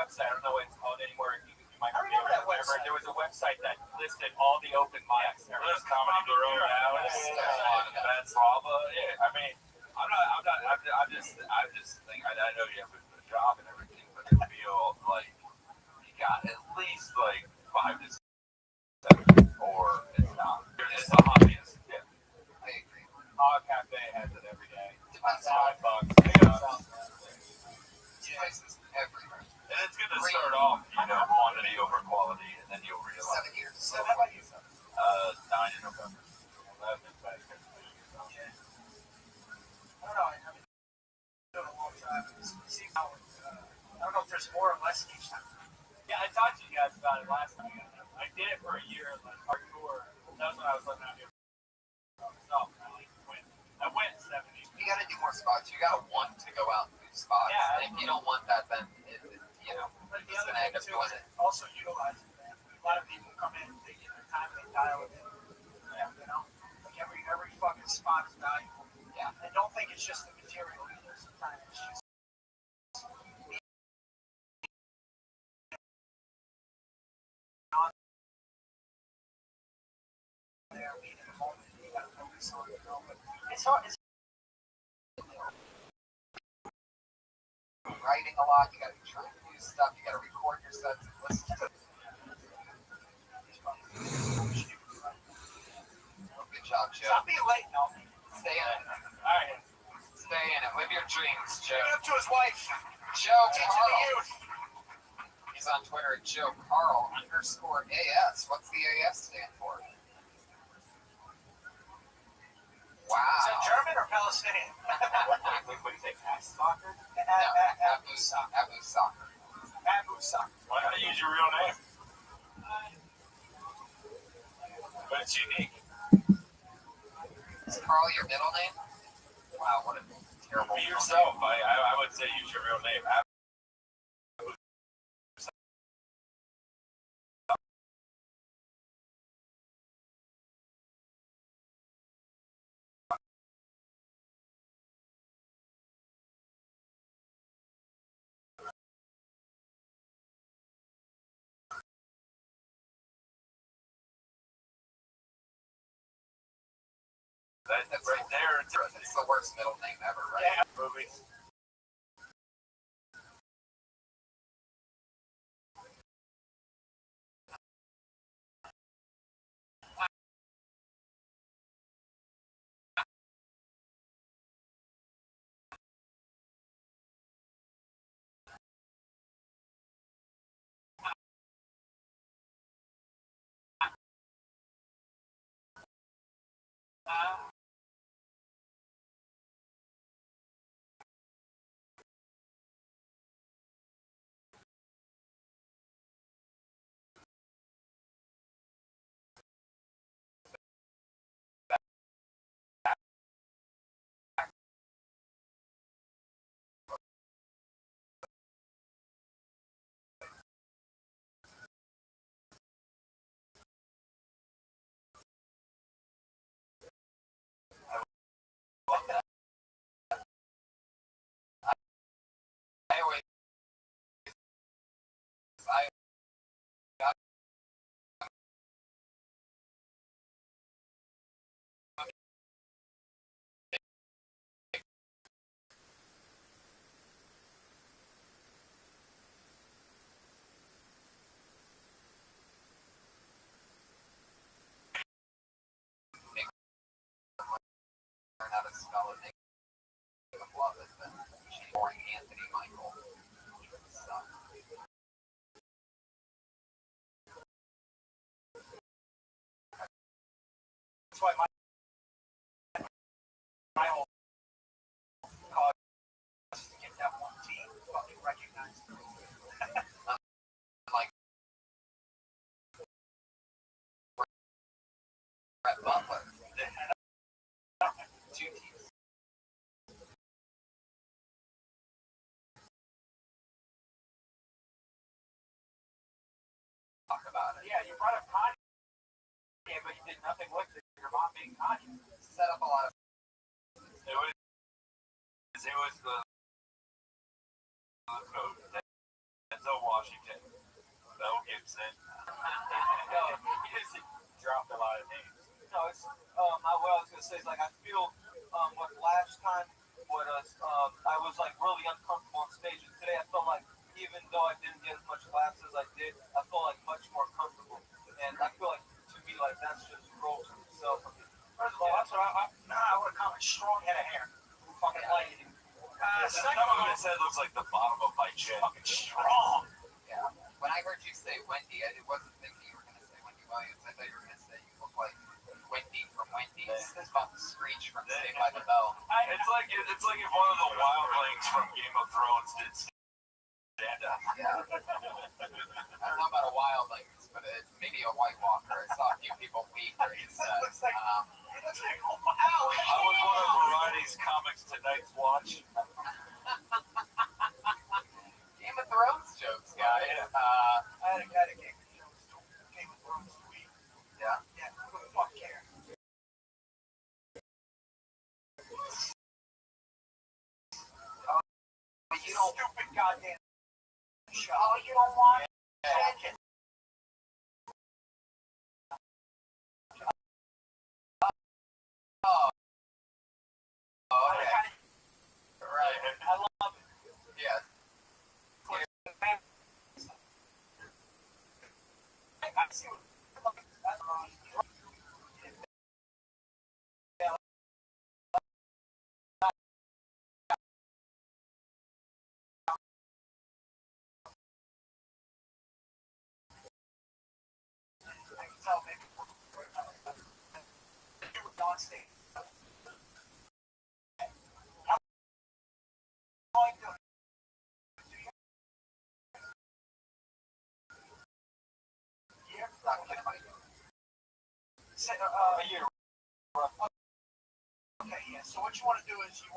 website. I don't know what it's called anymore. You might remember that website. There was a website that listed all the open mics. There was Comedy Bureau now. That's Bravo. Yeah, I mean, I'm just thinking. I know you have a job and everything, but I feel like you got at least like 5 to 7, or it's not. It's the hobbyist. Yeah, I agree. Hog Cafe has it every day. $5. Places everywhere. And it's good to start off, quantity over quality, and then you'll realize. 7 years. So how about you? 9 in November. 11 in February. Yeah. I don't know. I mean, it's been a long time. I don't know if there's more or less each time. Yeah, I talked to you guys about it last time. I did it for a year, like hardcore. That was when I was living out here. So I went 70. You got to do more spots. You got to want to go out and do spots. Yeah. And if you don't want that, then But the it's other going to end thing up too doing is it. also utilizing that. A lot of people come in, they get their time, they dial it in. Yeah, like every fucking spot is valuable. Yeah. And don't think it's just the material either. Sometimes it's just there, being in the moment. You got to focus on it. But it's hard. It's Writing a lot. You got to be trying to do stuff. You got to record your sets and listen to it. Good job, Joe. Stop being late, no. Stay in it. All right. Stay in it. Live your dreams, Joe. Give it up to his wife. Joe Teaching the Carl. youth. He's on Twitter at Joe Carl _AS. What's the AS stand for? Wow. Is that German or Palestinian? What do you say? Ass soccer? Abu Soccer. Abu soccer. Why not use your real name? But it's unique. Is Carl your middle name? Wow, what a terrible. Be yourself. I would say use your real name. That's right there. It's the worst middle name ever, right? Yeah, movies. Learn how to spell it. I love it. Then boring Anthony Michael. That's why my whole cause is to get that one team fucking recognized. Like Brett Butler. 2 teams. Talk about it. Yeah, you brought up Kanye, but you did nothing with it. Your mom being Kanye. Set up a lot of. It was the code. That's so wild. Washington, Mel Gibson. He dropped a lot of names. No, it's what I was gonna say is like I feel what last time I was like really uncomfortable on stage, and today I felt like even though I didn't get as much laughs as I did, I felt like much more comfortable, and I feel like to me like that's just growth in itself. First of all, that's what I would have come with strong head of hair. Fucking like it. Some of his head looks like the bottom of my chin. Fucking strong. Yeah. When I heard you say Wendy, I wasn't thinking you were going to say Wendy Williams. I thought you were going to say you look like Wendy from Wendy's. This about the Screech from Saved by the Bell. It's like if one of the wildlings from Game of Thrones did stand up. Yeah. I don't know about a wildlings, but maybe a White Walker. I saw a few people weep during the set. It looks like I was one of Variety's Comics Tonight's Watch. Game of Thrones jokes, guys. I had a guy that came to Game of Thrones tweet. Yeah. Yeah, who the fuck cares? But you don't. Stupid goddamn show. Oh, you don't want it? Oh. Oh, okay. Right. I love it. Yeah. I see what I can tell maybe you were on stage. A year. Okay, yeah. So what you want to do is you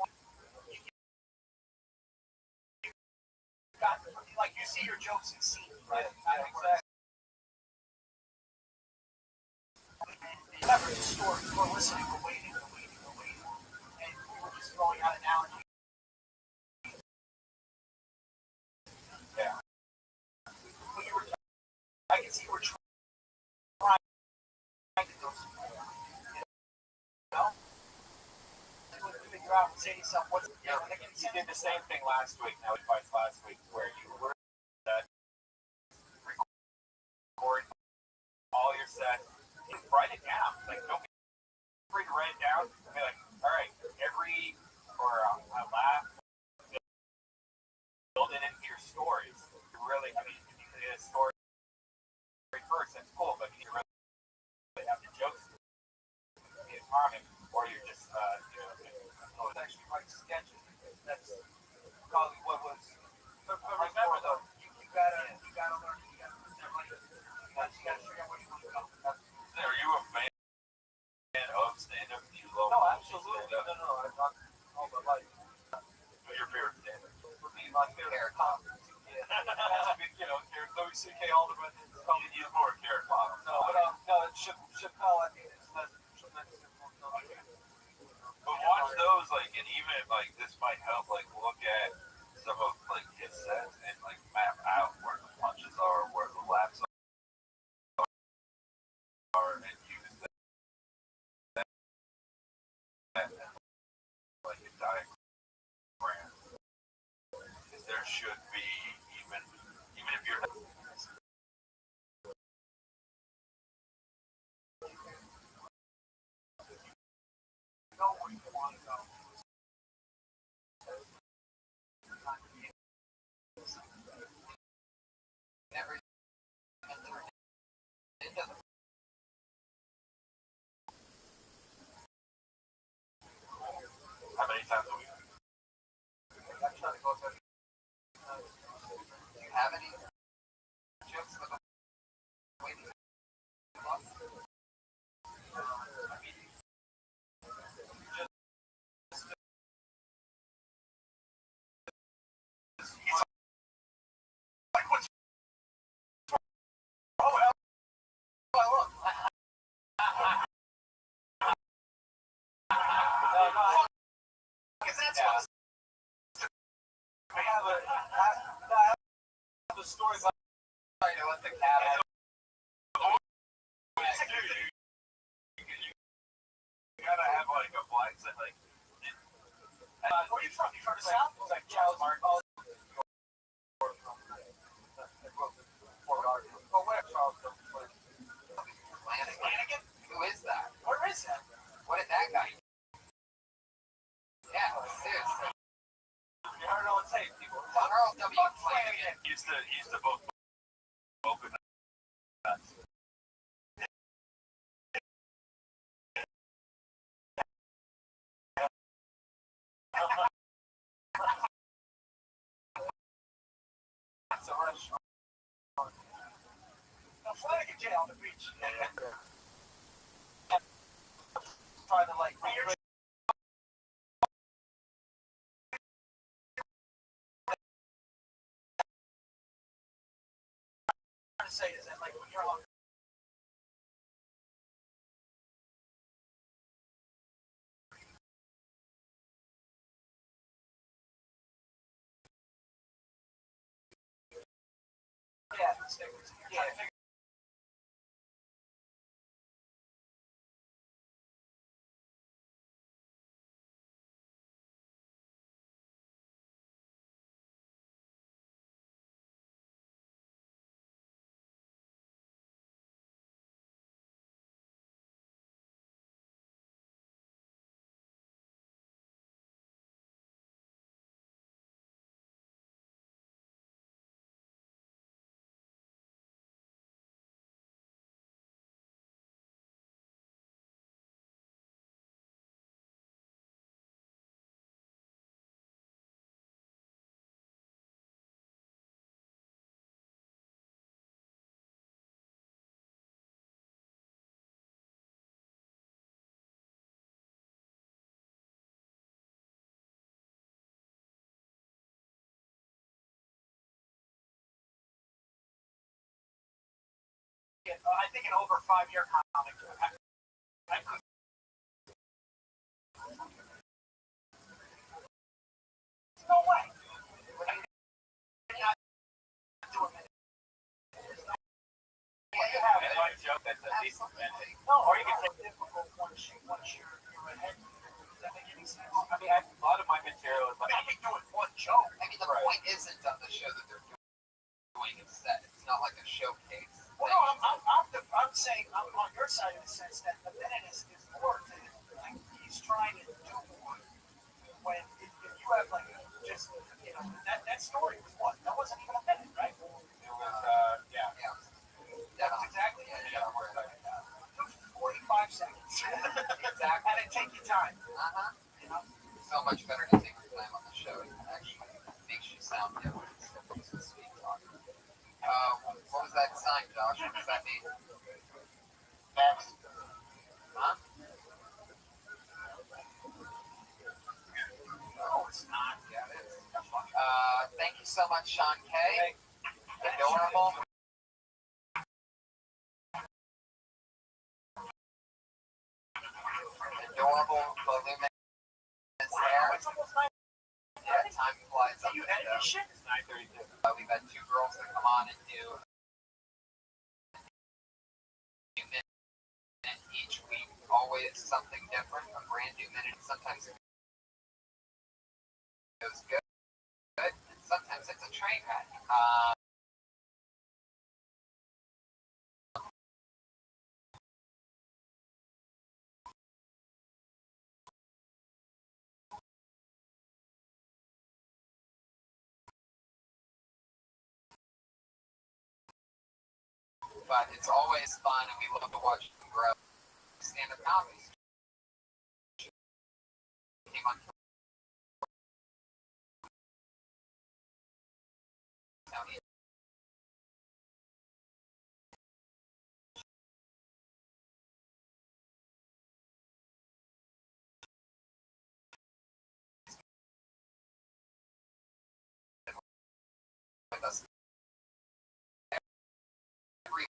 got like you see your jokes in scenes, right? Exactly. You never the story. We're listening, we're waiting, and we were just throwing out analogies. Yeah. But you were, I can see you were trying to do some more. You know? Figure out and say to yourself, what's You did the same thing last week. Now advice last week where you were record all your sets, write it down. Like don't be afraid to write it down. Be like, all right, I laugh, build it into your stories. You really, if you did a story first, that's cool, but you really have the jokes be charming, or you're just it's actually write sketches. That's probably what was. But remember though, you gotta learn. You gotta figure out where you want to go. Are you a fan of stand-up? Do you love No, absolutely. stand-up? No. I'm not all my life. What's your favorite stand-up? For me, my favorite comedy. Yeah, Louis C.K. Alderman. He's more Carrot Top. No, it's Chappelle. I think it's tremendous influence on me. But watch those, and even if this might help, look at some of his sets and map out where the punches are, where the laughs are, and use that like a diagram. There should be even if you're Know where you want to go. Never into the how many times a week? I try to go there. Do you have any jokes for the waiting? I have a the story about Sorry to let the cat out. You gotta have like a flag set, like. where are you from? You from the South? It's like Charles Martin. Oh, where? Charleston. Flanagan? Who is that? Where is that? What did that guy do? Yeah, seriously. You heard it on tape, people. Charles W. Fuck Flanagan. Flanagan. Used to both open nuts. It's a restaurant. Now, Flanagan jail on the beach. Trying to like say is that like when you're on yeah. I think an over 5-year comic. I could. No way. You have it. I joke that's a decent Absolutely. man. No, or you can take difficult once you're ahead. Does that make any sense? I mean, a lot of my material is like. I be doing one joke. I mean, the point isn't on the show that they're doing it set. It's not like a showcase. Well, no, I'm saying I'm on your side in the sense that the minute is more to him. Like he's trying to do more. When if you have like just that story was what? That wasn't even a minute, right? It was yeah. Yeah. That was exactly it. Yeah, we're like, It took 45 seconds. Exactly. And it take your time. You know? so much better to take your time on the show. It actually makes you sound different instead of just speak talk. What was that sign, Josh? What does that mean? Next. Huh? No, it's not. Yeah, it is. Thank you so much, Sean K. Adorable. Adorable, voluminous hair. It's almost 9. Yeah, time flies up. You edit this shit? It's 9:32. We've had two girls that come on and do a minute each week. Always something different, a brand new minute. Sometimes it goes good, and sometimes it's a train wreck. But it's always fun, and we love to watch them grow. Stand-up comedy came on. With us every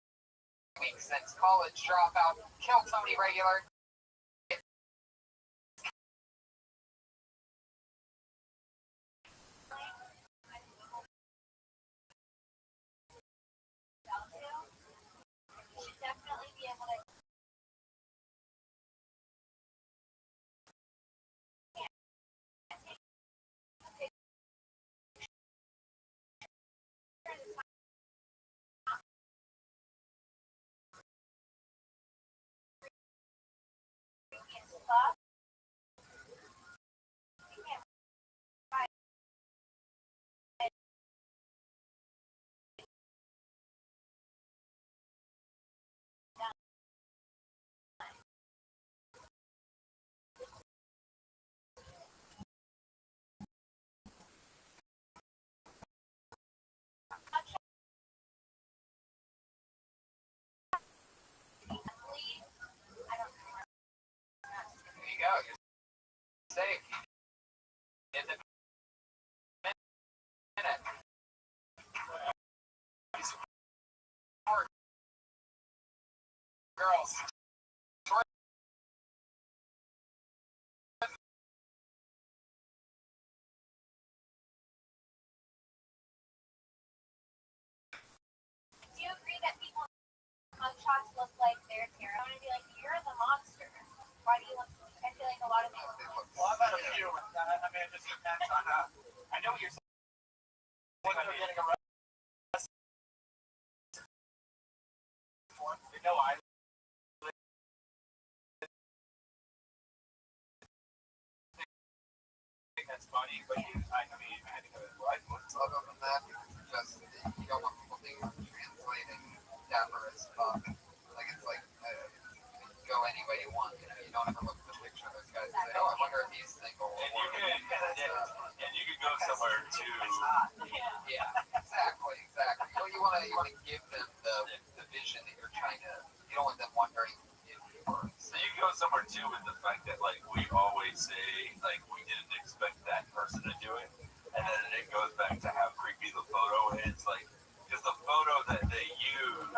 week since college dropout, Kill Tony regular. There you go. You're safe. In the minute. These poor girls. Do you agree that people mugshots look like they're terrible? I want to be like, you're the monster. Why do you look? I feel like a lot of people. Well, I've had a few. I mean, it just depends on I know what you're saying. When they're getting arrested. You know, I think that's funny, but I mean, I think it's right. Other than that, it's just you don't want people being translating dapper as fuck. Like it's like go any way you want. You know, you don't ever look at the picture of those guys and say, "Oh, I wonder if he's single." And you could go somewhere too. Yeah, exactly. Well, you want to give them the vision that you're trying to. You don't want them wondering if you were. So you go somewhere too with the fact that like we always say like we didn't expect that person to do it, and then it goes back to how creepy the photo is. Like because the photo that they use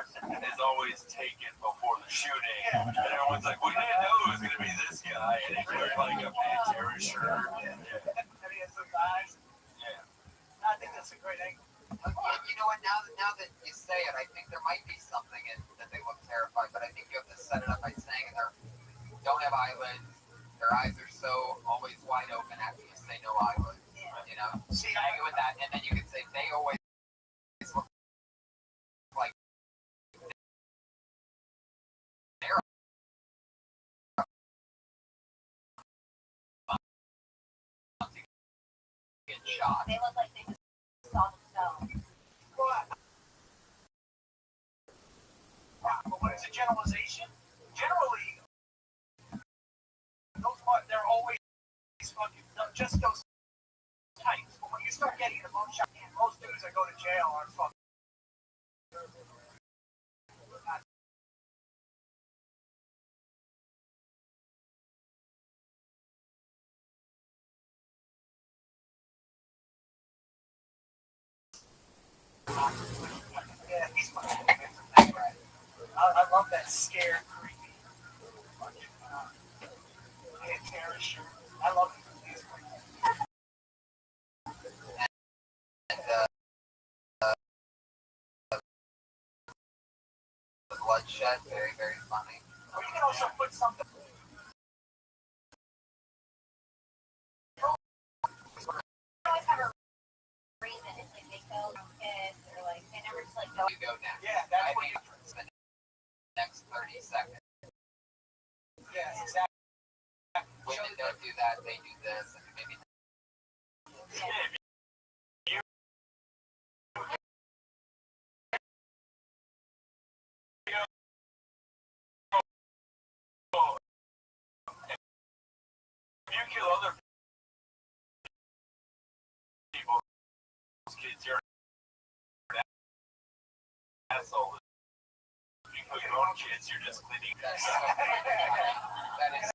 is always taken before the shooting, and everyone's like, we didn't know it was gonna be this guy, and he's wearing like a Pantera shirt. And he has those eyes. Yeah. I think that's a great angle. You know what? Now that you say it, I think there might be something in that they look terrified, but I think you have to set it up by saying they don't have eyelids. Their eyes are so always wide open after you say no eyelids. You know, See, I agree with that, and then you can say they always look like they're get shot. They look like they just saw themselves. But when it's a generalization, generally, they're always fucking just those types. But when you start getting the most dudes that go to jail are fucking. Yeah, he's fucking. I love that scared, creepy, fucking Pantera shirt. I love it. He's creepy. The bloodshed, very, very funny. Or you can also put something. They always have a reason. It's like they kill kids or like they never just like go. You go next. Yeah, I that's what think it's the next 30 seconds. Yeah, exactly. Women don't do that, they do this, and maybe You kill other people's kids, you're an asshole. If you kill your own kids, you're just cleaning. that is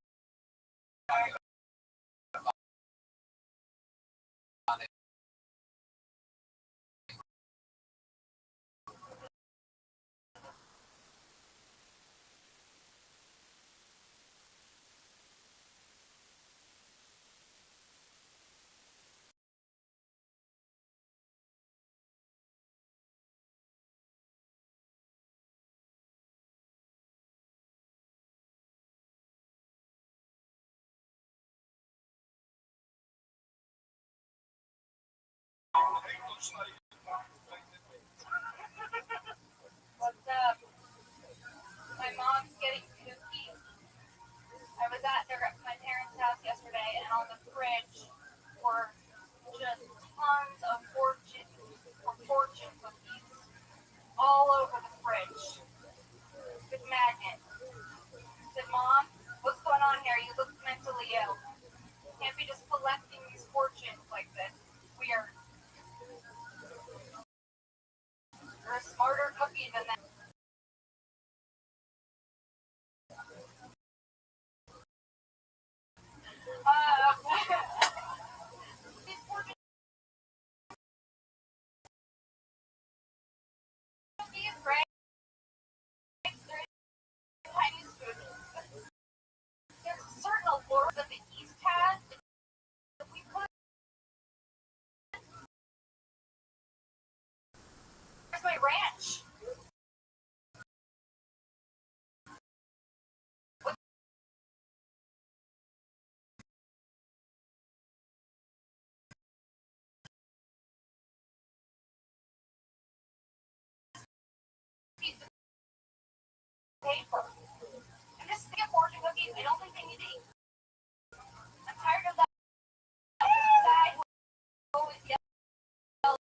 What's up? My mom's getting cookies. I was at my I don't think they need to eat. I'm tired of that guy who always yells.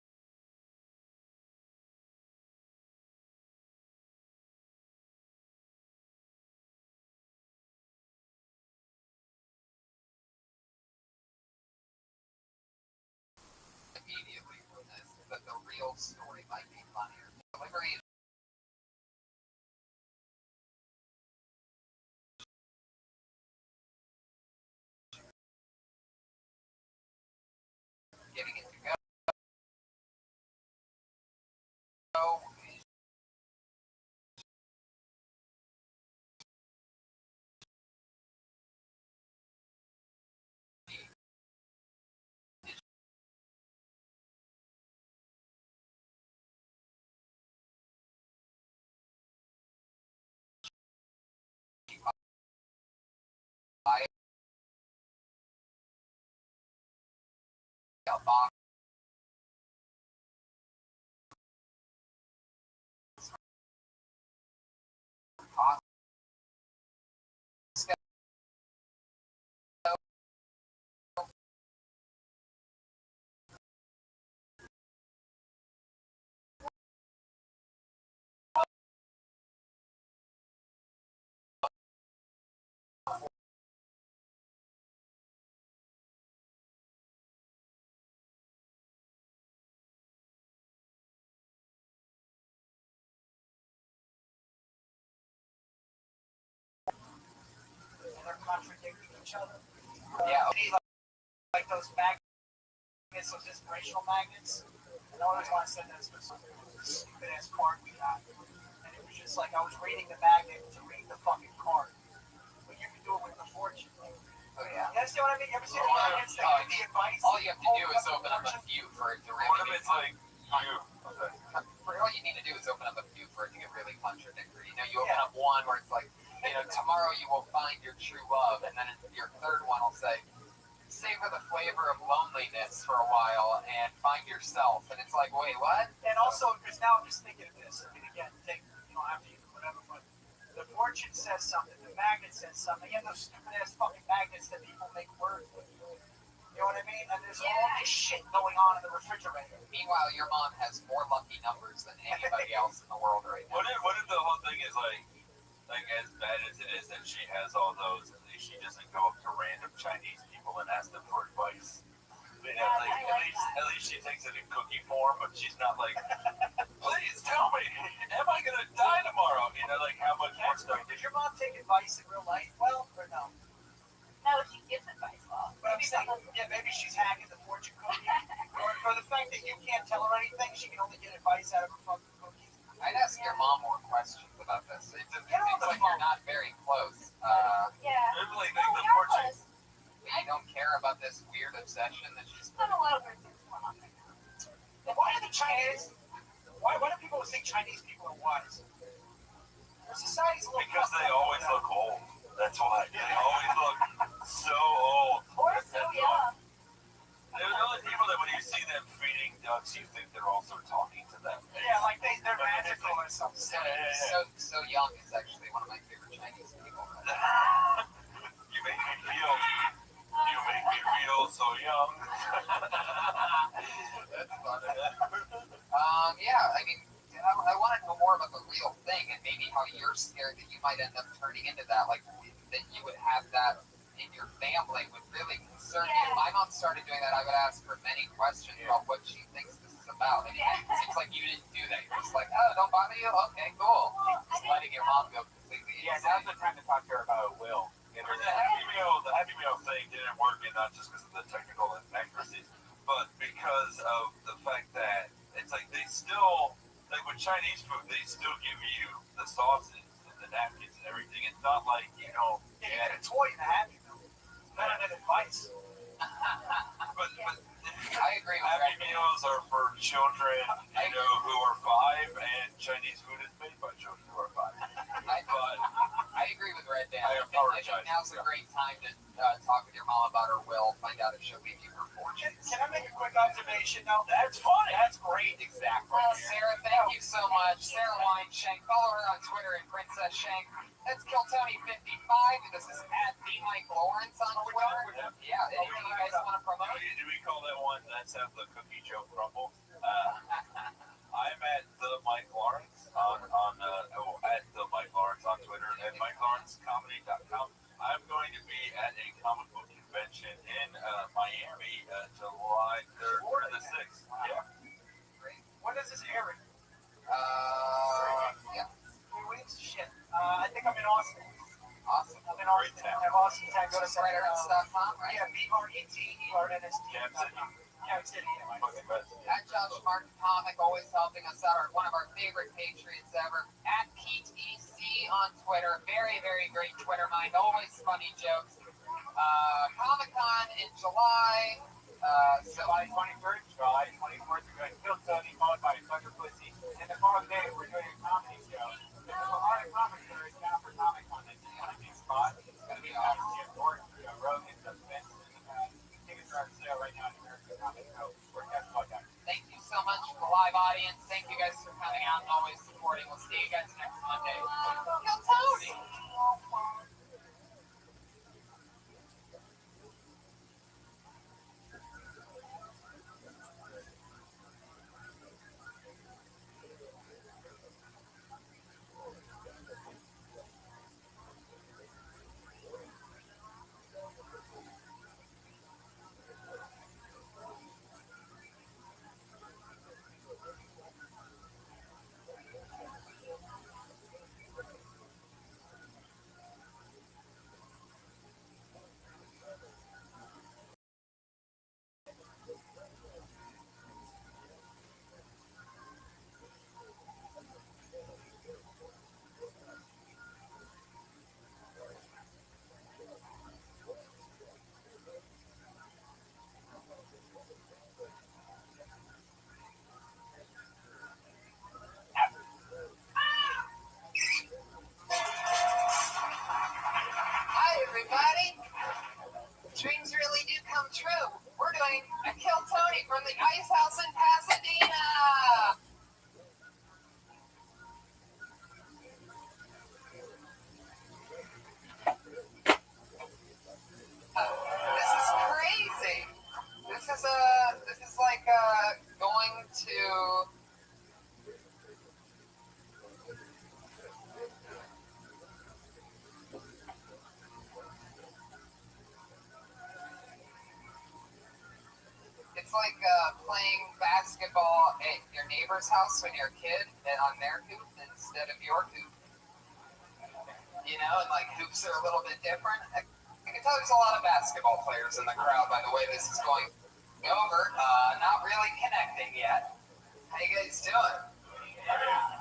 Immediately from this, but the real story might be funnier. Delivery getting it to go. A box And they're contradicting each other. Yeah. Like those magnets, those inspirational magnets. And I always want to send this with some stupid ass card we got. And it was just like I was reading the magnet to read the fucking card. But you can do it with the fortune. Oh yeah. You understand what I mean? You ever seen the magnets that give the advice? All you have to do is open up a few for it to What really if be it's like you? all you need to do is open up a few for it to get really contradictory. You know, you open up one where it's like, you know, tomorrow you will find your true love, and then your third one will say, savor the flavor of loneliness for a while and find yourself. And it's like, wait, what? And also, because now I'm just thinking of this. I mean, again, you don't have to use it, whatever, but the fortune says something, the magnet says something. You have those stupid ass fucking magnets that people make words with. You know what I mean? And there's all this shit going on in the refrigerator. Meanwhile, your mom has more lucky numbers than anybody else in the world right now. What if the whole thing is like as bad as it is that she has all those, at least she doesn't go up to random Chinese people and ask them for advice. You know, like, at least she takes it in cookie form, but she's not like, please tell me, am I gonna die tomorrow? You know, like how much more stuff. Did your mom take advice in real life? Well, or no? No, she gives advice. Well, But I'm saying, yeah, maybe she's hacking the fortune cookie. or the fact that you can't tell her anything, she can only get advice out of her fucking cookies. I'd ask your mom more questions about this. It seems Get on the like phone. you're not very close. yeah. It's like No, the we are fortune. close. You don't care about this weird obsession that she's. There's a lot of weird things going on right now. Why do the Chinese? Why do people think Chinese people are wise? Their society's a little Because fucked they up always like that. look old. That's why. They always look so old. Or so That's young. They're the only people that when you see them feeding ducks, you think they're also talking to them. Yeah, like they're magical or something. So young is actually one of my favorite Chinese people. You make me feel so young. That's funny. Yeah, I mean, I want to know more about the real thing and maybe how you're scared that you might end up turning into that, like that you would have that in your family would really concern you. If my mom started doing that, I would ask her many questions about what she thinks this is about. I mean, it seems like you didn't do that. You're just like, oh, don't bother you? Okay, cool. Just letting your mom go completely Yeah, insane. now's the time to talk to her about Will. The Happy Meal thing didn't work, and not just because of the technical inaccuracies, but because of the fact that it's like they still, like with Chinese food, they still give you the sauces and the napkins and everything. It's not like, you know, You get a toy in the Happy Meal. Not an advice. but I agree with Happy that. Meals are for children, you know, who are 5, and Chinese food is made by children who are 5. I agree with Red Dan. I have power think now's a great time to talk with your mom about her will, find out if she'll leave you her fortune. Can I make a quick observation? No, that's funny. That's great. Exactly. Well, Sarah, thank you so much. Sarah Weinshank. Follow her on Twitter at Princess Shank. That's Kiltony55. This is at the Mike Lawrence on Twitter. Yeah, anything you guys want to promote? Do we call that one? Let's have the cookie joe crumble. I'm at the Mike Lawrence at the Mike Lawrence on Twitter and MikeLawrenceComedy.com. I'm going to be at a comic book convention in Miami, July 3rd to the 6th. Yeah. Great. When does this air? Yeah. 3 weeks? Shit. I think I'm in Austin. Awesome. I'm in Austin. I have Austin tag. Go to Writerns.com, right? Yeah, BRETERNST. Kansas City. Fucking best. At Josh Martin Comic, always helping us out. One of our favorite Patriots ever. At Pete EC on Twitter. Very, very great Twitter mind. Always funny jokes. Comic-Con in July. July 23rd, July 24th, we're going to Kill Tony, followed by Sucker Pussy. And the following day, we're doing a comedy show. There's a lot of comics that are in town for Comic-Con. That's one of these spots. It's going to be awesome. Rogan, Benson. Tickets are on sale right now at American Comic Co. We're just about that. Thank you so much to the live audience. Thank you guys for coming out and always supporting. We'll see you guys next Monday. Kill Tony! Hi, everybody. Dreams really do come true. We're doing a Kill Tony from the Ice House in Pasadena. This is crazy. This is like going to. It's like playing basketball at your neighbor's house when you're a kid and on their hoop instead of your hoop. You know, and like hoops are a little bit different. I can tell there's a lot of basketball players in the crowd by the way this is going over. Not really connecting yet. How you guys doing?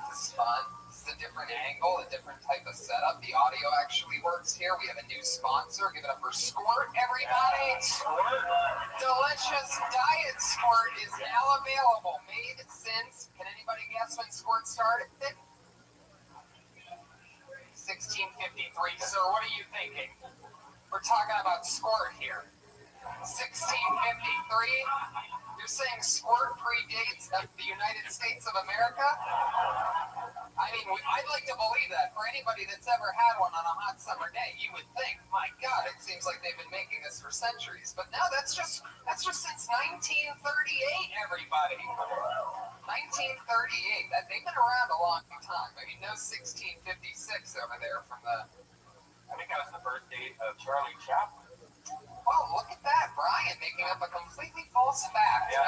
This is fun. This is a different angle, a different type of setup. The audio actually works here. We have a new sponsor. Give it up for Squirt, everybody. Delicious Diet Squirt is now available. Made since, can anybody guess when Squirt started? 1653. Sir, what are you thinking? We're talking about Squirt here. 1653? You're saying Squirt predates the United States of America? I mean, I'd like to believe that. For anybody that's ever had one on a hot summer day, you would think, my God, it seems like they've been making this for centuries. But no, that's just since 1938, everybody. 1938. They've been around a long time. I mean, no 1656 over there from the... I think that was the birthday of Charlie Chaplin. Oh, look at that. Brian making up a completely false fact. Yeah.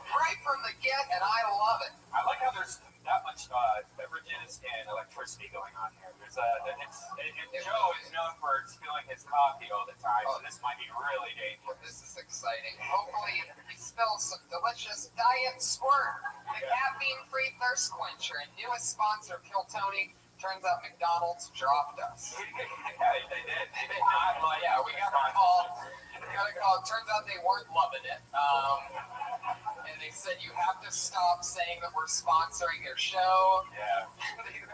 Right from the get, and I love it. I like how there's that much beverages and electricity going on here. Joe is known for spilling his coffee all the time, so this might be really dangerous. This is exciting. Hopefully, he spills some delicious Diet Squirt, the caffeine-free thirst quencher, and newest sponsor, Kill Tony. Turns out McDonald's dropped us. Yeah, they did. Yeah, we got a call. Turns out they weren't loving it. and they said you have to stop saying that we're sponsoring your show. Yeah.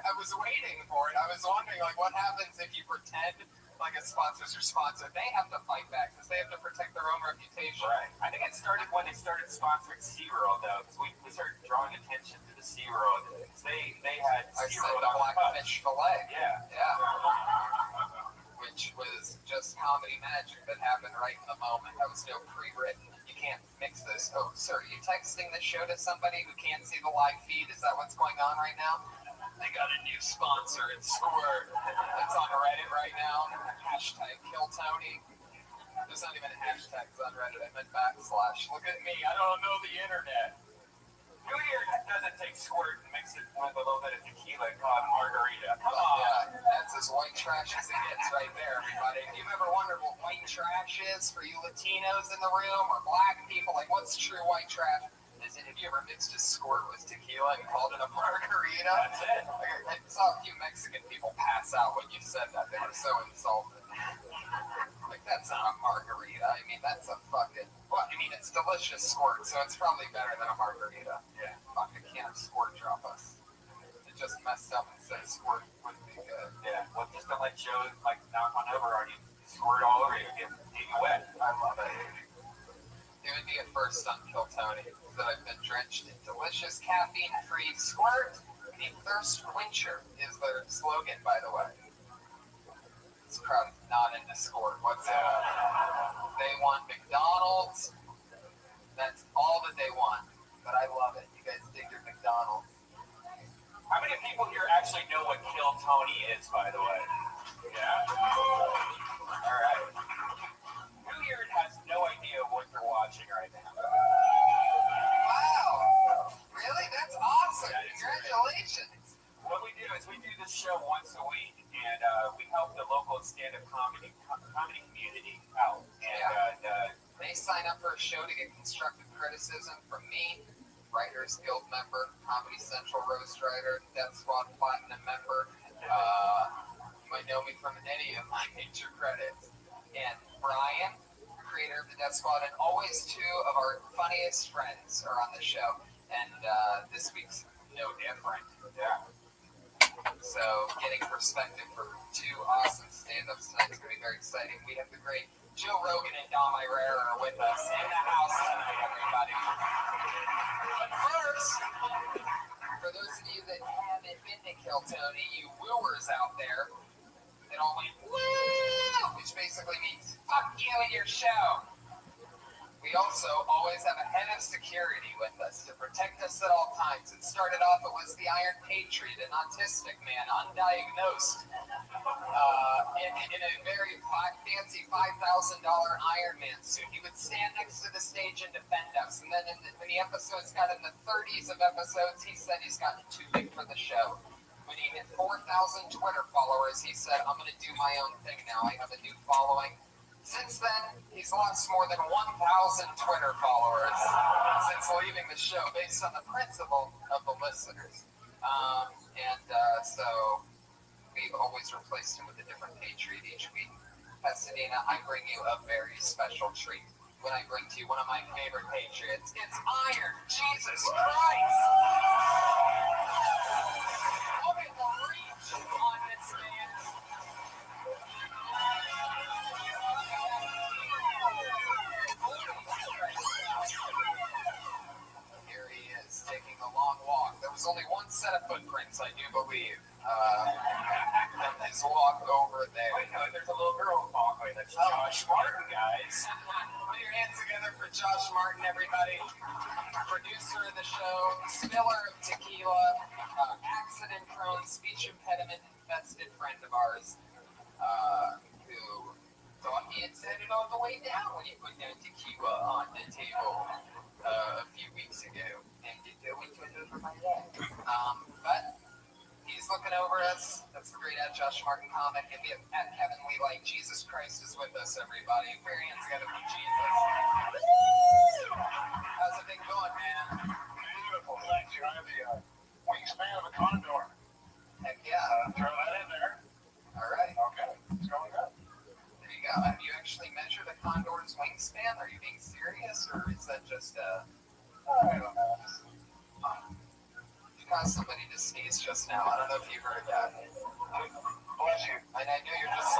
I was waiting for it. I was wondering, like, what happens if you pretend like a sponsor's your sponsor? They have to fight back because they have to protect their own reputation. Right. I think it started when they started sponsoring SeaWorld, though, because we started drawing attention to the SeaWorld. They had I said SeaWorld the on the cup. Blackfish fillet. Yeah. Yeah. Which was just comedy magic that happened right in the moment. That was no pre-written. You can't mix this. Oh, sir, are you texting this show to somebody who can't see the live feed? Is that what's going on right now? They got a new sponsor. It's Squirt. It's on Reddit right now. Hashtag Kill Tony. There's not even a hashtag on Reddit. I meant backslash. Look at me. I don't know the internet. New Year doesn't take Squirt and mix it with a little bit of tequila and call it margarita. Come on. Yeah, that's as white trash as it gets right there, everybody. If you've ever wondered what white trash is for you Latinos in the room or black people, like what's true white trash? Have you ever mixed a Squirt with tequila and called it a margarita? That's it. I saw a few Mexican people pass out when you said that. They were so insulted. Like, that's not a margarita. I mean, that's a fucking... Well, I mean, it's delicious Squirt, so it's probably better than a margarita. Yeah. Fuck, I can't Squirt drop us. It just messed up and said Squirt wouldn't be good. Yeah. Well, just to let Joe, like, knock on over on you, squirt all over you, get you wet. I love it. It would be a first on Kill Tony that I've been drenched in delicious caffeine-free Squirt. The thirst quencher is their slogan, by the way. This crowd is not into Squirt whatsoever. They want McDonald's. That's all that they want. But I love it. You guys dig your McDonald's. How many people here actually know what Kill Tony is, by the way? Yeah? All right. New Year has no idea what they're watching right now. Wow! Really? That's awesome. That is Congratulations. What we do is we do this show once a week, and we help the local stand-up comedy community out. And They sign up for a show to get constructive criticism from me, Writers Guild member, Comedy Central roast writer, Death Squad Platinum member. You might know me from any of my major credits. And Brian, creator of the Death Squad, and always two of our funniest friends are on the show. And this week's no different. yeah. So getting perspective from two awesome stand-ups tonight is going to be very exciting. We have the great Joe Rogan and Dom Irera are with us in the house tonight, everybody. But first, for those of you that haven't been to Kill Tony, you wooers out there, it all went woo, which basically means fuck you and your show. We also always have a head of security with us to protect us at all times. It started off, it was the Iron Patriot, an autistic man, undiagnosed, in a very fancy $5,000 Iron Man suit. He would stand next to the stage and defend us. And then when the episodes got in the 30s of episodes, he said he's gotten too big for the show. When he hit 4,000 Twitter followers, he said, I'm going to do my own thing now. I have a new following. Since then, he's lost more than 1,000 Twitter followers since leaving the show, based on the principle of the listeners. So we've always replaced him with a different Patriot each week. Pasadena, I bring you a very special treat. When I bring to you one of my favorite Patriots, it's Iron Jesus Christ! Look at the reach on this man. Here he is, taking a long walk. There was only one set of footprints, I do believe. His walk over there. Wait, no, there's a little girl walking. That's Josh Martin, guys. Put your hands together for Josh Martin, everybody. Producer of the show, spiller of tequila, accident-prone, speech impediment-infested friend of ours, who thought he had said it on the way down when he put down tequila on the table a few weeks ago. And did go into it over my head. But he's looking over us. That's the great Josh Martin comic. And we have Kevin Lee like Jesus Christ is with us, everybody. Put your hands together for Jesus. How's it been going, man? Beautiful. Thanks. You have the wingspan of a condor. Heck yeah. Throw that in there. All right. Okay. It's going good. There you go. Have you actually measured a condor's wingspan? Are you being serious, or is that just I caused somebody to sneeze just now. I don't know if you heard that. Bless you. And I knew you're just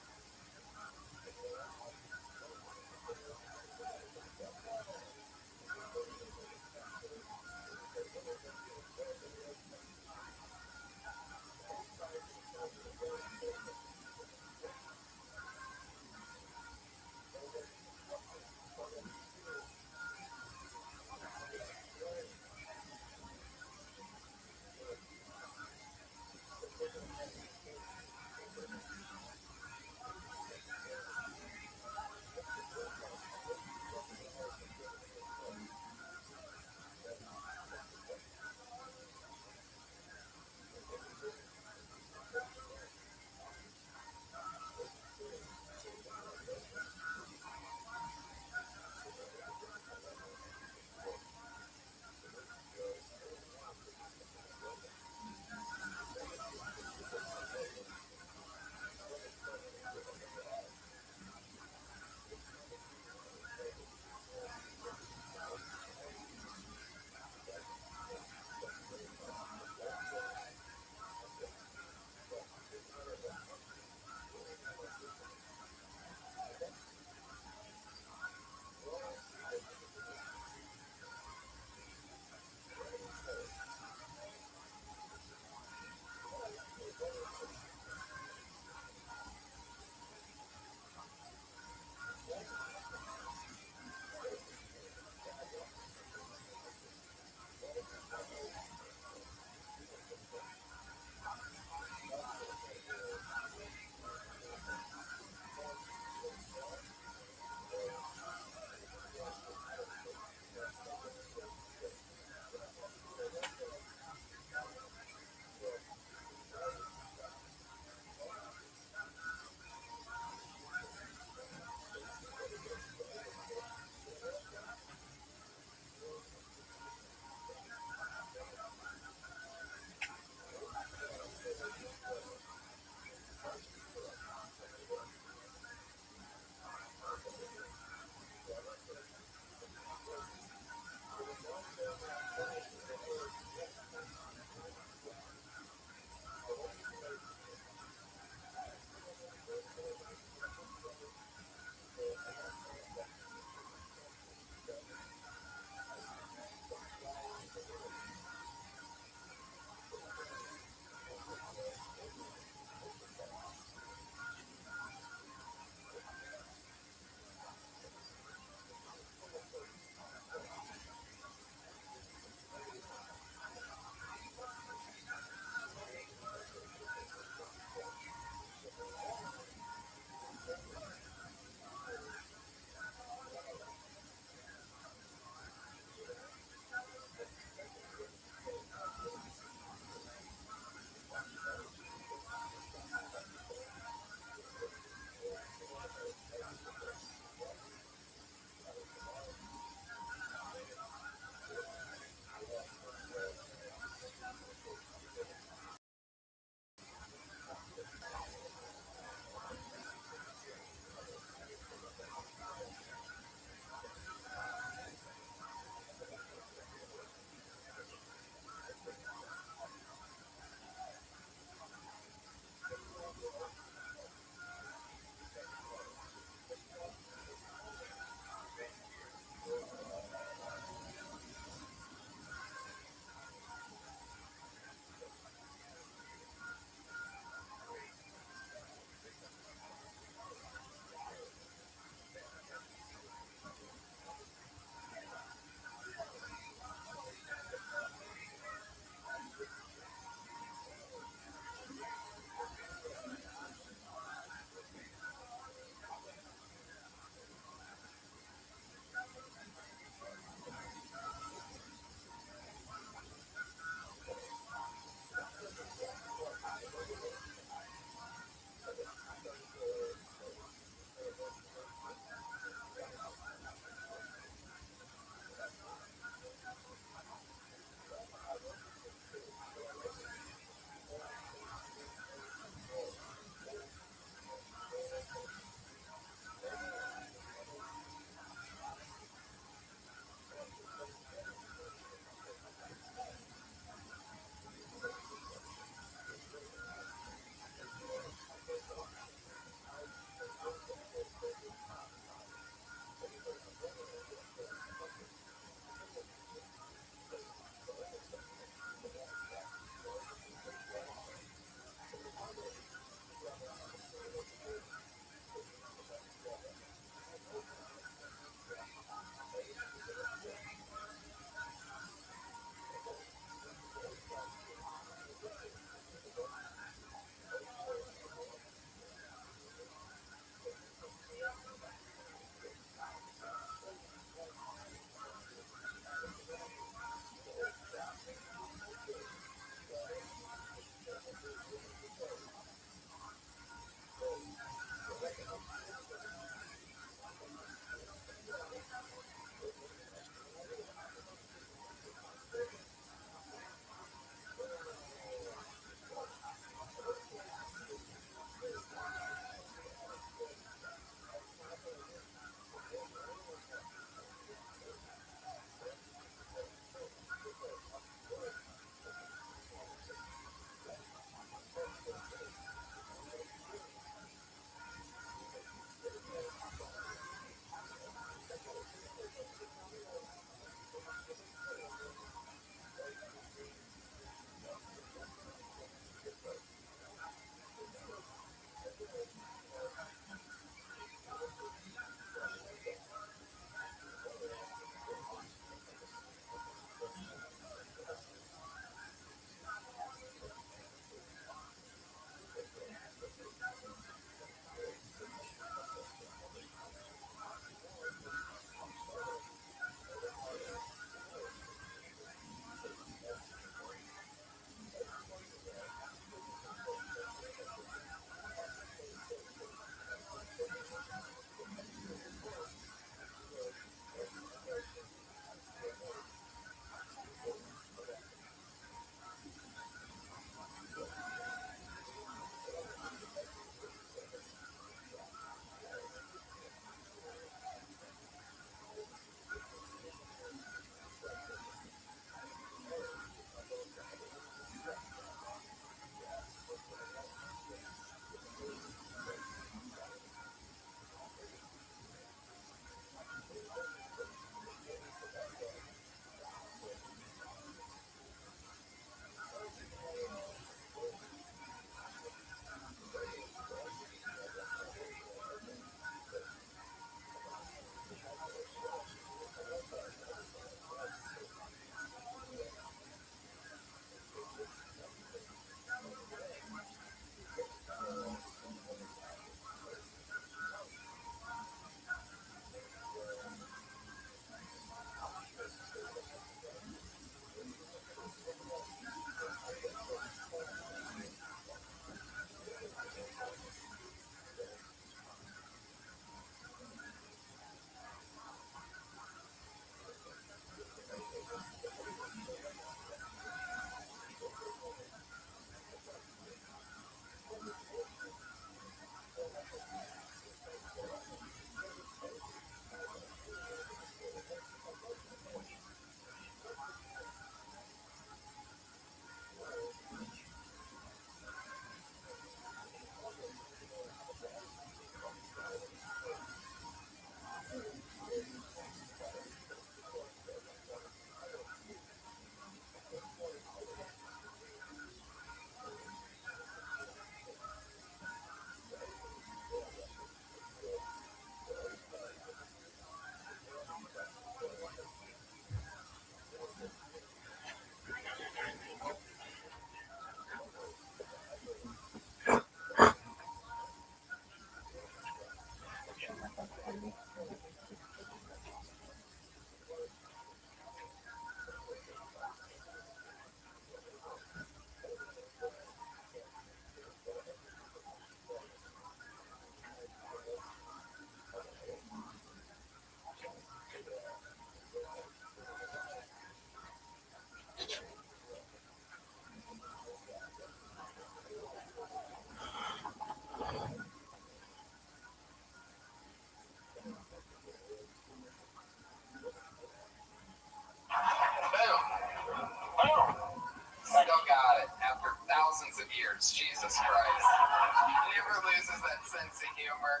thousands of years. Jesus Christ. He never loses that sense of humor.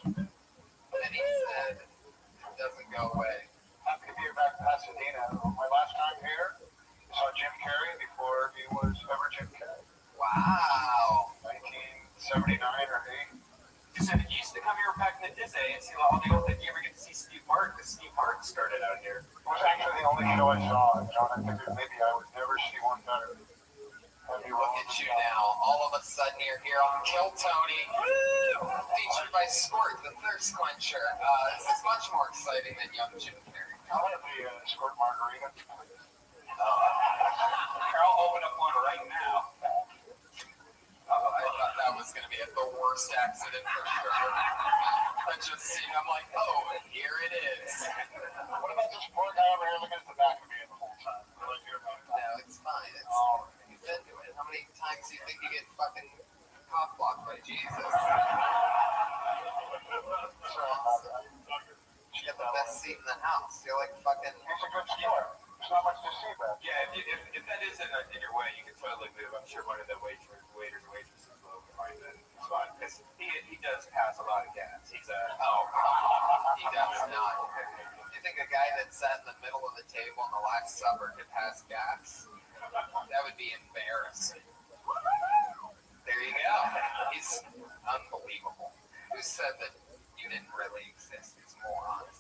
And he said, it doesn't go away. Happy to be back in Pasadena. My last time here, I saw Jim Carrey before he was ever Jim Carrey. Wow. 1979 or 8. You said you used to come here back in the Disney and see all the old. Did you ever get to see Steve Martin? Because Steve Martin started out here. It was actually the only show I saw, John. I figured maybe I would never see one better. Look at you now. All of a sudden you're here on Kill Tony. Woo! Featured by Squirt, the thirst quencher. This is much more exciting than young Jim Carrey. I want to be a Squirt Margarita. Carl, open up one right now. I thought that was going to be the worst accident for sure. I just seen, I'm like, oh, and here it is. What about this poor guy over here looking at the back of me the whole time? No, it's fine. He's into it. How many times do you think you get fucking cock blocked by Jesus? You get the best seat in the house. You're like fucking. It's a good store. There's not much to see, man. Yeah, if that is in your way, you can totally move. I'm sure one of the waitresses will find that spot because he does pass a lot of gas. He's a He does not. You think a guy that sat in the middle of the table in the Last Supper could pass gas? That would be embarrassing. There you go. He's unbelievable. Who said that you didn't really exist? These morons.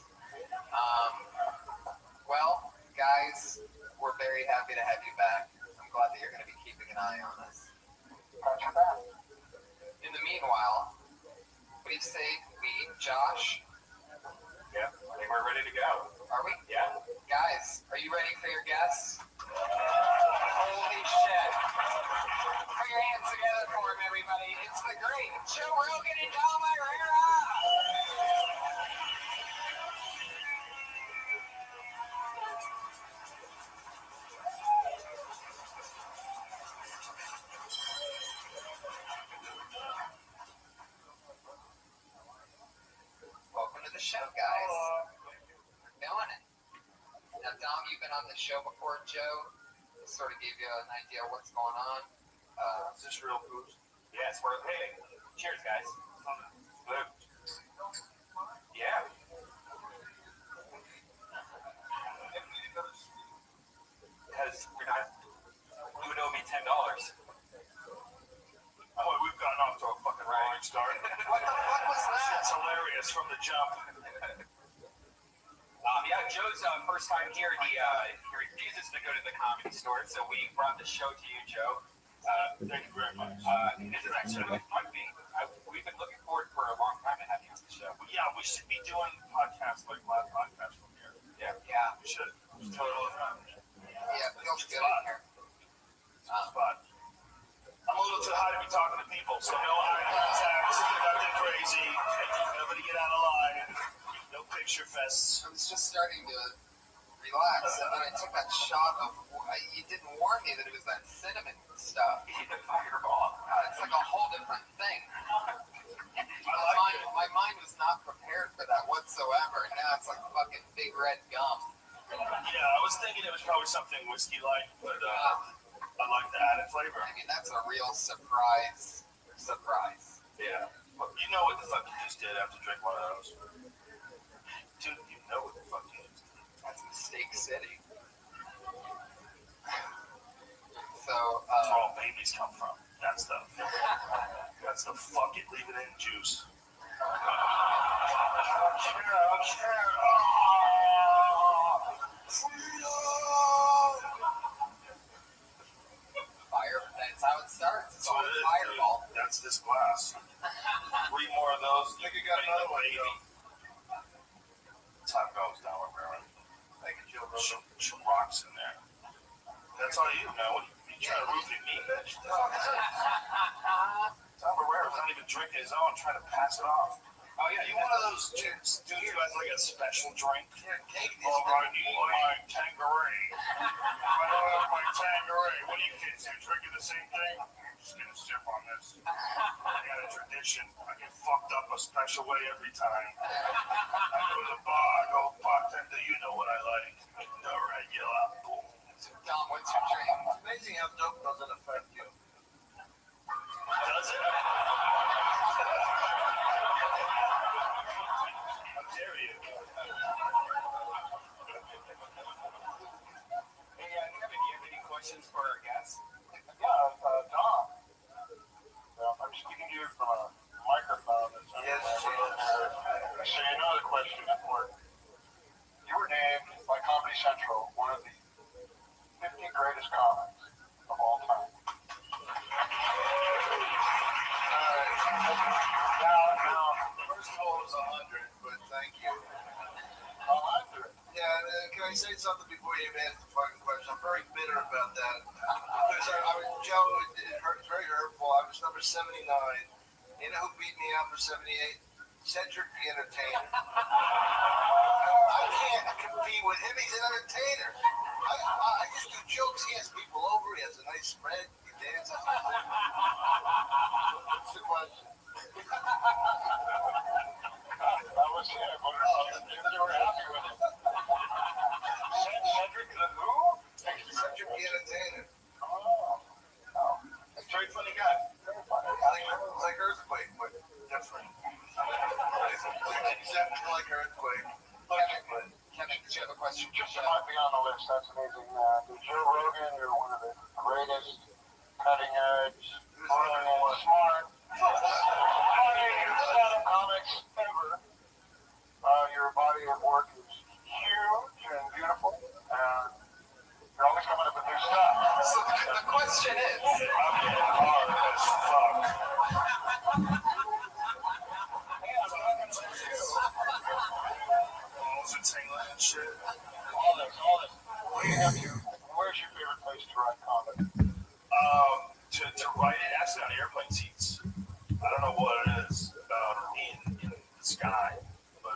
Well, guys, we're very happy to have you back. I'm glad that you're going to be keeping an eye on us. In the meanwhile, what do you say we, Josh? yeah. I think we're ready to go. Are we? Yeah. Guys, are you ready for your guests? Holy shit. Put your hands together for him, everybody. It's the great Joe Rogan and Dom Herrera. Welcome to the show, guys. We're doing it. Now, Dom, you've been on the show before, Joe. Sort of gave you an idea of what's going on. Is this real booze? Yes, we're hey. Cheers, guys. Blue. Yeah. Because we're not. You would owe me $10. Oh, we've gotten off to a fucking roaring start. What the fuck was that? It's hilarious from the jump. Yeah, Joe's first time here. He refuses to go to the Comedy Store, so we brought the show to you, Joe. Thank you very much. This is actually really fun to me. We've been looking forward for a long time to have you on the show. Well, yeah, we should be doing podcasts like live podcasts from here. Yeah. We should. It's totally fun. Yeah, it feels good in here. But I'm a little too high to be talking to people, so no eye contact, nothing crazy, nobody get out of line, no picture fests. I was just starting to relax, and then I took that shot of. You didn't warn me that it was that cinnamon stuff. The fireball. It's like a whole different thing. My mind was not prepared for that whatsoever, and now it's like fucking big red gum. Yeah, I was thinking it was probably something whiskey-like, but I like the added flavor. I mean, that's a real surprise. Surprise. Yeah. Well, you know what the fuck you just did after drinking one of those. Dude, you know what the fuck you just did. That's Mistake City. So, That's where all babies come from. That stuff. That's the fuck it, leave it in juice. fire. That's how it starts. It's all fireball. That's this glass. 3 more of those. Think you got another one, Joe? That's how it goes down we're wearing. Some rocks in there. That's all you know. You trying to roofie me, bitch? Tom Herrera's not even drinking his own, trying to pass it off. Oh, yeah. You one of those dudes who has like a special drink? Take this. Oh, right, you want my Tanqueray. I don't have my Tanqueray. What are you kids here drinking the same thing? I'm just gonna sip on this. I got a tradition. I get fucked up a special way every time. I go to the bar, I go, bartender, you know what I like. The regular. Boom. Dom, what's your drink? It's amazing how dope doesn't affect you. question important. You were named by Comedy Central one of the 50 greatest comics of all time. Now, first of all, it was 100, but thank you. 100? Yeah, can I say something before you ask the fucking question? I'm very bitter about that. Because Joe, it hurt, very hurtful. I was number 79. You know who beat me out for 78? Cedric the Entertainer. I can't compete with him. He's an entertainer. I just do jokes. He has people over. He has a nice spread. He dances. What's the question? That was it. You were happy with it. Cedric the who? Cedric the Entertainer. Oh. That's a very funny guy. Very funny. Like Earthquake, but different. Exactly like Earthquake. Kevin, did you have a question? Just might be on the list. That's amazing. Joe Rogan, you're one of the greatest, cutting edge, brilliant, smart, funny stand-up comics ever. Your body of work is huge and beautiful, and you're always coming up with new stuff. So the question is, I'm getting hard as fuck. And shit. All this. Where's your favorite place to write comedy? To write it actually on airplane seats. I don't know what it is in the sky, but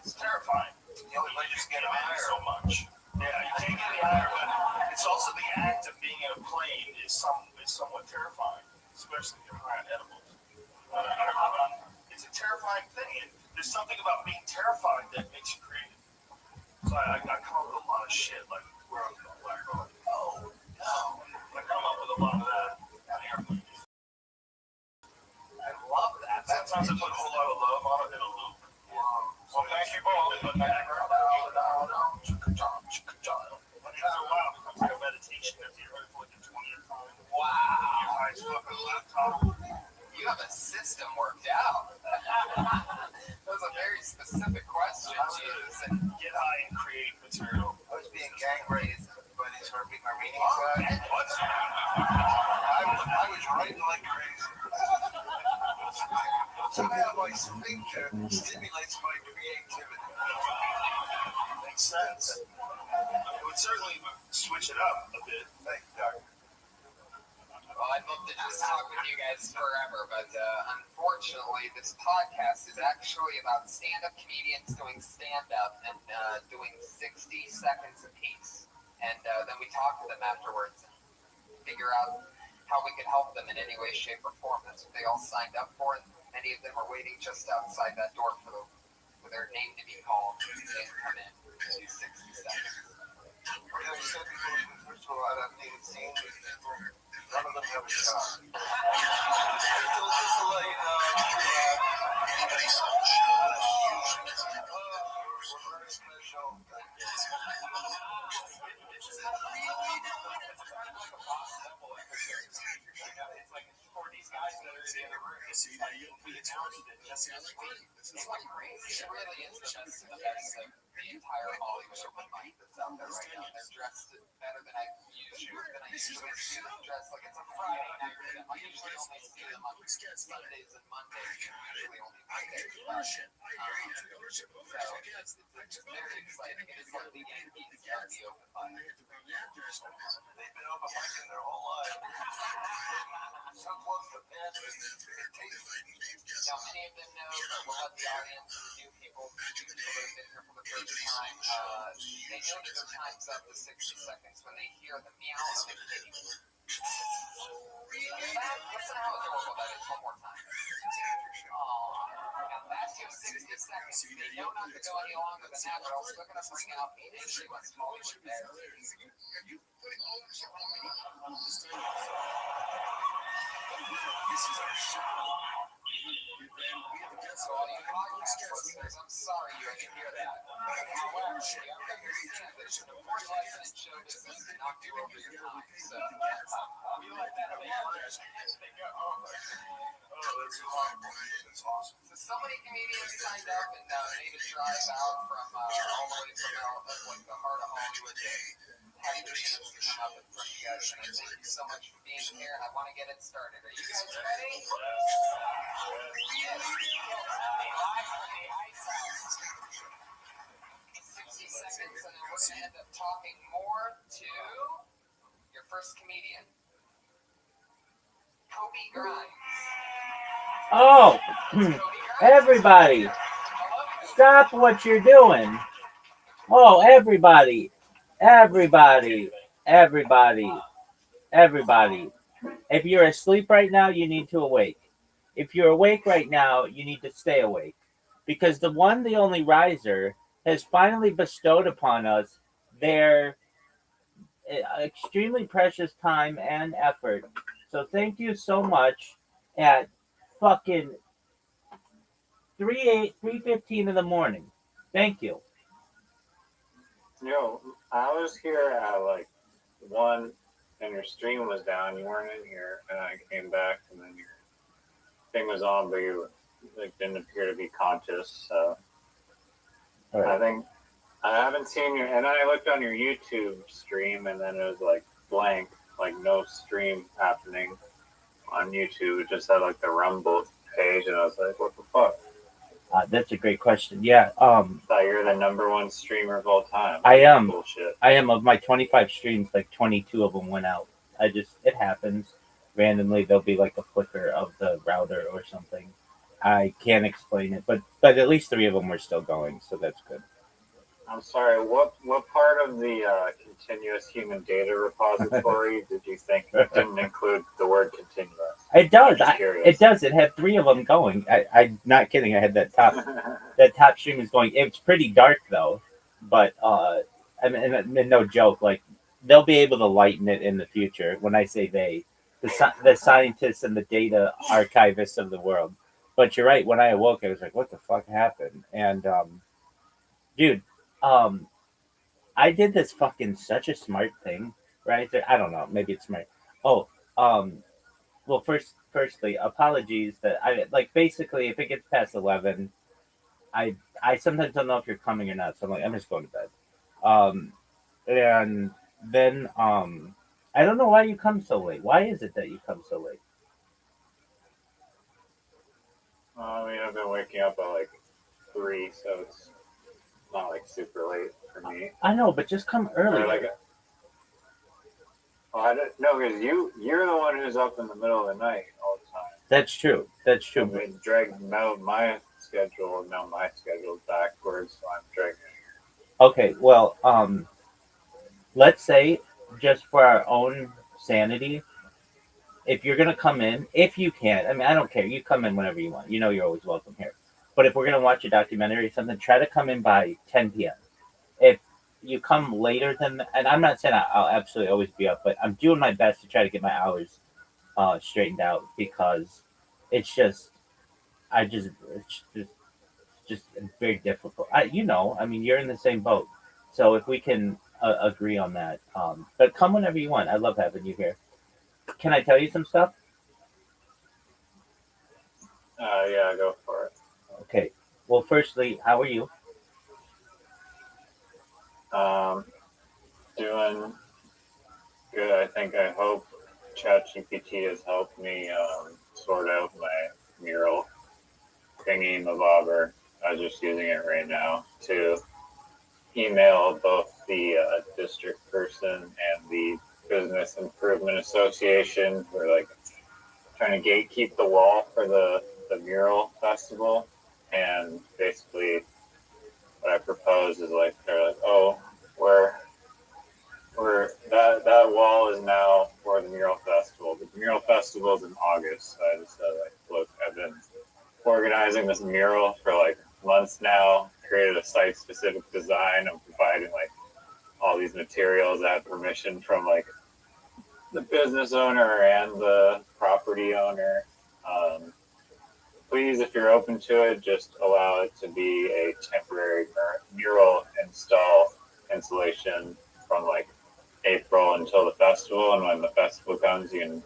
it's terrifying. the only way you can get higher. So much. Yeah, you can't get any higher, but it's also the act of being in a plane is somewhat terrifying, especially if you're high on edibles. It's a terrifying thing, and there's something about being terrified that makes you creative. So I come up with a lot of shit, like where I'm going, oh no. I come up with a lot of that on airplanes. I love that. Sometimes I put a whole lot of love on it in a loop. Well, thank you both. No. After a while, it becomes like a meditation after you heard it for like the 20th time. Wow. Your eyes fuck on the laptop. You have a system worked out. That was a very specific question, Jesus. And Get high and create material. I was being gang raised by these Armenian What? guys. What? I was writing like crazy. Somehow my sphincter stimulates my creativity. Makes sense. It would certainly switch it up a bit. Thank you, Doctor. well, I'd love to just talk with you guys forever, but unfortunately, this podcast is actually about stand-up comedians doing stand-up and doing 60 seconds apiece. And then we talk to them afterwards and figure out how we can help them in any way, shape, or form. That's what they all signed up for, and many of them are waiting just outside that door for their name to be called and come in to do 60 seconds. First of all, I haven't even seen these people. None of them have a shot. Just to let you know, we're very special. It's like for these guys that are in the room, it's we announced it just this week. It's like crazy. It really is the best of the entire Hollywood open mic that's out there right now. They're dressed better than I usually see them dressed like it's a Friday night for them. I usually only see them on Sundays and Mondays. Usually only Mondays. So it's very exciting. It is like the Yankees at the open mic. They've been open micing their whole life. Some close to bed, but it tastes like Now, many of them know, but we'll let the audience, the new people that have been here for the first time, they know that their time's up to 60 seconds when they hear the meow of a kitty. Listen to how adorable that is one more time. Now that's your 60 seconds. They know not to go any longer than that, but I was looking to bring out the Issue West Hollywood Bears. This is our show. So all you podcast listeners, I'm sorry you didn't hear that. However, you have to understand there's an important lesson in show business to not do over your time. So We let that thing go. That's awesome. So many comedians signed up and made a drive out from all the way from like the heart of Hollywood to have comedians to come up in front of you guys. And I thank you so much for being here, and I want to get it started. Are you guys ready? Yes. 60 seconds, and then we're going to end up talking more to your first comedian, Kobe Grimes. Oh, everybody, stop what you're doing. Oh, everybody. If you're asleep right now, you need to awake. If you're awake right now, you need to stay awake. Because the only riser, has finally bestowed upon us their extremely precious time and effort. So thank you so much at fucking 3:15 in the morning. Thank you. I was here at like 1, and your stream was down. You weren't in here, and I came back, and then your thing was on, but you didn't appear to be conscious. So Right. I think I haven't seen your. And I looked on your YouTube stream, and then it was like blank, like no stream happening on YouTube. It just had like the Rumble page, and I was like, "What the fuck?" That's a great question. Yeah. Thought you're the #1 streamer of all time. I am. Bullshit. I am. Of my 25 streams, like 22 of them went out. It happens randomly. There'll be like a flicker of the router or something. I can't explain it, but at least 3 of them were still going, so that's good. I'm sorry. What part of the continuous human data repository did you think didn't include the word continuous? It does. I'm curious. It does. It had 3 of them going. I'm not kidding. I had that top stream is going. It's pretty dark though, but I mean, no joke. Like they'll be able to lighten it in the future. When I say they, the scientists and the data archivists of the world. But you're right. When I awoke, I was like, "What the fuck happened?" And dude, I did this fucking such a smart thing right there. I don't know. Maybe it's smart. Oh, well, firstly, apologies that I like. Basically, if it gets past 11, I sometimes don't know if you're coming or not. So I'm like, I'm just going to bed. And then I don't know why you come so late. Why is it that you come so late? I mean, I've been waking up at like 3, so it's not like super late for me. I know, but just come early. I don't know, because you're the one who's up in the middle of the night all the time. That's true. That's true. I mean, dragged my schedule, now my schedule's backwards, so I'm dragging it. Okay, well, let's say just for our own sanity, if you're gonna come in, if you can, I mean, I don't care. You come in whenever you want. You know, you're always welcome here. But if we're gonna watch a documentary or something, try to come in by 10 p.m. If you come later than, and I'm not saying I'll absolutely always be up, but I'm doing my best to try to get my hours straightened out because it's just very difficult. I mean, you're in the same boat, so if we can agree on that, but come whenever you want. I love having you here. Can I tell you some stuff? Yeah, go for it. Okay. Well, firstly, how are you? Doing good. I hope ChatGPT has helped me sort out my mural thingy mabobber. I was just using it right now to email both the district person and the Business Improvement Association. We're like trying to gatekeep the wall for the mural festival, and basically what I propose is like they're like, oh, we're that wall is now for the mural festival. But the mural festival is in August. So I just said like, look, I've been organizing this mural for like months now. Created a site-specific design. I'm providing like all these materials. I have permission from like the business owner and the property owner. Please, if you're open to it, just allow it to be a temporary mural installation from like April until the festival, and when the festival comes, you can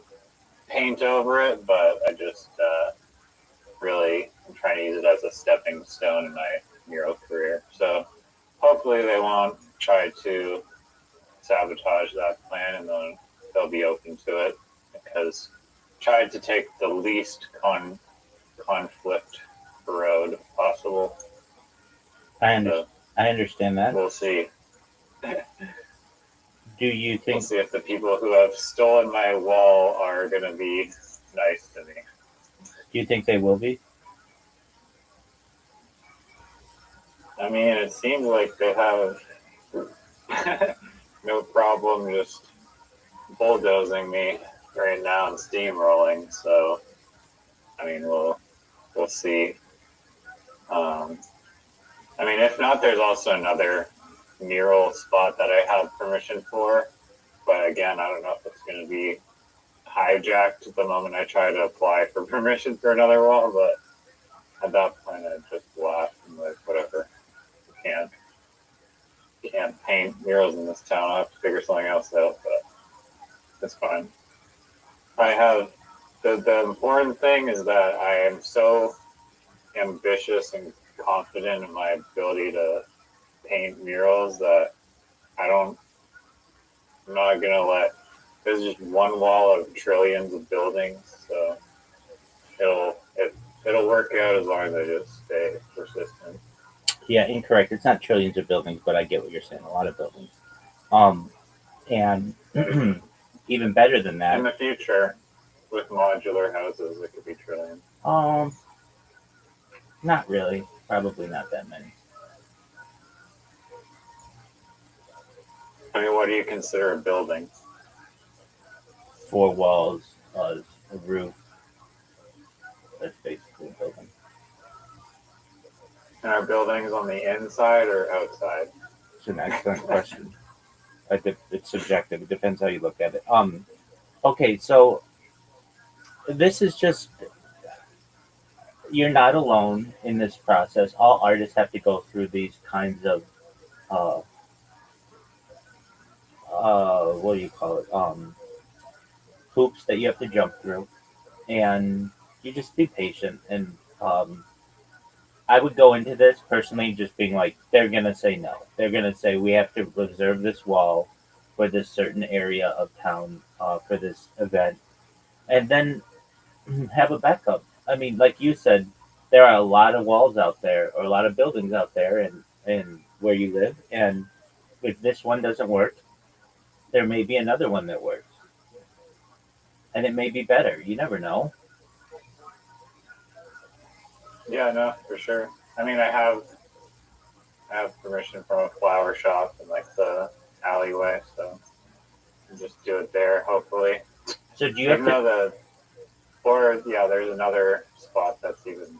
paint over it. But I just really am trying to use it as a stepping stone in my mural career. So hopefully they won't try to sabotage that plan, and then they'll be open to it because tried to take the least conflict road possible. I understand that. We'll see. Do you We'll think? see if the people who have stolen my wall are going to be nice to me. Do you think they will be? I mean, it seems like they have no problem just bulldozing me right now and steamrolling. So, I mean, we'll see. I mean, if not, there's also another mural spot that I have permission for. But again, I don't know if it's going to be hijacked the moment I try to apply for permission for another wall. But at that point, I just laugh and like, whatever. You can't paint murals in this town. I'll have to figure something else out, but it's fine. I have the important thing is that I am so ambitious and confident in my ability to paint murals that I'm not gonna let. There's just one wall of trillions of buildings, so it'll work out as long as I just stay persistent. Yeah, incorrect. It's not trillions of buildings, but I get what you're saying. A lot of buildings. And even better than In that. the future, with modular houses, it could be trillions. Not really. Probably not that many. I mean, what do you consider a building? 4 walls, a roof. That's basically a building. And are buildings on the inside or outside? It's an excellent question. It's subjective. It depends how you look at it. Okay, so this is just you're not alone in this process. All artists have to go through these kinds of what do you call it? Hoops that you have to jump through, and you just be patient. And I would go into this personally just being like, they're gonna say no. They're gonna say we have to reserve this wall for this certain area of town for this event, and then have a backup. I mean, like you said, there are a lot of walls out there or a lot of buildings out there, and where you live, and if this one doesn't work, there may be another one that works, and it may be better. You never know. Yeah, no, for sure. I mean, I have permission from a flower shop in like the alleyway, so I can just do it there. Hopefully, So do you have even to? though there's another spot that's even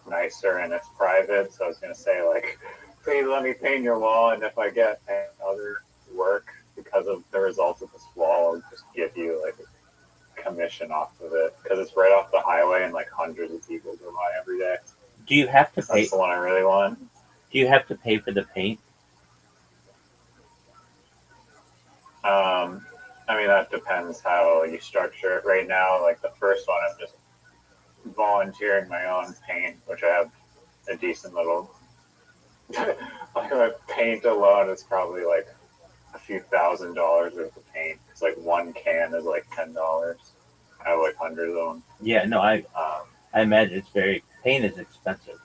nicer and it's private. So I was gonna say like, please let me paint your wall, and if I get other work because of the results of this wall, I'll just give you like a commission off of it because it's right off the highway and like hundreds of people go by every day. Do you have to pay? That's the one I really want. Do you have to pay for the paint? I mean, that depends how you structure it. Right now, like the first one, I'm just volunteering my own paint, which I have a decent little. Like my paint alone is probably like a few $1,000s worth of paint. It's like one can is like $10. I have like hundreds of them. Yeah, no, I imagine it's paint is expensive.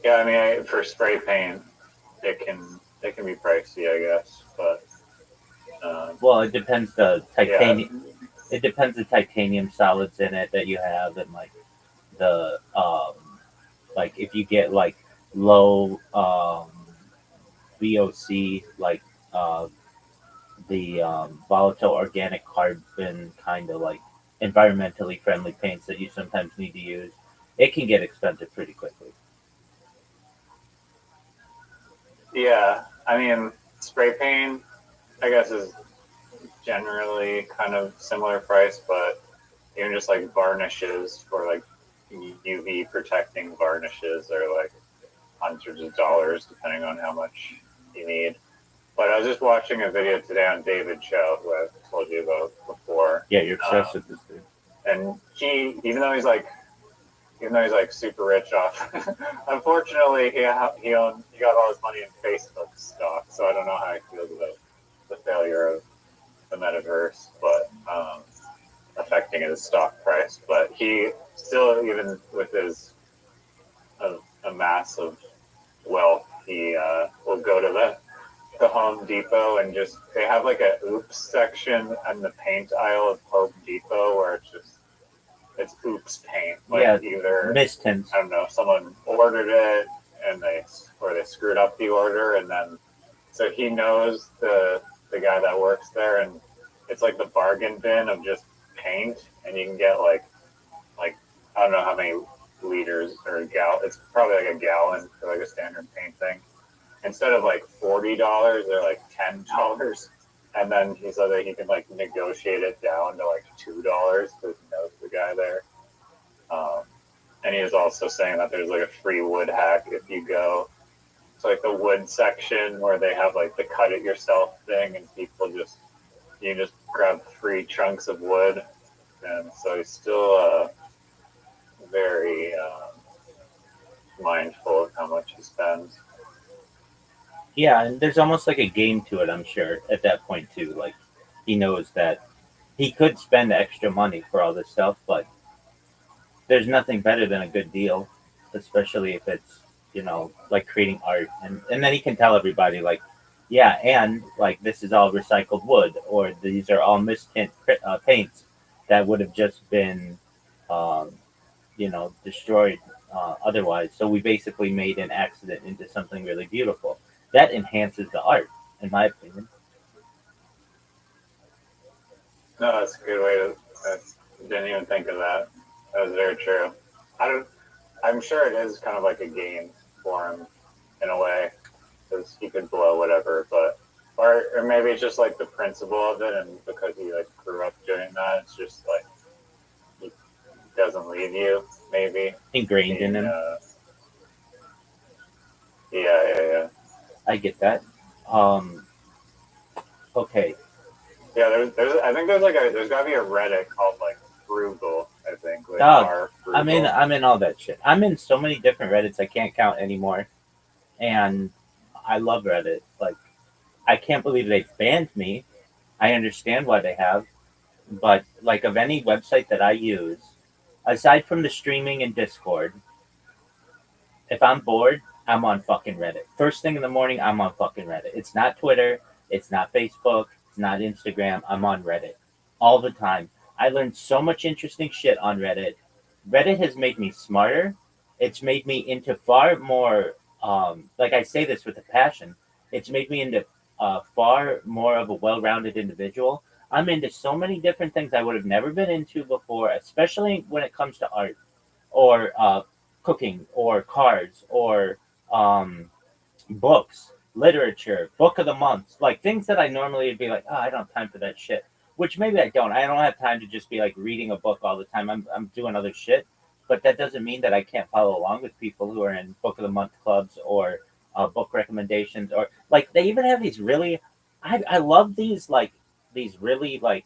Yeah, I mean, for spray paint, it can be pricey, I guess, but Well, it depends the titanium. yeah. It depends the titanium solids in it that you have, and like the like if you get like low VOC, like the volatile organic carbon kind of like environmentally friendly paints that you sometimes need to use, it can get expensive pretty quickly. Yeah, I mean, spray paint, I guess, is generally kind of similar price, but even just like varnishes for like UV protecting varnishes are like hundreds of dollars depending on how much you need. But I was just watching a video today on David Cho, who I've told you about before. Yeah, you're obsessed with this dude. And he, even though he's like super rich off, unfortunately he got all his money in Facebook stock. So I don't know how he feels about the failure of the metaverse, but affecting his stock price. But he still, even with his a massive wealth, he will go to the Home Depot and just, they have like a oops section in the paint aisle of Home Depot where it's oops paint. Like Yeah, either mist tints. I don't know, someone ordered it and they screwed up the order, and then so he knows the guy that works there, and it's like the bargain bin of just paint, and you can get like I don't know how many liters or a gallon. It's probably like a gallon for like a standard paint thing. Instead of like $40, they're like $10. And then he said that he can like negotiate it down to like $2 because he knows the guy there. And he was also saying that there's like a free wood hack if you go to like the wood section where they have like the cut it yourself thing, and people you just grab free chunks of wood. And so he's still very mindful of how much he spends. Yeah, and there's almost like a game to it, I'm sure, at that point too. Like he knows that he could spend extra money for all this stuff, but there's nothing better than a good deal, especially if it's, like creating art. And then he can tell everybody like, yeah, and like this is all recycled wood, or these are all mist-tint paints that would have just been um, destroyed otherwise. So we basically made an accident into something really beautiful. That enhances the art, in my opinion. No, that's a good way to. I didn't even think of that. That was very true. I'm sure it is kind of like a game for him in a way, because he could blow whatever, but or maybe it's just like the principle of it, and because he like grew up doing that, it's just like he doesn't leave you. Maybe Ingrained in him. Yeah. I get that. Okay. Yeah, there's I think there's gotta be a Reddit called like Frugal. I think like I'm in all that shit. I'm in so many different Reddits I can't count anymore, and I love Reddit. Like, I can't believe they banned me. I understand why they have, but like of any website that I use, aside from the streaming and Discord, if I'm bored, I'm on fucking Reddit. First thing in the morning, I'm on fucking Reddit. It's not Twitter, it's not Facebook, it's not Instagram. I'm on Reddit all the time. I learned so much interesting shit on Reddit. Reddit has made me smarter. It's made me into far more, like I say this with a passion, it's made me into far more of a well rounded individual. I'm into so many different things I would have never been into before, especially when it comes to art or cooking or cards or books, literature, book of the month, like things that I normally would be like, oh, I don't have time for that shit. Which maybe I don't. I don't have time to just be like reading a book all the time. I'm doing other shit, but that doesn't mean that I can't follow along with people who are in book of the month clubs or book recommendations, or like they even have these really. I love these really like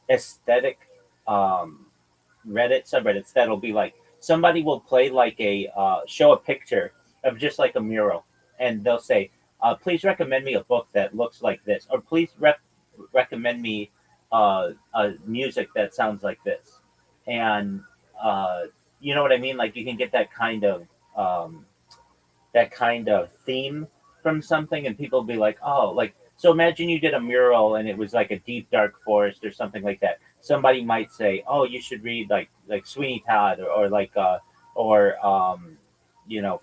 aesthetic Reddit subreddits that'll be like somebody will play like a show a picture of just like a mural, and they'll say, "Please recommend me a book that looks like this," or "Please recommend me a music that sounds like this," and you know what I mean. Like you can get that kind of theme from something, and people be like, "Oh, like." So imagine you did a mural and it was like a deep dark forest or something like that. Somebody might say, "Oh, you should read like Sweeney Todd or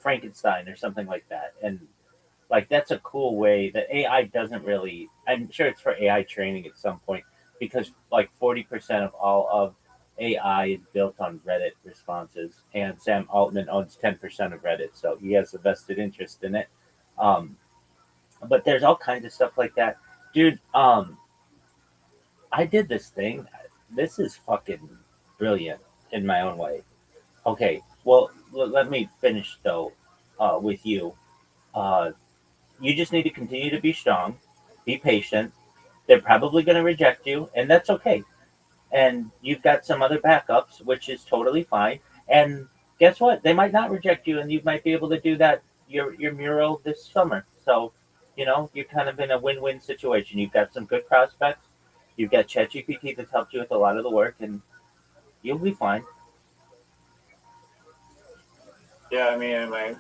Frankenstein or something like that." And like that's a cool way that AI doesn't really. I'm sure it's for AI training at some point because like 40% of all of AI is built on Reddit responses, and Sam Altman owns 10% of Reddit, so he has a vested interest in it. Um, but there's all kinds of stuff like that, dude. I did this thing. This is fucking brilliant in my own way. Okay, well, let me finish though with you. Uh, you just need to continue to be strong, be patient. They're probably going to reject you, and that's okay. And you've got some other backups, which is totally fine. And guess what? They might not reject you, and you might be able to do that your mural this summer. So, you're kind of in a win-win situation. You've got some good prospects. You've got ChatGPT that's helped you with a lot of the work, and you'll be fine. Yeah, I mean, it might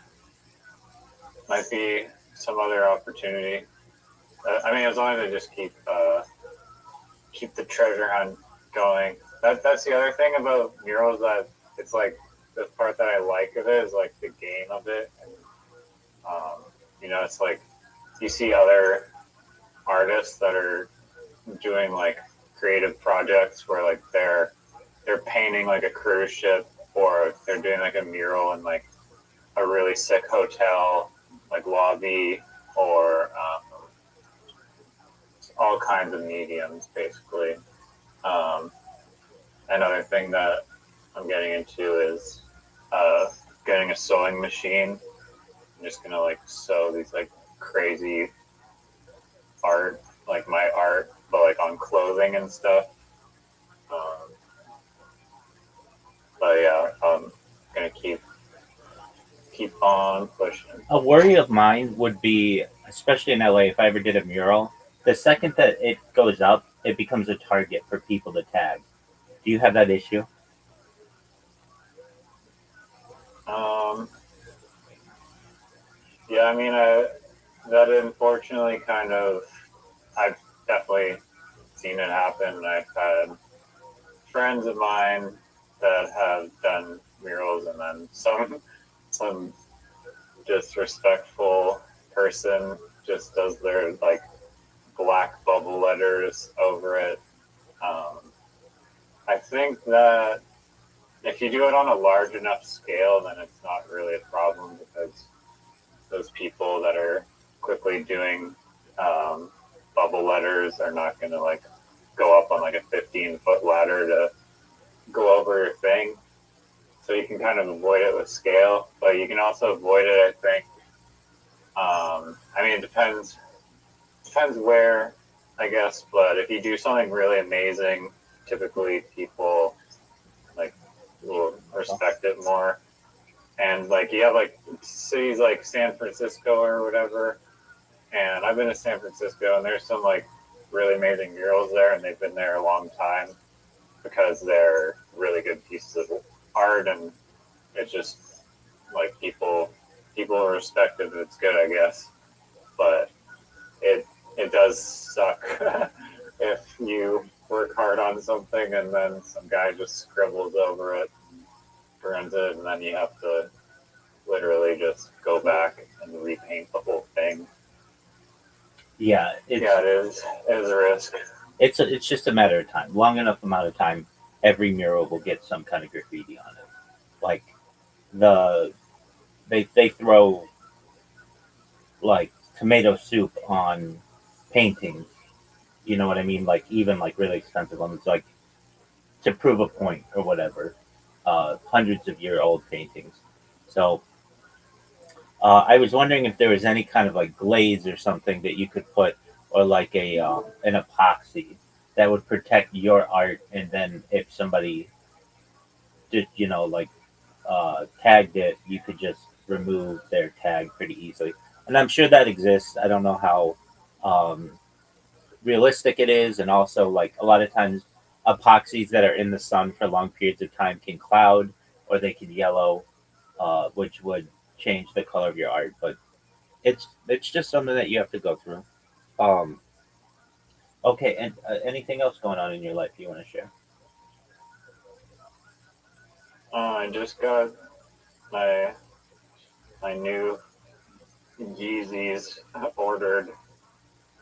be some other opportunity. I mean, as long as I just keep the treasure hunt going. That's the other thing about murals, that it's like the part that I like of it is like the game of it. And, it's like you see other artists that are doing like creative projects where like they're painting like a cruise ship, or they're doing like a mural in like a really sick hotel like lobby, or all kinds of mediums basically. Another thing that I'm getting into is getting a sewing machine. I'm just gonna like sew these like crazy art, like my art, but like on clothing and stuff. Um, but yeah, I'm gonna keep on pushing. A worry of mine would be, especially in LA, if I ever did a mural, the second that it goes up, it becomes a target for people to tag. Do you have that issue? Um, yeah, I mean, that unfortunately kind of, I've definitely seen it happen. I've had friends of mine that have done murals, and then some disrespectful person just does their like black bubble letters over it. Um, I think that if you do it on a large enough scale, then it's not really a problem, because those people that are quickly doing bubble letters are not going to like go up on like a 15-foot ladder to go over your thing. So you can kind of avoid it with scale, but you can also avoid it, I think. I mean, it depends where, I guess. But if you do something really amazing, typically people like will respect it more. And like you have like cities like San Francisco or whatever, and I've been to San Francisco, and there's some like really amazing murals there, and they've been there a long time because they're really good pieces of art, and it's just like people respect it. It's good, I guess, but it does suck if you work hard on something and then some guy just scribbles over it, burns it, and then you have to literally just go back and repaint the whole thing. Yeah, It is a risk. it's just a matter of time. Long enough amount of time, every mural will get some kind of graffiti on it. Like they throw like tomato soup on paintings. You know what I mean? Like even like really expensive ones, like to prove a point or whatever. Hundreds of year old paintings. So I was wondering if there was any kind of like glaze or something that you could put, or like an epoxy that would protect your art, and then if somebody did, like tagged it, you could just remove their tag pretty easily. And I'm sure that exists. I don't know how um, realistic it is, and also like a lot of times epoxies that are in the sun for long periods of time can cloud, or they can yellow, which would change the color of your art. But it's just something that you have to go through. Um, okay, and anything else going on in your life you want to share? I just got my new Yeezys ordered,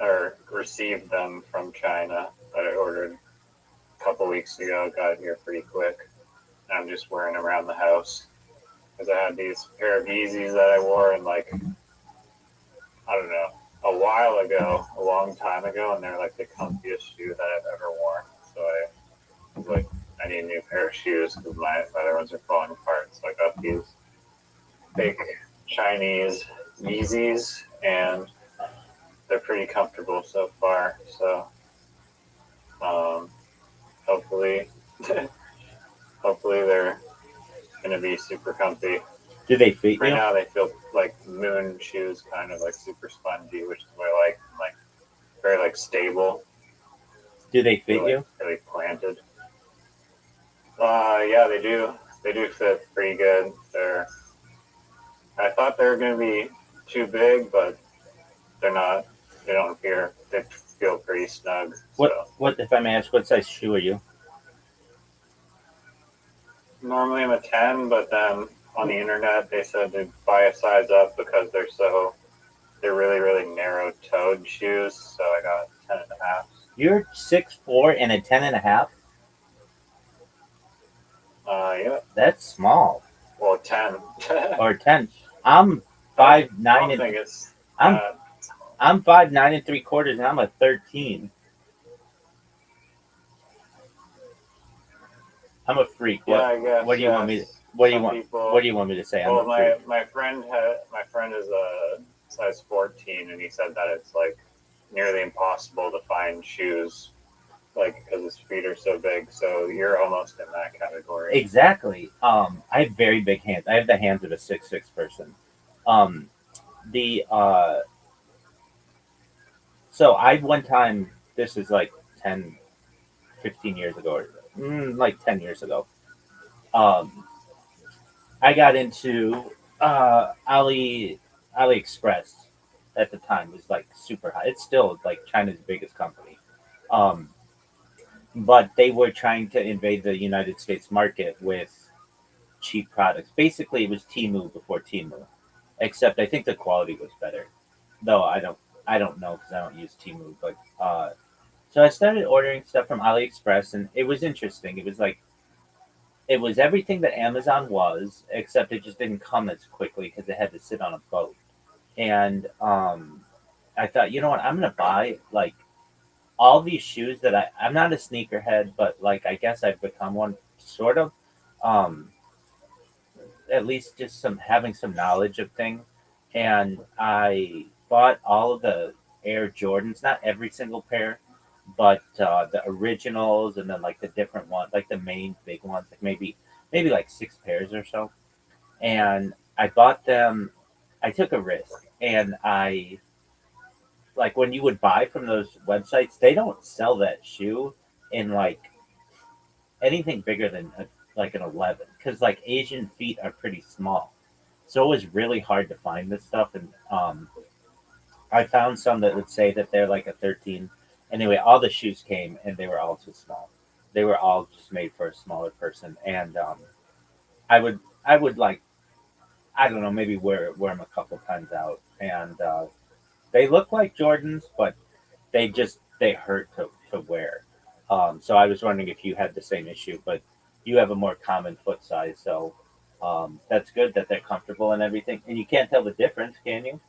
or received them from China, that I ordered a couple weeks ago. Got here pretty quick. I'm just wearing them around the house because I had these pair of Yeezys that I wore in like, I don't know, a while ago, a long time ago, and they're like the comfiest shoe that I've ever worn. So I was like, I need a new pair of shoes because my other ones are falling apart. So I got these fake Chinese Yeezys, and they're pretty comfortable so far. So hopefully, hopefully they're gonna be super comfy. Do they fit Right you? now, they feel like moon shoes, kind of like super spongy, which is what I like very like stable. Do they fit Feel you? like really planted. Yeah, they do. They do fit pretty good. I thought they were gonna be too big, but they're not. They don't appear. They feel pretty snug. What? So What? If I may ask, what size shoe are you? normally I'm a 10, but then on the internet they said to buy a size up because they're really narrow toed shoes. So I got 10.5. You're 6'4" and a 10.5. Yeah. That's small. Well, 10. Or 10. I'm 5'9" I don't and think it's. I'm 5'9" and 3/4, and I'm a 13. I'm a freak. Yeah, What? I guess. What do you want me? yes. What do you Some want? people- What do you want me to say? I'm Well, a freak. my friend is a size 14, and he said that it's like nearly impossible to find shoes, like because his feet are so big. So you're almost in that category. Exactly. I have very big hands. I have the hands of a 6'6" person. The So I one time, this is like 10, 15 years ago, or like 10 years ago. I got into AliExpress at the time was like super high. It's still like China's biggest company. Um, but they were trying to invade the United States market with cheap products. Basically, it was Temu before Temu, except I think the quality was better. Though I don't know because I don't use Temu. But so I started ordering stuff from AliExpress, and it was interesting. It was everything that Amazon was, except it just didn't come as quickly because it had to sit on a boat. And I thought, you know what, I'm gonna buy like all these shoes that I'm not a sneakerhead, but like I guess I've become one sort of. Um, at least just some having some knowledge of things. And I bought all of the Air Jordans, not every single pair, but the originals, and then like the different ones, like the main big ones, like maybe like 6 pairs or so. And I bought them. I took a risk, and I like when you would buy from those websites, they don't sell that shoe in like anything bigger than like an 11, because like Asian feet are pretty small, so it was really hard to find this stuff. And I found some that would say that they're like a 13. Anyway, all the shoes came and they were all too small. They were all just made for a smaller person. And I would like, I don't know, maybe wear them a couple times out. And they look like Jordans, but they hurt to wear. So I was wondering if you had the same issue, but you have a more common foot size, so that's good that they're comfortable and everything. And you can't tell the difference, can you?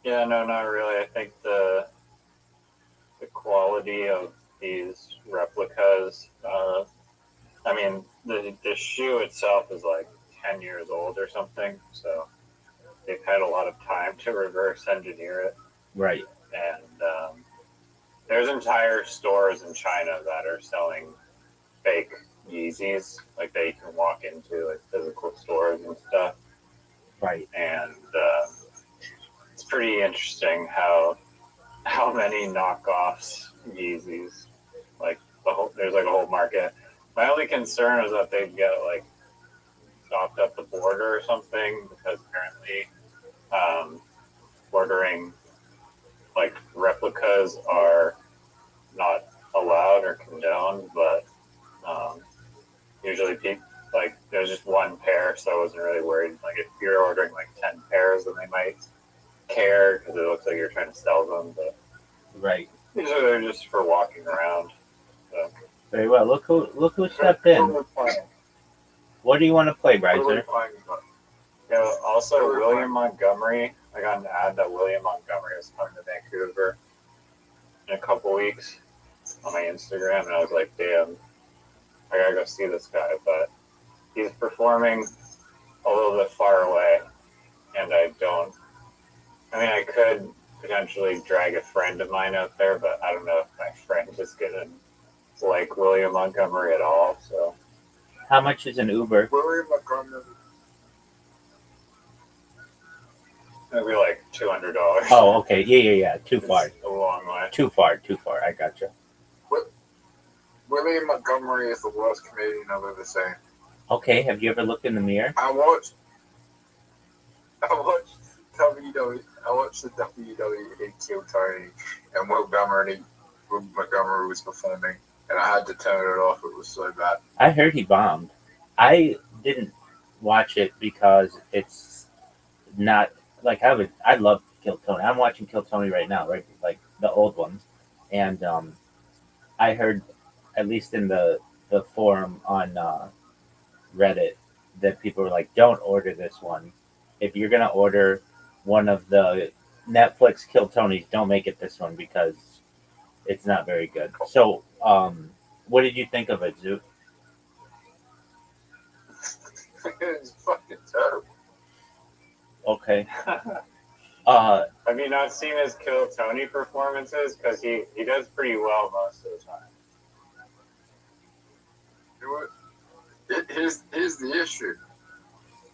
Yeah, no, not really. I think the quality of these replicas. I mean, the shoe itself is like 10 years old or something, so they've had a lot of time to reverse engineer it. Right. And there's entire stores in China that are selling fake Yeezys, like that you can walk into, like physical stores and stuff. Right. And it's pretty interesting how many knockoffs Yeezys, like there's like a whole market. My only concern is that they get like stopped at the border or something, because apparently ordering like replicas are not allowed or condoned, but usually people like there's just one pair, so I wasn't really worried. Like if you're ordering like 10 pairs, then they might care because it looks like you're trying to sell them, but Right. usually they're just for walking around. So. Very well. Look who stepped in. What do you want to play, Bryzer? Yeah, also William Montgomery. I got an ad that William Montgomery is coming to Vancouver in a couple weeks on my Instagram, and I was like, damn, I gotta go see this guy. But he's performing a little bit far away, and I don't I mean, I could potentially drag a friend of mine out there, but I don't know if my friend is gonna like William Montgomery at all. So How much is an Uber? William Montgomery. maybe like $200. Oh, okay. Yeah. Too far. It's a long way. Too far. I gotcha. William Montgomery is the worst comedian I've ever seen. Okay. Have you ever looked in the mirror? I watched WWE. I watched the WWE kill Tony, and Montgomery was performing, and I had to turn it off. It was so bad. I heard he bombed. I didn't watch it because it's not like I love Kill Tony. I'm watching Kill Tony right now, right? Like the old ones. And I heard, at least in the forum on Reddit, that people were like, don't order this one. If you're gonna order one of the Netflix Kill Tonys, don't make it this one because it's not very good. So what did you think of it, Zoot? It's fucking terrible. Okay. Have you not seen his Kill Tony performances? Because he does pretty well most of the time. Here's the issue.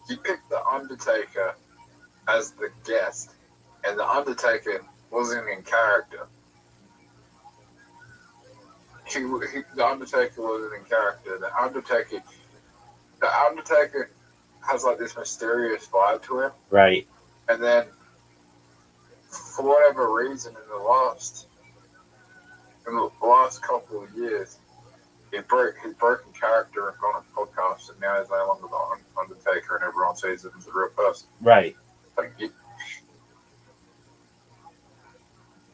He picked the Undertaker as the guest, and the Undertaker wasn't in character. The Undertaker wasn't in character. The Undertaker has like this mysterious vibe to him, Right. and then for whatever reason, in the last couple of years, he broke in character and gone on podcasts, and now he's no longer the Undertaker, and everyone sees him as a real person. Right. Like,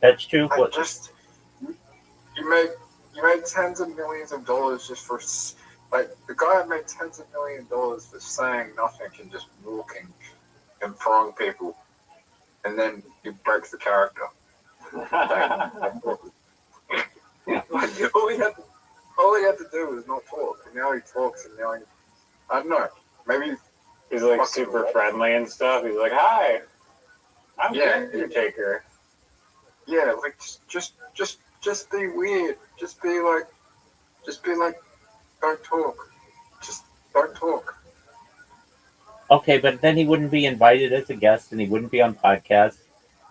That's true. like just you made tens of millions of dollars just for like the guy that made tens of millions of dollars for saying nothing and just walking and throwing people, and then he breaks the character. Like, all he had to do was not talk, and now he talks, and now I don't know, maybe He's like super friendly and stuff. He's like, "Hi, I'm Yeah. the Undertaker." yeah, like just be weird, just be like, don't talk, just don't talk. Okay, but then he wouldn't be invited as a guest and he wouldn't be on podcasts.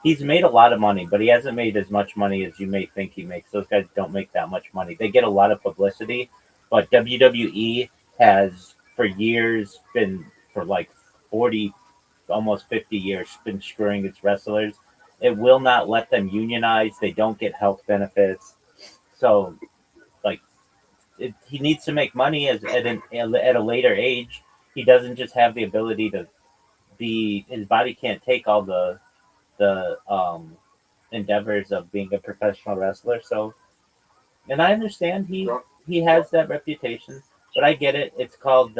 He's made a lot of money, but he hasn't made as much money as you may think he makes. Those guys don't make that much money. They get a lot of publicity, but WWE has for years been, for like 40, almost 50 years, been screwing its wrestlers. It will not let them unionize. They don't get health benefits. So, like, he needs to make money at a later age. He doesn't just have the ability to be. His body can't take all the endeavors of being a professional wrestler. So, and I understand he has that reputation, but I get it. It's called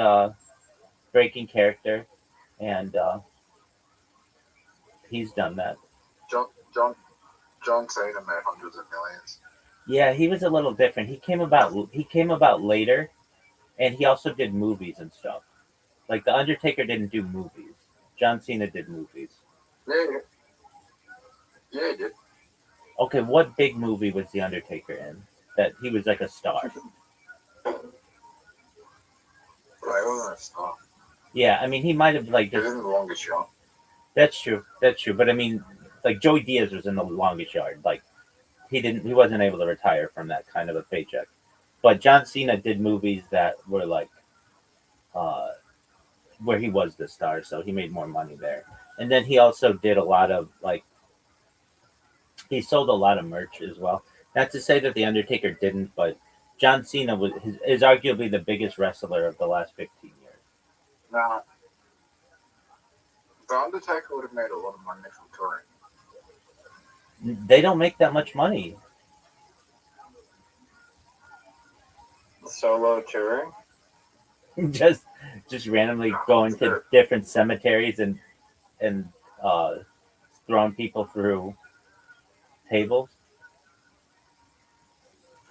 breaking character, and he's done that. John Cena made hundreds of millions. Yeah, he was a little different. He came about later, and he also did movies and stuff. Like the Undertaker didn't do movies. John Cena did movies. Yeah, he did. Okay, what big movie was the Undertaker in that he was like a star? But I wasn't a star. Yeah, I mean he might have like He was in The Longest Yard. That's true. But I mean, like Joey Diaz was in The Longest Yard. Like he wasn't able to retire from that kind of a paycheck. But John Cena did movies that were like where he was the star, so he made more money there. And then he also did a lot of like he sold a lot of merch as well. Not to say that the Undertaker didn't, but John Cena is arguably the biggest wrestler of the last 15 years. Now, The Undertaker would have made a lot of money from touring. They don't make that much money. Solo touring. just randomly going to different cemeteries and throwing people through tables.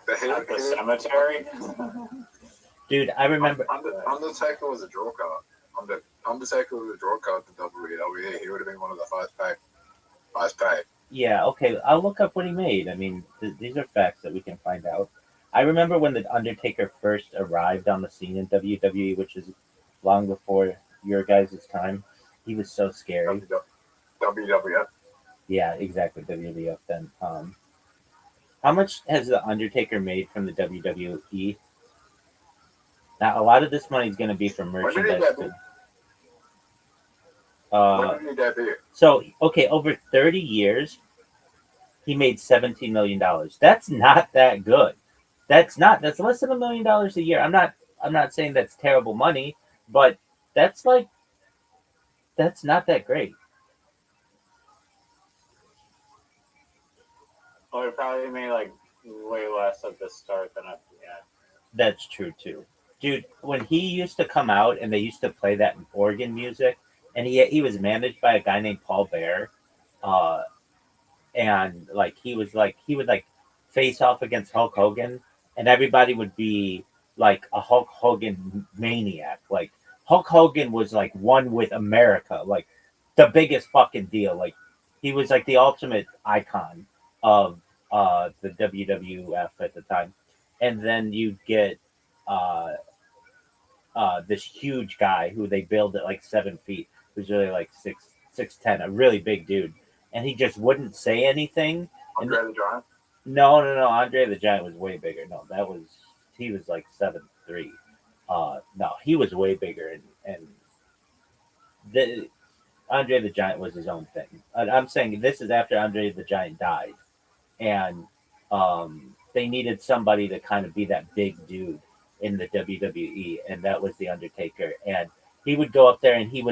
At the cemetery. Dude, I remember. Undertaker was a draw card. Undertaker was a draw card to WWE. He would have been one of the highest paid Last pay. Yeah, okay. I'll look up what he made. I mean, these are facts that we can find out. I remember when the Undertaker first arrived on the scene in WWE, which is long before your guys' time. He was so scary. WWF. Yeah, exactly. WWF then. How much has the Undertaker made from the WWE? Now, a lot of this money is going to be from When did he merchandise. debut? Uh, When did he debut? so okay, over 30 years, he made $17 million. That's not that good. That's less than $1 million a year. I'm not saying that's terrible money, but that's like that's not that great. Well, we probably made like way less at the start than at the end. That's true too. Dude, when he used to come out and they used to play that organ music, and he was managed by a guy named Paul Bear, uh, and like he would like face off against Hulk Hogan, and everybody would be like a Hulk Hogan maniac. Like Hulk Hogan was like one with America, like the biggest fucking deal. Like he was like the ultimate icon of the WWF at the time. And then you get uh this huge guy who they build at like 7 feet, who's really like 6'10", a really big dude, and he just wouldn't say anything. Andre the Giant. No. Andre the Giant was way bigger. No, he was like 7'3". No, he was way bigger, and the Andre the Giant was his own thing. I'm saying this is after Andre the Giant died, and they needed somebody to kind of be that big dude in the WWE, and that was the Undertaker. And he would go up there and he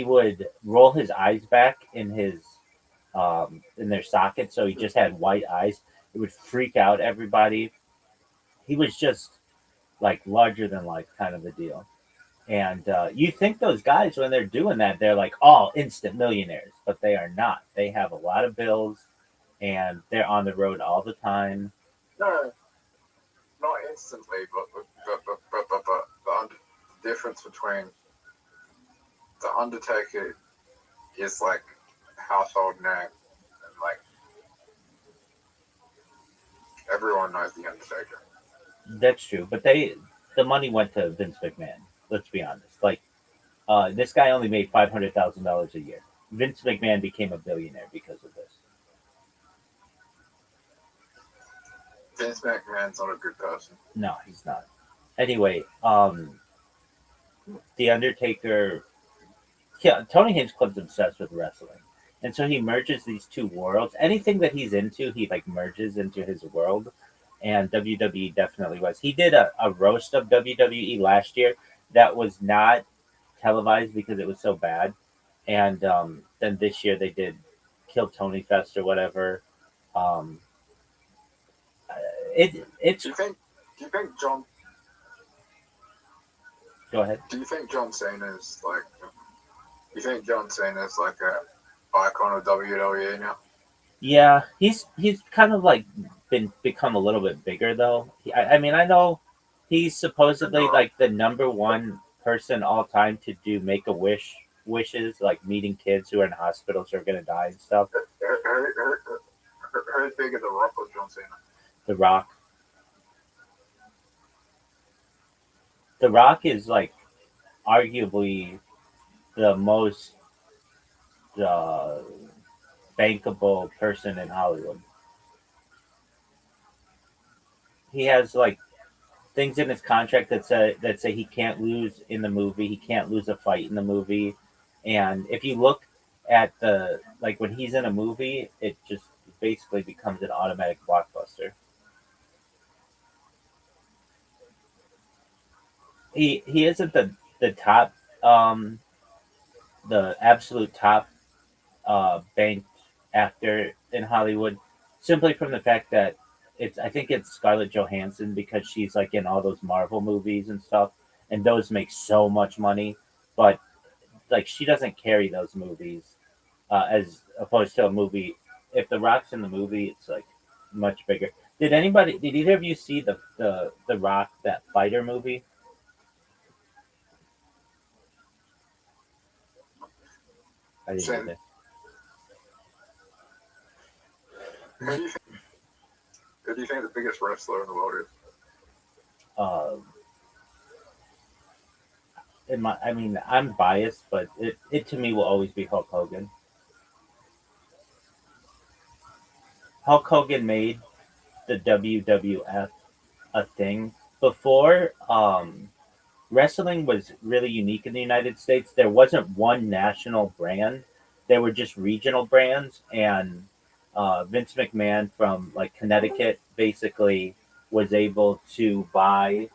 would roll his eyes back in their socket, so he just had white eyes. It would freak out everybody. He was just like larger than life kind of a deal. And you think those guys, when they're doing that, they're like all instant millionaires, but they are not. They have a lot of bills, and they're on the road all the time. No, not instantly, but the difference between the Undertaker is like a household name, and like everyone knows the Undertaker. That's true, but the money went to Vince McMahon. Let's be honest. Like this guy only made $500,000 a year. Vince McMahon became a billionaire because of this. Vince McMahon's not a good person. No, he's not. Anyway, the Undertaker. Yeah, Tony Hinchcliffe's obsessed with wrestling, and so he merges these two worlds. Anything that he's into, he like merges into his world. And WWE definitely was. He did a roast of WWE last year that was not televised because it was so bad. And then this year they did Kill Tony Fest or whatever. Um, it's Do you think John? Go ahead. Do you think John Cena's like? You think John Cena's like a icon of WWE now? Yeah, he's kind of like become a little bit bigger though. I mean, I know he's supposedly like the number one person all time to do make a wishes, like meeting kids who are in hospitals who are gonna die and stuff. Who's bigger, The Rock or John Cena? The Rock. The Rock is like arguably the most bankable person in Hollywood. He has like things in his contract that say he can't lose in the movie. He can't lose a fight in the movie. And if you look at the like when he's in a movie, it just basically becomes an automatic blockbuster. He isn't the top the absolute top banked actor in Hollywood, simply from the fact that I think it's Scarlett Johansson because she's like in all those Marvel movies and stuff, and those make so much money, but like she doesn't carry those movies as opposed to a movie. If The Rock's in the movie, it's like much bigger. Did either of you see the Rock, that fighter movie? I didn't Same. either. Who do you think the biggest wrestler in the world is? I mean, I'm biased, but it to me will always be Hulk Hogan. Hulk Hogan made the WWF a thing. Before wrestling was really unique in the United States, there wasn't one national brand. There were just regional brands, and Vince McMahon from like Connecticut basically was able to buy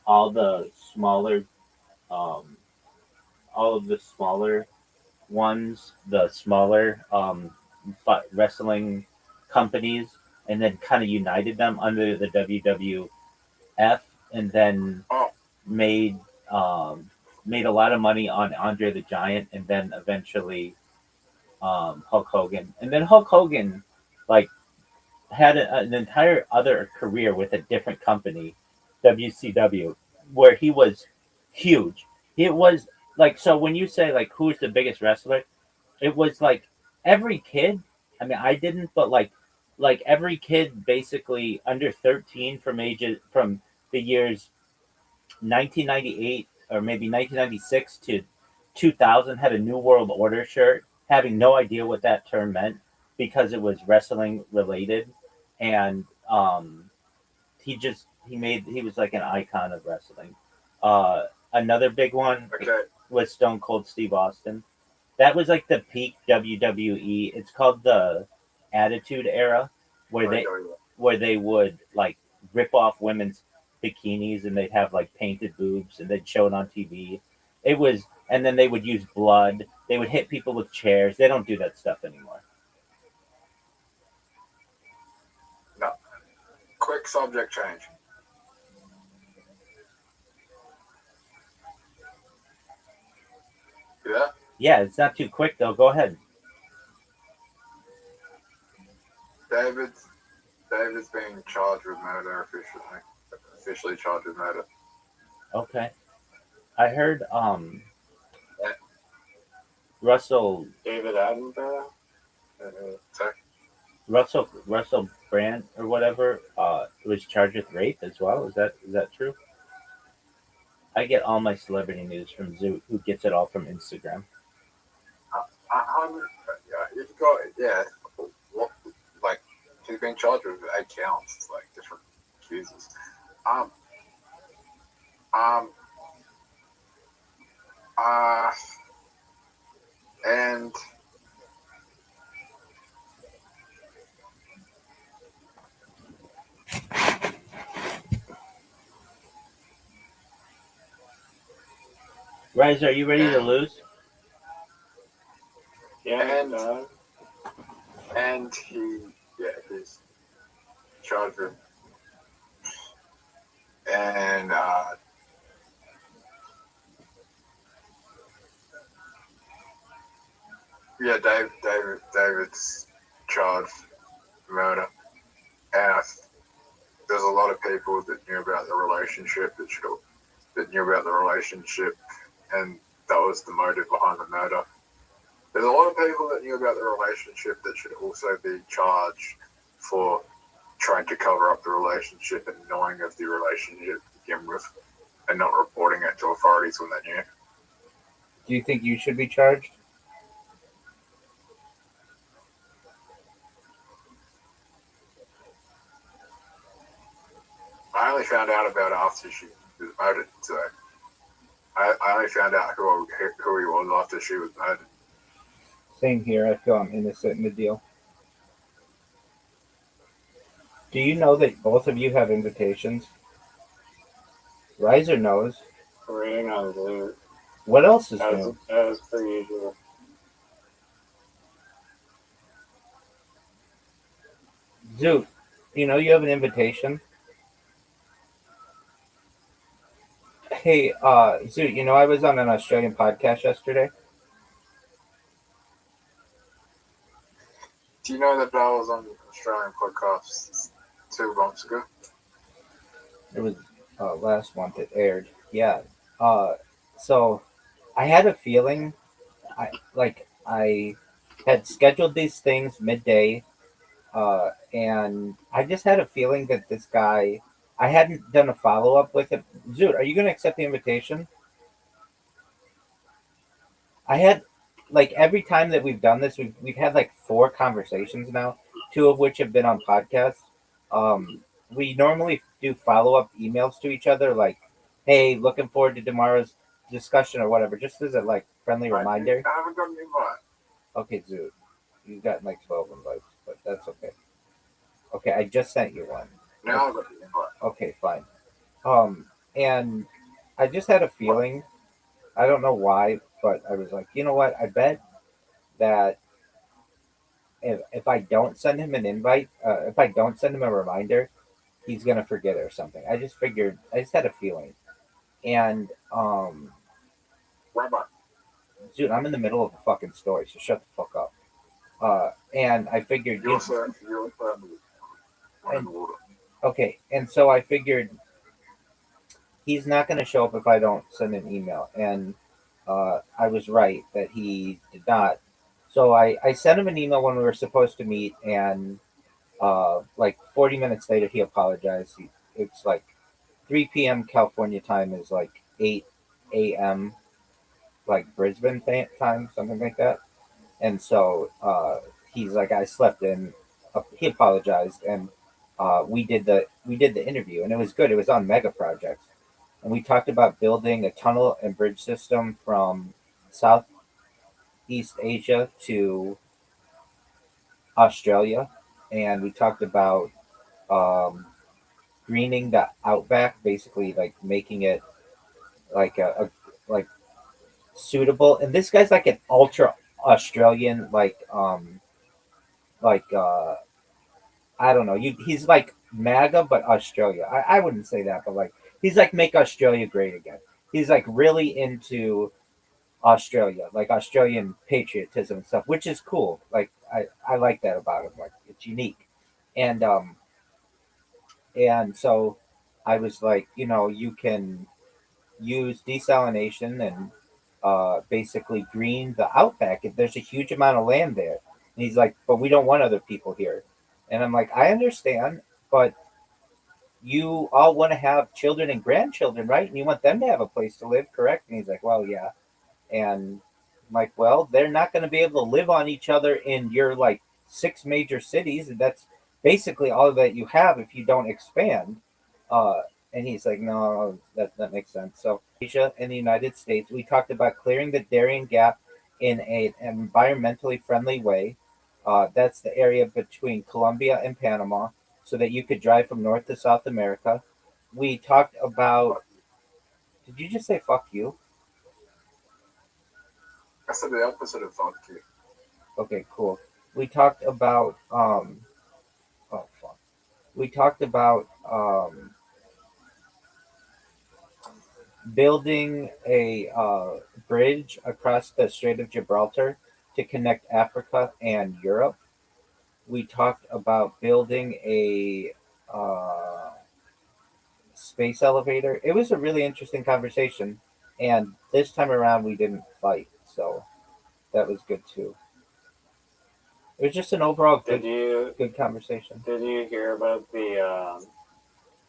all the smaller, um, all of the smaller ones, the smaller but wrestling companies, and then kind of united them under the WWF, and then Oh, made um, made a lot of money on Andre the Giant, and then eventually Hulk Hogan, and then Hulk Hogan like had an entire other career with a different company, WCW, where he was huge. It was like, so when you say like who's the biggest wrestler, it was like every kid. I mean, I didn't, but like every kid basically under 13 from the years 1998 or maybe 1996 to 2000 had a New World Order shirt, having no idea what that term meant because it was wrestling related, and he was like an icon of wrestling. Another big one okay. was Stone Cold Steve Austin. That was like the peak WWE. It's called the Attitude Era, where they would like rip off women's bikinis and they'd have like painted boobs and they'd show it on TV. It was, and then they would use blood. They would hit people with chairs. They don't do that stuff anymore. No. Quick subject change. Yeah? Yeah, it's not too quick though. Go ahead. David's being charged with murder officially charged with murder. Okay. I heard Yeah. Russell David Attenborough. Sorry? Russell Brand or whatever was charged with rape as well. Is that true? I get all my celebrity news from Zoot, who gets it all from Instagram. Yeah, you've got yeah. What, like he's being charged with 8 counts. It's like different accusers. Um. And Rise, are you ready to lose? Yeah, and he's charged with and David's charged with murder, and there's a lot of people that knew about the relationship and that was the motive behind the murder. There's a lot of people that knew about the relationship that should also be charged for trying to cover up the relationship and knowing of the relationship to begin with and not reporting it to authorities when they knew. Do you think you should be charged? I only found out about it after she was murdered, so I only found out who he was after she was murdered. Same here. I feel I'm innocent in the deal. Do you know that both of you have invitations? Riser knows. Reading on Zoot. What else is new? As per usual. Zoot, you have an invitation. Hey, Zoot, I was on an Australian podcast yesterday. Do you know that I was on Australian podcasts 2 months ago? It was last month it aired. Yeah. So I had a feeling I had scheduled these things midday And I just had a feeling that this guy, I hadn't done a follow up with him. Dude, are you going to accept the invitation? I had like every time that we've done this, we've had like 4 conversations now, 2 of which have been on podcasts. We normally do follow up emails to each other, like, "Hey, looking forward to tomorrow's discussion" or whatever, just as a like friendly reminder. I haven't gotten an invite. Okay, Zoot, you've gotten like 12 invites, but that's okay. Okay, I just sent you one. Now I've got the invite. Okay, fine. And I just had a feeling. I don't know why, but I was like, you know what? I bet that if I don't send him an invite, if I don't send him a reminder, he's gonna forget it or something. I just figured. I just had a feeling, and Rabbi. dude, I'm in the middle of a fucking story, so shut the fuck up. And I figured, Your family. and, okay, and so I figured he's not gonna show up if I don't send an email, and I was right that he did not. So I sent him an email when we were supposed to meet, and like 40 minutes later, he apologized. It's like 3 p.m. California time is like 8 a.m. like Brisbane time, something like that. And so he's like, I slept in. He apologized, and we did the interview, and it was good. It was on mega projects, and we talked about building a tunnel and bridge system from Southeast Asia to Australia, and we talked about um, greening the outback, basically like making it like a like suitable. And this guy's like an ultra Australian, like I don't know. He's like MAGA, but Australia. I wouldn't say that, but like he's like make Australia great again. He's like really into Australia, like Australian patriotism and stuff, which is cool. Like I like that about him. Like it's unique, and and so I was like, you can use desalination and basically green the outback. If there's a huge amount of land there, and he's like, but we don't want other people here, and I'm like, I understand, but you all want to have children and grandchildren, right? And you want them to have a place to live, correct? And he's like, well, yeah. And I'm like, well, they're not going to be able to live on each other in your like 6 major cities, and that's basically all that you have if you don't expand. And he's like, no, that makes sense. So Asia and the United States, we talked about clearing the Darien Gap in an environmentally friendly way. That's the area between Colombia and Panama, so that you could drive from North to South America. We talked about. Did you just say fuck you? I said the opposite of fuck you. Okay, cool. We talked about oh fuck. We talked about building a bridge across the Strait of Gibraltar to connect Africa and Europe. We talked about building a space elevator. It was a really interesting conversation, and this time around we didn't fight, so that was good too. It was just an overall good conversation. Did you hear about the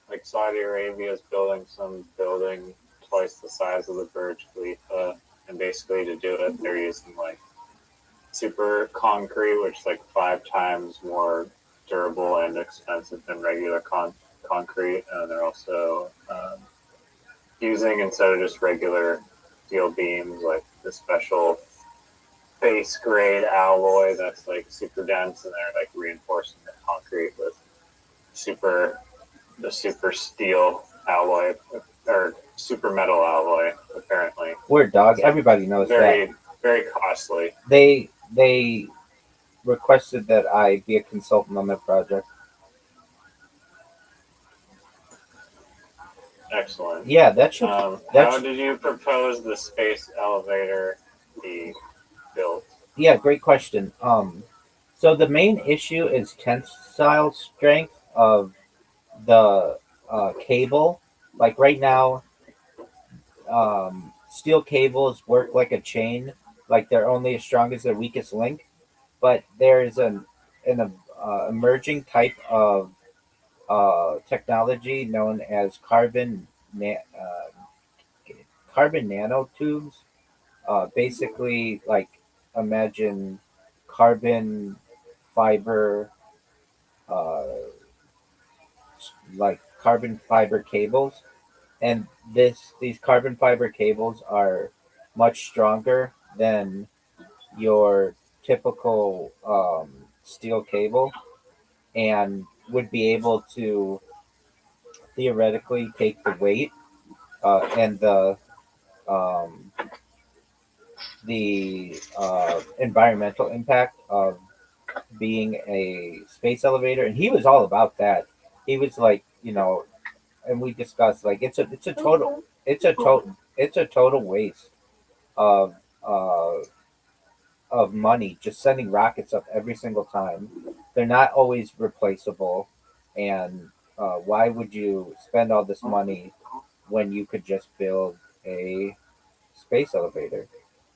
like Saudi Arabia is building some building twice the size of the Burj Khalifa, and basically to do it they're using like super concrete, which is like 5 times more durable and expensive than regular concrete, and they're also using, instead of just regular steel beams, like the special base grade alloy that's like super dense, and they're like reinforcing the concrete with the super steel alloy or super metal alloy, apparently. Weird dog. Everybody knows Very, that. very costly. They requested that I be a consultant on their project. Excellent. Yeah, that should. How did you propose the space elevator be built? Yeah, great question. So the main issue is tensile strength of the cable. Like right now, steel cables work like a chain. Like they're only as strong as their weakest link. But there's emerging type of technology known as carbon nanotubes. Basically, like imagine carbon fiber, uh, like carbon fiber cables, and these carbon fiber cables are much stronger than your typical steel cable, and would be able to theoretically take the weight and um, the environmental impact of being a space elevator. And he was all about that. He was like, and we discussed like it's a total waste of uh, of money just sending rockets up every single time. They're not always replaceable, and why would you spend all this money when you could just build a space elevator?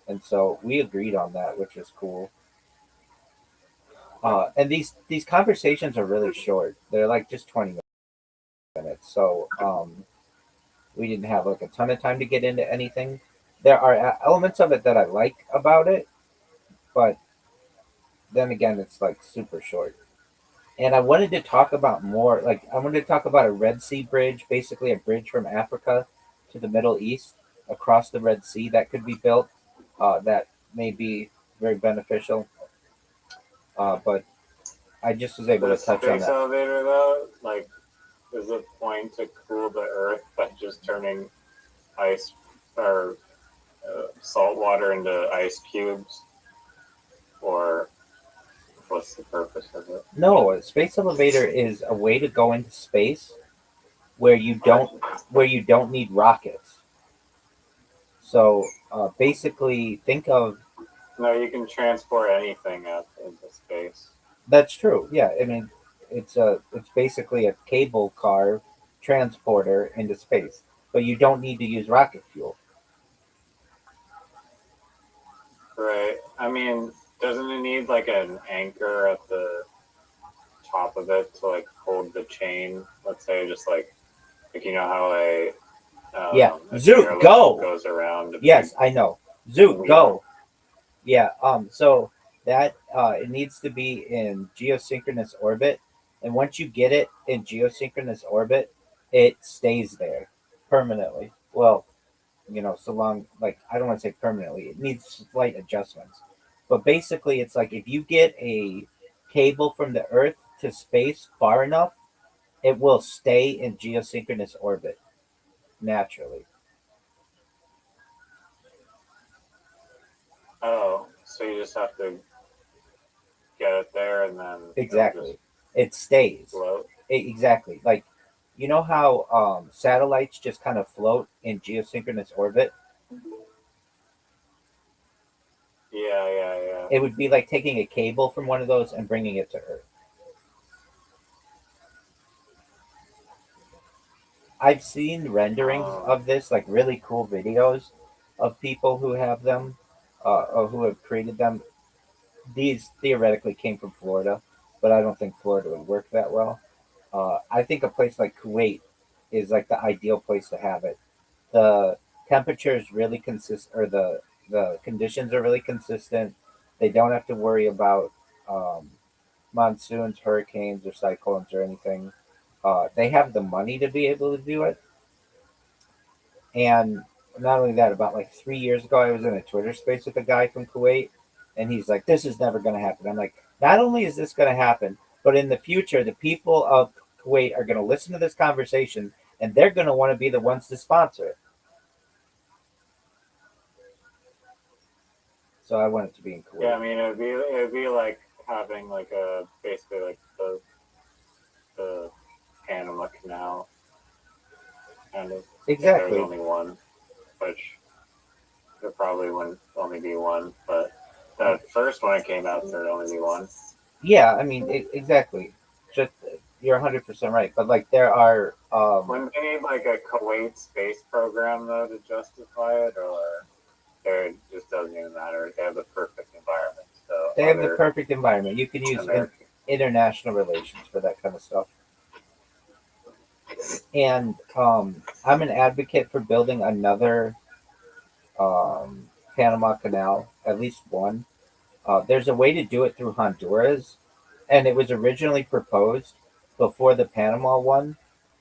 And so we agreed on that, which was cool. And these conversations are really short. They're like just 20 minutes. So we didn't have like a ton of time to get into anything. There are elements of it that I like about it, but then again, it's like super short. And I wanted to talk about more. Like I wanted to talk about a Red Sea bridge, basically a bridge from Africa to the Middle East across the Red Sea that could be built. That may be very beneficial. But I just was able The to touch on space that. elevator, though, like, is the point to cool the Earth by just turning ice or salt water into ice cubes, or what's the purpose of it? No, a space elevator is a way to go into space where you don't need rockets. So basically, think of No, you can transport anything up into space. that's true. Yeah, I mean, it's basically a cable car transporter into space, but you don't need to use rocket fuel. Right. I mean, doesn't it need like an anchor at the top of it to like hold the chain? Let's say just like you know how Yeah, a Zoot, chairlift go. goes around a Yes, big I know. Zoot, wheel. go. Yeah. So that it needs to be in geosynchronous orbit, and once you get it in geosynchronous orbit, it stays there permanently. Well, so long, like I don't want to say permanently. It needs slight adjustments, but basically, it's like if you get a cable from the Earth to space far enough, it will stay in geosynchronous orbit naturally. Oh, so you just have to get it there and then it'll just Exactly, it stays. float. Exactly, like you know how satellites just kind of float in geosynchronous orbit. Yeah, yeah, yeah. It would be like taking a cable from one of those and bringing it to Earth. I've seen renderings Oh, of this, like really cool videos of people who have them, or who have created them. These theoretically came from Florida, but I don't think Florida would work that well. I think a place like Kuwait is like the ideal place to have it. The temperatures really consist, or the conditions are really consistent. They don't have to worry about um, monsoons, hurricanes, or cyclones or anything. They have the money to be able to do it. And not only that, about like 3 years ago, I was in a Twitter space with a guy from Kuwait, and he's like, "This is never going to happen." I'm like, "Not only is this going to happen, but in the future, the people of Kuwait are going to listen to this conversation, and they're going to want to be the ones to sponsor it." So I want it to be in yeah. Kuwait. I mean, it'd be like having like a basically like the Panama Canal kind of. If there was Exactly. only one, which there probably wouldn't only be one, but the first one it came out there'd only be one. Yeah, I mean, exactly. Just you're 100% right. But like there are, Wouldn't they need like a Kuwait space program though to justify it, or it just doesn't even matter? They have the perfect environment, so they have the other perfect environment. You can use American. international relations for that kind of stuff. And I'm an advocate for building another Panama Canal, at least one. There's a way to do it through Honduras, and it was originally proposed before the Panama one,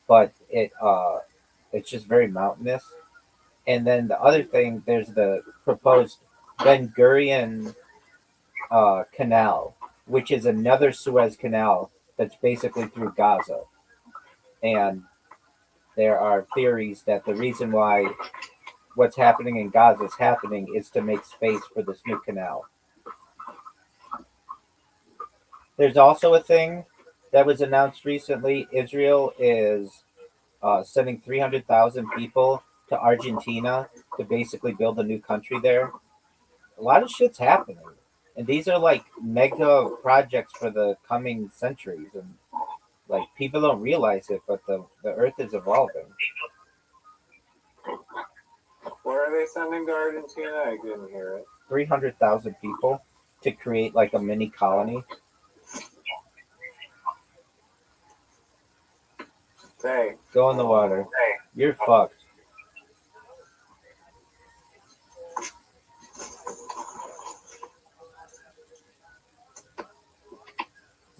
but it's just very mountainous. And then the other thing, there's the proposed Ben Gurion Canal, which is another Suez Canal that's basically through Gaza. And there are theories that the reason why what's happening in Gaza is happening is to make space for this new canal. There's also a thing that was announced recently. Israel is sending 300,000 people to Argentina to basically build a new country there. A lot of shit's happening. And these are like mega projects for the coming centuries. And like people don't realize it, but the earth is evolving. Where are they sending to Argentina? I didn't hear it. 300,000 people to create like a mini colony. Hey. Go in the water. You're fucked.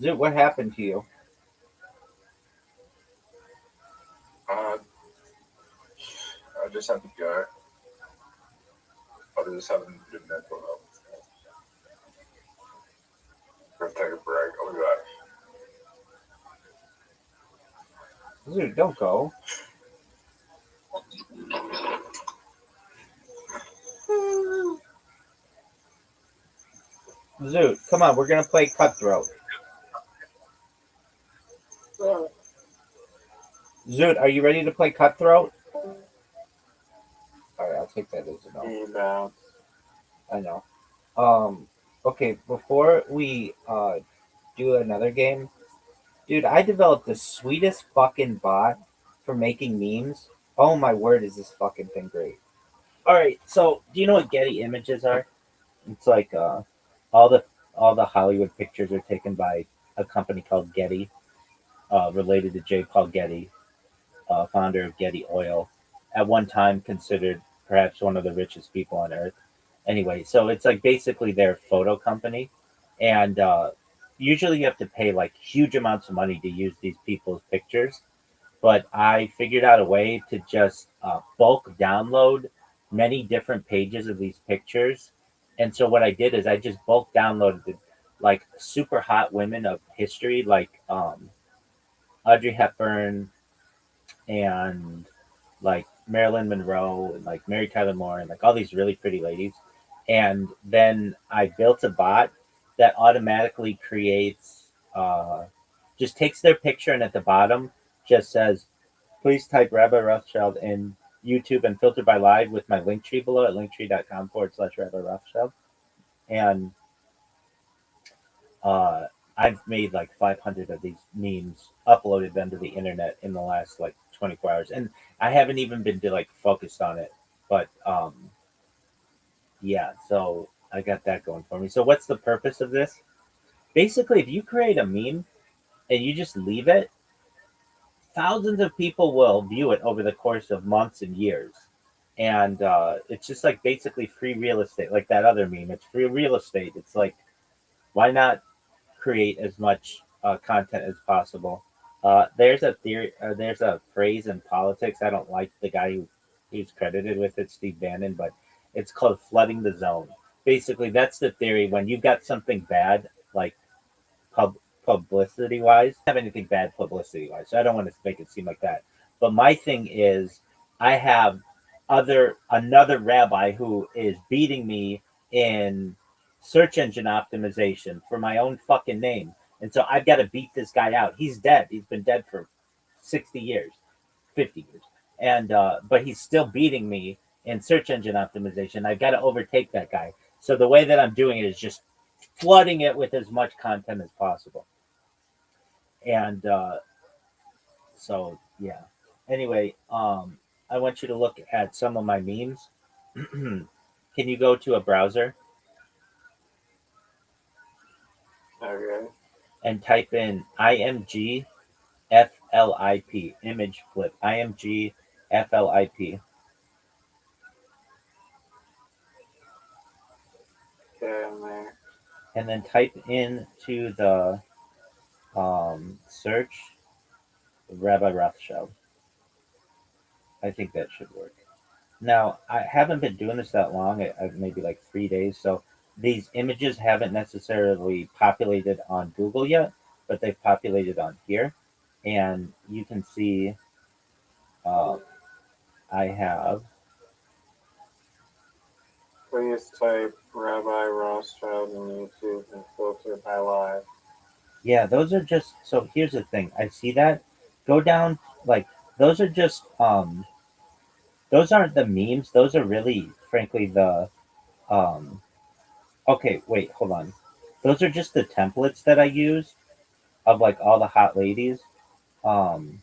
Zoot, what happened to you? I just had to go. I just haven't been mental health. Gonna take a break. I'll be back. Zoot, don't go. Zoot, come on, we're gonna play Cutthroat. Zoot, are you ready to play Cutthroat? Alright, I'll take that as a no. I know. Okay, before we do another game, dude, I developed the sweetest fucking bot for making memes. Oh my word, is this fucking thing great. Alright, so do you know what Getty Images are? It's like all the Hollywood pictures are taken by a company called Getty, related to J. Paul Getty, founder of Getty Oil, at one time considered perhaps one of the richest people on earth. Anyway, so it's like basically their photo company, and usually you have to pay like huge amounts of money to use these people's pictures. But I figured out a way to just bulk download many different pages of these pictures. And so what I did is I just bulk downloaded like super hot women of history, like Audrey Hepburn and like Marilyn Monroe and like Mary Tyler Moore and like all these really pretty ladies. And then I built a bot that automatically creates, just takes their picture and at the bottom just says, please type Rabbi Rothschild in YouTube and filter by live with my link tree below at linktree.com/Rabbi Rothschild. And I've made like 500 of these memes, uploaded them to the internet in the last like 24 hours. And I haven't even been like focused on it. But yeah, so I got that going for me. So what's the purpose of this? Basically, if you create a meme and you just leave it, thousands of people will view it over the course of months and years. And it's just like basically free real estate, like that other meme. It's free real estate. It's like, why not create as much content as possible? There's a theory, there's a phrase in politics. I don't like the guy who's credited with it, Steve Bannon, but it's called flooding the zone. Basically, that's the theory. When you've got something bad, like publicity wise, have anything bad publicity wise. So I don't want to make it seem like that. But my thing is, I have another rabbi who is beating me in search engine optimization for my own fucking name. And so I've got to beat this guy out. He's dead. He's been dead for 60 years, 50 years. And but he's still beating me in search engine optimization. I've got to overtake that guy. So the way that I'm doing it is just flooding it with as much content as possible. And so yeah. Anyway, I want you to look at some of my memes. Can you go to a browser? Okay. and type in IMG FLIP, image flip, IMG FLIP. Okay, I'm there. And then type into the search Rabbi Rothschild. I think that should work. Now, I haven't been doing this that long, maybe like 3 days, so these images haven't necessarily populated on Google yet, but they've populated on here. And you can see I have. Please type Rabbi Rothschild in YouTube and filter by live. Yeah, those are just, so here's the thing. I see that. Go down, like, those are just, those aren't the memes. Those are really, frankly, um, okay, wait, hold on. Those are just the templates that I use of, like, all the hot ladies. Um,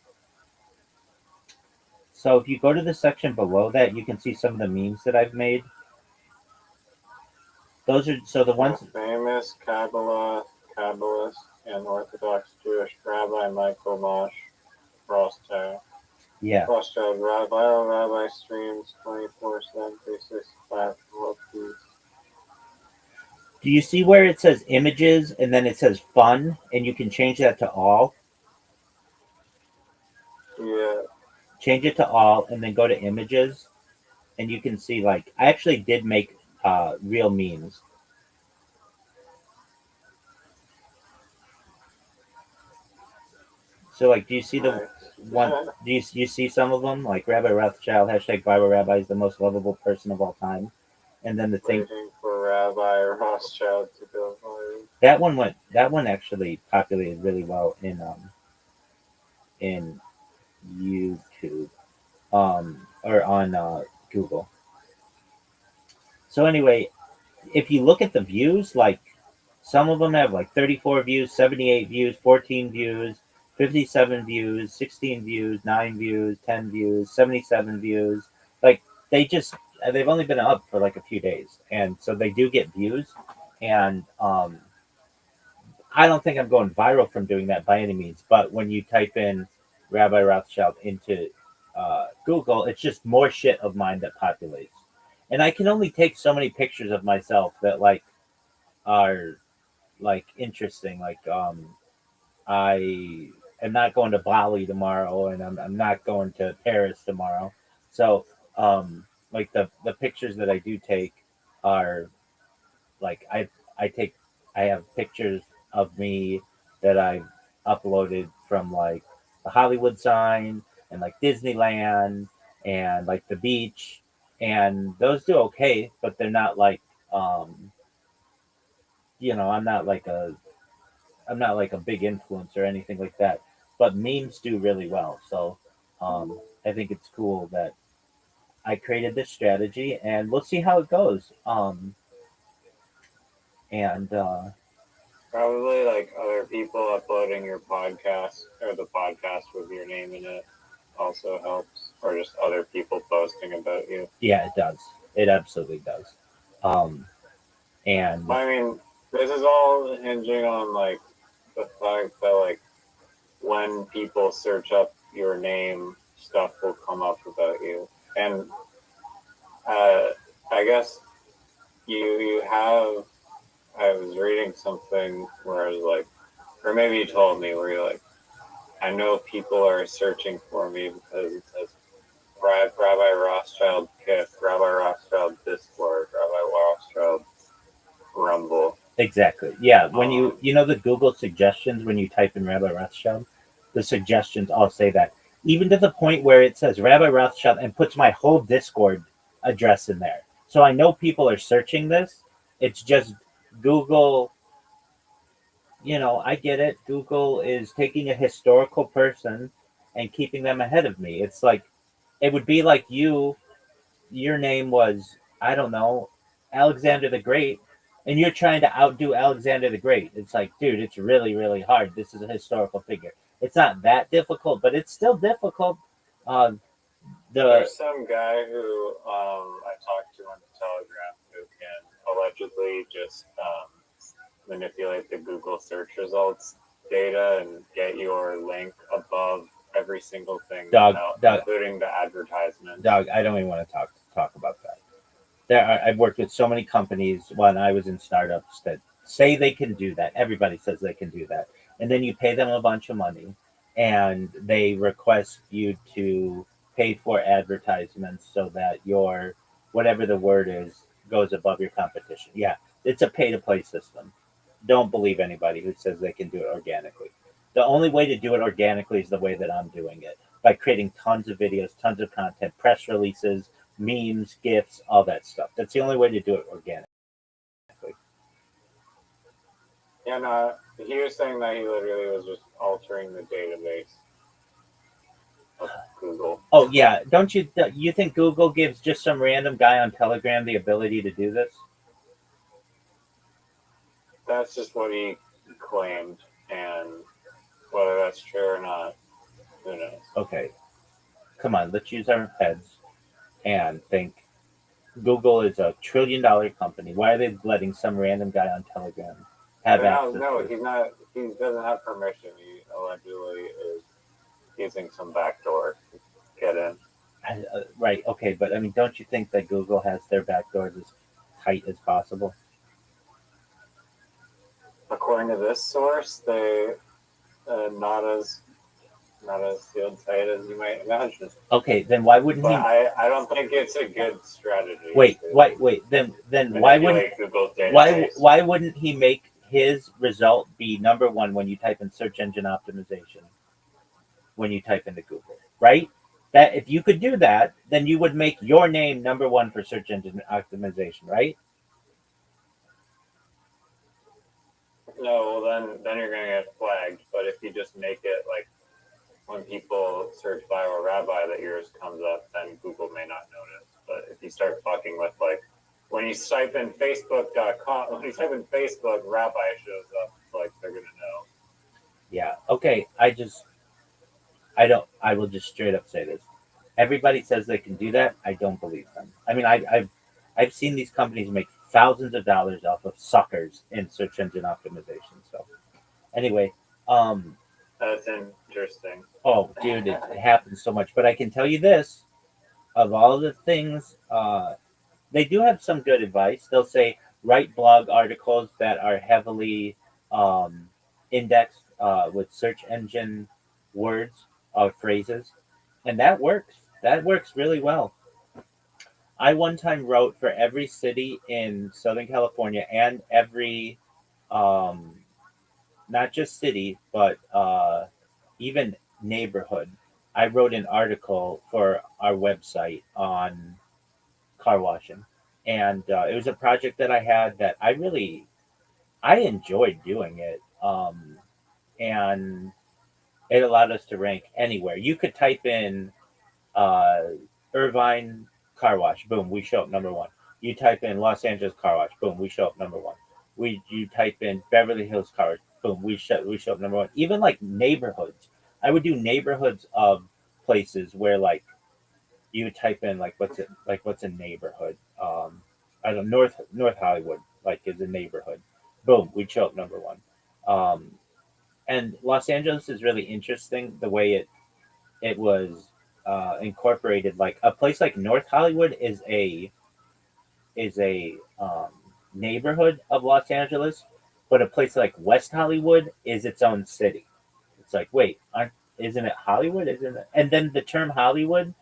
so if you go to the section below that, you can see some of the memes that I've made. Those are, so the ones. The famous Kabbalist and Orthodox Jewish Rabbi Michael Mosh Rothschild. Yeah. Rothschild, viral rabbi streams 24/7, 365. Do you see where it says images and then it says fun, and you can change that to all? Yeah. Change it to all, and then go to images, and you can see, like, I actually did make real memes. So, like, do you see the one? Do you see some of them? Like Rabbi Rothschild, hashtag Bible Rabbi is the most lovable person of all time. And then the thing. Waiting for Rabbi Rothschild to go viral. That one actually populated really well in YouTube, or on Google. So anyway, if you look at the views, like, some of them have like 34 views, 78 views, 14 views, 57 views, 16 views, 9 views, 10 views, 77 views. Like, they've only been up for like a few days, and so they do get views. And I don't think I'm going viral from doing that by any means. But when you type in Rabbi Rothschild into Google, it's just more shit of mine that populates. And I can only take so many pictures of myself that, like, are, like, interesting. Like, I am not going to Bali tomorrow, and I'm not going to Paris tomorrow. So, like, the pictures that I do take are, like, I take I have pictures of me that I've uploaded from, like, the Hollywood sign and, like, Disneyland and, like, the beach, and those do okay, but they're not like, I'm not like a big influence or anything like that. But memes do really well. So I think it's cool that I created this strategy, and we'll see how it goes. And Probably like other people uploading your podcast or the podcast with your name in it also helps, or just other people posting about you. yeah, it does. It absolutely does. And I mean, this is all hinging on like the fact that like when people search up your name, stuff will come up about you. And I guess you have. I was reading something where I was like, or maybe you told me where you're like, I know people are searching for me because it says Rabbi Rothschild Kiff, Rabbi Rothschild Discord, Rabbi Rothschild Rumble. exactly, yeah. When the Google suggestions, when you type in Rabbi Rothschild, the suggestions all say that. Even to the point where it says Rabbi Rothschild and puts my whole Discord address in there. So I know people are searching this. It's just Google. I get it. Google is taking a historical person and keeping them ahead of me. It's like, it would be like your name was, I don't know, Alexander the Great, and you're trying to outdo Alexander the Great. It's like, dude, it's really, really hard. This is a historical figure. It's not that difficult, but it's still difficult. There's some guy who I talked to on the Telegram who can allegedly just manipulate the Google search results data and get your link above every single thing, Dog, including the advertisement. Dog, I don't even want to talk about that. I've worked with so many companies when I was in startups that say they can do that. Everybody says they can do that, and then you pay them a bunch of money, and they request you to pay for advertisements so that your whatever the word is goes above your competition. Yeah, it's a pay-to-play system. Don't believe anybody who says they can do it organically. The only way to do it organically is the way that I'm doing it, by creating tons of videos, tons of content, press releases, memes, GIFs, all that stuff. That's the only way to do it organically. Yeah, no, he was saying that he literally was just altering the database of Google. Oh yeah, don't you think Google gives just some random guy on Telegram the ability to do this? That's just what he claimed, and whether that's true or not, who knows? Okay, come on, let's use our heads and think. Google is a $1 trillion company. Why are they letting some random guy on Telegram have access? No, to he's not. He doesn't have permission. He allegedly is using some backdoor to get in. Right. Okay, but I mean, don't you think that Google has their backdoors as tight as possible? According to this source, they not as sealed tight as you might imagine. Okay, then why wouldn't But he? I don't think it's a good strategy. Wait. Then why wouldn't Google's database. why wouldn't he make his result be number one when you type in search engine optimization? When you type into Google, right? That if you could do that, then you would make your name number one for search engine optimization, right? No, well then you're gonna get flagged. But if you just make it like when people search bio Rabbi that yours comes up, then Google may not notice. But if you start fucking with like when you type in Facebook.com, when you type in Facebook, Rabbi shows up, like they're gonna know. Yeah. Okay. I will just straight up say this. Everybody says they can do that. I don't believe them. I mean, I've seen these companies make thousands of dollars off of suckers in search engine optimization. So anyway, That's interesting. oh dude, it happens so much. But I can tell you this: of all the things, they do have some good advice. They'll say write blog articles that are heavily indexed with search engine words or phrases, and that works. That works really well. I one time wrote for every city in Southern California and every, um, not just city, but even neighborhood. I wrote an article for our website on car washing, and it was a project that I had that I enjoyed doing it, and it allowed us to rank anywhere. You could type in uh, Irvine car wash, boom, we show up number one. You type in Los Angeles car wash, boom, we show up number one. You type in Beverly Hills car wash, boom, we show up number one. Even like neighborhoods, I would do neighborhoods of places where like you would type in like what's a neighborhood? I don't know, North Hollywood like is a neighborhood. Boom, we'd show up number one. Um, and Los Angeles is really interesting the way it was incorporated. Like a place like North Hollywood is a neighborhood of Los Angeles, but a place like West Hollywood is its own city. It's like wait, isn't it Hollywood? Isn't it? And then the term Hollywood,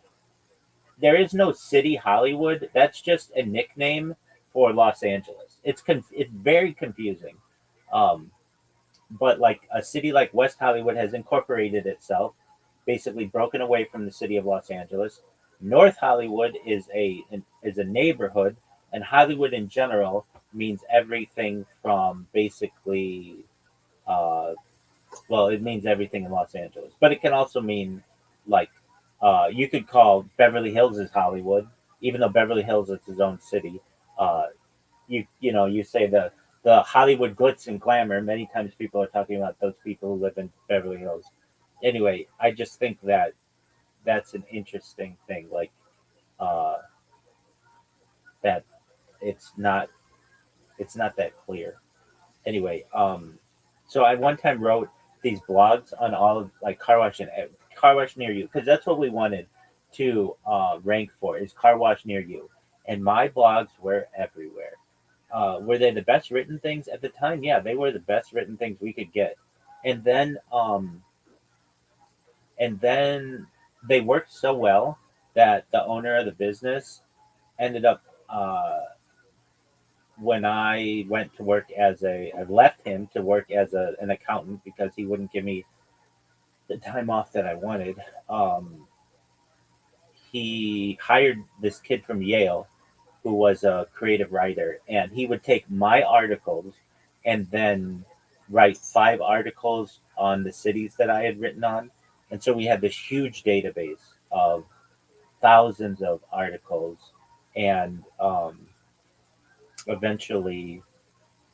there is no city Hollywood. That's just a nickname for Los Angeles. It's very confusing. Um, but like a city like West Hollywood has incorporated itself, basically broken away from the city of Los Angeles. North Hollywood is a neighborhood, and Hollywood in general means everything from basically, uh, well, it means everything in Los Angeles, but it can also mean like you could call Beverly Hills is Hollywood, even though Beverly Hills is its own city. Uh, you say the Hollywood glitz and glamour. Many times people are talking about those people who live in Beverly Hills. Anyway, I just think that that's an interesting thing. Like uh, that it's not that clear. Anyway, so I one time wrote these blogs on all of like car wash and car wash near you, because that's what we wanted to rank for, is car wash near you. And my blogs were everywhere. Were they the best written things at the time? Yeah, they were the best written things we could get. And then they worked so well that the owner of the business ended up, when I went to work I left him to work as an accountant because he wouldn't give me the time off that I wanted. He hired this kid from Yale who was a creative writer, and he would take my articles and then write 5 articles on the cities that I had written on. And so we had this huge database of thousands of articles, and eventually,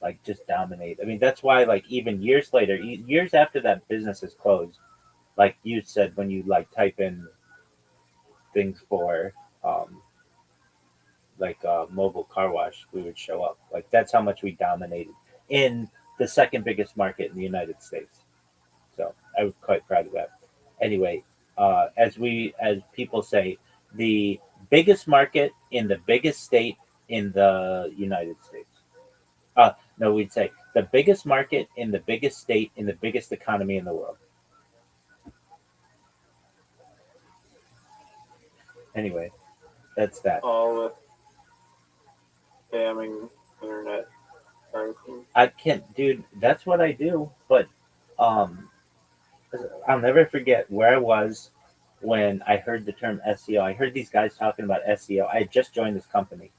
like, just dominate. I mean, that's why, like, even years later, years after that business is closed, like you said, when you like type in things for mobile car wash, we would show up. Like, that's how much we dominated in the second biggest market in the United States. So I was quite proud of that. Anyway, as people say, the biggest market in the biggest state in the United States. No, we'd say the biggest market in the biggest state in the biggest economy in the world. Anyway, that's that. All the damning internet articles. I can't, dude. That's what I do. But um, I'll never forget where I was when I heard the term SEO. I heard these guys talking about SEO. I had just joined this company,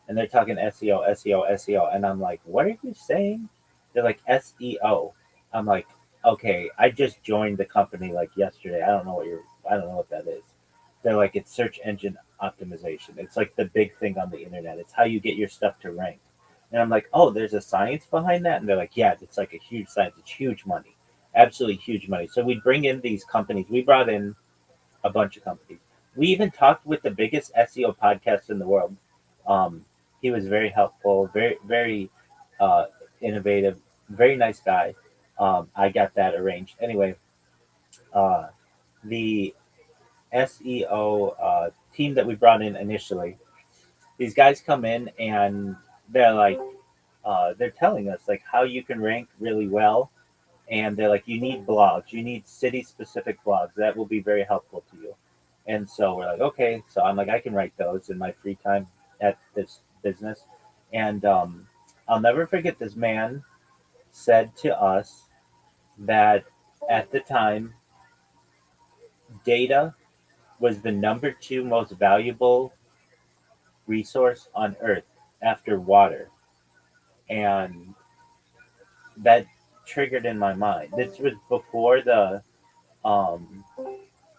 and they're talking SEO, SEO, SEO, and I'm like, "What are you saying?" They're like SEO. I'm like, "Okay, I just joined the company like yesterday. I don't know what that is." They're like, "It's search engine optimization. It's like the big thing on the internet. It's how you get your stuff to rank." And I'm like, "Oh, there's a science behind that?" And they're like, "Yeah, it's like a huge science. It's huge money, absolutely huge money." So we bring in these companies. We brought in a bunch of companies. We even talked with the biggest SEO podcast in the world. Um, he was very helpful, very, very uh, innovative, very nice guy. I got that arranged. Anyway, uh, the SEO team that we brought in initially, these guys come in and they're like, they're telling us like how you can rank really well, and they're like, you need blogs, you need city specific blogs that will be very helpful to you. And so we're like, okay. So I'm like, I can write those in my free time at this business. And I'll never forget, this man said to us that at the time, data was the number 2 most valuable resource on earth after water. And that triggered in my mind. Um,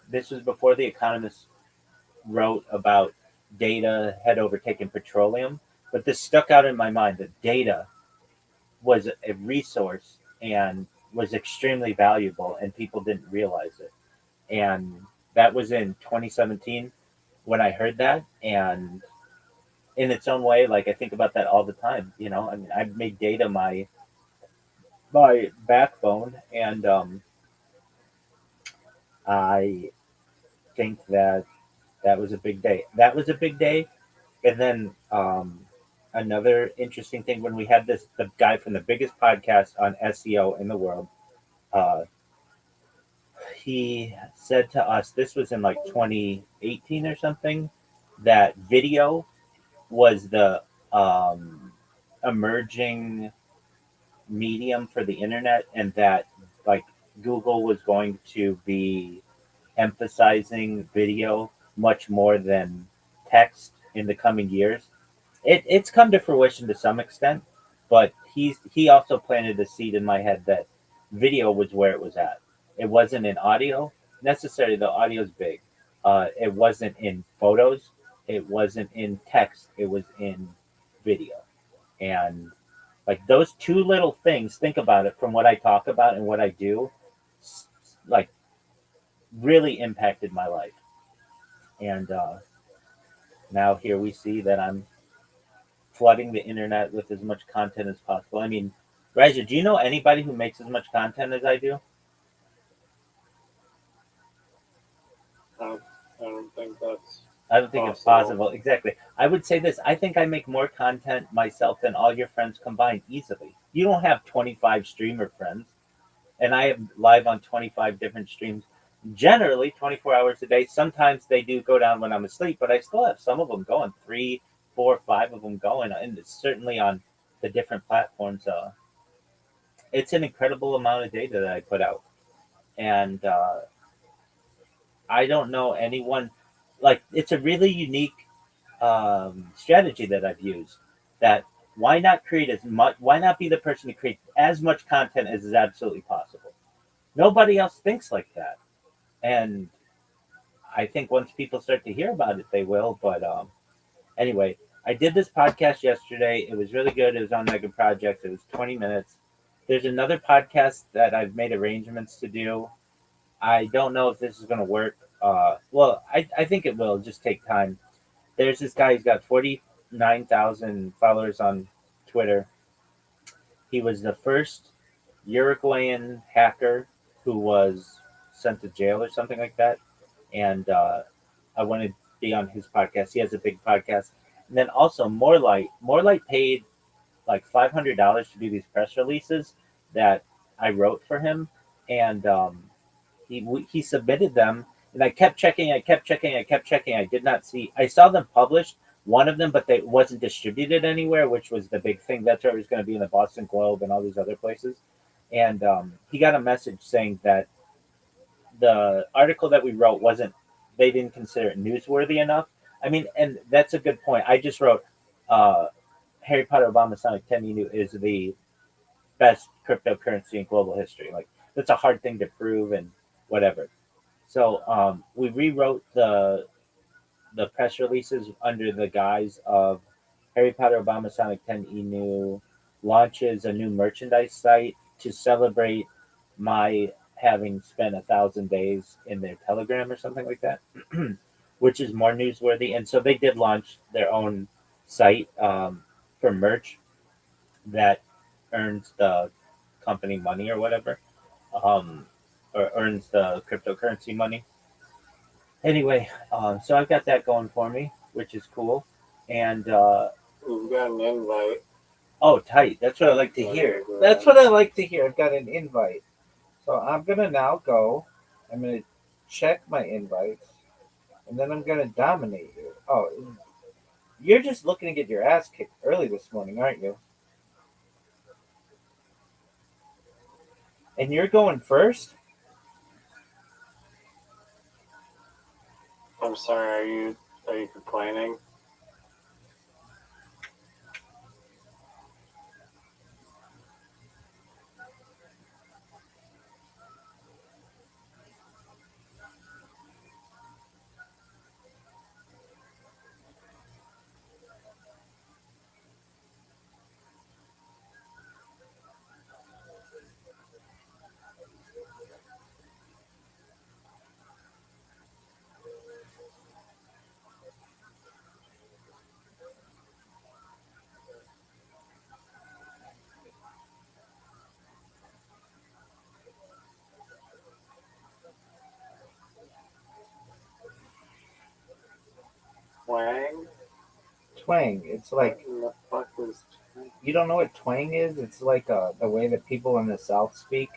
this was before the economists wrote about data had overtaken petroleum, but this stuck out in my mind that data was a resource and was extremely valuable, and people didn't realize it. And that was in 2017 when I heard that. And in its own way, like, I think about that all the time. I mean, I've made data my backbone, and I think that that was a big day. That was a big day. And then another interesting thing, when we had the guy from the biggest podcast on SEO in the world, uh, he said to us, this was in like 2018 or something, that video was the emerging medium for the internet, and that like Google was going to be emphasizing video much more than text in the coming years. It's come to fruition to some extent, but he also planted a seed in my head that video was where it was at. It wasn't in audio necessarily, though audio's big. It wasn't in photos. It wasn't in text. It was in video. And like those 2 little things, think about it, from what I talk about and what I do, like really impacted my life. And now here we see that I'm flooding the internet with as much content as possible. I mean, Raja, do you know anybody who makes as much content as I do? that's I don't think it's possible. Exactly. I would say this. I think I make more content myself than all your friends combined easily. You don't have 25 streamer friends, and I am live on 25 different streams, generally 24 hours a day. Sometimes they do go down when I'm asleep, but I still have some of them going, 3, 4, 5 of them going, and it's certainly on the different platforms. It's an incredible amount of data that I put out, and I don't know anyone like it's a really unique strategy that I've used. That why not create as much? Why not be the person to create as much content as is absolutely possible? Nobody else thinks like that, and I think once people start to hear about it, they will. But anyway, I did this podcast yesterday. It was really good. It was on Mega Projects. It was 20 minutes. There's another podcast that I've made arrangements to do. I don't know if this is going to work. Well, I think it will. Just take time. There's this guy. He's got 49,000 followers on Twitter. He was the first Uruguayan hacker who was sent to jail or something like that. And I wanted to be on his podcast. He has a big podcast. And then also Morelight. Morelight paid like $500 to do these press releases that I wrote for him. And he submitted them. And I kept checking. I did not see. I saw them published, one of them, but they wasn't distributed anywhere, which was the big thing. That's where it was going to be in the Boston Globe and all these other places. And he got a message saying that the article that we wrote wasn't, they didn't consider it newsworthy enough. I mean, and that's a good point. I just wrote Harry Potter Obama Sonic 10 Inu is the best cryptocurrency in global history. Like, that's a hard thing to prove and whatever. So we rewrote the press releases under the guise of Harry Potter Obama Sonic 10 Inu launches a new merchandise site to celebrate my having spent 1,000 days in their Telegram or something like that, which is more newsworthy. And so they did launch their own site for merch that earns the company money or whatever, or earns the cryptocurrency money. Anyway, so I've got that going for me, which is cool. And we've got an invite. Oh, tight. That's what I like to hear. That's what I like to hear. I've got an invite. So I'm going to now go. I'm going to check my invites. And then I'm going to dominate you. Oh, you're just looking to get your ass kicked early this morning, aren't you? And you're going first? I'm sorry, are you complaining? Twang? Twang. It's like, what the fuck is twang? You don't know what twang is? It's like the way that people in the South speak.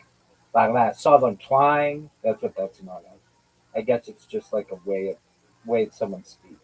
Like that Southern twang. That's what that's known as. I guess it's just like a way someone speaks.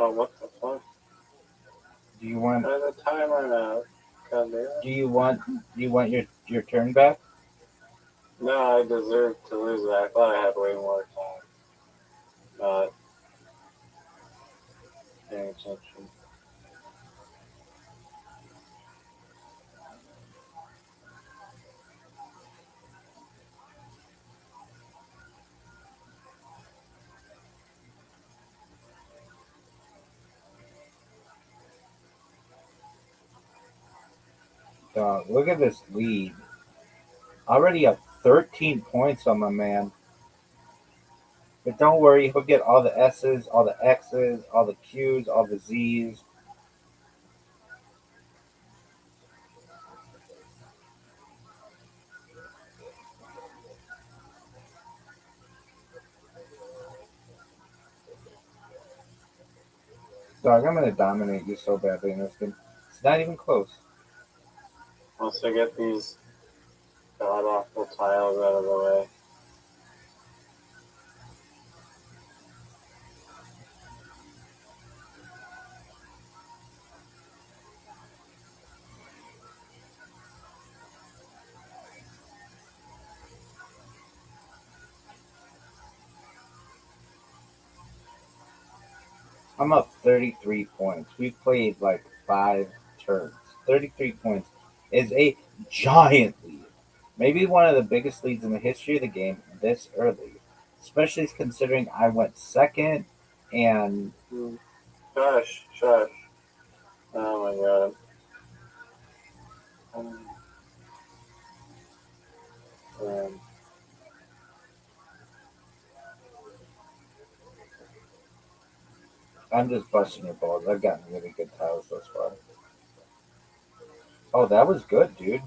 Oh, what the fuck? Do you want? There's a timer now. Do you want your turn back? No, I deserve to lose that. I thought I had way more time. paying attention. Dog, look at this lead. Already up 13 points on my man. But don't worry, he'll get all the S's, all the X's, all the Q's, all the Z's. Dog, I'm gonna dominate you so badly in this game. It's not even close. Once I get these god awful tiles out of the way. I'm up 33 points. We've played like 5 turns. 33 points is a giant lead. Maybe one of the biggest leads in the history of the game this early. Especially considering I went second and Shush, shush. Oh my god. I'm just busting your balls. I've gotten really good tiles thus far. Oh, that was good, dude.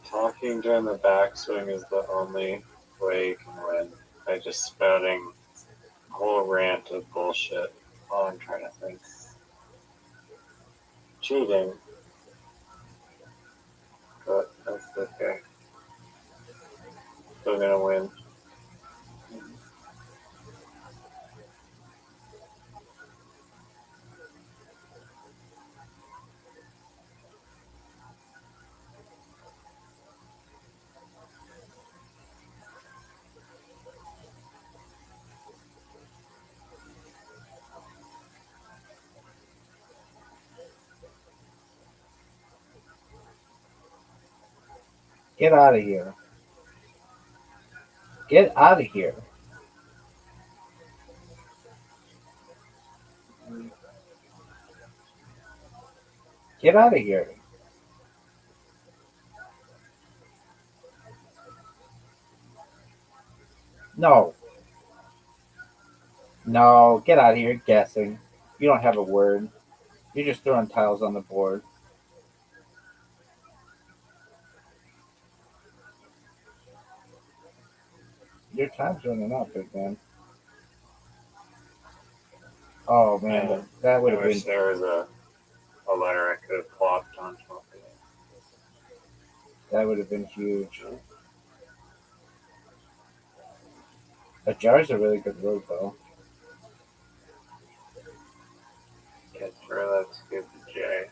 Talking during the backswing is the only way you can win. By just spouting a whole rant of bullshit while I'm trying to think. Cheating. But that's okay. Still gonna win. Get out of here. Get out of here. Get out of here. No. No, get out of here guessing. You don't have a word. You're just throwing tiles on the board. Your time's running out, big man. Oh man, that would I have wish been there was a letter I could have plopped on top of it. huge. A jar's a really good word though. Get through that stupid J.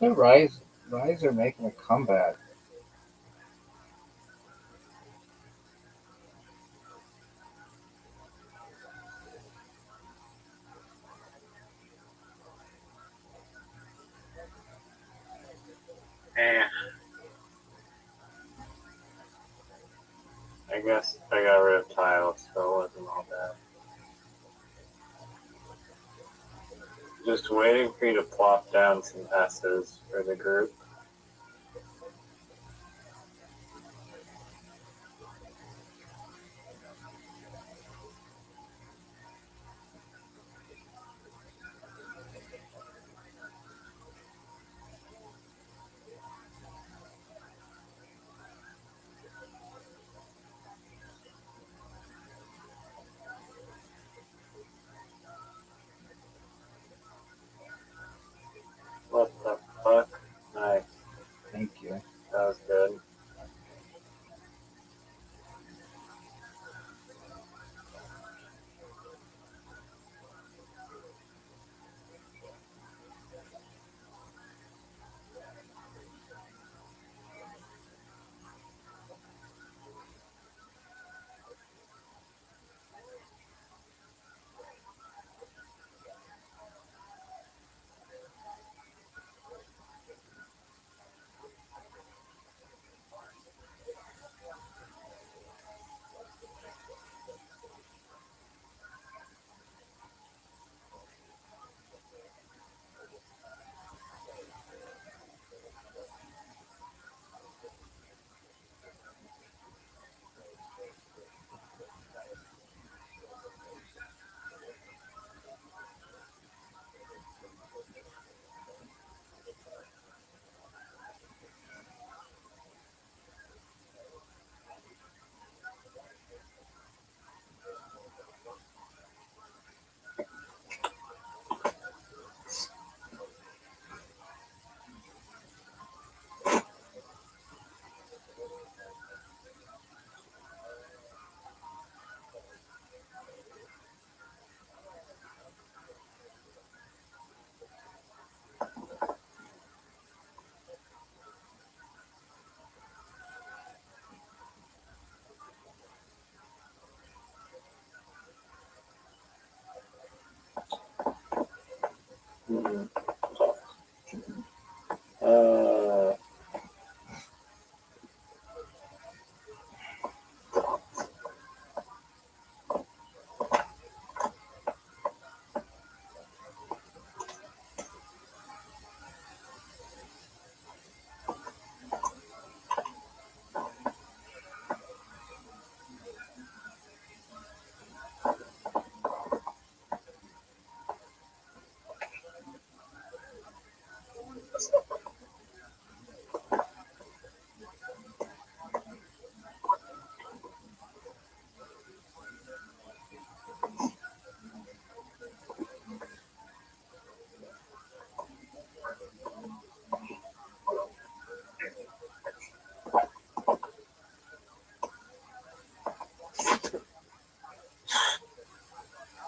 The Rise are making a comeback. I guess I got rid of tiles, so it wasn't all bad. Just waiting for you to plop down some S's for the group. What the fuck? Nice. Thank you. That was good. Mm-hmm.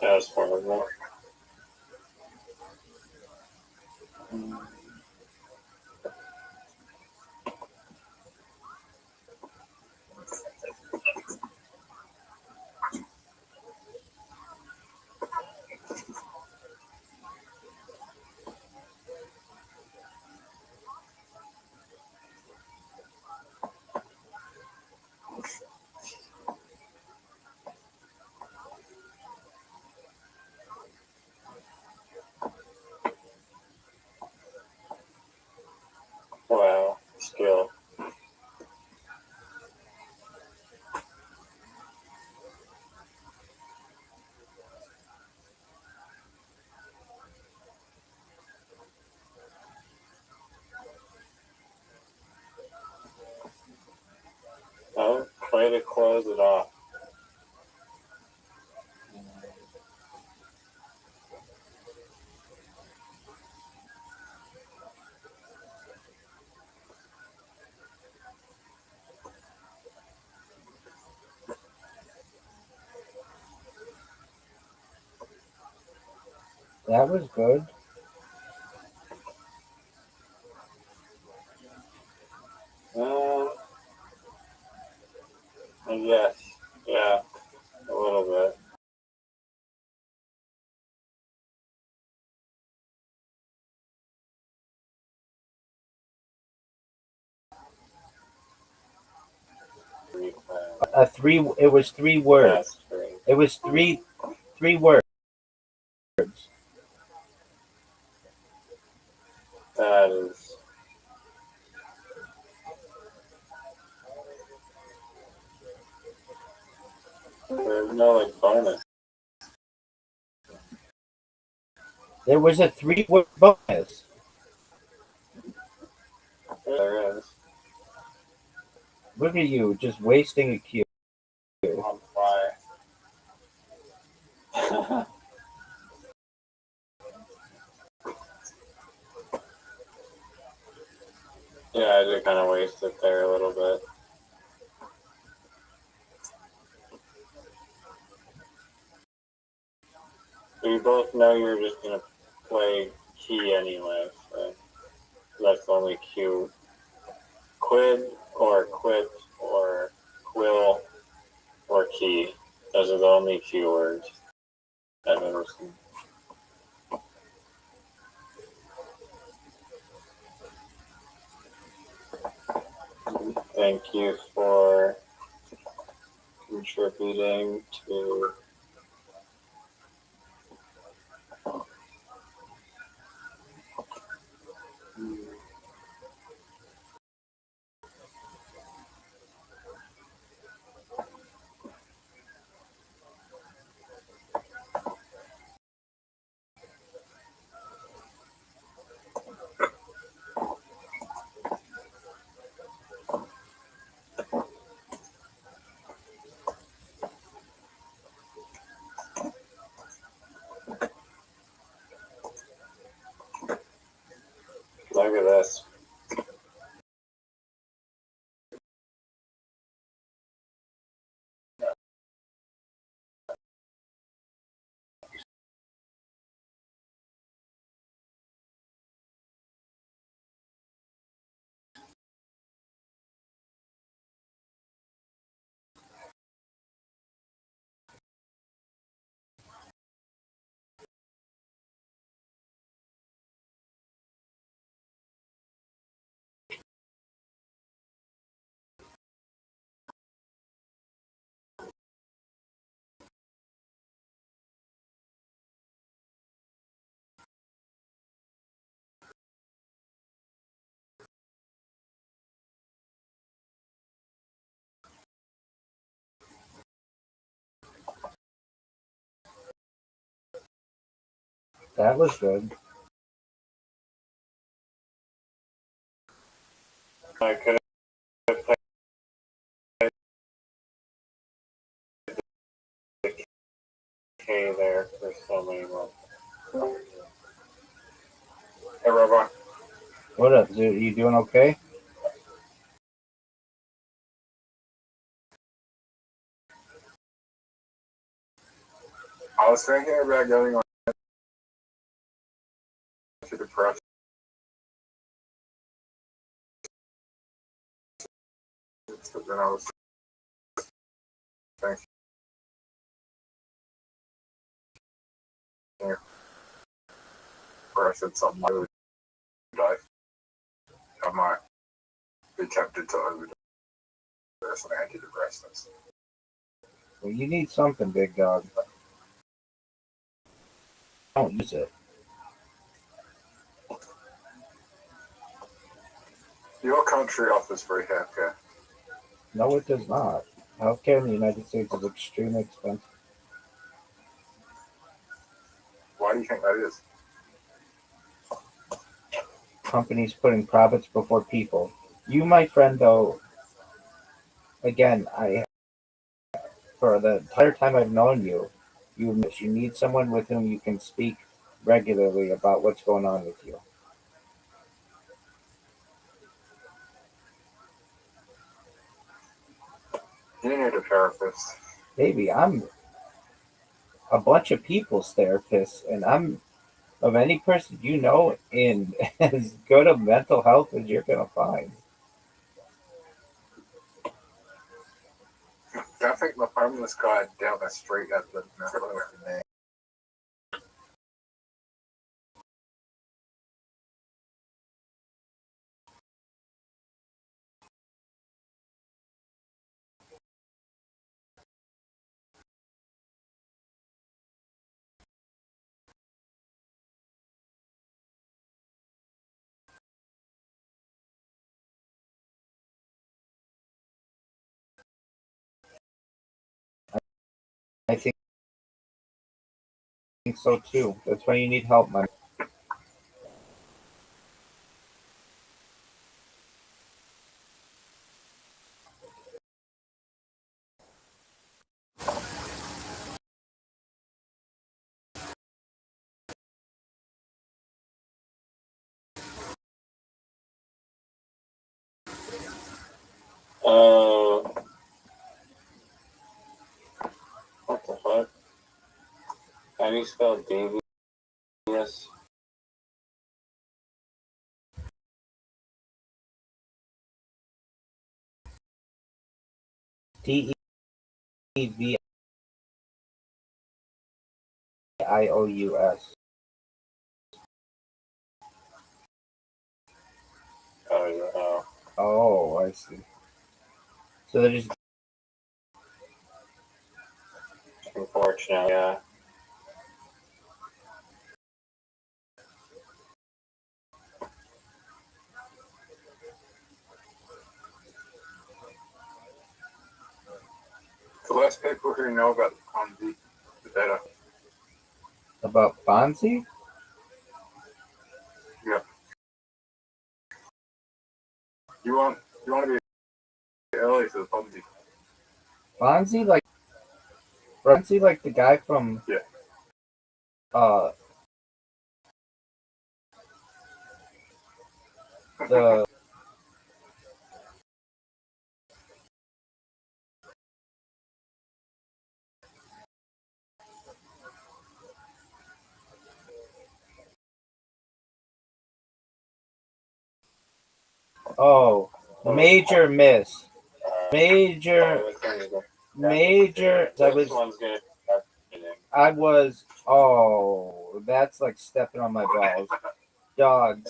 That was horrible. Wow, skill. Oh, way to close it off. That was good. Yes. Yeah. A little bit. It was 3 words. That's great. It was three words. That is. There's no like bonus. There was a 3-word bonus. There is. Look at you, just wasting a cue. On fly. Yeah, I did kind of waste it there a little bit. We both know you're just gonna play key anyway, so that's the only cue. Quid or quit or quill or key. Those are the only keywords I've ever seen. Thank you for contributing to look at this. That was good. I could have played the K there for so many more. Hey, Robot. What up, dude? You doing okay? I was thinking about going on to depression. But then I was thinking I said something like overdose. I might be tempted to overdose on antidepressants. Well, you need something, big dog. Don't use it. Your country offers free healthcare. No, it does not. Healthcare in the United States is extremely expensive. Why do you think that is? Companies putting profits before people. You, my friend, though, again, for the entire time I've known you, you need someone with whom you can speak regularly about what's going on with you. You need a therapist. Baby, I'm a bunch of people's therapist, and I'm of any person you know in as good a mental health as you're gonna find. Harmless guy down the street at the name. I think so too. That's why you need help, man. What the fuck? How do you spell devious? Devious. Oh, I see. So they're just Unfortunately, yeah. The less people who know about Ponzi, the better. about Fonzie. Yeah. You want to be early to the Ponzi. Fonzie, like the guy from Yeah. The major miss, major. I was. Oh, that's like stepping on my balls, dog.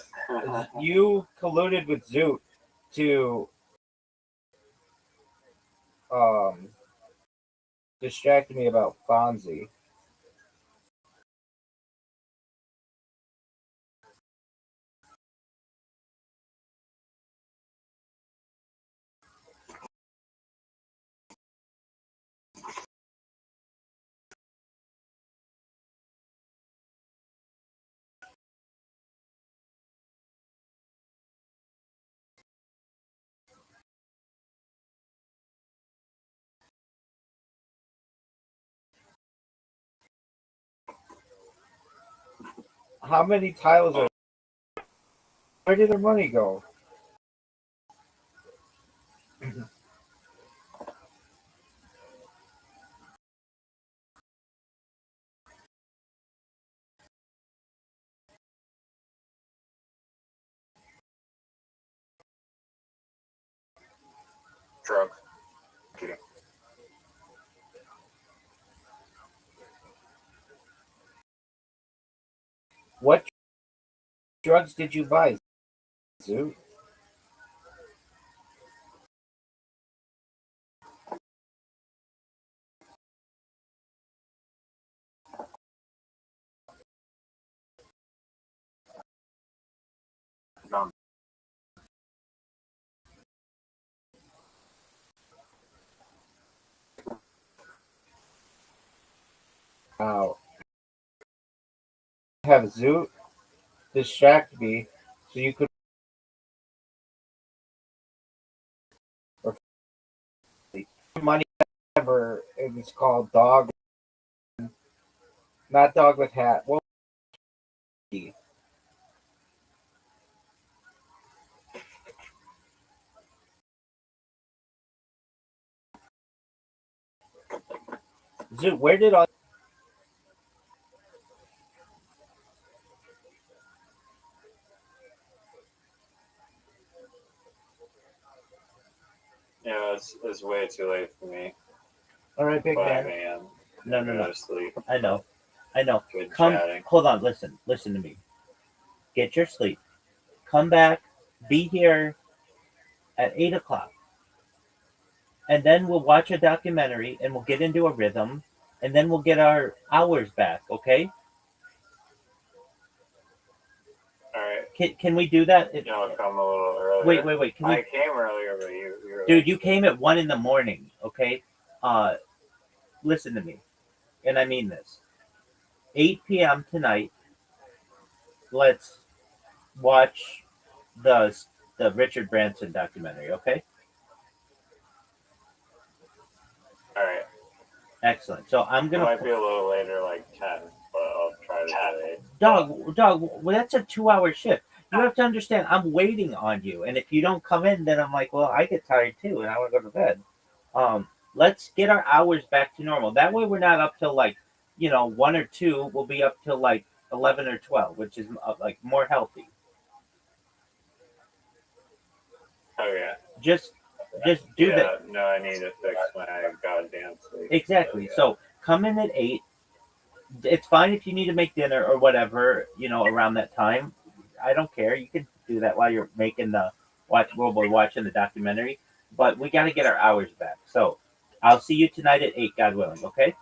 You colluded with Zoot to distract me about Fonzie. How many tiles are? Where did their money go? Drugs. What drugs did you buy, Zoot? None. Wow. Have Zoot distract me so you could money ever. It's called dog, not dog with hat. What? Zoot, where did all? Yeah, it's way too late for me. All right, big Bye, man. man. No. Go to sleep. I know. Good Come, chatting. hold on. Listen to me. Get your sleep. Come back. Be here at 8 o'clock, and then we'll watch a documentary, and we'll get into a rhythm, and then we'll get our hours back. Okay? All right. Can we do that? You know, come a little earlier. Wait. Can I we? came earlier, but you were Dude, you came at 1 a.m. Okay? Listen to me, and I mean this. 8 p.m. tonight. Let's watch the Richard Branson documentary. Okay? All right. Excellent. So I'm It gonna. might be a little later, like 10, but I'll try to do it. Dog. Well, that's a 2-hour shift. You have to understand. I'm waiting on you, and if you don't come in, then I'm like, well, I get tired too, and I want to go to bed. Let's get our hours back to normal. That way, we're not up till like, 1 or 2. We'll be up till like 11 or 12, which is like more healthy. Oh yeah. Just do Yeah, that. no, I need to fix my goddamn sleep. Exactly. Yeah. So come in at 8. It's fine if you need to make dinner or whatever, around that time. I don't care. You can do that while you're making we're watching the documentary. But we got to get our hours back. So I'll see you tonight at 8, God willing. Okay.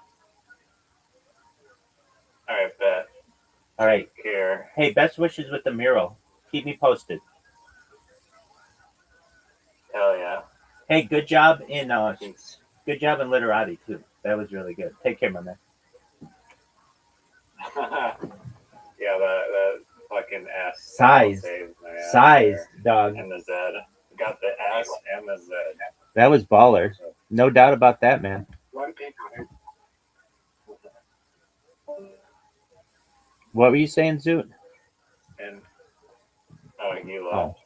All right, bet. All right. Here. Hey, best wishes with the mural. Keep me posted. Hell yeah. Hey, good job in Thanks. literati too. That was really good. Take care, my man. Yeah, that fucking S. Size. saved my ass Size, there. dog. And the Z. Got the S and the Z. That was baller. No doubt about that, man. One people. What were you saying, Zoot? And he left. Oh,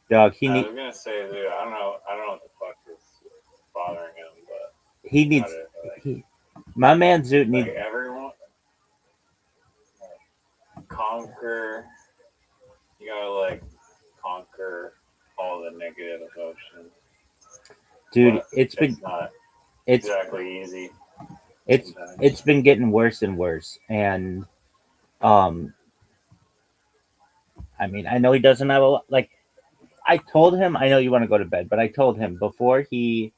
dog. I was gonna say, dude, I don't know what the fuck is bothering him, but He needs. My man Zoot needs. like everyone conquer. You gotta like conquer all the negative emotions. Dude, But it's not it's exactly easy. it's been getting worse and worse, and I mean, I know he doesn't have a lot. Like, I told him, I know you want to go to bed, but I told him before he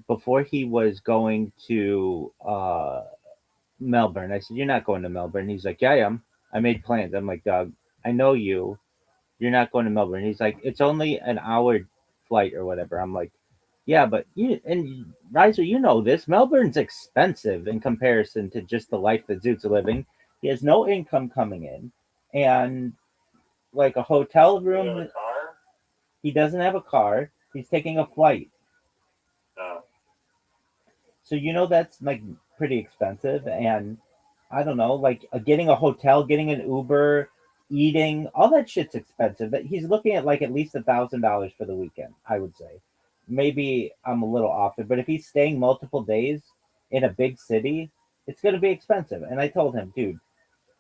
was going to Melbourne. I said, "You're not going to Melbourne." He's like, "Yeah, I am. I made plans." I'm like, "Dog, I know you. You're not going to Melbourne." He's like, "It's only an hour flight or whatever." I'm like, "Yeah, but Riser, you know this. Melbourne's expensive in comparison to just the life that Zoot's living. He has no income coming in, and like a hotel Do you have room. a car? He doesn't have a car. He's taking a flight." No. So that's like pretty expensive, and I don't know, like getting a hotel, getting an Uber, eating, all that shit's expensive. But he's looking at like at least $1,000 for the weekend, I would say. Maybe I'm a little off there, but if he's staying multiple days in a big city, it's gonna be expensive. And I told him, dude,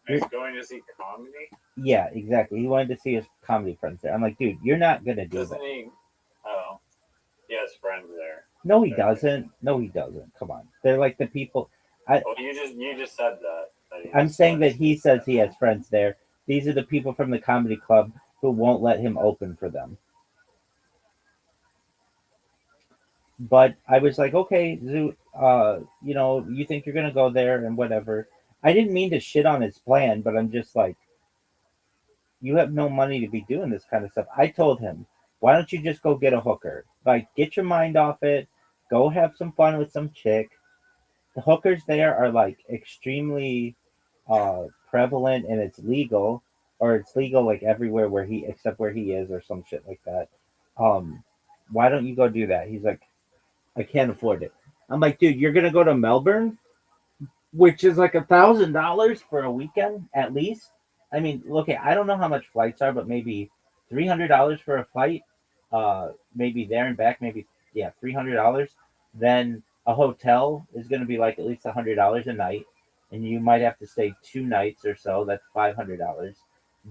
He's going to see comedy? yeah, exactly. He wanted to see his comedy friends there. I'm like, dude, you're not gonna do Doesn't that. he? Oh. He has friends there. No, he doesn't. No, he doesn't. Come on, they're like the people. Well, you just said that. I'm saying that he says he has friends there. These are the people from the comedy club who won't let him open for them. But I was like, okay, Zoot, you think you're gonna go there and whatever. I didn't mean to shit on his plan, but I'm just like, you have no money to be doing this kind of stuff. I told him, why don't you just go get a hooker? Like, get your mind off it. Go have some fun with some chick. The hookers there are like extremely prevalent, and it's legal, or it's legal like everywhere except where he is, or some shit like that. Why don't you go do that? He's like, I can't afford it. I'm like, dude, you're gonna go to Melbourne, which is like $1,000 for a weekend at least. I mean, look, I don't know how much flights are, but maybe $300 for a flight. Maybe there and back, maybe $300. Then a hotel is going to be like at least $100 a night, and you might have to stay 2 nights or so. That's $500.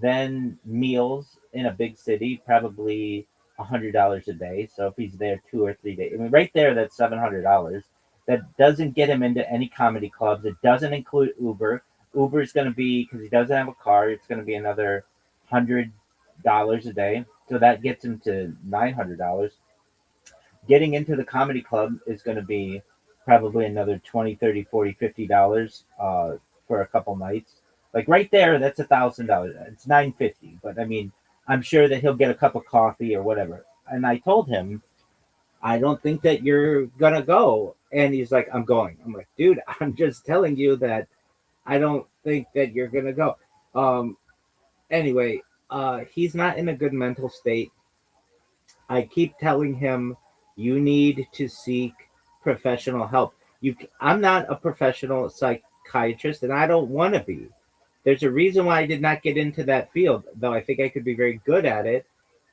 Then meals in a big city, probably $100 a day. So if he's there 2 or 3 days, I mean, right there, that's $700. That doesn't get him into any comedy clubs. It doesn't include Uber. Uber is going to be, because he doesn't have a car, it's going to be another $100 a day. So that gets him to $900. Getting into the comedy club is going to be probably another 20, 30, 40, $50 for a couple nights. Like right there, that's $1,000. It's 950. But I mean, I'm sure that he'll get a cup of coffee or whatever. And I told him, I don't think that you're gonna go. And he's like, I'm going. I'm like, dude, I'm just telling you that I don't think that you're gonna go. Um, anyway, he's not in a good mental state. I keep telling him you need to seek professional help. I'm not a professional psychiatrist, and I don't want to be. There's a reason why I did not get into that field, though I think I could be very good at it.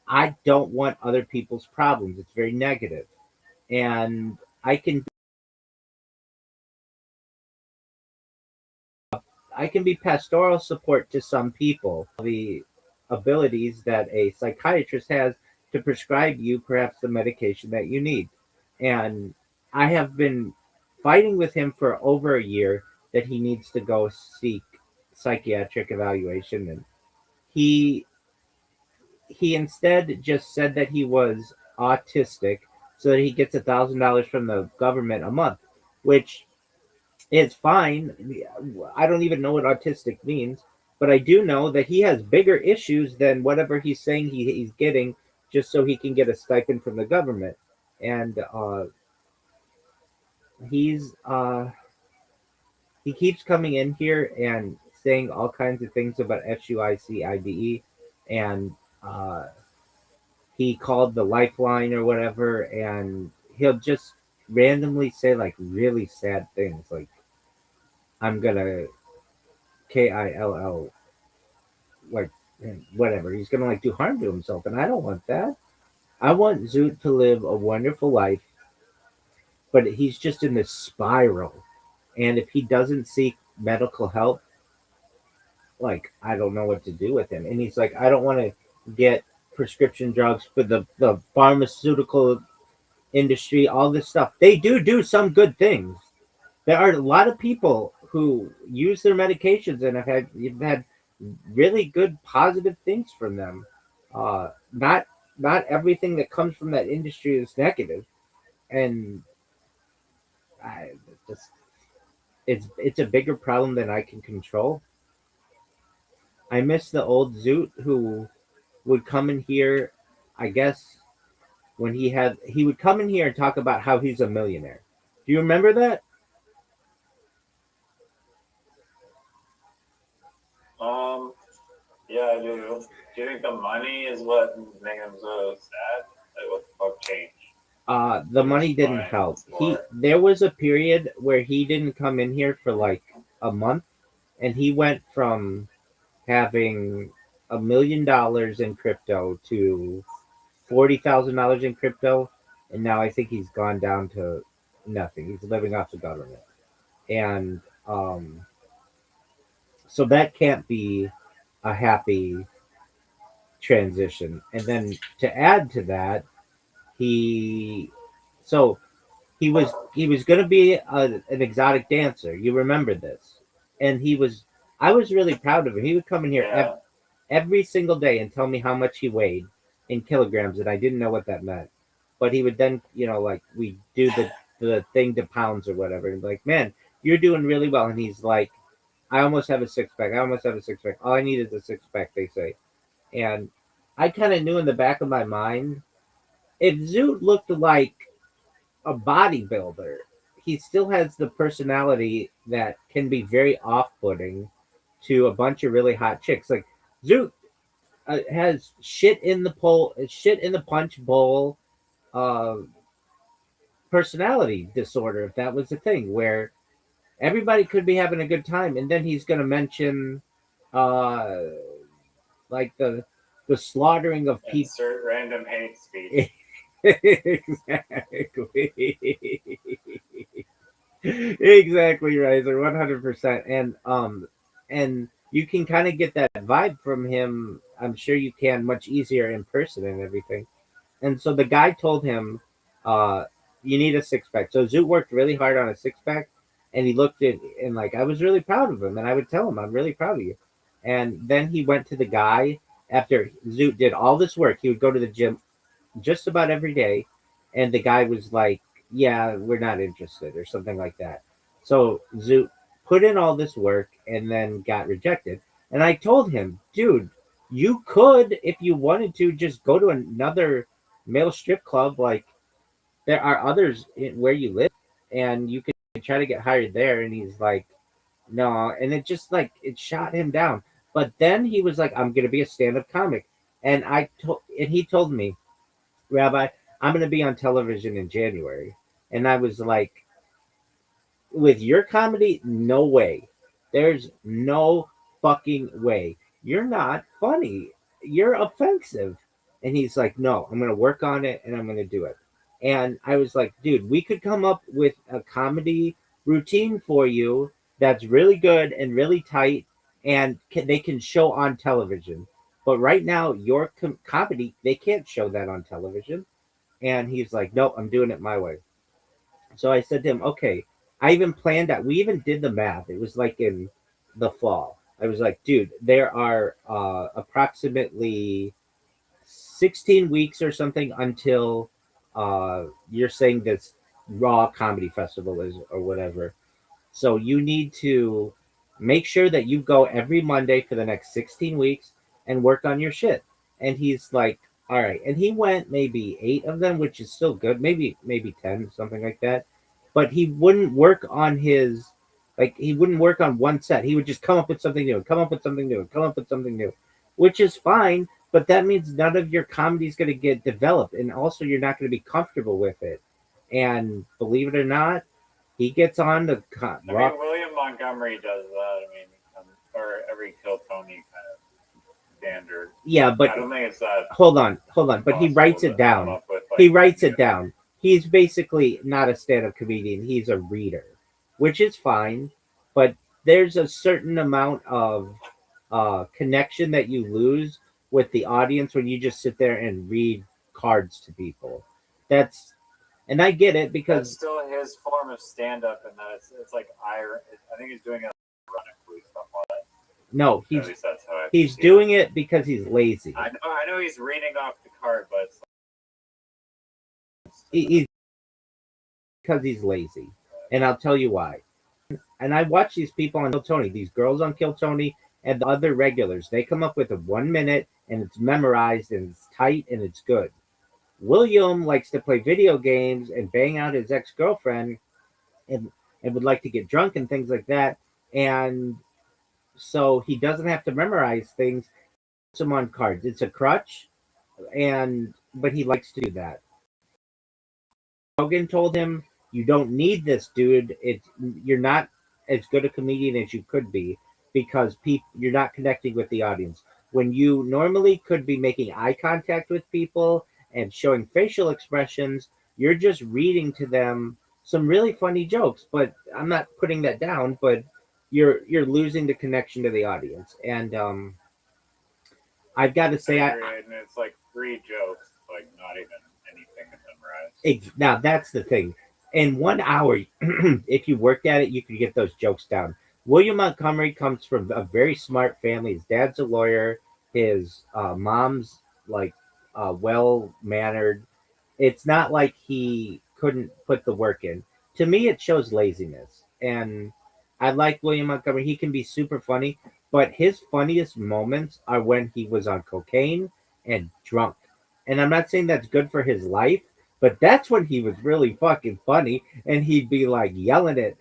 I don't want other people's problems. It's very negative, and I can be pastoral support to some people. The abilities that a psychiatrist has to prescribe you perhaps the medication that you need. And I have been fighting with him for over a year that he needs to go seek psychiatric evaluation, and he he instead just said that he was autistic so that he gets $1,000 from the government a month, which is fine. I don't even know what autistic means, but I do know that he has bigger issues than whatever he's saying he's getting just so he can get a stipend from the government. And he's he keeps coming in here and saying all kinds of things about SUICIDE, and uh, he called the Lifeline or whatever, and he'll just randomly say like really sad things like I'm gonna KILL, like whatever. He's gonna like do harm to himself, and I don't want that. I want Zoot to live a wonderful life, but he's just in this spiral. And if he doesn't seek medical help, like I don't know what to do with him. And he's like, I don't want to get prescription drugs for the pharmaceutical industry, all this stuff. They do some good things. There are a lot of people who use their medications and have had really good positive things from them. Not everything that comes from that industry is negative, and I just it's a bigger problem than I can control. I miss the old Zoot who would come in here. I guess when he would come in here and talk about how he's a millionaire. Do you remember that? Um, yeah, I do. Do you think the money is what made him so sad? Like, what the fuck changed? The money didn't help. There was a period where he didn't come in here for like a month, and he went from having $1 million in crypto to $40,000 in crypto, and now I think he's gone down to nothing. He's living off the government, and so that can't be a happy transition. And then to add to that, he so he was going to be an exotic dancer. You remember this, and I was really proud of him. He would come in here Yeah. every single day and tell me how much he weighed in kilograms, and I didn't know what that meant. But he would then, like we do the thing to pounds or whatever, and like, man, you're doing really well. And he's like, I almost have a six pack. I almost have a six pack. All I need is a six pack, they say. And I kind of knew in the back of my mind, if Zoot looked like a bodybuilder, he still has the personality that can be very off-putting to a bunch of really hot chicks. Like Zoot has shit in the punch bowl, uh, personality disorder. If that was the thing, where everybody could be having a good time, and then he's going to mention, uh, like the slaughtering of people. Insert random hate speech. Exactly. Exactly, Riser, 100%. And you can kind of get that vibe from him. I'm sure you can much easier in person and everything. And so the guy told him, uh, "You need a six pack." So Zoot worked really hard on a six pack, and he looked at and like I was really proud of him, and I would tell him, "I'm really proud of you." And then he went to the guy after Zoot did all this work. He would go to the gym just about every day, and the guy was like, "Yeah, we're not interested," or something like that. So Zoot put in all this work and then got rejected. And I told him, "Dude, you could, if you wanted to, just go to another male strip club. Like there are others where you live, and you could try to get hired there." And he's like, "No," and it just like it shot him down. But then he was like, "I'm gonna be a stand-up comic," and he told me, "Rabbi, I'm going to be on television in January." And I was like, with your comedy, no way. There's no fucking way. You're not funny. You're offensive. And he's like, "No, I'm going to work on it and I'm going to do it." And I was like, "Dude, we could come up with a comedy routine for you that's really good and really tight and they can show on television. But right now, your comedy, they can't show that on television." And he's like, "No, I'm doing it my way." So I said to him, "Okay." I even planned that. We even did the math. It was like in the fall. I was like, "Dude, there are approximately 16 weeks or something until you're saying this Raw Comedy Festival is or whatever. So you need to make sure that you go every Monday for the next 16 weeks and work on your shit." And he's like, "All right." And he went maybe 8 of them, which is still good. Maybe 10, something like that. But he wouldn't work on he wouldn't work on one set. He would just come up with something new, come up with something new, come up with something new, which is fine. But that means none of your comedy is going to get developed. And also, you're not going to be comfortable with it. And believe it or not, he gets on the I mean, William Montgomery does that. I mean, or every Kill Tony kind of standard. Yeah, but I don't think it's that. hold on. But he writes it down. He writes it down. He's basically not a stand-up comedian. He's a reader, which is fine. But there's a certain amount of connection that you lose with the audience when you just sit there and read cards to people. That's and I get it That's because still his form of stand up, and that it's like I think he's doing it ironically somewhat. no, At least that's how I he's perceive doing it because he's lazy. I know he's reading off the card, but it's He's because he's lazy, and I'll tell you why. And I watch these people on Kill Tony, these girls on Kill Tony, and the other regulars. They come up with a 1 minute, and it's memorized, and it's tight, and it's good. William likes to play video games and bang out his ex girlfriend, and would like to get drunk and things like that. And so he doesn't have to memorize things. Puts them on cards. It's a crutch, and but he likes to do that. Hogan told him, "You don't need this, dude. You're not as good a comedian as you could be because you're not connecting with the audience. When you normally could be making eye contact with people and showing facial expressions, you're just reading to them some really funny jokes. But I'm not putting that down, but you're losing the connection to the audience. And I've got to say, and it's like 3 jokes, like not even anything to memorize. now that's the thing. In 1 hour, if you worked at it, you could get those jokes down. William Montgomery comes from a very smart family. His dad's a lawyer. His mom's like well mannered. It's not like he couldn't put the work in. To me, it shows laziness. And I like William Montgomery. He can be super funny, but his funniest moments are when he was on cocaine and drunk. And I'm not saying that's good for his life, but that's when he was really fucking funny. And he'd be like yelling at,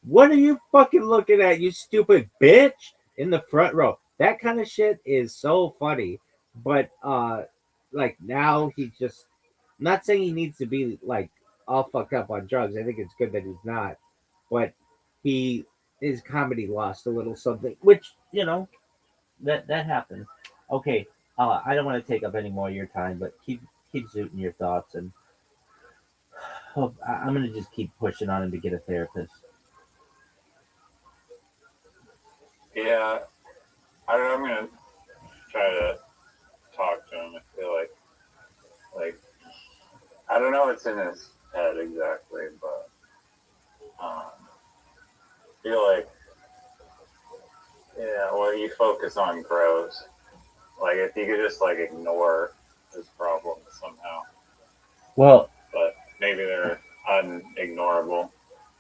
"What are you fucking looking at, you stupid bitch?" in the front row. That kind of shit is so funny. But like now he just not saying he needs to be like all fucked up on drugs. I think it's good that he's not, but he his comedy lost a little something, which that happens. Okay, I don't want to take up any more of your time, but keep zooting your thoughts, and I'm gonna just keep pushing on him to get a therapist. Yeah, I don't know. I'm gonna try to talk to him. I feel like Like, I don't know what's in his head exactly, but I feel like, yeah, what you focus on grows. Like, if you could just, like, ignore his problems somehow, Well, but maybe they're unignorable.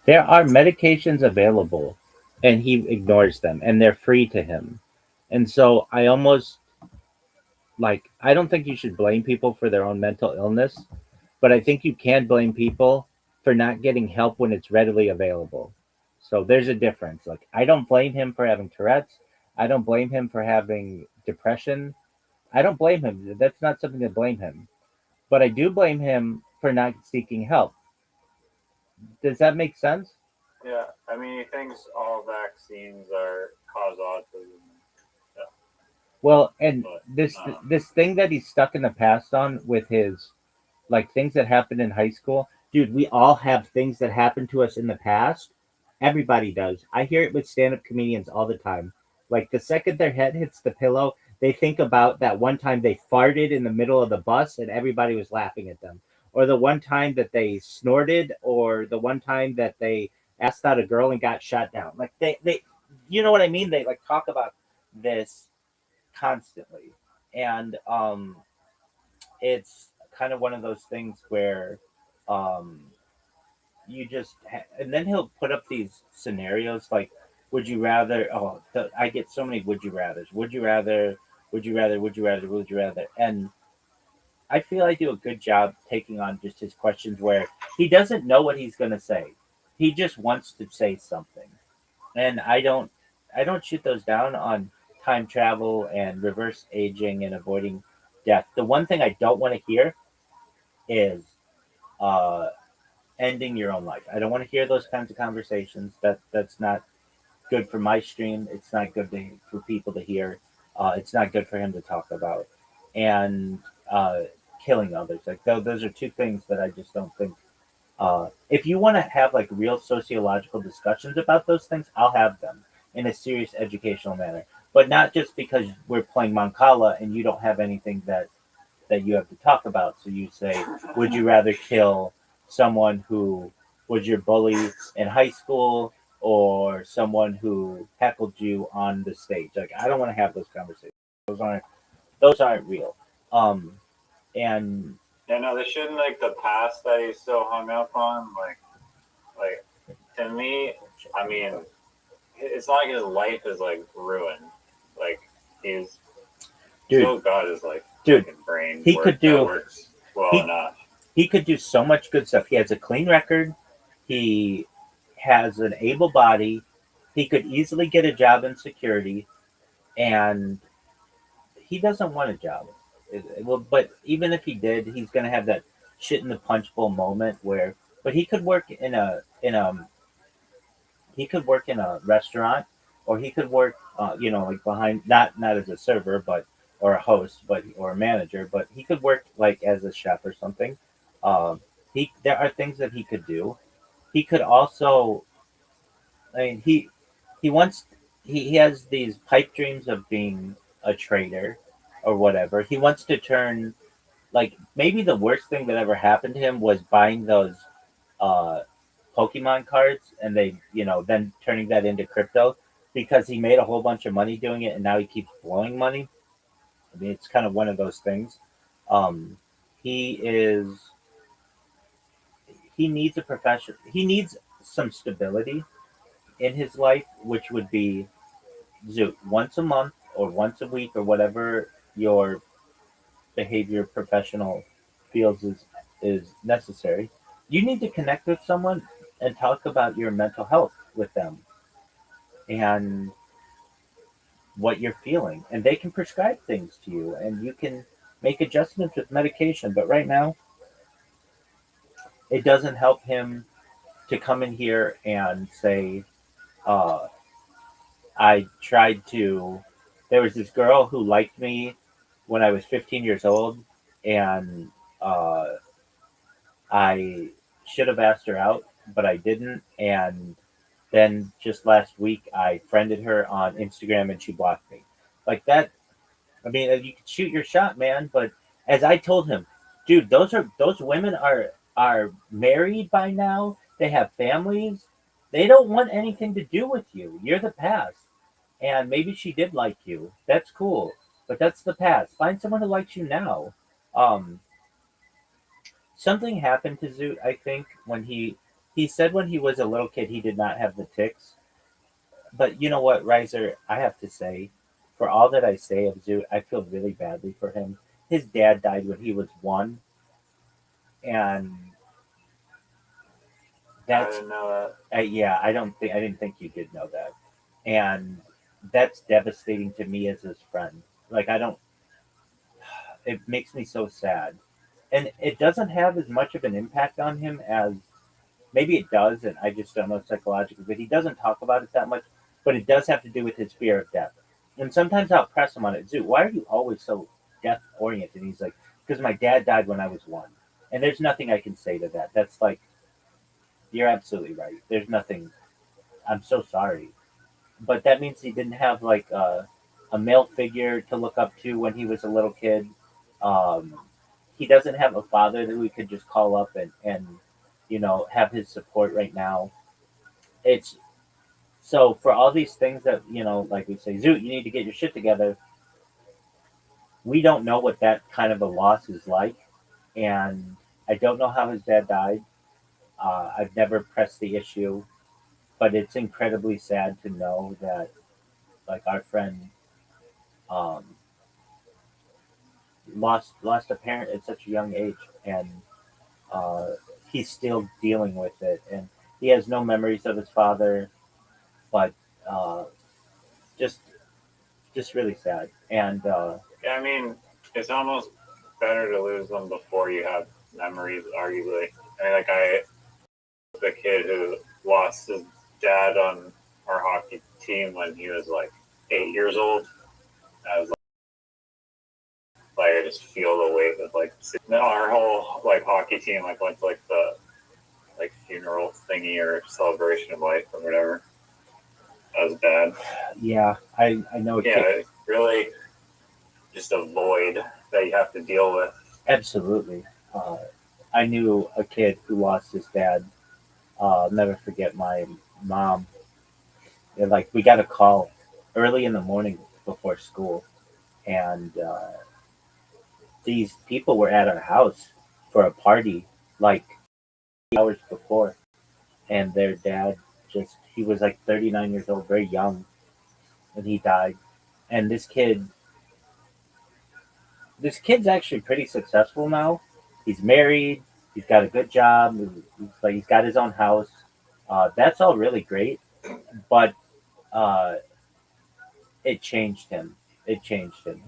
there are medications available, and he ignores them, and they're free to him. And so I almost like, I don't think you should blame people for their own mental illness, but I think you can blame people for not getting help when it's readily available. So there's a difference. Like, I don't blame him for having Tourette's. I don't blame him for having depression. I don't blame him. That's not something to blame him. But I do blame him for not seeking help. Does that make sense? Yeah, I mean, he thinks all vaccines are cause autism. Yeah, Well, and but this thing that he's stuck in the past on with his, like, things that happened in high school. Dude, we all have things that happened to us in the past. Everybody does. I hear it with stand-up comedians all the time. Like, the second their head hits the pillow, they think about that one time they farted in the middle of the bus and everybody was laughing at them. Or the one time that they snorted, or the one time that they asked out a girl and got shot down. Like, they you know what I mean? They like talk about this constantly. And it's kind of one of those things where um and then he'll put up these scenarios like, would you rather, I get so many would you rathers, would you rather, would you rather, would you rather, would you rather. And I feel I do a good job taking on just his questions where he doesn't know what he's going to say. He just wants to say something. And I don't shoot those down on time travel and reverse aging and avoiding death. The one thing I don't want to hear is uh, ending your own life. I don't want to hear those kinds of conversations. That's not good for my stream. It's not good for people to hear. It's not good for him to talk about. And uh, killing others. Like, those are two things that I just don't think. If you want to have like real sociological discussions about those things, I'll have them in a serious educational manner. But not just because we're playing Mancala and you don't have anything that you have to talk about. So you say, would you rather kill someone who was your bully in high school or someone who heckled you on the stage? Like, I don't want to have those conversations. Those aren't real. Um, and yeah, no, they shouldn't like the past that he's so hung up on. Like to me, I mean, it's not like his life is like ruined. Like he's dude, still got his like dude, fucking brain. he could do. That works well He, enough. he could do so much good stuff. He has a clean record. He has an able body. He could easily get a job in security, and he doesn't want a job. Well, but even if he did, he's going to have that shit in the punch bowl moment where. But he could work in a restaurant, or he could work, like behind, not as a server, but or a host, but or a manager, but he could work like as a chef or something. There are things that he could do. He could also, I mean, he wants he has these pipe dreams of being a trader or whatever. He wants to turn, like, maybe the worst thing that ever happened to him was buying those uh Pokemon cards, and then turning that into crypto, because he made a whole bunch of money doing it and now he keeps blowing money. I mean, it's kind of one of those things. Um he is he needs a profession. He needs some stability in his life, which would be once a month or once a week or whatever your behavior professional feels is necessary. You need to connect with someone and talk about your mental health with them and what you're feeling, and they can prescribe things to you and you can make adjustments with medication. But right now it doesn't help him to come in here and say, uh, I tried to. There was this girl who liked me when I was 15 years old, and uh, I should have asked her out, but I didn't. And then just last week, I friended her on Instagram, and she blocked me. Like that. I mean, you can shoot your shot, man. But as I told him, dude, those women are married by now. They have families. They don't want anything to do with you. You're the past. And maybe she did like you. That's cool. But that's the past. Find someone who likes you now. Um, Something happened to Zoot, I think, when he said when he was a little kid he did not have the ticks. But you know what, Riser, I have to say, for all that I say of Zoot, I feel really badly for him. His dad died when he was 1, and I that's didn't know yeah, I didn't think you did know that, and that's devastating to me as his friend. Like I don't, it makes me so sad, and it doesn't have as much of an impact on him as maybe it does, and I just don't know psychologically. But he doesn't talk about it that much. But it does have to do with his fear of death, and sometimes I'll press him on it. Zoo, why are you always so death oriented? And he's like, because my dad died when I was 1, and there's nothing I can say to that. That's like you're absolutely right. There's nothing. I'm so sorry, but that means he didn't have like a male figure to look up to when he was a little kid. Um, he doesn't have a father that we could just call up and have his support right now. It's so for all these things that like we say, Zoot, you need to get your shit together. We don't know what that kind of a loss is like, and I don't know how his dad died. I've never pressed the issue, but it's incredibly sad to know that like our friend um, lost a parent at such a young age, and uh, he's still dealing with it, and he has no memories of his father, but uh, just just really sad. And Yeah, I mean, it's almost better to lose them before you have memories, arguably. I mean, like, the kid who lost his dad on our hockey team when he was like 8 years old. I was like I just feel the weight of like our whole like hockey team like went to like the like funeral thingy or celebration of life or whatever. That was bad. yeah, I know a Yeah, kid. it really just a void that you have to deal with. Absolutely. Uh, I knew a kid who lost his dad. I'll never forget my mom. Like we got a call early in the morning before school, and these people were at our house for a party like hours before, and their dad just he was like 39 years old, very young, and he died. And this kid's actually pretty successful now. He's married. He's got a good job. He's got his own house. That's all really great, but uh, it changed him. It changed him.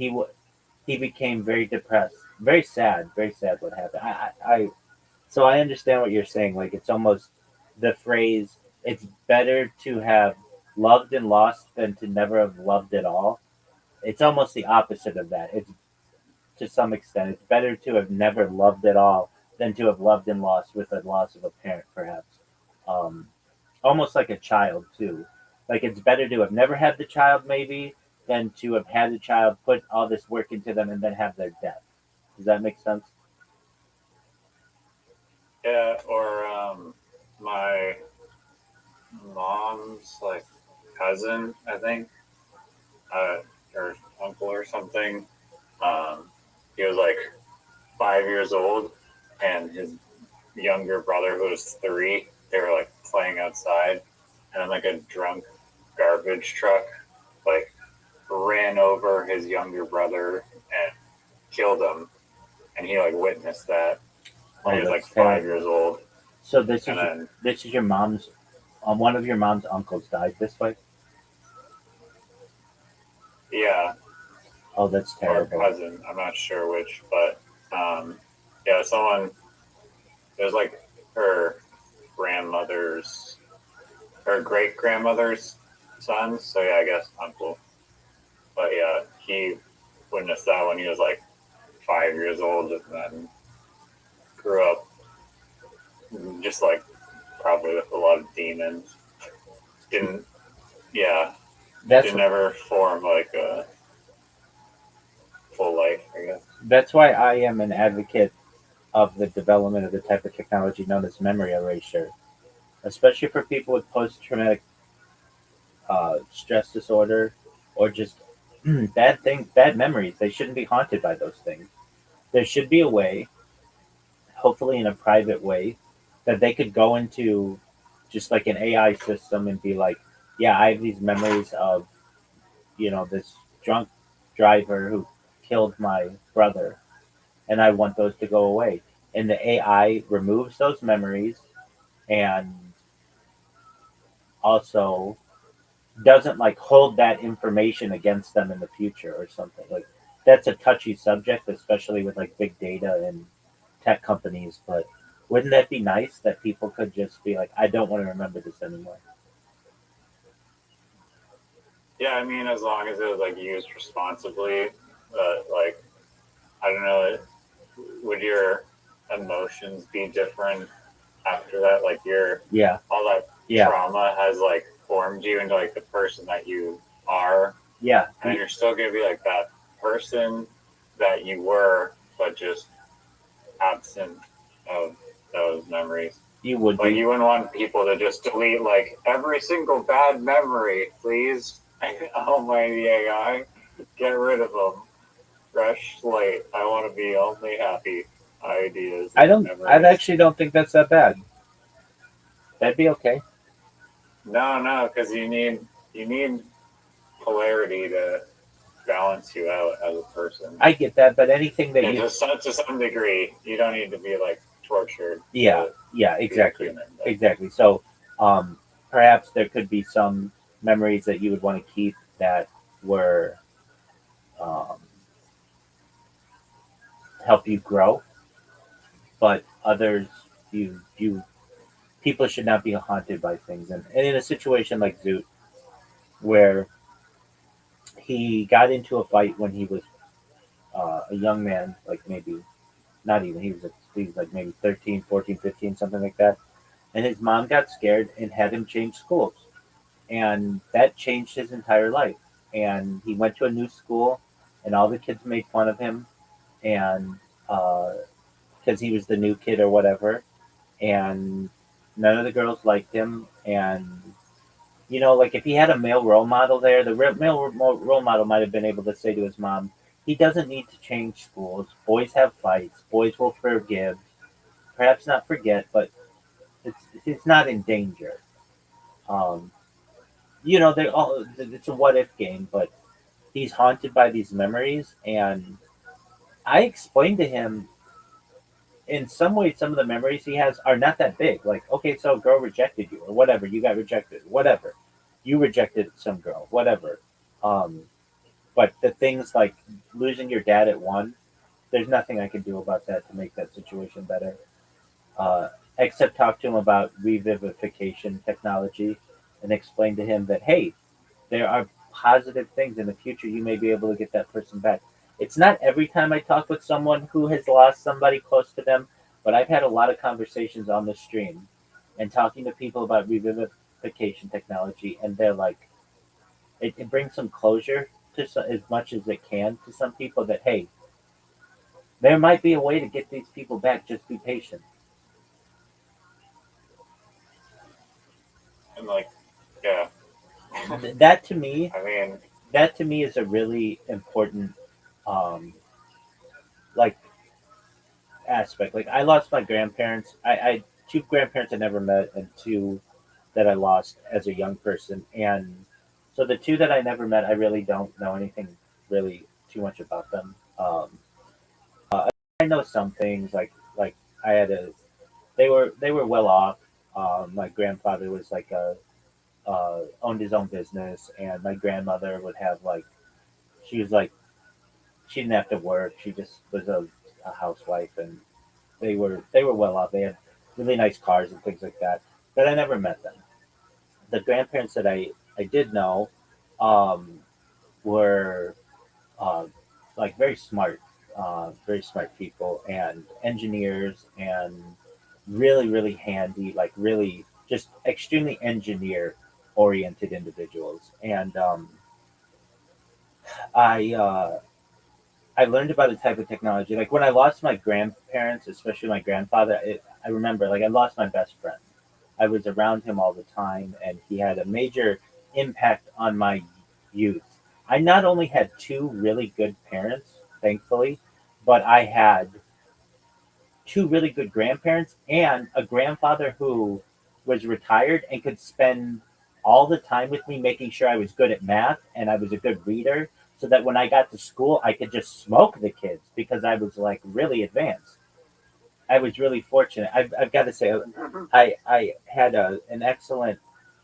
He became very depressed, very sad, very sad. What happened? So I understand what you're saying. Like it's almost the phrase. It's better to have loved and lost than to never have loved at all. It's almost the opposite of that. It's to some extent. It's better to have never loved at all than to have loved and lost with the loss of a parent, perhaps. Um, Almost like a child too. Like it's better to have never had the child, maybe, than to have had the child, put all this work into them, and then have their death. Does that make sense? Yeah, or my mom's like cousin, I think, or uncle or something. He was like 5 years old, and his younger brother, who was 3, they were like playing outside, and then like a drunk garbage truck like ran over his younger brother and killed him, and he like witnessed that when Oh, he was like that's 5 years old. so. This And is then this is your mom's. One of your mom's uncles died this way. yeah, Oh, that's or terrible. cousin, I'm not sure which, but yeah, someone, it was like her grandmother's, her great grandmother's son. So yeah, I guess uncle. But yeah, he witnessed that when he was like 5 years old, and then grew up just like probably with a lot of demons. Didn't yeah, That's didn't ever form like a full life, I guess. that's why I am an advocate of the development of the type of technology known as memory erasure, especially for people with post-traumatic stress disorder or just bad memories. They shouldn't be haunted by those things. There should be a way, hopefully in a private way, that they could go into just like an AI system and be like, yeah, I have these memories of, this drunk driver who killed my brother, and I want those to go away. And the AI removes those memories and also doesn't like hold that information against them in the future or something. Like that's a touchy subject, especially with like big data and tech companies. But wouldn't that be nice that people could just be like, I don't want to remember this anymore? Yeah, I mean, as long as it was like used responsibly, like I don't know, would your emotions be different after that? Like Yeah, all that yeah, trauma has like formed you into like the person that you are, yeah. and you're still gonna be like that person that you were, but just absent of those memories. You would Like be. you wouldn't want people to just delete like every single bad memory, please. Almighty AI, get rid of them. Fresh slate. I want to be only happy ideas I and don't. I memories. actually don't think that's that bad. That'd be okay. No, because you need polarity to balance you out as a person. I get that, but anything that And you. to some degree, you don't need to be like tortured. Yeah, To yeah, be exactly, human, but exactly. So, perhaps there could be some memories that you would want to keep that were um, help you grow, but others you people should not be haunted by things. And in a situation like Zoot, where he got into a fight when he was a young man, like maybe not even he was like maybe 13, 14, 15, something like that, and his mom got scared and had him change schools, and that changed his entire life. And he went to a new school, and all the kids made fun of him, and because he was the new kid or whatever, and none of the girls liked him. And like if he had a male role model there, the role model might have been able to say to his mom, he doesn't need to change schools. Boys have fights. Boys will forgive, perhaps not forget, but it's not in danger. Um, they all it's a what if game, but he's haunted by these memories. And I explained to him in some ways some of the memories he has are not that big. Like, okay, so a girl rejected you or whatever, you got rejected, whatever. You rejected some girl, whatever. Um, but the things like losing your dad at one, there's nothing I can do about that to make that situation better. Except talk to him about revivification technology and explain to him that, hey, there are positive things in the future. You may be able to get that person back. It's not every time I talk with someone who has lost somebody close to them, but I've had a lot of conversations on the stream and talking to people about revivification technology, and they're like, it brings some closure to as much as it can to some people that, hey, there might be a way to get these people back. Just be patient. and like, yeah. That to me, I mean, is a really important, um, like aspect. Like I lost my grandparents. I two grandparents I never met, and two that I lost as a young person. And so the two that I never met, I really don't know anything really too much about them. I know some things like I had a they were well off. My grandfather was like a owned his own business, and my grandmother would have like she was like she didn't have to work. She just was a housewife, and they were well off. They had really nice cars and things like that. But I never met them. The grandparents that I did know um, were uh, like very smart people and engineers and really really handy, like really just extremely engineer oriented individuals. And I I learned about a type of technology. Like when I lost my grandparents, especially my grandfather, I remember like I lost my best friend. I was around him all the time, and he had a major impact on my youth. I not only had two really good parents, thankfully, but I had two really good grandparents and a grandfather who was retired and could spend all the time with me making sure I was good at math and I was a good reader so that when I got to school I could just smoke the kids because I was like really advanced. I was really fortunate. I've got to say I had an excellent,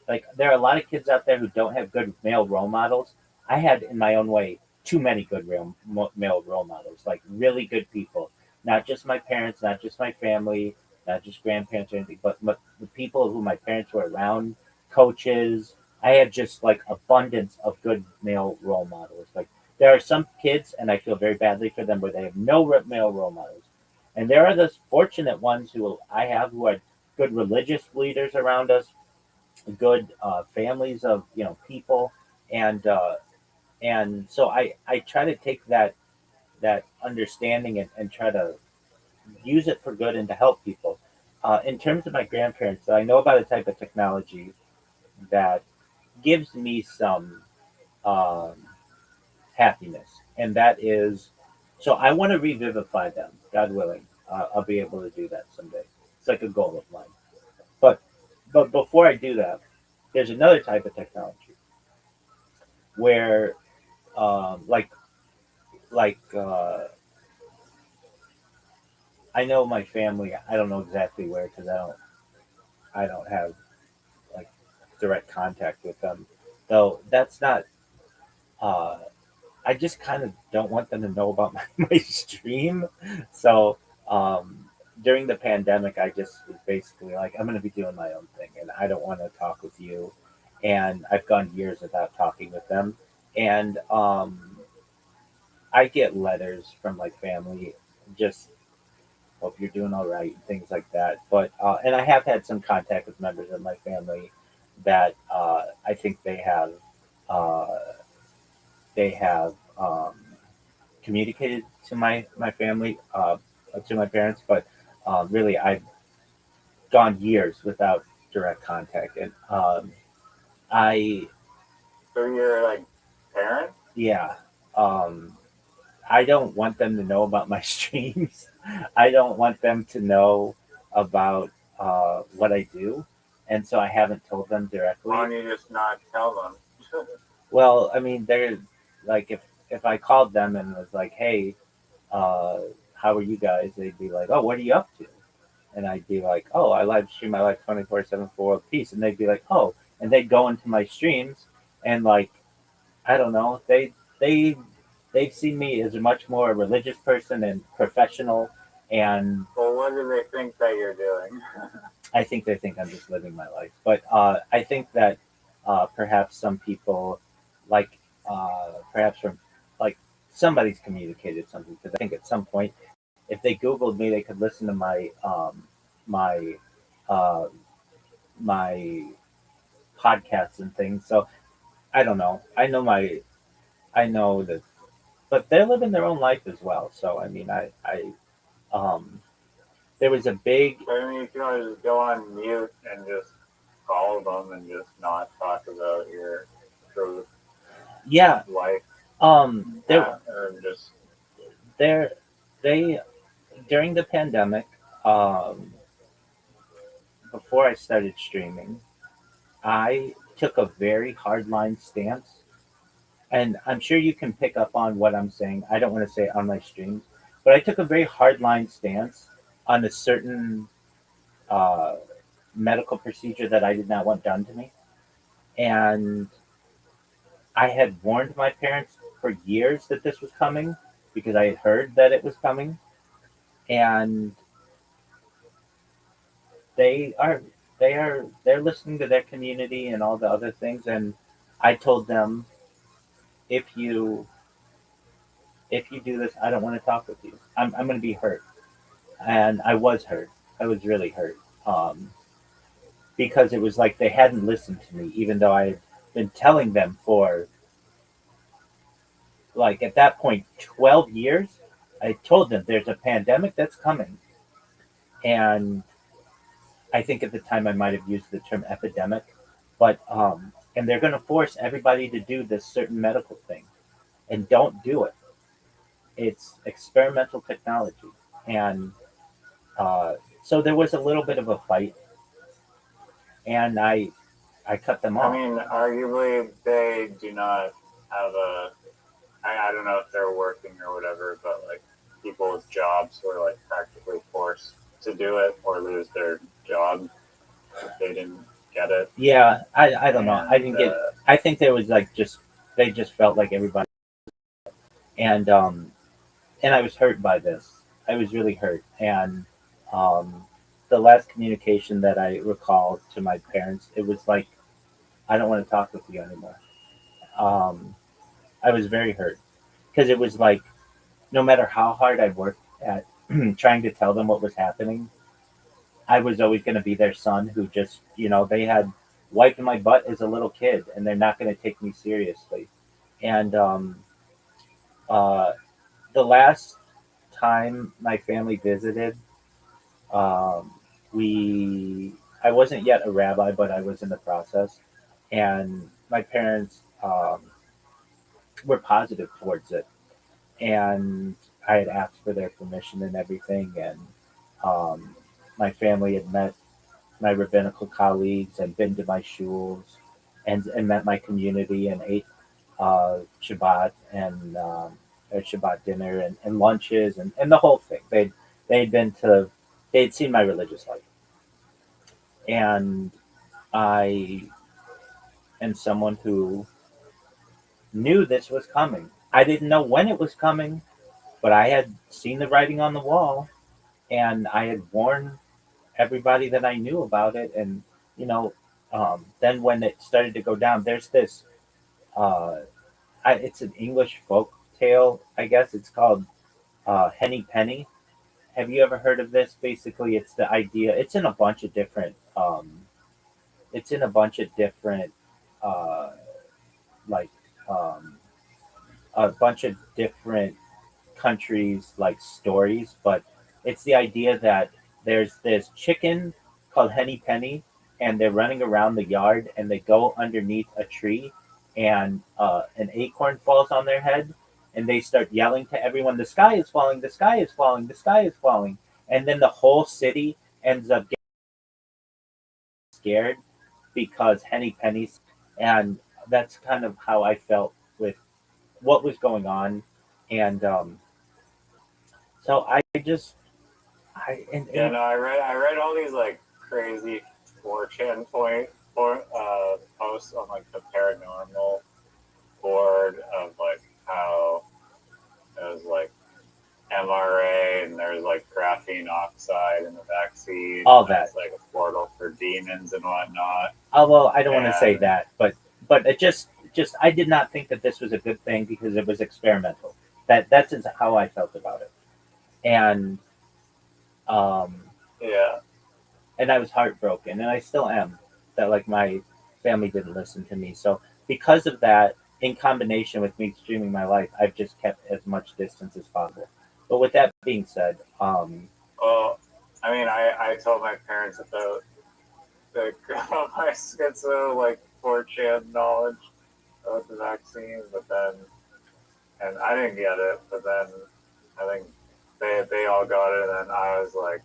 like there are a lot of kids out there who don't have good male role models. I had in my own way too many good male role models, like really good people, not just my parents, not just my family, not just grandparents or anything, but the people who my parents were around, coaches. I had just like abundance of good male role models. Like there are some kids, and I feel very badly for them, where they have no male role models, and there are those fortunate ones who I have who are good religious leaders around us, good families of people, and so I try to take that understanding and try to use it for good and to help people. In terms of my grandparents, I know about a type of technology that gives me some um, happiness, and that is so I want to revivify them, God willing. I'll be able to do that someday. It's like a goal of mine. But before I do that, there's another type of technology where like I know my family. I don't know exactly where because I don't have like direct contact with them. Though that's not. Uh, I just kind of don't want them to know about my stream. So um, during the pandemic, I just was basically like, I'm going to be doing my own thing, and I don't want to talk with you. And I've gone years without talking with them, and I get letters from like family, just hope you're doing all right, and things like that. But and I have had some contact with members of my family that I think uh, they have communicated to my family, to my parents, but really I've gone years without direct contact, and I So you're like parent? yeah. Um, I don't want them to know about my streams. I don't want them to know about what I do, and so I haven't told them directly. Why don't you just not tell them? Well, I mean, they're like if I called them and was like, "Hey, uh, how are you guys?" They'd be like, "Oh, what are you up to?" And I'd be like, "Oh, I live stream my life 24/7 for World Peace," and they'd be like, "Oh," and they'd go into my streams and like I don't know. They they've seen me as a much more religious person and professional, and Well, what do they think that you're doing? I think they think I'm just living my life. But I think that perhaps some people, like perhaps from like somebody's communicated something because I think at some point, if they Googled me, they could listen to my uh, my podcasts and things. So I don't know. I know that but they're living their own life as well. So I mean, um, there was a big I mean, you can always go on mute and just call them and just not talk about your true yeah. life. There Or just there they during the pandemic, um, before I started streaming, I took a very hardline stance, and I'm sure you can pick up on what I'm saying. I don't want to say it on my streams, but I took a very hardline stance on a certain uh, medical procedure that I did not want done to me. And I had warned my parents for years that this was coming because I had heard that it was coming. And they are they're listening to their community and all the other things. And I told them if you do this, I don't want to talk with you. I'm going to be hurt. And I was hurt. I was really hurt. Because it was like they hadn't listened to me, even though I had been telling them for like at that point, 12 years. I told them there's a pandemic that's coming, and I think at the time I might have used the term epidemic, but and they're going to force everybody to do this certain medical thing, and don't do it. It's experimental technology, and uh, so there was a little bit of a fight, and I cut them I off. mean, arguably, they do not have a. I don't know if they're working or whatever, but like people's jobs were like practically forced to do it or lose their job if they didn't get it. Yeah, I don't know. I didn't get. And, I think there was like just they just felt like everybody, and I was hurt by this. I was really hurt, and um, the last communication that I recall to my parents, it was like, I don't want to talk with you anymore. Um, I was very hurt because it was like, no matter how hard I worked at trying to tell them what was happening, I was always going to be their son who just, they had wiped my butt as a little kid, and they're not going to take me seriously. And uh, the last time my family visited, um, we I wasn't yet a rabbi, but I was in the process, and my parents were positive towards it, and I had asked for their permission and everything, and um, my family had met my rabbinical colleagues and been to my shuls and met my community and ate Shabbat and or Shabbat dinner and lunches and the whole thing. They'd been to they'd seen my religious life, and I am someone who knew this was coming. I didn't know when it was coming, but I had seen the writing on the wall, and I had warned everybody that I knew about it. And you know, then when it started to go down, there's this. Uh, it's an English folk tale, I guess. It's called Henny Penny. Have you ever heard of this? Basically, it's the idea. It's in a bunch of different. It's in a bunch of different, uh, like um, a bunch of different countries, like stories. But it's the idea that there's this chicken called Henny Penny, and they're running around the yard, and they go underneath a tree, and an acorn falls on their head, and they start yelling to everyone, "The sky is falling! The sky is falling! The sky is falling!" And then the whole city ends up getting scared because Henny Penny's, and that's kind of how I felt with what was going on, and so I just I yeah, and no, I read all these like crazy 4chan posts on like the paranormal board of like how it was like MRA and there's like graphene oxide in the vaccine. all And that. it's like a portal for demons and whatnot. Although I don't want to say And that, but it just I did not think that this was a good thing because it was experimental. That's just how I felt about it, and um yeah, and I was heartbroken, and I still am that like my family didn't listen to me. So because of that, in combination with me streaming my life, I've just kept as much distance as possible. But with that being said, well, I mean, I told my parents about the my schizo like 4chan knowledge about the vaccine, but then and I didn't get it, but then I think they all got it, and I was like,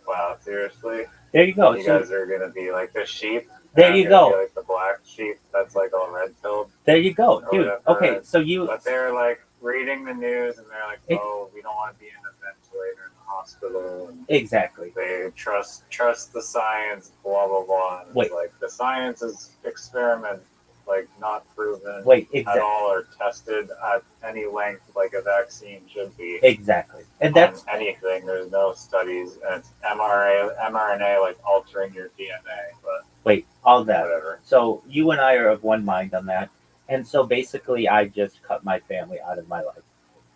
wow, seriously, there you go. you So guys are gonna be like the sheep. there And you I'm gonna go. be like the black sheep that's like all red pilled There you go, or dude. whatever. Okay, so you But they're like reading the news, and they're like, it, oh, we don't want to be in a ventilator in the hospital. And exactly. they trust the science, blah blah blah. And Wait. it's like the science is experiment, like not proven Wait, at all or tested at any length like a vaccine should be exactly, and on that's anything. There's no studies, and it's mRNA like altering your DNA, but wait, all that. whatever. So you and I are of one mind on that, and so basically, I just cut my family out of my life,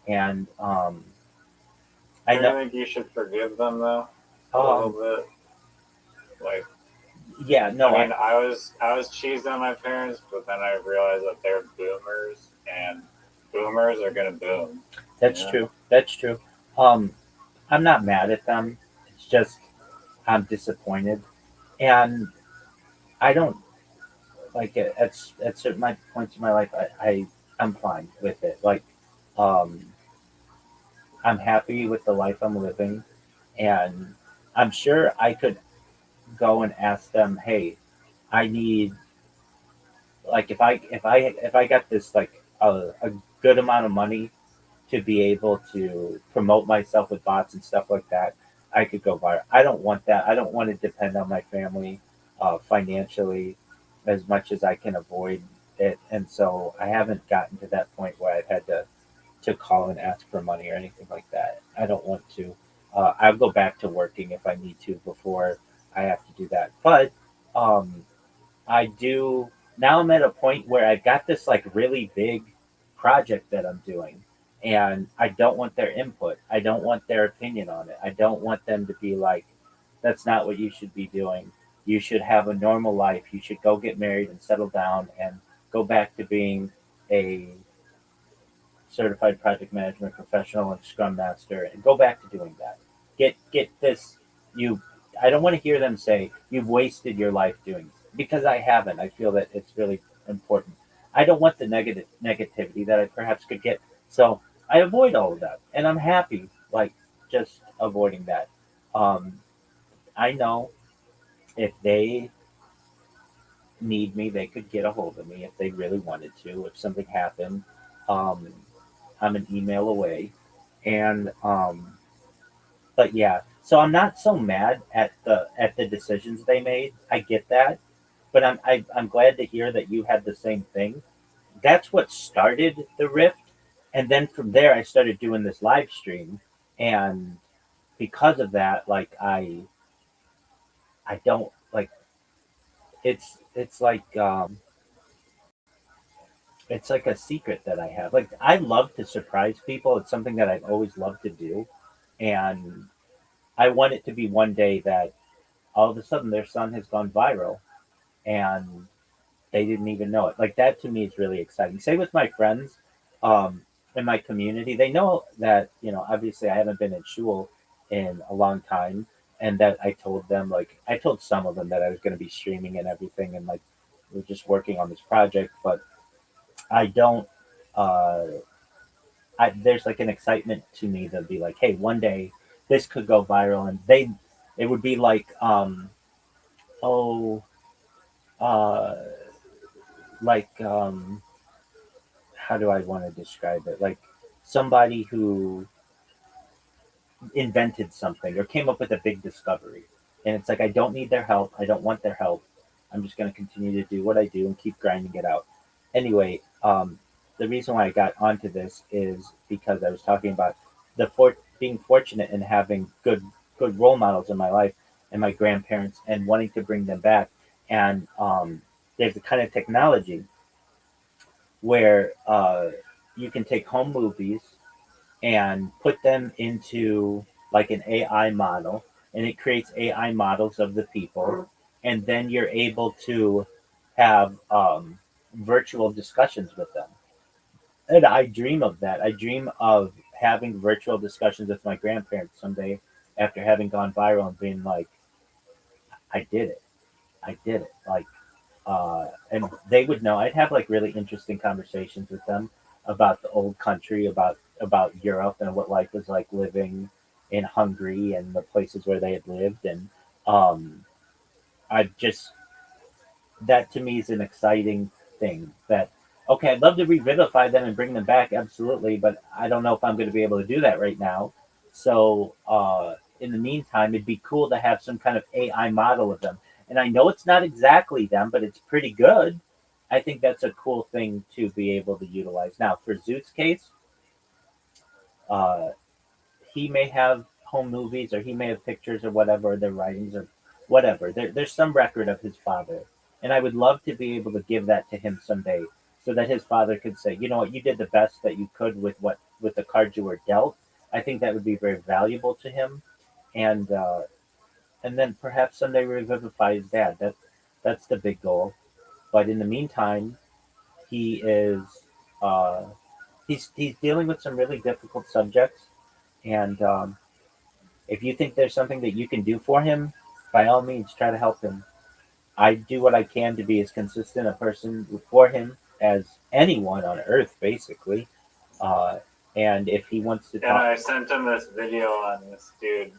and I Do you know, think you should forgive them though a little bit? Like, yeah, no, I mean, I was cheesed on my parents, but then I realized that they're boomers, and boomers are gonna boom. That's Yeah. true. That's true. Um, I'm not mad at them. It's just I'm disappointed, and I don't like it. At certain points in my life. I'm fine with it. Like, um, I'm happy with the life I'm living, and I'm sure I could go and ask them, hey, I need like if I got this like a good amount of money to be able to promote myself with bots and stuff like that, I could go viral. I don't want that. I don't want to depend on my family financially as much as I can avoid it. And so I haven't gotten to that point where I've had to call and ask for money or anything like that. I don't want to. I'll go back to working if I need to before I have to do that. But um, I do now. I'm at a point where I've got this like really big project that I'm doing, and I don't want their input. I don't want their opinion on it. I don't want them to be like, "That's not what you should be doing. You should have a normal life. You should go get married and settle down and go back to being a certified project management professional and scrum master and go back to doing that. Get this you I don't want to hear them say you've wasted your life doing this because I haven't. I feel that it's really important. I don't want the negativity that I perhaps could get. So I avoid all of that and I'm happy like just avoiding that. Um I know if they need me, they could get a hold of me if they really wanted to. If something happened, um, I'm an email away. And but yeah, so I'm not so mad at the decisions they made. I get that, but I'm glad to hear that you had the same thing. That's what started the rift, and then from there I started doing this live stream, and because of that, like I don't like it's like it's like a secret that I have. Like I love to surprise people. It's something that I've always loved to do, and I want it to be one day that all of a sudden their son has gone viral and they didn't even know it. Like that to me is really exciting. Same with my friends in my community. They know that, obviously I haven't been in shul in a long time and that I told them like I told some of them that I was gonna be streaming and everything and like we're just working on this project, but I don't uh there's like an excitement to me to be like, hey, one day this could go viral and it would be like oh uh like how do I want to describe it? Like somebody who invented something or came up with a big discovery. And it's like I don't need their help. I don't want their help. I'm just going to continue to do what I do and keep grinding it out. Anyway, the reason why I got onto this is because I was talking about being fortunate and having good role models in my life and my grandparents and wanting to bring them back. And there's a kind of technology where you can take home movies and put them into like an AI model, and it creates AI models of the people, and then you're able to have virtual discussions with them. And I dream of that. I dream of having virtual discussions with my grandparents someday after having gone viral and being like, I did it. I did it. Like, and they would know. I'd have like really interesting conversations with them about the old country, about Europe and what life was like living in Hungary and the places where they had lived. And um, I just that to me is an exciting thing. That okay, I'd love to revivify them and bring them back, absolutely, but I don't know if I'm going to be able to do that right now. So in the meantime, it'd be cool to have some kind of AI model of them. And I know it's not exactly them, but it's pretty good. I think that's a cool thing to be able to utilize. Now, for Zoot's case, uh, he may have home movies or he may have pictures or whatever, their writings or whatever. There's some record of his father. And I would love to be able to give that to him someday so that his father could say, you know what, you did the best that you could with the cards you were dealt. I think that would be very valuable to him. And then perhaps someday revivify his dad. That's the big goal. But in the meantime, he is uh, he's dealing with some really difficult subjects, and if you think there's something that you can do for him, by all means, try to help him. I do what I can to be as consistent a person for him as anyone on earth, basically. Uh, and if he wants to And talk, I sent him this video on this dude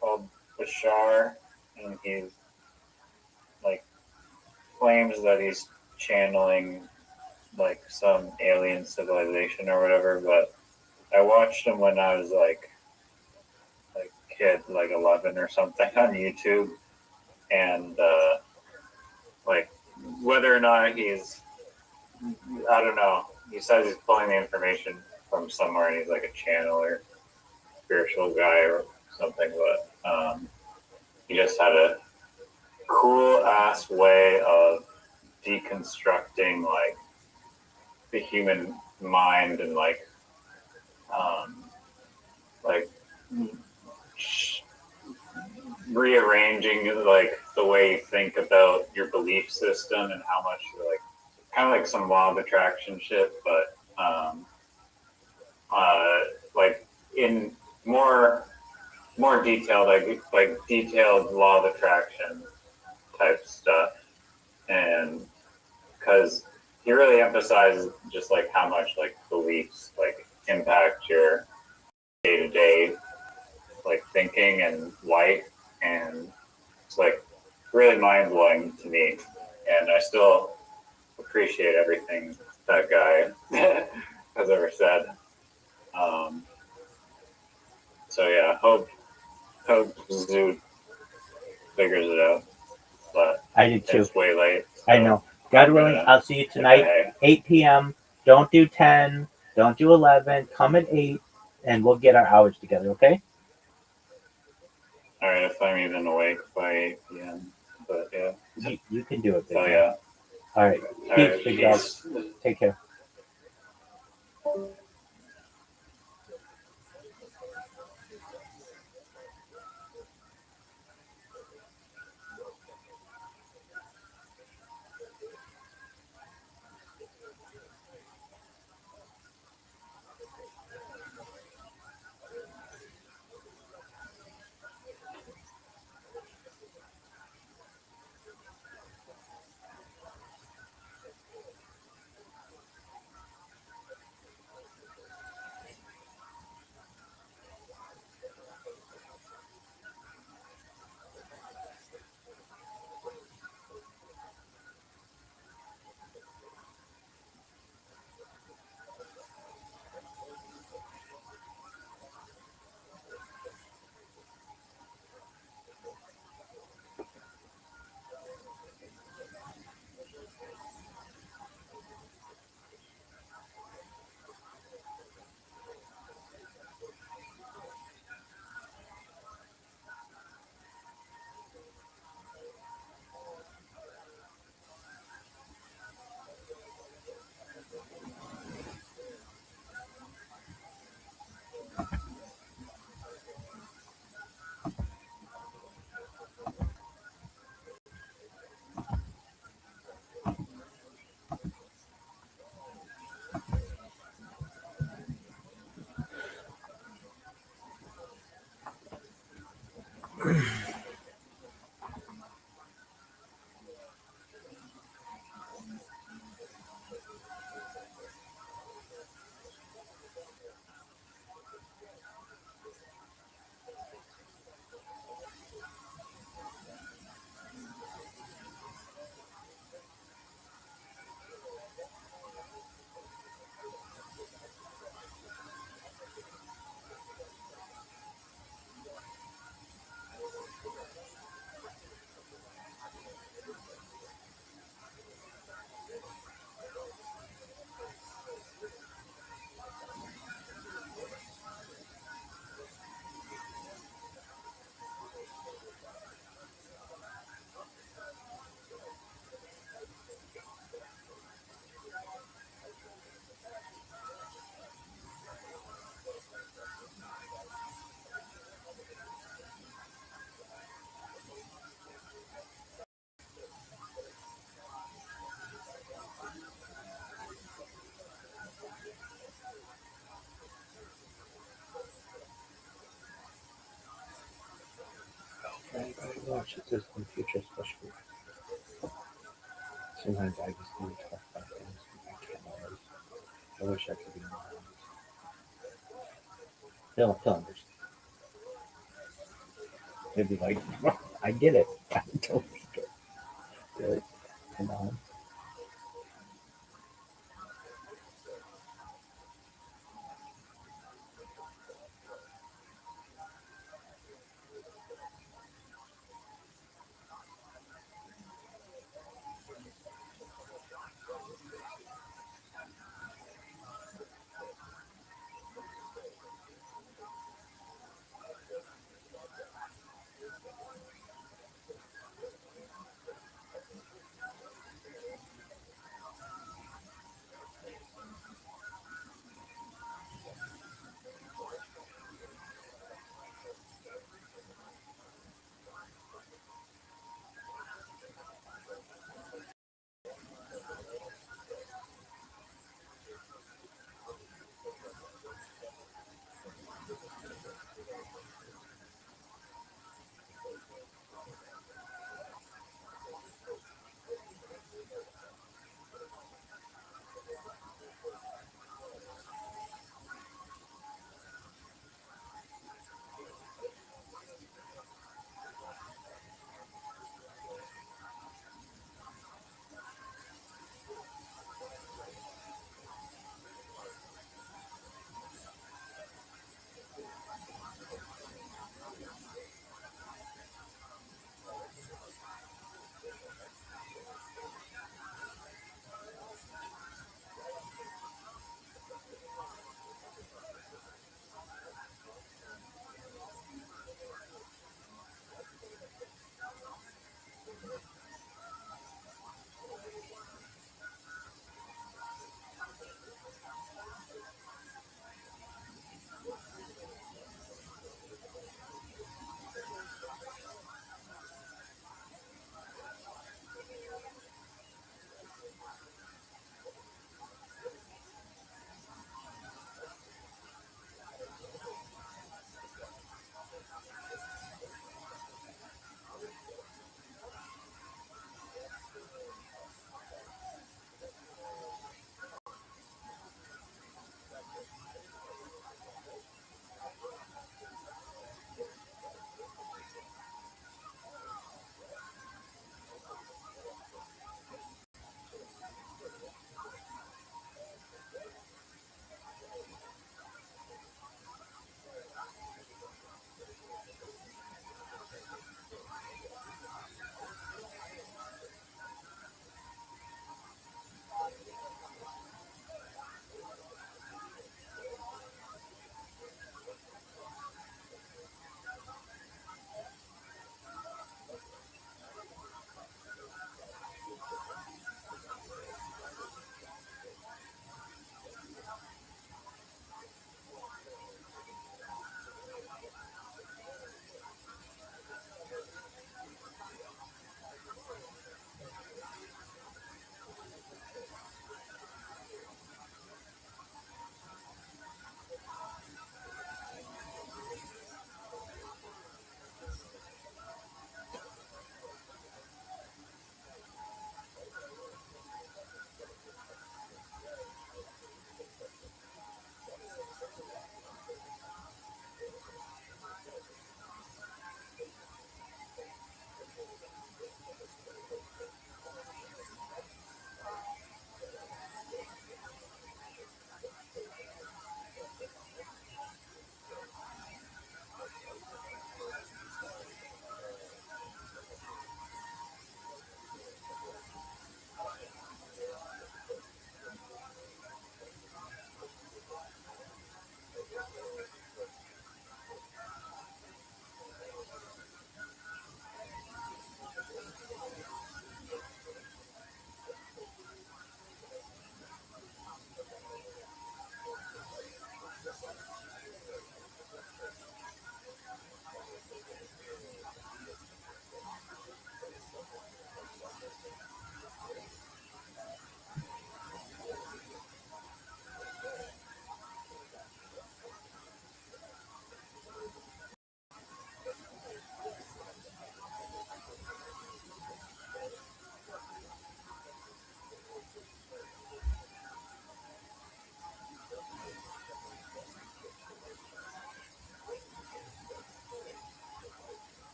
called Bashar, and he's like claims that he's channeling like some alien civilization or whatever. But I watched him when I was like kid, like 11 or something on YouTube, and like whether or not he's, I don't know. He says he's pulling the information from somewhere, and he's like a channeler, spiritual guy or something. But he just had a cool ass way of deconstructing like the human mind and um, like rearranging like the way you think about your belief system and how much like kind of like some law of attraction shit, but like in more detailed, like detailed law of attraction type stuff, and because he really emphasizes just like how much like beliefs like impact your day to day like thinking and life, and it's like really mind blowing to me, and I still appreciate everything that guy has ever said. Um, so yeah, hope Zoo figures it out, but I did too. it's way late. So I know. God willing, I'll see you tonight, okay. 8 p.m. Don't do 10. Don't do 11. Come at 8, and we'll get our hours together, okay? All right, if I'm even awake by 8 p.m. But yeah. You can do it, big So man. yeah. All right. All Peace, right, big dog. peace. Take care. much this is in the future, especially. Sometimes I just need to talk about things. I can't always. I wish I could be more honest. They'll understand. They'd be like, I get it. I totally get it. Really? Come on.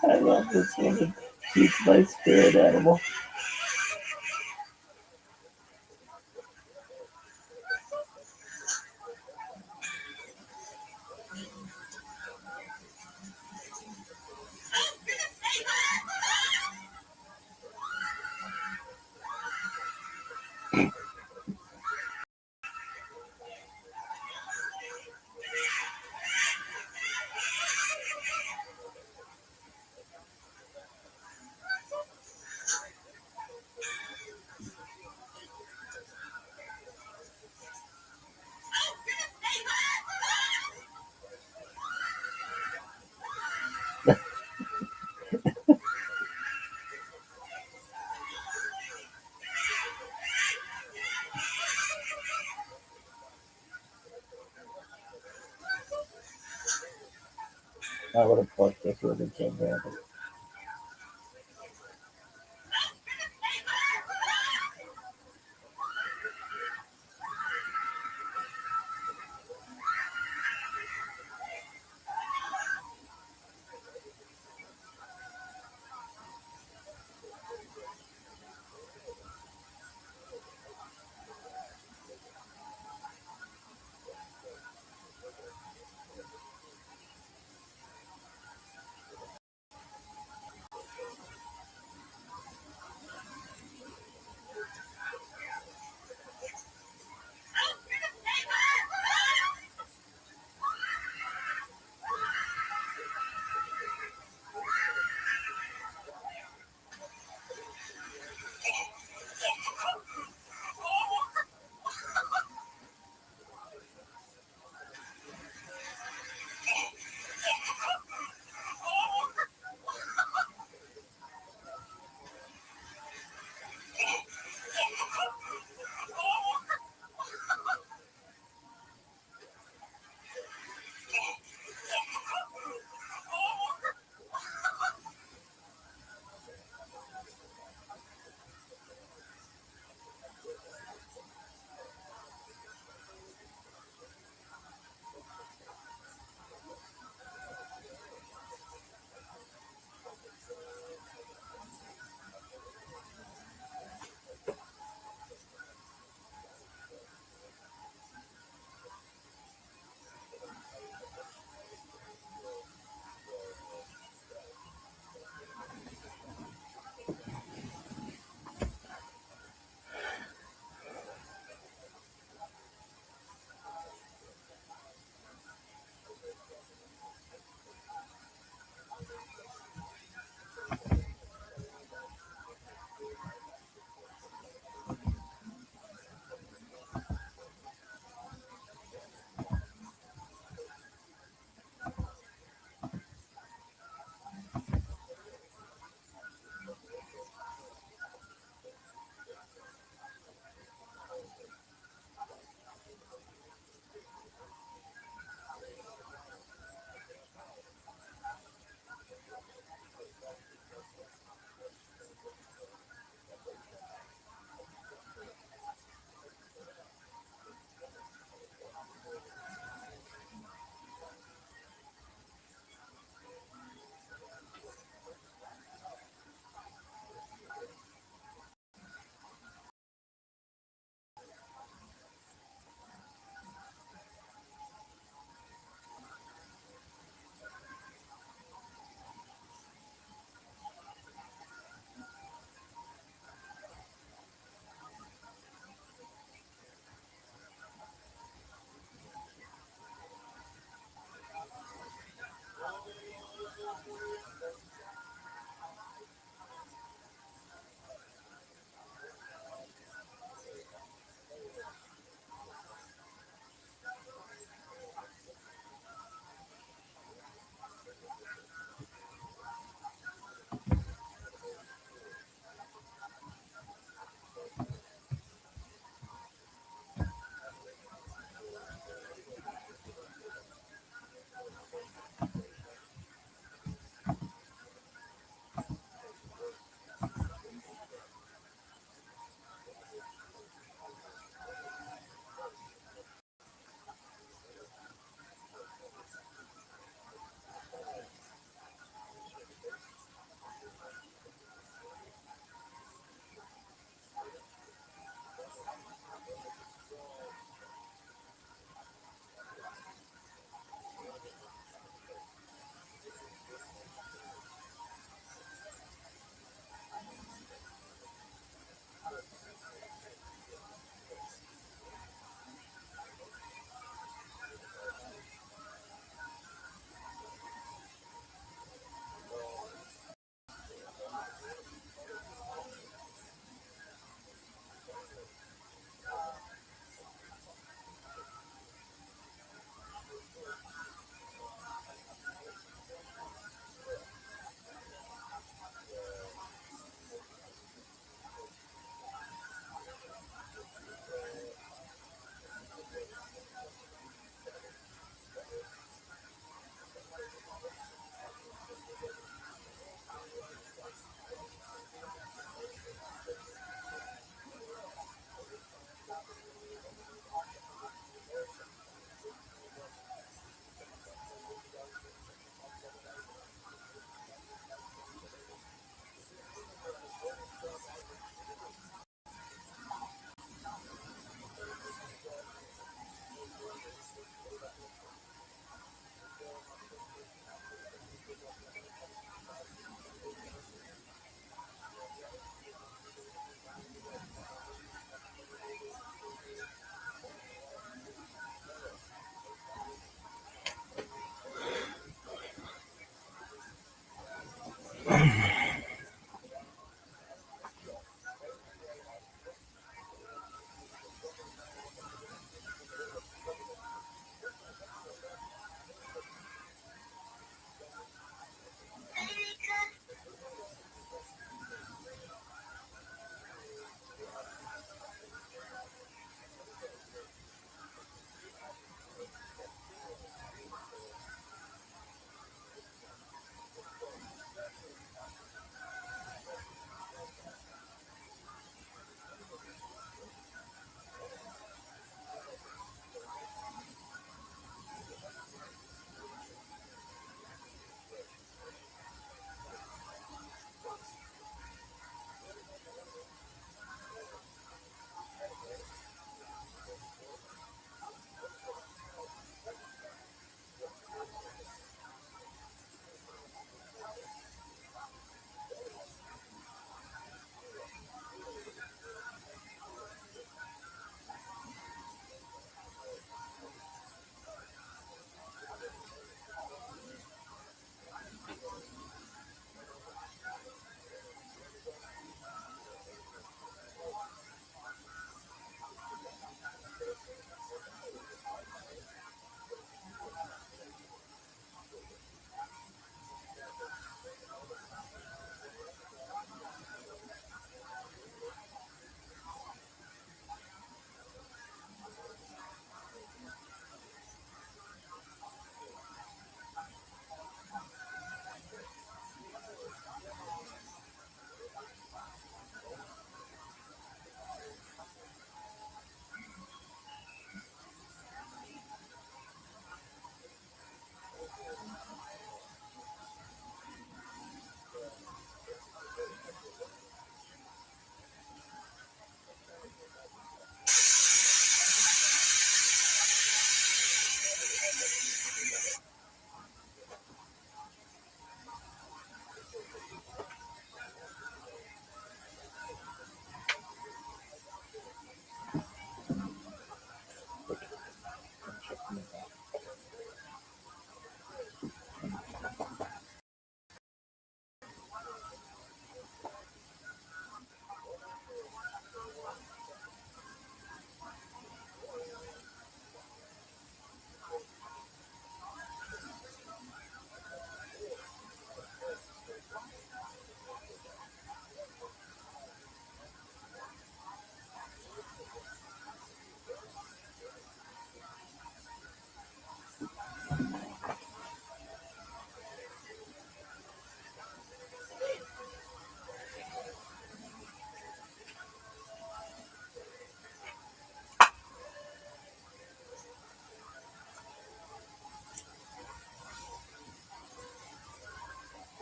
I love this woman. She's my spirit animal. I would have fucked this with a Jim Rabbit.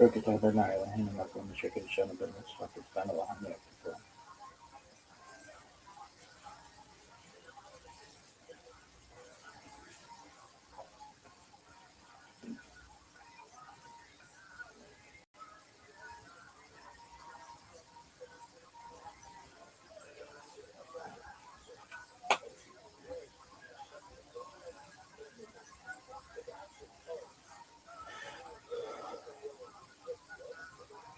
Vilket hade nära henne att undersöka det kände benämningsfattigt vem var han lekte på.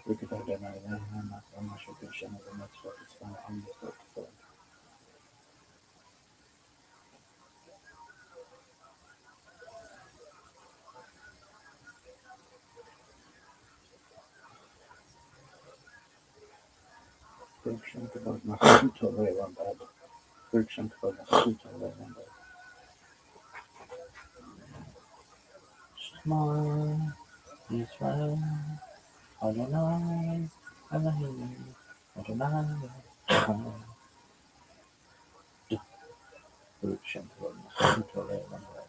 Vilket hade nära henne att undersöka det kände benämningsfattigt vem var han lekte på. Bruksen till vad man skjuter redan där. Bruksen till vad man skjuter redan där. Smile, Israel, Adonai, Elohim, Adonai, Bruksen till vad man skjuter redan där.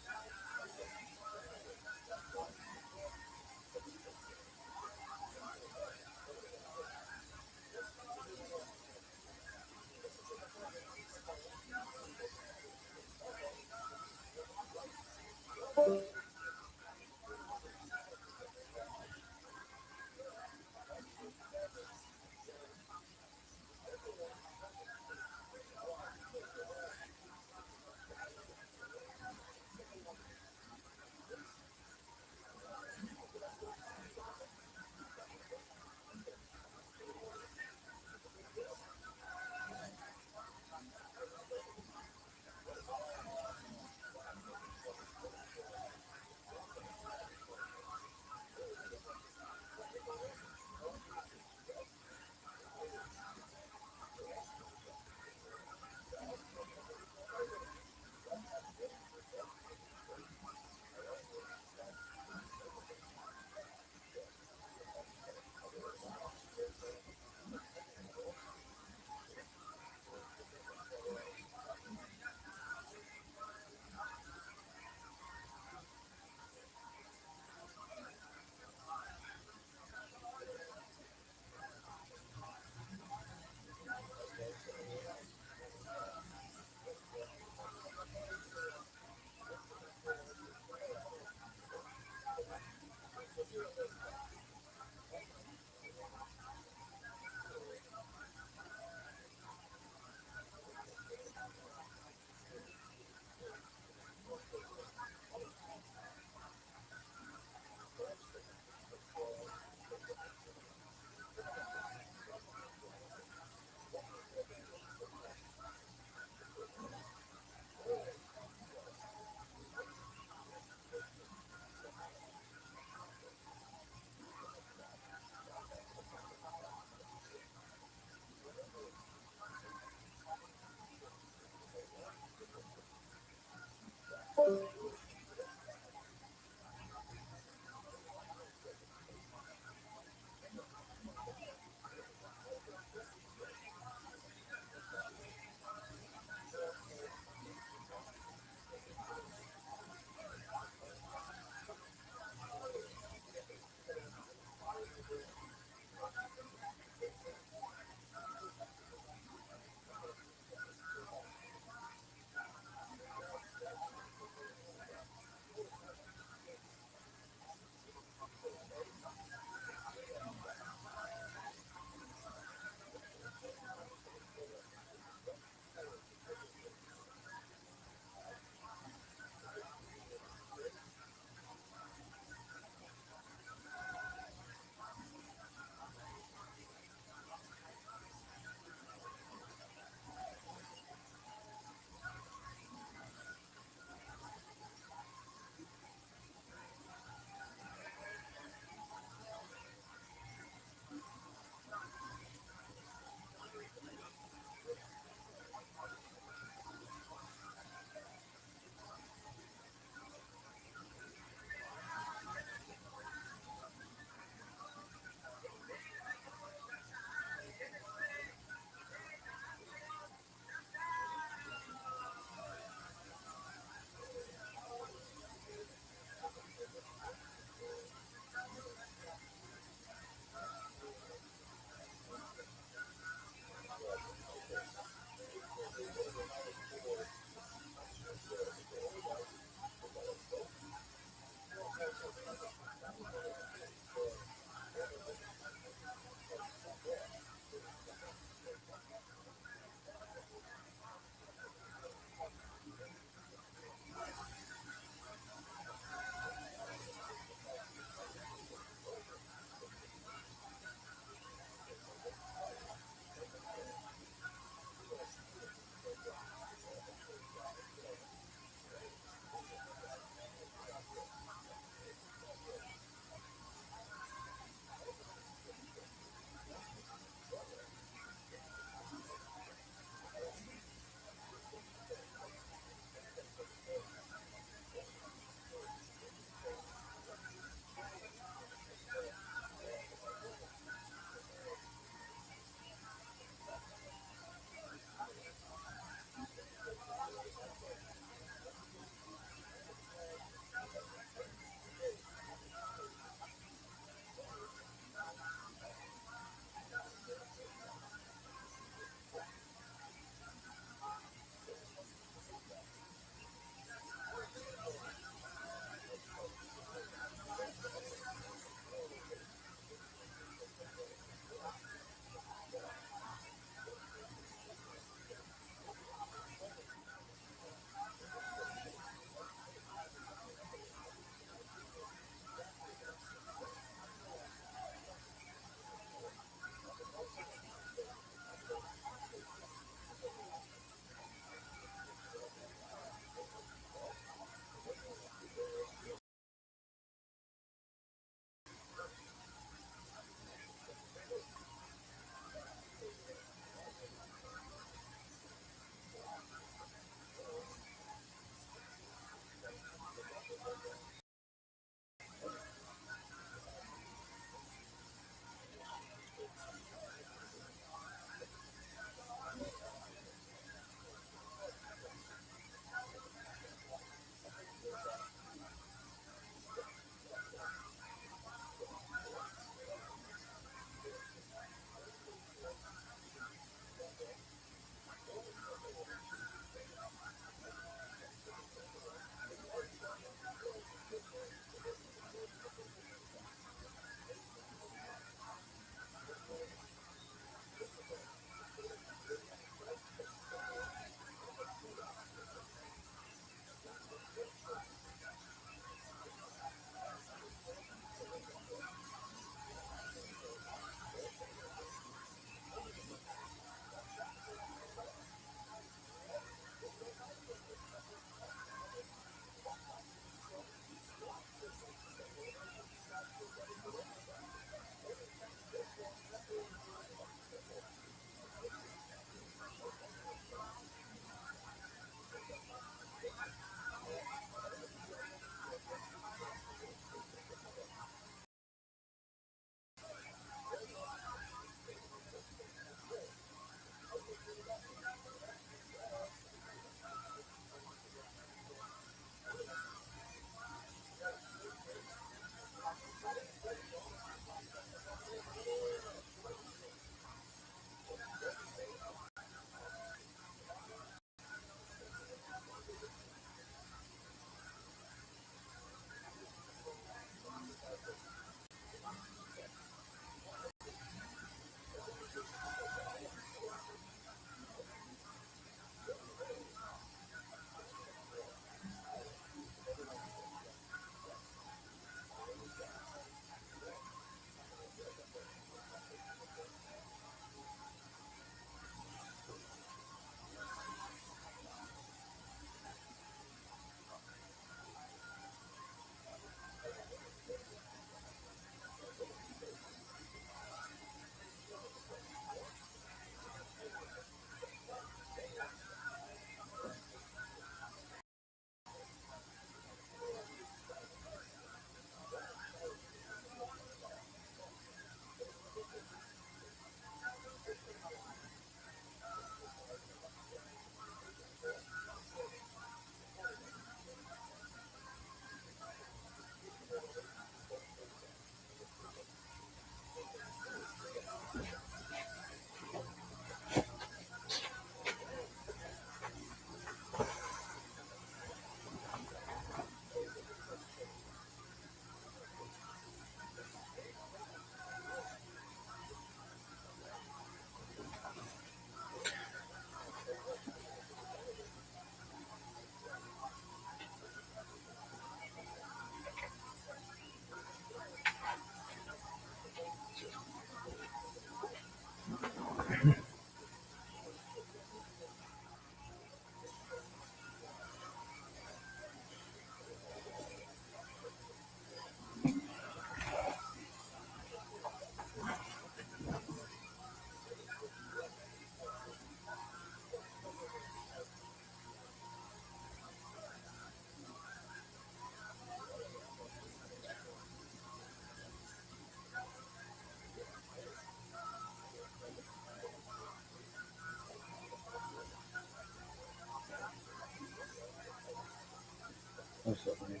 What's up, baby?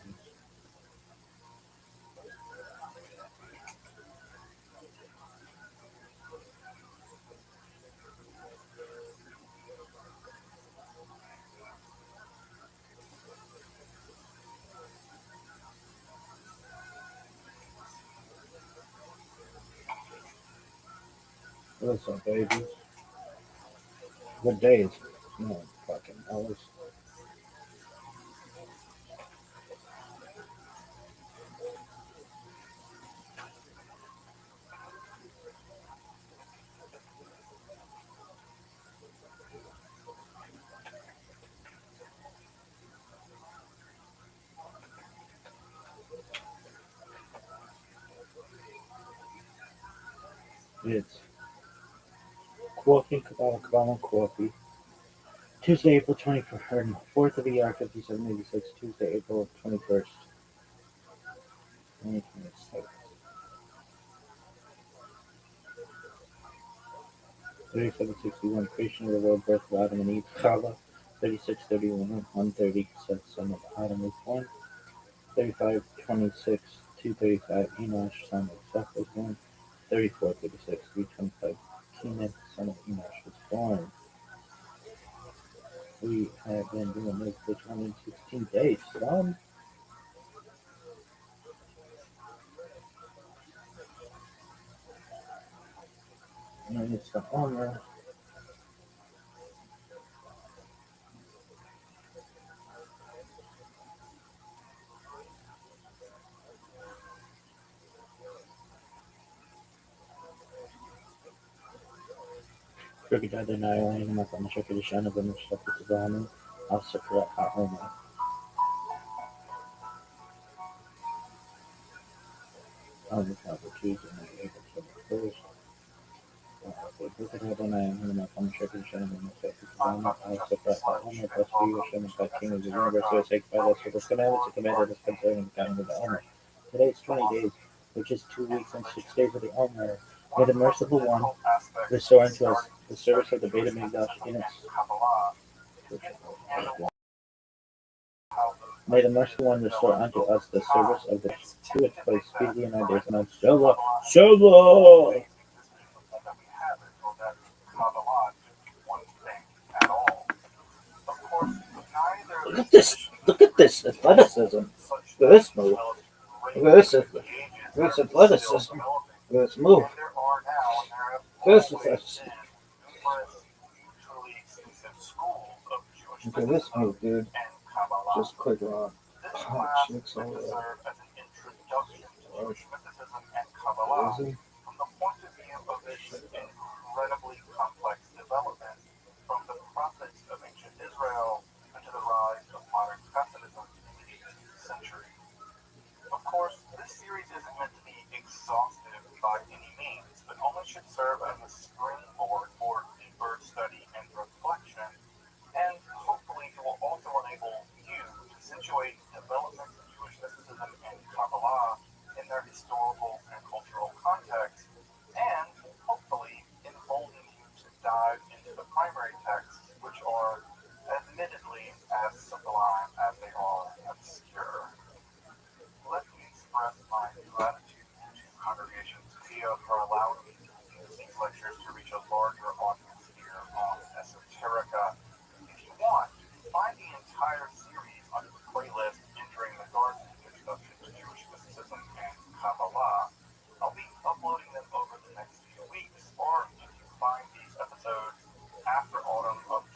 What's up, baby? What day is it? No fucking hours. It's Coffee, Coffee. Tuesday, April 21st, 4th of the year, 5786. Tuesday, April 21st, 2026. 3761, creation of the world, birth of Adam and Eve, Chava. 3631, 130, son of Adam was born. 3526, 235, Enosh, son of Seth was born. 3436, 325, Kenan, son of Enosh was born. We have been doing this for 216 days, son. And it's the honor. Cricket in Ireland, and I'm sure the Shana of the stuff is on. I'll separate at home. I'll just have a Tuesday night, April 21st. Cricket in Ireland, and I'm sure the Shana of the stuff is on. I'll separate at home. Plus, we wish them a king of the universe to take by us for the commandments to command us concerning the counting of the honor. Today is 20 days, which is 2 weeks and 6 days of the honor. May the merciful one restore unto us the service of the Beta Migdash in its. May the merciful one restore unto us the service of the to its place speedily in our days and months. Shalom. Shalom. Look at this. Look at this athleticism. Look at this move. Look at this. Look at this athleticism. Look at this move. Look at this athleticism. Look at this move, dude. Just click on. Oh, chicks all over. Crazy. From the point of view of this incredibly complex development, from the prophets of ancient Israel and to the rise of modern Hasidism in the 18th century. Of course, this series isn't meant to be exhaustive by any means, but only should serve as a springboard for deeper study and reflection, and hopefully it will also enable you to situate developments of Jewish mysticism and Kabbalah in their historical and cultural context, and hopefully embolden you to dive into the primary texts, which are admittedly as sublime as they are obscure. Let me express my gratitude to Congregation Sophia for allowing me to use these lectures to reach a larger audience here on Esoterica. If you want, find the entire series under the playlist Entering the Garden, Introduction to Jewish Mysticism and Kabbalah. I'll be uploading them over the next few weeks, or you can find these episodes after autumn of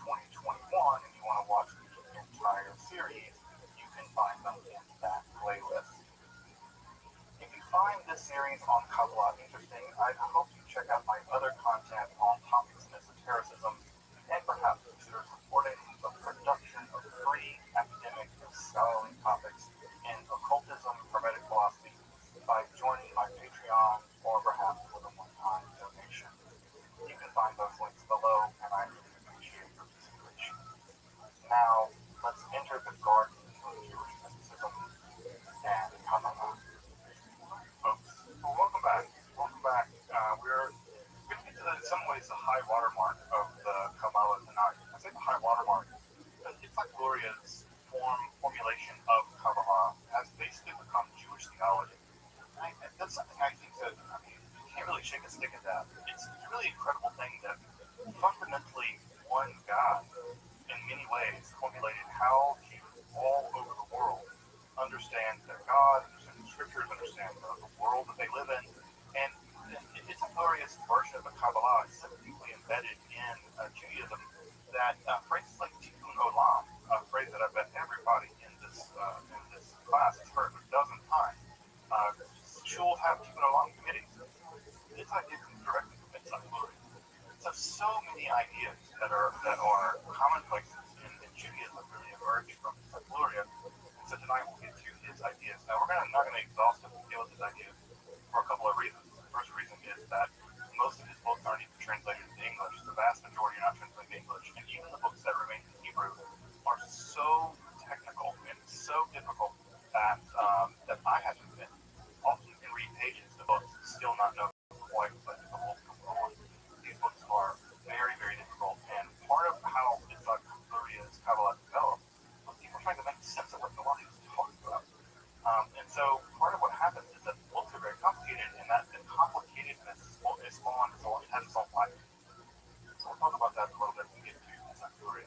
really incredible thing that fundamentally one guy, in many ways, formulated how people all over the world understand their God, understand the scriptures, understand the world that they live in. And it's a glorious version of the Kabbalah. It's so deeply embedded in Judaism that phrases like tikkun olam, a phrase that I bet everybody in this class has heard a dozen times. Shul have tikkun olam committees. This idea comes directly from Mitzvah Glory. So many ideas that are commonplaces in Judaism really emerge from Gloria. So tonight we'll get to his ideas. Now we're not going to exhaustively deal with his ideas for a couple of reasons. The first reason is that most of his books aren't even translated into English. The vast majority are not translated into English, and even the books that remain in Hebrew are so technical and so difficult that that I have to admit, often can read pages of books and still not know quite what the whole book is on. These books are very, very difficult, and part of how Gloria's Kabbalah developed was people trying to make sense of what the Lord was talking about. And so part of what happens is that books are very complicated, and that the complicatedness is spawned, so it has its own life. So we'll talk about that a little bit when we get to Gloria.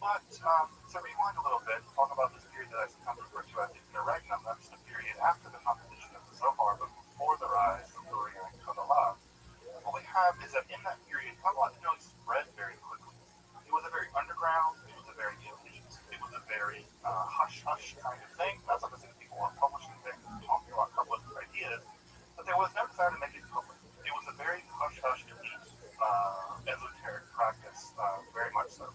But to rewind a little bit, talk about this period that I sometimes refer to as the interregnum. That's the period after the composition of the Zohar, but before the rise of Gloria and Kabbalah. What we have is that in that period, Kabbalah didn't really spread very quickly. It was a very underground, it was a very elite, it was a very hush-hush kind of thing. That's not to say that people weren't publishing things and talking about Kabbalist ideas, but there was no desire to make it public. It was a very hush-hush, elite, esoteric practice, very much so.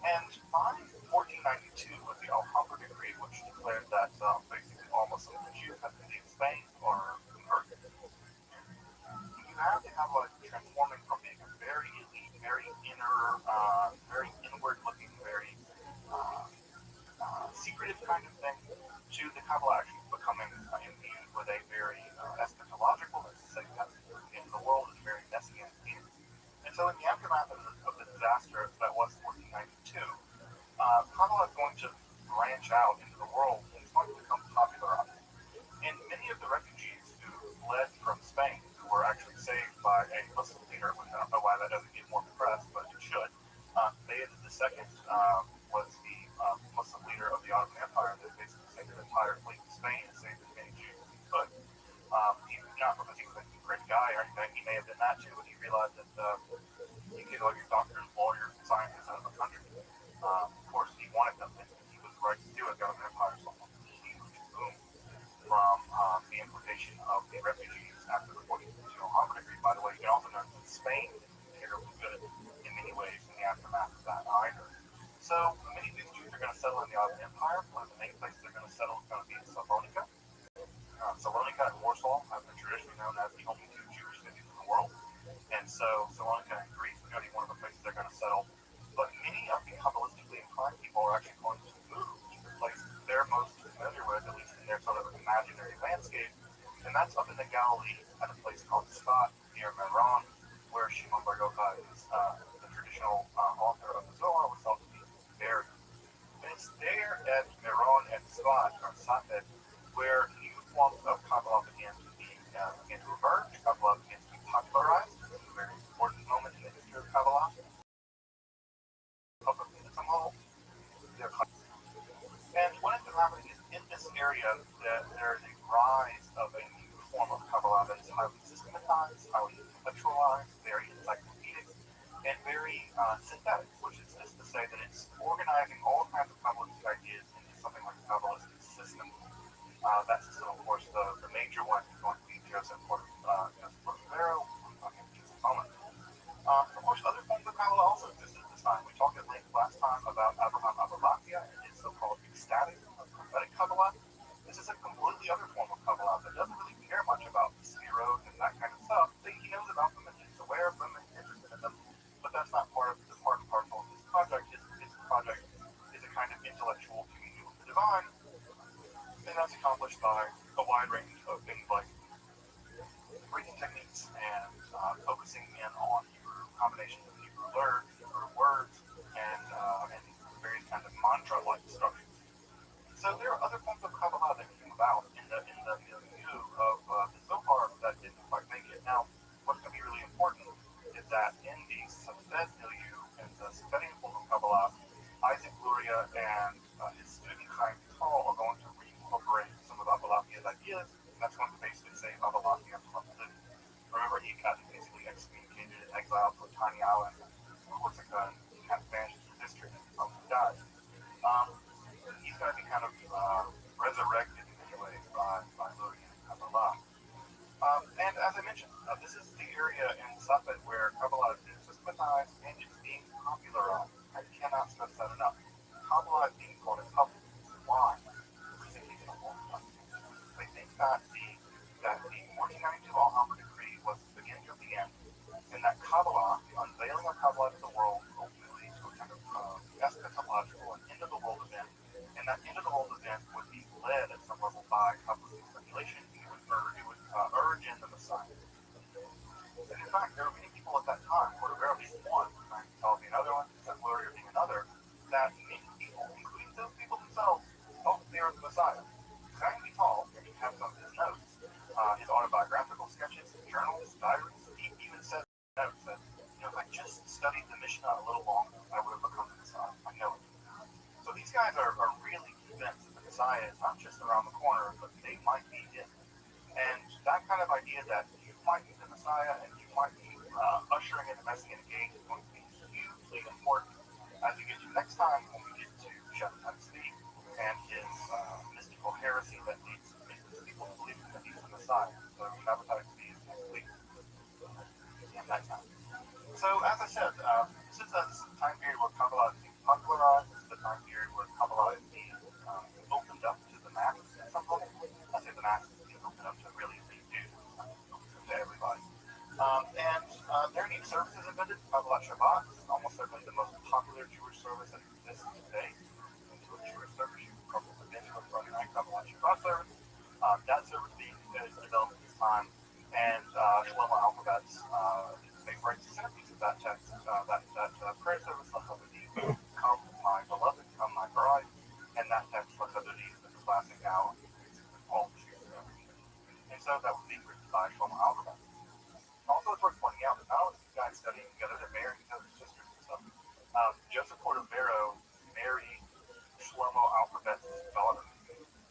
And by 1492 was the Alhambra decree, which declared that basically all Muslim Jews had to leave Spain or convert. You have the Kabbalah transforming from being a very elite, very inner, very inward-looking, very secretive kind of thing, to the Kabbalah actually becoming imbued with a very eschatological, let's say, in the world is very messianic meaning. And so in the aftermath of the disaster that was 1492, Kabbalah is going to branch out into the world and it's going to become popularized. And many of the refugees who fled from Spain, who were actually saved by a Muslim leader, which I don't know why that doesn't get more press, but it should. Bayezid II was the Muslim leader of the Ottoman Empire that basically saved an entire fleet in Spain and saved as many Jews as he could. Not because he was a great guy or anything, he may have done that too, but he realized that you get all your doctors, lawyers, and scientists out of the country. Of course, he wanted them, and he was right to do it. The Ottoman Empire saw a huge boom from the importation of the refugees after the 1492 Alhambra decree. By the way, you can also notice that Spain was terribly good in many ways in the aftermath of that either. So many of these Jews are going to settle in the Ottoman Empire. One of the main places they're going to settle is going to be in Salonika. Salonika and Warsaw have been traditionally known as the only two Jewish cities in the world. And so Salonika and Greece are going to be one of the places they're going to settle. But many of the Kabbalistically inclined people are actually going to move to the place they're most familiar with, at least in their sort of imaginary landscape. And that's up in the Galilee at a place called Scott near Meron, where Shimon Bar Yochai is the traditional author of the Zohar, was thought to be buried. And it's there at Meron and Scott, or Safed, where new forms of Kabbalah began to emerge. Kabbalah began to be popularized. This is a very important moment in the history of Kabbalah. And what ends up happening is in this area that there is a rise of a new form of Kabbalah that is highly systematized, highly intellectualized, very encyclopedic, and very synthetic, which is just to say that it's organizing all kinds of Kabbalistic ideas into something like a Kabbalistic system. That system, of course, the major one is going to be Joseph Portobello. We'll talk in just a moment. Of course, other forms of Kabbalah also existed at this time. We talked at length last time about Abraham Abulafia and his so-called ecstatic prophetic Kabbalah. This is a completely other form of Kabbalah that doesn't really care much about the Sefirot and that kind of stuff. He knows about them and he's aware of them and interested in them, but that's not part and parcel of his project. His project is a kind of intellectual communion with the divine, and that's accomplished by a wide range of things like breathing techniques and focusing in on Hebrew that in the Safed milieu, in the Safedian school of Kabbalah, Isaac Luria and his student Chaim Tal are going to reincorporate some of Abalachia's ideas, and that's going to basically say Abalachia must live. Remember, he got basically excommunicated and exiled to a tiny island in Corsica and kind of vanished from history and probably died. He's going to be kind of resurrected in many ways by Luria and Kabbalah. And as I mentioned, this is the area in Safed where Kabbalah is systematized and it's being popularized. I cannot stress that enough. Kabbalah is being called a public. Why? Because they think it's a long time. They think that the 1492 Alhambra decree was the beginning of the end, and that Kabbalah, the unveiling of Kabbalah to the world, ultimately to a kind of eschatological and end of the world event, and that end of the world event would be led at some level by Kabbalistic speculation. It would urge in the Messiah. And in fact, there were many people at that time, Cordovero being one, Tal being another one, Luria being another, that many people, including those people themselves, thought they were the Messiah. Chaim Tal, and you have some of his notes, his autobiographical sketches, journals, diaries, he even said notes that, if I just studied the Mishnah a little longer, I would have become the Messiah. I know it. So these guys are really convinced that the Messiah is not just around the corner, but they might be it. And that kind of idea that you might be the Messiah and you might be ushering in the Messianic age is going to be hugely important as we get to next time when we get to Shabbatai Tzvi and his mystical heresy that leads people to believe that he's the Messiah. So Shabbatai Tzvi is next week. And that time. So as I said, this is the time period where Kabbalah is being popularized. This is the time period where Kabbalah is being opened up to the masses at some level. I say the masses being opened up to really redo to everybody. And there are new services invented. Kabbalah Shabbat is almost certainly the most popular Jewish service that exists today. Into a Jewish service, you've probably been to a Friday night Kabbalah Shabbat service. That service being developed at this time, and Shlomo Alphabet's favorite centerpiece of that text, that prayer service, come my beloved, come my bride, and that text, the classic now, all the Jews. And so that was being written by Shlomo Alphabet. Also, it's worth pointing out that not only these guys studying together, they're marrying each other's sisters and stuff. Joseph Cordovero married Shlomo Alphabet's daughter.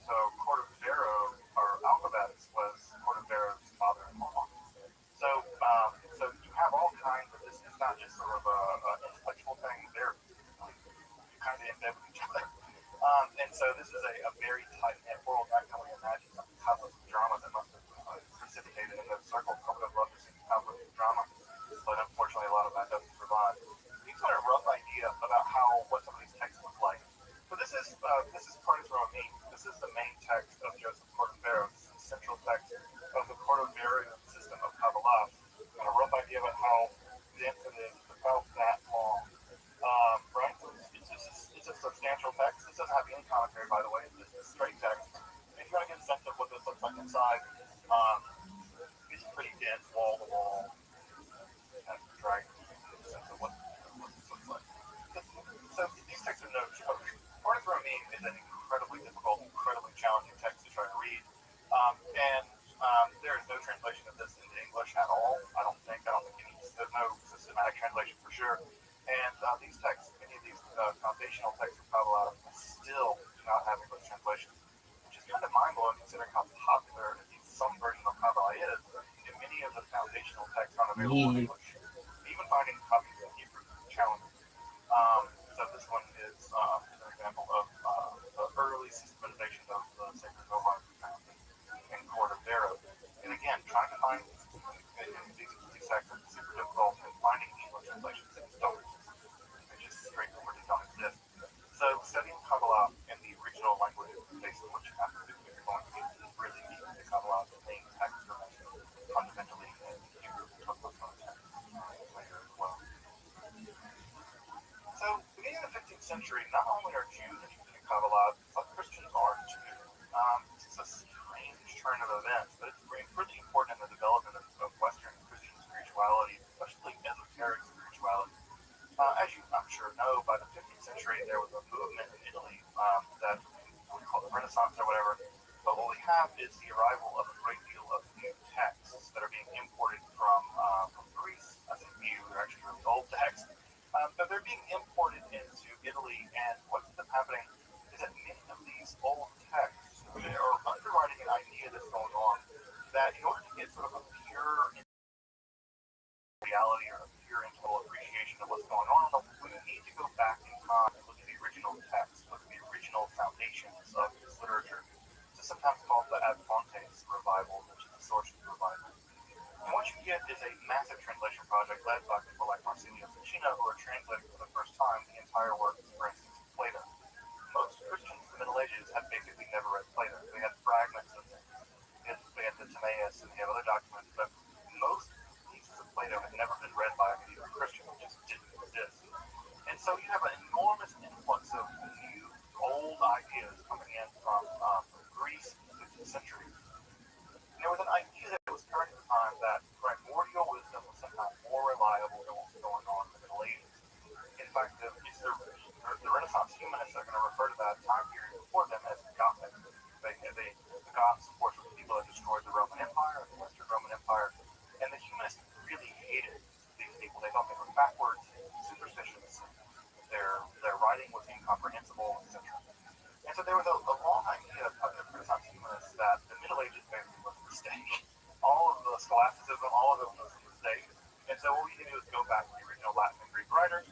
So Cordovero, or Alphabet's, was Cordovero's father-in-law. So you have all kinds of this. It's not just sort of an intellectual thing. They're kind of in bed with each other. And so this is a very tight-knit world. I can only imagine some Catholic drama that must have precipitated in those circles. I would have loved to see Catholic drama, but unfortunately a lot of that doesn't survive. You can get a rough idea about what some of these texts look like. So this is Pardes Romain. This is the main text of Joseph Cordovero. This is the central text of the Cordoverian system of Kabbalah. And a rough idea about how dense it is. It's about that long. Right? So it's a substantial text. This doesn't have any commentary, by the way. It's just a straight text. And if you want to get a sense of what this looks like inside, it's pretty dense, wall to wall. And try to get a sense of what this looks like. So these texts are no joke. Pardes Romain is an incredibly difficult, incredibly challenging text to try to read. And there is no translation of this into English at all. I don't think there's no systematic translation for sure. And these texts, many of these foundational texts of Kabbalah still do not have English translations, which is kind of mind-blowing considering how popular some version of Kabbalah is. And many of the foundational texts aren't available in English. Even finding copies in Hebrew is challenging. So this one is an example of the early systematization of the sacred Zohar in Cordovero. And again, trying to find these texts are super difficult, and finding English translations don't exist. They just straightforwardly don't exist. So studying Kabbalah in the original language is basically what you have to do if you're going to really need the Kabbalah, the main text fundamentally in Hebrew. We'll talk about some of the texts later as well. So beginning in the 15th century, not only are Jews interested in Kabbalah, but Christians are too. It's a strange turn of events, but it's really important in the development of Western Christian spirituality, especially esoteric spirituality. As you, I'm sure, know, by the 15th century, there was a movement in Italy that we call the Renaissance or whatever. But what we have is the arrival of a great deal of new texts that are being imported from Greece. I think new, they're quality or a pure intellectual appreciation of what's going on, we need to go back in time and look at the original text, look at the original foundations of this literature. It's sometimes called the Ad Fontes revival, which is the source of the revival. And what you get is a massive translation project led by people like Marsilio Ficino, who are translating for the first time the entire works, for instance, of Plato. Most Christians in the Middle Ages had basically never read Plato. They had fragments of things. They had the Timaeus and they have other documents, but most pieces of Plato had never been read by a medieval Christian. It just didn't exist. And so you have an enormous influx of new, old ideas coming in from Greece in the 15th century. And there was an idea that was current at the time that primordial wisdom was somehow more reliable than what was going on in the Middle Ages. In fact, the Renaissance humanists are going to refer to that time period before them as Gothic. The Goths, of course, were the people that destroyed the Roman Empire, the Western Roman Empire, and the humanists really hated these people. They thought they were backwards, superstitious, their writing was incomprehensible, etc. And so there was a long idea of the Renaissance humanists that the Middle Ages basically was a mistake. All of the scholasticism, all of it was a mistake. And so what we need to do is go back to the original Latin and Greek writers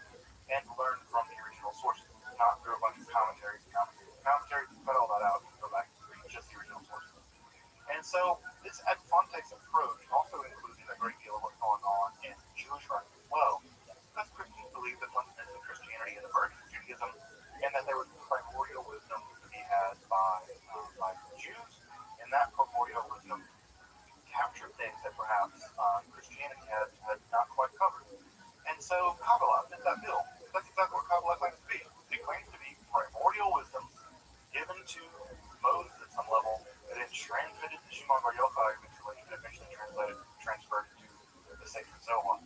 and learn from the original sources, not through a bunch of commentaries, cut all that out and go back to just the original sources. And so this Ad Fontes approach also included a great deal of what's going on in Jewish writing as well. Because Christians believe that fundamental Christianity is a version of Judaism, and that there was primordial wisdom to be had by the Jews, and that primordial wisdom captured things that perhaps Christianity had not quite covered. And so Kabbalah fits that bill. That's exactly what Kabbalah claims to be. It claims to be primordial wisdom given to Moses at some level, and then transmitted to Shimon Bar Yochai, eventually transferred to the sacred Zohar.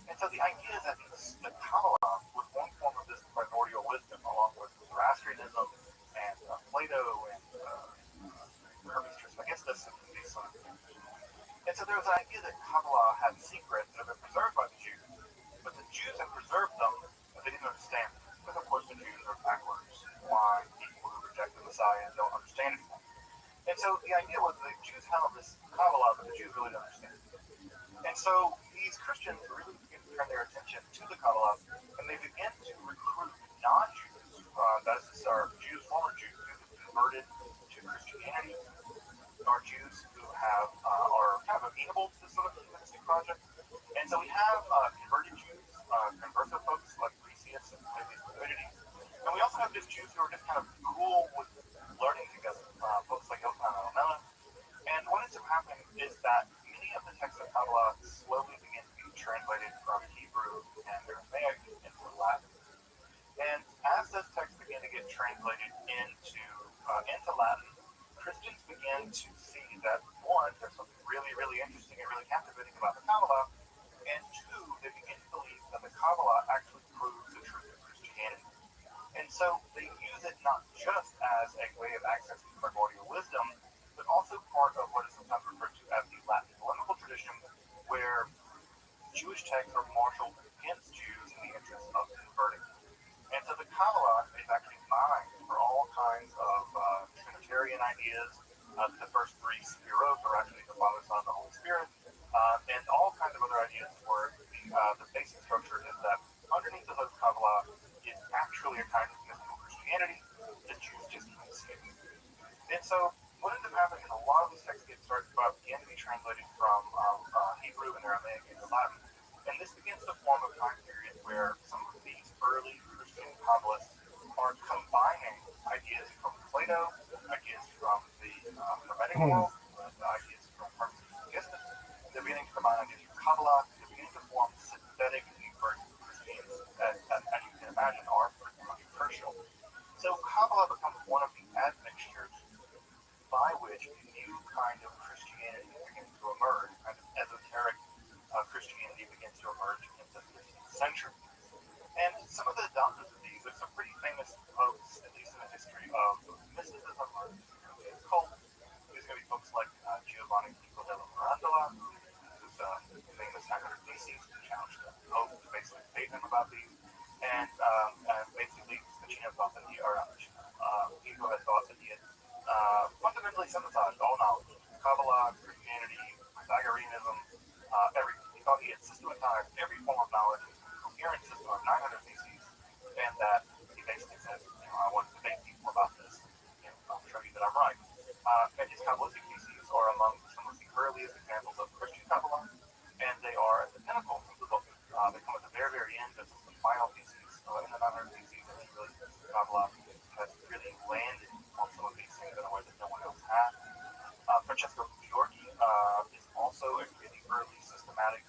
And so the idea is that the Kabbalah was one form of this primordial wisdom, along with Zoroastrianism and Plato and Hermes Tristan. I guess that's these sort of things. And so there was an idea that Kabbalah had secrets that have been preserved by the Jews, but the Jews have preserved them, but they didn't understand them. Because of course the Jews are backwards, blind people who reject the Messiah and don't understand anything. And so the idea was that the Jews held this Kabbalah, but the Jews really don't understand it. And so these Christians really begin to turn their attention to the Kabbalah, and they begin to recruit non-Jews, that is, Jews, former Jews who converted to Christianity, or Jews who are kind of amenable to this sort of humanistic project. And so we have converted Jews, converso folks like Crisius and Parmenides, and we also have just Jews who are just kind of cool with learning together, folks like Yochanan and Melon. And what ends up happening is that many of the texts of Kabbalah slowly begin to be translated from Hebrew and Aramaic into Latin. And as those texts begin to get translated into Latin, Christians begin to see that, one, there's something really, really interesting and really captivating about the Kabbalah, and two, they begin to believe that the Kabbalah actually proves the truth of Christianity. And so they use it not just as a way of accessing primordial wisdom, but also part of what is sometimes referred to as the Latin polemical tradition, where Jewish texts are marshaled against Jews in the interest of converting. And so the Kabbalah is actually mined for all kinds of Trinitarian ideas. The first three spheros are actually the Father, Son, and the Holy Spirit, and all kinds of other ideas where the basic structure is that underneath of those Kabbalah is actually a kind of mystical Christianity. The Jews just can't see it. And so what ends up happening is a lot of these texts begin to be translated from Hebrew and Aramaic into Latin. And this begins to form a time period where some of these early Christian Kabbalists are combining ideas from Plato, ideas from the Hermetic world, ideas from Hermes Tristan. They're beginning to combine ideas from Kabbalah. They're beginning to form synthetic new versions of Christianity that, as you can imagine, are pretty controversial. So Kabbalah becomes one of the admixtures by which a new kind of Christianity begins to emerge, kind of esoteric Christianity begins to emerge in the 15th century. And some of the adopters of these are some pretty famous folks, at least in the history of mysticism or cult. There's going to be folks like Giovanni Pico della Mirandola, who's a famous 900 Theses, who challenged the Pope to basically debate him about these. And basically, Ficino thought that Pico had thought that he had fundamentally synthesized all knowledge, Kabbalah, Christianity, Pythagoreanism, everything. He thought he had systematized every form they come at the very, very end of the final theses. In the 900 theses, and really Kabbalah has really landed on some of these things in a way that no one else has. Francesco Giorgi is also a really early systematic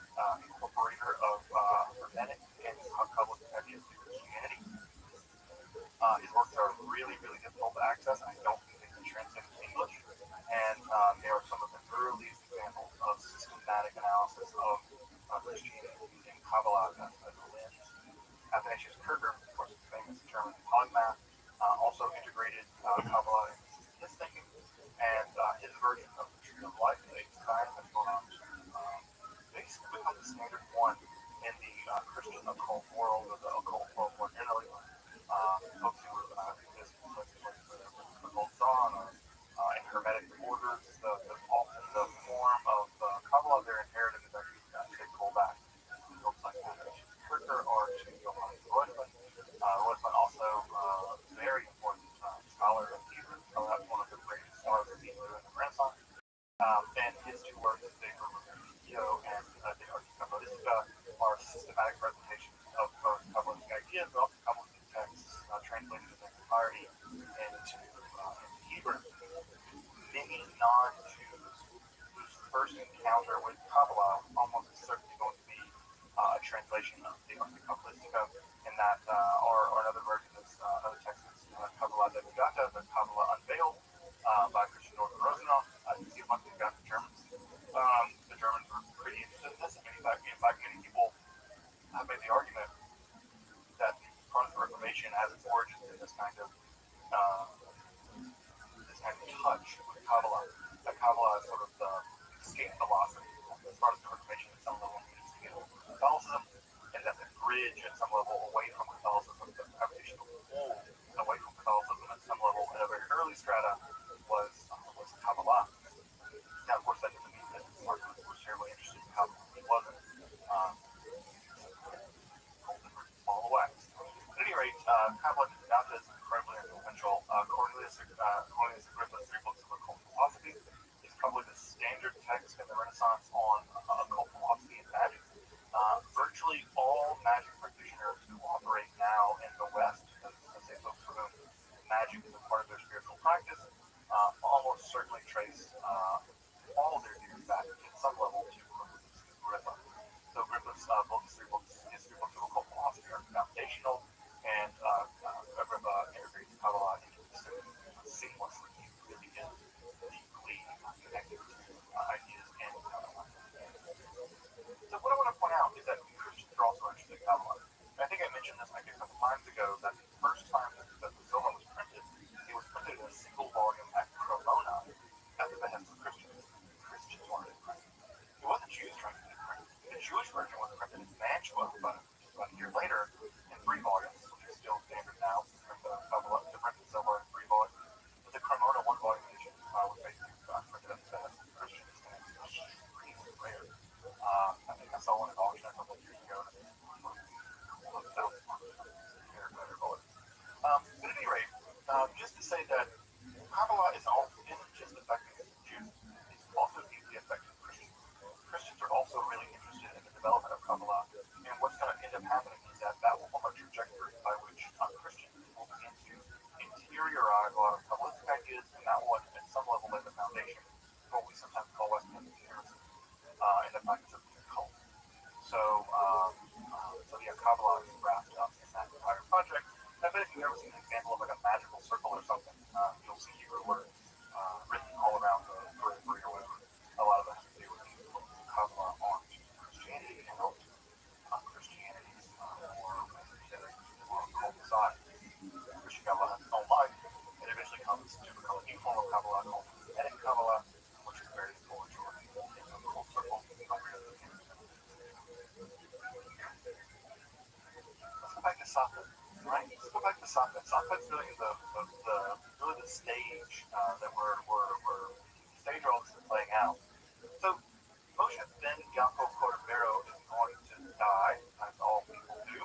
incorporator of Hermetic and Kabbalistic ideas to Christianity. His works are really, really difficult to access, and I don't think they can translate to English. And they are some of the earliest examples of systematic analysis of Christianity using Kabbalah as a lens. Athanasius Kircher, of course, famous German polymath, also integrated Kabbalah into his thinking, and his version of the tree of life at its time has gone on to basically become the standard one in the Christian occult world, or the occult world more generally. Folks who exist in places like the occult dawn or in Hermetic orders, often the form of Kabbalah they're inherited is actually traceable back to folks like Athanasius Kircher or to Johann Rothschild. Rothschild also very important scholar of Hebrew, perhaps one of the greatest scholars of Hebrew in the Renaissance. And his two works, De Verbio and De Arte Kabbalistica, are systematic presentations of both Kabbalistic ideas, but also Kabbalistic texts translated in their entirety into Hebrew. Many non-Jews whose first encounter with Kabbalah almost certainly going to be a translation of De Arte Kabbalistica, and that or another version of another text is Kabbalah de Begata, the Kabbalah Unveiled, by Christian Northern Rosenau. You see a bunch of guys, the Germans. The Germans were pretty interested in this. In fact, many people have made the argument that the Protestant Reformation has its origins in this kind of touch with Kabbalah. That Kabbalah is sort of the escape philosophy. The Protestant Reformation at some level is escape Catholicism, and that the bridge at some level away from Catholicism, the gravitational pull away from Catholicism at some level at a very early strata was Kabbalah. Now, of course, that doesn't mean that Martin was terribly interested in Kabbalah. He wasn't. Ball of wax. At any rate, Kabbalah de Begata is incredibly influential. Cornelius Agrippa's 3 books of occult philosophy is probably the standard text in the Renaissance on occult philosophy and magic. Virtually all magic practitioners who operate now in the West, let's say folks for whom magic is a part of their spiritual practice, almost certainly trace all of their views back at some level to Agrippa. So Agrippa's books, 3 books, his 3 books of occult philosophy are foundational, and Agrippa integrates Kabbalah into the system seamlessly. He really is deeply connected to ideas and Kabbalah. So what I want to point out is that Christians are also interested in Kabbalah. I think I mentioned this maybe a couple times ago, that the first time that the Zohar was printed, it was printed in a single volume at Cremona at the behest of Christians. Christians wanted it printed. It wasn't Jews trying to get it printed. The Jewish version was printed in Mantua about a year later in 3 volumes, which is still standard now to print the Zohar in 3 volumes. But the Cremona 1 volume edition was basically printed at the behest of Christians, and it's extremely rare. I think I saw one at auction a couple of years ago. But at any rate, just to say that Kabbalah isn't just affecting Jews, it's also deeply affecting Christians. Christians are also really interested in the development of Kabbalah, and what's going to end up happening is that will form a trajectory by which Christians will begin to interiorize a lot of Kabbalistic ideas, and that will at some level lay the foundation for what we sometimes call Western heresy in the practice of the occult. So yeah, Kabbalah is wrapped up in that entire project. I bet if you've ever seen an example of like a magical circle or something, you'll see Hebrew words written all around the periphery or whatever. A lot of that has to do with the Kabbalah on Christianity and help Christianity's more occult side. Christian Kabbalah has its own life. It eventually comes to become a new form of Kabbalah called Hermetic Kabbalah, which is very influential in the occult circle. Let's go back to Safed, right? Let's go back to Safed. Safed's really the stage that we're stage all this is playing out. So Moshe Ben Yaakov Cordovero is going to die, as all people do,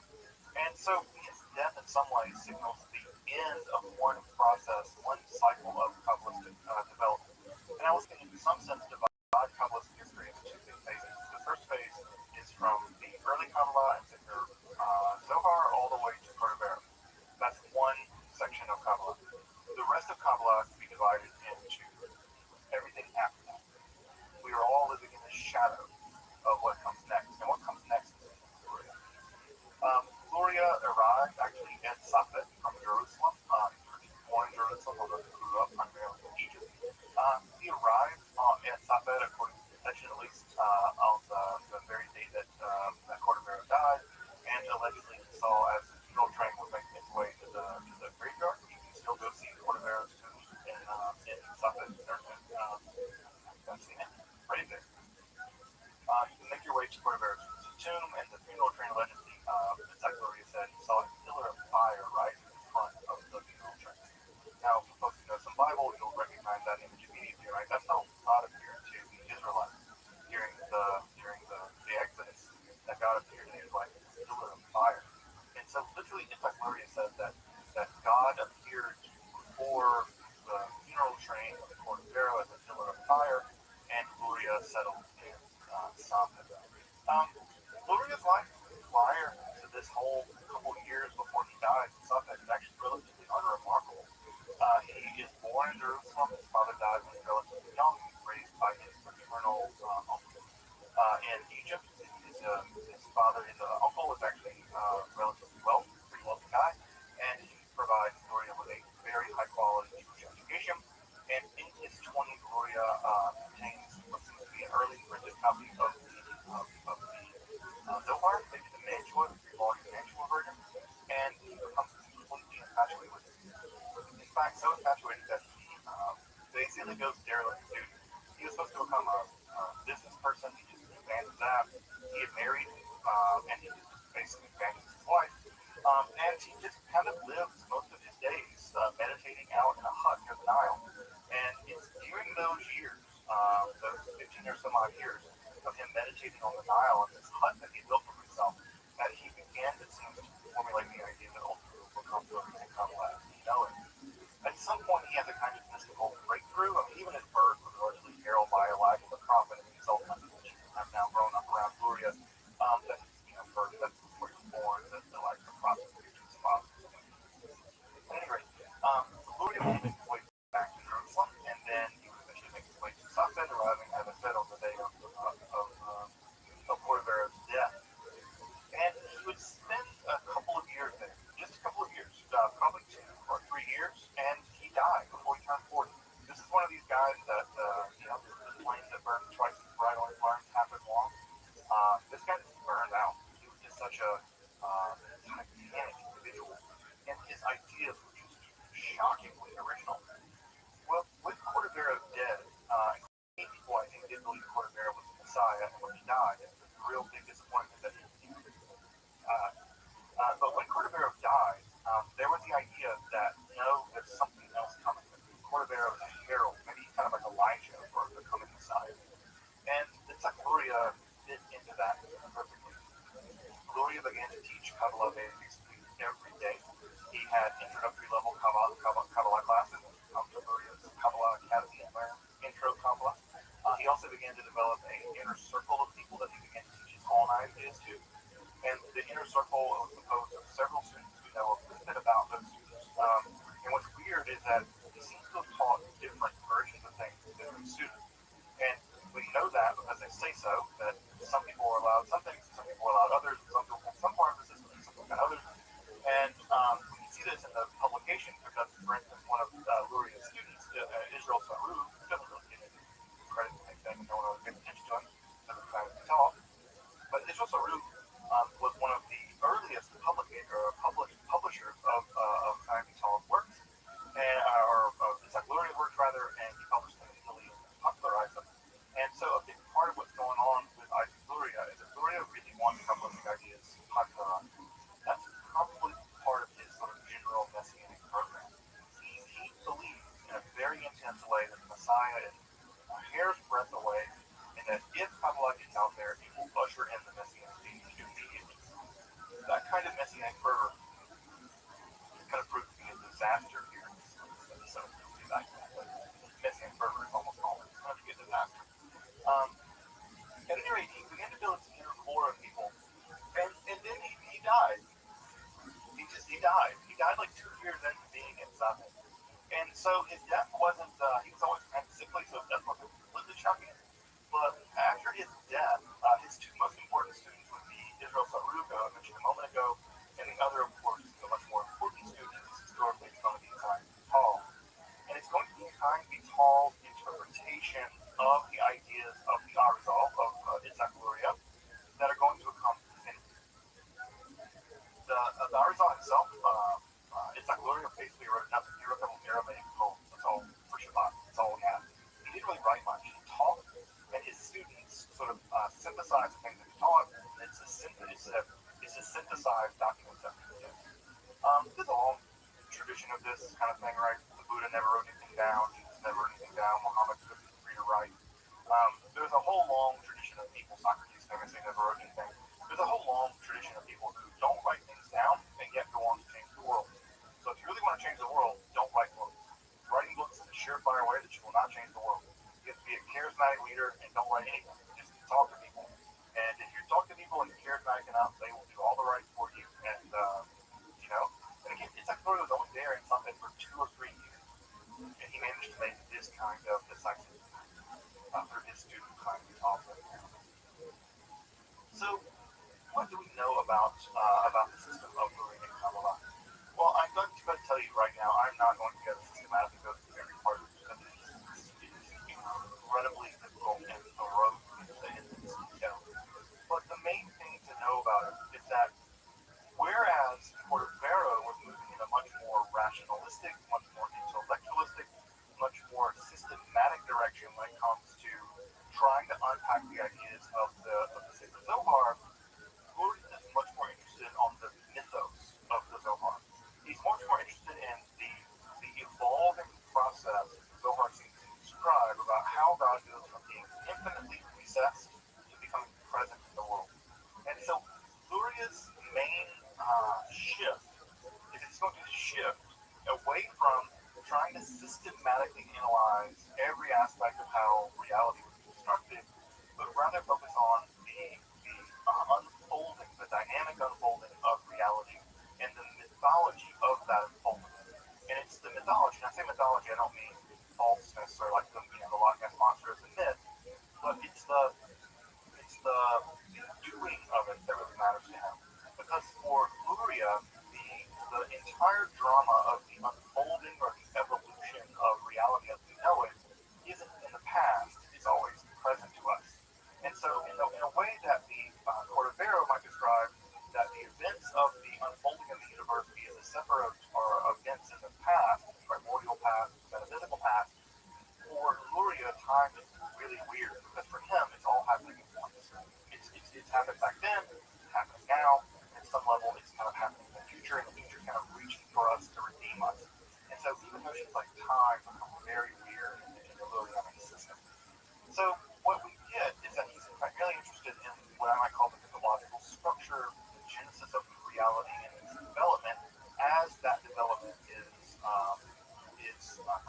and so his death in some ways signals the end of one process, one cycle of Kabbalistic development. And I was thinking, in some sense, divide Kabbalistic history into 2 big phases. The first phase is from the early Kabbalah and And he just kind of lives most of his days meditating out in a hut near the Nile. And it's during those years, those 15 or some odd years of him meditating on the Nile in this hut that he built for himself, that he began, it seems, to formulate the idea that ultimately will come to everything come as we know it. At some point, he has a kind of mystical breakthrough. I mean, even his birth was largely heralded by Elijah the prophet, and he's ultimately, which I've now grown up around Gloria, that birth, that's where he was born, that like the prophet was his father. At any rate, Gloria will make his way back to Jerusalem, and then he would eventually make his way to Safed, arriving, as I said, on the day of Corvera's death. And he would spend a couple of years there, just a couple of years, probably 2 or 3 years, and he died before he turned 40. This is one of these guys that, the flames that burn twice as bright on his burns half as long. This guy just burned out. He was just such a titanic individual, and his ideas were just shockingly original. Well, with Cordovero dead, many people, I think, did believe Cordovero was the Messiah, and when he died, it was a real big disappointment that he but when Cordovero died, there was the idea that no, there's something else coming. Cordovero is a herald, maybe kind of like Elijah for the coming Messiah. And it's like Gloria fit into that perfectly. Gloria began to teach Kabbalah basically every day. He had introductory level Kabbalah classes, to Gloria's Kabbalah Academy and learn intro Kabbalah. He also began to develop an inner circle of people that he began to teach his own ideas to. And the inner circle was composed of several students. We know a little bit about those students. And what's weird is that he seems to have taught different versions of things to different students. And we know that because they say so, that some people are allowed some things, some people are allowed others, some parts of the system, some people others. And we can see this in the publication because, for instance, one of Luria's students, Israel Saru, doesn't really get any credit for anything, no one really pays attention to him, doesn't try to talk. But Israel Saru was one of the earliest publishers of Time Talk works, or of Gloria works rather, and he published them in Italy and popularized them. And so a big part of what's going on with Isaac Luria is that Luria really wants publishing ideas popularized. That's probably part of his sort of general messianic program. He believes in a very intense way that the Messiah is a hair's breadth away, and that if Kabbalah gets out there, it will usher in the Messianic age immediately. That kind of Messianic fervor is going to prove to be a disaster here in this episode. We'll be back to that later. Messianic fervor is almost always going to be a disaster. At any rate, he began to build his inner core of people, and then he died. He died. He died like 2 years into being in Safed. And so his death wasn't, he was always kind of sickly, so his death wasn't completely shocking. But after his death, his two most important students would be Israel Saruga, I mentioned a moment ago, and the other, of course, the much more important student is historically going to be Chaim Vital. And it's going to be Chaim Vital's interpretation of the ideas of the Arizal, of Isaac Luria, that are going to become definitive. The Arizal himself, Isaac Luria basically wrote nothing. He wrote them in Aramaic poems. That's all for Shabbat. That's all he had. He didn't really write much. He taught, and his students sort of synthesized the things that he taught. It's a synthesized document that he did. There's a long tradition of this kind of thing, right? The Buddha never wrote anything down. Jesus never wrote anything down. Muhammad couldn't read or write. There's a whole long tradition of people, Socrates famously never wrote anything. There's a whole long tradition of people who don't write things down and yet go on to change the world. So if you really want to change the world, don't write books. Writing books is a surefire way that you will not change the world. You have to be a charismatic leader and don't write anything. Just talk to people. And if you talk to people and you're charismatic enough, they will do all the right for you. And, and again, it's like Gloria was only there in something for 2 or 3 years. And he managed to make this kind of decisive through his student kind of offer. So, what do we know about the system of Luria and Kabbalah? Well, I'm going to tell you right now, I'm not going to go systematically go through every part of it because it is incredibly difficult and morose in its detail. But the main thing to know about it is that whereas Cordovero was moving in a much more rationalistic, much more intellectualistic, much more systematic direction when it comes to trying to unpack the ideas of the Sacred Zohar, Luria is much more interested on the mythos Luria's main shift is it's going to shift away from trying to systematically analyze every aspect of how reality was constructed, but rather focus on the unfolding, the dynamic unfolding of reality and the mythology of that unfolding. And it's the mythology, and I say mythology, I don't mean falseness or like the Loch Ness monster is a myth, but it's the doing of it that really matters to him. Because for Luria, the entire drama of the unfolding or the evolution of reality as we know it isn't in the past, it's always present to us. And so in a way that the Cordovero might describe that the events of the unfolding of the universe be as a separate or events in the past, primordial past, metaphysical past, for Luria, time is really weird because for him it's all happening at once. It's happened back then, it's happening now, at some level it's kind of happening in the future, and the future kind of reaching for us to redeem us. And so even notions like time become very weird in the Lurianic system. So what we get is that he's primarily interested in what I might call the mythological structure, the genesis of reality and its development, as that development is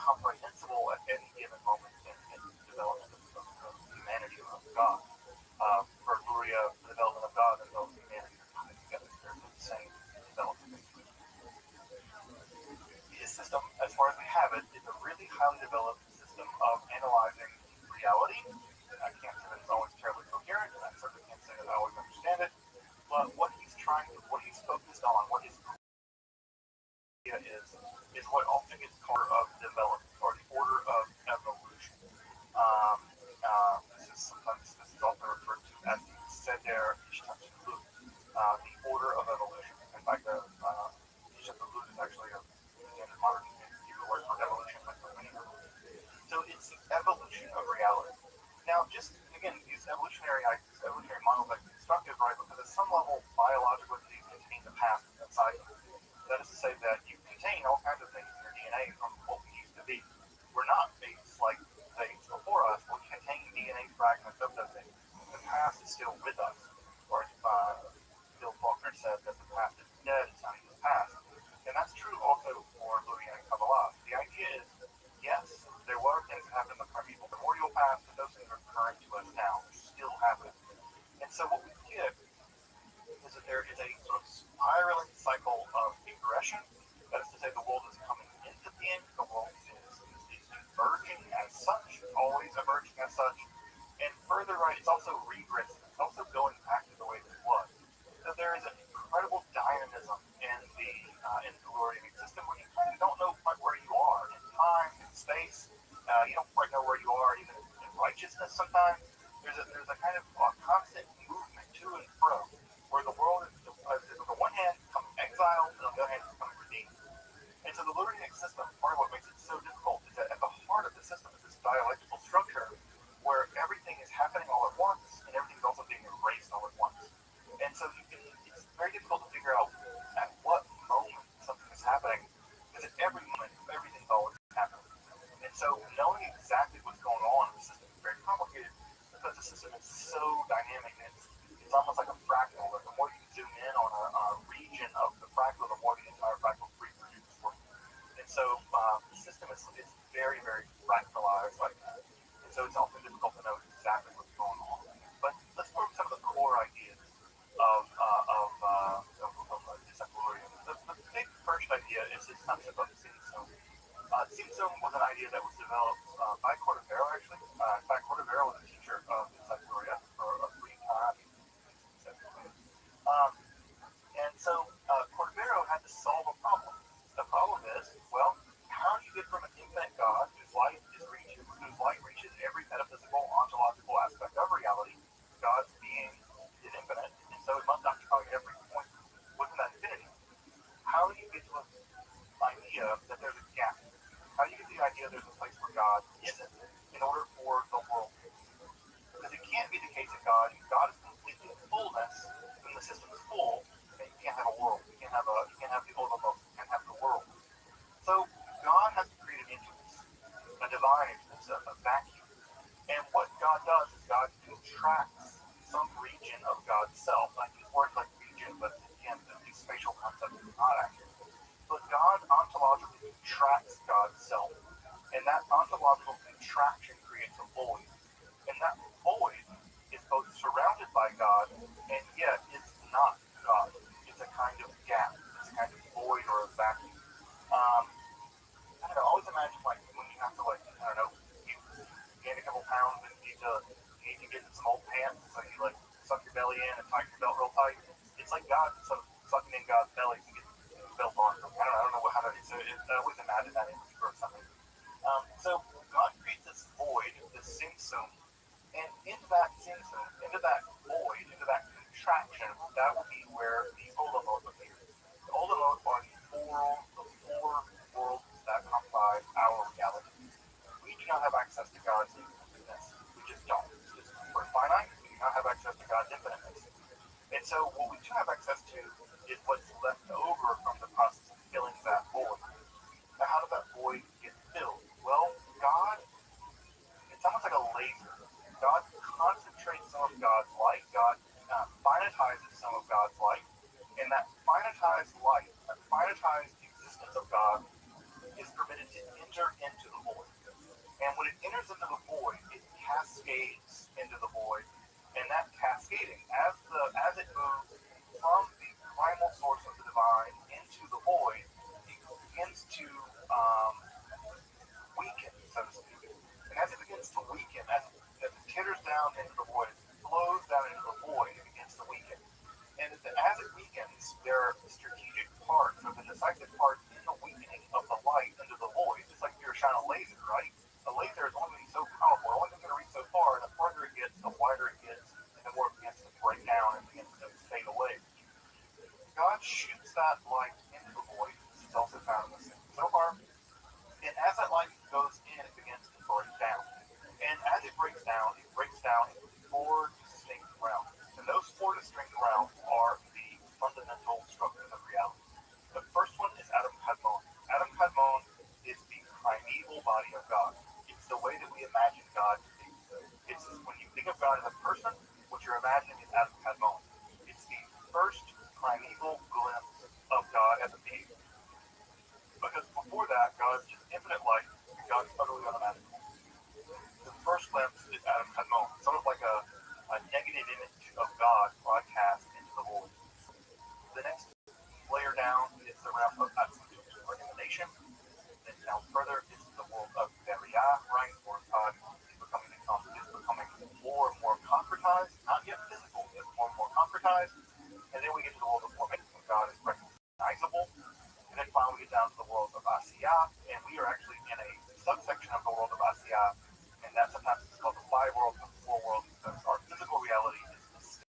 comprehensible at any given moment in the development of humanity or of God. For Luria, the development of God and those humanity are coming together. They're the same development. His system, as far as we have it, is a really highly developed system of analyzing reality. I can't say that it's always terribly coherent, and I certainly can't say that I always understand it. But what he's focused on, what his idea is what often gets called of development or the order of evolution. This is often referred to as the Seder Ishtachilut, the order of evolution. In fact, Ishtachilut is actually a modern Hebrew word for evolution, like for many words. So it's the evolution of reality. Now, just again, these evolutionary models are constructive, right? Because at some level, biological entities contain the past inside them. That is to say that you contain all kinds of things in your DNA from what we used to be. We're not apes like the apes before us. We contain DNA fragments of those things. The past is still with us. Or Bill Faulkner said that the past is dead, it's not even the past. And that's true also for Luria and Kabbalah. The idea is, yes, there were things that happened in the primeval primordial past, but those things are current to us now. They're still happening. And so what we get is that there is a sort of spiraling cycle of regression. That is to say, the world is coming into being, the world is emerging as such, always emerging as such, and further right, it's also regressing. It's also going back to the way that it was. So there is an incredible dynamism in the Lurianic system where you kind of don't know quite where you are in time, in space. You don't quite know where you are even in righteousness sometimes. There's a kind of constant movement to and fro, where the world is, on the one hand, becoming exiled, and on the other hand, it's becoming redeemed. And so the Lurianic system, part of what makes it so difficult is that at the heart of the system is this dialectical structure where everything is happening all at once, and everything is also being erased all at once. And so it's very difficult to figure out at what moment something is happening, because at every moment, everything's always happening. And so knowing exactly what's going on in the system is very complicated, because the system is so dynamic, and it's almost like a fractal. The more you zoom in on a region of the fractal, the more the entire fractal reproduces for you. And so the system is very, very fractalized like that. And so it's often difficult to know exactly what's going on. But let's go over some of the core ideas of Luria. The big first idea is this concept of Simsum. Simsum was an idea that was developed by Cordovero, actually. In fact, Cordovero was a teacher of Luria for a brief time. And so Cordovero had to solve a problem. The problem is, well, how do you get from an infinite God ontological contraction creates a void. And that void is both surrounded by God and yet it's not God. It's a kind of gap. It's a kind of void or a vacuum. I don't know, always imagine like when you have to like, I don't know, you gain a couple pounds and you need to get in some old pants, so you like suck your belly in and tighten your belt real tight. It's like God sucking in God's belly to get the belt on. I don't know how to. I always imagine that image or something. So God creates this void, this simsum, and into that simsum, into that void, into that contraction, that would be where the Olamot appear. The Olamot are the four worlds that comprise our reality. We do not have access to God's infiniteness. We just don't. We're finite. We do not have access to God's infiniteness. And so what we do have access to is what's left over from the process of filling that void. Now, how does that void get filled? Well, God, it's almost like a laser. God concentrates some of God's light. God finitizes some of God's light. And that finitized light, that finitized existence of God is permitted to enter into the void. And when it enters into the void, it cascades into the void. And that cascading, as it moves from the primal source of the divine into the void, it begins to weaken, so to speak. And as it begins to weaken, as it teeters down into the void, it flows down into the void, it begins to weaken. And as it weakens, there are strategic parts, or the decisive parts in the weakening of the light into the void. Just like if you're shining a laser, right? A laser is only so powerful, only going to reach so far, and the farther it gets, the wider it gets, and the more it begins to break down and begins to fade away. God shoots that light into the void. This is also found in the same so far. And as that light goes in, it begins to break down. And as it breaks down into four distinct realms. And those four distinct realms are the fundamental structures of reality. The first one is Adam Kadmon. Adam Kadmon is the primeval body of God. It's the way that we imagine God to be. It's when you think of God as a person, what you're imagining is Adam Kadmon. It's the first primeval glimpse of God as a being. Because before that, God is just infinite light. God is utterly unimaginable. The first glimpse is Adam Kadmon, sort of like a negative image of God broadcast into the void. The next layer down is the realm of absolute organization. Then down further is the world of Beria, right, where God is becoming more and more concretized, not yet physical, but more and more concretized. And then we get to the world of formation, where God is recognizable. And then finally we get down to the world of Asiya, and we are actually in a subsection of the world of Asiya, and that sometimes is called the five worlds of the four worlds, because our physical reality is the same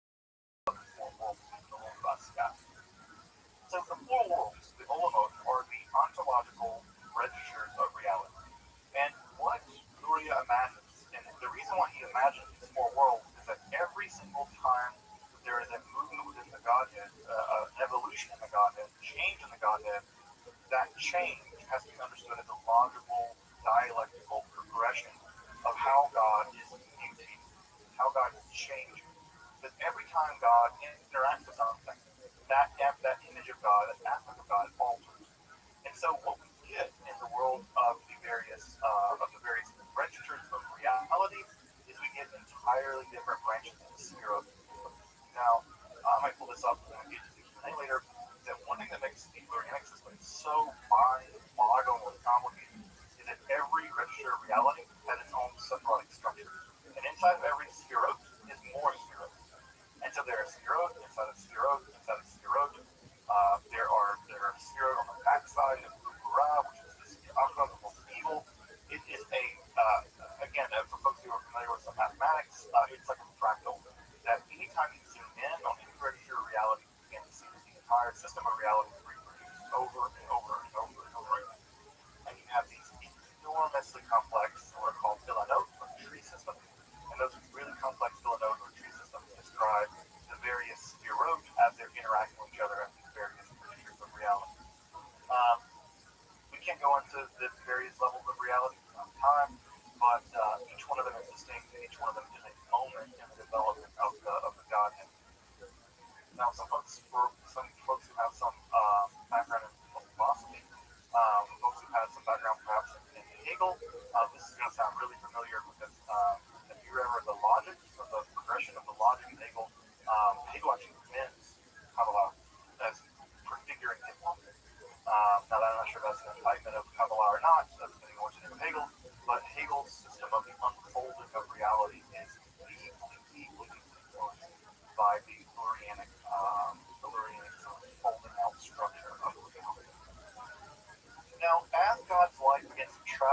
of the four worlds in the world of Asiya. So the four worlds, the Olamot, are the ontological registers of reality. And what Luria imagines, and the reason why he imagines these four worlds is that every single time there is a movement within the Godhead, an evolution in the Godhead, change in the Godhead, that change has to be understood as a logical, dialectical progression of how God is mutating, how God is changing. Because every time God interacts with something, that image of God, that aspect of God alters. And so what we get in the world of the various registers of reality is we get entirely different branches of the sphere of. Now, I might pull this up when we get to the Q&A later, that one thing that makes the organic system so mind-bogglingly complicated is that every register of reality has its own symbolic structure. And inside of every spherot is more spherot. And so there are spherot inside of spherot inside of spherot. There are spherot on the backside of Ukura, which is the Akra, the most evil. It is again, for folks who are familiar with some mathematics, it's like a fractal. That anytime you zoom in on any register of reality, you begin to see the entire system of reality reproduced over and over and over and over again. And you have these enormously complex, what are called Villanot or tree systems. And those really complex Villanot or tree systems describe the various spherot as they're interacting with each other at these various registers of reality. We can't go into the various levels of reality on time, but each one of them is distinct, and each one of them is a moment in the development of the Godhead. Now, some folks who have some background in philosophy, folks who have some background perhaps in Hegel, this is going to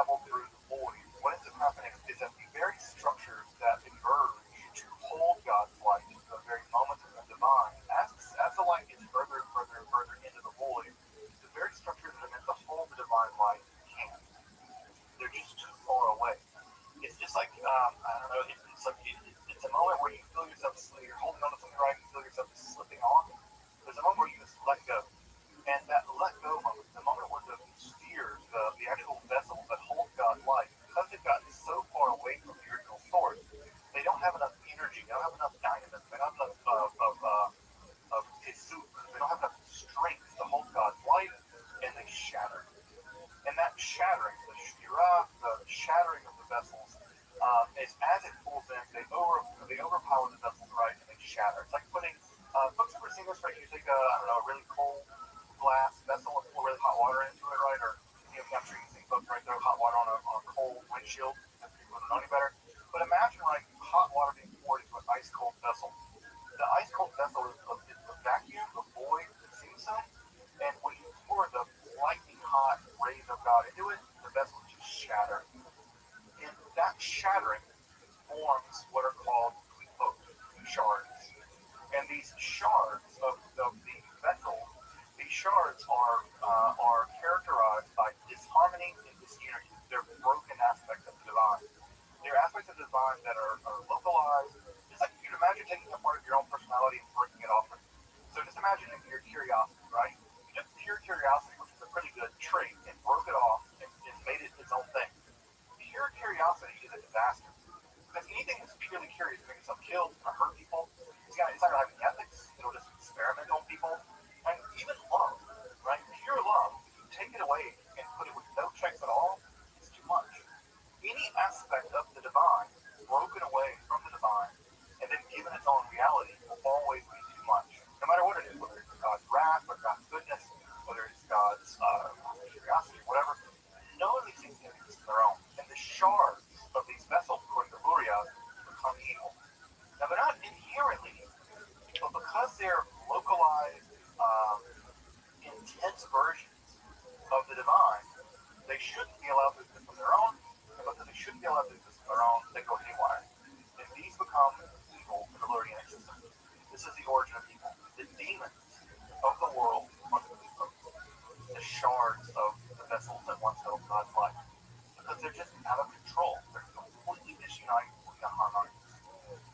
travel through the void, what ends up happening is that the very structures that emerge to hold God's light, the very moments of the divine, as the light gets further and further and further into the void, the very structures that are meant to hold the divine light can't. They're just too far away. It's just like, I don't know, it's a moment where you feel yourself, you're holding on to something right, you feel yourself slipping off. There's a moment where you just let go. And that let go moment, the moment where the spheres, the actual vessels that hold God's light, because they've gotten so far away from the original source, they don't have enough energy, they don't have enough dynamism, they don't have enough of tisuk, they don't have enough strength to hold God's light, and they shatter. And that shattering, the shira, the shattering of the vessels, is as it pulls in, they overpower the vessels, right, and they shatter. It's like putting, folks ever seen this, right? You take a really cold glass vessel and pour really hot water into it, right? Or, I'm sure you've seen folks, right, throw hot water on a cold windshield, if people don't know any better. But imagine, right, hot water being poured into an ice cold vessel. The ice cold vessel is the vacuum, the void, the seesaw, and when you pour the lightning hot rays of God into it, the vessel just shatter. And that shattering forms what are called shards. And these shards of the vessel, these shards are characterized by disharmony and disunity. They're broken aspects of the divine. They're aspects of the divine that are localized. It's like you'd imagine taking a part of your own personality and breaking it off. So just imagine your curiosity, right? Just pure curiosity, which is a pretty good trait, and broke it off and made it its own thing. Pure curiosity is a disaster. Because anything that's purely curious to make itself kill, to hurt people, it's not going to have any ethics. It'll just experiment on people. And even love, right? Pure love, if you take it away and put it with no checks at all, it's too much. Any aspect of the divine broken away from the divine and then given its own reality will always be too much. No matter what it is, whether it's God's wrath or God's goodness, whether it's God's curiosity, whatever, none of these things can exist on their own. And the shards of these vessels, according to Luria, become evil. Now, they're not inherently evil, but because they're localized, intense versions of the divine, they shouldn't be allowed to exist on their own, and because they shouldn't be allowed to exist on their own, they go haywire. And these become evil in the Lurianic system. This is the origin of evil. The demons of the world are the shards of the vessels that once held God's light. Because they're just out of control. They're completely disunited, completely unharmonious.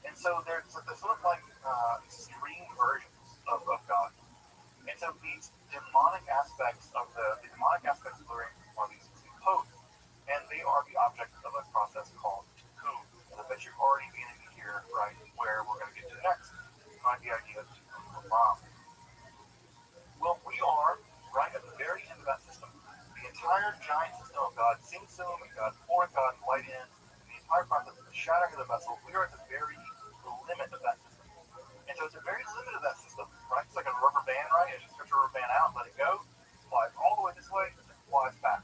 And so they're sort of like extreme versions of God. And so these demonic aspects of Lurian are these codes, and they are the object of a process called tikkun. And I bet you're already beginning to hear, right, where we're going to get to next, right, the idea of tikkun olam. Well, we are right at the very end of that system. The entire giant system of God, Sing Sum, and God pouring God light in, the entire process of the shattering of the vessel, we are at the very limit of that system. And so it's the very limit of that system, right? It's like a rubber band, right? You just stretch a rubber band out, let it go, flies all the way this way, and flies back.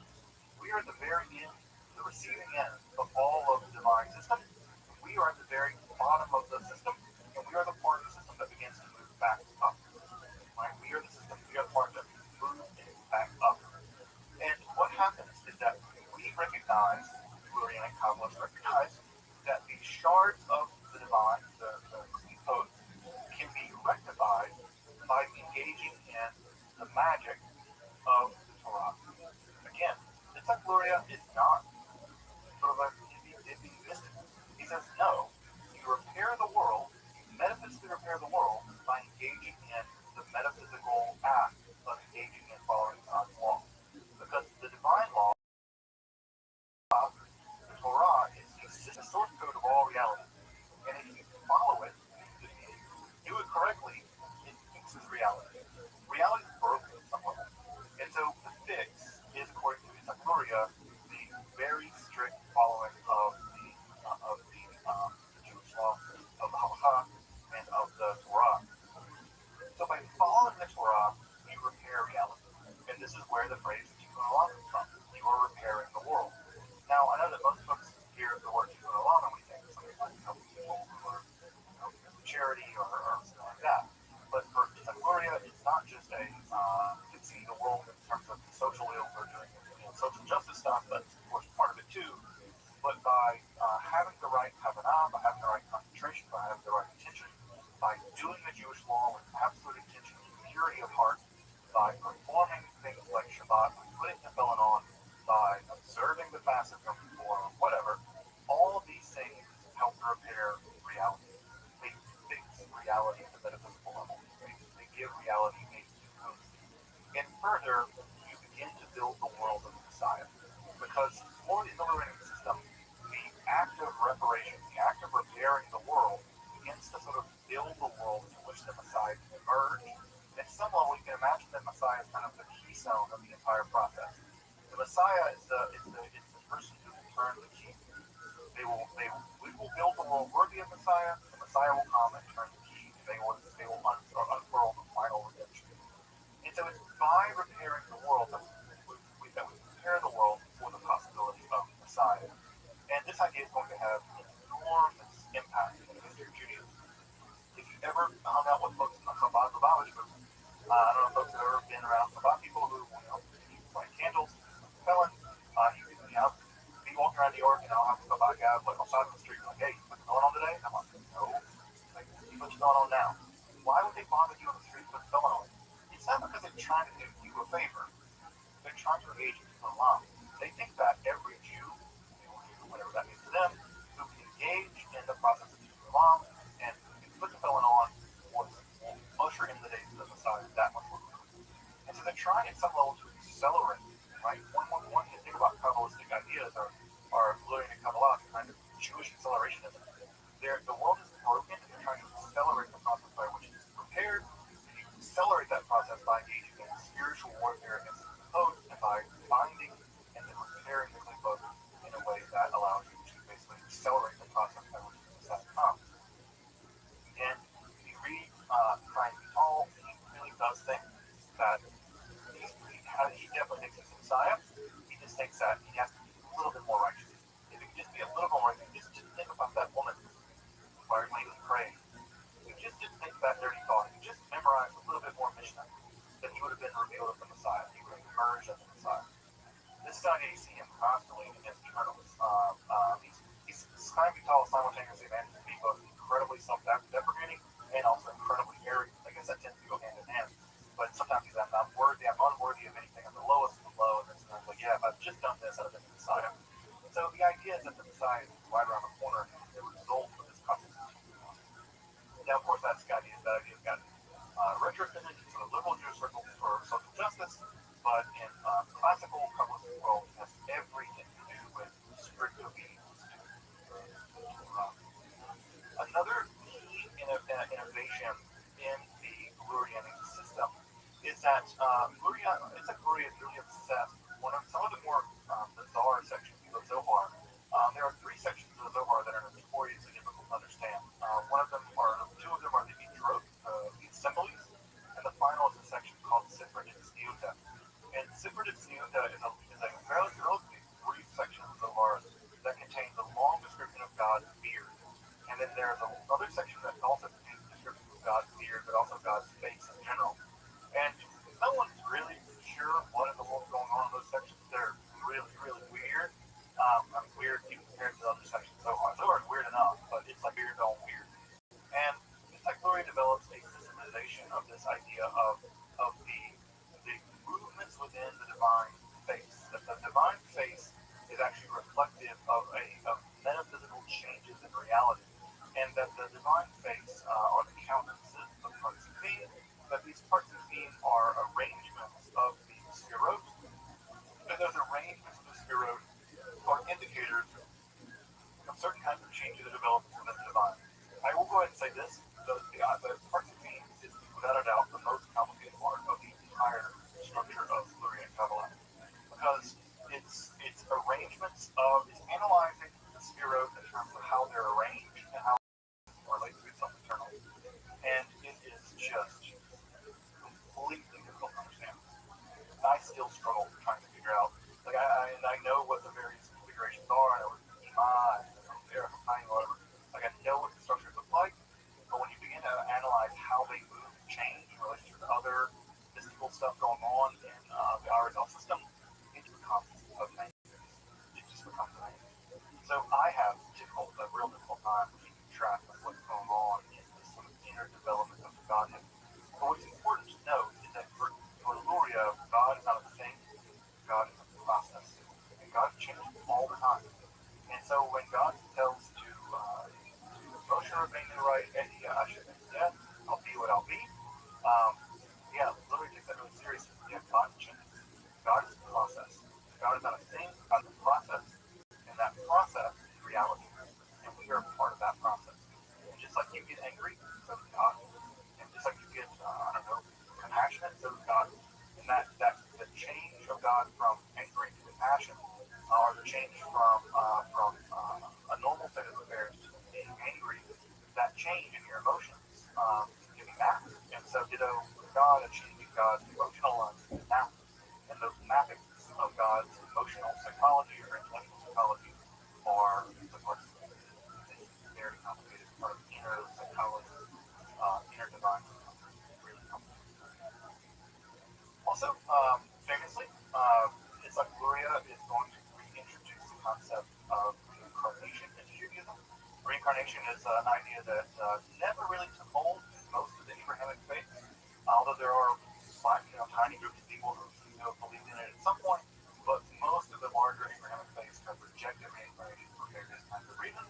We are at the very end, the receiving end of all of the divine system. We are at the very bottom of the system, and we are the part of the system that begins to move back up. Right? We are the system, we are the part that moves back up. And what happens is that we recognize, Lurian and Kabbalists recognize, that the shards of the divine, the codes, can be rectified by engaging in the magic of the Torah. Again, the Tech Luria is not sort of a hippy mystic. He says, no, you repair the world, you metaphysically repair the world by engaging in the metaphysical act of engaging in following God's law. Because the divine law, the Torah, is the source code of all reality. And if you follow it, if you do it correctly, it fixes reality. Reality is broken at some level. And so the fix is, according to the Luria, the very strict following of the Jewish law, of the Halacha, and of the Torah. So by following the Torah, you repair reality. And this is where the phrase tikkun olam comes from. You are repairing the world. Now, I know that most folks hear the word tikkun olam and we think it's something like helping people or charity or something like that. But for Gloria, it's not just a fixing the world in terms of social ills or doing social justice stuff. That's, of course, part of it But by having the right kavanah, by having the right concentration, by having the right intention, by doing the Jewish law with absolute intention and purity of heart, by performing things like Shabbat, by putting the tefillin on, by observing the fast of Yom Kippur, or whatever, all of these things help to repair reality. They fix reality at the metaphysical level. They give reality a cozy. And further, you begin to build the world of the Messiah. Because for the liberating system, the act of reparation, the act of repairing the world, begins to sort of build the world to which the Messiah can emerge. At some level, you can imagine that Messiah is kind of the keystone of the entire process. The Messiah is the person who will turn the key. We will build the world worthy of Messiah. The Messiah will come and turn the key. They will unfurl the final redemption. And so it's by repairing the world that we prepare the world for the possibility of Messiah. And this idea is going to have enormous impact in the history of Judaism. If you ever hung out with folks in the Chabad Lubavitch movement, I don't know if folks have ever been around Chabad people who, light candles, felon, be walking around New York and I'll have a Chabad guy like on the side of the street, like, hey, you put the felon on today? I'm like, no. Like, you put your felon on now. Why would they bother you on the street with the felon on? It's not because they're trying to do you a favor. They're trying to engage in Islam. They think that every Jew, whatever that means to them, who can engage in the process of Islam and put the felon on will usher in the days of the Messiah that much more. And so they're trying at some level to accelerate, right? One can think about Kabbalistic ideas are learning in Kabbalah, kind of Jewish accelerationism. The world is broken and they're trying to accelerate the process by which it is prepared. And you accelerate that process by engaging in spiritual warfare against the code and by binding and then repairing the code in a way that allows you to basically accelerate the process by which the Messiah comes. And if you read Trying to Be Tall, he really does think that he definitely thinks he's the Messiah. He just thinks that he has to be a little bit more righteous. If he could just be a little more righteous, just think about that woman who Our Lady prayed. If he just didn't think that dirty thought, if he just memorized a little bit more Mishnah, then he would have been revealed as the Messiah. He would have emerged as the Messiah. This is how you see him constantly against journalists. He's kind of tall simultaneously manages to be both incredibly self-deprecating and also incredibly arrogant. I guess that tends to go hand in hand. But sometimes he's I'm unworthy of anything. I'm the lowest of the low. And then sometimes like, yeah, if I've just done this, I'd have been the Messiah. So the idea is that the Messiah is right around the corner and the result of this process. Now, of course, that idea's got retrofitted into the liberal Jewish circles for social justice, but in classical Kabbalistic world, it has everything to do with strict obedience to Torah. Another key innovation in the Lurianic system is that Luria is really obsessed. Some of the more bizarre sections of the Zohar. There are three sections of the Zohar that are notoriously difficult to understand. Two of them are the Idrot, the assemblies, and the final is a section called Sifra Ditzniuta. And Sifra Ditzniuta is a relatively brief section of the Zohar that contains a long description of God's beard. And then there's another section that also contains a description of God's beard, but also God's face in general. And no one's really sure what in the world's going on in those sections. They're really, really weird. Weird even compared to the other sections of Zohar. Zohar is weird enough, but it's like weird on weird. And it's like Luria develops a systematization of this idea of the movements within the divine face. That the divine face is actually reflective of metaphysical changes in reality. And that the divine face are the countenances of parts of being, that these parts of being are arrangements of the Sefirot, and those arrangements of the Sefirot are indicators of certain kinds of changes that develop within the divine. I will go ahead and say this, the parts of being is without a doubt the most complicated part of the entire structure of Lurian Kabbalah, because it's analyzing the Sefirot in terms of how they're arranged and how relate to itself internally. And it is just completely difficult to understand. I still struggle trying to figure out, I know what the various configurations are, I know what the Ima and whatever. I know what the structures look like, but when you begin to analyze how they move and change in relation to other mystical stuff going on in the RSL system, it just becomes amazing. It just becomes amazing. So I have a real difficult time keeping track of what's going on in this sort of inner development of the Godhead. But what's important to note is that for Luria, God is not a thing, God is a process. And God changes all the time. And so when God tells to Moshe Rabbeinu, right, I should say, yeah, I'll be what I'll be. Yeah, literally takes that really seriously. Yeah, God changes. God is a process. God is not a thing, God is a process. And that process is reality. And we are part of that process. And just like you get angry, so does God. And just like you get, I don't know, compassionate, so does God. And that the change of God from angry to compassion, or the change from a normal state of affairs to being angry, that change in your emotions can be mapped. And so, God achieving God's emotional life now. And those mappings of God's emotional psychology or intellectual psychology are the parts of this very complicated part of inner psychology, inner divine psychology. Really complicated. Also, famously, it's like Luria is going to reintroduce the concept of reincarnation into Judaism. Reincarnation is an idea that never really took hold in most of the Abrahamic faiths, although there are tiny groups of people who seem to have believed in it at some point, but most of the larger Abrahamic faiths have rejected reincarnation for various kinds of reasons.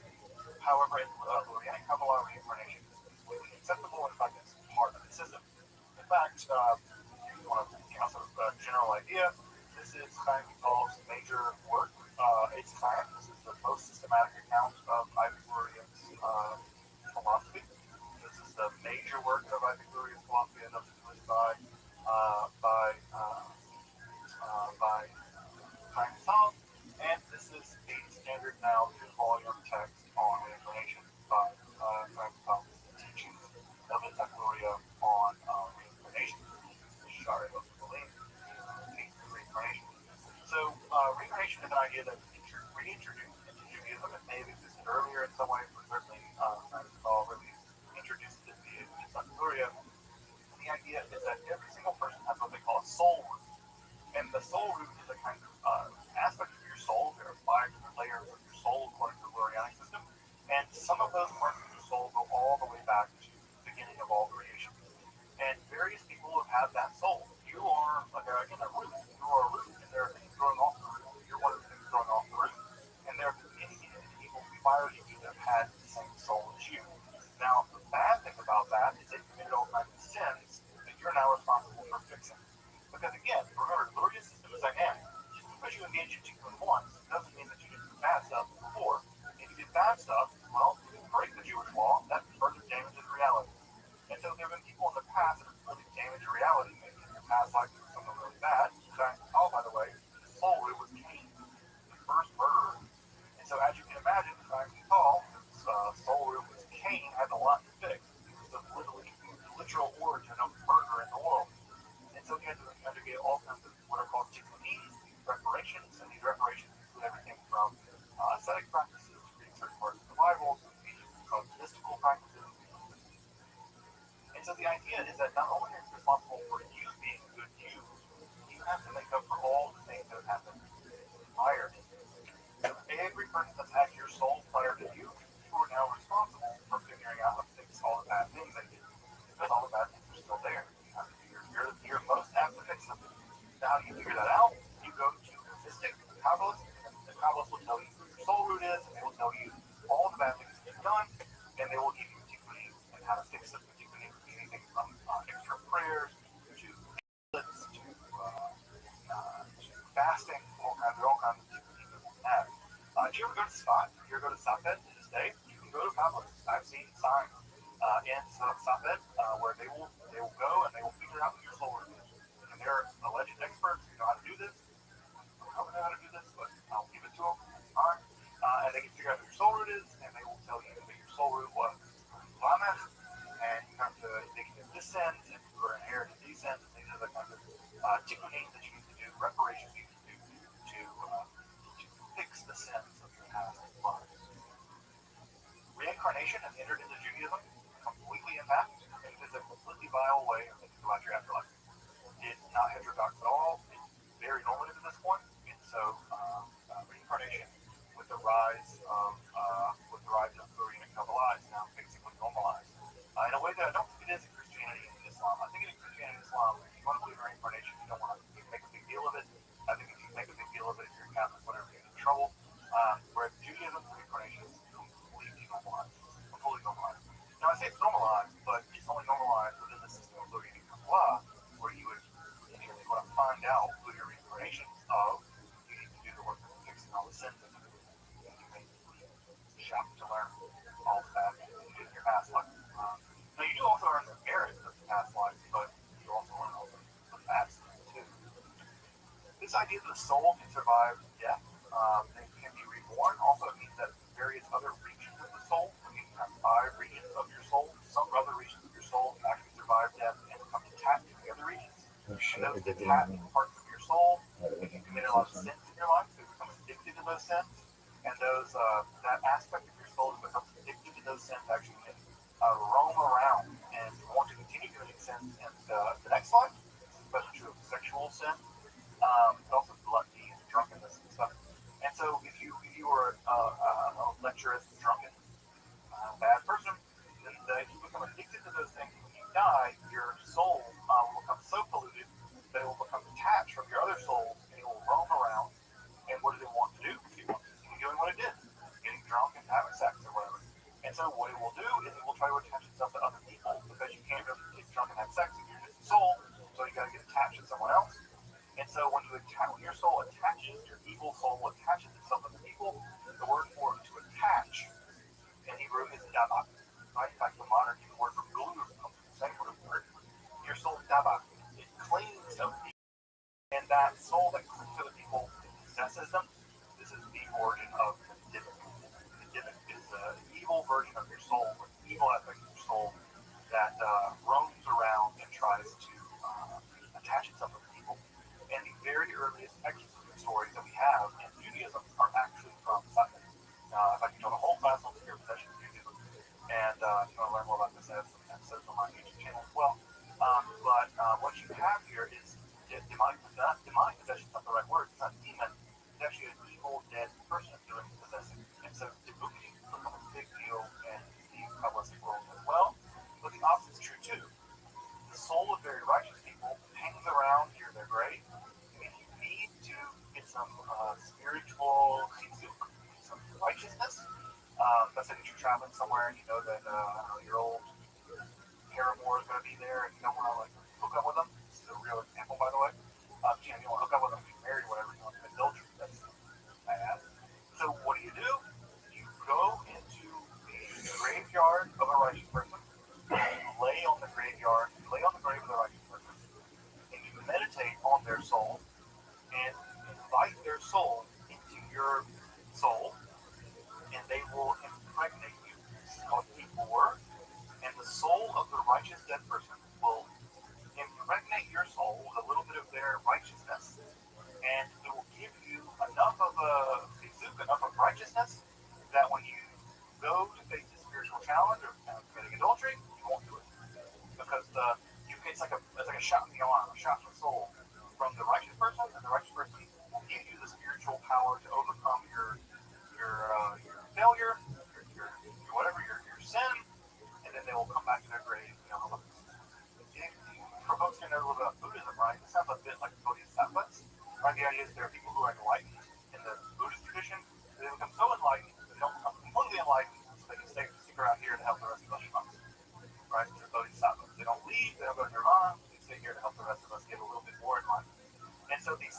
However, in Lurianic Kabbalah, reincarnation is completely acceptable. In fact, it's part of the system. In fact, if you want to sort of a general idea, this is Chaim Vital's major work. It's Chaim. This is the most systematic account of Isaac Luria's philosophy. This is the major work of Isaac Luria's philosophy, and published by Chaim Vital. And this is the standard now 2-volume text on reincarnation by Chaim Vital's teachings of Isaac Luria on reincarnation. Sorry, I don't believe reincarnation. So, reincarnation is an idea that was reintroduced into Judaism. It may have existed earlier in some ways, but certainly really introduced it via Isaac Luria. And the idea is that every single person has what they call a soul root. And the soul root is a kind of aspect of your soul. There are 5 different layers of your soul according to the Lurianic system. And some of those parts of your soul go all the way back to the beginning of all creation. And various people have had that soul. You are, again, a root. You are a root, and there are things growing off the root. You're one of the things growing off the root. And there are many, many people prior to you that have had the same soul as you. Now, the bad thing about that is they committed all kinds of sins that you're now responsible for fixing. Because again, remember, Luria's system is dynamic. Just because you engage in Tikkun once doesn't mean that you didn't do bad stuff before. If you did bad stuff, well, you break the Jewish law, that further damages reality. And so there have been people in the past that have really damaged reality, maybe in your past life doing something really bad. By the way, the soul root was Cain, the first murderer. And so as you can imagine, soul root was Cain had a lot to fix. It was the literal origin of murder in the world. And so he had to undergo all kinds of what are called tikkunim, reparations, and these reparations include everything from ascetic practices, reading certain parts of the Bible, to mystical practices. And so the idea is that not only are you responsible for you being a good you have to make up for all the things that have happened prior to you. So every person that's had your soul prior to you, you are now responsible for figuring out how to fix all the bad things they did. Because all the bad things are still there. You're most apt to fix them. Now, how do you figure that out? You go to a mystic, the Kabbalists, and the Kabbalists will tell you who your soul root is, and they will tell you all the bad things that you've done, and they will give you tikkunim and how to fix them. Tikkunim could be anything from extra prayers to fasting, all kinds of tikkunim that we have. If you ever go to Sfat, if you ever go to Safed to this day, you can go to Kabbalists. I've seen signs in Safed where they will go and they will figure out who your soul root is. And they're alleged experts who know how to do this. I don't know how to do this, but I'll give it to them. All right. And they can figure out who your soul root is, and they will tell you that your soul root was Lamed, and you have to dig into this sins, and you are inheriting these sins, and these are the kinds of tikkunim that you need to do, reparations you need to do to fix the sins of your past lives. Reincarnation has entered into Judaism completely intact, and it is a completely viable way of thinking about your afterlife. It's not heterodox at all. It's very normative at this point. And so reincarnation, with the rise find out who your reincarnations of, you need to do the work of fixing all the sins that you may shop to learn all of that in your past life. Now you do also learn the merit of the past life, but you also learn all the bad stuff too. This idea that the soul can survive death and can be reborn also means that various other regions of the soul, I mean, you have 5 regions of your soul, some other regions of your soul can actually survive death and become detached from the other regions. Oh And shit! those detached parts of your soul We you can committed a lot of sins in your life, so you become addicted to those sins, and those that aspect of your soul that becomes addicted to those sins actually can roam around and want to continue committing sins in the next life, especially true of sexual sin, but also gluttony and drunkenness and stuff. And so, if you were a lecherous, drunken, bad person, then if you become addicted to those things when you die, your soul will become so polluted that it will become detached from your other souls and it will roam around. And what does it want to do? It wants to continue doing what it did, getting drunk and having sex or whatever. And so what it will do is it will try to attach itself to other people because you can't really get drunk and have sex if you're just a soul, so you got to get attached to someone else. And so when your soul attaches, your evil soul attaches itself to people, the word for to attach in Hebrew is dabak. Right? In fact, the modern Hebrew word for glue comes from the same word. Your soul dabak. It clings to people. And that soul that clings to the people possesses them. This is the origin of the divot. The divot is the evil version of your soul, or the evil aspect of your soul that roams around and tries to attach itself to people. And the very earliest exorcism stories that we have in Judaism are actually from Satan. If I can tell the whole class on spirit possession of Judaism, and if you want to learn more about this, I have some episodes on my YouTube channel as well. But what you have here is demonic possession is not the right word. It's not demon. It's actually an evil, dead person doing possessing. And so Djibouti become a big deal in the Kabbalistic world as well. But the opposite is true too. The soul of very righteous people hangs around near their grave. And if you need to get some spiritual chizuk, some righteousness, let's say that you're traveling somewhere and you know that your old paramour is going to be there and you don't want to like hook up with them. This is a real example, by the way. You know, you want to hook up with them, get married, or whatever. You want to commit adultery. That's bad. So what do? You go into the graveyard of a righteous person. You lay on the grave of the righteous person, and you meditate on their soul and invite their soul into your soul, and they will impregnate you. It's called Gibor, and the soul of the righteous dead person will impregnate your soul with a little bit of their righteousness, and it will give you enough of a chizuk, enough of righteousness, that when you go to face a spiritual challenge or committing adultery, you won't do it. Because it's like a shot in the arm, a shot in the soul from the righteous person, and the righteous person will give you the spiritual power to overcome your failure, your whatever your sin, and then they will come back to their grave. You know, for folks who know a little bit about Buddhism, right? It sounds a bit like bodhisattvas. Right? The idea is there are people who are enlightened in the Buddhist tradition. They become so enlightened that they don't become completely enlightened, so they can stick around here to help the rest of us monks. Right? The bodhisattvas. They don't leave. They don't go to Nirvana. They stay here to help the rest of us get a little bit more enlightened. And so these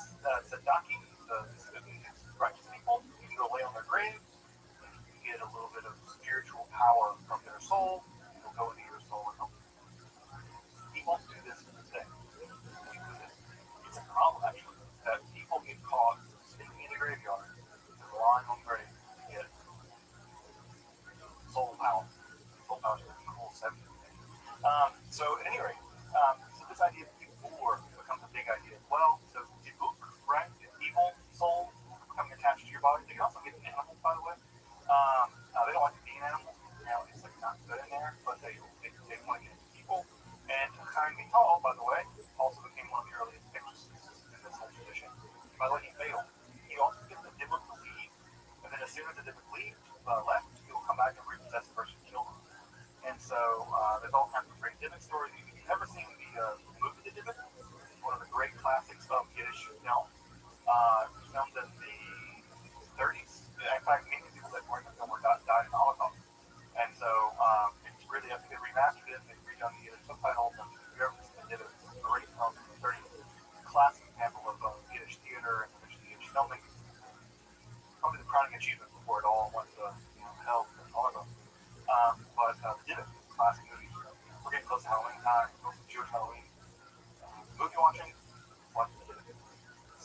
tzedaki, these righteous people, you can go lay on their grave, and you can get a little bit of spiritual power from their soul. It'll go into your soul and help you. People do this today. We do this. It's a problem, actually, that people get caught sleeping in the graveyard and lying on the grave to get soul power. Soul power is a cool 70. So at any rate, so this idea of Gibor becomes a big idea as well. So Gibor, right, is evil.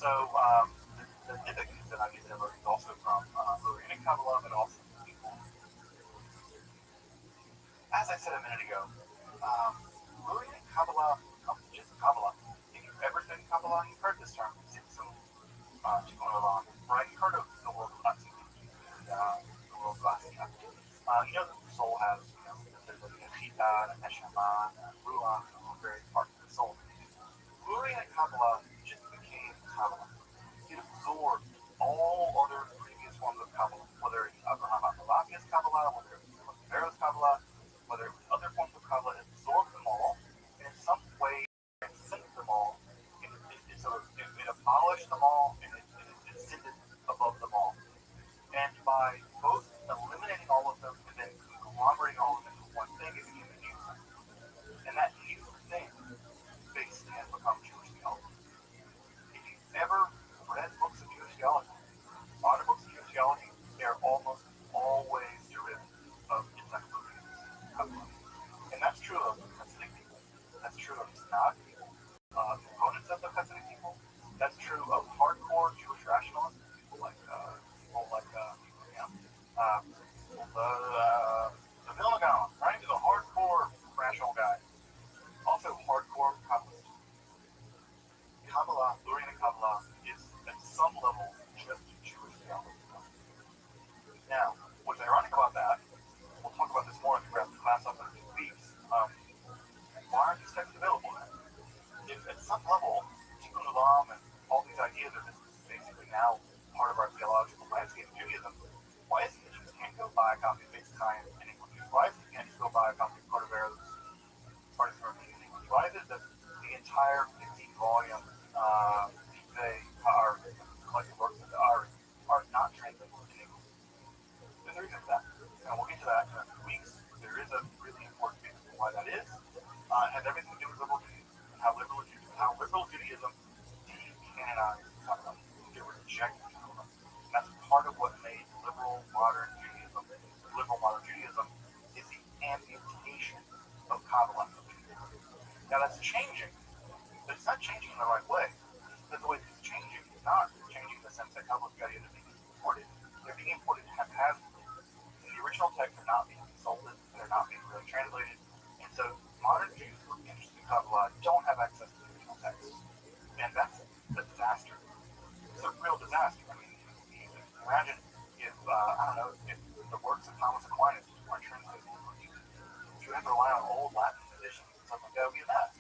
So the Nivik that I get is also from Lurianic Kabbalah, but also people. As I said a minute ago, Lurianic Kabbalah comes just Kabbalah. If you've ever studied Kabbalah, you've heard this term, Tzimtzum, Tikkun Olam, right? You've heard of the world classic, the world classic. You know that the soul has, there's a Chita, a Neshama, a Ruach, various parts of the soul. Lurianic Kabbalah just became Kabbalah. It absorbed all other previous forms of Kabbalah, whether it's Abraham Avalaki's Kabbalah, whether it was Pharaoh's Kabbalah, whether it was other forms of Kabbalah, it absorbed them all, and in some way it sent them all, it abolished them all, and it ascended above them all. And by both eliminating all of them and then conglomerating all of them into one thing, it became a new thing. And that new thing basically has become Jewish theology. If you've ever read books of Jewish theology, modern books of Jewish theology, they're almost always derivatives of encyclopedias. And that's true of Hasidic people. That's true of Tanakh people, components of the Hasidic people. That's true of hardcore Jewish rationalists, people like the Vilna Gaon, right? The hardcore rational guy. Also hardcore Kabbalists. Kabbalah, Lurianic Kabbalah, is at some level just Jewish theology. Now, what's ironic about that, we'll talk about this more as we wrap the class up in a few weeks, why aren't these texts available then? If at some level, Tikkun Olam and all these ideas are just basically now part of our theological landscape of Judaism, why is it that you just can't go buy a copy of Big Sky in English? Why is it you can't just go buy a copy of Cordovero's Artist in English? Why is it that the entire 15-volume our collected works of the Ari are not translated into English? There's a reason for that. And we'll get to that in a few weeks. There is a really important reason for why that is. It has everything to do with liberal Judaism and how liberal Judaism decanonized Kabbalah. It rejected Kabbalah. That's part of what made liberal modern Judaism is the amputation of Kabbalah. Now that's changing, but it's not changing in the right way. Because the way it's changing is not changing in the sense that Kabbalah's got to be imported. They're being imported haphazardly. The original texts are not being consulted, they're not being really translated, and so modern Jews who are interested in Kabbalah don't have access to the original texts. And that's a disaster. It's a real disaster. I mean, you can imagine if, if the works of Thomas Aquinas weren't translated into English. You have to rely on old Latin editions and stuff like that. It would be a mess.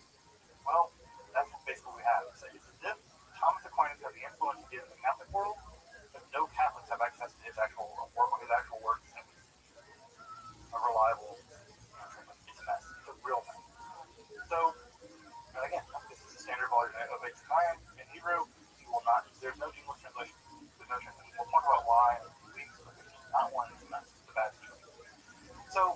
Well, that's basically what we have. It's as if Thomas Aquinas had the influence he did in the Catholic world, but no Catholics have access to his actual works, and a reliable, it's a mess. It's a real mess. So, again, this is a standard volume of Beit Zion in Hebrew. You will not, there's no English translation. There's no translation. We'll talk about why in a few weeks, but there's not one. It's a mess. It's a bad situation. So,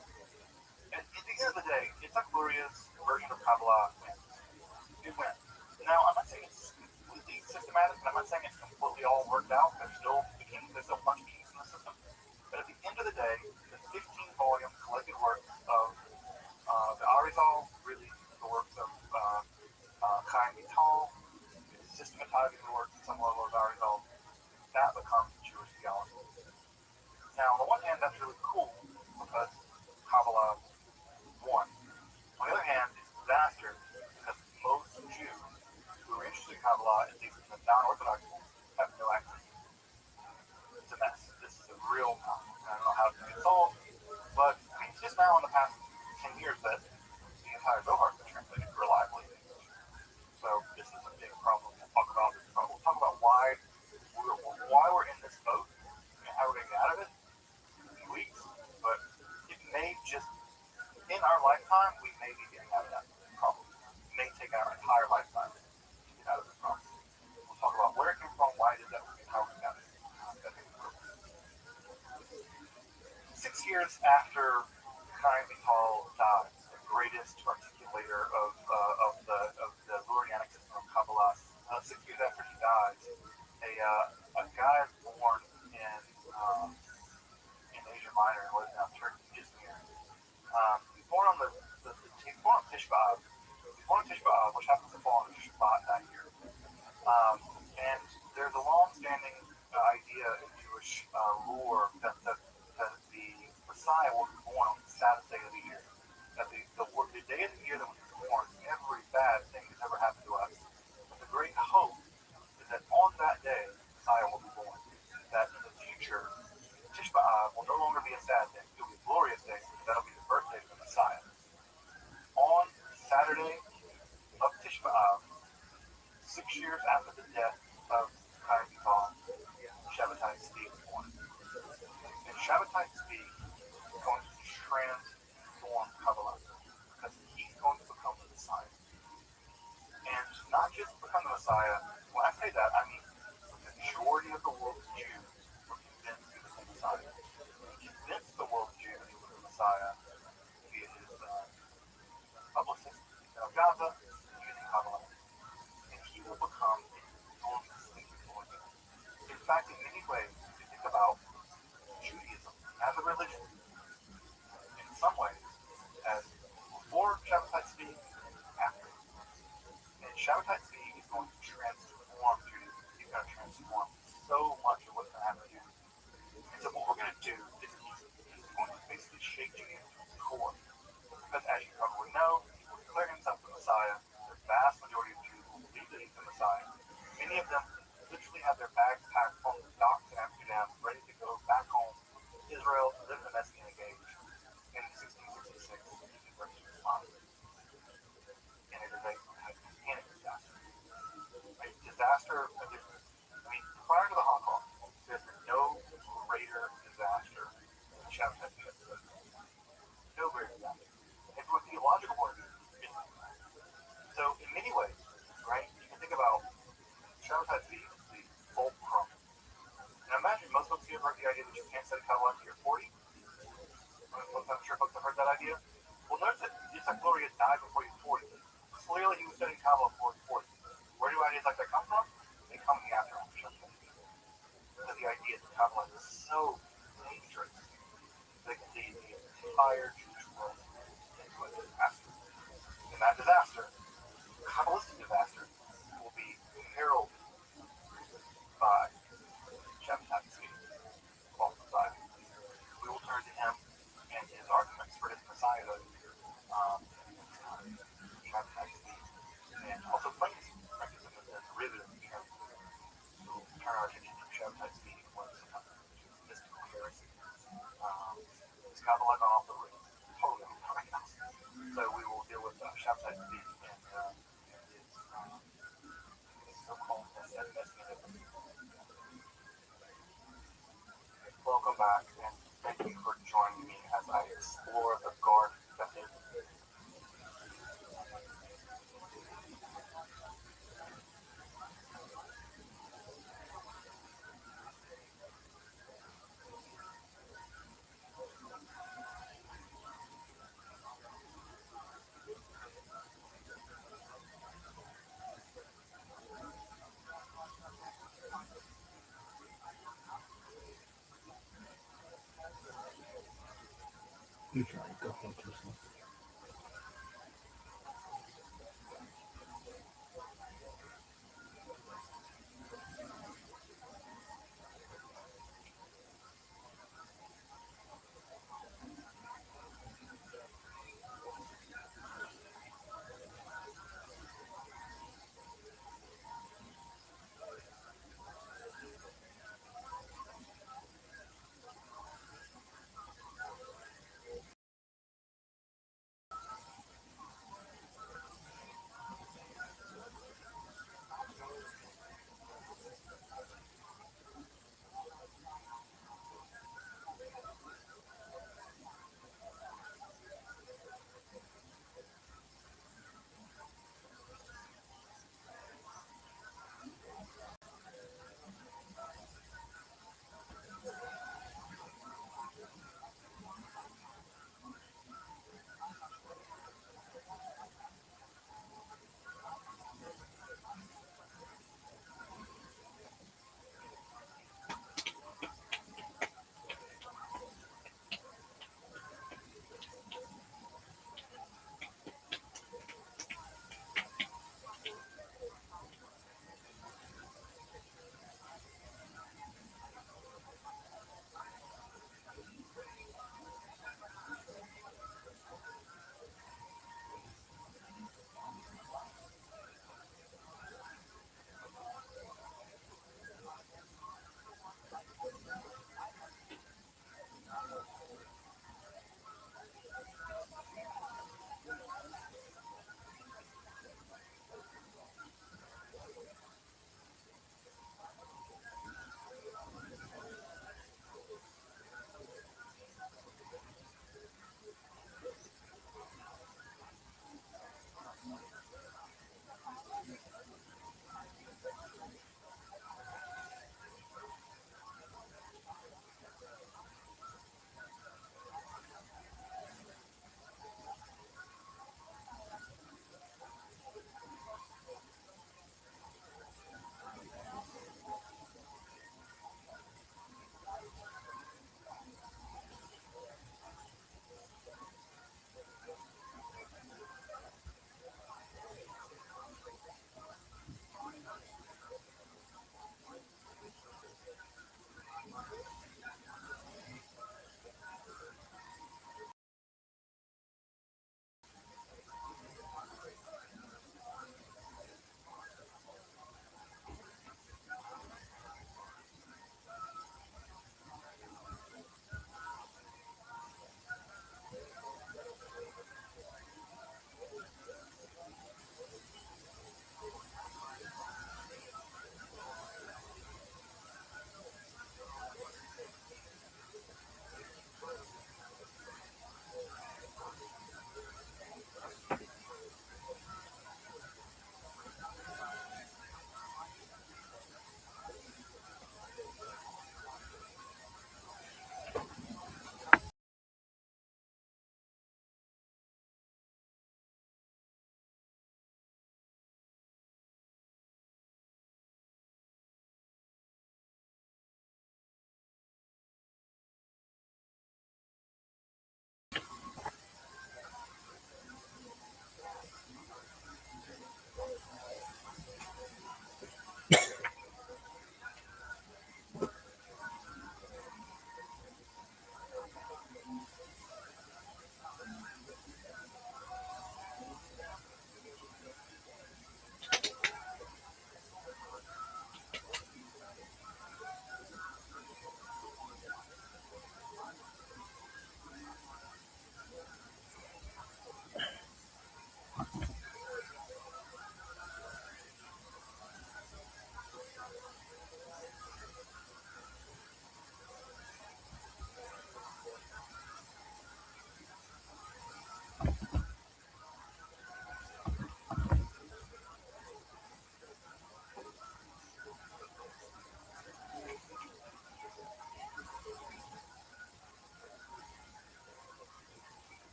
at the end of the day, Yitzhak Luria's version of Kabbalah wins. It wins. Now, I'm not saying it's completely systematic, and I'm not saying it's completely all worked out. There's still a bunch of kinks in the system. But at the end of the day, the 15-volume collected works of the Arizal, really the works of Chaim Vital, systematizing the works at some level of Arizal, that becomes Jewish theology. Now, on the one hand, that's really cool because Kabbalah won. On the other hand, it's a disaster because most Jews who are interested in Kabbalah, at least in the non-Orthodox world, have no access. It's a mess. This is a real problem. I don't know how it's going to get solved, but I mean, it's just now in the past 10 years that the entire Zohar has been translated reliably in English. So this is a big problem. We'll talk about this problem. We'll talk about why we're in this boat and how we're going to get out of it in a few weeks. But it may just, in our lifetime, we may be getting out of that problem. It may take our entire lifetime to get out of this problem. We'll talk about where it came from, why it did that, and how we got it. 6 years after Chaim Vital died, the greatest articulator of the Lurianic system of Kabbalah, 6 years after he dies, a guy born in Asia Minor, what is now Turkey, Izmir. He's born on Tish B'Av. He's born on Tish B'Av, which happens to fall on Shabbat that year. And long-standing idea in Jewish lore that the Messiah will be born on the Sabbath day of the year. That the day of the year that we were born, every bad thing that's ever happened to us. But the great hope is that on that day, Messiah will be born. That in the future, Tish B'Av will no longer be a sad day. It will be a glorious day. That'll be the birthday of the Messiah. On Saturday of Tish B'Av, 6 years after the death of Chaim Vital, Shabbatai Tzvi was born. And Shabbatai Tzvi is going to transform Kabbalah because he's going to become the Messiah. And not just become the Messiah, when I say that, I mean the majority of the world's Jews were convinced he was the Messiah. He convinced the world's Jews he was the Messiah via his publicist, Gaza, using Kabbalah. And he will become enormously influential. In fact, in many ways, if you think about Judaism as a religion, in some ways, as before Shabbatai Tzvi, after. And Shabbatai Tzvi is going to transform Judaism. He's going to transform so much of what's going to happen to Judaism. And so what we're going to do is he's going to basically shake Judaism to the core. Because as you probably know, he will declare himself the Messiah. The vast majority of Jews will believe that he's the Messiah. Many of them literally have their bags packed from the dock to Amsterdam, ready to go back home to Israel to live the Messianic age. In 1666, he converts to Islam. And it is a gigantic disaster. A disaster, I mean, prior to the Holocaust, there's been no greater disaster than Shabbatai Tzvi. No greater disaster. And from a theological point of view, so in many ways, right, you can think about Shabbatai Tzvi as the fulcrum. Now imagine most folks here have heard the idea that you can't study Kabbalah until you're 40. I'm sure folks have heard that idea. Well, notice that Yitzhak Luria died before he was 40. Clearly he was studying Kabbalah before he was 40. Where do ideas like that come from? They come in the aftermath of Shabbatai Tzvi. Because the idea that Kabbalah is so dangerous that the entire Jewish world into a disaster. And that disaster, Kabbalistic disaster, will be heralded by Shabbatai Tzvi, false Messiah. We will turn to him and his arguments for his messiahhood, Shabbatai Tzvi, and also Francism as a derivative of Shabbatai. So we'll turn our attention to Shabbatai Tzvi and what is mystical heresy. Is Kabbalah gone off the rails? Totally off the rails. So we will deal with Shabbatai Tzvi and his so-called messianism. Welcome back, and thank you for joining me as I explore the garden that is You try to go home to something.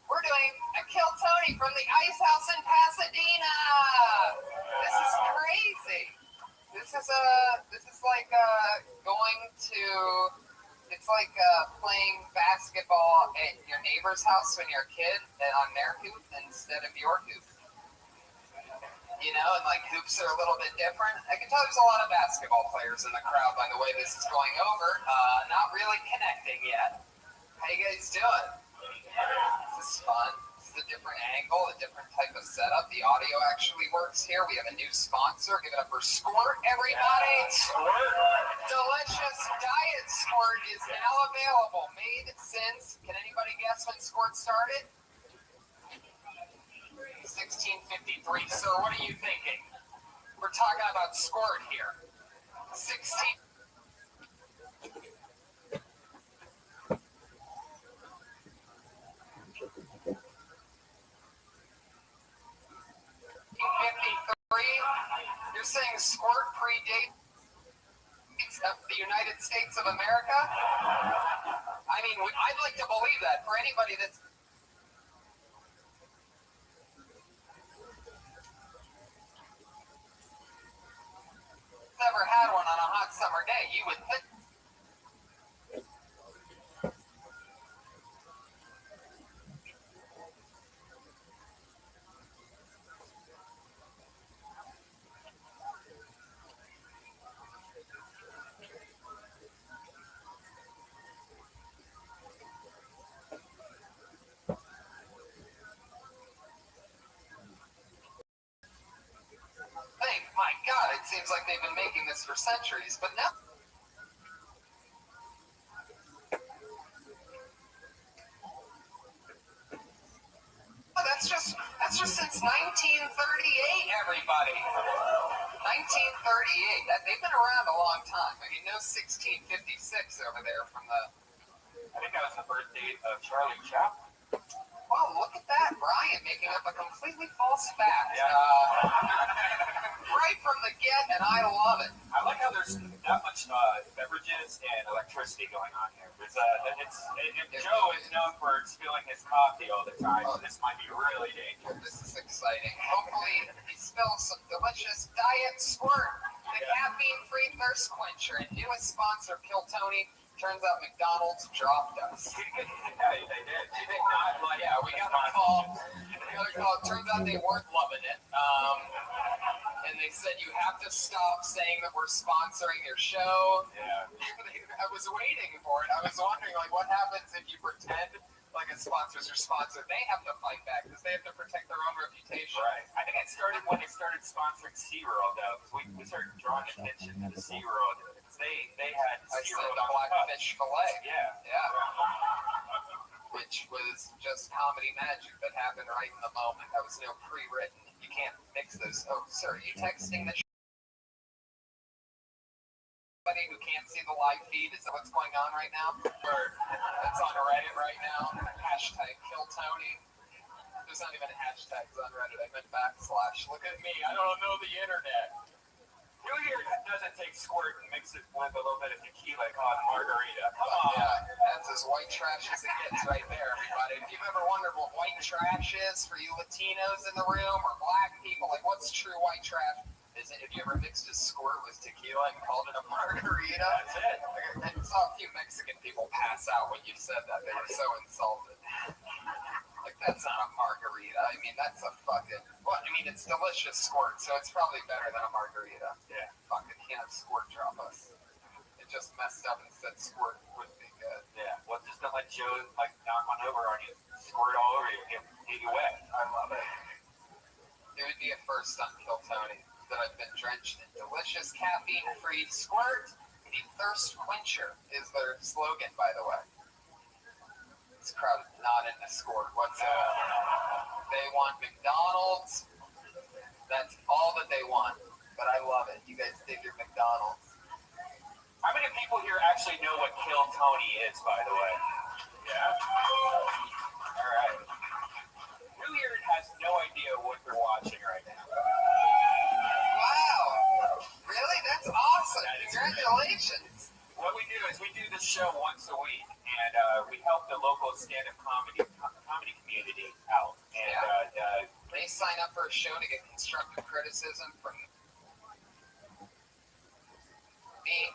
We're doing a Kill Tony from the Ice House in Pasadena. This is crazy. This is like going to. It's like playing basketball at your neighbor's house when you're a kid and on their hoop instead of your hoop. You know, and like hoops are a little bit different. I can tell there's a lot of basketball players in the crowd by the way this is going over. Not really connecting yet. How you guys doing? This is fun. This is a different angle, a different type of setup. The audio actually works here. We have a new sponsor. Give it up for Squirt, everybody. Delicious Diet Squirt is now available. Made since, can anybody guess when Squirt started? 1653. Sir, what are you thinking? We're talking about Squirt here. 1953. You're saying Squirt predates the United States of America? I mean, I'd like to believe that. For anybody that's never had one on a hot summer day, you would think. My God, it seems like they've been making this for centuries, but now. That's just since 1938, everybody. 1938. They've been around a long time. I mean, no 1656 over there from the. I think that was the birth date of Charlie Chaplin. Wow, look at that, Brian, making up a completely false fact. Right from the get, and I love it. I like how there's that much beverages and electricity going on here. Joe is known for spilling his coffee all the time, so this might be really dangerous. This is exciting. Hopefully, he spills some delicious Diet Squirt, the caffeine-free thirst quencher, and newest sponsor, Kill Tony. Turns out McDonald's dropped us. Yeah, they did. They did not. Well, yeah, we got a call. Turns out they weren't loving it. And they said you have to stop saying that we're sponsoring your show. Yeah. I was waiting for it. I was wondering, like, what happens if you pretend like a sponsor's your sponsor? They have to fight back because they have to protect their own reputation. Right. I think it started when they started sponsoring SeaWorld, though, because we started drawing attention to the SeaWorld. They had SeaWorld the Blackfish fillet. Yeah. Which was just comedy magic that happened right in the moment. That was no pre-written. You can't mix those. Oh, sir, are you texting the anybody who can't see the live feed? Is that what's going on right now? It's on Reddit right now. Hashtag Kill Tony. There's not even hashtags on Reddit. I meant backslash. Look at me. I don't know the internet. New Year doesn't take Squirt and mix it with a little bit of tequila called margarita. Come on. Yeah, that's as white trash as it gets right there, everybody. If you've ever wondered what white trash is for you Latinos in the room or black people, like what's true white trash? Is it if you ever mixed a Squirt with tequila and called it a margarita? That's it. I saw a few Mexican people pass out when you said that. They were so insulted. Like, that's not a margarita. I mean, that's a fucking... Well, I mean, it's delicious Squirt, so it's probably better than a margarita. Yeah. Fucking can't Squirt drop us. It just messed up and said Squirt would be good. Yeah. Well, just don't let Joe, like, knock one over on you. Squirt all over you. Get you wet. I love it. It would be a first on Kill Tony that I've been drenched in delicious caffeine-free Squirt. The thirst quencher is their slogan, by the way. This crowd is not into Squirt whatsoever. They want McDonald's. That's all that they want. But I love it. You guys dig your McDonald's. How many people here actually know what Kill Tony is, by the way? Yeah? All right. New Year has no idea what they're watching right now. Wow. Really? That's awesome. Congratulations. What we do is we do this show once a week, and we help the local stand-up comedy community sign up for a show to get constructive criticism from me,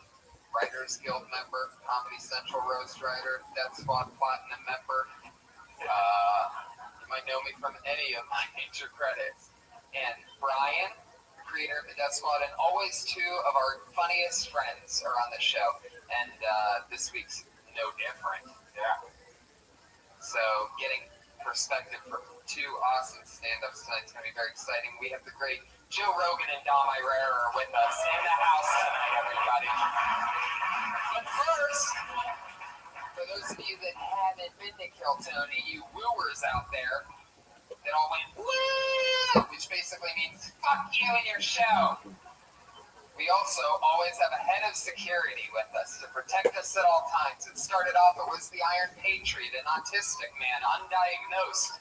Writers Guild member, Comedy Central roast writer, Death Squad Platinum member. You might know me from any of my major credits. And Brian, creator of the Death Squad, and always two of our funniest friends are on the show. And this week's no different. Yeah. So getting perspective from two awesome stand-ups tonight is going to be very exciting. We have the great Joe Rogan and Dom Irera are with us in the house tonight, everybody. But first, for those of you that haven't been to Kill Tony, you wooers out there that all went woo, which basically means fuck you and your show. We also always have a head of security with us to protect us at all times. It started off, it was the Iron Patriot, an autistic man, undiagnosed,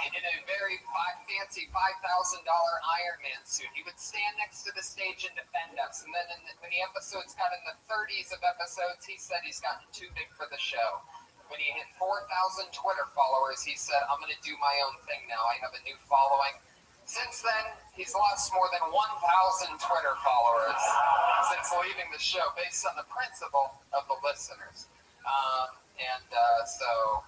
in a very fancy $5,000 Iron Man suit. He would stand next to the stage and defend us. And then when the episodes got in the 30s of episodes, he said he's gotten too big for the show. When he hit 4,000 Twitter followers, he said, I'm going to do my own thing now. I have a new following. Since then, he's lost more than 1,000 Twitter followers since leaving the show, based on the principle of the listeners. So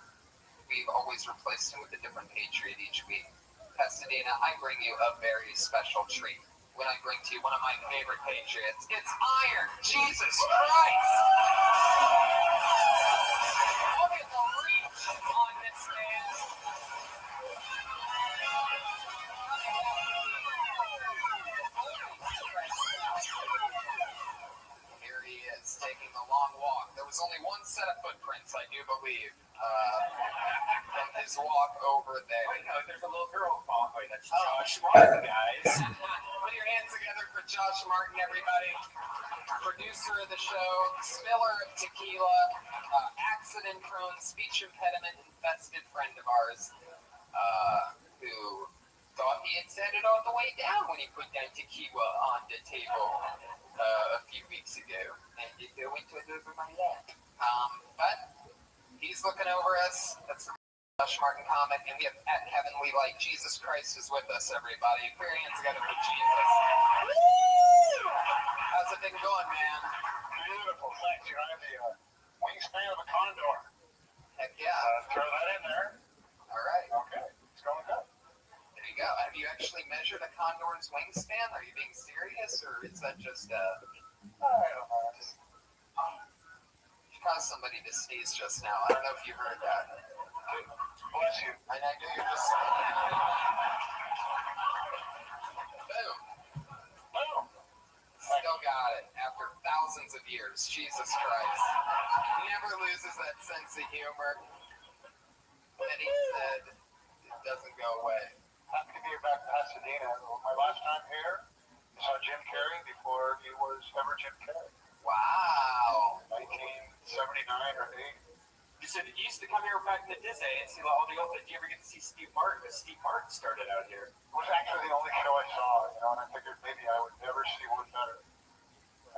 we've always replaced him with a different Patriot each week. Pasadena, I bring you a very special treat. When I bring to you one of my favorite Patriots, it's Iron Jesus Christ! Look at the reach on this man. Here he is, taking the long walk. There was only one set of footprints, I do believe, from his walk over there. Wait, no, there's a little girl following. That's Josh Martin, guys. Put your hands together for Josh Martin, everybody. Producer of the show, spiller of tequila, accident-prone, speech impediment infested friend of ours, who thought he had said it all the way down when he put down tequila on the table a few weeks ago, and it went over my head. But he's looking over us. That's the Josh Martin comic, and we have at Heavenly Light. Jesus Christ is with us, everybody. Put your hands together for Jesus. Woo! How's it been going, man? Beautiful. Thanks. You have the wingspan of a condor. Heck yeah. Throw that in there. All right. Okay. It's going good. There you go. Have you actually measured a condor's wingspan? Are you being serious, or is that just I don't know. you caused somebody to sneeze just now? I don't know if you heard that. Bless you. I know you're just boom. Boom. Still got it after thousands of years. Jesus Christ. Never loses that sense of humor. And he said it doesn't go away. Happy to be back in Pasadena. My last time here, I saw Jim Carrey before he was ever Jim Carrey. Wow. 1979 or 8. You said you used to come here back in the Disney and see all the old. Did you ever get to see Steve Martin? Because Steve Martin started out here. It was actually the only show I saw, and I figured maybe I would never see one better.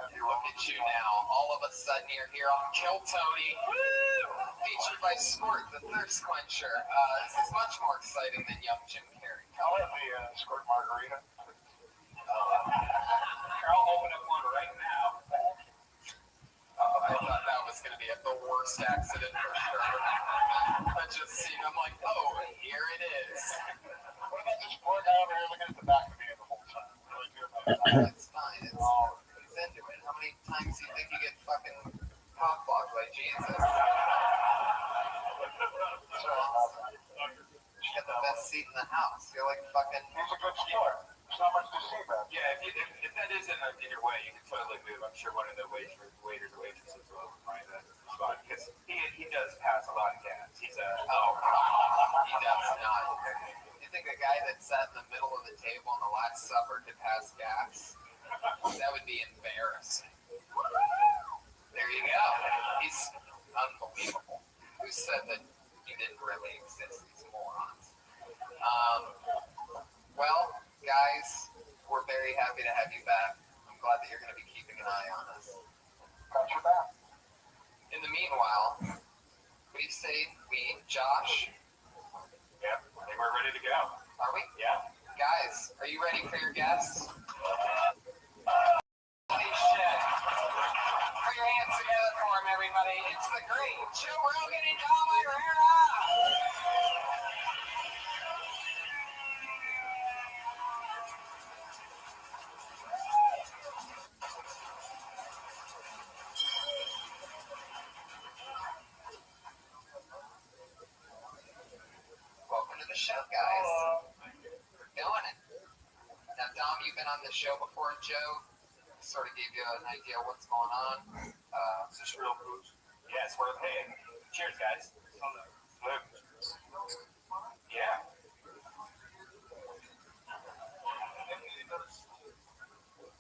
And Look at you now. All of a sudden you're here on Kill Tony. Woo! Featured by Squirt, the thirst quencher. This is much more exciting than young Jim Carrey. I'll have the Squirt Margarita. I'll open up one right now. I thought that was going to be the worst accident for sure. I just seen him like, oh, here it is. What about this poor guy over here looking at the back of me the whole time? Really good about that. It's fine. He's into it. How many times do you think you get fucking cock-blocked by Jesus? You got the best seat in the house. You're like fucking... He's a good store. There's not much to see about. Yeah, if that is in your way, you can totally move. I'm sure one of the waiters or waitresses will find that spot because he does pass a lot of gas. He's a He does not. You think a guy that sat in the middle of the table on the Last Supper could pass gas? That would be embarrassing. There you go. He's unbelievable. Who said that you didn't really exist? These morons. Well, guys, we're very happy to have you back. I'm glad that you're going to be keeping an eye on us. Got your back. In the meanwhile, we, Josh, yeah, I think we're ready to go. Are we? Yeah. Guys, are you ready for your guests? Holy shit. Put your hands together for him, everybody. It's the great Joe Rogan and Dom Irera. Welcome to the show, guys. We're doing it. Now, Dom, you've been on the show before, Joe. Sort of gave you an idea of what's going on. Is this real booze? Yes, we're paying. Cheers, guys. Yeah.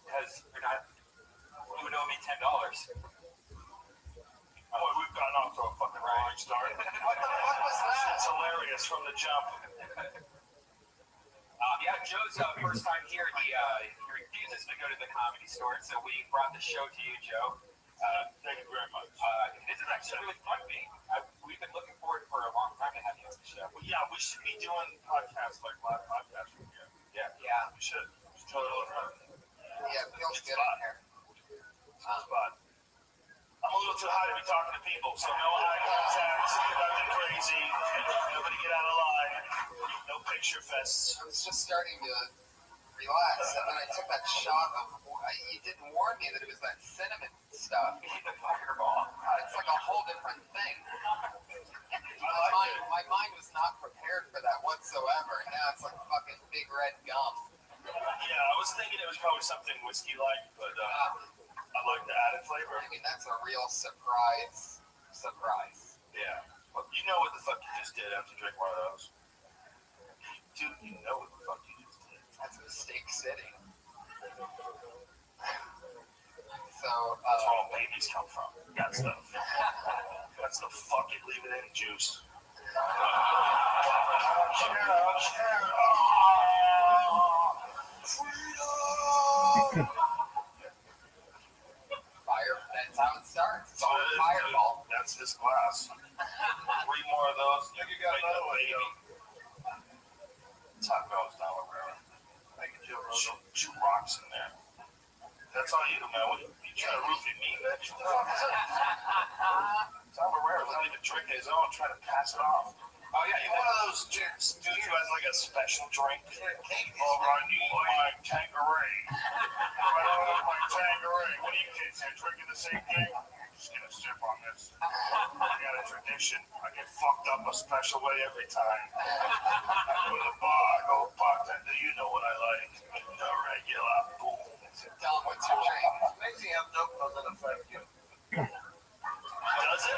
Because you're not. You would owe me $10. Boy, we've gotten off to a fucking roaring start. What the fuck was that? It's hilarious from the jump. Yeah, Joe's first time here. He refuses to go to the Comedy Store, so we brought the show to you, Joe. Thank you very much. This is actually really fun, me. We've been looking forward for a long time to have you on the show. Well, yeah, we should be doing podcasts like live podcasts from here. Yeah, we should. It's totally fun. Yeah, it feels good in here. Spot. I'm a little too high to be talking to people, so no eye contact, nothing crazy, nobody get out of line, no picture fests. I was just starting to relax, and then I took that shot of. You didn't warn me that it was that cinnamon stuff. The fireball. It's like a whole different thing. My mind was not prepared for that whatsoever. Now it's like fucking big red gum. Yeah, I was thinking it was probably something whiskey-like, but I like the added flavor. I mean, that's a real surprise. Yeah. Well, you know what the fuck you just did after drinking one of those? Dude, you know what the fuck you just did. That's Mistake City. So, that's where all babies come from. That stuff. That's the fuck it, leave it in juice. Freedom! Fire, that's how it starts. It's all fireball. That's this glass. 3 more of those. You got another one, baby. Top goes down around. Two rocks in there. That's all you, man. What, you trying to roofie me, bitch? Tom Herrera's not even drinking his own, trying to pass it off. Oh, yeah, you're one of those dudes who has like a special drink. Oh, I need my Tanqueray. My Tanqueray. What are you kids here drinking the same thing? Just get a sip on this. I got a tradition. I get fucked up a special way every time. I go to the bar, I go bartender, you know what I like. The regular. Boom. Dom, what's your drink? It's amazing how dope doesn't affect you. Does it?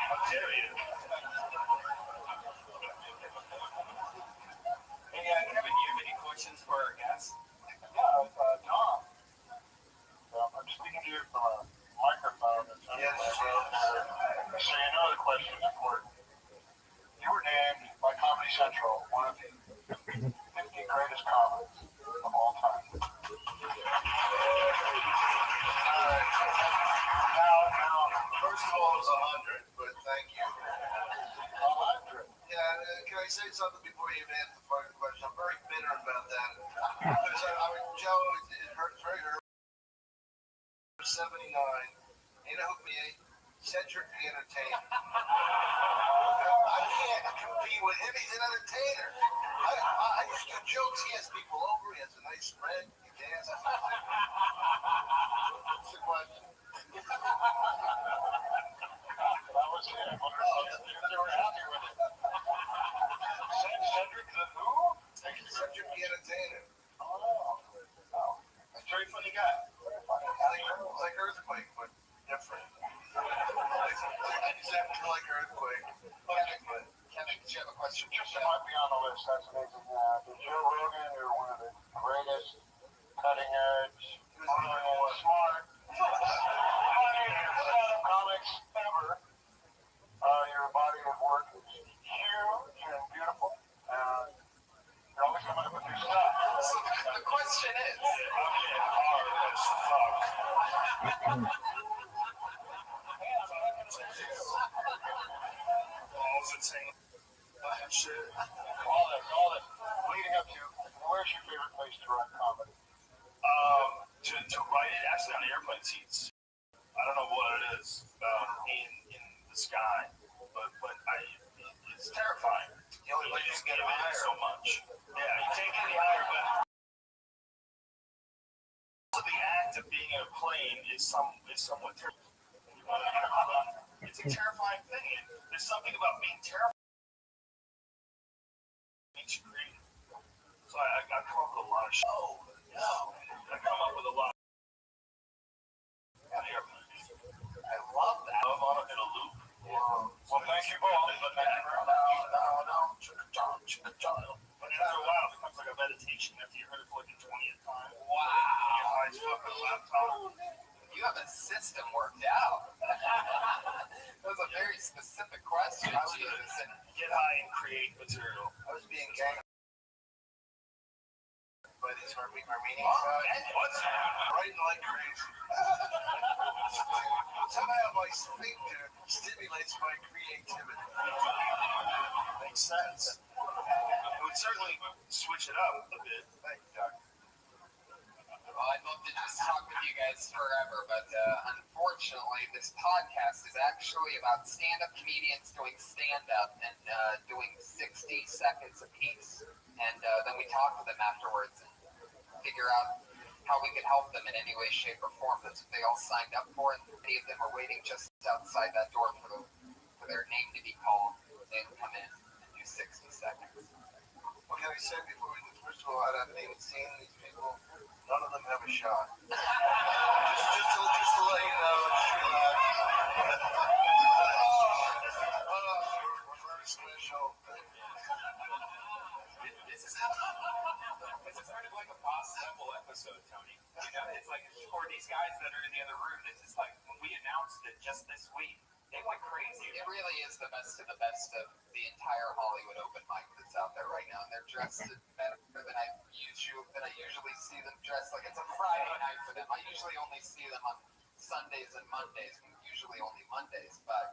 How dare you? Hey, Kevin, you have any questions for our guests? Yeah, Dom. I'm speaking to you from a microphone. Yes, so you know the question is important. You were named by Comedy Central one of the 50 greatest comics of all time. Now, first of all, it was 100, but thank you. 100. Yeah, can I say something before you even answer the fucking question? I'm very bitter about that. Because Joe, it hurts very hurt. 79. You know who me? Cedric the Entertainer. I can't compete with him. He's an entertainer. I used to do jokes. He has people over. He has a nice spread. He dances. What's the question? That was it. They were happy with it. Cedric the who? Cedric the Entertainer. Oh. That's a very funny guy. It's like Earthquake, but different. Exactly like Earthquake. Kevin, did you have a question? Just might be on the list. That's amazing. Joe Rogan, you're one of the greatest, cutting edge, smart, funniest comics ever. Your body of work is huge and beautiful. You're always coming up with new stuff. So the question is, I'm getting hard as fuck. Oh, been saying shit. Call it. Leading up to, where's your favorite place to write comedy? To write it actually on airplane seats. I don't know what it is in the sky, but it's terrifying. You only just get higher so much. Yeah, you can't get any higher, but the act of being in a plane is somewhat terrifying. It's a terrifying thing. There's something about being terrified. So I come up with a lot of shit. Oh, no. I come up with a lot of airplanes. I love that. I'm on in a loop. Well, thank you both. No. But after a while, it becomes like a meditation after you heard it for like the 20th time. Wow. Your eyes fucking laptop. You have a system worked out. That was a very specific question. Get high and create material. I was being ganked by these Armenians. What? Writing like crazy. Somehow my sphincter stimulates my creativity. Makes sense. It would certainly switch it up a bit. Thank you, Doc. Well, I'd love to just talk with you guys forever, but unfortunately, this podcast is actually about stand-up comedians doing stand-up and doing 60 seconds apiece. And then we talk to them afterwards and figure out how we could help them in any way, shape, or form. That's what they all signed up for, and many of them are waiting just outside that door for their name to be called. They can come in and do 60 seconds. What can I say before we do? First of all, I haven't even seen these people. None of them have a shot. just to let you know, we're very special. This is sort of like a boss level episode, Tony. You know, it's like for these guys that are in the other room. It's just like when we announced it just this week, they went crazy. It really is the best of the entire Hollywood open mic that's out there right now, and they're dressed better than I usually see them dressed. Like it's a Friday night for them. I usually only see them on Sundays and Mondays. Usually only Mondays, but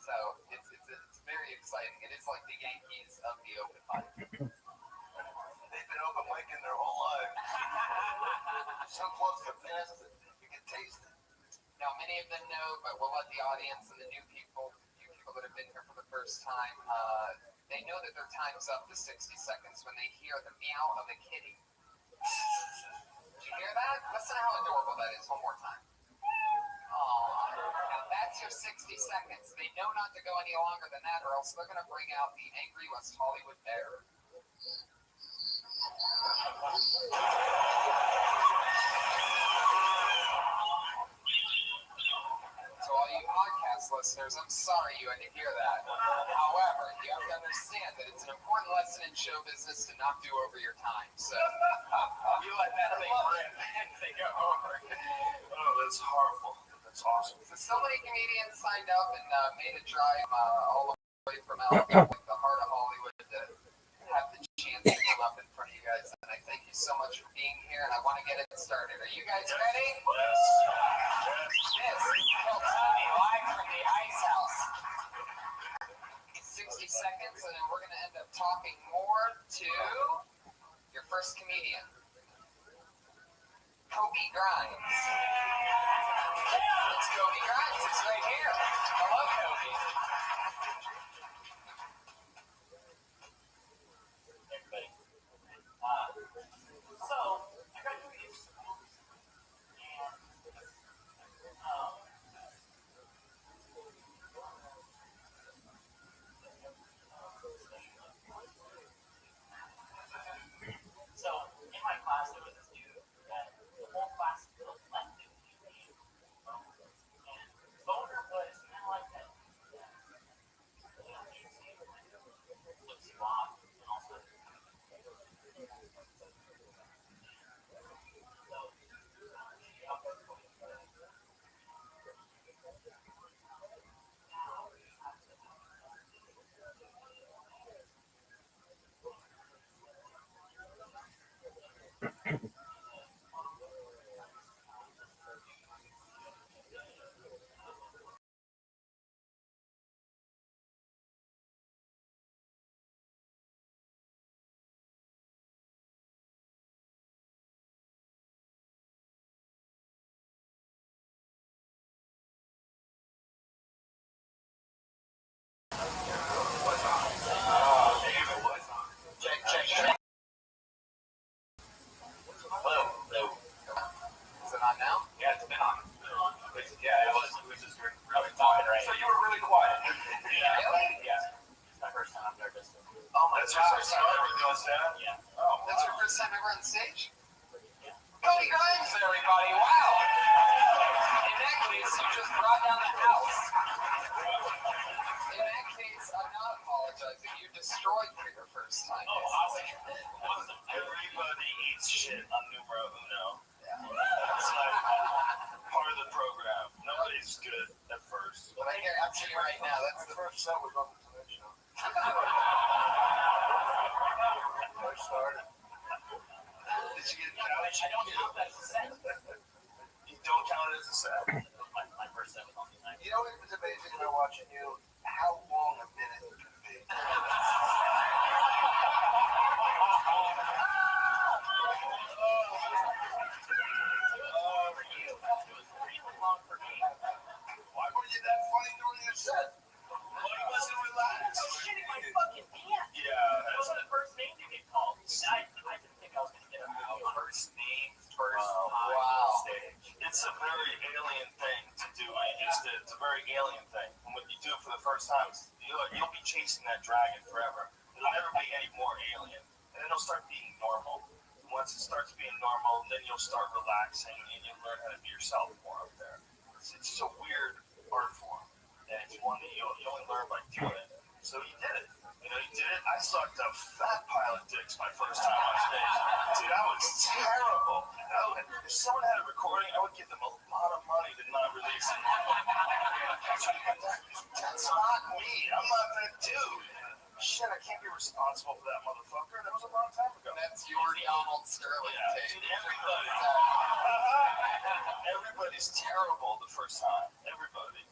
so it's very exciting. It is like the Yankees of the open mic. They've been open micing their whole lives. So close to past it, you can taste it. Now, many of them know, but we'll let the audience and the new people that have been here for the first time, they know that their time's up to 60 seconds when they hear the meow of a kitty. Did you hear that? Listen to how adorable that is. One more time. Aww. Now that's your 60 seconds. They know not to go any longer than that, or else they're going to bring out the angry West Hollywood bear. So all you podcast listeners, I'm sorry you had to hear that. However, you have to understand that it's an important lesson in show business to not do over your time. So You let that thing rip and they go over. Oh, that's horrible. That's awesome. So many comedians signed up and made a drive all the way from Alabama, like the heart of Hollywood, to have the chance to come up in front of you guys. And I thank you so much for being here, and I want to get it started. Are you guys ready? Yes. This is Phil Tony live from the Ice House. 60 seconds, and then we're going to end up talking more to your first comedian, Kobe Grimes. It's Kobe Grimes. It's right here. Hello, Kobe. Everybody. So, I got to use so, in my class, there was this dude that the whole class left him. And Boner was kind of like that. destroyed for your first time. Oh, everybody eats shit on numero uno. That's like part of the program. Nobody's good at first. But I guarantee you right now, that's the first set was on the Tonight Show. I started. Did you get couch? I don't know if that's a set. You don't count it as a set. My first set was on the night. You know what was amazing about watching you? How long a minute you can be. Why were you that funny during your set? Well, he wasn't relaxed. I was shitting my fucking pants. Yeah, That that's was the first name to get called. I didn't think I was going to get a first name, first time on stage. It's a very alien thing to do. It's a very alien thing. And when you do it for the first time, you'll be chasing that dragon forever. It'll never be any more alien. And then it'll start being normal. And once it starts being normal, then you'll start relaxing and you'll learn how to be yourself more up there. It's just a weird art form. And it's one that you only learn by doing it. So you did it. You did it. I sucked a fat pile of dicks my first time on stage. Dude, I was terrible. If someone had a recording, I would give them a lot of money to not release it. That's not me. I'm not that dude. Shit, I can't be responsible for that motherfucker. That was a long time ago. That's your Donald Sterling tape. Dude, everybody's terrible the first time. Everybody.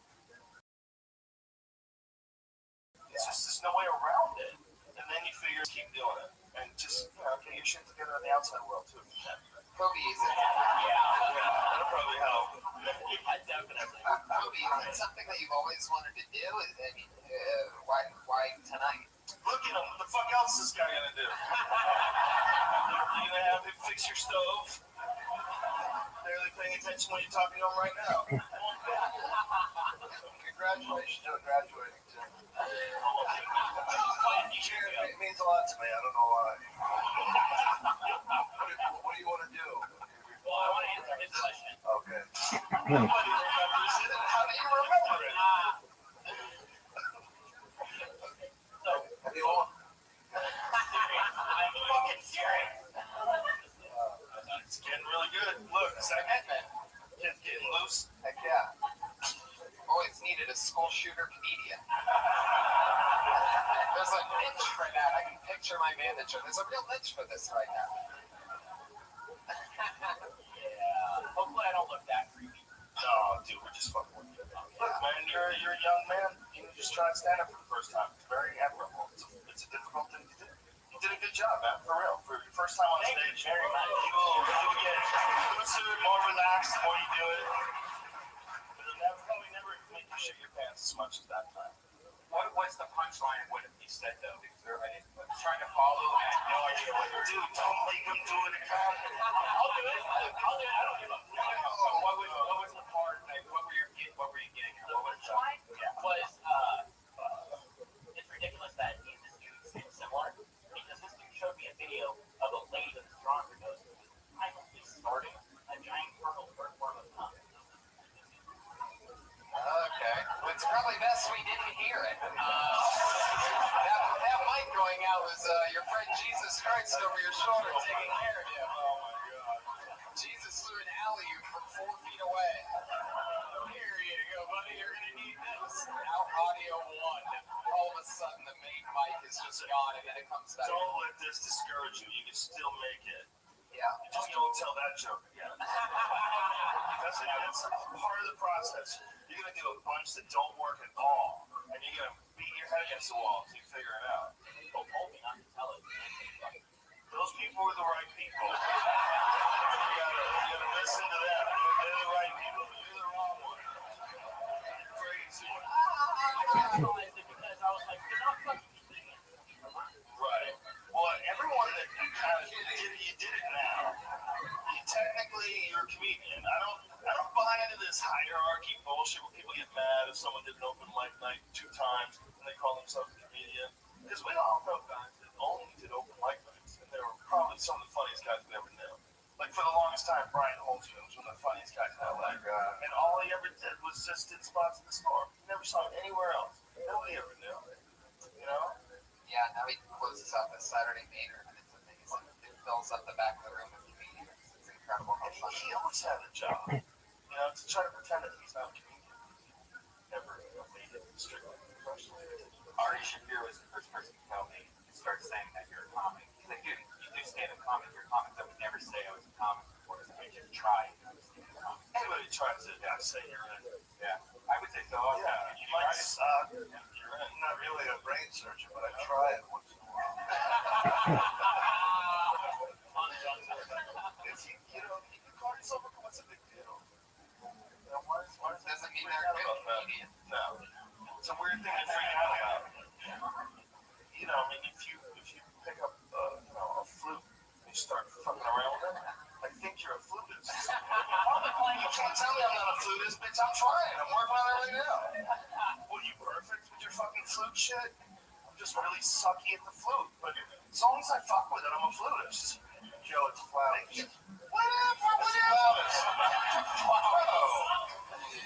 It's just there's no way around it. And then you figure keep doing it. And just, get your shit together in the outside world too. Kobe, is it? That'll probably help. Definitely. Kobe, is it something that you've always wanted to do? Why tonight? Look at him. What the fuck else is this guy gonna do? You gonna have him fix your stove? Barely paying attention when you're talking to him right now. Congratulations on graduating, Tim. It means a lot to me. I don't know why. What do you want to do? Well, I want to answer his question. Okay. Nobody remembers it. How do you remember it? Have you all? I'm fucking serious. It's getting really good. Look, second. Kid's getting loose. Heck yeah. Always needed a school shooter comedian. There's a niche for that. I can picture my manager. There's a real niche for this right now. Yeah. Hopefully I don't look that creepy. No, dude, we're just fucking with you. Look, man, you're a young man. You just try to stand up for the first time. It's very admirable. It's a difficult thing to do. You did a good job, man. For real. For your first time on stage. Very much. You will get looser, more relaxed the more you do it. But it'll probably never make you shit your pants as much as that time. What's the punchline of what he said, though? Because I was trying to follow. I had no idea what he was Dude, don't make him do it again. I'll do it. I don't give up. So what was the part? Like, what were you getting? At? What was it's ridiculous that me and this dude seem similar because this dude showed me a video of a lady that's strong who goes, I'm only starting a giant turtle for a form of tongue. Okay. Well, it's probably best we didn't hear it. That mic going out was your friend Jesus Christ over your shoulder taking care of you. Oh my god. Jesus threw an alley-oop from 4 feet away. Here you go, buddy. You're going to need this. Now audio 1. All of a sudden, the main mic is just gone, and then it comes back. Don't let this discourage you. You can still make it. Yeah. Just don't tell that joke again. That's part of the process. You're going to do a bunch that don't work at all. And you're going to beat your head against the wall until you figure it out. People told me not to tell it. Those people are the right people. You gotta listen to them. They're the right people. You're the wrong one. You're crazy. I realized it because I was like, you're not fucking singing. Right. Well, everyone that you kind of did it, you did it now. Technically, you're a comedian. I don't buy into this hierarchy bullshit where people get mad if someone did an open mic night 2 times and they call themselves a comedian. Because we all know guys that only did open mic nights, and they were probably some of the funniest guys we ever knew. Like for the longest time, Brian Holtzman was one of the funniest guys in LA. And all he ever did was just did spots in the store. You never saw him anywhere else. Nobody ever knew. You know? Yeah, now Saturday Mater, and it's amazing. It fills up the back of the room with comedians. It's incredible how fun. He always had a job. You know, to try to pretend that he's not a comedian. Never made it strictly professional. Ari Shaffir was the first person to tell me to start saying that you're a comic. He's like, dude, you do stand-up comedy. You're a comic. I would never say I was a comic before. I would just try to do stand-up comedy. Anybody tries to say you're in. Yeah, I would say so. Yeah, you might suck. You're not really a brain surgeon, but I try it once in a while. If you know, you can call yourself what's a big deal? You know, why is Doesn't mean they're a good comedian. No. It's a weird thing to freak out about. You know, I mean, if you pick up, a flute and you start fucking around with it, I think you're a flutist. You can't tell me I'm not a flutist, bitch. I'm trying. I'm working on it right now. Well, you perfect with your fucking flute shit? I'm just really sucky at the flute. But as long as I fuck with it, I'm a flutist. Joe, it's flouting. Whatever.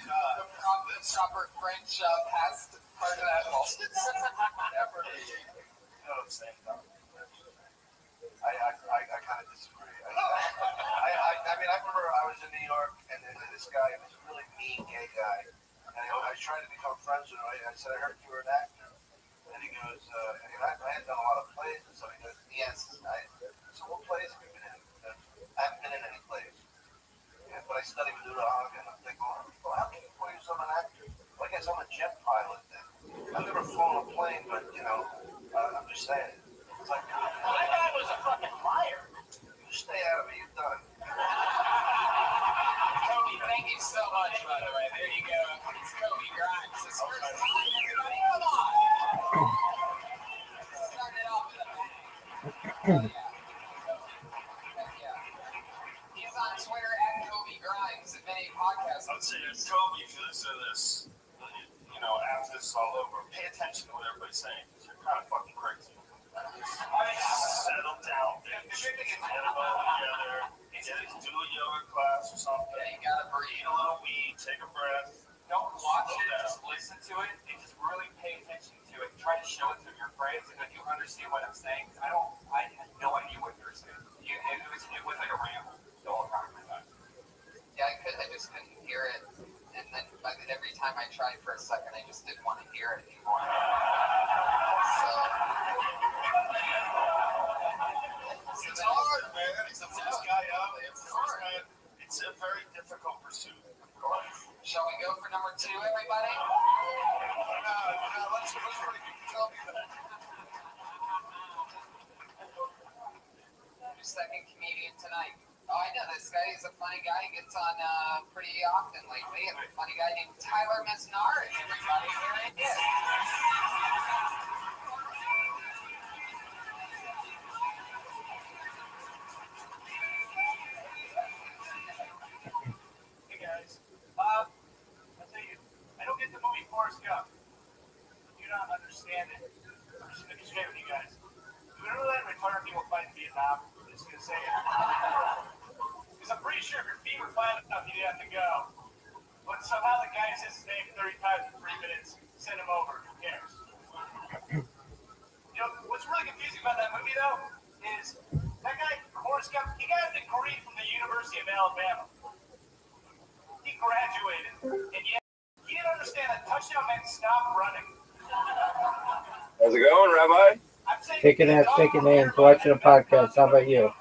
The profit shopper French has part of that also. Never. You know what I'm saying, Tom? I kind of disagree. I mean, I remember I was in New York, and then this guy was a really mean gay guy. And I was trying to become friends with him. I said, I heard you were an actor. And he goes, and I had done a lot of plays, and so he goes, yes. So what plays have you been in? I haven't been in any plays. Yeah, but I studied with Udo Hagen. I'm thinking, well, how can you call yourself an actor? Well, I guess I'm a jet pilot then. I've never flown a plane, but, I'm just saying. It's like, My guy was a fucking liar. you stay out of it, you're done. Kobe, thank you so much, by the way. There you go. It's Kobe Grimes. His first time, everybody. Come on. Started off with a bang. Yeah. He's on Twitter at Kobe Grimes and many podcasts. I would say, Kobe, if you listen to this, after this is all over, pay attention to what everybody's saying, because you're kind of fucking crazy. Settle down, bitch. Get it all together. Do a yoga class or something. Yeah, you gotta breathe. Eat a little weed, take a breath. Don't watch it, just listen to it, and just really pay attention to it. Try to show it to your friends, and if you understand what I'm saying, I had no idea what you were saying. It was like a ramble the whole time. Yeah, I just couldn't hear it. And then every time I tried for a second, I just didn't want to hear it anymore. So It's hard, man. He's the first guy out. It's a very difficult pursuit. Shall we go for number 2, everybody? Let's tell me that. Your second comedian tonight. Oh, I know this guy. He's a funny guy. He gets on pretty often lately. A funny guy named Tyler Mesnares. Everybody, here he is. Hey guys, I'll tell you, I don't get the movie Forrest Gump. I do not understand it. I'm just gonna be straight with you guys. Do we really let retired people fight in Vietnam? I'm just gonna say it. Because I'm pretty sure if your feet were flat enough, you'd have to go. But somehow the guy says his name 30 times in 3 minutes. Send him over. Who cares? What's really confusing about that movie, though, is that guy, Forrest Gump, he got a degree from the University of Alabama. He graduated, and yet he didn't understand that touchdown meant stop running. How's it going, Rabbi? I'm saying Taking naps, taking names, watching a podcast. How about you?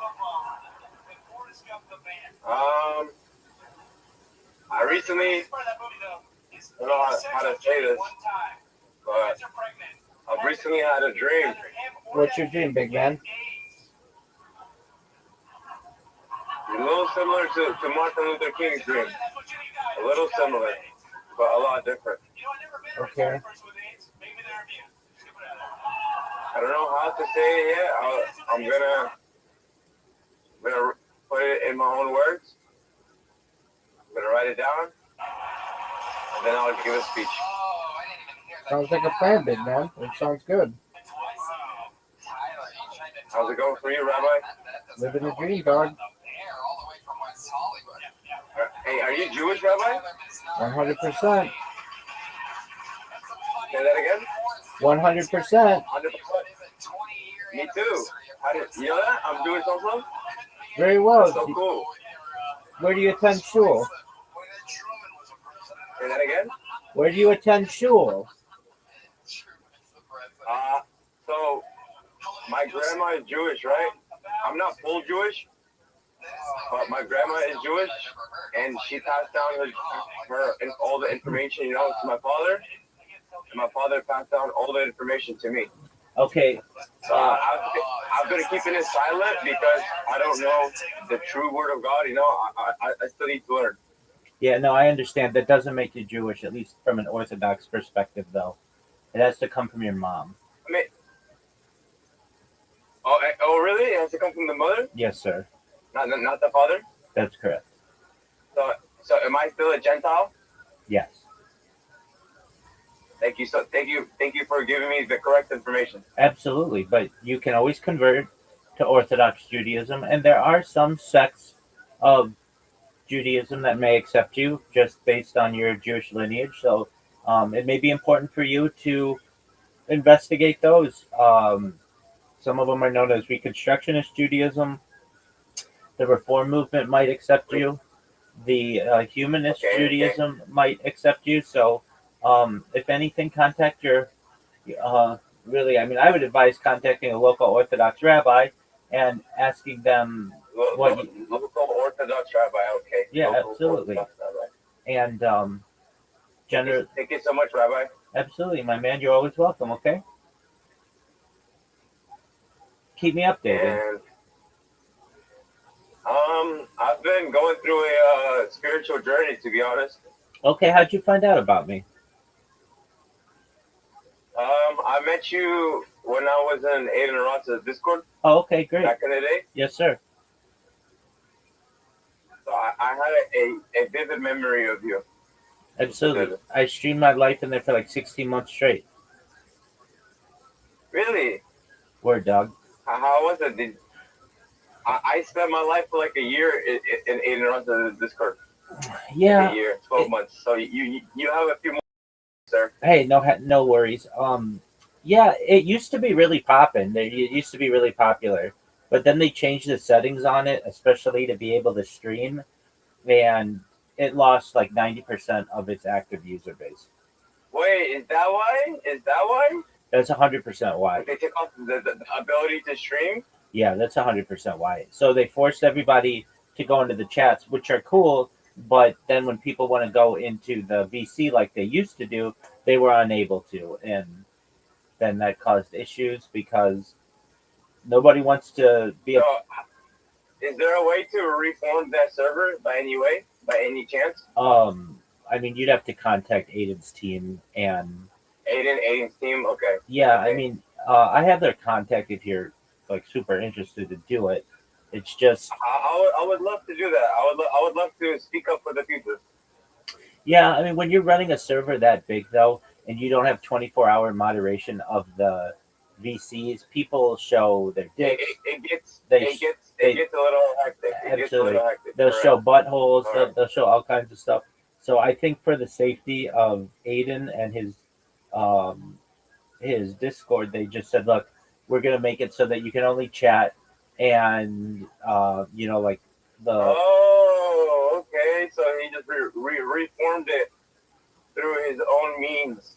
I recently, I don't know how to say this, but I've recently had a dream. What's your dream, big man? A little similar to Martin Luther King's dream. A little similar, but a lot different. Okay. I don't know how to say it yet. I'm gonna put it in my own words. I'm gonna write it down, and then I'll give a speech. Oh, I didn't even hear that. Sounds like a plan, big man. It sounds good. Tyler, you tried to How's it going for you, Rabbi? Living the dream, dog. Up there, all the way from West Hollywood. Hey, are you Jewish, Rabbi? 100%. Say that again. 100%. 100%. Me too. How did you know that? I'm doing so. Very well. So cool. Where do you attend shul? Say that again. Where do you attend shul? So my grandma is Jewish, right? I'm not full Jewish, but my grandma is Jewish, and she passed down her and all the information, to my father, and my father passed down all the information to me. Okay. So I'm gonna keep it silent because I don't know the true word of God. I still need to learn. Yeah, no, I understand. That doesn't make you Jewish, at least from an Orthodox perspective, though. It has to come from your mom. I mean, oh, really? It has to come from the mother? Yes, sir. Not the father? That's correct. So am I still a Gentile? Yes. Thank you. Thank you for giving me the correct information. Absolutely, but you can always convert to Orthodox Judaism, and there are some sects of Judaism that may accept you just based on your Jewish lineage. So it may be important for you to investigate those. Some of them are known as Reconstructionist Judaism. The Reform movement might accept you. The Humanist Judaism might accept you. So if anything, contact your really, I mean, I would advise contacting a local Orthodox rabbi and asking them what you, local Orthodox rabbi. Okay. Yeah, local absolutely. And thank you so much, Rabbi. Absolutely, my man. You're always welcome. Okay. Keep me updated. And, I've been going through a spiritual journey, to be honest. Okay, how'd you find out about me? I met you when I was in Aiden and Rothschild's Discord. Oh, okay, great. Back in the day. Yes, sir. So I had a vivid memory of you. Absolutely. I streamed my life in there for like 16 months straight. Really? Word, dog. How was it? I spent my life for like a year in Aiden and Rothschild's Discord. Yeah. Like a year, 12 months. So you have a few more, sir. Hey, no worries. Yeah, it used to be really poppin'. It used to be really popular, but then they changed the settings on it, especially to be able to stream, and it lost like 90% of its active user base. Wait, is that why? That's 100% why. They took off the ability to stream? Yeah, that's 100% why. So they forced everybody to go into the chats, which are cool, but then when people want to go into the VC like they used to do, they were unable to, and then that caused issues because nobody wants to be. Is there a way to reform that server by any chance? I mean, you'd have to contact Aiden's team and Aiden's team. Okay. Yeah, okay. I mean, I have their contact if you're like super interested to do it. It's just I would love to do that. I would love to speak up for the people. Yeah, I mean, when you're running a server that big though, and you don't have 24-hour moderation of the VCs, people show their dicks. It gets a little hectic. Absolutely. They'll show buttholes. Right. They'll show all kinds of stuff. So I think for the safety of Aiden and his Discord, they just said, look, we're going to make it so that you can only chat and, like the... Oh, okay. So he just reformed it through his own means.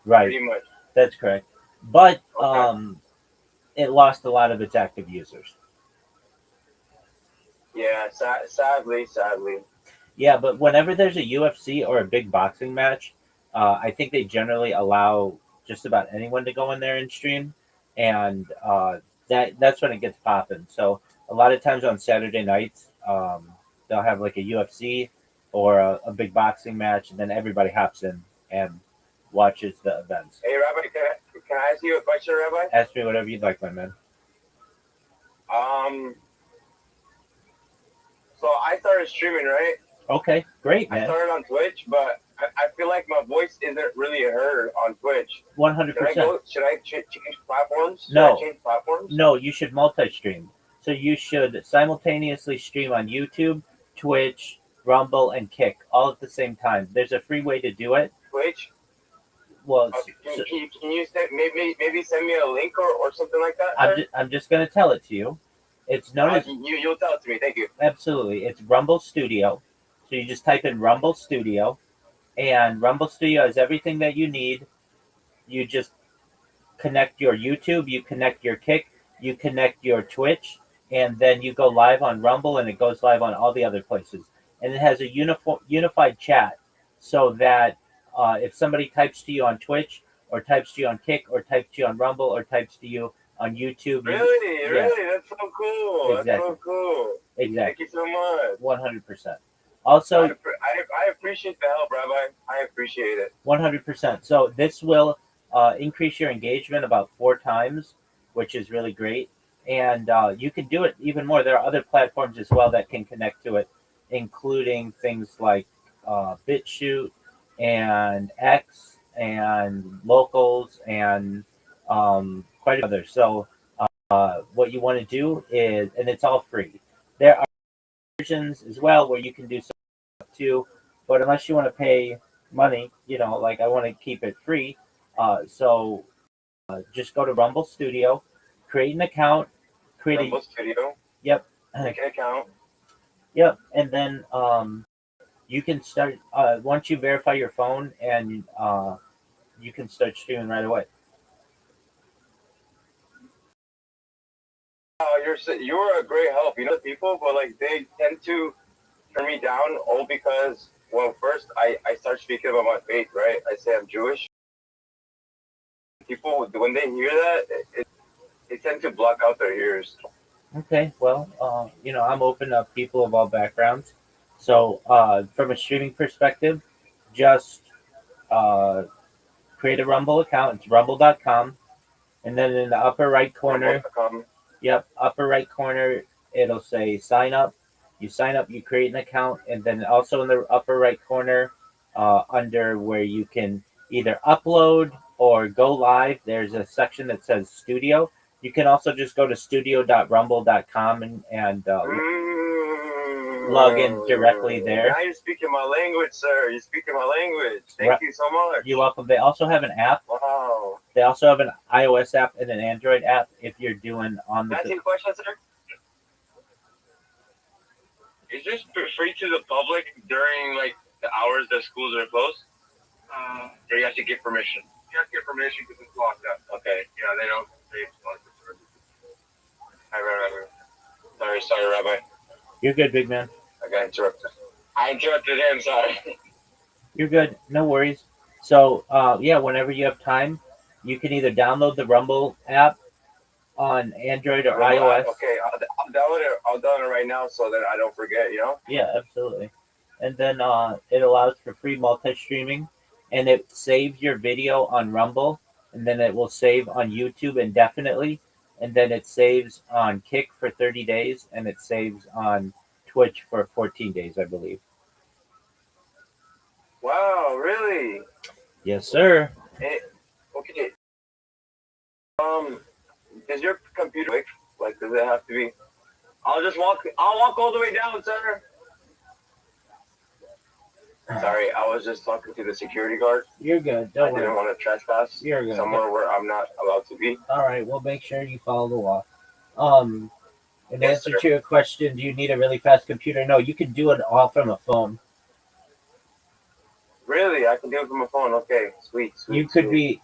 Right. Pretty much. That's correct. But okay. It lost a lot of its active users. Yeah, sadly. Yeah, but whenever there's a UFC or a big boxing match, I think they generally allow just about anyone to go in there and stream, and that's when it gets popping. So a lot of times on Saturday nights, they'll have like a UFC or a big boxing match, and then everybody hops in and watches the events. Hey, Rabbi, can I ask you a question, Rabbi? Ask me whatever you'd like, my man. So I started streaming, right? Okay, great, man. I started on Twitch, but I feel like my voice isn't really heard on Twitch. 100%. Should I change platforms? No, you should multi-stream. So you should simultaneously stream on YouTube, Twitch, Rumble, and Kick all at the same time. There's a free way to do it. Twitch? Well, Can you send, maybe send me a link or something like that? Sir? I'm just going to tell it to you. It's known as you'll tell it to me. Thank you. absolutely. It's Rumble Studio. So you just type in Rumble Studio, and Rumble Studio has everything that you need. You just connect your YouTube, you connect your Kick, you connect your Twitch, and then you go live on Rumble, and it goes live on all the other places. And it has a unified chat, so that if somebody types to you on Twitch, or types to you on Kick, or types to you on Rumble, or types to you on YouTube. Really, that's so cool. Exactly. That's so cool. Exactly. Thank you so much. 100%. Also, I appreciate the help, Rabbi. I appreciate it. 100%. So this will increase your engagement about 4 times, which is really great. And you can do it even more. There are other platforms as well that can connect to it, including things like BitChute and X and Locals and quite a few others. So what you want to do is, and it's all free. There are versions as well where you can do stuff too, but unless you want to pay money, like I want to keep it free. So just go to Rumble Studio, create an account, Rumble Studio. Yep. Make an account. Yep, and then you can start once you verify your phone, and you can start streaming right away. You're a great help. You know the people, but like they tend to turn me down all because, well, first I start speaking about my faith, right? I say I'm Jewish. People, when they hear that, they tend to block out their ears. Okay, well, I'm open to people of all backgrounds. So from a streaming perspective, just create a Rumble account. It's rumble.com, and then in the upper right corner, upper right corner, it'll say sign up. You sign up, you create an account, and then also in the upper right corner, under where you can either upload or go live, there's a section that says studio. You can also just go to studio.rumble.com and log in directly there. Now you're speaking my language, sir. You're speaking my language. Thank you so much. You're welcome. They also have an app. Wow. They also have an iOS app and an Android app if you're doing on the. Can I ask you a question, sir? Is this free to the public during like the hours that schools are closed? Or you have to get permission? You have to get permission because it's locked up. Okay. Yeah, they don't. Sorry, Rabbi. You're good, big man. I got interrupted. I interrupted him. Sorry. You're good. No worries. So, whenever you have time, you can either download the Rumble app on Android or iOS. Okay, I'll download it. I'll download it right now so that I don't forget. Yeah, absolutely. And then it allows for free multi-streaming, and it saves your video on Rumble, and then it will save on YouTube indefinitely, and then it saves on Kick for 30 days, and it saves on Twitch for 14 days, I believe. Wow, really? Yes, sir. Okay. Is your computer quick? Like, does it have to be? I'll walk all the way down, sir. Sorry, I was just talking to the security guard. You're good. I didn't want to trespass You're good. somewhere where I'm not allowed to be. All right, well, make sure you follow the law. In answer to your question, do you need a really fast computer? No, you can do it all from a phone. Really, I can do it from a phone. Okay, sweet. You could be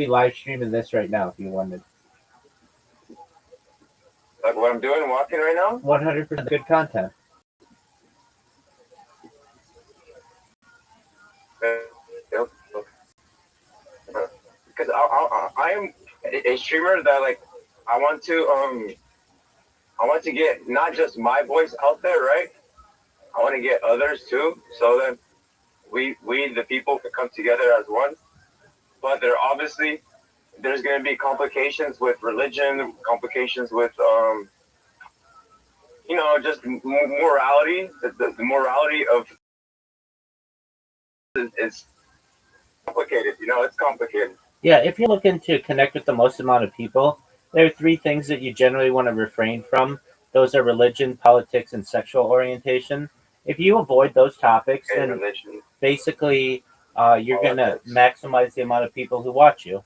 live streaming this right now if you wanted. Like what I'm doing, walking right now. 100% good content. Because I am a streamer that like I want to get not just my voice out there, right? I want to get others too, so then we the people can come together as one. But there's going to be complications with religion, complications with just morality. The morality of is complicated. It's complicated. Yeah, if you're looking to connect with the most amount of people, there are 3 things that you generally want to refrain from. Those are religion, politics, and sexual orientation. If you avoid those topics, then basically you're gonna Politics. maximize the amount of people who watch you.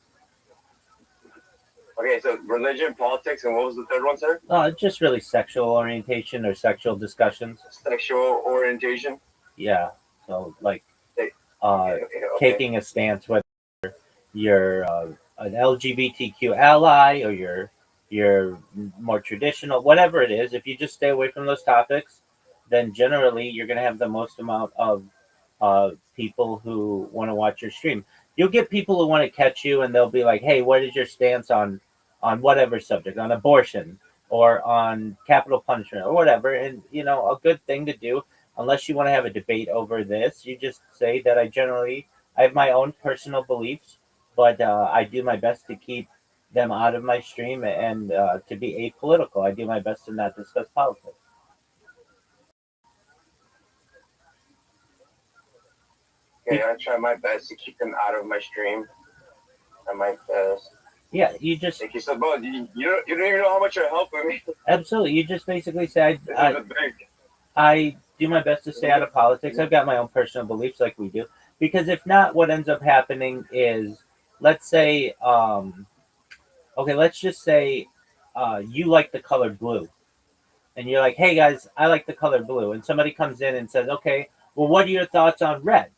Okay, so religion, politics, and what was the third one, sir? Just really sexual orientation or sexual discussions. Sexual orientation. Yeah. So like Hey, uh, okay. taking a stance whether you're an LGBTQ ally or you're more traditional, whatever it is. If you just stay away from those topics, then generally you're going to have the most amount of people who want to watch your stream. You'll get people who want to catch you, and they'll be like, "Hey, what is your stance on whatever subject, on abortion or on capital punishment or whatever?" And a good thing to do, unless you want to have a debate over this, you just say that I have my own personal beliefs, but I do my best to keep them out of my stream and to be apolitical. I do my best to not discuss politics. Okay, I try my best to keep them out of my stream. I might best. Yeah, you just Thank you so much. You don't even know how much you're helping me. absolutely. You just basically say This is a big. I do my best to stay out of politics. I've got my own personal beliefs, like we do, because if not, what ends up happening is, let's say, okay, let's just say, you like the color blue, and you're like, "Hey guys, I like the color blue," and somebody comes in and says, "Okay, well, what are your thoughts on red?"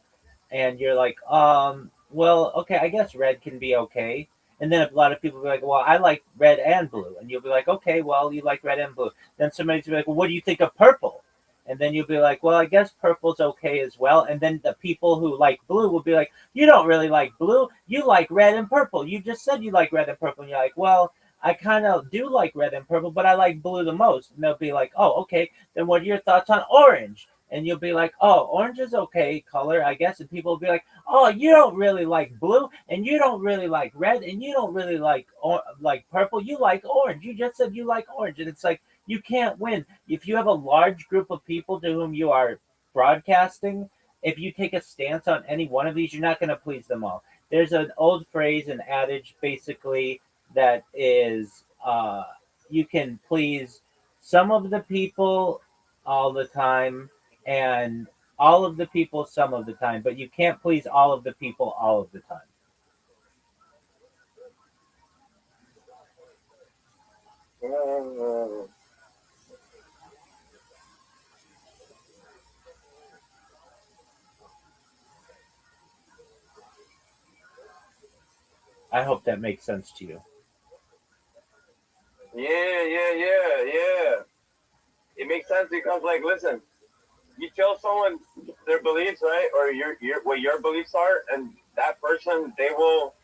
And you're like, well, okay, I guess red can be okay. And then a lot of people will be like, well, I like red and blue. And you'll be like, okay, well, you like red and blue. Then somebody's be like, well, what do you think of purple? And then you'll be like, well, I guess purple's okay as well. And then the people who like blue will be like, you don't really like blue. You like red and purple. You just said you like red and purple. And you're like, well, I kind of do like red and purple, but I like blue the most. And they'll be like, oh, okay. Then what are your thoughts on orange? And you'll be like, oh, orange is okay color, I guess. And people will be like, oh, you don't really like blue, and you don't really like red, and you don't really like purple. You like orange. You just said you like orange, and it's like you can't win if you have a large group of people to whom you are broadcasting. If you take a stance on any one of these, you're not going to please them all. There's an old phrase, an adage, basically that is, you can please some of the people all the time and all of the people some of the time, but you can't please all of the people all of the time. I hope that makes sense to you. Yeah. It makes sense because, like, listen, you tell someone their beliefs, right, or your what your beliefs are, and that person, they will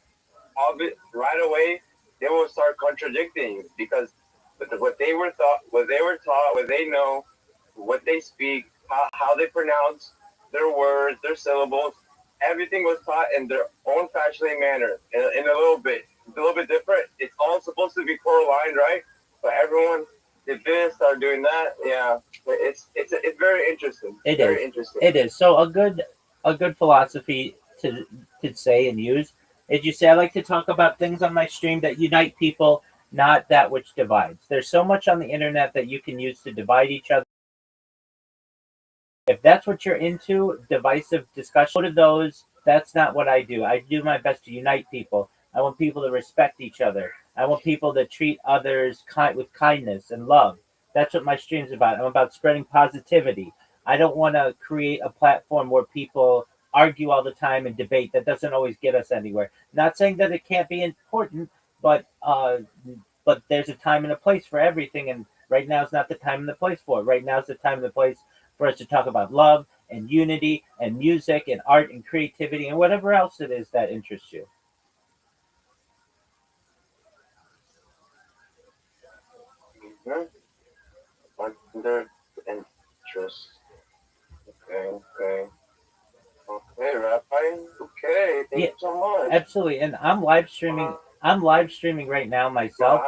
right away, they will start contradicting you because what they were taught, what they know, what they speak, how they pronounce their words, their syllables, everything was taught in their own fashionable manner, in a little bit different. It's all supposed to be correlated, right? But everyone did this, started doing that. Yeah, it's very interesting. It very is. interesting. It is. So a good philosophy to say and use is you say, I like to talk about things on my stream that unite people, not that which divides. There's so much on the internet that you can use to divide each other. If that's what you're into, divisive discussion, go to those. That's not what I do. I do my best to unite people. I want people to respect each other. I want people to treat others with kindness and love. That's what my stream's about. I'm about spreading positivity. I don't want to create a platform where people argue all the time and debate. That doesn't always get us anywhere. Not saying that it can't be important, but there's a time and a place for everything, and right now is not the time and the place for it. Right now is the time and the place for us to talk about love and unity and music and art and creativity and whatever else it is that interests you. Under interest. Okay, Rabbi. Okay, thank you so much. Absolutely, and I'm live streaming. I'm live streaming right now myself.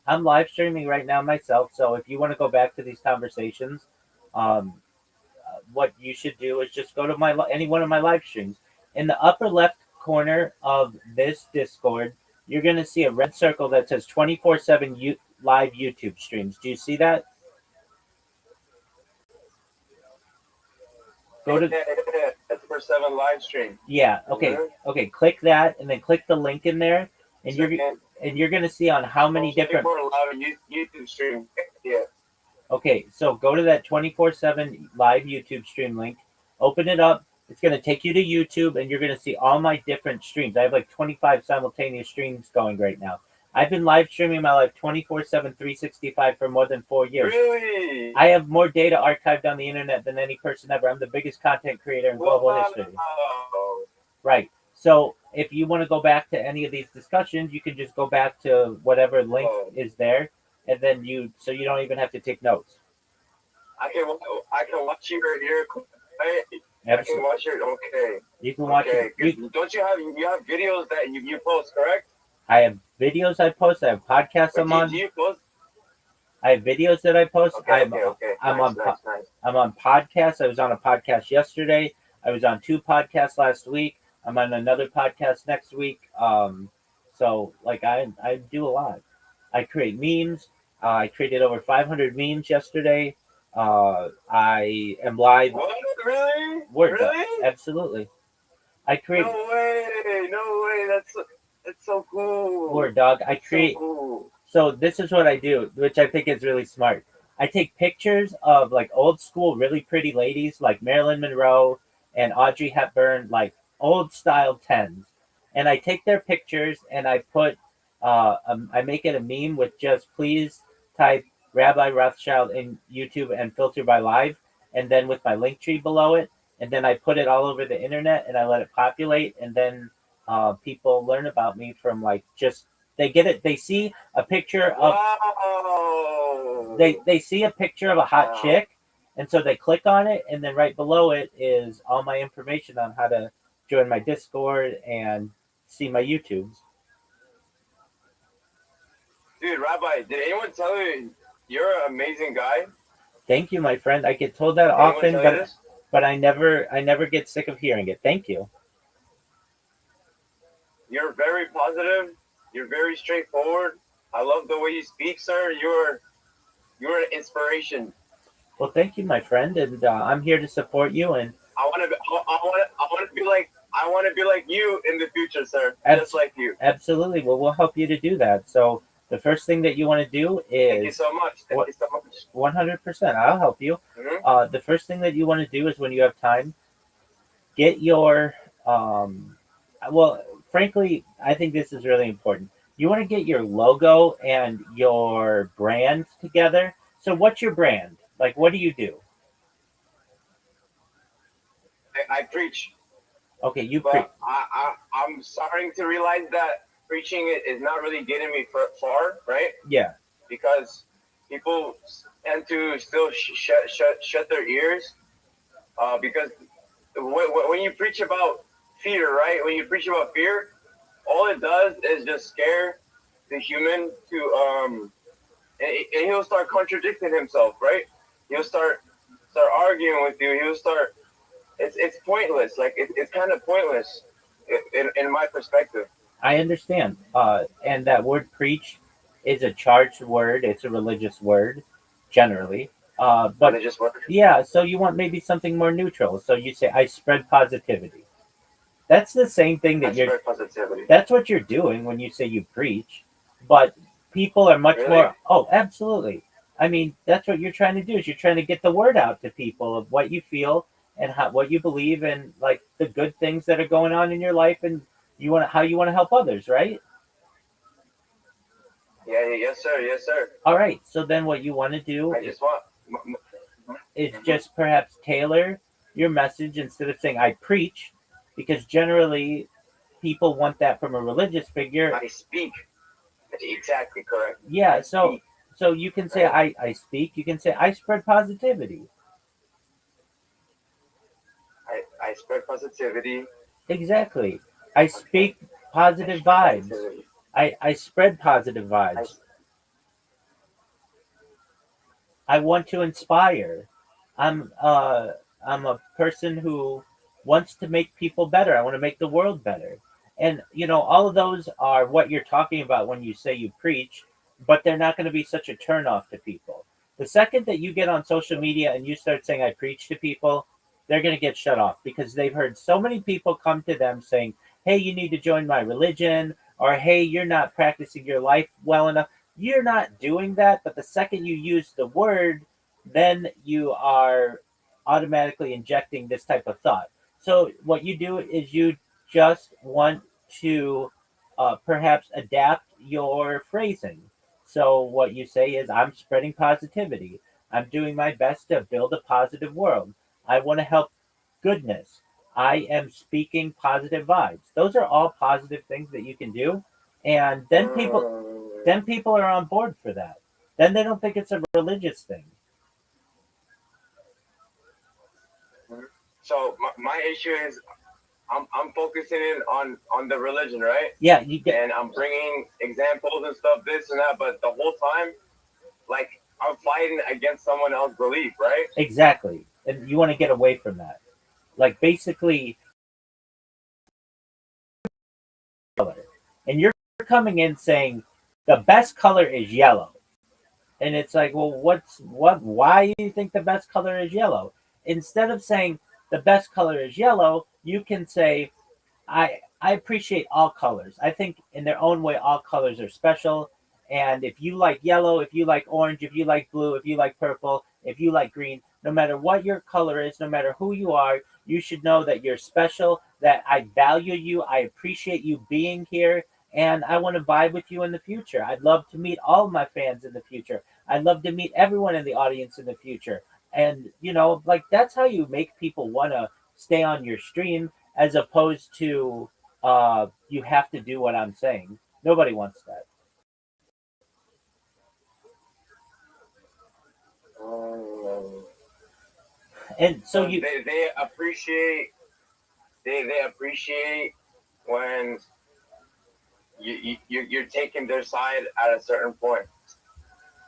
I'm live streaming right now myself. So if you want to go back to these conversations, what you should do is just go to any one of my live streams. In the upper left corner of this Discord, you're going to see a red circle that says 24/7 live YouTube streams. Do you see that? Go to That's for 7 live stream. yeah. Okay. Okay. Click that, and then click the link in there, and you're gonna see on how many different. YouTube stream. Yeah. Okay, so go to that 24/7 live YouTube stream link, open it up. It's going to take you to YouTube, and you're going to see all my different streams. I have like 25 simultaneous streams going right now. I've been live streaming my life 24/7, 365 for more than 4 years. Really? I have more data archived on the internet than any person ever. I'm the biggest content creator in global history. Right. So if you want to go back to any of these discussions, you can just go back to whatever link is there, and then you don't even have to take notes. I can watch your right? Absolutely. I can watch your okay. You can watch it. Don't you have videos that you post, correct? I have videos I post. I have podcasts I'm on. Do you post? I have videos that I post. Okay, I'm nice. on podcasts. I was on a podcast yesterday. I was on 2 podcasts last week. I'm on another podcast next week. So like I do a lot. I create memes. I created over 500 memes yesterday. I am live. What? Really? Word. Really? Absolutely. I create. No way. That's so cool. Word, dog. I create. So cool. So this is what I do, which I think is really smart. I take pictures of like old school, really pretty ladies like Marilyn Monroe and Audrey Hepburn, like old style 10s. And I take their pictures and I put, I make it a meme with just please type Rabbi Rothschild in YouTube and filter by live. And then with my link tree below it. And then I put it all over the internet and I let it populate. And then people learn about me from like just, they get it. They see a picture of, they see a picture of a hot chick. And so they click on it. And then right below it is all my information on how to join my Discord and see my YouTubes. Dude, Rabbi, did anyone tell you you're an amazing guy? Thank you, my friend. I get told that often, but I never get sick of hearing it. Thank you. You're very positive. You're very straightforward. I love the way you speak, sir. You're an inspiration. Well, thank you, my friend, and I'm here to support you. And I want to be like you in the future, sir. Just like you. Absolutely. Well, we'll help you to do that. So the first thing that you want to do is Thank you so much. 100%. I'll help you. Mm-hmm. The first thing that you want to do is when you have time, get your well, frankly, I think this is really important. You want to get your logo and your brand together. So what's your brand? Like, what do you do? I preach. Okay, you preach. I'm starting to realize that preaching is not really getting me far, right? Yeah. Because people tend to still shut their ears. Because when you preach about fear, right? When you preach about fear, all it does is just scare the human to and he'll start contradicting himself, right? He'll start arguing with you. He'll start. It's pointless. Like it's kind of pointless in my perspective. I understand. And that word preach is a charged word. It's a religious word, generally. But religious word. Yeah. So you want maybe something more neutral. So you say, "I spread positivity." That's the same thing that spread positivity. That's what you're doing when you say you preach. But people are much more. Oh, absolutely. I mean, that's what you're trying to do. Is you're trying to get the word out to people of what you feel and what you believe and like the good things that are going on in your life and how you want to help others, right? Yeah, yes sir. All right, so then what you want to do is just perhaps tailor your message instead of saying I preach, because generally people want that from a religious figure. I speak. Exactly correct. Yeah, so you can say I speak, you can say I spread positivity. I spread positivity. Exactly. I speak positive vibes. I spread positive vibes. I want to inspire. I'm a person who wants to make people better. I want to make the world better. And all of those are what you're talking about when you say you preach, but they're not going to be such a turnoff to people. The second that you get on social media and you start saying I preach to people, they're going to get shut off because they've heard so many people come to them saying, hey, you need to join my religion, or hey, you're not practicing your life well enough. You're not doing that, but the second you use the word, then you are automatically injecting this type of thought. So what you do is you just want to perhaps adapt your phrasing. So what you say is, I'm spreading positivity. I'm doing my best to build a positive world. I want to help goodness. I am speaking positive vibes. Those are all positive things that you can do. And then people are on board for that. Then they don't think it's a religious thing. So my issue is I'm focusing in on the religion, right? Yeah, you get And I'm bringing examples and stuff, this and that, but the whole time, like I'm fighting against someone else's belief, right? exactly. And you want to get away from that. Like basically color. And you're coming in saying the best color is yellow. And it's like, well, why do you think the best color is yellow? Instead of saying the best color is yellow, you can say, I appreciate all colors. I think in their own way all colors are special. And if you like yellow, if you like orange, if you like blue, if you like purple, if you like green, no matter what your color is, no matter who you are, you should know that you're special, that I value you, I appreciate you being here, and I want to vibe with you in the future. I'd love to meet all of my fans in the future. I'd love to meet everyone in the audience in the future. And like that's how you make people want to stay on your stream, as opposed to you have to do what I'm saying. Nobody wants that. Um, And so so you they appreciate they appreciate when you're taking their side at a certain point.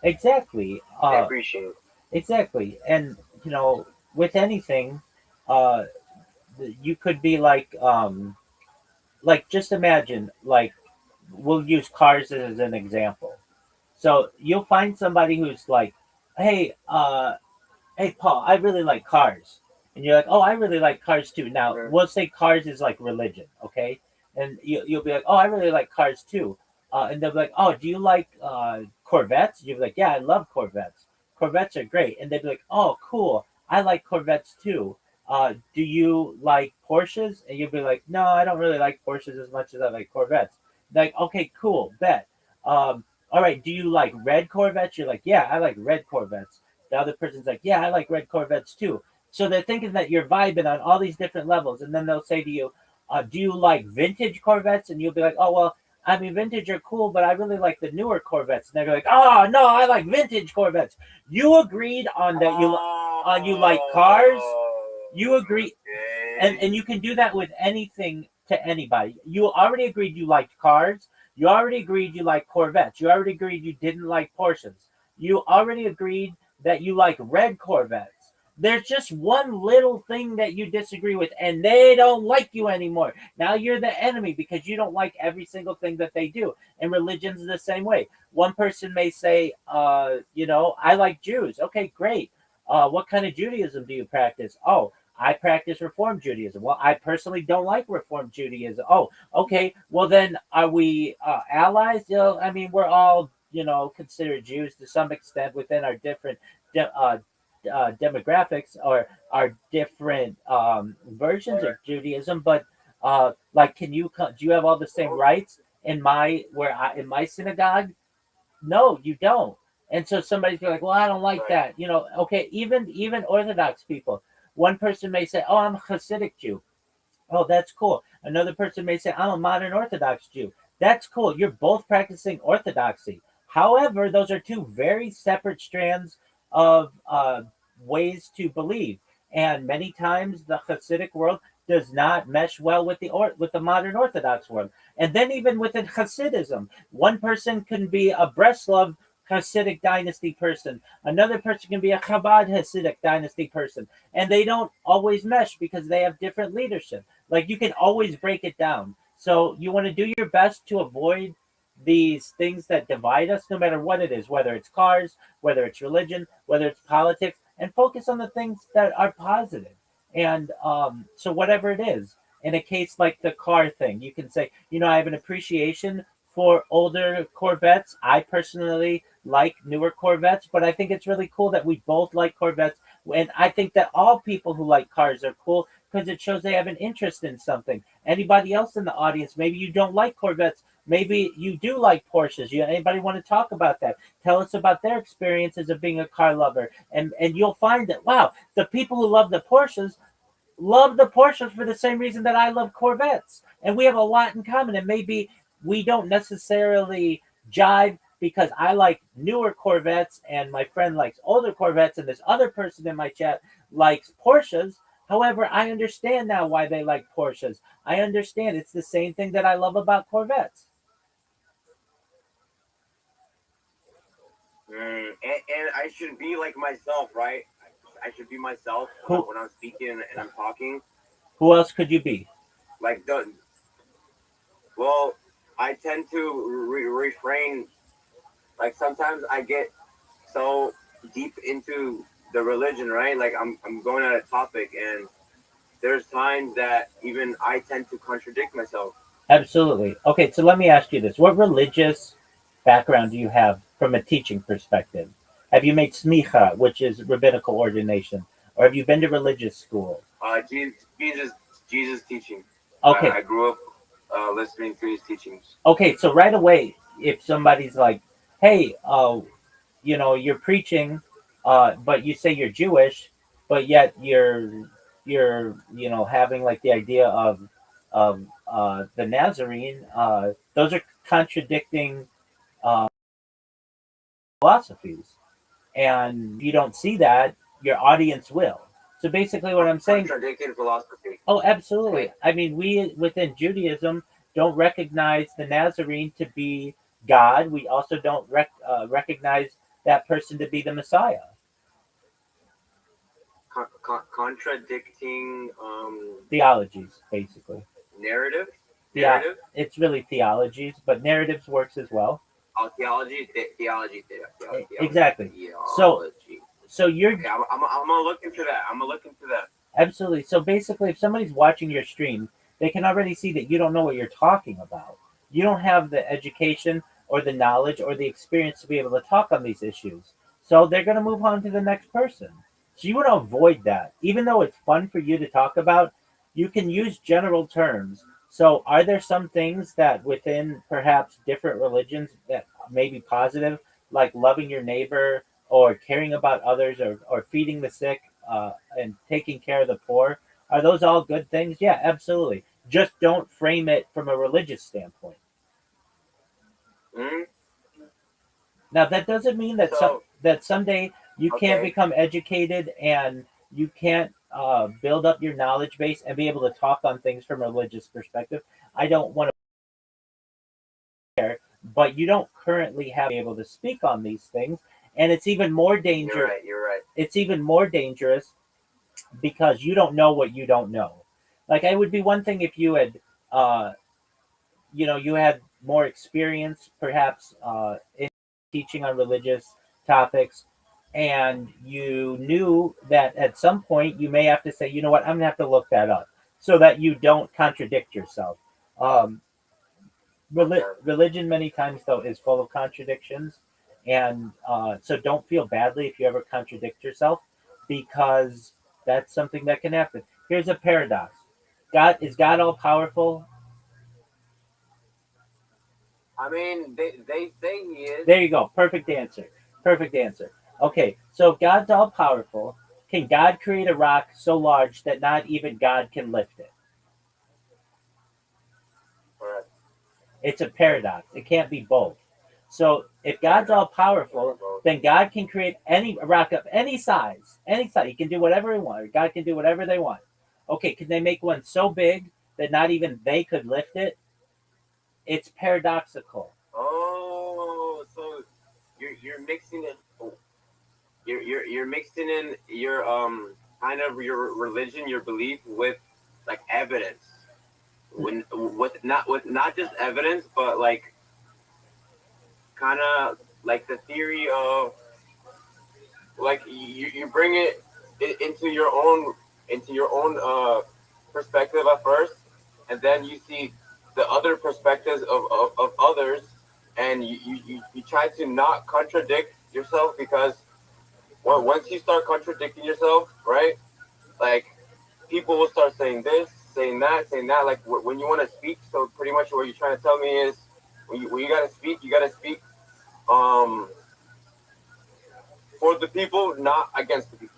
exactly, They appreciate it. exactly, and with anything, uh, you could be like just imagine, like we'll use cars as an example. So you'll find somebody who's like, hey, hey Paul, I really like cars. And you're like, oh, I really like cars too. Now Mhm. we'll say cars is like religion, okay? And you'll be like, oh, I really like cars too. And they'll be like, oh, do you like Corvettes? You'll be like, yeah, I love Corvettes. Corvettes are great. And they'll be like, oh, cool, I like Corvettes too. Do you like Porsches? And you'll be like, no, I don't really like Porsches as much as I like Corvettes. Like, okay, cool, bet. All right, do you like red Corvettes? You're like, yeah, I like red Corvettes. The other person's like, yeah, I like red Corvettes too. So they're thinking that you're vibing on all these different levels. And then they'll say to you, do you like vintage Corvettes? And you'll be like, oh, well, I mean, vintage are cool, but I really like the newer Corvettes. And they're like, oh, no, I like vintage Corvettes. You agreed on that you like cars. You agree. And you can do that with anything to anybody. You already agreed you liked cars. You already agreed you like Corvettes. You already agreed you didn't like Porsches. You already agreed that you like red Corvettes. There's just one little thing that you disagree with, and they don't like you anymore. Now you're the enemy because you don't like every single thing that they do. And religion's the same way. One person may say, I like Jews. Okay, great. What kind of Judaism do you practice? Oh, I practice Reform Judaism. Well, I personally don't like Reform Judaism. Oh, okay. Well, then are we allies? I mean, we're all considered Jews to some extent within our different demographics or our different versions of Judaism. But like, do you have all the same rights in my synagogue? No, you don't. And so somebody's like, well, I don't like that. Okay, even Orthodox people. One person may say, oh, I'm a Hasidic Jew. Oh, that's cool. Another person may say, I'm a modern Orthodox Jew. That's cool. You're both practicing Orthodoxy. However, those are two very separate strands of ways to believe. And many times the Hasidic world does not mesh well with the modern Orthodox world. And then even within Hasidism, one person can be a Breslov Hasidic dynasty person. Another person can be a Chabad Hasidic dynasty person. And they don't always mesh because they have different leadership. Like, you can always break it down. So you want to do your best to avoid these things that divide us, no matter what it is, whether it's cars, whether it's religion, whether it's politics, and focus on the things that are positive. And so whatever it is, in a case like the car thing, you can say, I have an appreciation for older Corvettes. I personally like newer Corvettes, but I think it's really cool that we both like Corvettes. And I think that all people who like cars are cool because it shows they have an interest in something. Anybody else in the audience, maybe you don't like Corvettes. Maybe you do like Porsches. Anybody want to talk about that? Tell us about their experiences of being a car lover. And you'll find that, wow, the people who love the Porsches for the same reason that I love Corvettes. And we have a lot in common. And maybe we don't necessarily jive because I like newer Corvettes and my friend likes older Corvettes and this other person in my chat likes Porsches. However, I understand now why they like Porsches. I understand it's the same thing that I love about Corvettes. And I should be like myself, right? I should be myself when I'm speaking and I'm talking. Who else could you be? Well, I tend to refrain. Like sometimes I get so deep into the religion, right? Like I'm going on a topic, and there's times that even I tend to contradict myself. Absolutely. Okay, so let me ask you this. What religious background do you have from a teaching perspective? Have you made smicha, which is rabbinical ordination, or have you been to religious school? Jesus teaching. Okay. I grew up listening to his teachings. Okay, so right away, if somebody's like, hey, you're preaching, but you say you're Jewish, but yet you're having like the idea of the Nazarene, those are contradicting philosophies. And if you don't see that, your audience will. So basically, what I'm saying. Contradicting philosophy. Oh, absolutely. I mean, we within Judaism don't recognize the Nazarene to be God. We also don't recognize that person to be the Messiah. Contradicting theologies, basically. Narrative. It's really theologies, but narratives works as well. Oh, theology. Exactly. Theology. So you're. Okay, I'm gonna look into that. Absolutely. So basically, if somebody's watching your stream, they can already see that you don't know what you're talking about. You don't have the education or the knowledge or the experience to be able to talk on these issues. So they're going to move on to the next person. So you want to avoid that. Even though it's fun for you to talk about, you can use general terms. So are there some things that within perhaps different religions that may be positive, like loving your neighbor or caring about others or feeding the sick and taking care of the poor? Are those all good things? Yeah, absolutely. Just don't frame it from a religious standpoint. Mm-hmm. Now, that doesn't mean that that someday you can't become educated and you can't build up your knowledge base and be able to talk on things from a religious perspective. I don't want to, but you don't currently have to be able to speak on these things, and it's even more dangerous. You're right. It's even more dangerous because you don't know what you don't know. Like, it would be one thing if you had, you had more experience, perhaps in teaching on religious topics, and you knew that at some point you may have to say, you know what, I'm gonna have to look that up, so that you don't contradict yourself. Religion many times though is full of contradictions, and so don't feel badly if you ever contradict yourself, because that's something that can happen. Here's a paradox. Is God all powerful? I mean, they say he is. There you go. Perfect answer. Okay, so if God's all powerful, can God create a rock so large that not even God can lift it? Right. It's a paradox. It can't be both. So if God's all powerful, then God can create any rock of any size. He can do whatever he wants. God can do whatever they want. Okay, can they make one so big that not even they could lift it? It's paradoxical. Oh, so you're mixing it. You're mixing in your kind of your religion, your belief with like evidence. With not just evidence, but like kind of like the theory of like you bring it into your own into your own perspective at first, and then you see the other perspectives of others, and you try to not contradict yourself because once you start contradicting yourself, right? Like people will start saying this, saying that, saying that. Like when you want to speak, so pretty much what you're trying to tell me is when you gotta speak, you gotta speak um, for the people, not against the people.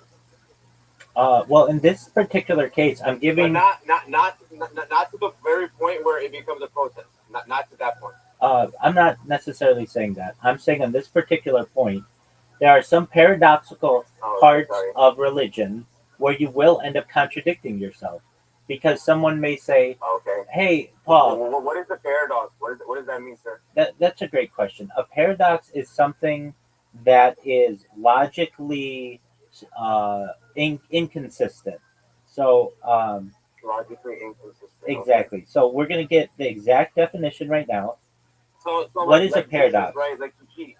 Well, in this particular case, I'm But giving. not to the very point where it becomes a protest. Not to that point. I'm not necessarily saying that. I'm saying on this particular point, there are some paradoxical Oh, parts sorry. of religion where you will end up contradicting yourself, because someone may say, Okay. "Hey, Paul." What is the paradox? What does that mean, sir? That's a great question. A paradox is something that is logically inconsistent. So, Logically inconsistent. exactly. Okay. So we're going to get the exact definition right now. So What is a like paradox? Jesus, right? Like he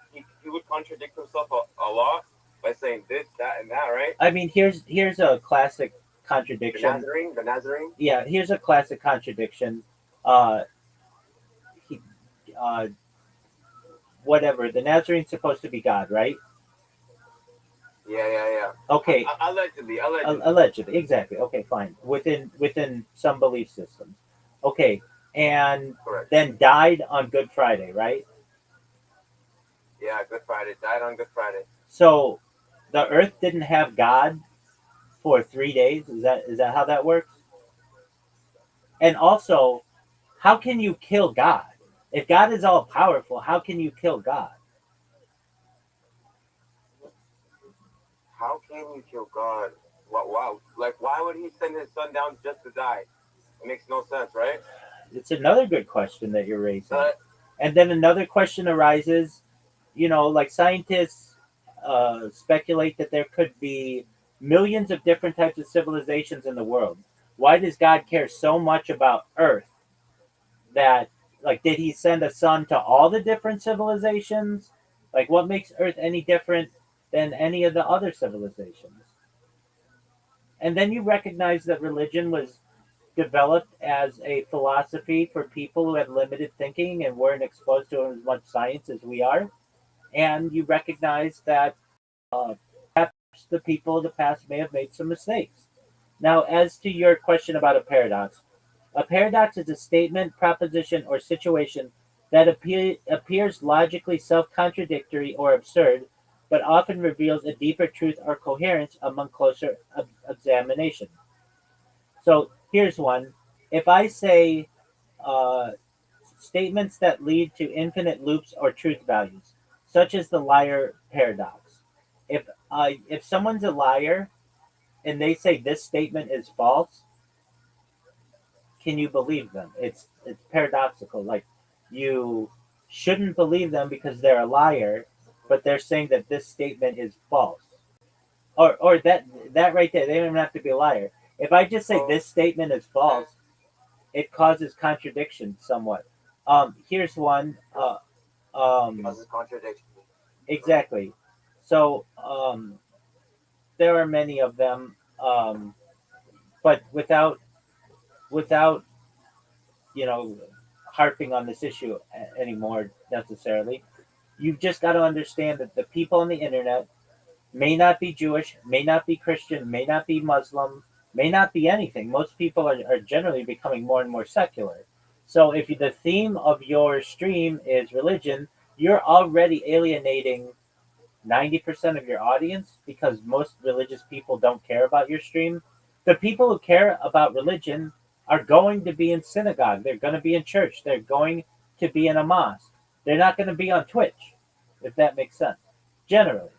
would contradict himself a lot by saying this, that, and that, right? I mean, here's a classic The contradiction. Nazarene. Yeah, here's a classic contradiction. Uh, he, uh, whatever. The Nazarene's supposed to be God, right? Yeah. Okay. Allegedly. Allegedly, exactly. Okay, fine. Within some belief systems. Okay, and Correct. then died on Good Friday, right? Yeah, Good Friday. Died on Good Friday. So the Earth didn't have God for 3 days. Is that how that works? And also, how can you kill God? If God is all powerful, how can you kill God? How can you kill God? Wow. Like, why would he send his son down just to die? It makes no sense, right? It's another good question that you're raising. Uh, And then another question arises, like scientists speculate that there could be millions of different types of civilizations in the world. Why does God care so much about Earth that, like, did he send a son to all the different civilizations? Like, what makes Earth any different than any of the other civilizations? And then you recognize that religion was developed as a philosophy for people who had limited thinking and weren't exposed to as much science as we are. And you recognize that perhaps the people of the past may have made some mistakes. Now, as to your question about a paradox is a statement, proposition, or situation that appears logically self contradictory or absurd, but often reveals a deeper truth or coherence among closer examination. So here's one. If I say uh, statements that lead to infinite loops or truth values, such as the liar paradox. If someone's a liar and they say this statement is false, can you believe them? It's paradoxical. Like, you shouldn't believe them because they're a liar, but they're saying that this statement is false. Or that right there, they don't even have to be a liar. If I just say this statement is false, it causes contradiction somewhat. Here's one. causes contradiction. Exactly. So there are many of them, but without you know harping on this issue anymore necessarily. You've just got to understand that the people on the internet may not be Jewish, may not be Christian, may not be Muslim, may not be anything. Most people are generally becoming more and more secular. So if the theme of your stream is religion, you're already alienating 90% of your audience because most religious people don't care about your stream. The people who care about religion are going to be in synagogue, they're going to be in church, they're going to be in a mosque. They're not going to be on Twitch, if that makes sense, generally.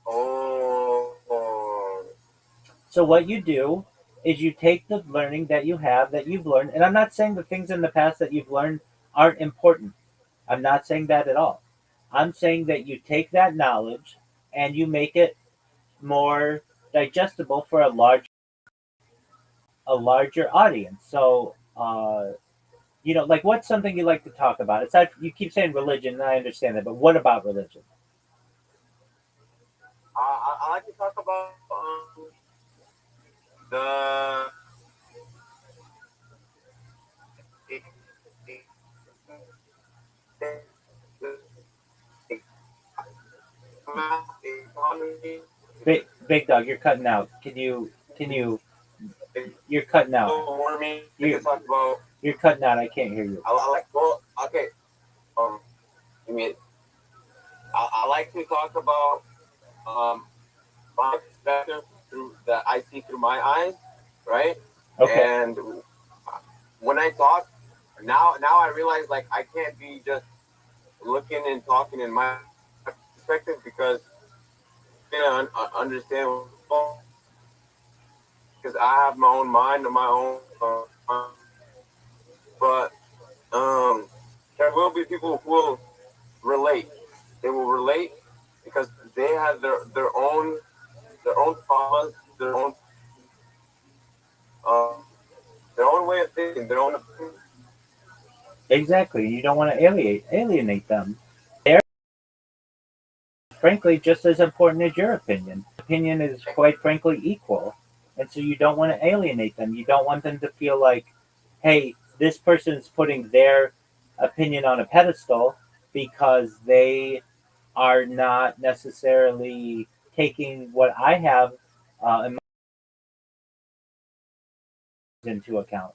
Oh. So what you do is you take the learning that you've learned, and I'm not saying the things in the past that you've learned aren't important. I'm not saying that at all. I'm saying that you take that knowledge and you make it more digestible for a larger audience. So, like, what's something you like to talk about? Aside, you keep saying religion, and I understand that, but what about religion? I like to talk about the economy. Big Dog, you're cutting out. Can you? You're cutting out. Warming. We can talk about. You're cutting out. I can't hear you. I like. Well, okay. I mean, I like to talk about my perspective through that I see through my eyes, right? Okay. And when I talk, now I realize like I can't be just looking and talking in my perspective because I understand because I have my own mind and my own. But there will be people who will relate. They will relate because they have their own traumas, their own way of thinking, their own opinion. Exactly. You don't want to alienate them. They're frankly just as important as your opinion. Opinion is quite frankly equal. And so you don't want to alienate them. You don't want them to feel like, hey, this person's putting their opinion on a pedestal because they are not necessarily taking what I have into account.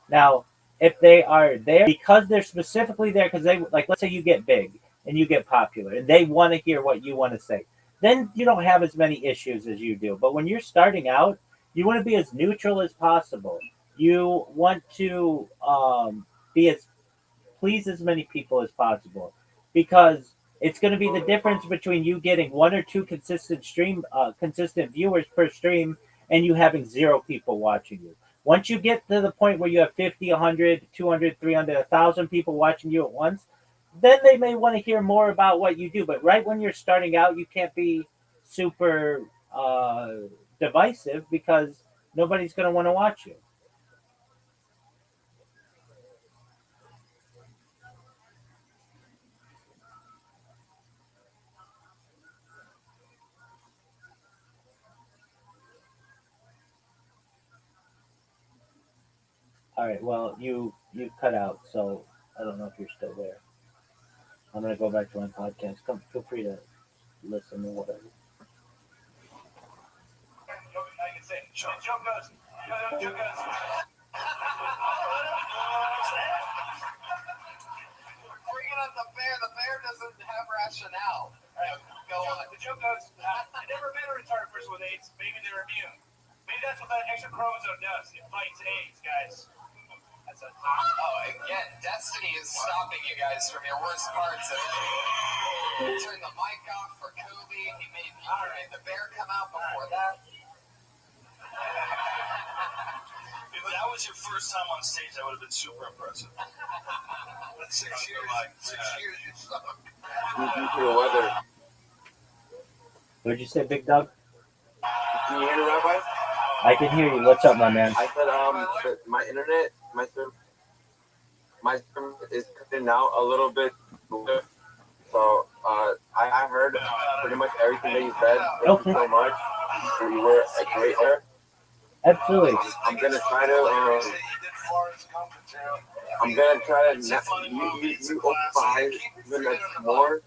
Now, if they are there because they're specifically there because they like, let's say you get big and you get popular and they want to hear what you want to say, then you don't have as many issues as you do. But when you're starting out, you want to be as neutral as possible. You want to be as please as many people as possible because it's going to be the difference between you getting one or two consistent viewers per stream and you having 0 people watching you. Once you get to the point where you have 50, 100, 200, 300, 1,000 people watching you at once, then they may want to hear more about what you do. But right when you're starting out, you can't be super divisive because nobody's going to want to watch you. All right. Well, you cut out, so I don't know if you're still there. I'm gonna go back to my podcast. Feel free to listen or whatever. I can say, Joe goes. Bringing up the bear. The bear doesn't have rationale. Go on. The joke goes, I never met a retarded person with AIDS. Maybe they're immune. Maybe that's what that extra chromosome does. It fights AIDS, guys. That's a Again, destiny is stopping you guys from your worst parts. Turn the mic off for Kobe. He made the bear come out before that. If that was your first time on stage, that would have been super impressive. But 6 years, 6 years you suck. Due to the weather. What'd you say, Big Dog? Can you hear me, Rabbi? I can hear you. What's up, my man? I said my internet, my service is cutting out a little bit. So I heard pretty much everything that you said. Thank you so much. You were a great there. Absolutely. I'm gonna try to. I'm gonna try to use you 5 minutes more,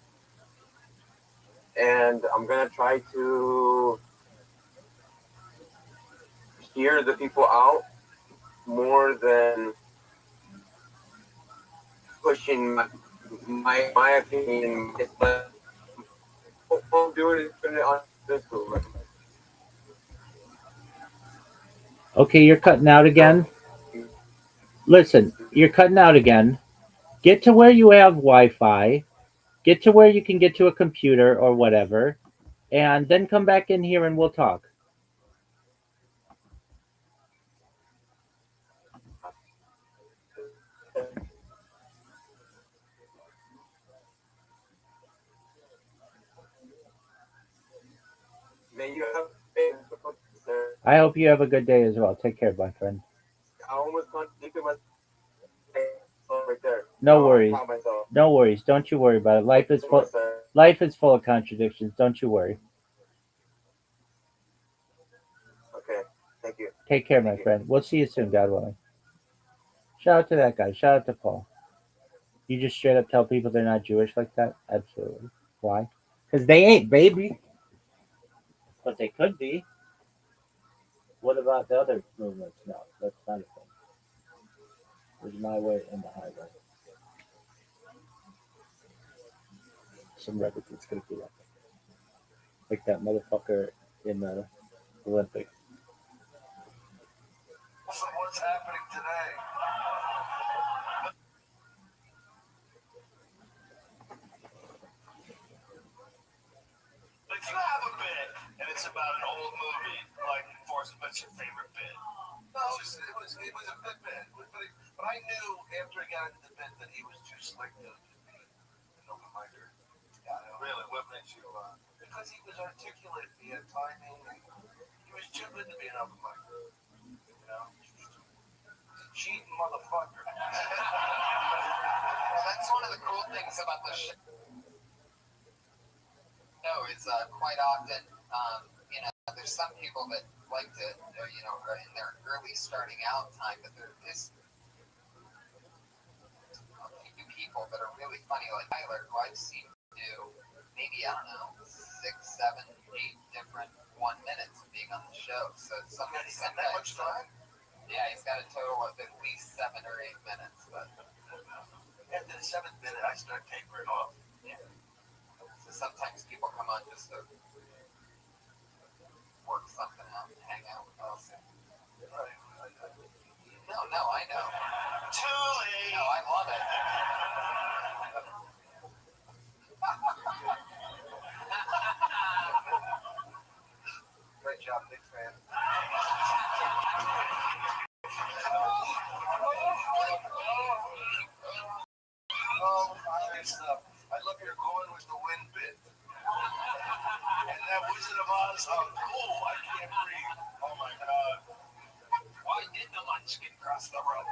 and I'm gonna try to hear the people out more than pushing my opinion. It's like, we'll do it on this one. Okay, you're cutting out again. Listen, you're cutting out again. Get to where you have Wi-Fi. Get to where you can get to a computer or whatever, and then come back in here and we'll talk. I hope you have a good day as well. Take care, my friend. I almost contradicted myself right there. No worries. No worries. Don't you worry about it. Life is full of contradictions. Don't you worry. Okay. Thank you. Take care, my friend. We'll see you soon, God willing. Shout out to that guy. Shout out to Paul. You just straight up tell people they're not Jewish like that? Absolutely. Why? Because they ain't, baby. But they could be. What about the other movements? No, that's not a thing. There's my way and the highway. Some Rabbit that's gonna do that. Like that motherfucker in the Olympics. So what's happening today? If you have a bit and it's about an old movie, like Forrest, what's your favorite bit? No, it was a bit. But I knew after I got into the bit that he was too slick to be an open micer. Yeah, really? What makes you? Because he was articulate, he had timing, and he was too good to be an open micer. You know, cheating motherfucker. Well, that's one of the cool things about the show. Is quite often, there's some people that like to, are in their early starting out time, but there is a few people that are really funny, like Tyler, who I've seen do maybe, I don't know, 6, 7, 8 different 1 minutes of being on the show. So sometimes, that much time? Yeah, he's got a total of at least 7 or 8 minutes. But after the 7th minute, I start tapering off. Yeah. So sometimes people come on just to work something out and hang out with us. No, I know. Too late. No, I love it. Great job, Knicks fan. I love your going with the wind bit. And that Wizard of Oz, I can't breathe. Oh my God. Why did the munchkin cross the road?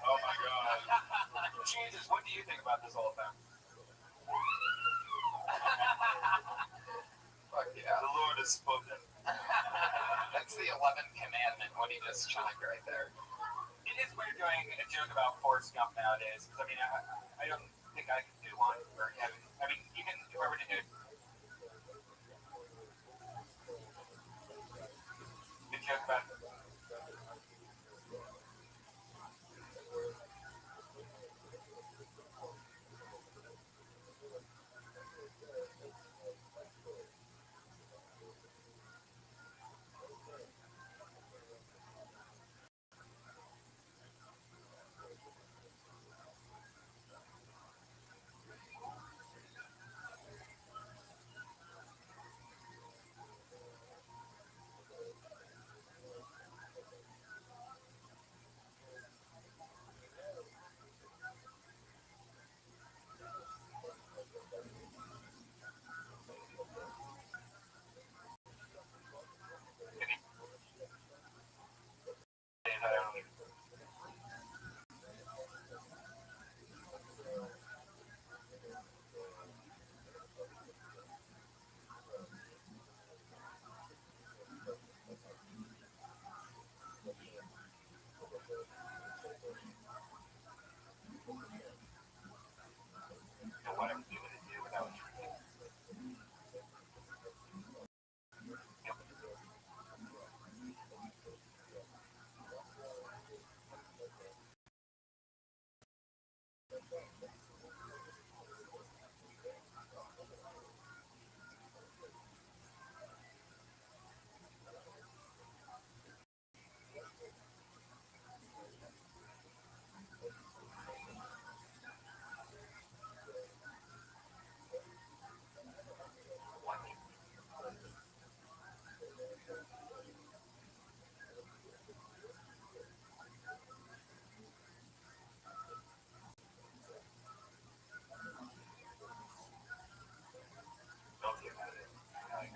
Oh my God. Jesus, what do you think about this whole thing? Fuck yeah. The Lord has spoken. That's the 11th commandment, what he just chimed right there. It is weird doing a joke about Forrest Gump nowadays, because I don't think I could do one. Even if I were to do a joke about whatever you would do without drinking.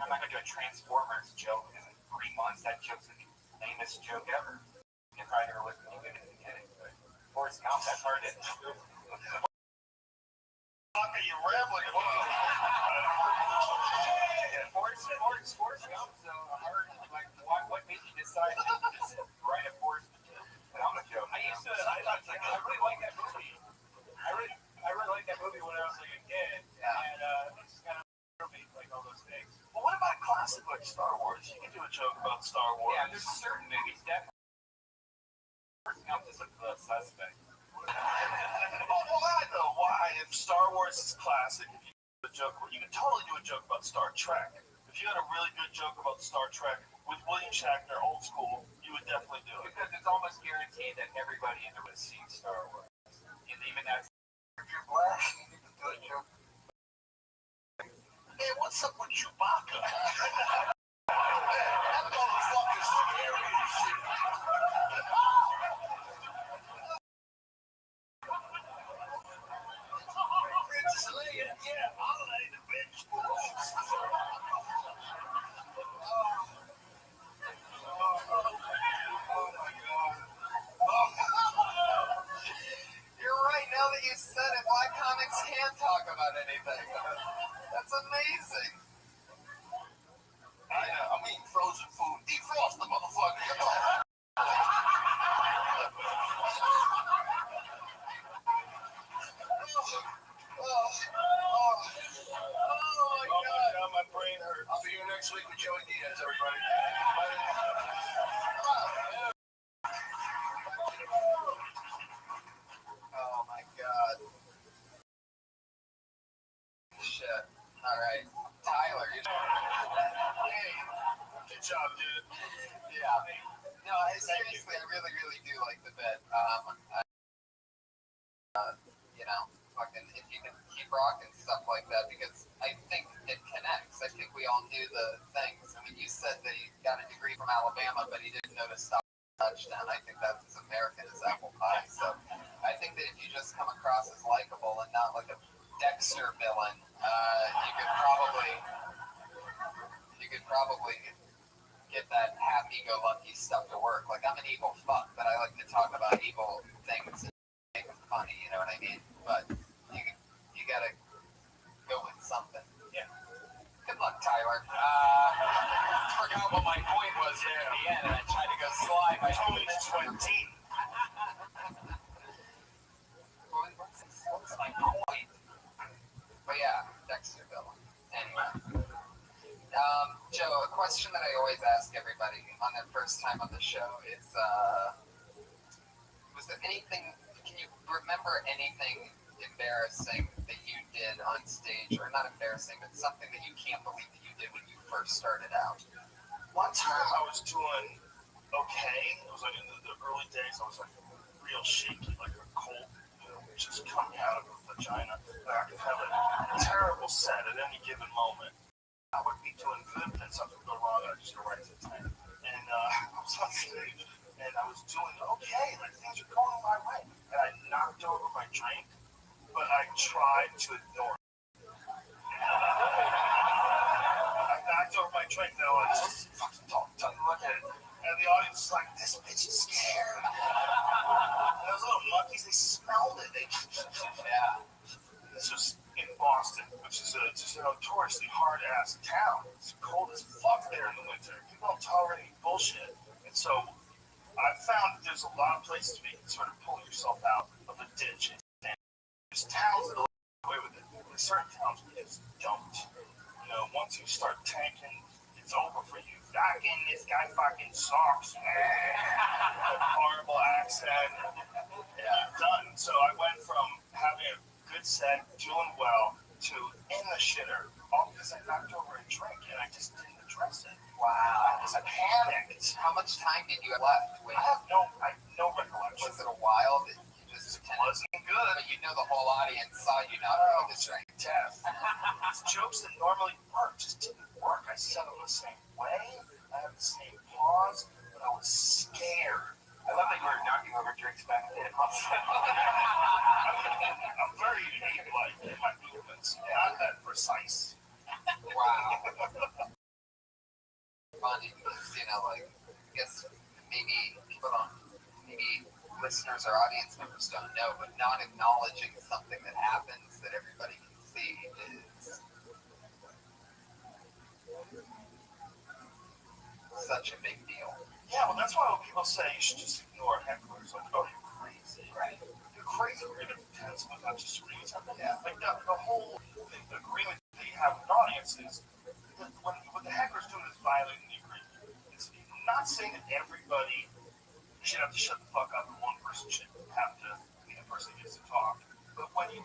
I'm not going to do a Transformers joke because in 3 months that joke's going to be the lamest joke ever. If I never was any good at the beginning. But Forrest Gump, that's hard to do. Fuck, are you rambling about? Forrest Gump's hard. like Star Wars. You can do a joke about Star Wars. Yeah, there's certain movies definitely. Person else is a suspect. Oh, well, I know why. If Star Wars is classic, if you do a joke, you can totally do a joke about Star Trek. If you had a really good joke about Star Trek with William Shatner, old school, you would definitely do it. Because it's almost guaranteed that everybody in there has seen Star Wars. And even that's If you're black, you can do a joke. Hey, what's up with Chewbacca? That motherfucker's scary as shit. Princess Leia, yeah, I'll lay the bitch. Oh my god. You're right. Now that you said it, Black Comics can talk about anything. That's amazing. I'm eating frozen food. Defrost the motherfucker. My brain hurts. I'll be here next week with Joey Diaz, everybody. Oh my god. Shit. All right, Tyler. Hey, good job, dude. Yeah. No, seriously, I really, really do like the bit. You know, fucking, if you can keep rocking stuff like that, because I think it connects. I think we all knew the things. I mean, you said that he got a degree from Alabama, but he didn't know to stop touchdown. I think that's as American as apple pie. So I think that if you just come across as likable and not like a Dexter villain, you could probably get that happy-go-lucky stuff to work. Like, I'm an evil fuck, but I like to talk about evil things and make them funny, you know what I mean? But you gotta go with something. Yeah. Good luck, Tyler. forgot what my point was there at the end, and I tried to go slide. My Tony just went deep. What's my point? But yeah, Dexter villain. Anyway. Joe, a question that I always ask everybody on their first time on the show is, was there anything, can you remember anything embarrassing that you did on stage, or not embarrassing, but something that you can't believe that you did when you first started out? One time I was doing okay. It was like in the early days, I was like real shaky, like a cold, just coming out of a vagina. Like I could have a terrible set at any given moment. I would be doing good, then something would go wrong, and I'd just go right to the 10. And I was on stage, and I was doing okay, like things were going my way. And I knocked over my drink, but I tried to ignore it. I knocked over my drink, though, and just fucking don't look at it. And the audience was like, this bitch is scared. And those little monkeys, they smelled it. Yeah. This was in Boston, which is just a notoriously hard-ass town. It's cold as fuck there in the winter. People don't tolerate any bullshit. And so I found that there's a lot of places where you can sort of pull yourself out of the ditch. And there's towns that will get away with it. There's certain towns where you just don't. You know, once you start tanking, it's over for you. Fucking, this guy fucking sucks. Horrible accent. Yeah, done. So I went from having a good set, doing well, to in the shitter, all because I knocked over a drink and I just didn't address it. Wow. I panicked. How much time did you have left? I have no recollection. Was it a while that you just It wasn't good. But you know the whole audience saw you not doing the drink. Death. It's jokes that normally work just didn't work. I said them the same way. I had the same pause, but I was scared. I love that you were knocking over drinks back then. I'm very ape-like in my movements, not that precise. Wow. Funny because, you know, like, I guess maybe people don't, maybe listeners or audience members don't know, but not acknowledging something that happens that everybody can see is such a big deal. Yeah, well, that's why when people say you should just ignore hecklers, like, oh, you're crazy. Right. You're crazy. We're going to pretend someone's not just agreeing with something. Yeah. Like, the whole agreement that you have with an audience is when the heckler's doing this violent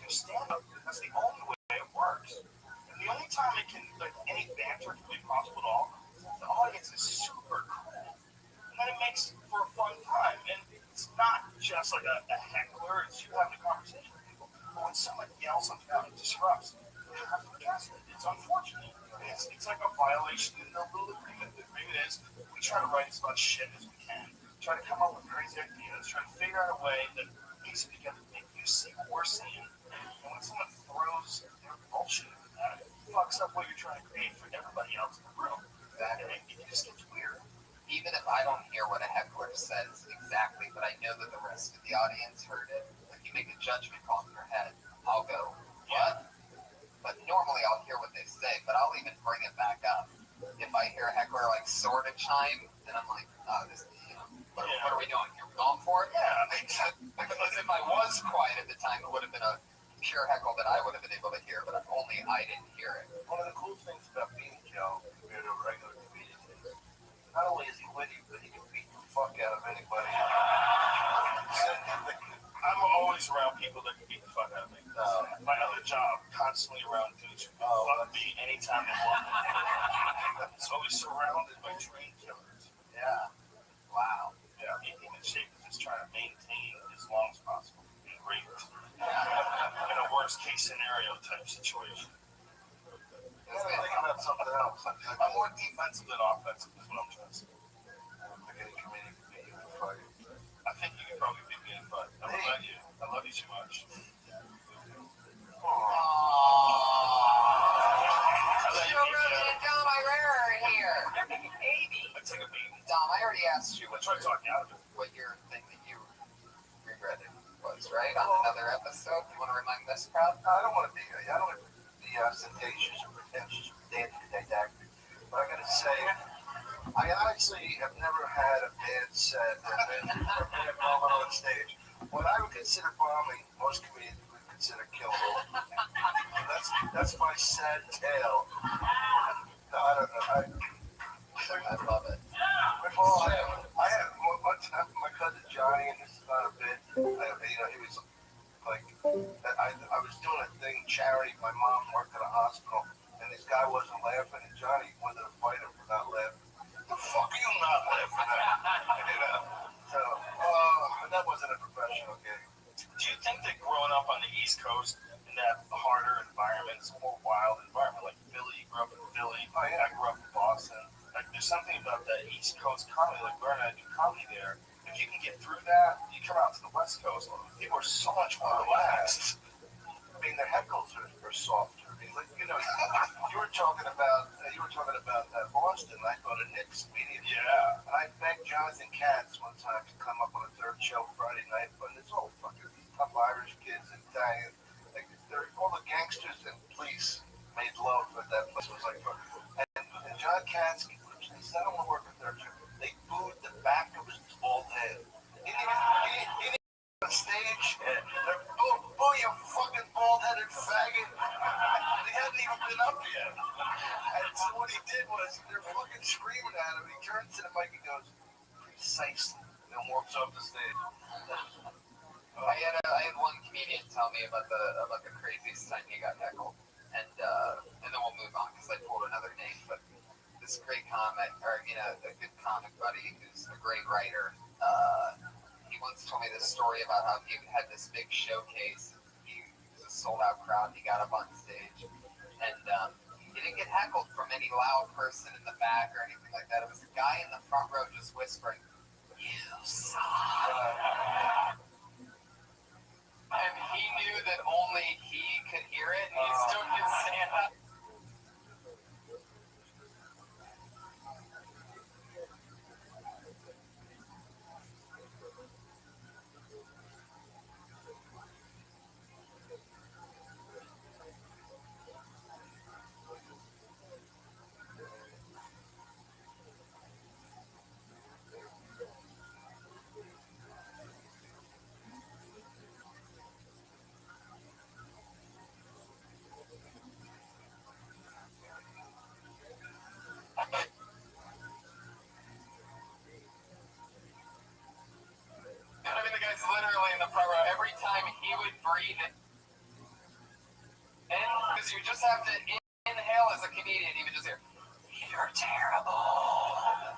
do stand up. That's the only way it works. And the only time it can, like, any banter can be possible at all, the audience is super cool. And then it makes for a fun time. And it's not just like a heckler, it's you having a conversation with people. But when someone yells something out and disrupts, you have to address it. It's unfortunate. It's like a violation of the little agreement. The agreement is we try to write as much shit as we can, try to come up with crazy ideas, try to figure out a way that pieces together to make you see what we're seeing. And when someone throws their bullshit at it, it fucks up what you're trying to create for everybody else in the room. And it just gets weird. Even if I don't hear what a heckler says exactly, but I know that the rest of the audience heard it, like you make a judgment call in your head, I'll go, what? But normally I'll hear what they say, but I'll even bring it back up. If I hear a heckler like sort of chime, then I'm like, oh, this, what are we doing here? We going for it? Yeah. Because if I was quiet at the time, it would have been a pure heckle that I would have been able to hear, but only I didn't hear it. One of the cool things about being Joe compared to a regular comedian is not only is he witty, but he can beat the fuck out of anybody. I'm always around people that can beat the fuck out of me. My other job, constantly around dudes who can fuck me anytime they want. It's always surrounded by trained killers. Yeah. Wow. Yeah, even shape is just trying to maintain as long as possible. Being raped. In a worst case scenario type situation. I'm thinking about something else. I'm more defensive than offensive is what I'm trying to say. I don't think any comedian can beat you in a fight. I think you can probably beat me in a fight. I love you. I love you too much. Dom, I are here. Baby. I take a beat. Dom, I already asked you I try to talk you out of it. what your thing that you regretted was, right? On another episode. You want to remind this crowd? I don't want to be ostentatious or pretentious or didactic, but I gotta say, I honestly have never had a bad set or a bad moment on stage. What I would consider bombing, most comedians would consider killing. That's my sad tale. No, I don't know. I love it. I had one time my cousin Johnny, and this is not a bit. He was like, I was doing a thing, charity. My mom worked at a hospital, and this guy wasn't laughing, and Johnny wanted to fight him for not laughing. The fuck are you not laughing at? So, that wasn't a professional game. Do you think that growing up on the East Coast in that harder environment, it's a more wild environment, like Philly, you grew up in Philly, I grew up in Boston. Like, there's something about that East Coast comedy, like learning how to do comedy there. If you can get through that, you come out to the West Coast, people are so much more relaxed. I mean, their heckles are softer. I mean, like, you were talking about Boston. I thought of Nick's comedian. Yeah. And I begged Jonathan Katz one time to come up on a third show Friday night, but it's all fucking tough Irish kids and Italian. Like, all the gangsters and police made love at that place. It was like, and John Katz, he said, I don't want to work a third show. They booed the back of his bald head. He didn't on stage. Boo, you fucking bald-headed faggot. He hadn't even been up yet. And so what he did was, they're fucking screaming at him. He turns to the mic and goes, precisely, and then walks off the stage. I had one comedian tell me about the craziest time he got heckled, and then we'll move on because I told another name. But this great comic, or a good comic buddy who's a great writer, he once told me this story about how he had this big showcase. He was a sold-out crowd. He got up on stage, and he didn't get heckled from any loud person in the back or anything like that. It was a guy in the front row just whispering, "You suck." And he knew that only he could hear it, and he still could stand up. I mean, the guy's literally in the front row. Every time he would breathe, Because you just have to inhale as a comedian. You would just hear, "You're terrible,"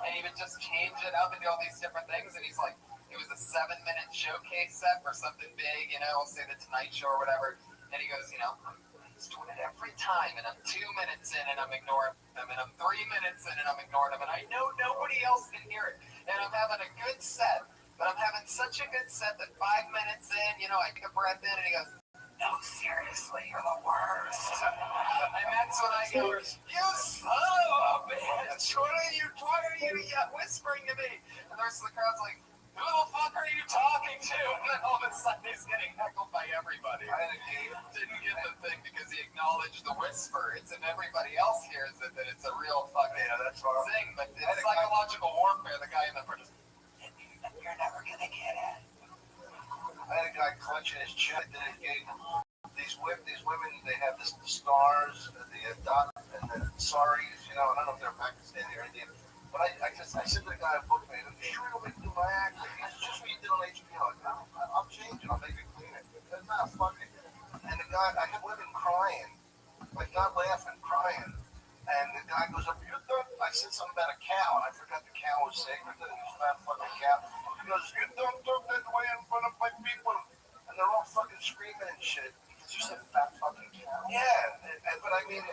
and he would just change it up and do all these different things. And he's like, it was a 7-minute showcase set for something big, say the Tonight Show or whatever. And he goes, I'm just doing it every time, and I'm 2 minutes in and I'm ignoring them, and I'm 3 minutes in and I'm ignoring them, and I know nobody else can hear it, and I'm having a good set, but I'm having such a good set that 5 minutes in, I take a breath in, and he goes, "No, seriously, you're the worst." And that's when I go, "You son of a bitch! Why are you whispering to me?" And the rest of the crowd's like, "Who the fuck are you talking to?" And then all of a sudden he's getting heckled by everybody. Didn't get the thing because he acknowledged the whisper. It's if everybody else hears it that it's a real fucking thing. But it's psychological warfare. The guy in the front is, "You're never gonna get it." I had a guy clutching his chest at a gig. These women, they have the stars, the dot, and the saris. I don't know if they're Pakistani or Indian. But I said to the guy who booked me, "You sure you'll make me do my act? It's just what you did on HBO." Like, "No, I'll change it. I'll make it clean it." He said, "Nah, fuck it." And the guy, I had women crying, like not laughing, crying. And the guy goes up, "You done?" I said something about a cow, and I forgot the cow was sacred. It was not fucking cow. He goes, "You done took that way in front of my people?" And they're all fucking screaming and shit. Because you said fat fucking cow. Yeah, but I mean,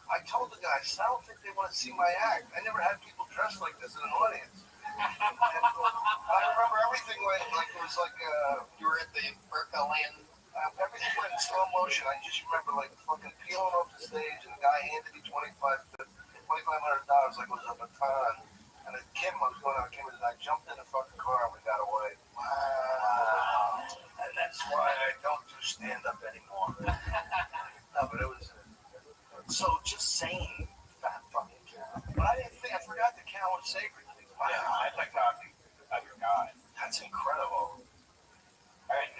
I told the guys, I don't think they want to see my act. I never had people dressed like this in an audience. And I remember everything like it was like You were at the Berkeley. everything went in slow motion. I just remember like fucking peeling off the stage, and the guy handed me $2,500 like it was a baton. And then Kim, I was going out, Kim, and I jumped in the fucking car and we got away. Wow. And that's why I don't do stand-up anymore. No, but it was so just saying fat fucking cow. But I forgot the cow was sacred. Wow. Yeah, I like talking about your God. That's incredible. All right.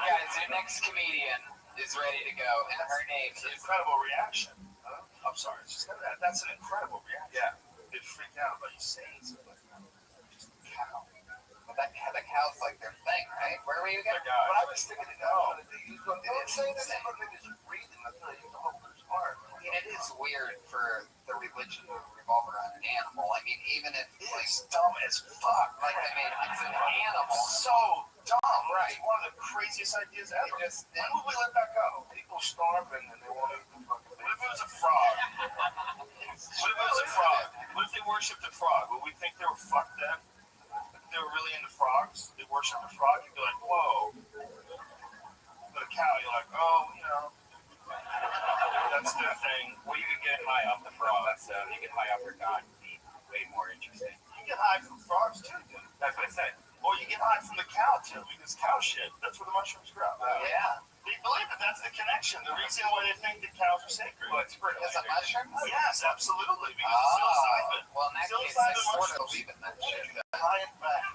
Guys, your next comedian is ready to go, and her name It's an is... incredible reaction. I'm sorry. It's just that's an incredible reaction. Yeah. They freaked out about you saying something like that. Just a cow. Well, the cow's like their thing, right? Where were you again? But I was thinking it out. Don't say that they look like it's breathing. I feel like you have to hold his heart. I mean, it is weird for the religion to revolve around an animal. I mean, even if It's dumb as fuck. like I mean, it's an animal. So dumb, right? It's one of the craziest ideas ever. When would we let that go? People starving and they won't eat the fucking thing. What if it was a frog? What if it was a frog? What if they worshipped a frog? Would we think they were fucked then? If they were really into frogs, they worshipped a frog, you'd be like, whoa. But a cow, you're like, oh, that's their thing. Well, you can get high off the frog, so you get high off your God and be way more interesting. You get high from frogs too, dude. That's what I said. Or you get high from the cow too, because cow shit, that's where the mushrooms grow. Yeah. They believe it. That's the connection. The reason why they think that cows are sacred. Well, it's Is it mushrooms? Yes, absolutely. Because of psilocybin. Well, in that case, I sort of believe in that shit. High and fat.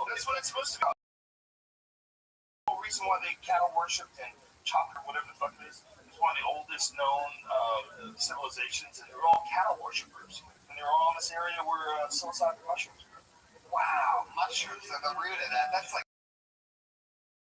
That's what it's supposed to be. The whole reason why they cattle worshipped and chocolate, whatever the fuck it is one of the oldest known civilizations, and they were all cattle worshippers. And they were all in this area where psilocybin mushrooms grew. Wow, mushrooms are the root of that. That's like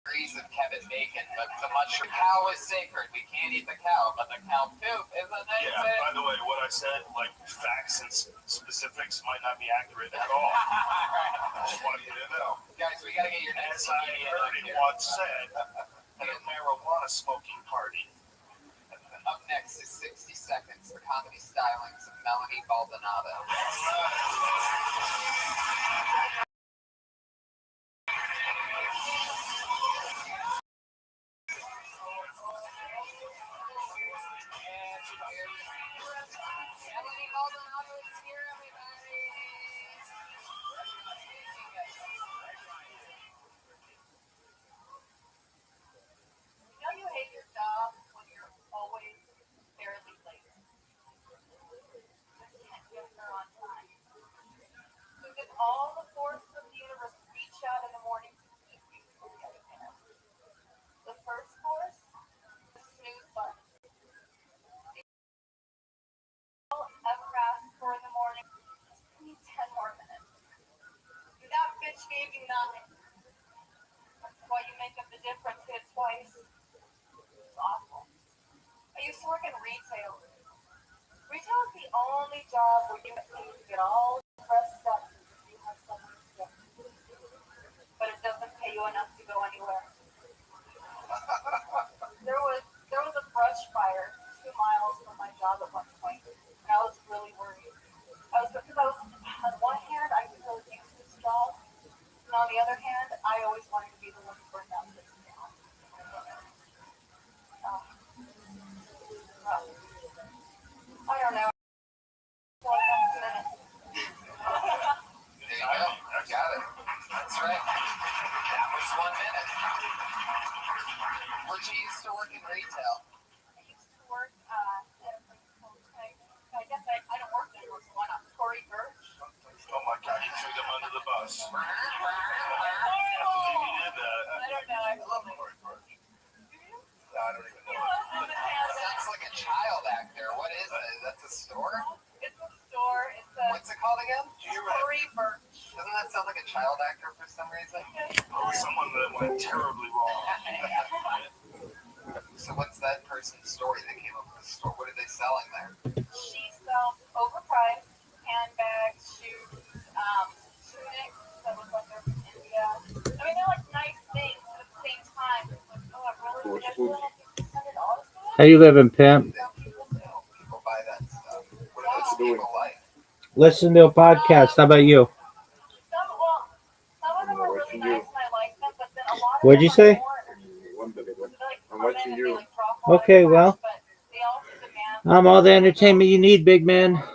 degrees of Kevin Bacon, but the mushroom cow is sacred. We can't eat the cow, but the cow poop is a nice Yeah, thing. by the way, what I said, like facts and specifics might not be accurate at all. I just wanted you to know. Guys, we gotta get your next As I comedian heard up it here. once said, at a marijuana smoking party. Up next is 60 Seconds for comedy stylings of Melanie Baldonado. Melanie Baldonado is here, everybody. You know you hate your job when you're always barely late. You can't get there on time. So get all the force only job where you get all dressed up because you have someone to get, but it doesn't pay you enough to go anywhere. There was a brush fire 2 miles from my job at one point, and I was really worried. Because I was on one hand I really used this job, and on the other hand I always wanted to be the one to burn down this town. Well, I don't know. Well, that's a minute. There you go. I got it. That's right. That was 1 minute. Where'd you used to work in retail? I used to work at a place called I guess I don't work there anymore. So why not? Tory Burch. Oh my God, you threw them under the bus. I don't know. I love it. I don't even know. Sounds like a child actor. What is it? That's a store? It's a store. What's it called again? Tory Burch. Doesn't that sound like a child actor for some reason? Oh, someone that went terribly wrong. So what's that person's story that came up with the store? What are they selling there? She sells overpriced handbags, shoes, tunics that look like they're from India. I mean, they're like nice things, but at the same time, it's like, oh, I really did $100 How you living, pimp? People buy that stuff. What do those people like? Listen to a podcast. How about you? Some of them are really nice and I like them, but then a lot of What'd you them are say? more, like, you? Okay, well, but they also demand I'm all the entertainment you need, big man. What's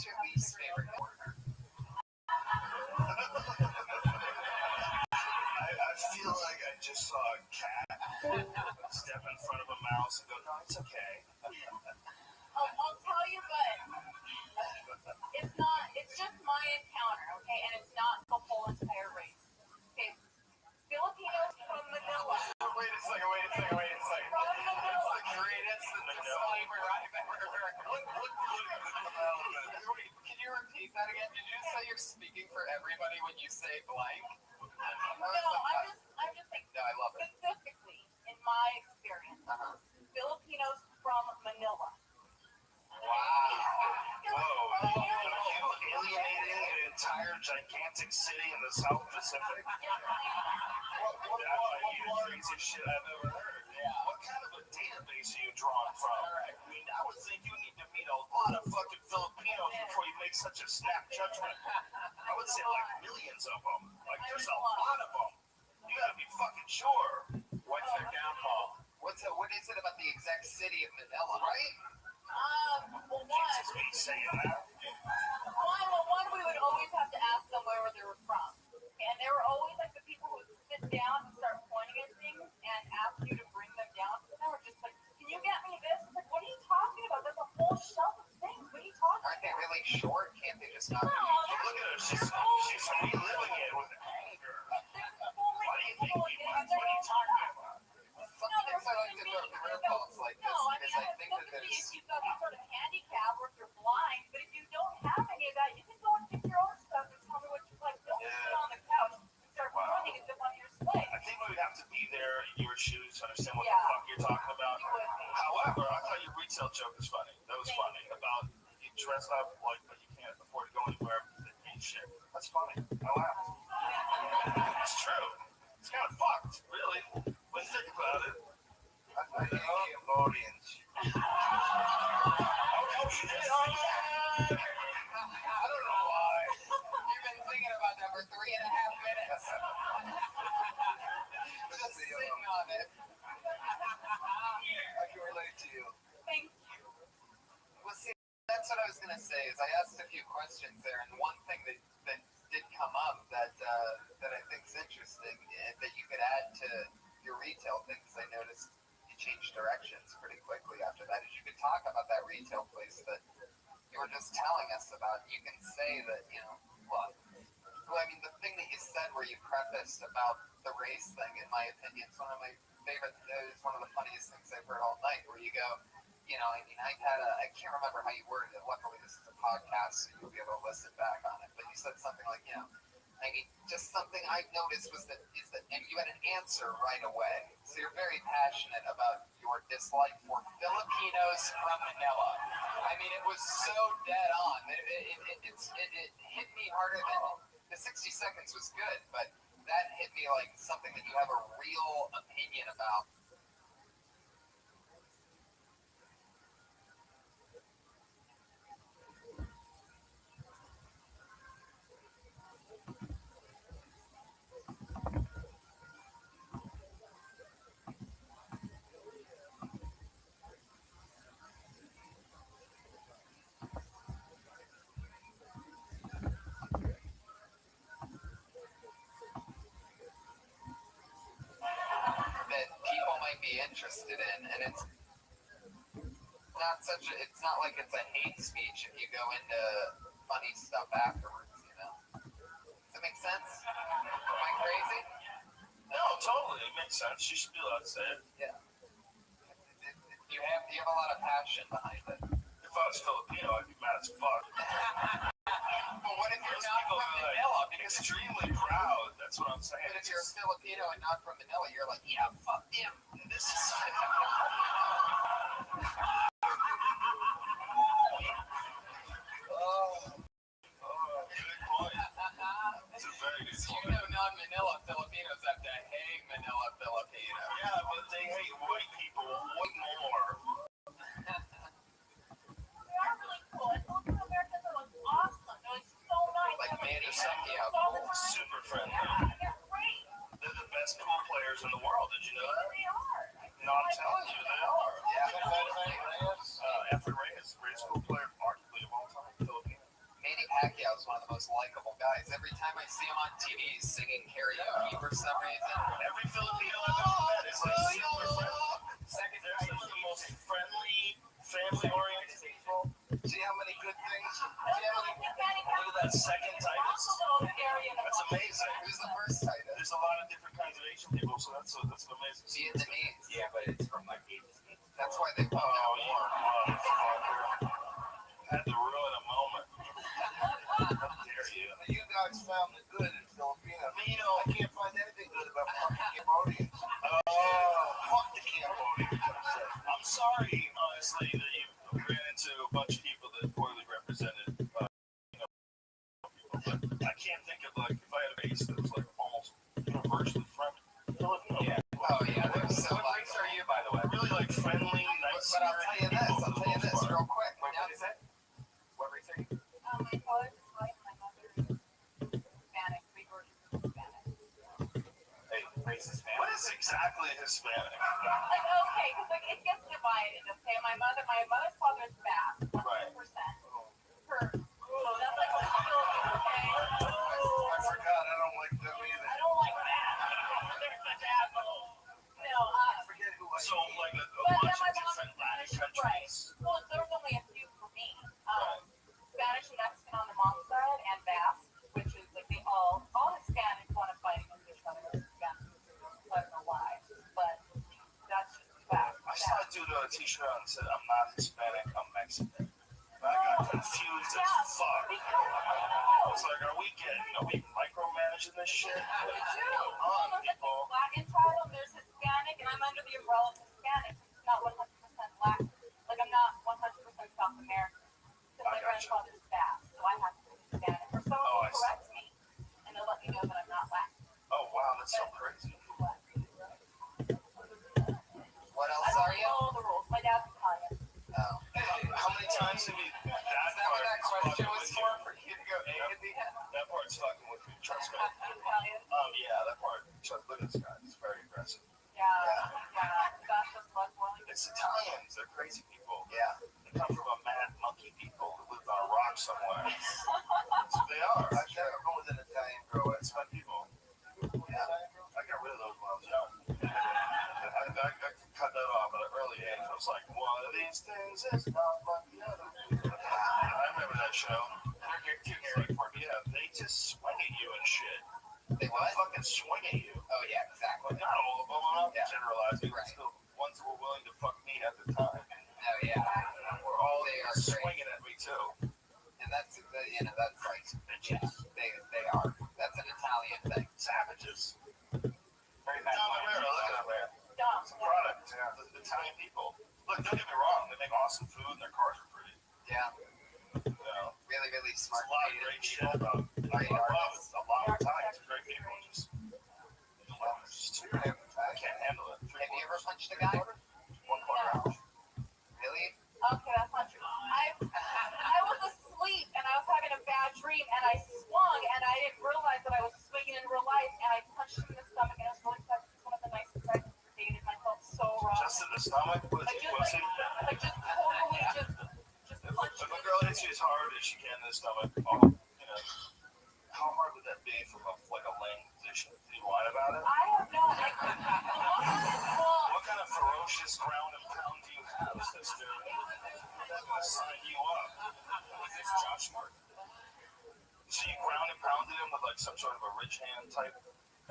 your least favorite corner? I feel like I just saw a cat step in front of a mouse and go, no, it's okay. I'll tell you, but it's just my encounter, okay, and it's not the whole entire race. Okay, Filipinos from Manila. Wait a second. From Manila. That's the greatest disclaimer I've ever heard. Can you repeat that again? Did you say you're speaking for everybody when you say blank? No, I'm just saying. No, I love it. Specifically, in my experience, Filipinos from Manila. Whoa. You alienating an entire gigantic city in the South Pacific? That's like the craziest shit I've ever heard. What kind of a database are you drawing from? I mean, I would think you need to meet a lot of fucking Filipinos before you make such a snap judgment. I would say like millions of them. Like there's a lot of them. You gotta be fucking sure. What's their downfall? What is it about the exact city of Manila, right? Well, one, we would always have to ask them where they were from. And they were always like the people who would sit down and start pointing at things and ask you to bring them down. So they were just like, can you get me this? It's like, what are you talking about? There's a whole shelf of things. What are you talking Aren't they really short? Can't they just not? Look at her. She's reliving it with anger. What do you think? What are you talking about? Sometimes I like to throw curveballs like this because I think that there's. if you've got some sort of handicap or if you're blind, but if you don't have any of that, you can go and pick your own stuff and tell me what you like. Don't sit on the couch and start pointing as if I'm your slave. I think we would have to be there in your shoes to understand what the fuck you're talking about. However, I thought your retail joke was funny. That was funny. About you dress up like but you can't afford to go anywhere and shit. That's funny. I laughed. It's true. It's kind of fucked, really. When you think about it. I hate Cambodians. Oh, she did. I don't know why. You've been thinking about that for 3.5 minutes. Just sitting on it. I can relate to you. Thank you. Well, see, that's what I was going to say. Is I asked a few questions there, and one thing that did come up that I think is interesting that you could add to your retail things. I noticed you changed directions pretty quickly after that. Is you could talk about that retail place that you were just telling us about. You can say that, well, I mean, the thing that you said where you prefaced about the race thing, in my opinion, is one of my favorite. It's one of the funniest things I've heard all night. Where you go, I mean, I can't remember how you worded it. Luckily, this is a podcast, so you'll be able to listen back on it. But you said something like, I I mean, just something I've noticed and you had an answer right away. So you're very passionate about your dislike for Filipinos from Manila. I mean, it was so dead on. It hit me harder than the 60 seconds was good, but that hit me like something that you have a real opinion about. That people might be interested in, and it's not like it's a hate speech if you go into funny stuff afterwards, you know? Does that make sense? Am I crazy? No, totally. It makes sense. You should be allowed to say it. Yeah. You have a lot of passion behind it. If I was Filipino, I'd be mad as fuck. But what if you're not from Manila? Because Extremely proud. That's what I'm saying. But if you're a Filipino and not from Manila, you're like, yeah, fuck them. This is. Good point. It's a very good You point. know, non-Manila Filipinos have to hate Manila Filipinos. Yeah, but they hate white people way more. They are really cool. And Filipino Americans are like awesome. They're like so nice. Like They're Manny so Pacquiao. Super friendly. Yeah, they're great. They're the best pool players in the world. Did you know that? They are. No, I'm telling you, they are. Yeah. Alfred Reyes, greatest pool player, arguably of all time, Filipino. Manny Pacquiao is one of the most likable guys. Every time I see him on TV, he's singing karaoke for some reason. Every Filipino I've ever met is like super friendly. Second, They're some of the most friendly, family-oriented people. See how many good things? Look at that second Titus. That's amazing. Who's the first Titus? There's a lot of different kinds of Asian people, so that's amazing. Vietnamese. Yeah, but it's from like 80s. That's why they Oh, you motherfucker. Had to ruin a moment. How dare you? You guys found the good in Filipino. You know, I can't find anything good about fucking Cambodians. Fuck the Cambodians. I'm sorry, honestly, that you ran into a bunch of people that poorly represented, people. But I can't think of, like, if I had a base that was, like, almost universally friendly. Yeah. Oh, yeah. They're so What race are you, by the way? Really, like, friendly, nice. But I'll tell you this real quick. Wait, what is it? What race are you? My father's is white, my mother is Hispanic, 3/4 Hispanic. Hey, race is What is exactly Hispanic? Like, okay, because like it gets divided. Okay, my mother's father is Basque, 100%. Her, that's like what's still okay. I forgot. I don't like them either. I don't like that. They're such assholes. No, Forget who I So, like, a but bunch then my of mom different is Latin Spanish, right? countries. Well, there was only a few for me. Spanish and Mexican on the mom's side, and Basque, which is like all Hispanics want to fight against each other. I don't know why, but that's just fact. I saw a dude on a t-shirt and said, I'm not Hispanic, I'm Mexican. And I got confused as fuck. I was like, are we micromanaging this shit? We do. On There's like people. Latin title, there's Hispanic, and I'm under the umbrella of Hispanic. It's not 100% Latin. Like I'm not 100% South American. Because my grandfather's Basque, so I have to be Hispanic. Or someone will correct me, and they'll let me know that I'm not Latin. Oh, wow, that's so crazy. What else I are don't you? know the rules. My dad's Italian. Oh. How many times have you... Is that what that question was for you to go A and B? That part's fucking with me, trust me. Italian. Yeah, that part. Look at this guy, he's very aggressive. Yeah. That's just less willing. It's Italians, they're crazy people. Yeah. They come from a mad monkey people who live on a rock somewhere. That's what they are. I've never been with an Italian girl. It's my people. Yeah. I got rid of those when I was young. I cut that off at an early age. I was like, one of these things is not like the other. I remember that show. They're too hairy for me. Yeah, they just swing at you and shit. They what? Fucking swing at you. Oh, yeah, exactly. Not all of them. I'm not generalizing. Right. It's the ones who were willing to fuck me at the time. Oh, yeah. We're all They are swinging at me too. And that's like, Bitches. they are. That's an The Italian people. Look, don't get me wrong. They make awesome food and their cars are pretty. Yeah. You know, Really, really there's smart. a lot of great shit about. I love it. A lot of Italians are great people. I can't handle it. Have you ever punched a guy? 1/4 hour. Really? Okay, that's not true. I was asleep and I was having a bad dream and I swung and I didn't realize that I was swinging in real life and I punched him in the stomach and it was really sad. It's one of the nicest I've dated and I felt so wrong. Just in the stomach? Was Like he just pussy? like just totally just punched If him. a girl hits you as hard as she can in the stomach, you know, how hard would that be from like a laying position? Can you whine about it? I have no like What kind of ferocious ground and pound do you have, sister? That's gonna sign you up. What's this, Josh Martin? So you ground and pounded him with like some sort of a rich hand type?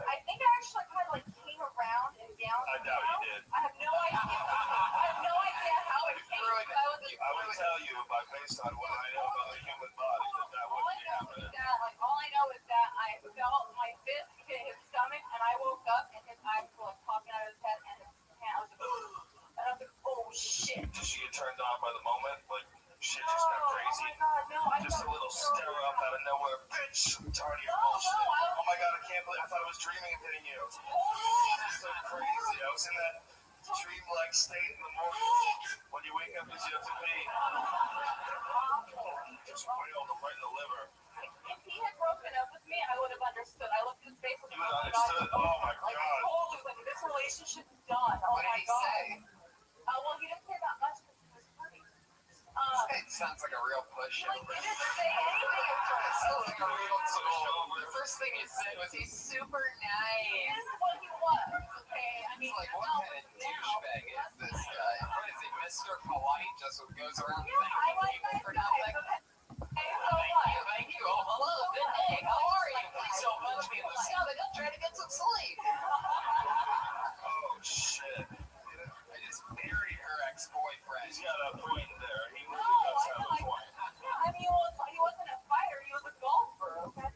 I think I actually kind of like came around and down. I doubt you did. I have no idea. I have no idea how it came. I would tell you, based on what I know about the human body, that All wouldn't I be know happening. is that, all I know is that I felt my fist hit his stomach, and I woke up, and his eyes were like popping out of his head, and his hand, I was like, oh shit. Did you get turned on by the moment? Like, shit No, just got oh crazy? my god, no. Just a little stare up out of nowhere. Bitch, I'm tired of your No, bullshit. no, Oh my god, I can't believe I thought I was dreaming of hitting you. Totally. This is so crazy. I was in that dream-like state in the morning. When you wake up, as you have to be. Just wailed him right in the liver. If he had broken up with me, I would have understood. I looked at his face and You would have understood? Oh my like, god. totally, like, this relationship's done. Oh What did my he god. say? Well, he didn't say that much because he was hurting. It sounds like a real push. Like, he didn't say anything at It first. sounds like a real pushover. The first thing you said was he's super He nice. is what he was, okay? I mean, It's like, what no, kind of now, douchebag is this guy? What is he, Mr. Polite? Just goes around yeah, I thanking like people nice for guys, nothing? okay? Hey, so Thank what? you, thank you. Oh, hello, good day. How are you? Please don't punch me in the stomach. I'm trying to get some sleep. Oh shit. I just buried her ex-boyfriend. He's got a point there. He No, really does I have know. a point. Yeah, I mean, he wasn't a fighter. He was a golfer, okay?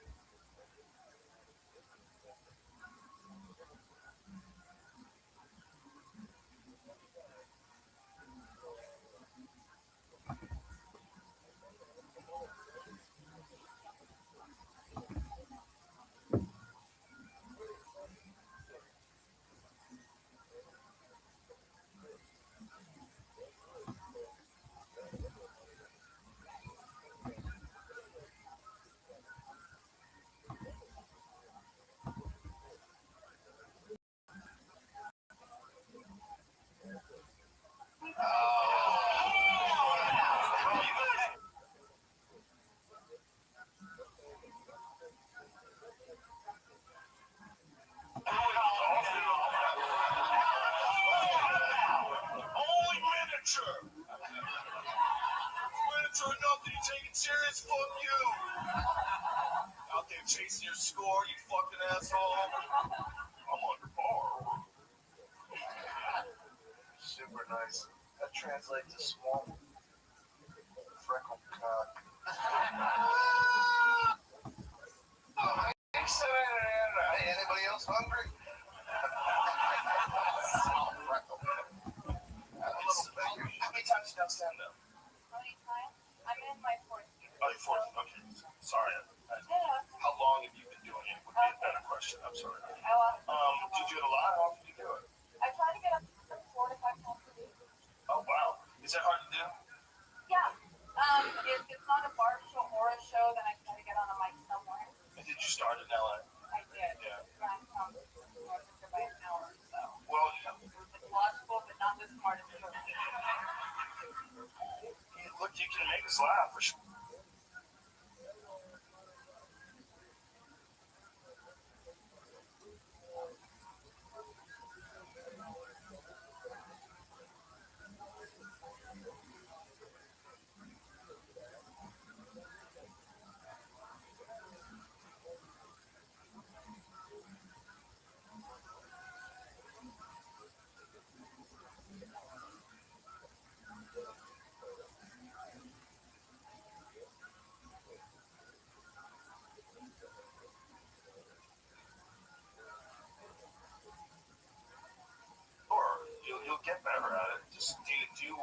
Holy miniature! Miniature enough that you take it serious? Fuck you! Out there chasing your score, you fucking asshole. I'm under par. Super nice. That translates to small. Freckle cock. Hey, anybody else hungry? Small freckle. How many times you done stand up? How many times? I'm in my fourth year. Oh, you're fourth. Okay. Sorry. Yeah. How long have you been doing it? Would be a better question. I'm sorry. I lost. Did you do it a lot? How often do you do it? I try to get up to 4 to 5 times a week. Oh, wow. Is that hard to do? Yeah. If it's not a bar show or a show, then I try to get on a mic somewhere. And did you start in LA? I did. Yeah. I'm from North by an hour, so. Well, It's logical, but not this smart as it is. look, you can make us laugh for sure. get better at it. Just do you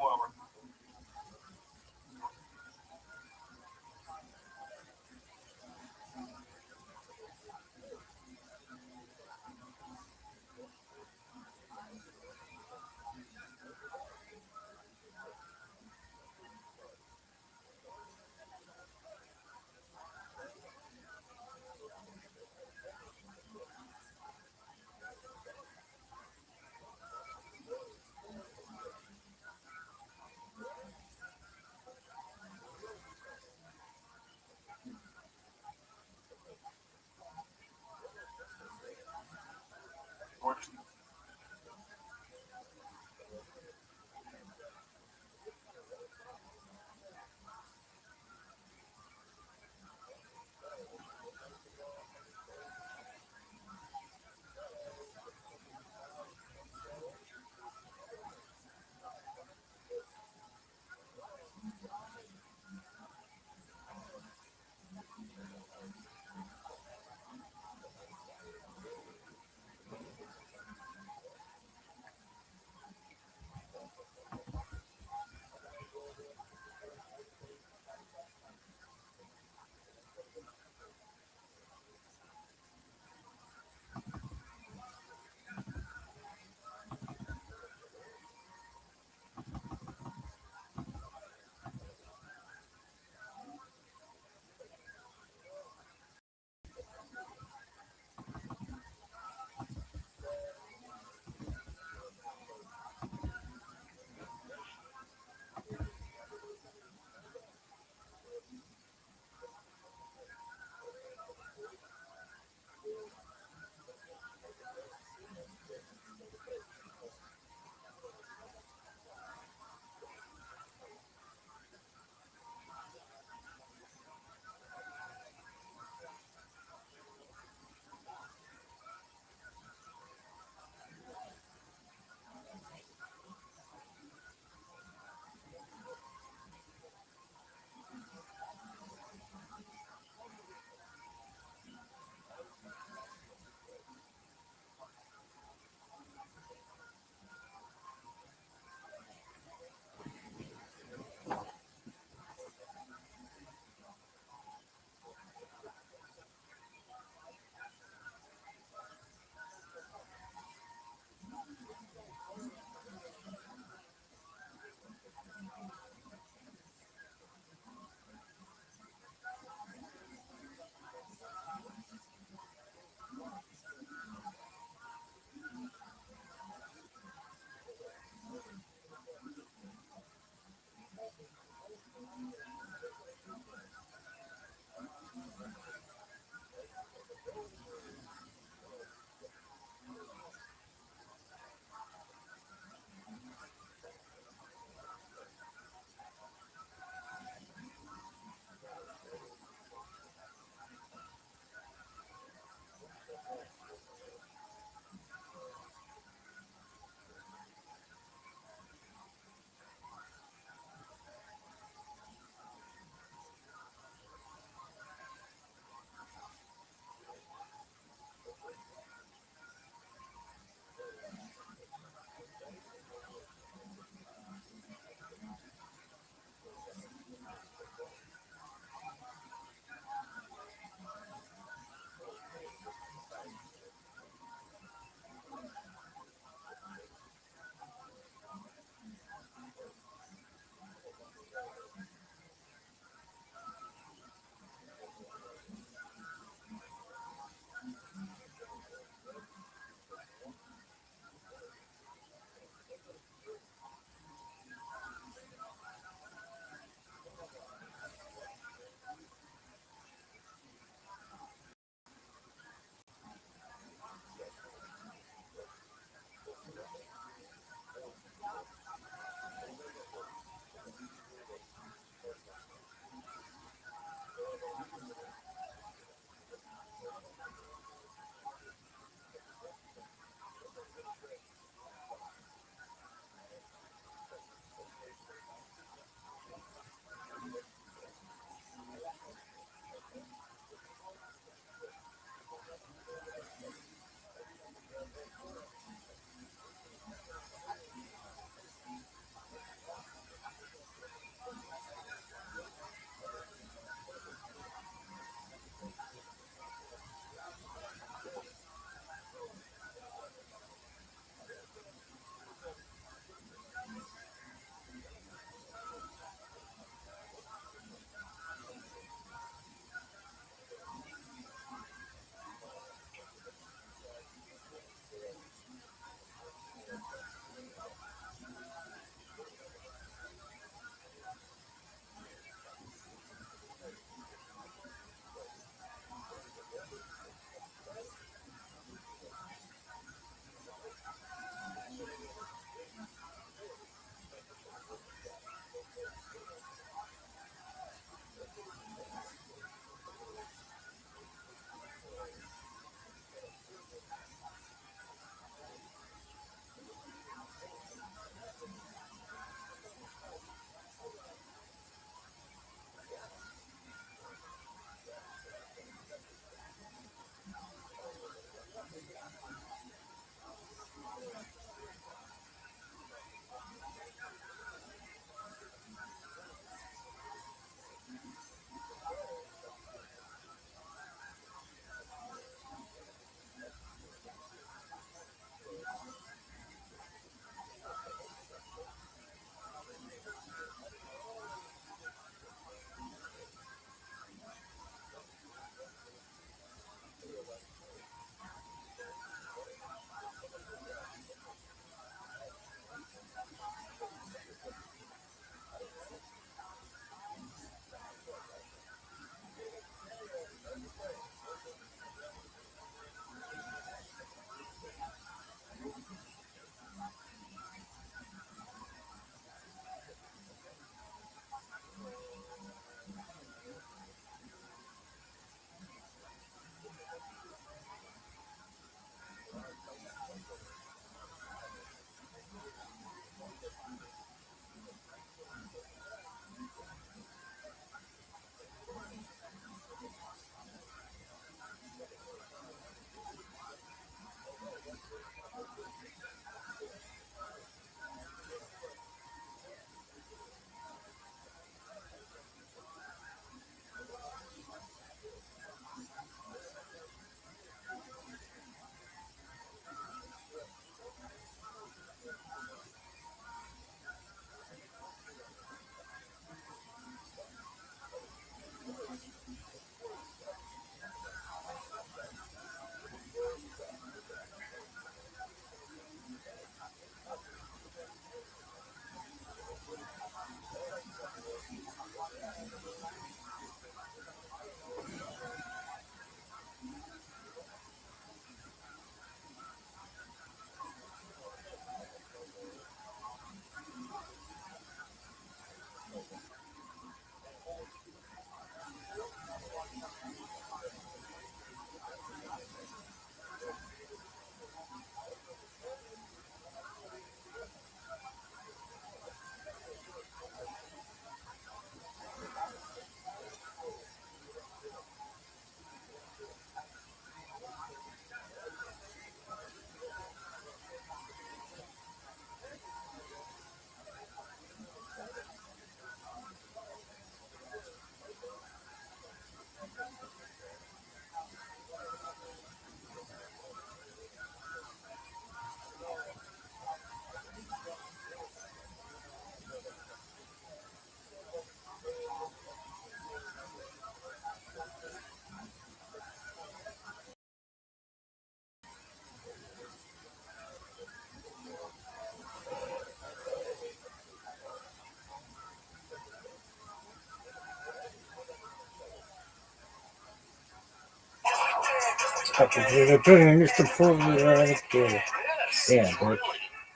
Mr. Fuller right there. Yes, Yeah, it's but really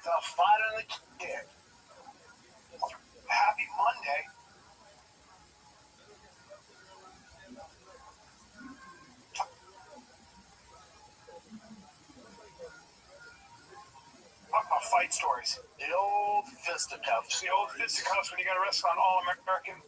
the fight of the kid. Happy Monday. Fight stories. The old fisticuffs. The old fisticuffs when you got to wrestle on All American.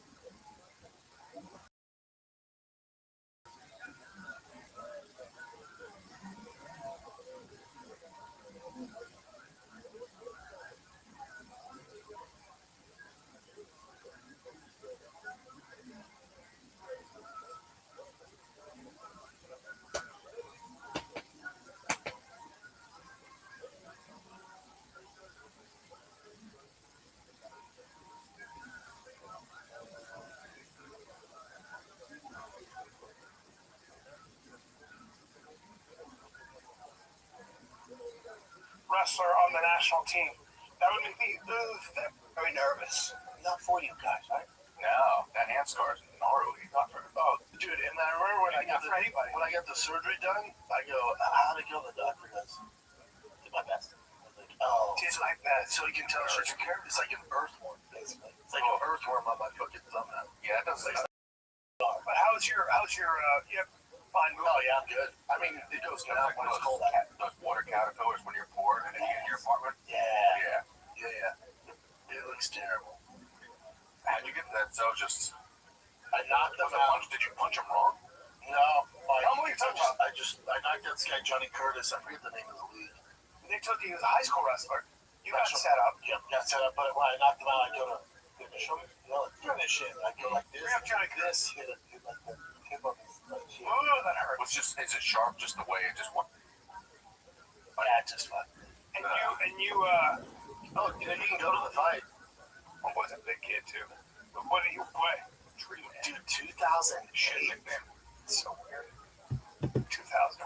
Wrestler on the national team. That would make me very nervous. Not for you guys, right? No, that hand scar is gnarly. Not for dude. And I remember when I got the surgery done, I go, how'd it go? The doctor goes, did my best. I was like, oh, it's like that. So you can tell it's like an earthworm, basically. It's like an earthworm on my fucking thumb now. Yeah, it doesn't. But how's your you have fine movement? Oh yeah, I'm good. I mean, it goes down when it's cold out. Those water caterpillars when you're poor and in your apartment. Yeah. It looks terrible. How'd you get that? So just I knocked them out. Did you punch him wrong? No. How many times? I knocked out this guy Johnny Curtis. I forget the name of the league. They told you he was a high school wrestler. You got set up. Yep, got set up. But when I knocked him out, I go to finish him. Finish him. I go like this. Like this. Hit like the tip of his chin. Oh, that hurt. Is it sharp? Just the way it just went. Yeah, just fun. And you oh, dude, you can go to the fight. I was a big kid too. But what did you play? Dude, 2000. Shit, man. It's so weird. 2000.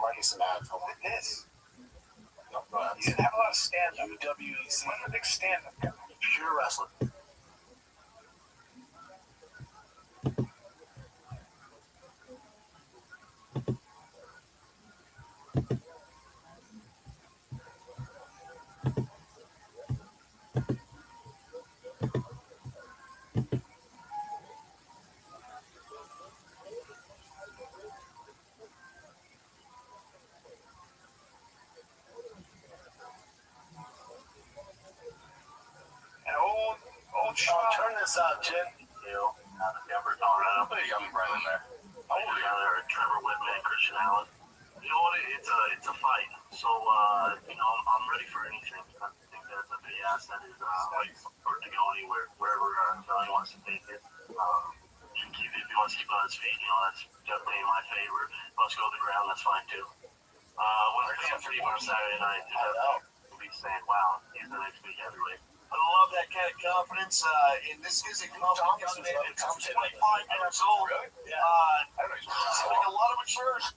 Why are you so mad? Like this. No, you didn't have a lot of stand-up. UWEC. I'm a big stand-up guy. Pure wrestling. Turn this out, Jen. Out of Denver, Colorado. Put a young brother there. Trevor Whitman, Christian Allen. You know what? It's a fight. So I'm ready for anything. I think that's a big asset is for to go anywhere, wherever Johnny wants to take it. If he wants to keep on his feet, that's definitely in my favor. Let's go to the ground. That's fine too. When I come for you on Saturday night, you'll be saying, "Wow, he's the next big heavyweight." I love that kind of confidence. And this is a confidence that's 25 years old. Yeah. Like a lot of matures.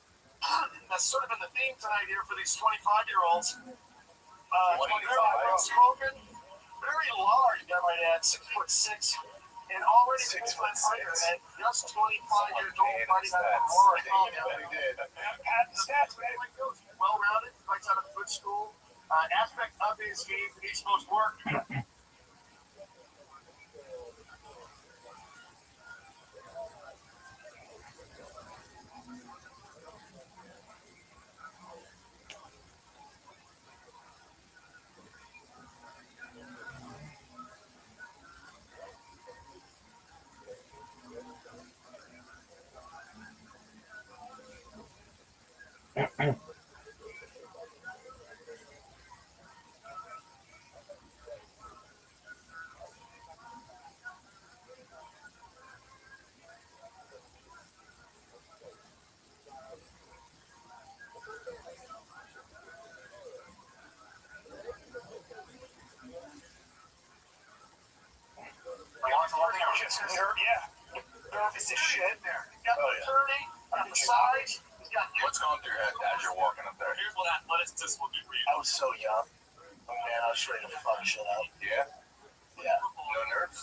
That's sort of been the theme tonight here for these 25-year-olds. 25-year-olds spoken. Very large, I might add, 6'6", and already 6'6", and just 25 years old, fighting out of Aurora. Stats, man. Well-rounded, fights out of good school. Aspect of his game he's supposed to work. Yeah. Nervous as shit. He's got the 30, got the size. What's going through your head as you're walking up there? Here's what athleticism will do for you. I was so young. Oh, man, I was ready to fuck shit up. Yeah? Yeah. No nerves?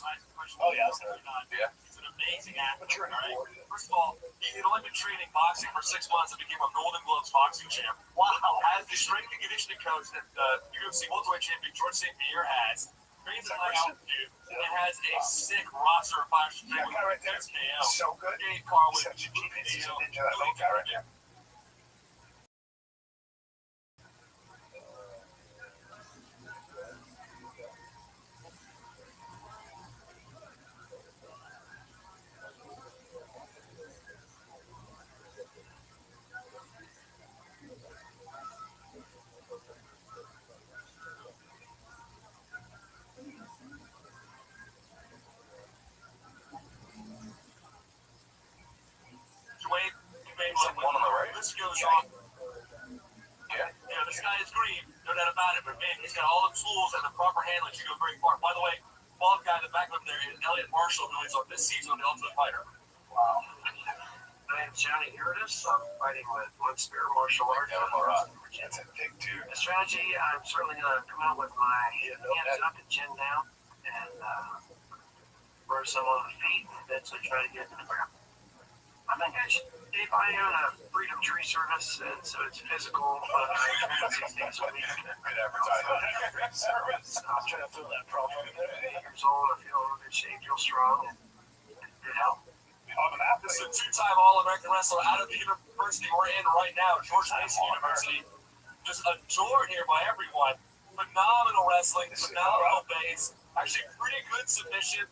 Oh, yeah, I was nervous. Yeah. amazing athlete. All right. First of all, he had only been training boxing for 6 months and became a Golden Gloves boxing champ. Wow. As the strength and conditioning coach that UFC welterweight champion George St. Pierre has. Crazy high altitude. It has a sick roster of 5 straight right there. KO. So good. Dave Carwin, Such a genius. He's a KO. ninja. That little guy right there. One on the right. This goes on. Yeah, this guy is green, no doubt about it, but man, he's got all the tools and the proper handling to go very far. By the way, bald guy in the back of there is Elliot Marshall, who is on this season on The Ultimate Fighter. Wow. I am Johnny Hurtis. I'm fighting with One Spear Martial Arts. That's a big dude. The strategy, I'm certainly going to come out with my hands up and chin down and throw some on the feet and eventually try to get to the ground. I think Dave, I own a Freedom Tree Service, and so it's physical, 6 days a week. Good advertising. Service. I'm trying to fill that problem. 8 years old, I feel in good shape, feel strong, and good health. This is a 2-time All-American wrestler out of the university we're in right now, George Mason University. Just adored here by everyone. Phenomenal wrestling, phenomenal base. Actually, pretty good submission.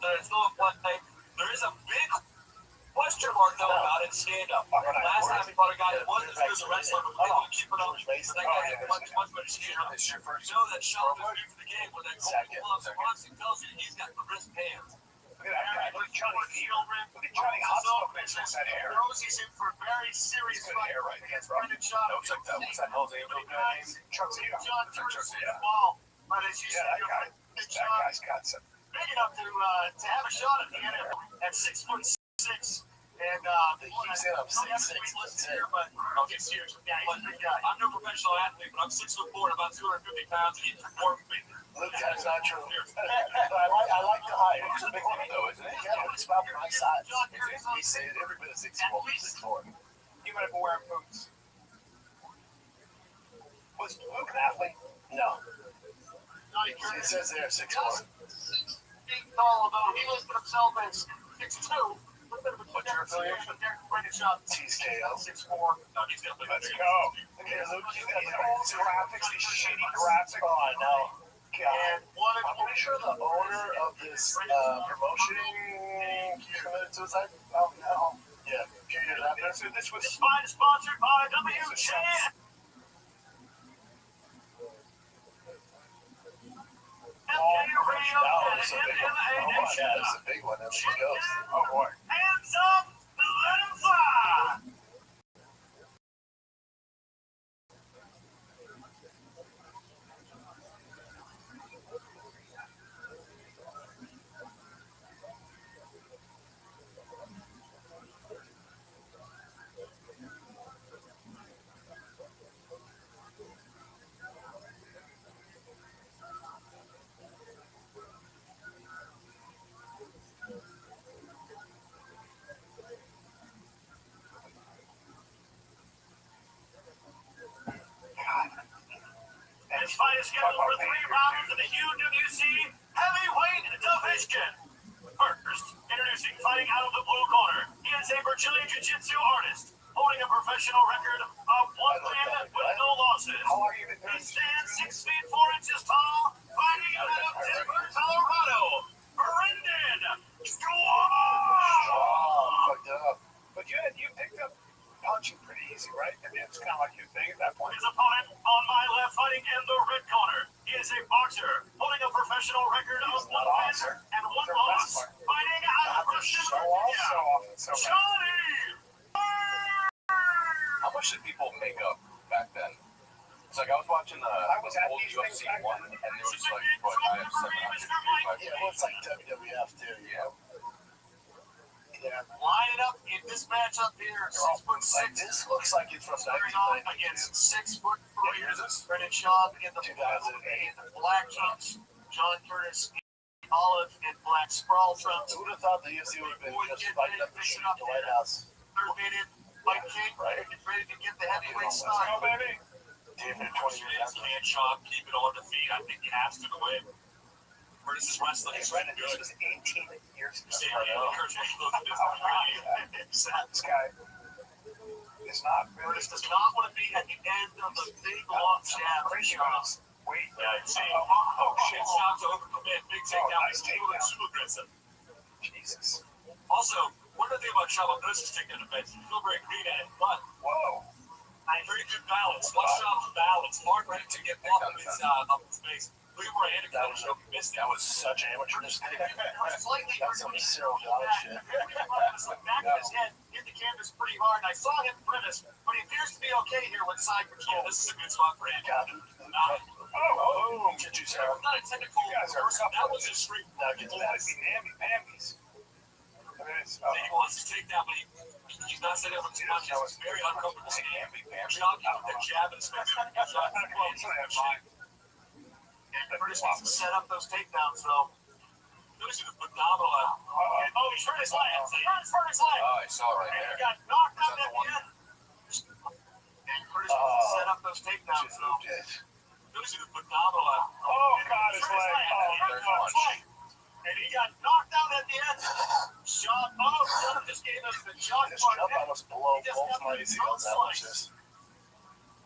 It's still a play. There is a big question mark though about it. Stand up. Last time he fought a guy that wasn't as good as a wrestler, but was able to keep it up. But that guy had much better stand up. You know that shot was due for the game when that Golden Gloves boxing tells you he's got the wrist hands. Look at Johnny Hotspot fixes that hair. Rosie's in for a very serious fight. Hair right against Robbie. That was like that. What's that Jose name? Chuck's here. John Turner's in the ball. But as you said, that guy's got some. Big enough to have a shot at the NFL at 6'6", and he's in up 6'6". Here, but okay, seriously, I'm no professional athlete, but I'm 6'4", about 250 pounds, and he performed me. Look, that's not true. I like the height. It's a big one though, isn't it? Yeah, it's about my size. He said every bit of 6'4". You might have been wearing boots. Was Luke an athlete? No. It says there 6'4". Feet tall, though he listed himself as 6'2". What's your affiliation? Brandon Shop. TKO. 6'4". No, he's definitely. Let's go. Look at Luke. He's got the old graphics, these shitty graphics. Oh, I know. God. I'm pretty sure the owner of this promotion committed suicide. Oh, no. Yeah. A few years after. So this was sponsored by WJ. That's a big one. That's a ghost. Oh, boy. Hands up, let him fly. This fight is scheduled for 3 rounds in the UWC heavyweight division. First, introducing fighting out of the blue corner. He is a Brazilian Jiu-Jitsu artist, holding a professional record of 1 win with no losses. He stands 6 feet 4 inches tall, fighting out of Denver, Colorado. Brendan Strong. Fucked up. But you picked up punching pretty easy, right? I mean, it's kind of like your thing at that point. His opponent on my left, fighting in the red corner. He is a boxer, holding a professional professional record of He's 1 not win awesome. and 1 They're loss, wrestler. fighting out of Not to Rothschild, show off Virginia. so often. So Johnny! How much did people make up back then? It's like I was watching the was at old these UFC things back one, then. and there was like what, they have 700 yeah, well, it's like WWF too. Yeah. Yeah. Line it up in this matchup here. 6'6". This looks like it's from Starting off 1992. against 6'3". Here's this. Brendan Schaub in the 2008. black trunks. John Curtis in olive and black sprawl trunks. Who would have thought the UFC would have been just fighting up the street at the White House? Third minute, Mike King ready to get the heavyweight Let's start. go, baby. David, 20 years after. Can Schaub keep it on the feet? I think he has to win. Curtis is wrestling. He's Brendan, good. this was 18 years ago. See, Curtis This guy is not really. Curtis does not want to be at the end of the big long jab. Pretty sure I was. Wait. Yeah, see. Oh, shit. Schaub to overcommit. Big takedown. Nice takedown. Super aggressive. Jesus. Also, one other thing about Schaub, I've noticed his takedown defense. He's still very clean at it, but Whoa. very good balance. Watch Schaub's balance. Hard ready to get off of his face. Look at where I That was, missed it. that was such amateur mistake. Slightly That's some Cyril Dog shit. Back of his head hit the canvas pretty hard, and I saw him grimace, but he appears to be okay here with side control. This is a good spot for him. Oh, get you, Sarah. Not a technical person. That was a straight Nuggets, Nambies. he wants to take down, but he's not setting up for too much. It's very uncomfortable. Schaub with the jab and and Curtis needs to set up those takedowns, though. Those are phenomenal. Oh, he's hurt his leg. He's hurt his leg. Oh, I saw it right And he there. got knocked out at the end. And Curtis needs to set up those takedowns, though. Those are phenomenal. Oh, God, his leg. And he got knocked out at the end. Schaub, Schaub just gave us the John This jump almost below both my ACLs. That was just.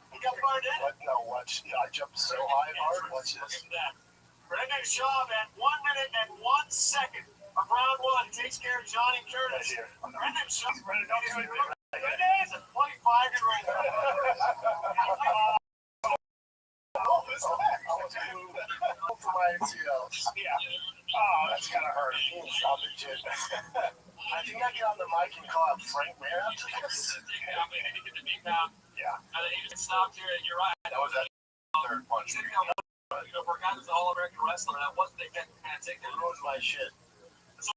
He got fired in. What? No, watch. Yeah, I jumped so high and hard. Watch this. Brendan Schaub at 1 minute and 1 second of round 1 takes care of Johnny Curtis. Brendan Schaub is a 25-year-old. For my ACLs. Yeah. Oh, that's kind of hurt. Stop it, Jim. I think I get on the mic and call out Frank Mayer after this. Yeah. And then he just stopped here, and you're right. That was that third punch. For a guy who's an all-American wrestler, that wasn't a good take. It ruins my shit. So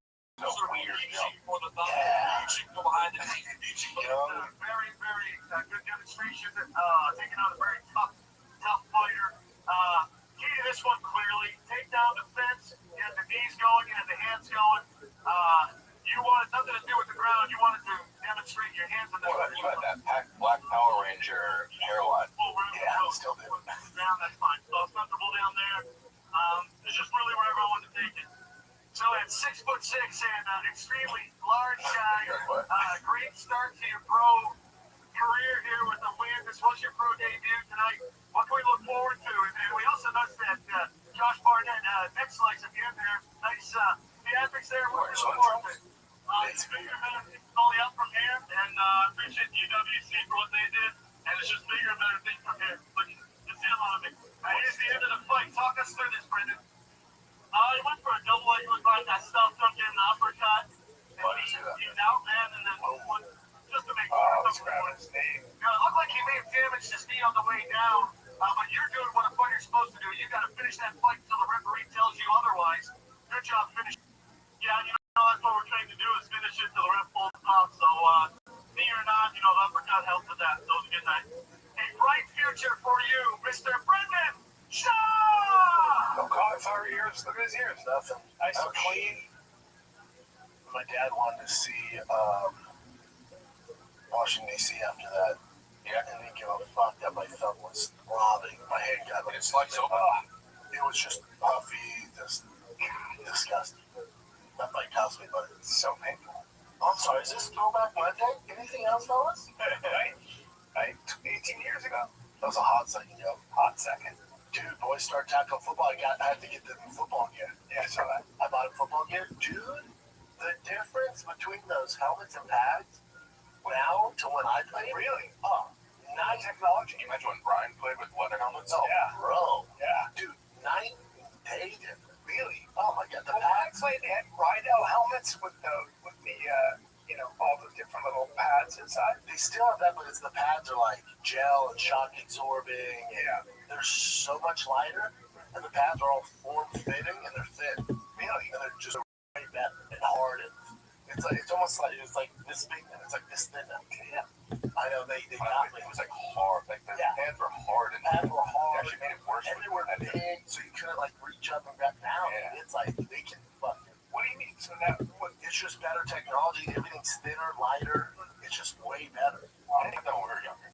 weird. For the thumb. You should go behind it. Very, very good demonstration. Taking on a very tough fighter. Key to this one clearly. Take down the fence. You have the knees going. You have the hands going. You wanted nothing to do with the ground. You wanted to demonstrate your hands in the ground. You had that Black Power Ranger hairline. Yeah, I still do. Down, that's fine. So it's comfortable down there. It's just really wherever I want to take it. So at 6'6" and extremely large guy, great start to your pro career here with the win. This was your pro debut tonight. What can we look forward to? And we also noticed that Josh Barnett, next legs again there. Nice theatrics there. What can we look forward to? It's bigger and better things only up from here, and appreciate UWC for what they did, and it's just bigger and better things from here. Look, it's in on me. Here's the end of the fight. Talk us through this, Brendan. He went for a double leg hook right, that stuff, took him an uppercut, and he outran and then one just to make sure. It looked like he may have damaged his knee on the way down, but you're doing what a fighter's supposed to do. You got to finish that fight until the referee tells you otherwise. Good job finishing. Yeah, that's what we're trying to do is finish it till the ref pulls off. So, me or not, the uppercut helped with that. So it was a good night. A bright future for you, Mr. Brendan Schaub! No cauliflower ears. Look at his ears. Nothing. Nice and clean. My dad wanted to see Washington, D.C. after that. Yeah. And didn't give a fuck that my thumb was throbbing. My hand got like, It's like so. it was just puffy, just disgusting. That fight cost me, but it's so painful. I'm sorry, is this Throwback Monday? Anything else, fellas? Right, 18 years ago. That was a hot second, yo. Hot second. Dude, boys start tackling football. I had to get the football gear. Yeah, so I bought a football gear. Dude, the difference between those helmets and pads now to when I played. Really? Oh, night technology. Can you imagine when Brian played with leather helmets? Oh, yeah. Bro. Yeah. Dude, night and day difference. We helmets with the all the different little pads inside. They still have that, but it's the pads are like gel and shock absorbing. Yeah. They're so much lighter, and the pads are all form fitting and they're thin. Really? And they're just way better and hard. And it's almost like this big and it's like this thin now. Yeah. I know they got me. It was like hard. Like the pads were hard and pads were hard. They actually made it worse. And they were big, so you couldn't like reach up and grab down. Yeah. It's like they can fuck. What do you mean? So now, It's just better technology. Everything's thinner, lighter. It's just way better. I didn't know when we were younger.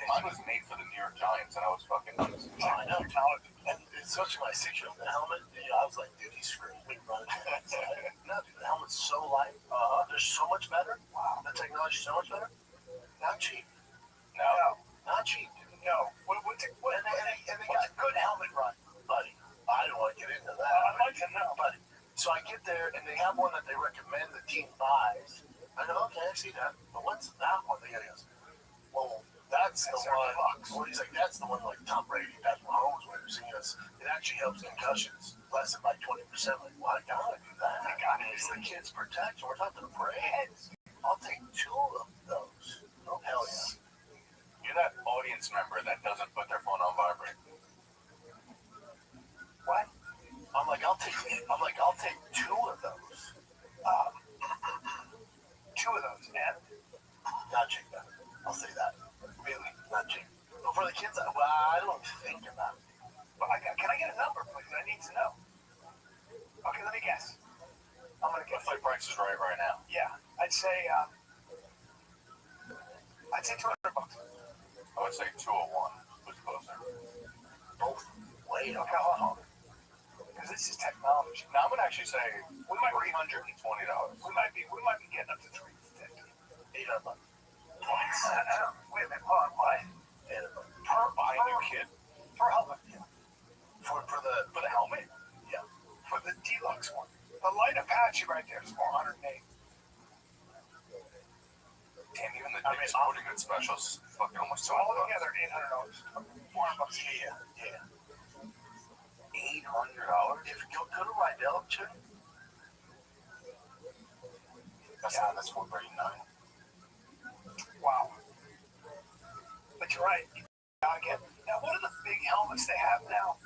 Mine was made for the New York Giants, and I was fucking nuts. I know. And especially my 6-year-old, the helmet, I was like, dude, he's screwing me running. No, dude, the helmet's so light. They're so much better. Wow. The technology's so much better. Not cheap. No. Not cheap, dude. no. What's a good helmet run? Buddy, I don't want to get into that. I'd like to know. Buddy. So I get there, and they have one that they recommend the team buys. I go, okay, I see that. But what's that one? The guy goes, well, that's the one. Well, he's like, that's the one like Tom Brady, Patrick Mahomes wears. He goes, it actually helps concussions lessen by 20%. Like, well, I gotta do that. I gotta. It's the kids' protection. We're talking to brains. I'll take 2 of those. Oh, hell yeah. You're that audience member that doesn't put their phone on vibrate. What? I'm like, I'll take 2 of those. 2 of those, man. Not cheap, though. I'll say that. Really, not cheap. But for the kids, I don't think about it. But can I get a number, please? I need to know. Okay, let me guess. I'm gonna guess. Let's play Price is Right now. Yeah, I'd say $200. I would say 201 was closer. Both. Wait, Okay, hold on. Because this is technology. Now I'm gonna actually say We might be $320. we might be getting up to $350. $800. Wait a minute, hold on, what? Per buy a new kit. Per helmet. Yeah. For the helmet. Yeah. For the deluxe one. The light Apache right there is $408. Damn, even the big sporting goods specials fucking almost So all together, $800. $400. Yeah. $800. If you go to Rydell, check. That's $439. Wow. But you're right. Again. Now, what are the big helmets they have now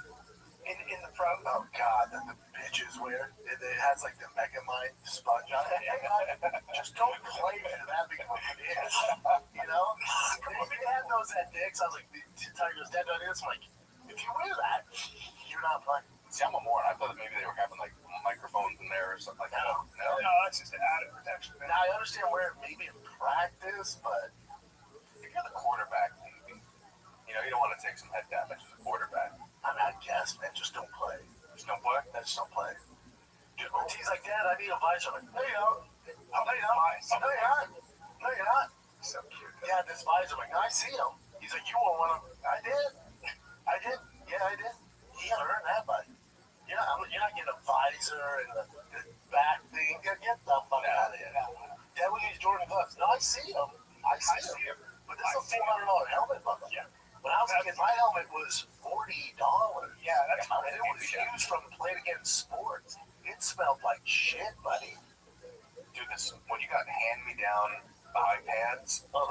in the pro? Oh God, that the bitches wear. It has like the Megamind sponge on it. Just don't play with that big of a bitch. You know? If they had those at Dick's, I was like, Tiger goes, Dad, do I do this? I'm like, if you wear that, you're not playing. See, I'm a moron. I thought that maybe they were having like microphones in there or something like that. No. No, that's just an added protection. Now I understand where it maybe in practice, but If you're the quarterback, you don't want to take some head damage as a quarterback. I mean, I guess, man, just don't play. Just don't play. Just don't play. Dude, when T's like, Dad, I need a visor. I'm like, no, you don't. No, you don't. No, you're not. No, you're not. So cute. Yeah, this visor. I'm like, no, I see him. He's like, you want one of them? I did. Yeah, I did. You gotta earn that, buddy. You're not getting a visor and the back thing. Get the fuck out of here. Dad, we use Jordan gloves. No, I see him. I see him. But this is a $400 helmet, mother. Yeah. When I was a kid, my helmet was $40. Yeah, that's And it was used from playing against sports. It smelled like shit, buddy. Dude, when you got hand-me-down thigh pads. Oh,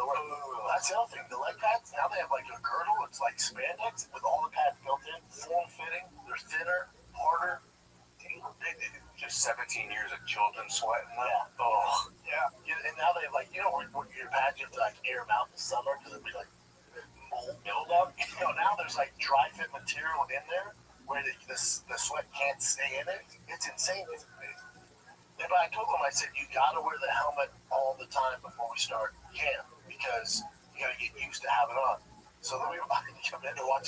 that's the other thing. The leg pads, now they have like a girdle. It's like spandex with all the pads built in. Form-fitting. They're thinner, harder. Just 17 years of children sweating. Yeah. Oh. Yeah. And now they have like, where your pads you have to like air them out in the summer because it'd be like mold buildup. Now there's like dry fit material in there where the sweat can't stay in it. It's insane. But I told them, I said, you got to wear the helmet all the time before we start camp because you got to get used to having it on. So then we come in to watch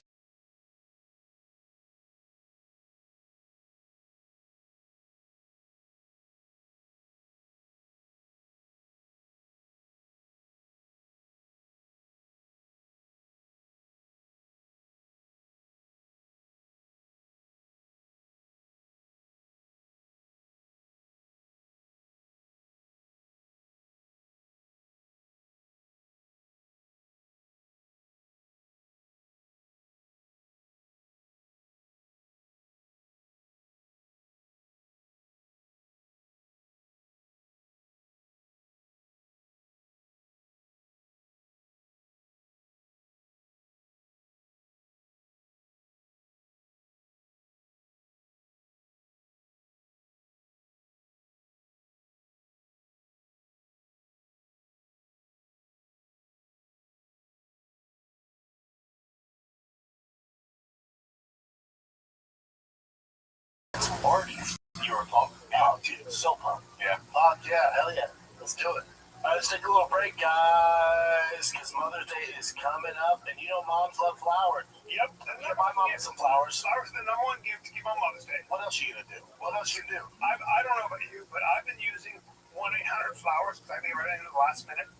party. You were pumped? Oh, dude, so pumped. Yeah. Fuck yeah, hell yeah. Let's do it. Let's take a little break, guys, because Mother's Day is coming up, and you know moms love flowers. Yep. And get my mom some flowers. Flowers are the number one gift to give on Mother's Day. What else are you going to do? What else you do? I don't know about you, but I've been using 1-800-Flowers because I made it right into the last minute.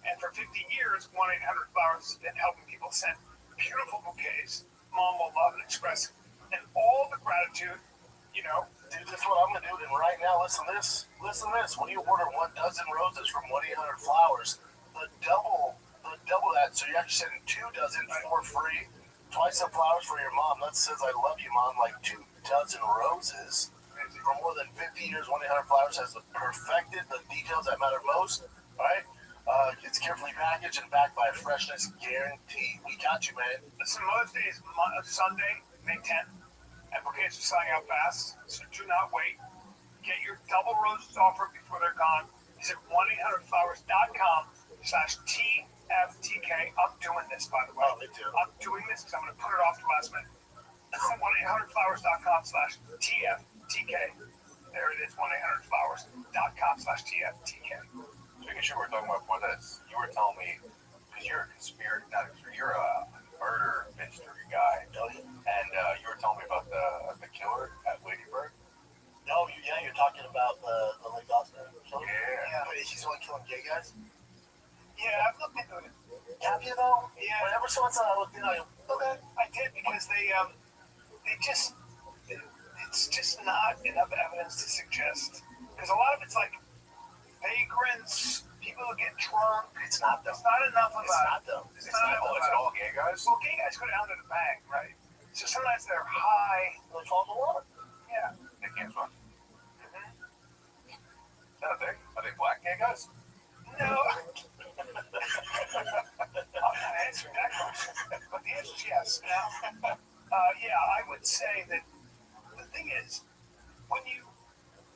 And for 50 years, 1-800-Flowers has been helping people send beautiful bouquets. Mom will love and express it. And all the gratitude, you know. Dude, this is what I'm going to do. And right now, listen to this. Listen to this. When you order 1 dozen roses from 1-800-Flowers, the double that. So you're actually sending 2 dozen for free. Twice the flowers for your mom. That says, I love you, Mom. Like 2 dozen roses. For more than 50 years, 1-800-Flowers has perfected the details that matter most. All right? It's carefully packaged and backed by a freshness guarantee. We got you, man. Listen, Mother's Day is Sunday, May 10th. And bouquets are selling out fast, so do not wait. Get your double roses offer before they're gone. Visit 1-800-Flowers.com/TFTK. I'm doing this, by the way. Oh, me too. I'm doing this because I'm going to put it off to last minute. 1-800-Flowers.com/TFTK. There it is, 1-800-Flowers.com/TFTK. Making sure we're talking about this. You were telling me, because you're a conspiracy, you're a murder mystery guy. And you were telling me about the killer at Ladybird. Oh, yeah, you're talking about the Lake Austin killer? Yeah. Wait, he's only killing gay guys? Yeah, I've looked into it. Have you, though? Yeah. Whenever someone said I looked into it, okay. I did because it's just not enough evidence to suggest. Because a lot of it's like vagrants, people who get drunk. It's not them. It's not enough of It's not them. It's not enough of all gay guys? Well, gay guys go down to the bank, right? So sometimes they're high. They fall in the water. Yeah. They can't swim. Is that a thing? Are they black gay guys? No. I'm not answering that question. But the answer is yes. Now, yeah, I would say that the thing is, when you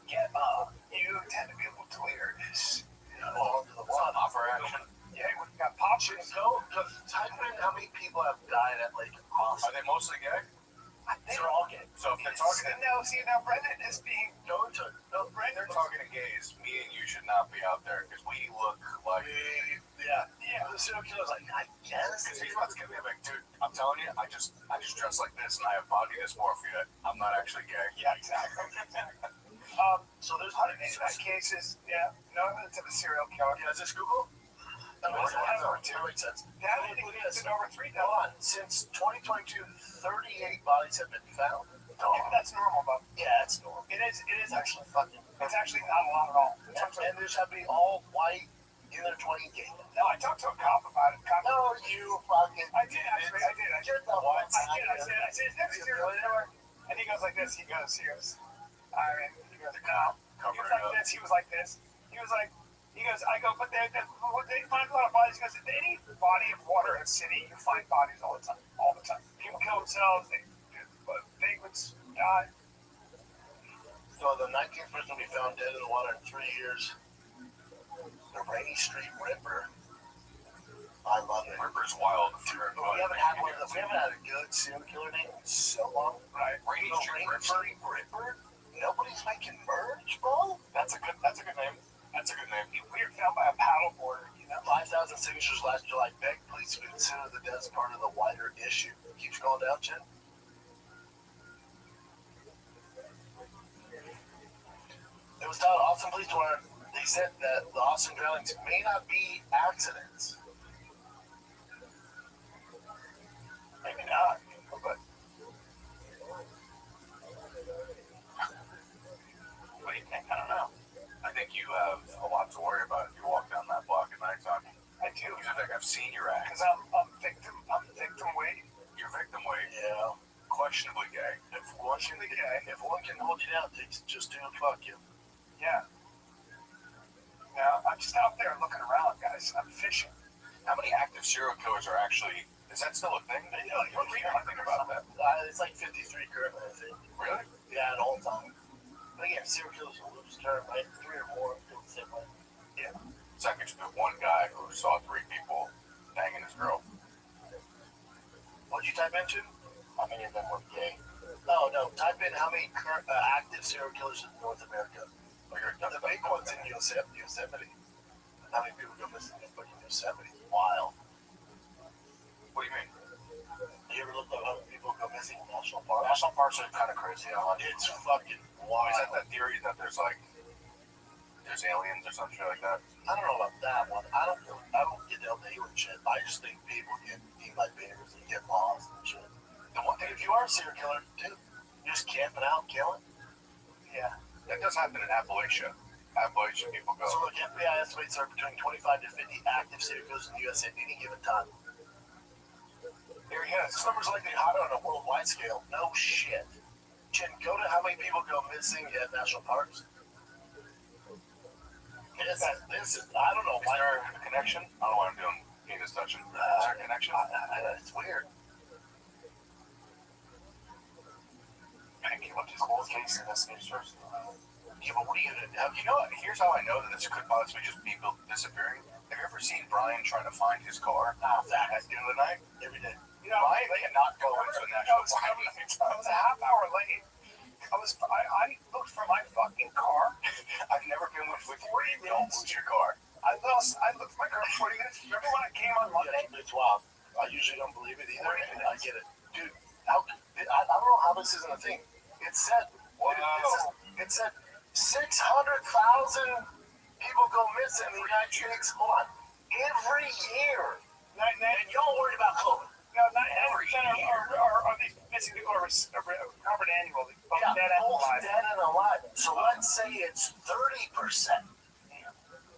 get up, you tend to be able to clearness. Fall into the water. Offer action. Yeah, when you got pop shit. Go type in how many people have died at Lake Austin. Are they mostly gay? They're all gay. So if they're targeting, now Brendan is being they're targeting gays. Me and you should not be out there because we look like. Yeah. The serial killer's like, I guess. Because he's about to get me like, dude, I'm telling you, I just dress like this and I have body dysmorphia. I'm not actually gay. Yeah, exactly. So there's hundreds of cases. Yeah, no evidence of a serial killer. Yeah, is this Google? That makes sense. That indicates over 3,000. Hold on. Since 2022, 38 bodies have been found. That's normal, though. Yeah, it's normal. It is actually fucking. It's actually not a lot at all. And there's happening all white in their 20 gay. No, I talked to a cop about it. No, you fucking. I did actually. I did. Get the what? I said, is there a serial killer? And he goes like this. He goes, I mean, he goes, no. He was like this. He was like this. He goes, I go, but they find a lot of bodies. He goes, in any body of water in a city, you find bodies all the time. People kill themselves. Vagrants die. So the 19th person to be found dead in the water in 3 years. The Rainy Street Ripper. I love it. Ripper's wild. We haven't had a good serial killer name in so long. Right. Rainy Street Ripper. Nobody's making merch, bro. That's a good name. That's a good name. We were found by a paddleboarder. 5,000 signatures last July. Beg, please consider the death part of the wider issue. Keep scrolling down, Jen. It was told Austin Police Department. They said that the Austin drownings may not be accidents. Maybe not, but. What do you think? I don't know. I think you have a lot to worry about if you walk down that block at nighttime. I do. You think I've seen your act. Because I'm victim weight. You're victim weight. Yeah. Questionably gay. If one can hold you down, it's just to fuck you. Yeah. Now, I'm just out there looking around, guys. I'm fishing. How many active serial killers are actually... Is that still a thing? You're reading anything about that? It's like 53 currently, I think. Really? Yeah, an all time. But again, serial killers will lose term, right? 3 or more feel the same way. Yeah. So I could just be one guy who saw 3 people banging his girl. What'd you type into? How many of them were gay? No. Type in how many current active serial killers in North America. The big one's in Yosemite. How many people go missing in fucking Yosemite? Wild. What do you mean? You ever looked at how many people go missing in national parks? National parks are kind of crazy. It's fucking wild. Is that that theory that there's aliens or some shit like that? I don't know about that one. I don't get down the alien shit. I just think people get eaten by bears and get lost and shit. And if you are a serial killer, dude, you're just camping out, killing. Yeah. That does happen in Appalachia. Appalachian people go. So look, FBI estimates there are between 25 to 50 active serial killers in the U.S. at any given time. Here he is. This number's likely higher on a worldwide scale. No shit. Jen, go to how many people go missing at national parks. This is, I don't know. Is there a connection? I don't know what I'm doing. Penis touching. Is there a connection? It's weird. Picking up these cold case investigators. Yeah, but what are you gonna do? You know what? Here's how I know that this could possibly just be people disappearing. Have you ever seen Brian trying to find his car? At the end of the night? Every day. You know, Brian cannot go into a national park. I was a half hour late. I looked for my fucking car. I've never been with you. Don't lose your car. I looked for my car 40 minutes. Remember when I came on Monday? Yeah, it's wild. I usually don't believe it either. And I get it. Dude, I don't know how this isn't a thing. It said, it said 600,000 people go missing in the United States. Hold on. Every year. And y'all worried about COVID. No, not every are these missing people are recovered annually. Both dead and alive. Dead and alive. So let's say it's 30%.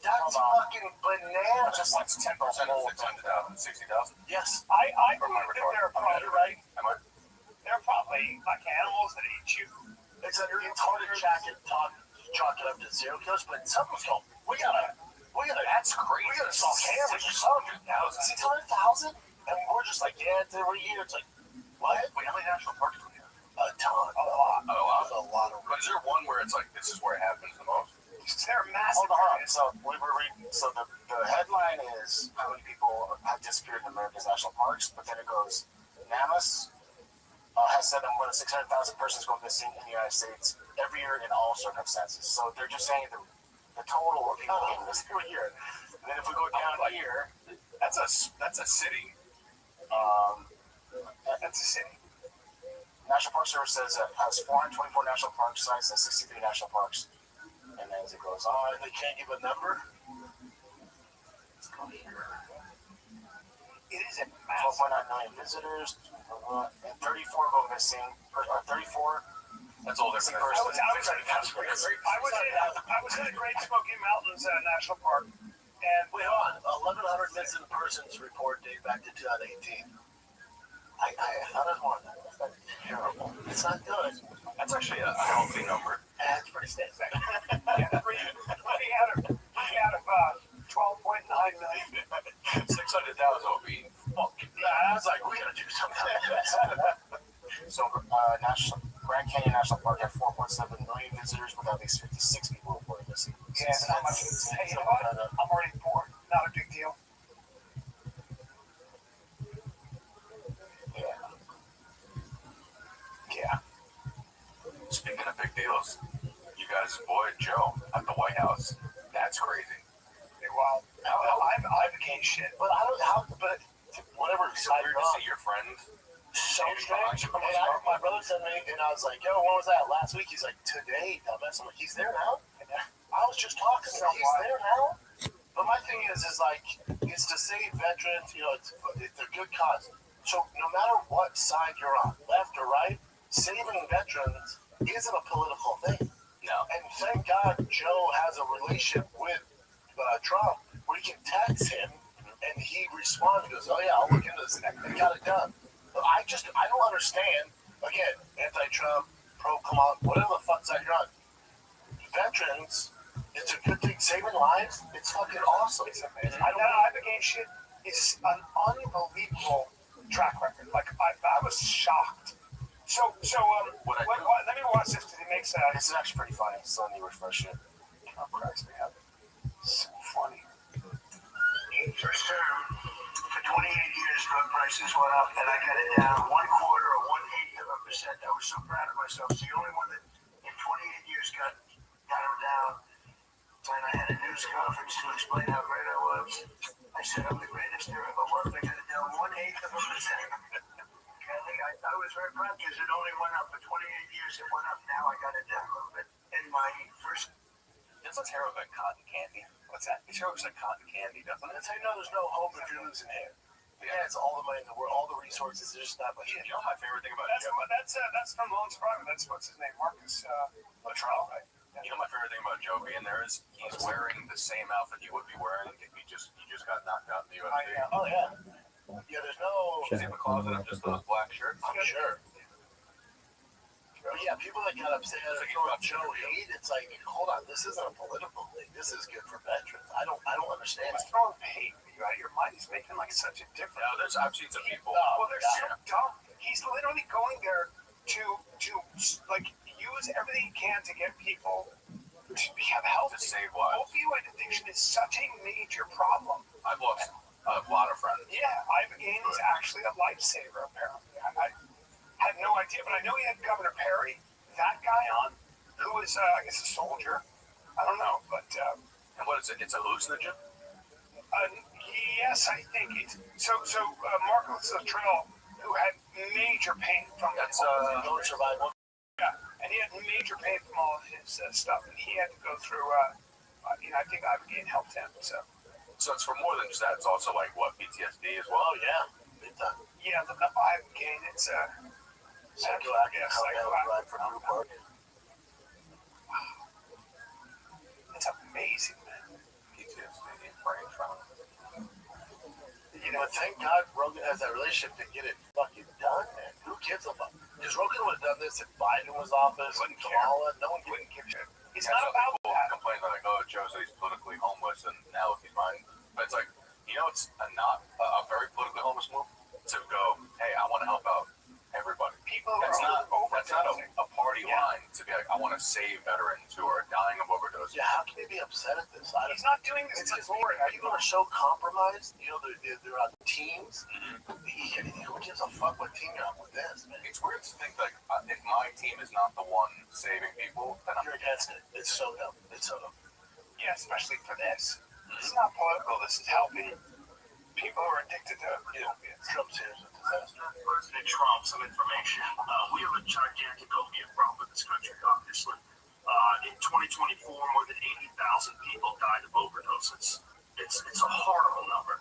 That's fucking bananas. Just like 10% of 600,000, 60,000. Yes. I remember they're probably right. They're probably like animals that eat you. It's hard to chalk it up to serial killers, but something's going. We gotta. That's crazy. We gotta solve cameras or something. 600,000, and we're just like, yeah, it's every year. It's like, what? Wait, how many national parks do we have? A ton. A lot. A lot of. But is there one where it's like this is where it happens the most? They're massive. Hold on. So we were reading. So the headline is how many people have disappeared in America's national parks, but then it goes, NamUs has said that more than 600,000 persons go missing in the United States every year in all circumstances. So they're just saying the total of people getting missing every year. And then if we go down here, that's a city. That's a city. National Park Service says it has 424 national park sites and 63 national parks. And then as it goes on, they can't give a number. Let's go here. It is a massive. 12.9 million visitors, and 34 go missing. 34. That's all they're I was in the Great Smoky Mountains National Park, and wait on 1,100 missing persons report date back to 2018. I thought it was more than that. That's terrible. It's not good. That's actually a healthy number. That's pretty standard. yeah, 3 out of 12.9 million. 600,000 will be fucking. I was like, we gotta do something. So, Grand Canyon National Park had 4.7 million visitors, with at least 56 people reported missing. Yeah, hey, you know what? I'm already poor. Not a big deal. Yeah. Speaking of big deals, you guys' boy Joe at the White House. That's crazy. Well, I became shit. But I don't. But whatever. It's so weird to see your friend. So strange. My brother sent me, and I was like, "Yo, when was that? Last week?" He's like, "Today, dumbass." I'm like, "He's there now." I was just talking to him. He's there now. But my thing is like, it's to save veterans. You know, it's a good cause. So no matter what side you're on, left or right, saving veterans isn't a political thing. No. And thank God Joe has a relationship with Trump where he can text him and he responds and goes, "Oh yeah, I'll look into this," and got it done. But I don't understand. Again, anti-Trump, pro-Kamala, whatever the fuck side you're on. Veterans, it's a good thing. Saving lives, it's fucking awesome. It's amazing. I became shit. It's an unbelievable track record. Like I was shocked. So let me watch this because it makes this is actually pretty funny. So let me refresh it. Oh, cracks me up. So funny. First term, for 28 years, drug prices went up, and I got it down 1/4 or 1/8 of a I was so proud of myself. It's the only one that in 28 years got her down. When I had a news conference to explain how great I was, I said I'm the greatest there ever was. I got it down 1/8 of a percent. I was very proud because it only went up for 28 years. It went up. Now I got it down a little bit. And my first. It's a terrible like cotton candy. What's that? It sure looks like cotton candy, doesn't it? That's how you know there's no hope if you're losing hair. Yeah, it's all the money in the world, all the resources. There's just not much. You know my favorite thing about That's from Lone Survivor. That's what's his name, Marcus Luttrell, right? You know my favorite thing about Joe being there is he's wearing the same outfit he would be wearing if he just got knocked out in the UFC. Oh yeah. Yeah, there's no. Is he in the closet of just those black shirts? I'm sure. But yeah, people that got upset about Joe hate, it's like, hold on, this isn't a political thing. This is good for veterans. I don't understand. He's throwing hate. You out of your mind? He's making like such a difference. Yeah, I've seen some people. Well, they're so dumb. He's literally going there to like use everything he can to get people to have health. To save lives. Opioid addiction is such a major problem. I've lost a lot of friends. Yeah, Ibogaine is actually a lifesaver, apparently. I had no idea, but I know he had Governor Perry, that guy on, who is, I guess, a soldier. I don't know, but... and what is it? It's a hallucinogen? Yes, I think it's... So Marcus Luttrell, who had major pain from... That's Lone Survivor. Yeah, and he had major pain from all of his stuff, and he had to go through, I think Ibogaine helped him, so... So it's for more than just that. It's also like, what, PTSD as well? Oh, yeah. Big time. Yeah, the Ibogaine, it's Psychoactive for Newport. It's amazing, man. PTSD, brain trauma. You know, thank God Rogan has that relationship to get it fucking done, man. Who gives a fuck? Because Rogan would have done this if Biden was office, and Kamala, no one wouldn't give a shit. He's not about that. Complain like, oh, Joe said he's politically homeless, and now he's fine. But it's like, it's a very politically homeless move to go, hey, I want to help out everybody. People that's are that's not a party line to be like, I want to save veterans who are dying of overdose. Yeah, how can you be upset at this? He's not doing this. It's boring. People are so compromised. They're on teams. Who gives a fuck what team you're on with this, man? It's weird to think like if my team is not the one saving people, then you're against it. It's so dumb. It's so dumb. Yeah, especially for this. This is not political. This is helping people who are addicted to opiates. Trump's here is a disaster. President Trump, some information. We have a gigantic opiate problem in this country, obviously. In 2024, more than 80,000 people died of overdoses. It's a horrible number.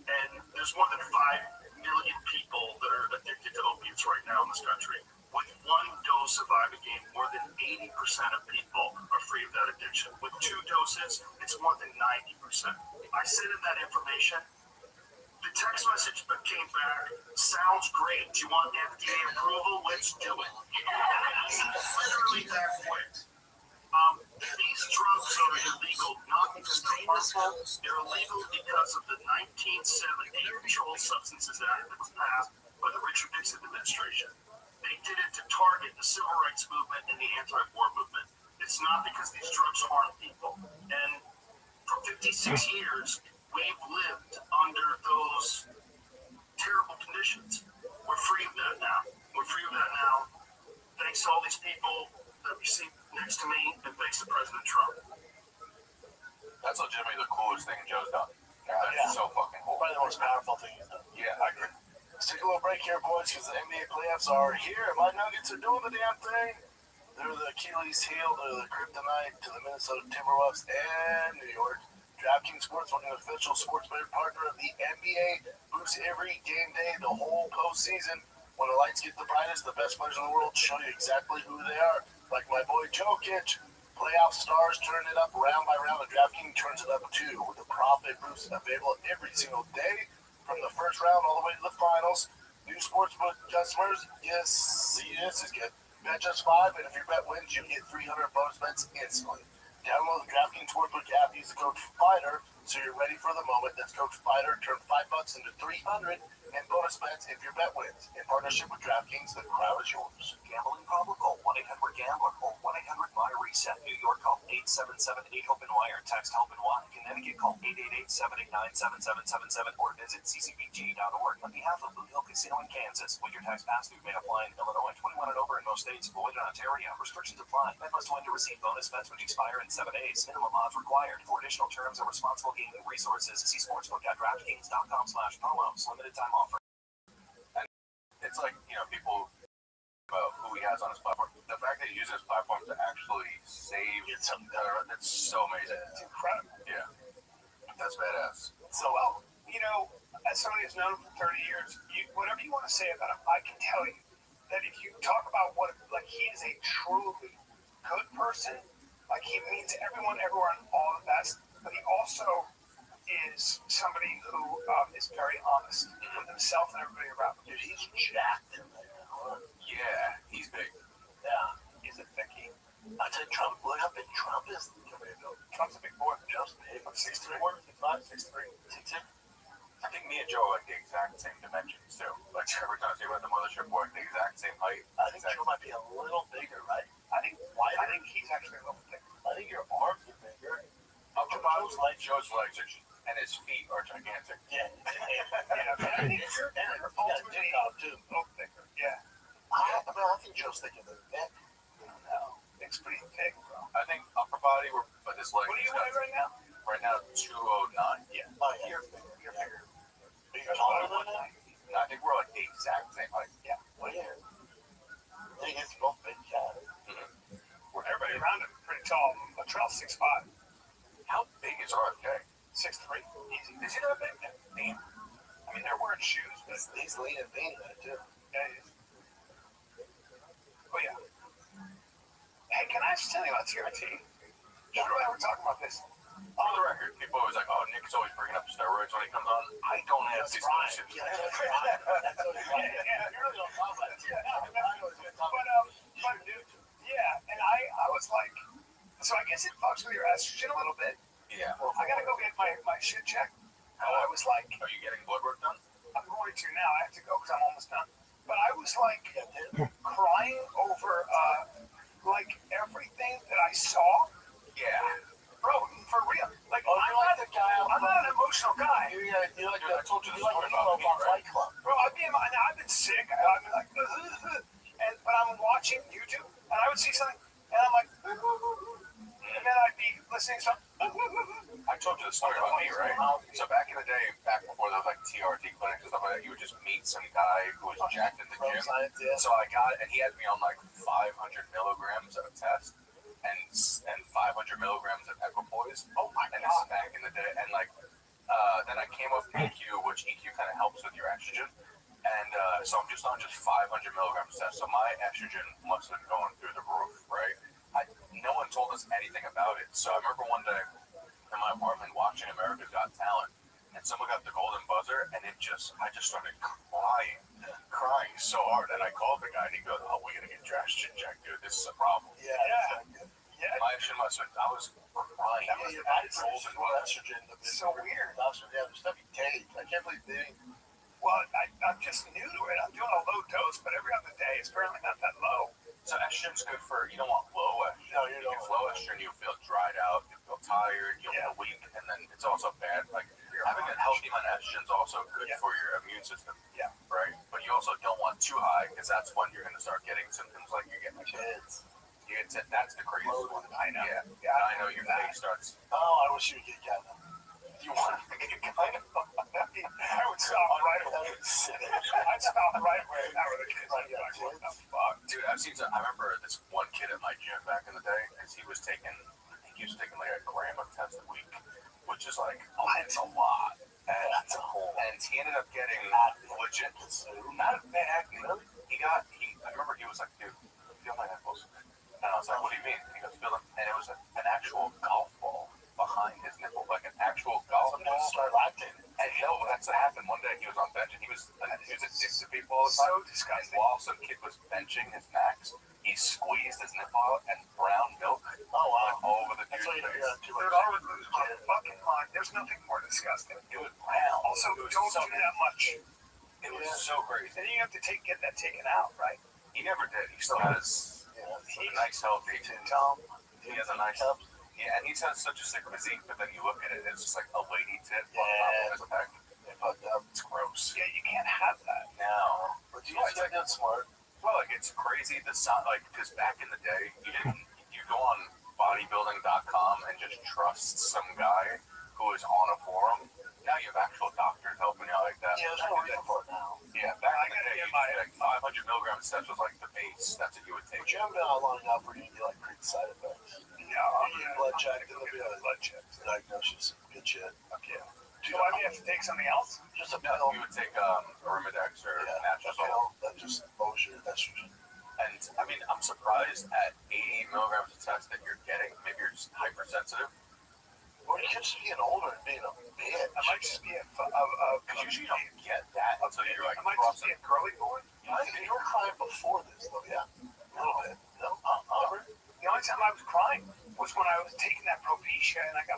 And there's more than 5 million people that are addicted to opiates right now in this country. With one dose of Ibogaine, more than 80% of people are free of that addiction. With 2 doses, it's more than 90%. I sent in that information. The text message that came back sounds great. Do you want FDA approval? Let's do it. Literally that quick. These drugs are illegal not because they're harmful. They're illegal because of the 1970 Controlled Substances Act that was passed by the Richard Nixon administration. They did it to target the civil rights movement and the anti-war movement. It's not because these drugs harm people. And for 56 years, we've lived under those terrible conditions. We're free of that now. Thanks to all these people that we see next to me, and thanks to President Trump. That's legitimately the coolest thing Joe's done. That's so fucking cool. Probably the most powerful thing he's done. Yeah, I agree. Let's take a little break here, boys, because the NBA playoffs are here. My Nuggets are doing the damn thing. They're the Achilles heel, they're the kryptonite to the Minnesota Timberwolves and New York. DraftKings Sportsbook, an official sports betting partner of the NBA, boosts every game day, the whole postseason. When the lights get the brightest, the best players in the world show you exactly who they are. Like my boy Jokic, playoff stars turn it up round by round, and DraftKings turns it up too, with the profit boost available every single day, from the first round all the way to the finals. New sportsbook customers, yes, this is good. Bet just $5, and if your bet wins, you get 300 bonus bets instantly. Download the DraftKings Sportsbook app, use the code FIGHTER, so you're ready for the moment. That's code FIGHTER, turn $5 into 300, and bonus bets if your bet wins. In partnership with DraftKings, the crowd is yours. Gambling problem? Call 1-800-GAMBLER. Call 1-800-MY-RESET. New York, call 877-8-HOPE-NY or text HOPE-NY. Connecticut, call 888-789-7777 or visit ccpg.org. On behalf of Blue Hill Casino in Kansas, with your tax pass-through may apply in Illinois, 21 and over in most states, void in Ontario. Restrictions apply. Bet must win to receive bonus bets which expire in 7 days. Minimum odds required. For additional terms and responsible gaming resources, see sportsbook.draftkings.com/promos. Limited time offer. It's like, people about who he has on his platform. The fact that he uses his platform to actually save something, that's so amazing. It's incredible. Yeah. That's badass. So, as somebody who's known him for 30 years, whatever you want to say about him, I can tell you that if you talk about he is a truly good person, he means everyone everywhere and all the best, but he also is somebody who is very honest with himself and everybody around him. Dude, he's jacked in there. Yeah, he's big. Yeah, he's a thickie. I said Trump, look how big Trump is. Trump's a big boy. Just big. 6'3". 6'3". I think me and Joe are like the exact same dimensions too. Like every time I see about the mothership, we're like the exact same height. I think Joe might be a little bigger, right? I think he's actually a little thicker. I think your arms are bigger. Joe's legs are, and his feet are gigantic. Yeah. I think you're ultimately both thicker. Yeah. I think Joe's thicker than Nick. No, Nick's pretty thick, bro. I think upper body, but his legs. What do you weigh right now? Right now, 209. Yeah. Oh, yeah. You're bigger. Are you Taller taller than that? No, I think we're like the exact same height. Yeah. Weird. I think it's both big guys. Everybody around him pretty tall. Latrell's 6'5". How big is RFK? 6'3". Easy. Is he that big? Damn. I mean, they're wearing shoes, but He's lean and mean in it, too. yeah, he is. Oh, yeah. Hey, can I just tell you about TRT? Sure. We're talking about this. On the record, people always like, oh, Nick's always bringing up steroids when he comes on. I don't have these questions. Yeah, you really don't talk about it. But dude, yeah, and I was like, so I guess it fucks with your estrogen a little bit. Yeah. I gotta go get my shit checked. And I was like, are you getting blood work done? I'm going to now. I have to go because I'm almost done. But I was like crying over everything that I saw. Yeah. Bro, for real. Like, I'm not an emotional guy. You're like I told you Dude, about Fight Club. Bro, I've been sick. I've been like, but I'm watching YouTube, and I would see something, and I'm like, and then I'd be listening to something. I told you the story about me, right? So back in the day, back before there was like TRT clinics and stuff like that, you would just meet some guy who was jacked in the gym. So I got, and he had me on like 500 milligrams of a test. And 500 milligrams of equipoise. Oh my God. And this is back in the day. And then I came off EQ, which EQ kind of helps with your estrogen. And so I'm just on 500 milligrams test. So my estrogen must have been going through the roof, right? No one told us anything about it. So I remember one day in my apartment watching America's Got Talent, and someone got the golden buzzer, and I just started crying so hard. And I called the guy, and he goes, "Oh, we're gonna get your estrogen checked, dude. This is a problem." Yeah. My estrogen must have, I was crying. That was your body's golden estrogen. It's so weird. Yeah, there's stuff you take. I can't believe they didn't. Well, I'm just new to it. I'm doing a low dose, but every other day it's apparently not that low. So estrogen's good for, you don't want low estrogen. No, you don't. If low estrogen, you feel dried out, you feel tired, you feel weak, and then it's also bad. Like having a healthy amount of estrogen is also good for your immune system. Yeah. Right? But you also don't want too high, because that's when you're going to start getting symptoms like you're getting Kids. That's the craziest one. I know. Yeah. I know your face starts. Oh, I wish you would get Gavin. You want to get kind of. I would stop right away. I'd stop right away. Now with the kids. I'd be like, what the fuck? Dude, I remember this one kid at my gym back in the day, because he was taking like a gram of tests a week, which is like, it's a lot. And he ended up getting legit, not bad acne. I remember he was like, dude, feel my nipples. And I was like, what do you mean? He goes, feel them. And it was an actual golf ball behind his nipple, like an actual golf ball. And that's what happened one day. He was on bench, and he was addicted to people all the time. So disgusting. While some kid was benching his max, he squeezed his nipple out, and brown milk all over the dude's face. Fucking mind. There's nothing more disgusting. It was brown. Also, don't do that much. It was so crazy. Then you have to get that taken out, right? He never did. He still has a nice healthy Tom. He has a nice Yeah, and he's has such a sick physique, but then you look at it, it's just like a lady tit. Yeah. As a pack. But It's gross. Yeah, you can't have that. No. but you just think that's smart. Well, like it's crazy. The sound, like, because back in the day, you go on bodybuilding.com and just trust some guy who is on a forum. Now you have actual doctors helping you out like that. Yeah, there's no reason for it now. Yeah, back in the day, like 500 milligrams steps was like the base. That's what you would take. But you haven't been out long enough where you get like crazy side effects. No, You get blood checked, it'll be a blood checks. diagnosis. Good shit. Okay. Do I have to take something else? Just a No, pill. you would take Arimidex or Yeah, a Natural. pill that just lowers your estrogen. And I mean, I'm surprised at 80 milligrams of test that you're getting. Maybe you're just hypersensitive. Or you could just be an older and being a bitch. I might just be Because usually you don't get that until you're like I might just be a girly boy. I think you were crying before this, though, yeah? A little bit. No? The only time I was crying was when I was taking that Propecia and I got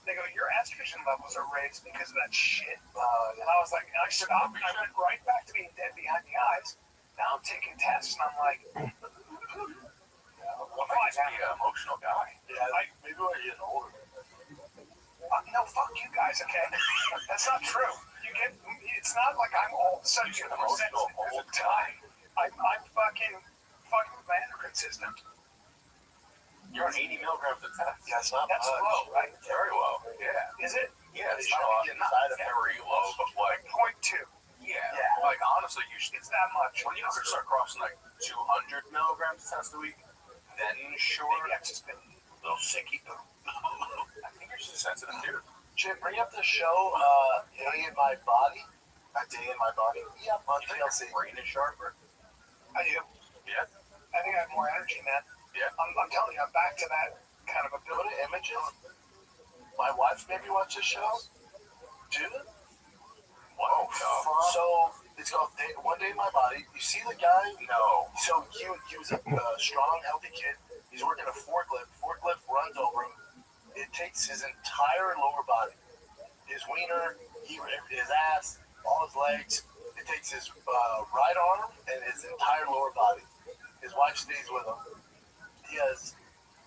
they go, your estrogen levels are raised because of that shit. And I was like, and I stopped and I went right back to being dead behind the eyes. Now I'm taking tests and I'm like, Well, I might be an emotional guy. Yeah, maybe when you're getting older. no, fuck you guys, okay? That's not true. It's not like I'm all of a sudden You get more emotional sensitive. There's all a the time. time. I'm fucking with my endocrine system. You're on 80 milligrams of test. Yeah, it's not That's much. low, right? Very low. Yeah. Is it? Yeah, it's You not, shouldn't be getting not side effects. very low, but like, 0.2. yeah. Yeah. Like, honestly, you should. It's that much. When you start crossing like 200 milligrams of test a week, then sure. Maybe I've just been a little sicky. I think you're just sensitive too. Jim, bring up the show, Day in My Body. A Day in My Body. Yeah, on You think your TLC. brain is sharper? I do. Yeah. I think I have more energy, man. Yeah. I'm telling you, I'm back to that kind of Go ability. to Images. My wife maybe watch this show. Dude. Whoa. No. So it's called One Day in My Body. You see the guy? No. So he was a strong, healthy kid. He's working a forklift. Forklift runs over him. It takes his entire lower body, his wiener, his ass, all his legs. It takes his right arm and his entire lower body. His wife stays with him. He has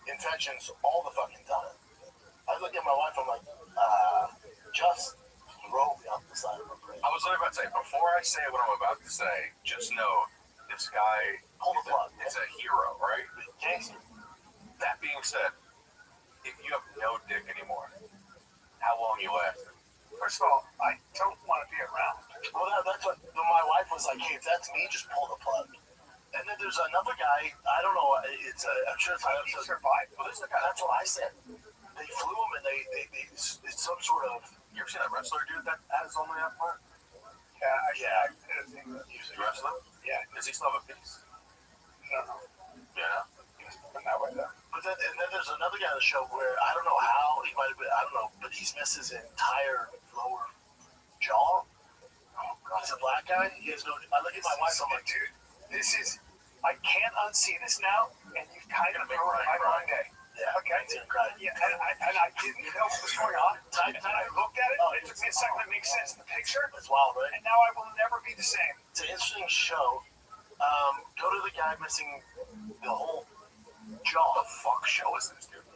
infections all the fucking time. I look at my wife. I'm like, just throw me off the side of a bridge. I was literally about to say, before I say what I'm about to say, just know this guy Pull the plug. is a hero, right? Gangster. That being said, if you have no dick anymore, how long you last? First of all, I don't want to be around. Well, that's what my wife was like. Hey, if that's me, just pull the plug. And then there's another guy. I don't know. I'm sure it's. How do you survive? Well, this is the guy. That's what I said. They flew him, and it's some sort of. You ever seen that wrestler dude that has only that part? Yeah, I did a thing with You wrestler? Yeah. Does he still have a piece? No, Yeah. it's been that way though. But then there's another guy on the show where I don't know how he might have been. I don't know, but he's missed his entire lower jaw. Oh god. He's a black guy. He has no. I look at my wife. I'm like, dude, this is. I can't unsee this now, and you've kind of ruined my Monday. yeah, Okay. he's gonna cry. Yeah, and I didn't know what was going on. And I looked at it. It took me a second to make sense of the picture, That's wild, right? and now I will never be the same. It's an interesting show. Go to the guy missing the whole jaw. What the fuck show is this, dude?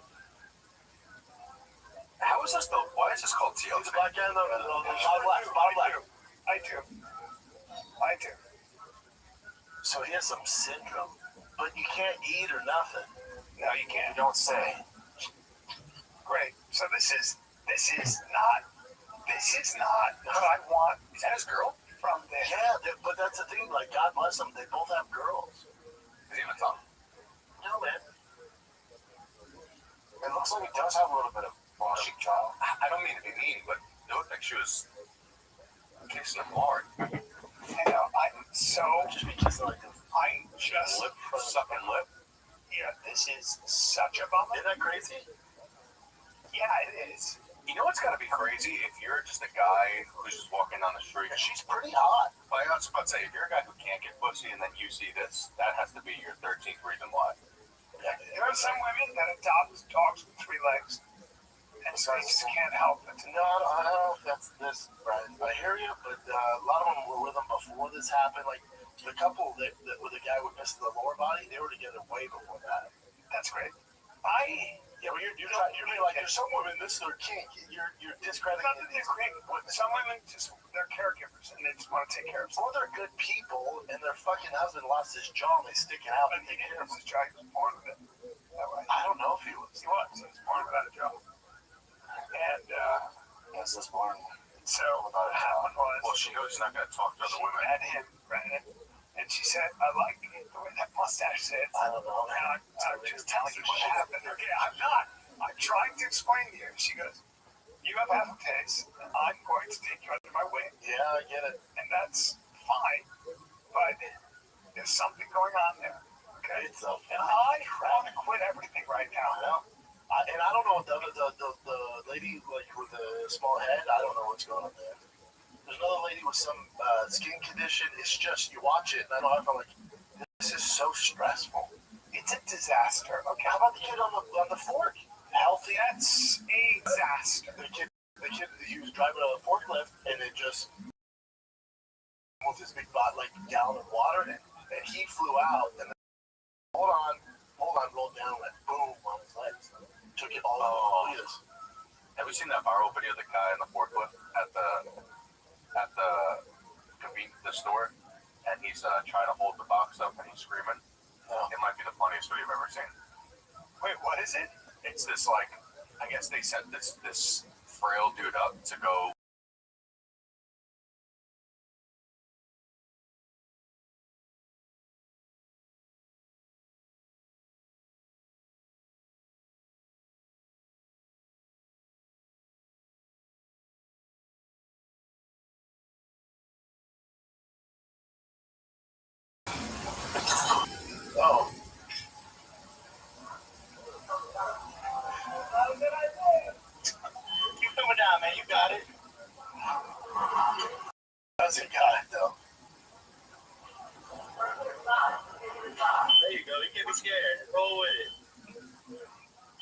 How is this though? Why is this called He's TLC? a black guy in the bottom left. Bottom left. I do. So he has some syndrome, but you can't eat or nothing. No, you can't. Don't say. Great. So this is not what I want. Is that his girl? From this. Yeah, but that's the thing. Like, God bless them. They both have girls. Is he even tongue? No, man. It looks like he does have a little bit of body jaw. I don't mean to be mean, but it looked like she was kissing him hard. You know, I'm so. Just be kissing like this. I just. Lip, sucking lip. Yeah, this is such a bummer. Isn't that crazy? Yeah, it is. You know what's gotta be crazy? If you're just a guy who's just walking down the street. And she's pretty hot. I was about to say, if you're a guy who can't get pussy and then you see this, that has to be your 13th reason why. There are some women that adopt dogs with 3 legs, and so they just can't help it. No, I don't know if that's this, Brian. I hear you, but a lot of them were with him before this happened. Like, the couple that with the guy who missed the lower body, they were together way before that. That's great. I Yeah, but you're like, there's some women, this is their kink. You're discrediting. Not that they're quick. Some women just, they're caregivers and they just want to take care of Or they're good people, and their fucking husband lost his jaw and they stick it out and take care of him. He was born with it. That way. I don't know if he was. He was born without a jaw. And, Yes, this born. so what happened was, Well, she knows she's not going to talk to other she women. met him, right? And she said, I like the way that mustache sits. I don't know. And I'm just telling you what happened. Okay, I'm not. I'm trying to explain to you. She goes, you have half a case. I'm going to take you under my wing. Yeah, I get it. And that's fine. But there's something going on there. Okay? It's a And I want to quit everything right now. And I don't know what the lady like with the small head. I don't know what's going on there. There's another lady with some skin condition. It's just you watch it, and I don't know. I'm like, this is so stressful. It's a disaster. Okay, How about the kid on the fork? Healthy. that's a disaster. The kid, he was driving on a forklift, and it just with his big like gallon of water, and he flew out, and then hold on, rolled down, went boom on his legs, took it all out. Look at this. Have you seen that viral video of the guy in the forklift at the store, and he's trying to hold the box up and he's screaming? No. It might be the funniest video I've ever seen. Wait, what is it? It's this like, I guess they set this frail dude up to go. Oh. Keep coming down, man. You got it. How's it got it though? There you go. You can't be scared. Roll with it.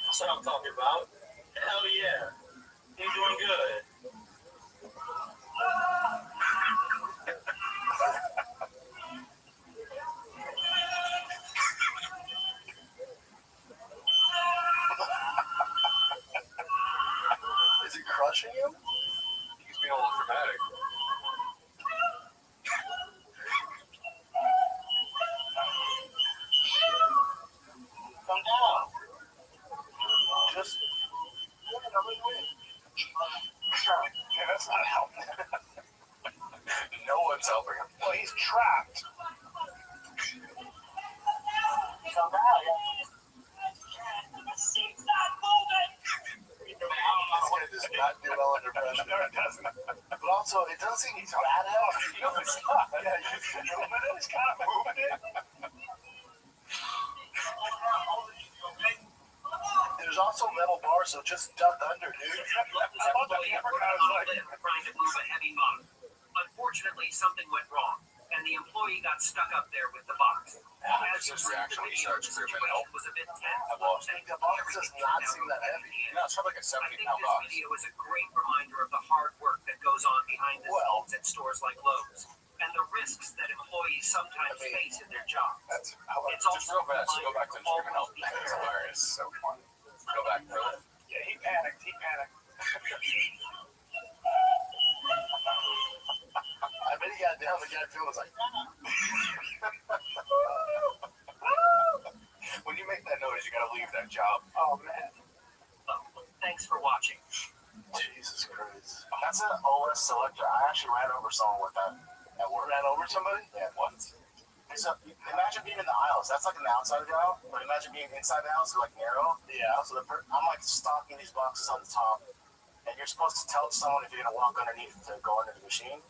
That's what I'm talking about. Hell yeah. You're doing good. Is it crushing you? He's being a little dramatic. Come down. Just Yeah, that's not helping. No one's helping him. Well, he's trapped. come down. It does not do well under pressure. No, it doesn't. But also, it doesn't seem bad out. No, it's not. Yeah, you're moving it. It's kind of moving it. There's also metal bars, so just duck under, dude. Trying to move a heavy box. Unfortunately, something went wrong, and the employee got stuck up there with the box. This is reaction when he starts screaming help. Was a bit tense. I lost it. The box does not seem that heavy. No, it's probably like a I think 70-pound this box. video is a great reminder of the hard work that goes on behind the scenes at stores like Lowe's, and the risks that employees sometimes face in their job. That's It's just also real fast. a Go back to reminder screaming help. to That's always be hilarious. So fun. Go back to it. Yeah, he panicked. He panicked. I bet he got down. The guy too was like, When you make that noise, you gotta leave that job. Oh, man. Thanks for watching. Jesus Christ. That's an OS selector. I actually ran over someone with that at work. Ran over somebody? Yeah, once. So imagine being in the aisles. That's like in the outside of the aisle. But imagine being inside the aisles, like narrow. Yeah. So I'm like stocking these boxes on the top, and you're supposed to tell someone if you're gonna walk underneath to go under the machine.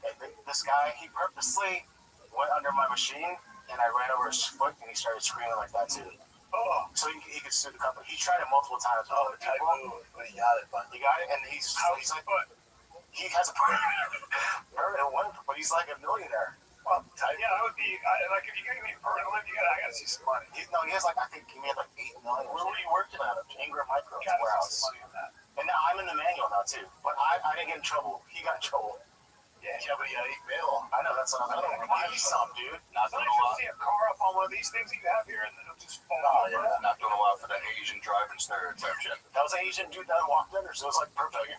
And this guy, he purposely went under my machine, and I ran over his foot, and he started screaming like that too. Oh. So he could sue the company. He tried it multiple times. Oh, but he got it. But he got it, and he's like, he has a permanent one, but he's like a millionaire. Well, Yeah, that would be, like, if you give me a permanent lift, I gotta see some money. he has like, I think he made like 8 million. Where were you working at? Ingram Micro Gotta see warehouse. some money on that. And now I'm in the manual now too. But I didn't get in trouble. He got in trouble. Yeah. Yeah, but he got 8 mil. I know, that's That's what I'm going to buy me some, dude. Not doing a lot. See a car up on one of these things that you have here, and then it'll just fall Oh, over. yeah. Not doing a lot for the Asian driving stereotype shit. That was an Asian dude that walked in, so it was like perfect. Asian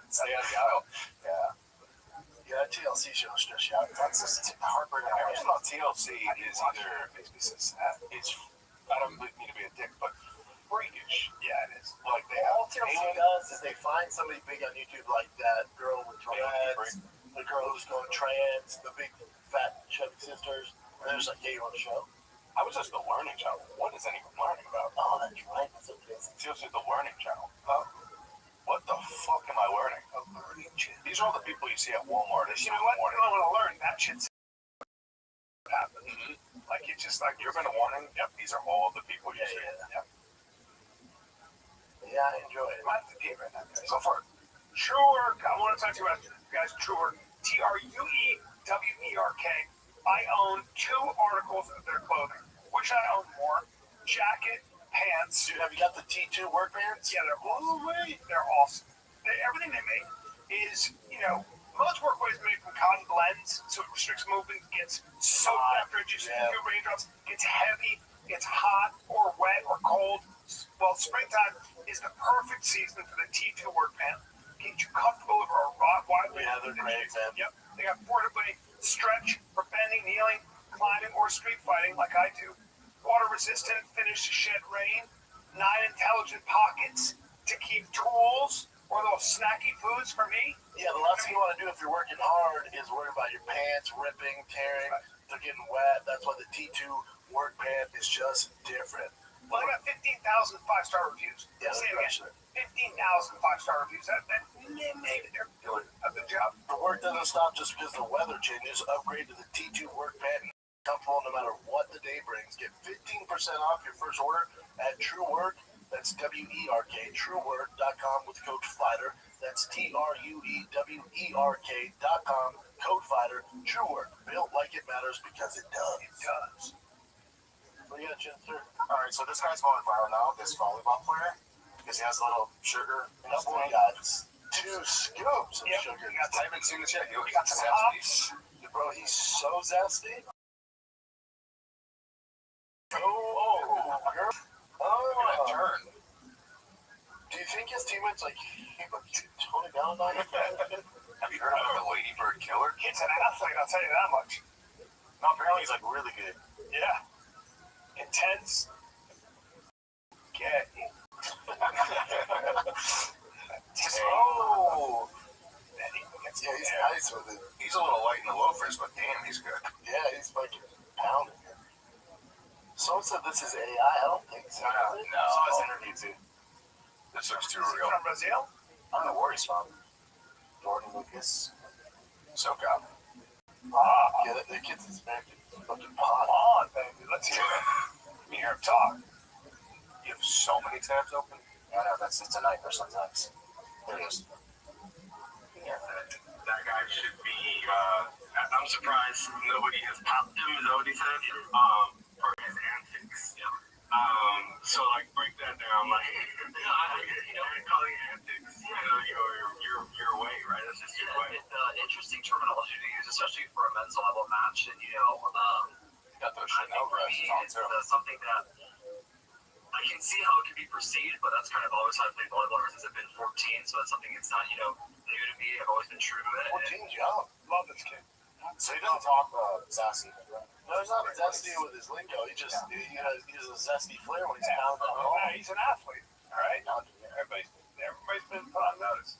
stay out of the aisle. Yeah. Yeah, that TLC show stress you out. That's just heartbreaking. Everything about TLC is either makes me so sad. It's, I don't mean to be a dick, but freakish. Yeah, it is. Like all TLC does is they find somebody big on YouTube, like that girl with dreads, the girl who's going trans, the big fat chubby sisters, and they're just like, "Hey, you want a show?" I was just the learning channel. What is anyone learning about? Oh, that's right. That's okay. TLC is the learning channel. What the fuck am I learning? These are all the people you see at Walmart. You know what? I want to learn that shit's happened. Mm-hmm. Like it's just like you're gonna warning. Yep, these are all the people you see. Yep. Yeah, I enjoy it. I have to pee right now, guys. So far, True Work. I want to talk to you about guys. True Work. TRUEWERK. I own 2 articles of their clothing. Which I own more. Jacket. Pants. Dude, have you got the T2 work pants? Yeah, they're awesome. They're awesome. Everything they make is, most workwear is made from cotton blends, so it restricts movement, gets soaked after it just a few raindrops, gets heavy, gets hot or wet or cold. Well, springtime is the perfect season for the T2 work pant. Get you comfortable over a wide range. Yeah, they're great, man. Yep. They got portably stretch for bending, kneeling, climbing, or street fighting like I do. Water resistant, finish to shed rain, 9 intelligent pockets to keep tools or those snacky foods for me. Yeah, the last thing you want to do if you're working hard is worry about your pants ripping, tearing, they're getting wet. That's why the T2 work pant is just different. Well, they got 15,000 5-star reviews. Yeah, say it again. 15,000 5-star reviews. Maybe they're doing a good job. The work doesn't stop just because the weather changes. Upgrade to the T2 work pant. Comfortable no matter what the day brings. Get 15% off your first order at True Work. That's WERK, truework.com with code FIGHTER. That's TRUEWERK.com, code FIGHTER. True Work, built like it matters because it does. It does. What do you got, Jen, sir? All right, so this guy's going viral now, this volleyball player, because he has a little sugar in his thing. Got 2 scoops of sugar. I haven't seen this yet. He got some hops. Bro, he's so zesty. Turn. Do you think his teammates tone it down on him? Have you heard of the Ladybird Killer? Kid's an athlete, I'll tell you that much. No, apparently he's really good. Yeah. Intense. Gay. Oh. Yeah, he's nice with it. He's a little light in the loafers, but damn, he's good. Yeah, he's fucking pounding it. Someone said this is AI. I don't think so. No. Saw his interview too. This looks too real. From Brazil? I don't know where he's from. Jordan Lucas. SoCal. Yeah, that kid's Hispanic. Fucking pot. Come on, baby. Let's hear it. Let me hear him talk. You have so many tabs open. I know, that's just a nightmare sometimes. There it is. Yeah, that guy should be, I'm surprised nobody has popped him, is that what he said? For his antics. Yeah. So break that down, calling it antics, your way, right? That's just your way. It's interesting terminology to use, especially for a men's level match, and got those Chanel dresses on too. It's something that I can see how it can be perceived, but that's kind of always how I've played volleyball since I've been 14, so it's something that's not, new to me. I've always been true to it. 14's young. Love this kid. So he doesn't talk sassy. No, he's not zesty with his lingo. He just he has a zesty flair when he's pounding the ball. Yeah, he's an athlete. All right. Everybody's been put on notice.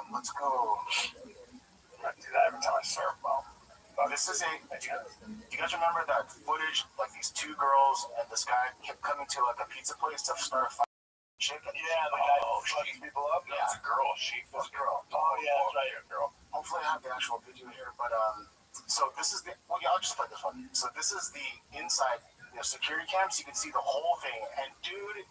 Let's go. I do that every time I serve, bro. This is you guys remember that footage? These 2 girls and this guy kept coming to a pizza place to start a fight. Chicken. Yeah, the guy who fucks people up. Yeah, it's a girl. She was a girl. Oh yeah, that's right, a girl. Hopefully I have the actual video here, but so this is I'll just play this one. So this is the inside, security cams. You can see the whole thing, and dude,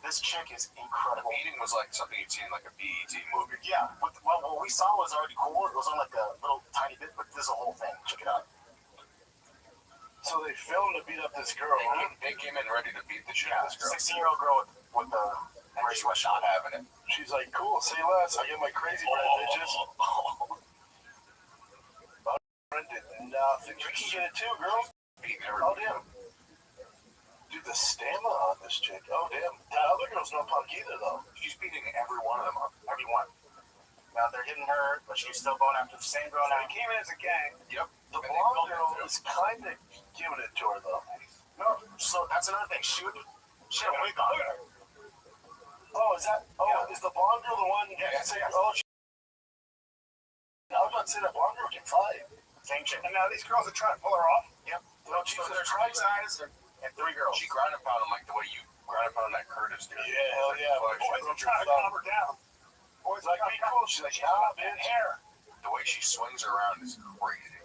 this chick is incredible. The meeting was something you'd see in a BET movie. Yeah, what we saw was already cool. It was on a little tiny bit, but this is a whole thing. Check it out. So they filmed to beat up this girl. They came in ready to beat the shit out of this girl. 16-year-old girl with the race was not having it. She's like, cool, see you last. I get my crazy bread, bitches. did nothing. You can get it too, girls. Oh, damn. Dude, the stamina on this chick. Oh, damn. The other girl's no punk either, though. She's beating every one of them up. Every one. Now they're hitting her, but she's still going after the same girl. Now they came in as a gang. Yep. The blonde girl is kind of giving it to her, though. No, so that's another thing. She had a wig on. Oh, is that? Oh, yeah. Is the blonde girl the one? Yeah, yes. Oh, I was about to say that blonde girl can fight. Same chick. And now these girls are trying to pull her off. Yep. Well, So there's three guys and three girls. She ground and pound him like the way you ground and pound that Curtis dude. Yeah, hell yeah. Boys are trying to calm her down. Boys like, be cool. She's like, yeah, bitch. Hair. The way she swings around is crazy.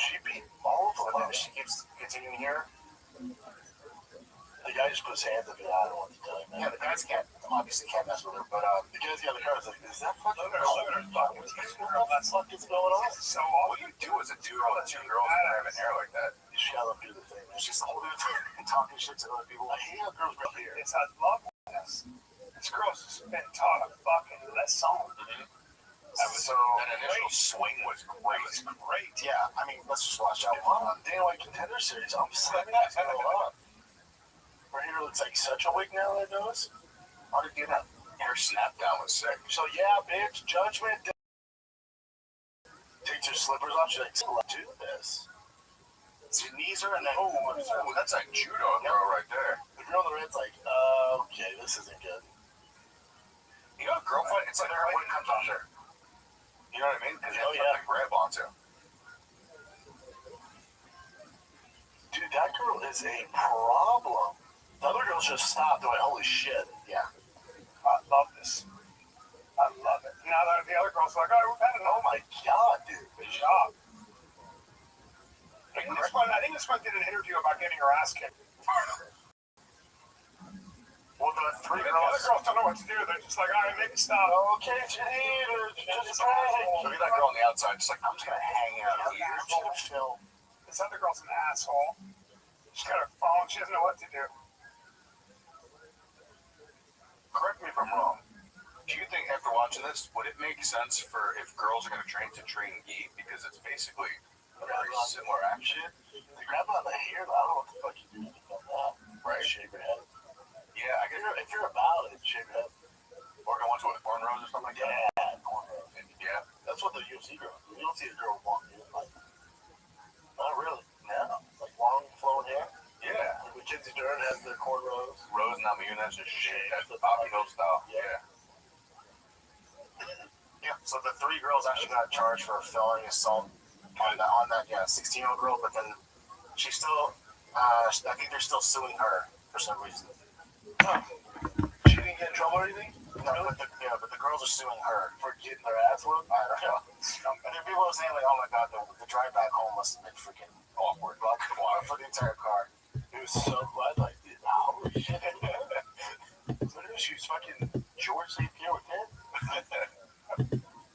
She beat all of them. But then she keeps continuing here. The guy just puts hands up. I don't want to tell you, man. Yeah, the guys obviously can't mess with her, but the guys got the cards like, is that fucking look at her fucking what the fuck is going on? so What you do as a dude with two girls that have hair like that? You just gotta let them do the thing, man. she's holding it and talking shit to other people. I hate how girls go here. It's a love this. This girl's just been taught a fucking lesson. That was That initial swing was great. Yeah, I mean, let's just watch out. On Dana White Contender Series, I'm excited what's going on. Her hair looks like such a wig now, I notice. How did you get that? Her snap down was sick. So, yeah, bitch, Judgment Day. Takes her slippers off. She's like, do this. She knees her and then, Oh, that's a judo throw right there. The girl in the red's like, okay, this isn't good. You know, a girl fight, it's like her weight comes off there. You know what I mean? Because you have to grab onto. Dude, that girl is a problem. The other girls just stopped doing holy shit. Yeah. I love this. I love it. Now that the other girls are like, oh, we've had enough. Oh my god, dude. Good job. I think this one did an interview about getting her ass kicked. Well, the three The girls. other girls don't know what to do. They're just like, all right, maybe stop. Okay, Janine, or just Look at that girl on the outside, just like, I'm just going to hang out here. Phil. This other girl's an asshole. She's got her phone. She doesn't know what to do. Correct me if I'm wrong. Do you think after watching this, would it make sense for if girls are going to train gi? Because it's basically a very similar action. They grab on the hair, I don't know what the fuck you do about that. Right. Shave your head. Yeah, I guess. If you're about it, shave your head. Or go into a cornrows or something like that. Yeah, cornrows. Yeah. That's what the UFC girls do. You don't see a girl with long hair. Like, not really. No. Like long, flowing hair. Yeah. Like Mackenzie Dern has their cornrows. Rose Namajunas just shaved. That's the Bobby Hill style. Yeah. Yeah, so the three girls actually got charged for felony assault on that 16-year-old girl, but then she's still, I think they're still suing her for some reason. Huh. She didn't get in trouble or anything? No, but the girls are suing her For getting their ass whooped? I don't know. And then people are saying like, oh my god, the drive back home must have been freaking awkward. Like, for the entire car. It was so glad, like, dude, holy shit. Literally, she was fucking George St. Pierre with him.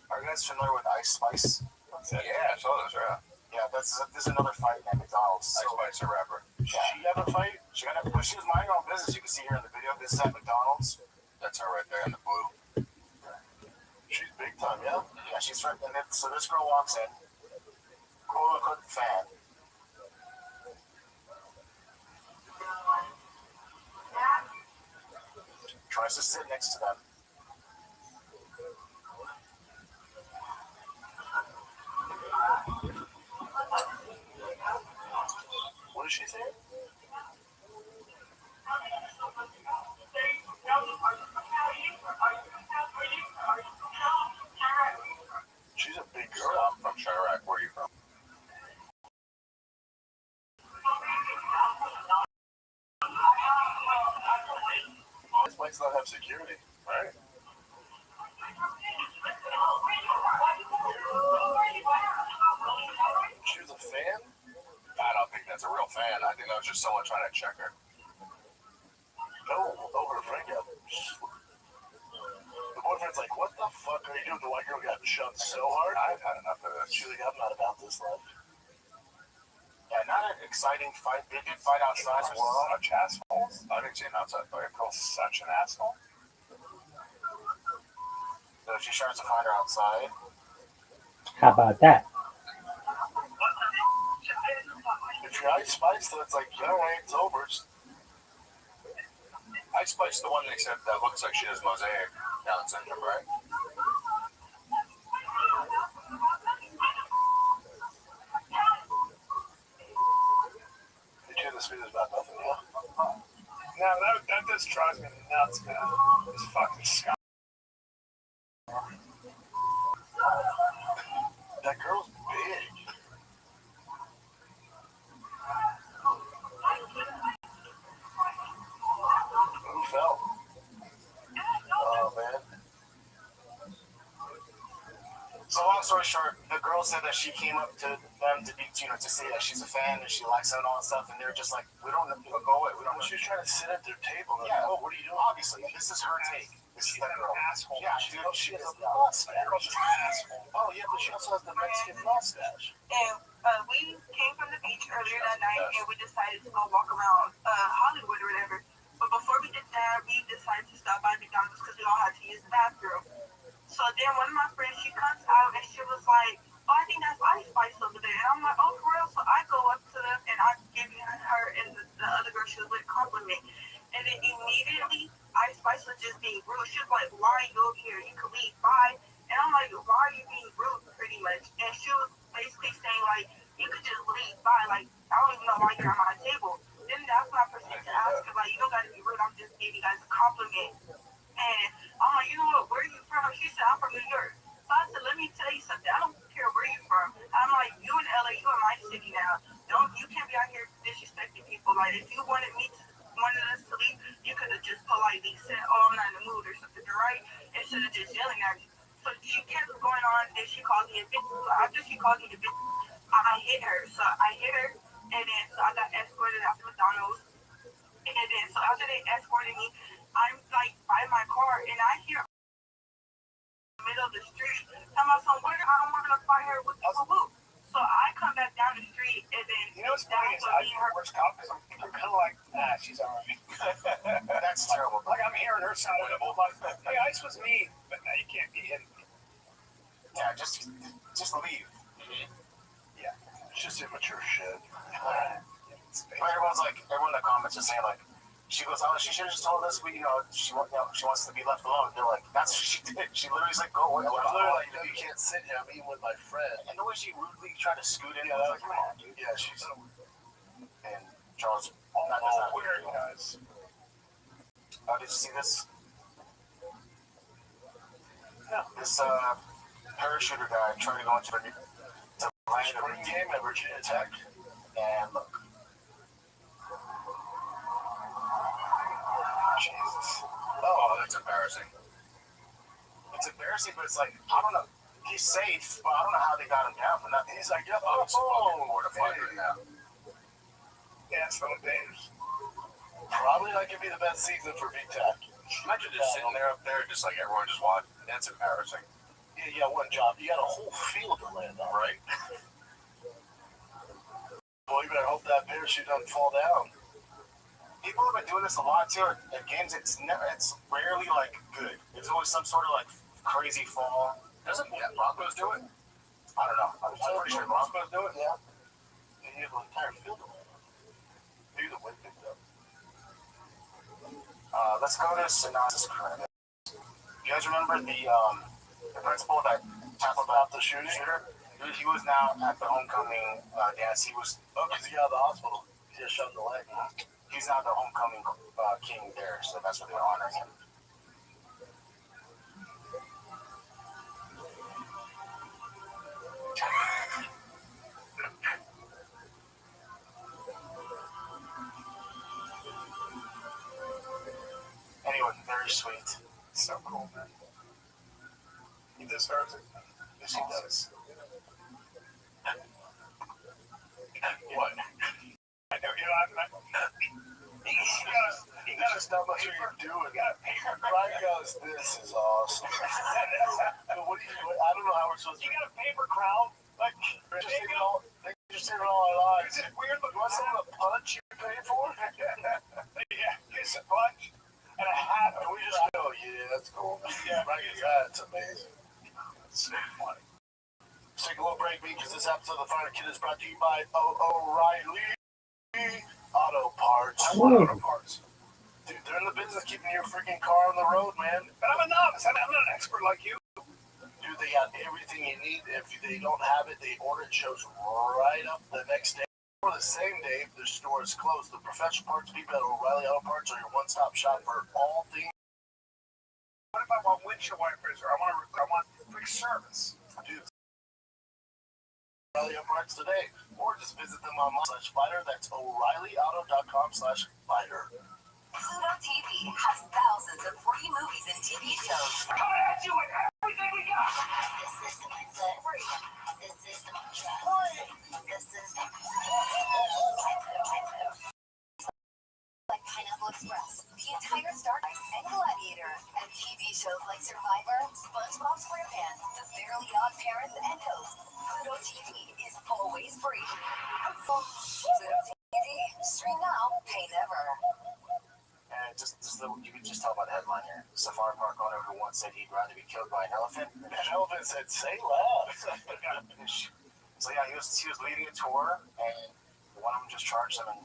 Are you guys familiar with Ice Spice? Yeah, I saw this, right? Yeah, this is another fight at McDonald's. Ice Spice, a rapper. She had a fight? She was minding her own business. You can see her in the video. This is at McDonald's. That's her right there in the blue. She's big time, yeah? Yeah, she's right. And then, so this girl walks in, quote unquote fan. Tries to sit next to them. What did she say? She's a big girl. I'm from Chirac. Where are you from? This place not have security, right? She was a fan? I don't think that's a real fan. I think that was just someone trying to check her. No, her friend got. The boyfriend's like, what the fuck are you doing? The white girl got shoved so hard. I've had enough of this. She's like, I'm not about this life. Yeah, not an exciting fight. They did fight outside. Such assholes. I didn't see an outside fight. Girl's such an asshole. So she tries to find her outside. How about that? If you're ice spiced, then it's like, all right, it's over. I spiced the one except that looks like she has mosaic Down syndrome, right? You hear this video about nothing, yeah? No, that just drives me nuts, man. This fucking Scott. That girl's big. Who fell? Oh, man. So long story short, the girl said that she came up to them to be, to say that she's a fan and she likes them and all that stuff, and they're just like, we don't go away. We don't. She's trying to sit at their table. Like, Yeah. oh, what are you doing? Obviously, this is her take. This is She's that an girl. asshole. Yeah, she dude, has a mustache. Oh, yeah, but she also has the Mexican mustache. And we came from the beach earlier that night, and we decided to go walk around Hollywood or whatever. But before we did that, we decided to stop by McDonald's because we all had to use the bathroom. So then one of my friends, she comes out and she was like, oh, I think that's Ice Spice over there. And I'm like, oh, for real? So I go up to them and I give her and the other girl she was with a compliment. And then immediately, Ice Spice was just being rude. She was like, why are you over here? You could leave. Bye. And I'm like, why are you being rude, pretty much? And she was basically saying, like, you could just leave. Bye. Like, I don't even know why you're on my table. Then that's when I proceeded to ask her, like, you don't got to be rude. I'm just giving you guys a compliment. And I'm like, you know what? Where are you from? She said, I'm from New York. So I said, let me tell you something. I don't care where you're from. I'm like, you in LA, you in my city now. You can't be out here disrespecting people. Like, if you wanted us to leave, you could have just politely said, oh, I'm not in the mood or something, right? Instead of just yelling at me. So she kept going on, and she called me a bitch. So after she called me a bitch, I hit her. So I hit her, and then so I got escorted out to McDonald's. And then so after they escorted me, I'm like by my car, and I hear in the middle of the street, tell my son, where I don't want to fight her with the whoop. So I come back down the street, and then You know what's funny is I hear worst cop because I'm kind of like, she's alright. That's terrible. Like I'm hearing her side of it. I'm like, hey, Ice was mean, but now you can't be hitting me. Yeah, just leave. Yeah, it's just immature shit. But everyone in the comments is saying like, she goes, oh, she should have just told us she wants to be left alone. They're like, that's what she did. She literally was like, go away. I'm literally like, no, you can't sit here. I'm eating with my friend. And the way she rudely tried to scoot in, I was like, come on, dude. Yeah, she's. And Charles, not Weird guys. did you see this? No. This parachuter guy tried to go into land Spring game at Virginia Tech. and look. Jesus. Oh, that's embarrassing. It's embarrassing, but it's like, I don't know. He's safe, but I don't know how they got him down for nothing. He's like, yep, I was fucking mortified right now. Yeah, it's so dangerous. Probably not gonna be the best season for Big Tech. Imagine just sitting there up there, just like everyone just watching. That's embarrassing. Yeah, you got one job. You got a whole field to land on. Right? Well, you better hope that parachute doesn't fall down. People have been doing this a lot too at games. It's rarely like good. It's always some sort of like crazy fall. Doesn't Broncos do it? I don't know. I'm pretty sure Broncos do it. Yeah. And you have an entire field to land on. Maybe the wind picked up. Let's go to synopsis credit. You guys remember the principal that tackled out the shooter? He was now at the homecoming dance. He was because he got out of the hospital. He just shoved the leg. He's now the homecoming king there, so that's what they're honoring him. Anyway, very sweet. So cool, man. He deserves it. Yes, he does. What? I know you're laughing at. There's just not much you can do. Ryan goes, this is awesome. But what do you do? I don't know how we're supposed to. You got a paper crown? Like, They just did it all our lives. is it weird? You want someone to punch you pay for? Yeah, here's a punch and a hat. And we just go, yeah, that's cool. Yeah. Right, that's amazing. It's so funny. So will break me because this episode of the Fire Kid is brought to you by O'Reilly Auto Parts. I want auto parts. Dude, they're in the business of keeping your freaking car on the road, man. But I'm a novice. I'm not an expert like you. Dude, they got everything you need. If they don't have it, they order it, shows right up the next day. Or the same day if their store is closed. The professional parts people at O'Reilly Auto Parts are your one-stop shop for all things. What if I want windshield wipers or I want quick service? Dude, O'Reilly Auto Parts today. Or just visit them online /fighter. That's O'ReillyAuto.com/fighter. Pluto TV has thousands of free movies and TV shows. Coming at you with everything we got. The system is free. The system is free. The system like Pineapple Express, the entire Star Wars and Gladiator, and TV shows like Survivor, SpongeBob SquarePants, The Fairly Odd Parents, and Ghost. Pluto TV is always free. Pluto TV, stream now, pay never. And you can just tell by the headline here. Safari Park owner who once said he'd rather be killed by an elephant. And that elephant said, "Say less." So yeah, he was leading a tour, and one of them just charged him and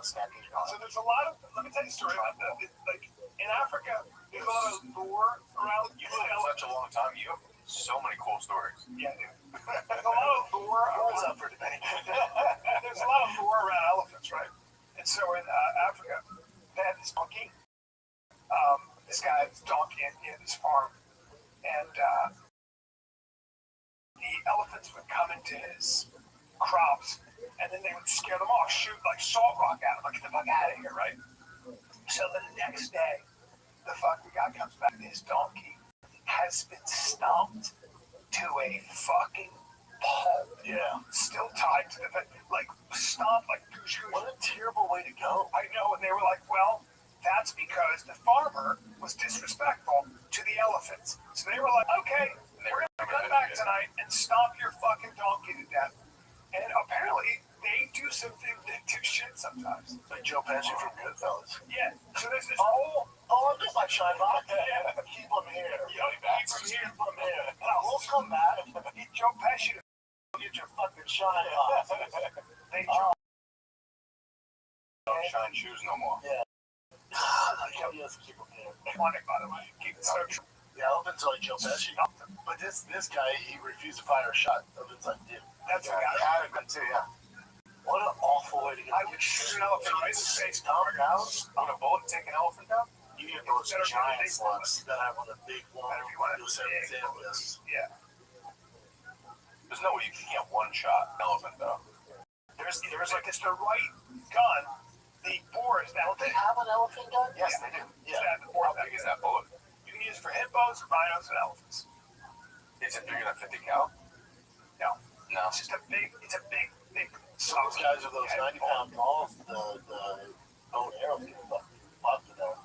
stampeded on So him. there's a lot of. Let me tell you a story about that. Like in Africa, there's a lot of lore around. You live such a long time. You have so many cool stories. Yeah, dude. There's a lot of lore. Always up for debate. There's a lot of lore around elephants, right? And so in Africa, they had this donkey. This guy's donkey in his farm, and the elephants would come into his crops, and then they would scare them off, shoot like salt rock at him, like, get the fuck out of here, right? So the next day, the fucking guy comes back, and his donkey has been stomped to a fucking pulp. Yeah. Still tied to the thing, like stomped like douche. What a terrible way to go. I know, and they were like, well, that's because the farmer was disrespectful to the elephants. So they were like, okay, we're going to come back tonight and stomp your fucking donkey to death. And apparently, they do some vindictive shit sometimes. Like Joe Pesci from Goodfellas. Yeah, so there's this whole... I'm just like Shine Box. Yeah. Keep him here. You know, Keep him here. And I will come back. Eat Joe Pesci to Get your fucking Shine Box. they Don't shine shoes no more. Yeah. Yes, keep him here. funny, by the way. Keep it so true. The elephants are like Joe Pesci. But this guy, he refused to fire a shot. Elephant's like, dude. That's Yeah, a guy. he had a gun too, yeah. What an awful way to get I would shoot an elephant right in the face. stomped out. On a bullet, take an elephant down? You need those giant slugs that have on the big one. Whatever you want to do. Yeah. There's no way you can get one shot elephant though. There's like, it's the right gun. The bore is now. Don't they have an elephant gun? Yes, they do. Yeah. Yeah. The bore How big is that bullet? You can use it for hippos, rhinos, and elephants. Is it bigger than 50 cal? No. No. It's a big. So those guys are those 90-pound balls, the bow and arrow people fuck with that.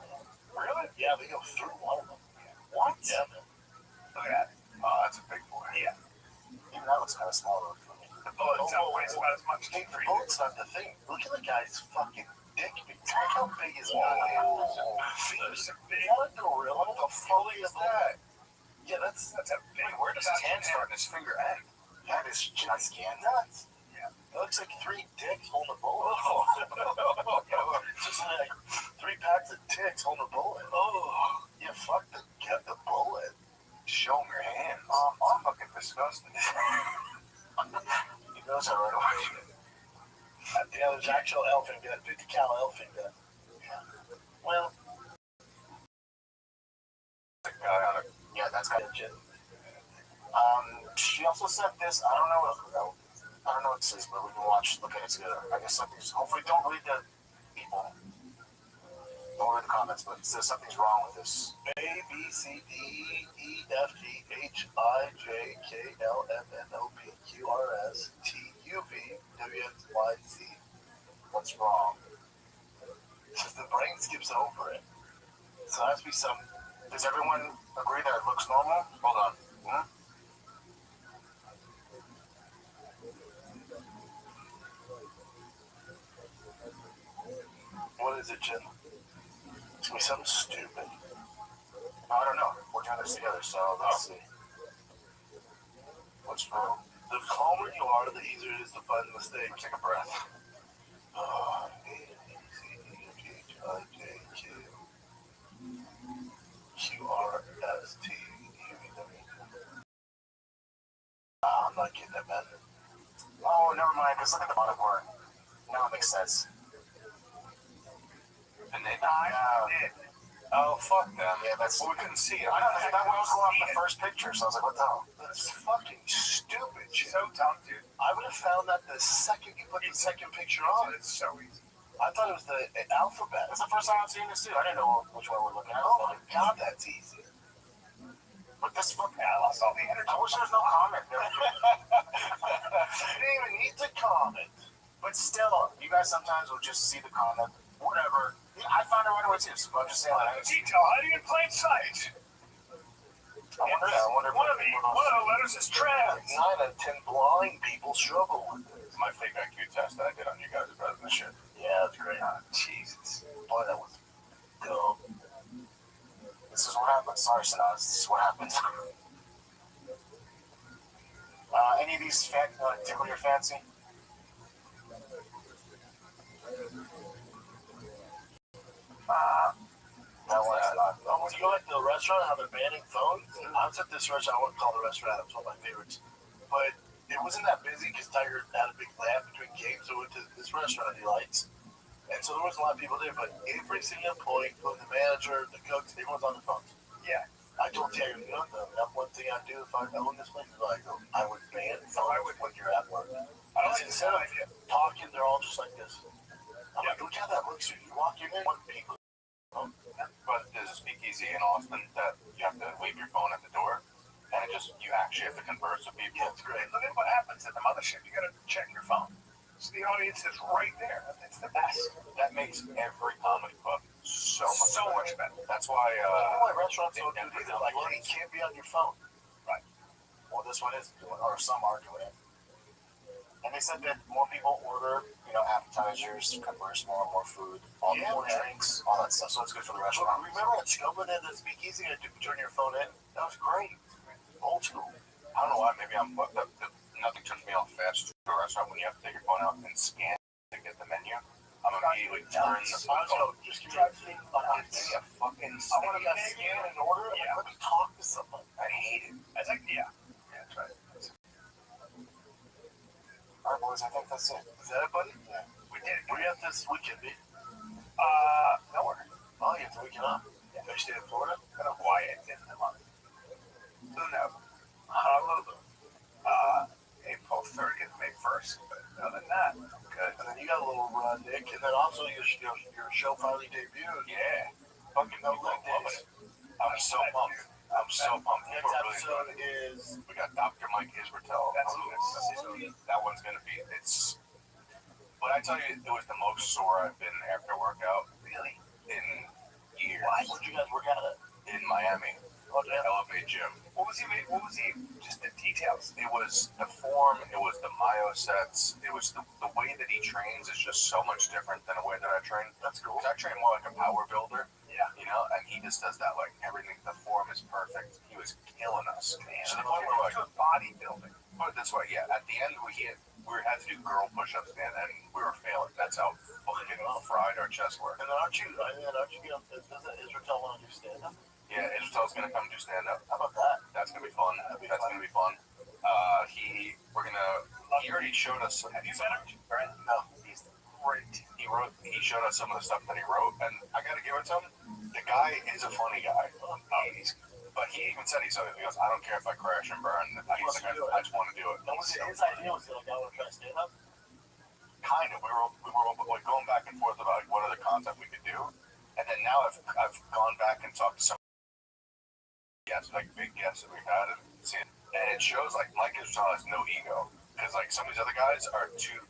Really? Yeah, they go through one of them. What? Yeah, man. Look at that. Oh, that's a big boy. Yeah. Even that looks kind of small though for me. The bullet itself weighs about as much as The three. bullet's not the thing. Look at the guy's fucking dick. Look how big his Whoa. is. It's a big. Is that a gorilla? What the fuck is that? Yeah, that's That's a big. Wait, where does his hand start and his finger end? that is gigantic. Yeah. It looks like 3 dicks holding a bullet. Just like 3 packs of dicks holding a bullet. Oh, yeah, get the bullet. Show him your hands. I'm fucking disgusted. He knows that right away. Yeah, there's actual elephant gun, 50 cal elephant gun. Yeah. Well, The guy on a yeah, that's kind of legit. She also sent this. I don't know what it says, but we can look at it together. I guess something's. Hopefully, don't read the people. Don't read the comments, but it says something's wrong with this. A B C D E F G H I J K L M N O P Q R S T U V W X Y Z. What's wrong? Because the brain skips over it. So there has to be some. Does everyone agree that it looks normal? Hold on. Hmm? What is it, Jim? It's gonna be something stupid. I don't know. We're doing this together, so let's see. What's wrong? The calmer you are, the easier it is to find the mistake. Take a breath. QRST. I'm not getting that, man. Oh, never mind. Just look at the bottom part. Now it makes sense. And they did. Oh, fuck them. Yeah, that's. Well, we couldn't see it. I know that was going off the first picture, so I was like, what the hell? That's fucking stupid. So dumb, dude. I would have found that the second you put the second picture on. It's so easy. I thought it was the alphabet. That's the first time I've seen this too. I didn't know which one we're looking at. Oh my god, that's easy. But this fucking. I lost all the energy. I wish there was no comment there. You didn't even need to comment. But still, you guys sometimes will just see the comment. Whatever. Yeah, I found it right away too. So I'm just saying. Like, Detail hiding in plain sight. I wonder. One of the letters is trans. 9 out of 10 blind people struggle with it. It's my fake IQ test that I did on you guys rather than shit. Yeah, that's great. Jesus. Boy, that was dumb. This is what happens. Sorry, Sanaz. This is what happens. Any of these tickle your fancy? That one's not. When you go at the restaurant, how they're banning phones. I was at this restaurant. I wouldn't call the restaurant. It was one of my favorites. But it wasn't that busy because Tiger had a big lab between games. So we went to this restaurant he likes. And so there was a lot of people there. But every single employee, including the manager, the cooks, everyone's on the phones. Yeah. I told Tiger, you know, the number one thing I'd do if I owned this place is I would ban phones when you're at work. I like Instead of idea. talking, they're all just like this. I'm like, look how that looks. You walk in, one people. But there's a speakeasy in Austin that you have to leave your phone at the door, and you actually have to converse with people. Yeah, it's great. Look at what happens at the mothership. You gotta check your phone. So the audience is right there. It's the best. That makes every comedy club so much better. That's why. Why restaurants don't do either. Like, you can't be on your phone. Right. Well, this one is doing, or some are doing it. And they said that more people order, appetizers, converse more food, more drinks, all that stuff. So it's good for the restaurant. Remember at Scopen at the speakeasy, you had to turn your phone in? That was great. Old school. I don't know why. Maybe nothing turns me off fast to a restaurant when you have to take your phone out and scan to get the menu. I'm immediately turn the phone. Just give me a fucking. I want to scan and order. Yeah. Let me talk to somebody. I hate it. I was like, yeah, that's right. All right, boys. I think that's it. Is that it, buddy? Yeah. We did it. Where you at this weekend, B? Nowhere. Oh, you have the weekend off. Yeah. You stay in Florida? Go to Hawaii at the end of the month. Who knows? Honolulu. April 30th, May 1st. But other than that, I'm good. And then you got a little run, Nick. And then also your show finally debuted. Yeah. Fucking No people leg love days. it. I'm so pumped. I'm so pumped. Next People really episode love it. is. We got Dr. Mike Israel. That one's gonna be. But I tell you, it was the most sore I've been after workout. Really? In years. Why? Where'd you guys work out at? In Miami. Oh, damn. Elevate Gym. What was he? Just the details. It was the form. It was the myosets. It was the way that he trains is just so much different than the way that I train. That's cool. 'Cause I train more like a power builder. Yeah. And he just does that, like, everything. The form is perfect. He was killing us. Man. To the point where, like, bodybuilding. Put it this way, yeah. At the end, we had to do girl push-ups, man, and we were failing. That's how fucking fried our chest were. And then aren't you doesn't Israel want to do stand-up? Yeah, Israel's gonna come do stand-up. How about that? That's gonna be fun. That's gonna be fun. He already showed us. Have you met him? Right? No. He's great. He showed us some of the stuff that he wrote, and I gotta give it to him. The guy is a funny guy. But he even said, he goes, I don't care if I crash and burn. I just want to do it. And was it his idea? Was he like, I want to try stand-up? Kind of. We were like going back and forth about what other content we could do, and then now I've gone back and talked to some guests, like big guests that we've had, and it shows like Mike Israel has no ego, because like some of these other guys are too.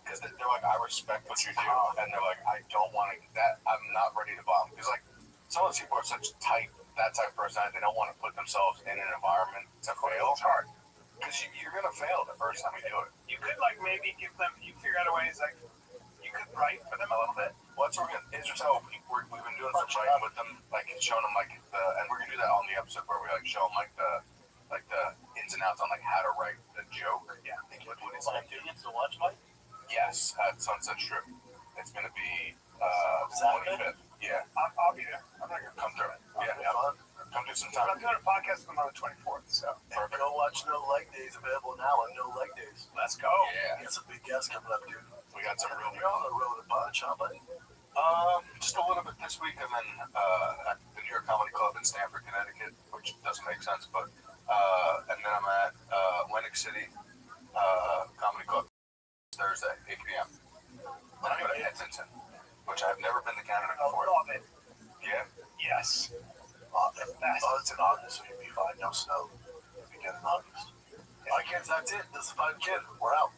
Because they're like, I respect what you do, and they're like, I don't want to. I'm not ready to bomb. Because like some of those people are such that type of personality. They don't want to put themselves in an environment to fail. It's hard because you're gonna fail the first time you do it. You could like maybe give them. You figure out a way. Like you could write for them a little bit. Well, that's what we've been doing some writing with them, like showing them like and we're gonna do that on the episode where we like show them like the ins and outs on like how to write a joke. Yeah, what it's like. It's to watch, Mike. Yes, at Sunset Strip. It's gonna be Saturday? 25th. Yeah, I'll be there. I'm not gonna come through. Yeah, come do some I'm time. doing a podcast with them on the 24th, so. And go watch No Leg Days available now on No Leg Days. Let's go. Yeah, We got some big guests coming up, dude. we got some real. You're on the road a bunch, huh, buddy? Just a little bit this week, and then at the New York Comedy Club in Stamford, Connecticut, which doesn't make sense, but and then I'm at Atlantic City Comedy Club Thursday, 8 p.m. Then I go to Edmonton, which I've never been to Canada before. Love it. Yeah, Yes. Oh, it's in August, so you'll be fine. No snow. Begin in August. All right, kids, that's it. This is Fun Kid. We're out.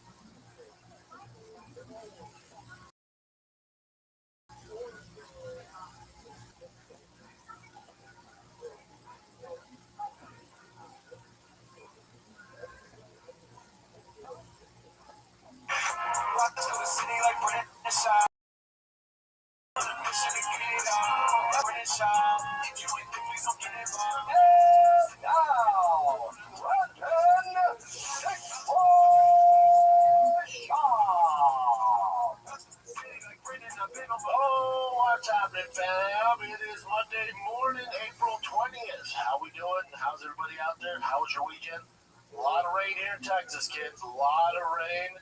It is Monday morning, April 20th. How we doing? How's everybody out there? How was your weekend? A lot of rain here in Texas, kids. A lot of rain.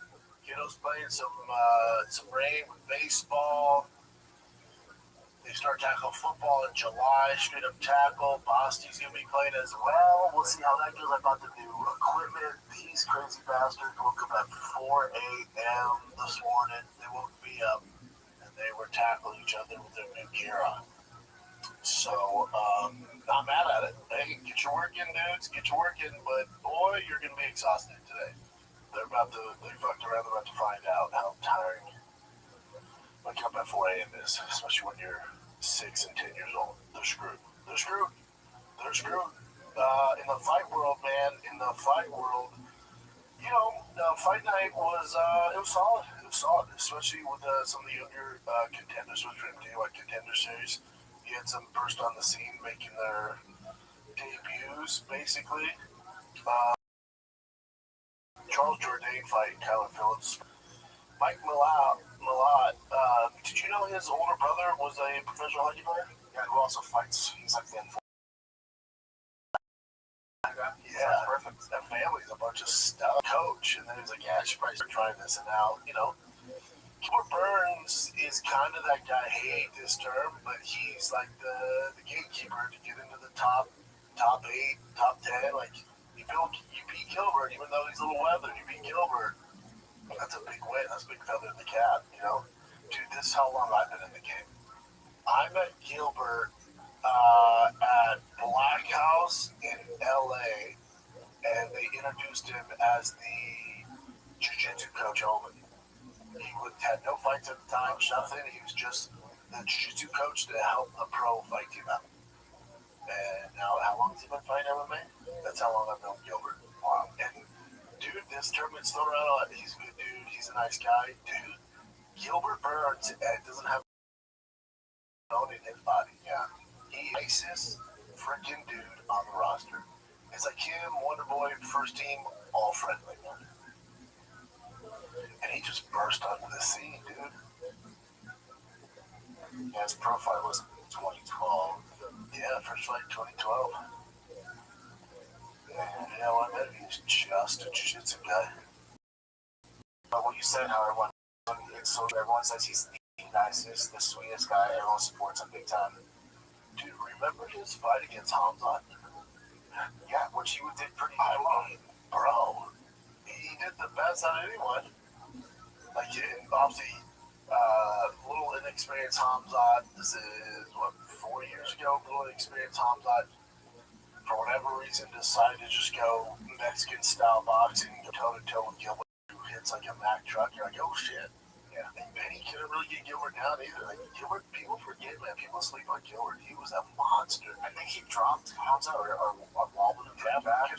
Kiddos playing some rain with baseball. They start tackling football in July, straight up tackle. Bosty's going to be playing as well. We'll see how that goes. I bought the new equipment. These crazy bastards woke up at 4 a.m. this morning. They woke me up, and they were tackling each other with their new gear on. So, not mad at it. Hey, get your work in, dudes. Get your work in, but boy, you're going to be exhausted today. They fucked around. They're about to find out how tiring waking up at 4 a.m. is, especially when you're 6 and 10 years old. They're screwed. They're screwed. They're screwed. In the fight world, man, fight night was, it was solid. It was solid, especially with some of the younger contenders, which we're doing like Contender Series. You had some burst on the scene making their debuts, basically. Charles Jourdain fight Kyler Phillips. Mike Malott, did you know his older brother was a professional hockey player? Yeah, who also fights. He's like in. Yeah, perfect. That family's a bunch of stuff. Coach, and then he's like, yeah, I should probably start trying this. And now, Gilbert Burns is kind of that guy. I hate this term, but he's like the gatekeeper to get into the top 8, top 10. Like you beat Gilbert, even though he's a little weathered. You beat Gilbert. That's a big win. That's a big feather in the cap. Dude, this is how long I've been in the game. I met Gilbert at Black House in LA, and they introduced him as the jiu-jitsu coach only. He had no fights at the time, nothing. He was just the jiu-jitsu coach to help the pro fight team out. And now, how long has he been fighting MMA? That's how long I've known Gilbert. And dude, this tournament's still around. He's a good dude. He's a nice guy. Dude, Gilbert Burns doesn't have bone in his body. Yeah, he nicest freaking dude on the roster. It's like him, Wonderboy, first team, all friendly. And he just burst onto the scene, dude. Yeah, his profile was 2012. Yeah, first fight 2012. And you know what, man? He's just a jiu-jitsu guy. But what you said, how everyone says he's the nicest, the sweetest guy. Everyone supports him big time. Dude, remember his fight against Hamzat? Yeah, which he did pretty good. Bro, he did the best out of anyone. Like, obviously, little inexperienced Hamzat. This is, 4 years ago? Little inexperienced Hamzat, for whatever reason, decided to just go Mexican-style boxing, go toe-to-toe with Gilbert, who hits like a Mack truck. You're like, oh, shit. Yeah, and he couldn't really get Gilbert down either. Like, Gilbert, people forget, man. People sleep on Gilbert. He was a monster. I think he dropped Hamzat or wobbled him back.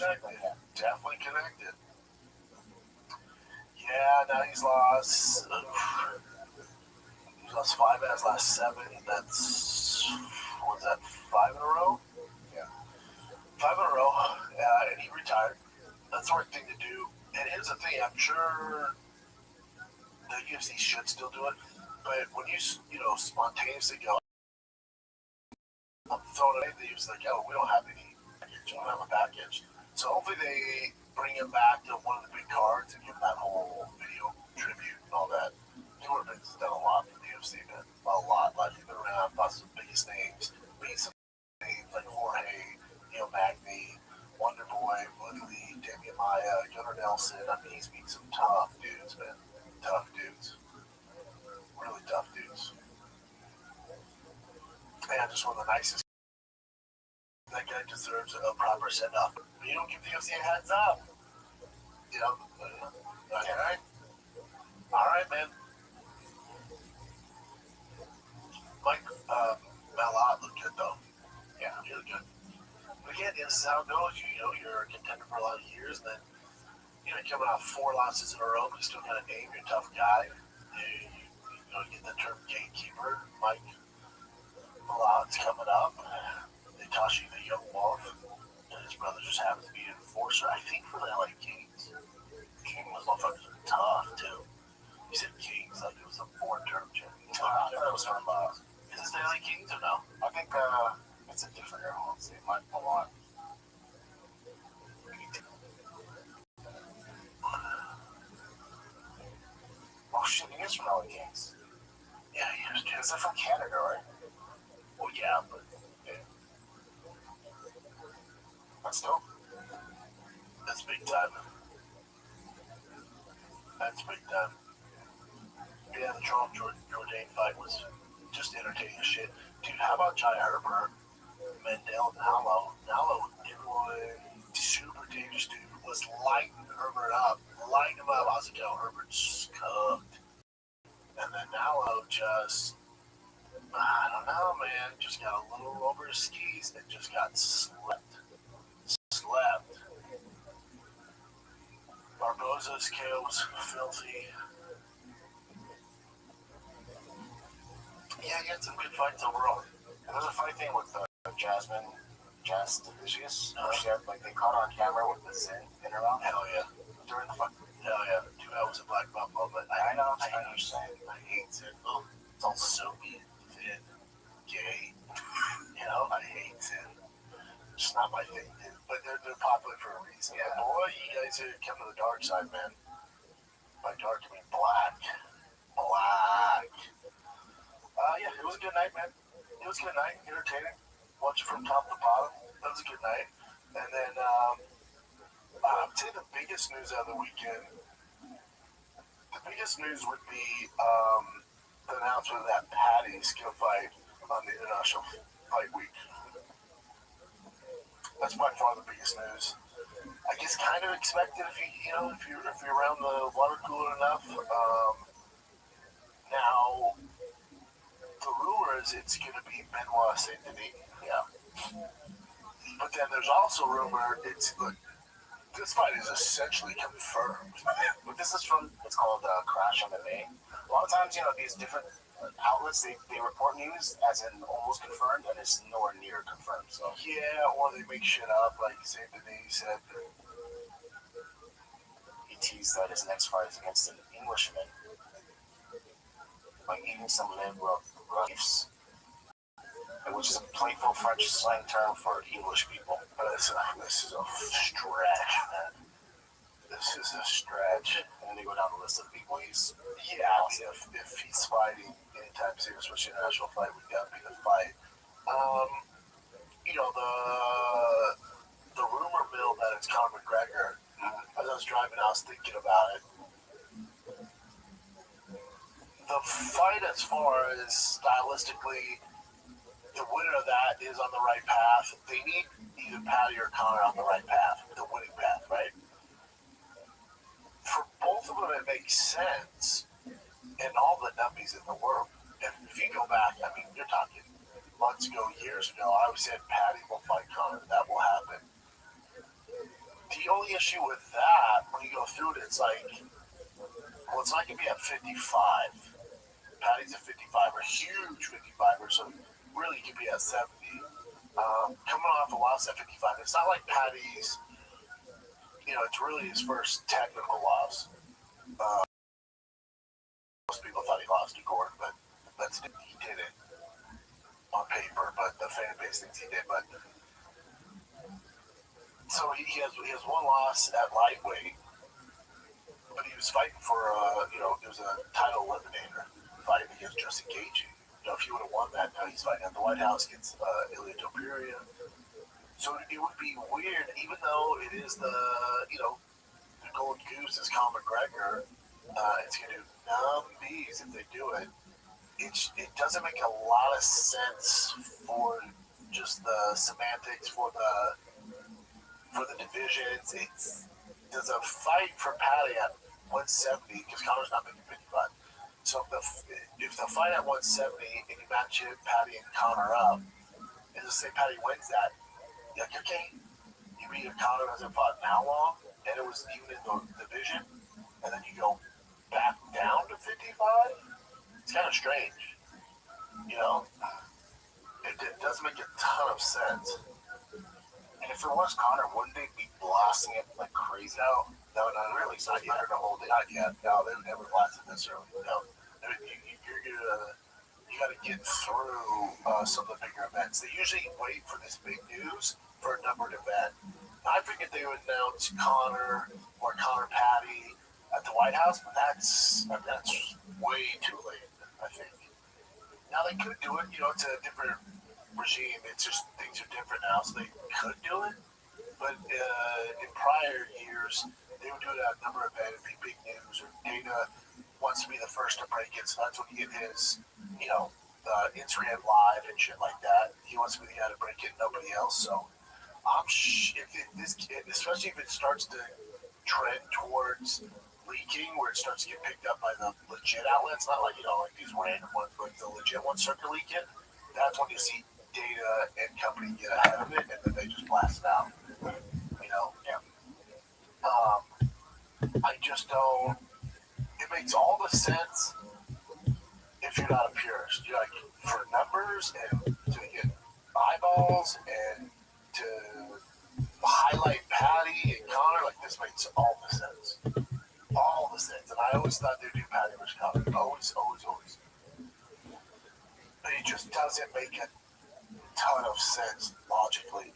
Definitely connected. Yeah, now he's lost. He's lost 5 out of his last 7. That's, what was that, 5 in a row? Yeah. 5 in a row. And he retired. That's the right thing to do. And here's the thing, I'm sure the UFC should still do it, but when you spontaneously go, I'm throwing it at the UFC, like, oh, we don't have any package, we don't have a package. So hopefully they bring him back to one of the big cards and give him that whole video tribute and all that. Jordan's done a lot for the UFC, man. A lot. Like, he's been around, bought some biggest names, beat some names like Jorge, Neil Magny, Wonder Boy, Woodley, Damian Maya, Gunnar Nelson. I mean, he's beat some tough dudes, man. Tough dudes. Really tough dudes. And just one of the nicest. That guy deserves a proper send-off. You don't give the UFC a heads up. You know? Alright? Alright, man. Mike, Malott looked good, though. Yeah, really good. But again, this is how it goes. You're a contender for a lot of years, and then, coming off 4 losses in a row, but you still got a name. You're a tough guy. You get the term gatekeeper. Mike Malott's coming up. Itachi, the young wolf, and his brother just happens to be an enforcer, I think, for the LA Kings. Those motherfuckers are tough, too. You said Kings like it was a foreign term, Jim. That was from, is this the LA Kings or no? I think, it's a different era, honestly. Mike Malott. Oh, shit, he is from LA Kings. Yeah, he is, too. Is that from Canada, right? Well, yeah, but, yeah. That's dope. That's big time. That's big time. Yeah, the Trump Jordan fight was just entertaining as shit. Dude, how about Jai Herbert, Mendel, Nalo? Nalo, everyone, super dangerous dude, was lighting Herbert up. Lighting him up. I was like, yo, Herbert's cooked. And then Nalo just, I don't know, man, just got a little over his skis and just got slept. Barboza's KO was filthy. Yeah, he had some good fights overall. And there's a fight thing with Jazz Delicious. They caught her on camera with the Zen in her mouth. Hell yeah. During the fight. Hell yeah. Dude, I was a black buffalo, but I understand. I hate Zen. Oh, it's all soapy, thin, gay. I hate Zen. It's not my thing, dude. But they're popular for a reason. Yeah. But boy, you guys are coming to the dark side, man. By dark, I mean black. Black. Yeah, it was a good night, man. It was a good night, entertaining. Watch it from top to bottom. That was a good night. And then, I'd say the biggest news of the weekend, the biggest news would be the announcement of that Patty's gonna fight on the International Fight Week. That's by far the biggest news. I guess kind of expected if you're around the water cooler enough. Now, the rumor is it's going to be Benoit Saint Denis. Yeah. But then there's also rumor this fight is essentially confirmed. But this is from what's called Crash MMA. A lot of times, these different outlets they report news as in almost confirmed, and it's nowhere near confirmed. So yeah, or they make shit up like Saint Denis said. He teased that his next fight is against an Englishman. Like eating some liberal rice, which is a playful French slang term for English people. This is a stretch, man. This is a stretch. And then they go down the list of people he's if he's fighting anytime soon, especially international fight, we've got to be the fight. The rumor mill that it's Conor McGregor. As I was driving, I was thinking about it. The fight, as far as stylistically, the winner of that is on the right path. They need either Patty or Conor on the right path, the winning path, right? For both of them, it makes sense, and all the numbies in the world. If you go back, I mean, you're talking months ago, years ago, I always said Patty will fight Conor. That will happen. The only issue with that, when you go through it, it's like, well, it's not going to be at 55. Patty's a 55er, huge 55er, so really he could be at 70. Coming off a loss at 55, it's not like Patty's it's really his first technical loss. Most people thought he lost to Gordon, but he did it on paper. But the fan base thinks he did. But so he has one loss at lightweight, but he was fighting for it was a title eliminator fighting against Justin Gaethje. If he would have won that, now he's fighting at the White House against Ilia Topuria. So it would be weird, even though it is the Golden Goose is Conor McGregor. It's going to numbies if they do it. It doesn't make a lot of sense for just the semantics for the divisions. There's a fight for Patty at 170 because Conor's not making 55. So if the fight at 170 and you match it, Patty and Conor up, and just say Patty wins that, you're like, okay, you beat if Conor hasn't fought in how long, and it was even in the division, and then you go back down to 55. It's kind of strange, It doesn't make a ton of sense. And if it was Conor, wouldn't they be blasting it like crazy? No, really, it's not yet. Not yet. No, they would never blast it this early. No, you got to get through some of the bigger events. They usually wait for this big news for a numbered event. I figured they would announce Conor or Conor Patty at the White House, but that's way too late, I think. Now they could do it. It's a different regime. It's just things are different now, so they could do it. But in prior years, they would do it at a number of events. It'd be big news, or Dana wants to be the first to break it, so that's when he get his, Instagram live and shit like that. He wants to be the guy to break it, nobody else. So especially if it starts to trend towards leaking, where it starts to get picked up by the legit outlets, not like like these random ones, but the legit ones start to leak it. That's when you see Data and company get ahead of it, and then they just blast it out. I just don't. It makes all the sense if you're not a purist. You're like, for numbers and to get eyeballs and to highlight Patty and Conor, like this makes all the sense. All the sense. And I always thought they'd do Patty versus Conor. Always. But it just doesn't make a ton of sense logically.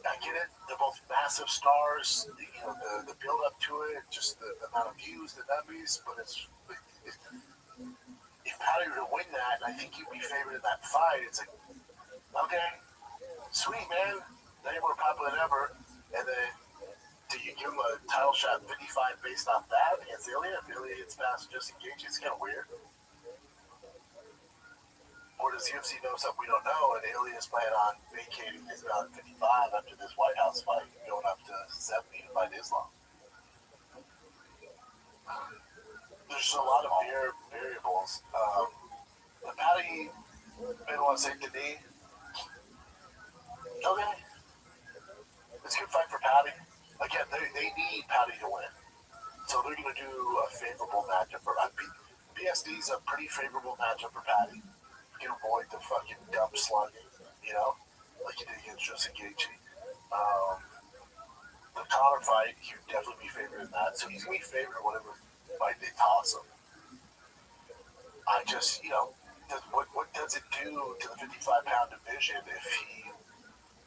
I get it. They're both massive stars. The build up to it, just the amount of views, the numbers. But if Patty were to win that, I think you'd be favored in that fight. It's like, okay, sweet man, now you're more popular than ever. And then do you give him a title shot 55 based off that against Ilya? If Ilya hits past Justin Gaethje, it's kind of weird. Or does UFC know something we don't know, and Ilya's planning on vacating his belt at 55 after this White House fight, going up to 70 to fight Islam? There's a lot of variables. But Patty, I don't want to say Denis. Okay. It's a good fight for Patty. Again, they need Patty to win. So they're going to do a favorable matchup for PSD is a pretty favorable matchup for Patty. You can avoid the fucking dumb slugging, like you did against Justin Gaethje. The Conor fight, he would definitely be favored in that. So he's going to be favored in whatever fight they toss him. I just, what does it do to the 55-pound division if he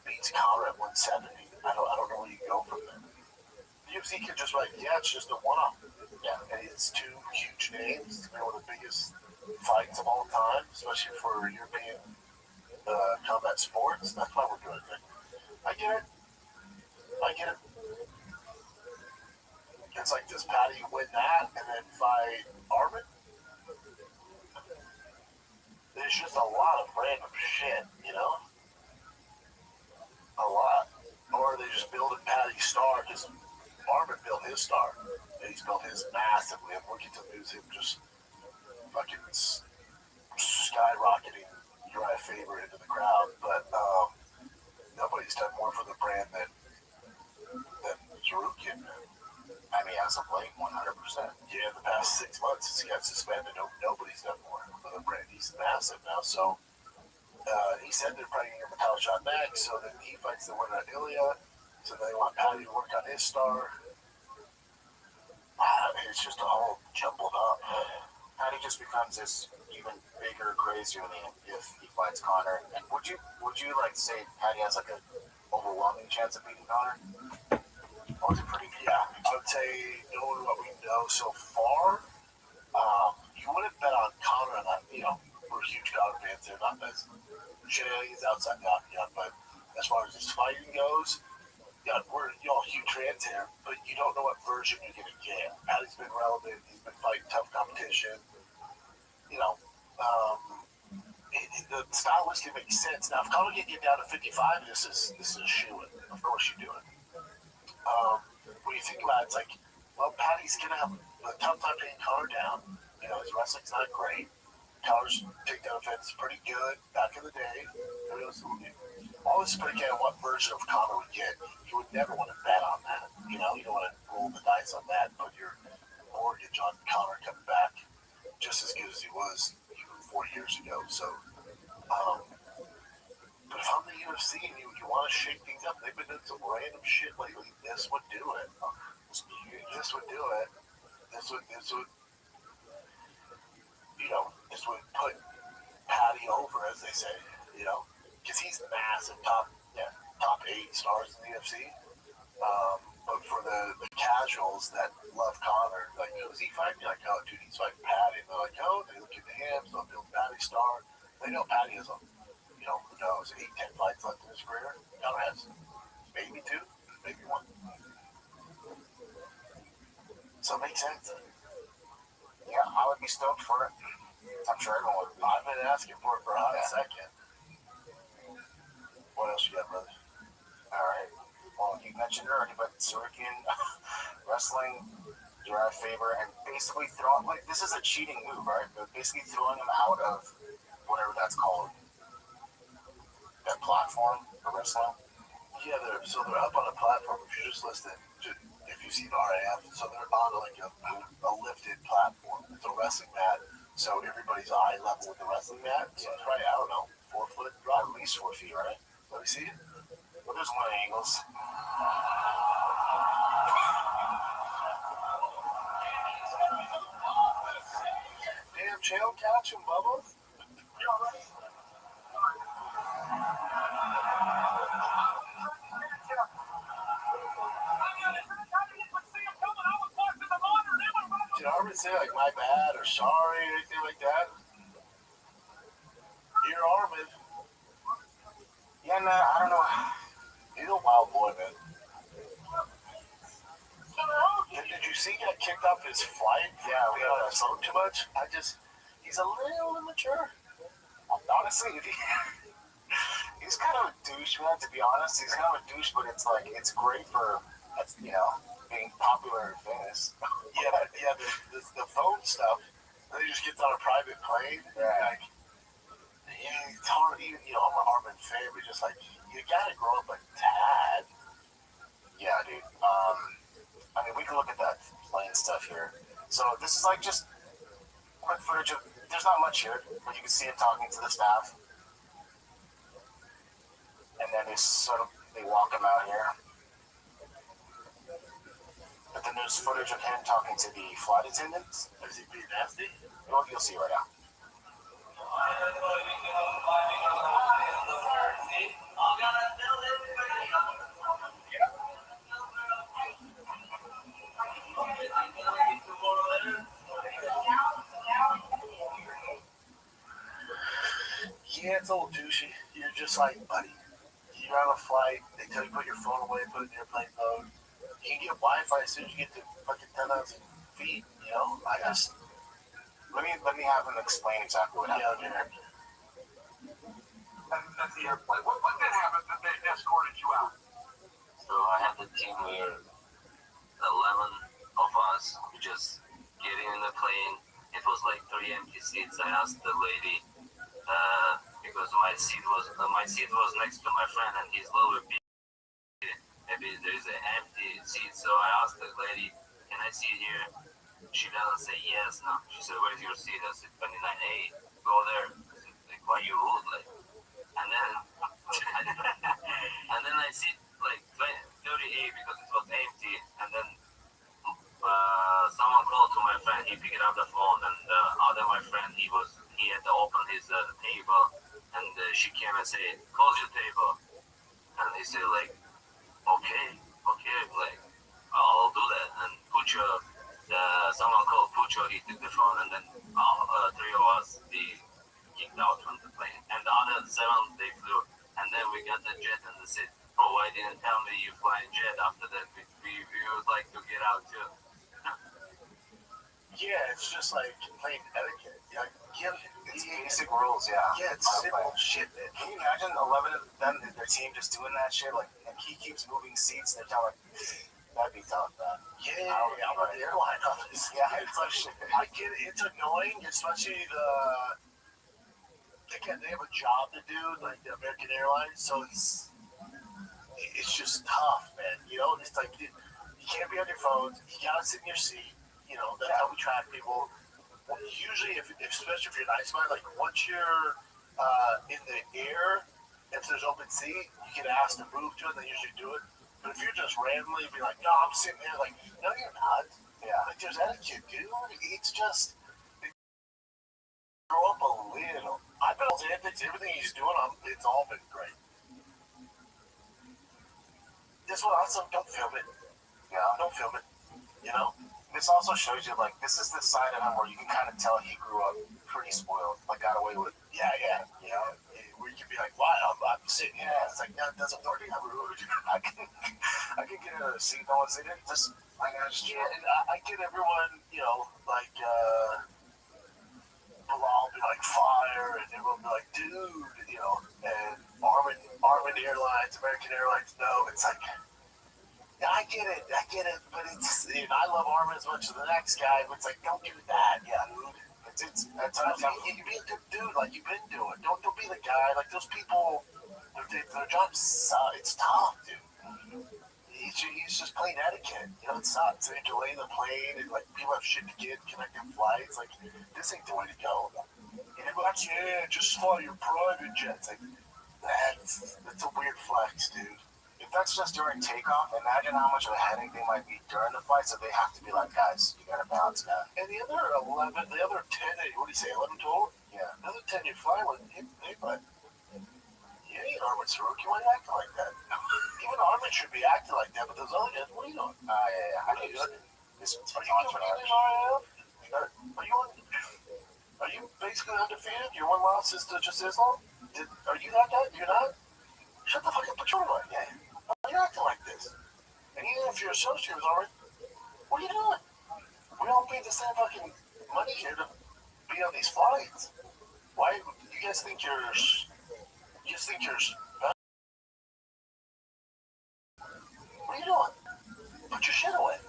beats Conor at 170? I don't know where you go from there. The UFC can just it's just a one-off. Yeah, and it's two huge names. It's one of the biggest fights of all time, especially for European combat sports. That's why we're doing it. I get it. It's like, does Patty win that and then fight Armin? There's just a lot of random shit, A lot. Or they just build a Patty star because Armin built his star. And he's built his massively. I'm looking to lose him just fucking skyrocketing Uriah Faber into the crowd. But nobody's done more for the brand than Sarukian. I mean, as of late, 100%. Yeah, the past 6 months since he got suspended, nobody's done more for the brand. He's massive now. So he said they're probably going to give him a title shot next. So then he fights the winner at Ilya. So they want Patty to work on his star. It's just a whole jumbled up. Patty just becomes this even bigger, crazier than if he fights Connor. And would you like say Patty has like an overwhelming chance of beating Connor? Or is it pretty? Yeah, I would say knowing what we know so far, you wouldn't bet on Connor on that. We're huge Connor fans there, not as shenanigans outside the octagon, but as far as his fighting goes, yeah, we're all huge fans here, but you don't know what version you're gonna get. Patty's been relevant. He's been fighting tough competition. The stylistic makes sense. Now, if Connor can get down to 55, this is a shoe-in. Of course, you do it. When you think about it, it's like, well, Patty's gonna have a tough time taking Connor down. His wrestling's not great. Connor's takedown offense is pretty good back in the day. All this is predicated on what version of Connor we get. You would never want to bet on that. You don't want to roll the dice on that and put your mortgage on Connor coming back just as good as he was even 4 years ago. So, but if I'm the UFC and you want to shake things up, they've been doing some random shit lately. This would do it. This would do it. This would put Patty over, as they say. Because he's massive, top 8 stars in the UFC. But for the casuals that love Connor, like, who's he fighting? You're like, oh, dude, he's fighting Patty. And they're like, oh, they look into him, so they'll build Patty star. They know Patty has who knows, 8, 10 fights left in his career. Connor has maybe 2, maybe 1. So it makes sense. Yeah, I would be stoked for it. I'm sure everyone would. I've been asking for it for a hot second. What else you got, brother? All right. Well, you mentioned already, but Surican wrestling, Uriah Faber, and basically throwing, like, this is a cheating move, right? But basically throwing him out of whatever that's called, that platform for wrestling. Yeah, they're up on a platform. If you just listen, if you've seen RAF, so they're on like a lifted platform. It's a wrestling mat, so everybody's eye level with the wrestling mat. So it's probably, I don't know, 4 foot, at least 4 feet, right? Let me see. Well, there's one angles. Damn, chill, catch him, Bubba. Did Armin say like my bad or sorry or anything like that? You're Armin. Yeah, man, I don't know. He's a wild boy, man. Did you see he got kicked off his flight? Yeah, we don't have phone too much. He's a little immature. Honestly, he's kind of a douche, man, to be honest. He's kind of a douche, but it's like, it's great for, being popular and famous. Yeah, the phone stuff. And he just gets on a private plane. Yeah. Like, it's hard, even, I'm an Armin fan, but just like, you gotta grow up a tad. Yeah, dude. I mean, we can look at that plane stuff here. So this is like just quick footage of, there's not much here, but you can see him talking to the staff. And then they walk him out here. But then there's footage of him talking to the flight attendants. Is he being nasty? Well, you'll see right now. Yeah, it's a little douchey. You're just like, buddy, you're on a flight. They tell you put your phone away, put it in airplane mode. You can get Wi-Fi as soon as you get to fucking 10,000 feet. Let me have him explain exactly what happened here. That's the airplane. What did happen that they escorted you out? So I had the team here, 11 of us, we just getting in the plane. It was like 3 empty seats. I asked the lady, because my seat was next to my friend and he's lower B. Maybe there's an empty seat. So I asked the lady, can I sit here? She doesn't say yes, no. She said, where's your seat? I said, 29A, go there. I said, like, why you rude? Like, and then I sit like 30 38 because it was empty. And then someone called to my friend. He picked up the phone, and the other my friend, he had to open his table, and she came and said, "Close your table." And he said like, "Okay, like I'll do that." And Pucho, someone called Pucho. He took the phone, and then all three of us we kicked out from the plane. And the other seven they flew, and then we got the jet, and they said, "Bro, why didn't tell me you flying jet?" After that, we would like to get out too. Yeah, it's just like plain etiquette. Yeah, it's basic rules. Yeah. Yeah, it's simple shit, man. Can you imagine 11 of them, their team, just doing that shit? Like, and he keeps moving seats. They're kind of like, that'd be tough, man. Yeah, I'm on the airline office. Yeah, it's like shit. I get it. It's annoying, especially they have a job to do, like the American Airlines. So it's just tough, man. You know, it's like you can't be on your phone. You gotta sit in your seat. You know, that's how we track people. Usually, especially if you're an ice mine, like once you're in the air, if there's open seat, you can ask to move to it. They usually do it. But if you're just randomly be like, "No, I'm sitting here," like, "No, you're not." Yeah. Like there's etiquette, dude. It's just grow up a little. I bet everything he's doing, it's all been great. This one also don't film it. Yeah, don't film it. You know. This also shows you, like, this is the side of him where you can kind of tell he grew up pretty spoiled, like, got away with. Yeah. You know, where you can be like, "Wow, I'm sitting here." It's like, no, it doesn't work. I can get a seat. No one's in it. Just, like, and I get everyone, you know, like, Bilal will be like, "Fire," and everyone will be like, "Dude," you know, and Armin Airlines, American Airlines, no, it's like, yeah, I get it, but it's, you know, I love Armin as much as the next guy, but it's like, don't do that, yeah, dude. You be a good dude, like you've been doing. Don't be the guy, like those people, their jobs suck. It's tough, dude. He's just plain etiquette. You know, it sucks. They're delaying the plane, and like people have shit to get, connecting flights. Like, this ain't the way to go. And everyone's like, "Yeah, just fly your private jets." Like, that's a weird flex, dude. If that's just during takeoff, imagine how much of a headache they might be during the flight. So they have to be like, "Guys, you gotta balance that." And the other 10, what do you say, 11 total? Yeah. The other 10 you fly with, they like, yeah, you Armin Saruki, why are you acting like that? Even Armin should be acting like that, but those other guys, what are you doing? Yeah. What are you doing? This one's pretty entourage. Are you basically undefeated? Your one loss is to just Islam? Are you that guy? You're not? Shut the fucking patrol line, yeah. Why are you acting like this? And even if you're associated with Armin, what are you doing? We all pay the same fucking money here to be on these flights. Why you guys think you're what are you doing? Put your shit away.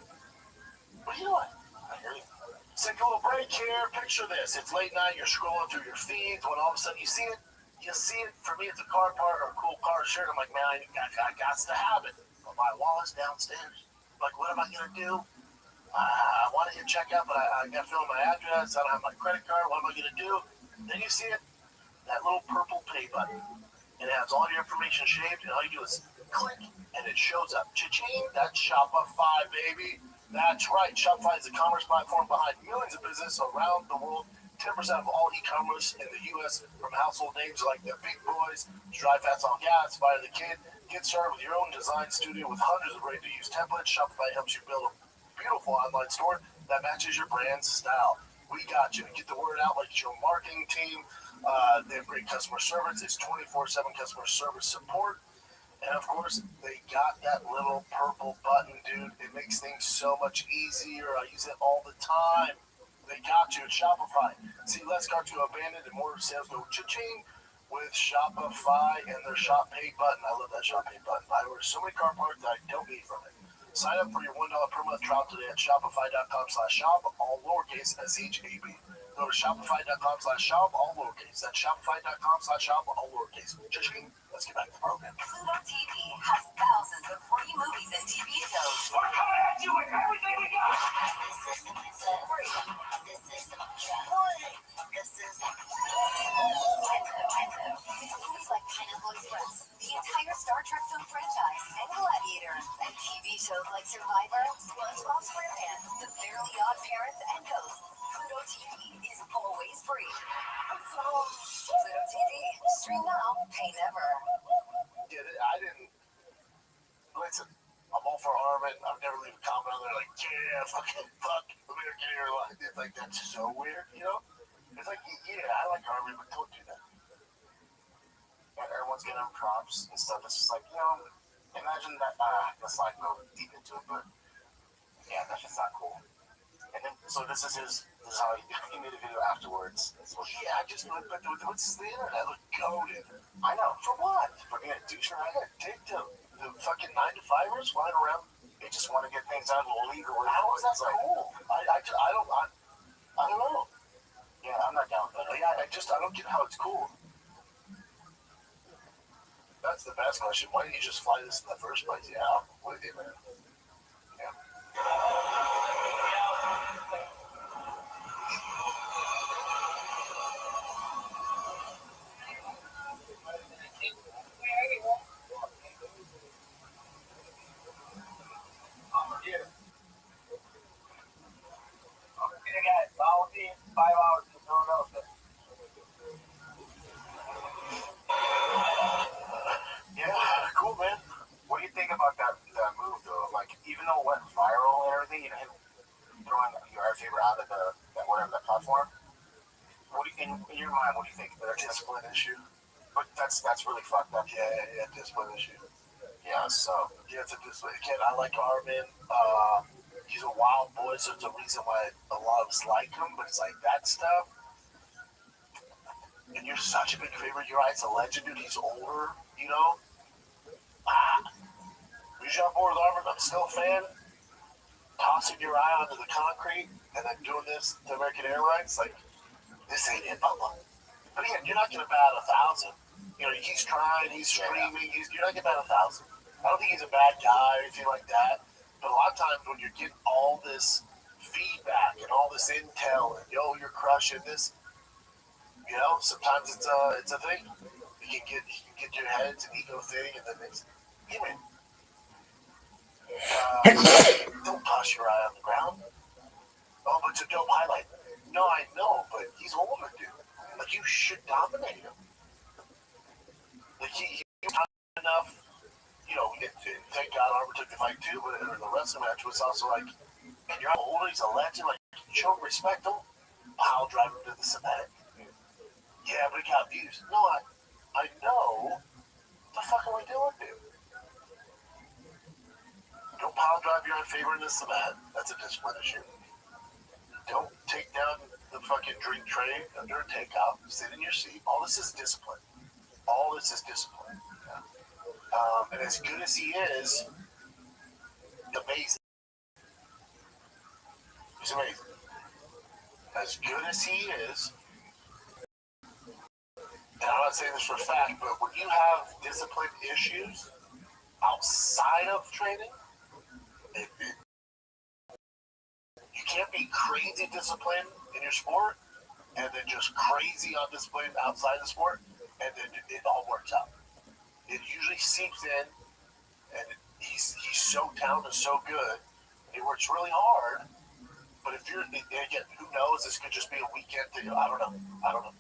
What are you doing? I hear you. Take a little break here. Picture this. It's late night. You're scrolling through your feeds. When all of a sudden you see it. For me, it's a car part or a cool car shirt. I'm like, man, I got to have it. But my wallet's downstairs. Like, what am I going to do? I want to hit checkout, but I got to fill in my address. I don't have my credit card. What am I going to do? Then you see it. That little purple pay button. It has all your information shaved, and all you do is click, and it shows up. Cha-ching, that's Shopify, baby. That's right. Shopify is the commerce platform behind millions of businesses around the world. 10% of all e-commerce in the U.S. from household names like the Big Boys, Drive Fast on Gas, Fire the Kid. Get started with your own design studio with hundreds of ready-to-use templates. Shopify helps you build a beautiful online store that matches your brand's style. We got you. Get the word out like your marketing team. They have great customer service. It's 24/7 customer service support. And of course, they got that little purple button, dude. It makes things so much easier. I use it all the time. They got you at Shopify. See less car to abandoned and more sales go cha-ching with Shopify and their Shop Pay button. I love that Shop Pay button. I order so many car parts that I don't need from it. Sign up for your $1 per month trial today at shopify.com/shop, all lowercase SHAP. Go to shopify.com/shop, all lowercase. That's shopify.com/shop, all lowercase. Cha-ching. Let's get back to the program. Pluto TV has thousands of free movies and TV shows for coming at you with everything we got. The system is free. The system is free. The system. Movies like Pineapple Express, the entire Star Trek film franchise, and Gladiator, and TV shows like Survivor, SpongeBob SquarePants, The Fairly Odd Parents, and Ghost. Pluto TV is always free. Pluto TV. Stream now, pay never. I didn't. Listen, I'm all for Armin. I've never leave a comment on there like, yeah, fucking fuck American Airlines. It's like, that's so weird, you know? It's like, yeah, I like Armin, but don't do that. And everyone's getting props and stuff. It's just like, imagine that. Let's not go deep into it, but yeah, that's just not cool. And then, so this is how he made a video afterwards. Yeah, I just but what's the internet? Look, goaded. I know. For what? For being a douche, I gotta take the fucking 9-to-5ers flying around. they just want to get things done legally. How is that cool? I don't know. Yeah, I'm not down with that. I don't get how it's cool. That's the best question. Why didn't you just fly this in the first place? Yeah, with you, man. Yeah. Yeah, cool, man. What do you think about that move, though? Like, even though it went viral and everything, him throwing your favorite out of that platform. What do you think, in your mind, what do you think? A discipline issue. But that's really fucked up. Yeah, discipline issue. Yeah, so. Yeah, it's a discipline. Again, I like Armin. He's a wild boy, so it's a reason why a lot of us like him, but it's like that stuff. And you're such a big favorite. Your eye's a legend, dude. He's older, you know? Usually on board with Armin, I'm still a fan. Tossing your eye onto the concrete and then doing this to American Airlines, like, this ain't it, Bubba. But again, you're not going to bat 1,000. You know, he's trying, he's screaming, you're not going to bat 1,000. I don't think he's a bad guy or anything like that. But a lot of times when you're getting all this feedback and all this intel and, you're crushing this, sometimes it's a thing. You can get your head, it's an ego thing, and then it's, hey, man. Don't toss your eye on the ground. Oh, but it's a dope highlight. No, I know, but he's older, dude. Like, you should dominate him. Like, he enough, thank God Armin took the fight too, but the rest of the match was also like, and you're older, he's a legend, like, show respect him. I'll drive him to the cement. Yeah, but he got views. No, I know. What the fuck am I doing, dude? Don't pile drive your own favor in the cement. That's a discipline issue. Don't take down the fucking drink tray under a takeout. Sit in your seat. All this is discipline. All this is discipline. And as good as he is, amazing. He's amazing. As good as he is, and I'm not saying this for a fact, but when you have discipline issues outside of training, you can't be crazy disciplined in your sport and then just crazy undisciplined outside the sport, and then it all works out. It usually seeps in, and he's so talented, so good. He works really hard, but if you're, again, who knows? This could just be a weekend thing. I don't know.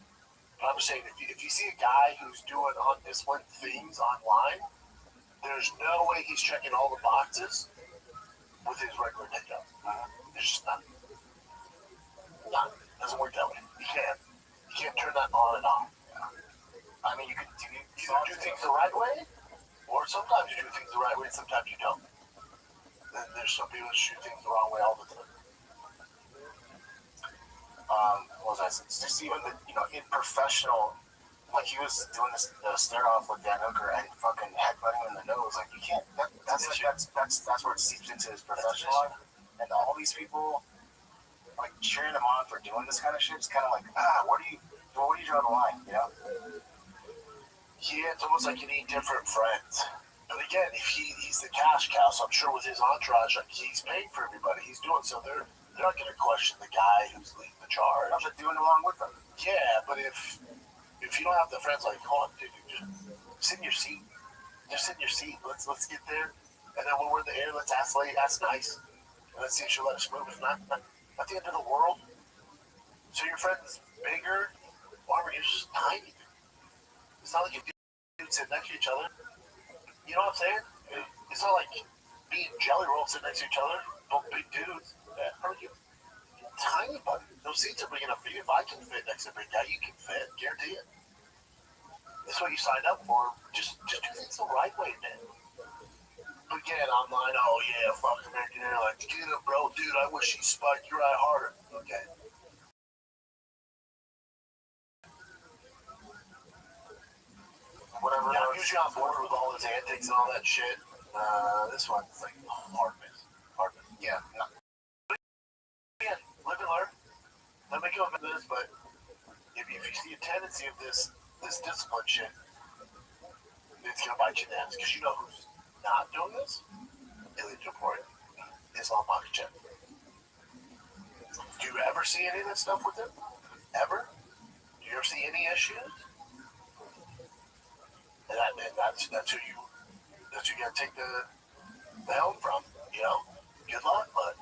But I'm just saying, if you see a guy who's doing undisciplined things online, there's no way he's checking all the boxes with his regular pickup. There's just none. None. Doesn't work that way. You can't turn that on and off. I mean, you can either do things the right way, or sometimes you do things the right way, and sometimes you don't. Then there's some people that shoot things the wrong way all the time. What was I saying? Just even in professional, like he was doing this stare off with Dan Hooker and fucking headbutting him in the nose. Like you can't. That's where it seeps into his professional life. And all these people like cheering him on for doing this kind of shit. It's kind of like, where do you draw the line? Yeah, it's almost like you need different friends. But again, if he's the cash cow, so I'm sure with his entourage, like he's paying for everybody. He's doing so. They're not going to question the guy who's leading the charge. I'm just doing along with them. Yeah, but if you don't have the friends like, hold on, dude, just sit in your seat. Just sit in your seat. Let's get there, and then when we're in the air, let's ask nice, and let's see if she'll let us move. If not the end of the world. So your friend's bigger, Barbara, you're just tiny. It's not like you dudes sit next to each other. You know what I'm saying? It's not like me and Jelly Roll sit next to each other. Both big dudes. Yeah, how are you? Tiny, buddy. Those seats are big enough for you. If I can fit next to a big guy, you can fit. Guarantee it. That's what you signed up for. Just do things the right way, man. But again, online, oh yeah, fuck American Airlines. Get it, bro. Dude, I wish he spiked your eye harder. Okay. Whatever. Yeah, I'm usually on board with all his antics and all that shit. This one's like hard miss. Yeah. No. Yeah, live and learn. Let me go with this, but if you see a tendency of this discipline shit, it's gonna bite you in the ass. Because you know who's not doing this? Elite report. Islam Makhachev. Do you ever see any of that stuff with him? Ever? Do you ever see any issues? And that's who you gotta take the helm from, you know? Good luck, but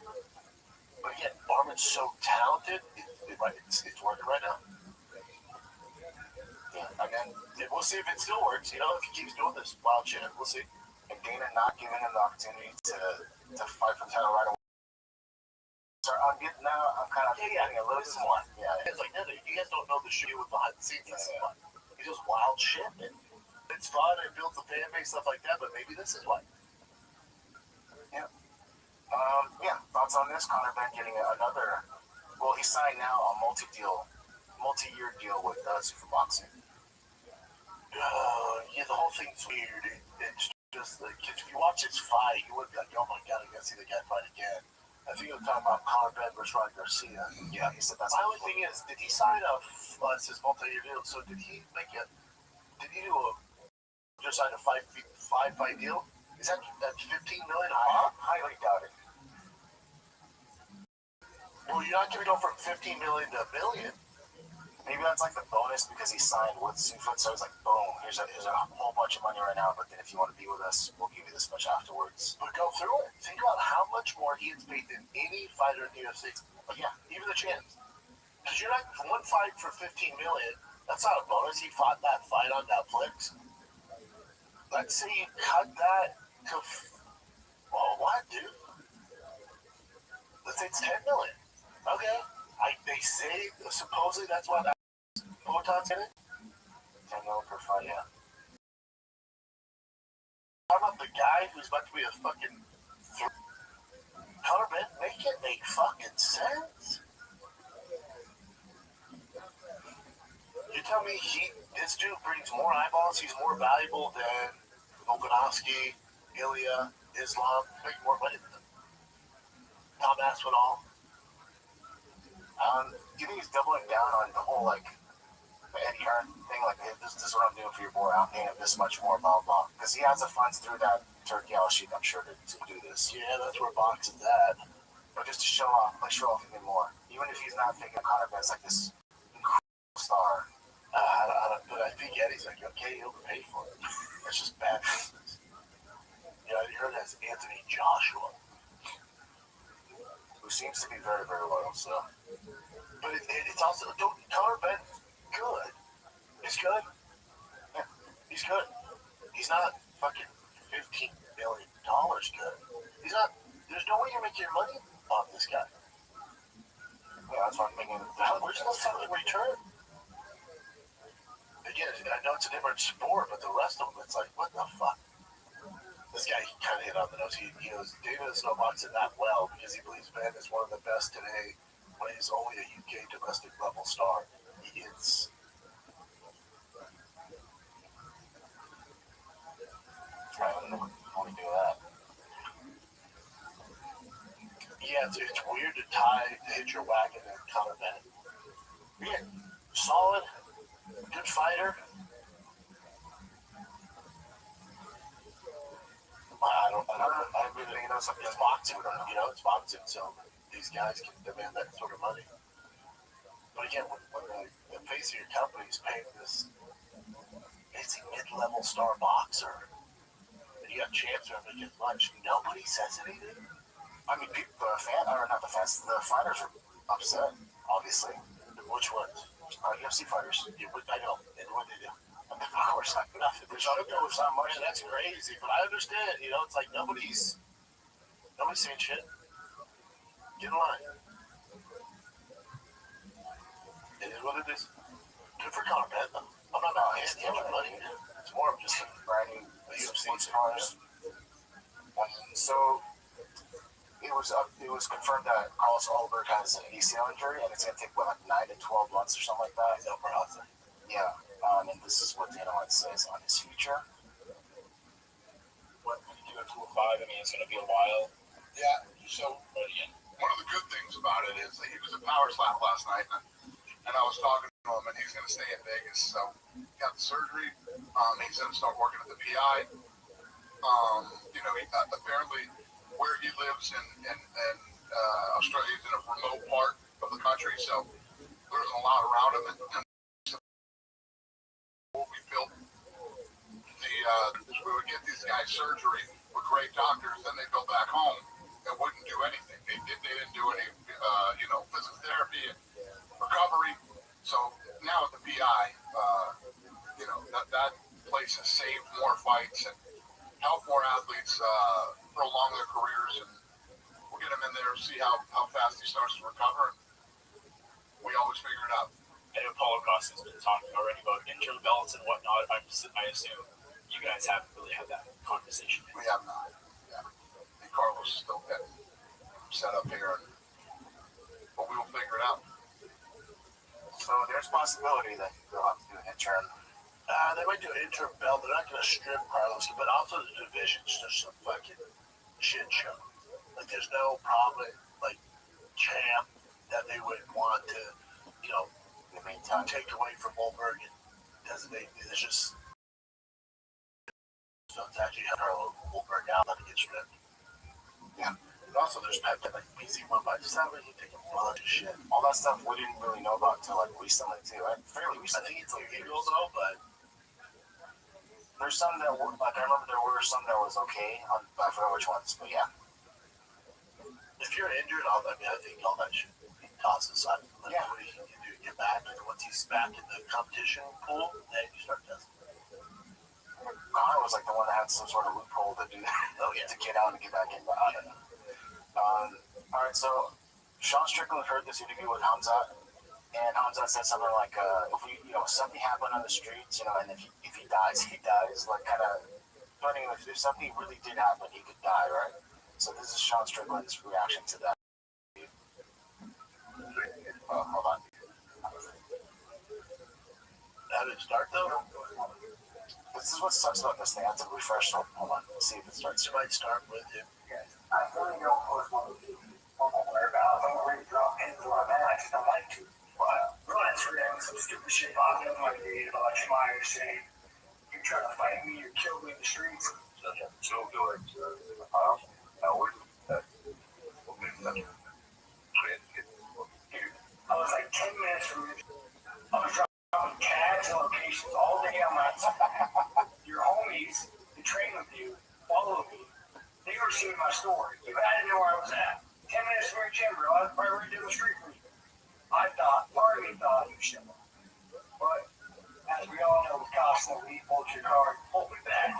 again, Barman's so talented, it's working right now. Yeah, again, we'll see if it still works, you know, if he keeps doing this wild shit, we'll see. And Dana not giving him the opportunity to fight for the title right away. So now I'm kind of getting a little bit more. Yeah, it's like, you guys don't know the shit with behind the scenes. It's just wild shit, man. It's fun, it builds a fan base, stuff like that, but maybe this is why. Yeah. Thoughts on this? Conor Ben getting another. Well, he signed now a multi-year deal with Superboxing. Yeah, the whole thing's weird. It's just like, if you watch his fight, you would be like, oh my god, I gotta see the guy fight again. I think you're talking about Conor Ben versus Ryan Garcia. Yeah, he said that's. My only thing is, did he sign his multi-year deal? So did he do just sign a five fight deal? Is that $15 million? I highly doubt it. Well, you're not going to go from $15 million to $1 billion. Maybe that's like the bonus because he signed with Zufut, so it's like, boom, here's a whole bunch of money right now, but then if you want to be with us, we'll give you this much afterwards. But go through it. Think about how much more he has paid than any fighter in the UFC. But yeah, even the champs. Because you're not one fight for $15 million. That's not a bonus. He fought that fight on Netflix. Let's say you cut that to, well, what, dude? Let's say it's $10 million. Okay. They say supposedly that's why that Botox in it. $10 million per fight, yeah. How about the guy who's about to be a fucking Conor Ben? Make it make fucking sense. You tell me this dude brings more eyeballs, he's more valuable than Volkanovski, Ilya, Islam, make more money than them. Tom Aspinall. Do you think he's doubling down on the whole, like, the Eddie Hearn thing? Like, hey, this is what I'm doing for your boy, I'm paying him this much more, blah, blah. Because he has the funds through that Turkey sheet, I'm sure, to do this. Yeah, that's where boxing's at. But just to show off even more. Even if he's not thinking Conor Ben's like this incredible star. But I think Eddie's like, okay, he'll pay for it. That's just bad business. You know, you heard that's Anthony Joshua, who seems to be very, very loyal, so. But it's also, Conor Ben's good. He's good. Yeah, he's good. He's not fucking $15 million good. He's not, there's no way you're making your money off this guy. Yeah, that's what I'm thinking. Where's the fucking return? Again, I know it's a different sport, but the rest of them, it's like, what the fuck? This guy kind of hit on the nose. He knows David is not boxing that well because he believes Ben is one of the best today when he's only a UK domestic level star. He is. I don't know how we do that. Yeah, it's weird to hit your wagon and Conor Ben. Yeah, solid, good fighter. I really think it's boxing. It's boxing. So these guys can demand that sort of money. But again, when the face of your company is paying this basic mid-level star boxer, and you got champs who haven't get much, nobody says anything. I mean, people, not the fans, the fighters are upset, obviously. Which ones? UFC fighters. Yeah, I know. And what they do? Of course, nothing. There's not much. That's crazy, but I understand. It's like nobody's saying shit. Get in line. It is what it is. Good for Conor, man. I'm not asking him for money. It's more of just grinding the UFC stars. So it was confirmed that Carlos Oliver has an ACL injury, and it's going to take 9 to 12 months or something like that. He's out for housing. Yeah, and this is what Dana White says on his future. What did you do at 205? I mean, it's going to be a while. Yeah. So one of the good things about it is that he was at Power Slap last night, and I was talking to him, and he's going to stay in Vegas. So he got the surgery. He's going to start working at the PI. Apparently where he lives in Australia is in a remote part of the country, so there's a lot around him. And we built we would get these guys surgery with great doctors, then they'd go back home and wouldn't do anything. They didn't do any physical therapy and recovery. So now at the PI, that place has saved more fights and help more athletes prolong their careers, and we'll get them in there, see how fast he starts to recover. We always figure it out. And Apollo Costa has been talking already about interim belts and whatnot. I assume you guys haven't really had that conversation. We have not. Yeah. And Carlos is still getting set up here, but we will figure it out. So there's a possibility that they'll have to do an interim. They might do an interim belt. They're not going to strip Carlos, but also the division's just a fucking shit show. Like, there's no prominent, champ that they would want to, in the meantime, take away from Goldberg and designate. It's just, so it's actually Carlos Goldberg now that he gets stripped. Yeah. And also, there's Pepsi, PC 157, he take a bunch of shit. All that stuff we didn't really know about until, recently, too, right? Fairly recently. I think it's legal, though, but there's some that were, I remember there were some that was okay. I forgot which ones, but yeah. If you're injured, I think all that should be tossed aside. What he can do to get back, and once he's back in the competition pool, then you start testing. Connor was the one that had some sort of loophole to do that. To get out and get back in. But I don't know. All right, so Sean Strickland heard this interview with Hamzat, and Hamzat said something like, if we, something happened on the streets, and if he dies, he dies, kind of putting, if something really did happen, he could die, right? So this is Sean Strickland's reaction to that. Hold on. How did it start, though? This is what sucks about this thing. I have to refresh. Hold on. Let's see if it starts. It might start with him. I really don't post one of these whereabouts. I'm ready to drop into my man. I just don't like to. Bro, that's some stupid shit popping up my feed about Schmeier saying, you try to fight me, you killed me in the streets. So good. I was 10 minutes from you. I was dropping tags and locations all day on my your homies who train with you, follow me. They were seeing my story. You had to know where I was at. 10 minutes from your gym, bro. I was probably right down the street from you. Part of me thought you should. But as we all know, with Costa, we hold your card. Hold me back.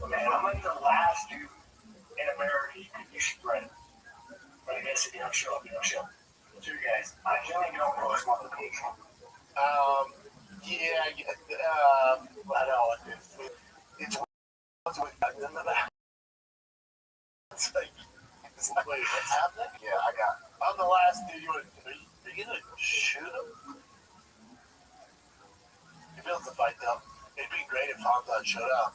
Man, I'm the last dude in America you should run. But I guess if you don't show up, you don't show up. So you guys, I generally don't post on the page. Yeah, I know. It's wait, what's happening? Yeah, I'm the last dude. Are you gonna shoot him? He built the fight though. It'd be great if Hamzat showed up.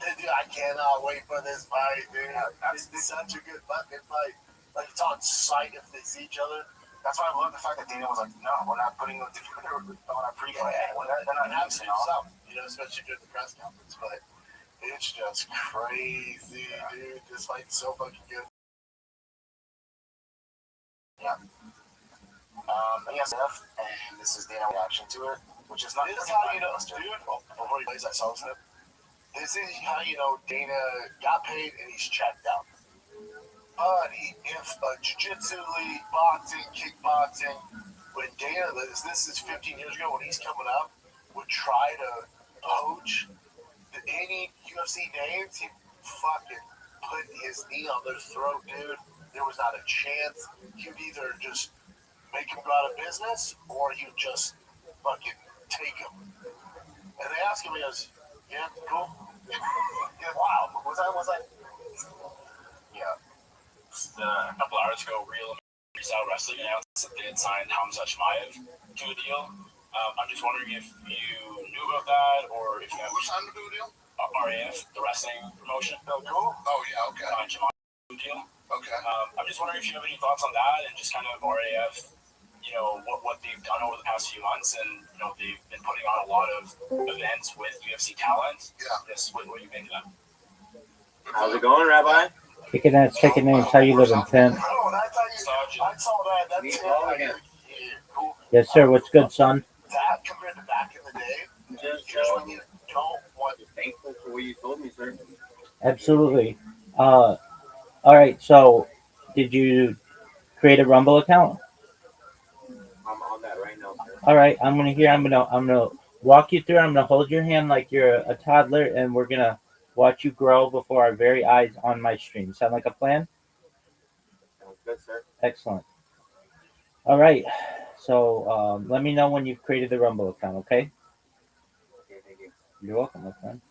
Dude, I cannot wait for this fight, dude. That's such a good fucking fight. It's on sight if they see each other. That's why I love the fact that Dana was like, no, we're not putting them together on a pre-fight. They're not having something, especially during the press conference. But It's just crazy, dude. This fight's so fucking good. Yeah. Yes, and this is the reaction to it, which is not. This is how you know, dude. Before he plays that song snip, this is how you know Dana got paid and he's checked out. But if jiu-jitsu league, boxing, kickboxing, when Dana, this is 15 years ago, when he's coming up, would try to poach any UFC names, he'd fucking put his knee on their throat, dude. There was not a chance. He'd either just make him go out of business, or he'd just fucking take him. And they asked him, he goes, yeah, cool. Yeah, wow. Was I? Yeah. Just, a couple hours ago, Real Freestyle Wrestling announced that they had signed Hamza Chimaev to a deal. I'm just wondering if you knew about that, or if you have... Who signed him to a deal? RAF, the wrestling promotion. Oh, cool. Oh, yeah, okay. Signed Chimaev deal. Okay. I'm just wondering if you have any thoughts on that, and just kind of RAF, you know, what they've done over the past few months, and, you know, they've been putting on a lot of events with UFC talent. Yeah. Just what do you think of that? How's it going, Rabbi? Kicking ass, taking names. How you living, Tim? Oh, I saw that. That's it. Cool. Yes, sir. What's good, son? That compared to back in the day, just when you don't want to. Thankful for what you told me, sir. Absolutely. All right. So, did you create a Rumble account? I'm on that right now, sir. All right. I'm gonna walk you through. I'm gonna hold your hand like you're a toddler, and we're gonna watch you grow before our very eyes on my stream. Sound like a plan? Sounds good, sir. Excellent. All right. So, let me know when you've created the Rumble account. Okay. Okay, thank you. You're welcome, my friend.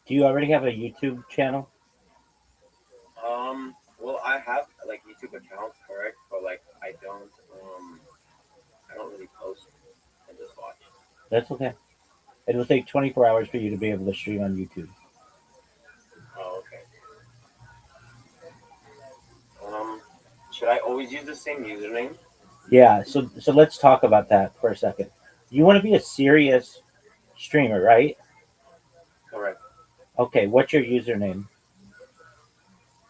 Do you already have a YouTube channel? Well, I have like YouTube accounts, correct? But like, I don't really post. I just watch. That's okay. It will take 24 hours for you to be able to stream on YouTube. Oh, okay. Should I always use the same username? Yeah. So let's talk about that for a second. You want to be a serious streamer, right? Correct. Okay. What's your username?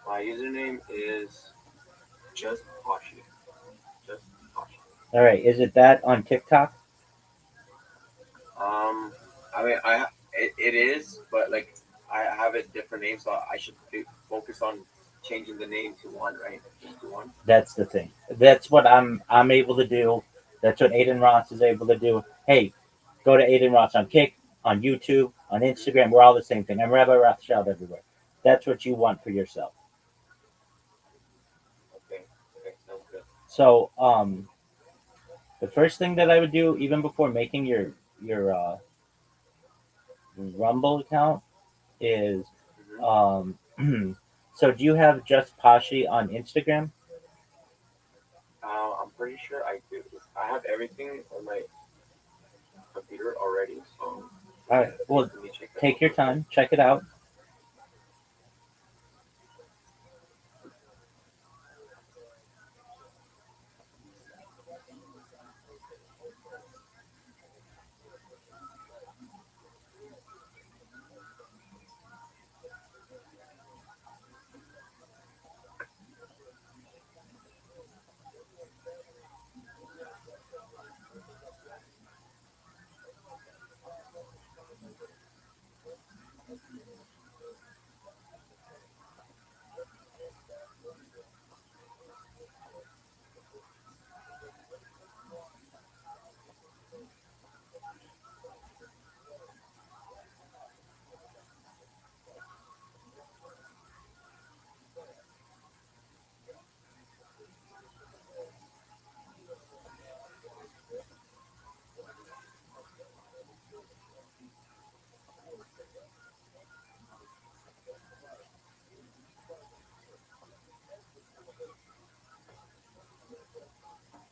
My username is just Poshi. Just Poshi. All right. Is it that on TikTok? I mean, it is, but like I have a different name, so I should focus on changing the name to one, right? Just to one. That's the thing. That's what I'm able to do. That's what Aiden Ross is able to do. Hey, go to Aiden Ross on Kick, on YouTube, on Instagram. We're all the same thing. I'm Rabbi Rothschild everywhere. That's what you want for yourself. Okay, sounds good. So, the first thing that I would do, even before making your Rumble account, is so do you have Just Pashi on Instagram? I'm pretty sure I do. I have everything on my computer already. So All right. Well, let me check that take out. your time. Check it out.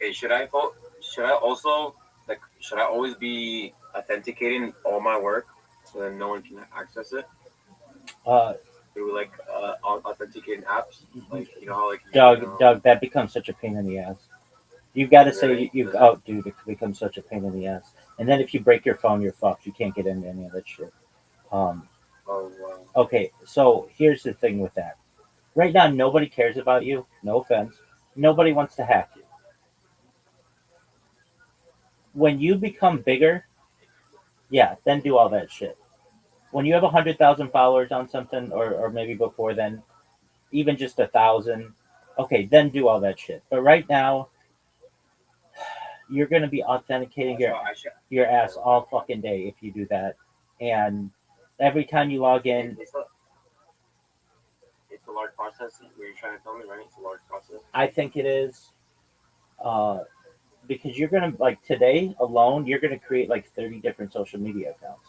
Hey, should I also should I always be authenticating all my work So then no one can access it Uh, through like authenticating apps. Like you know how like Doug, that becomes such a pain in the ass. You've got to say dude, it becomes such a pain in the ass. And then if you break your phone, you're fucked. You can't get into any of that shit. Oh wow. Okay, so here's the thing with that. Right now, nobody cares about you. No offense. Nobody wants to hack you. When you become bigger, yeah, then do all that shit. When you have 100,000 followers on something, or maybe before then, even just 1,000, okay, then do all that shit. But right now, you're gonna be authenticating your ass all fucking day if you do that, and every time you log in, It's a large process. Were you trying to tell me, right? It's a large process. I think it is. Uh, because you're gonna like today alone, you're gonna create like 30 different social media accounts.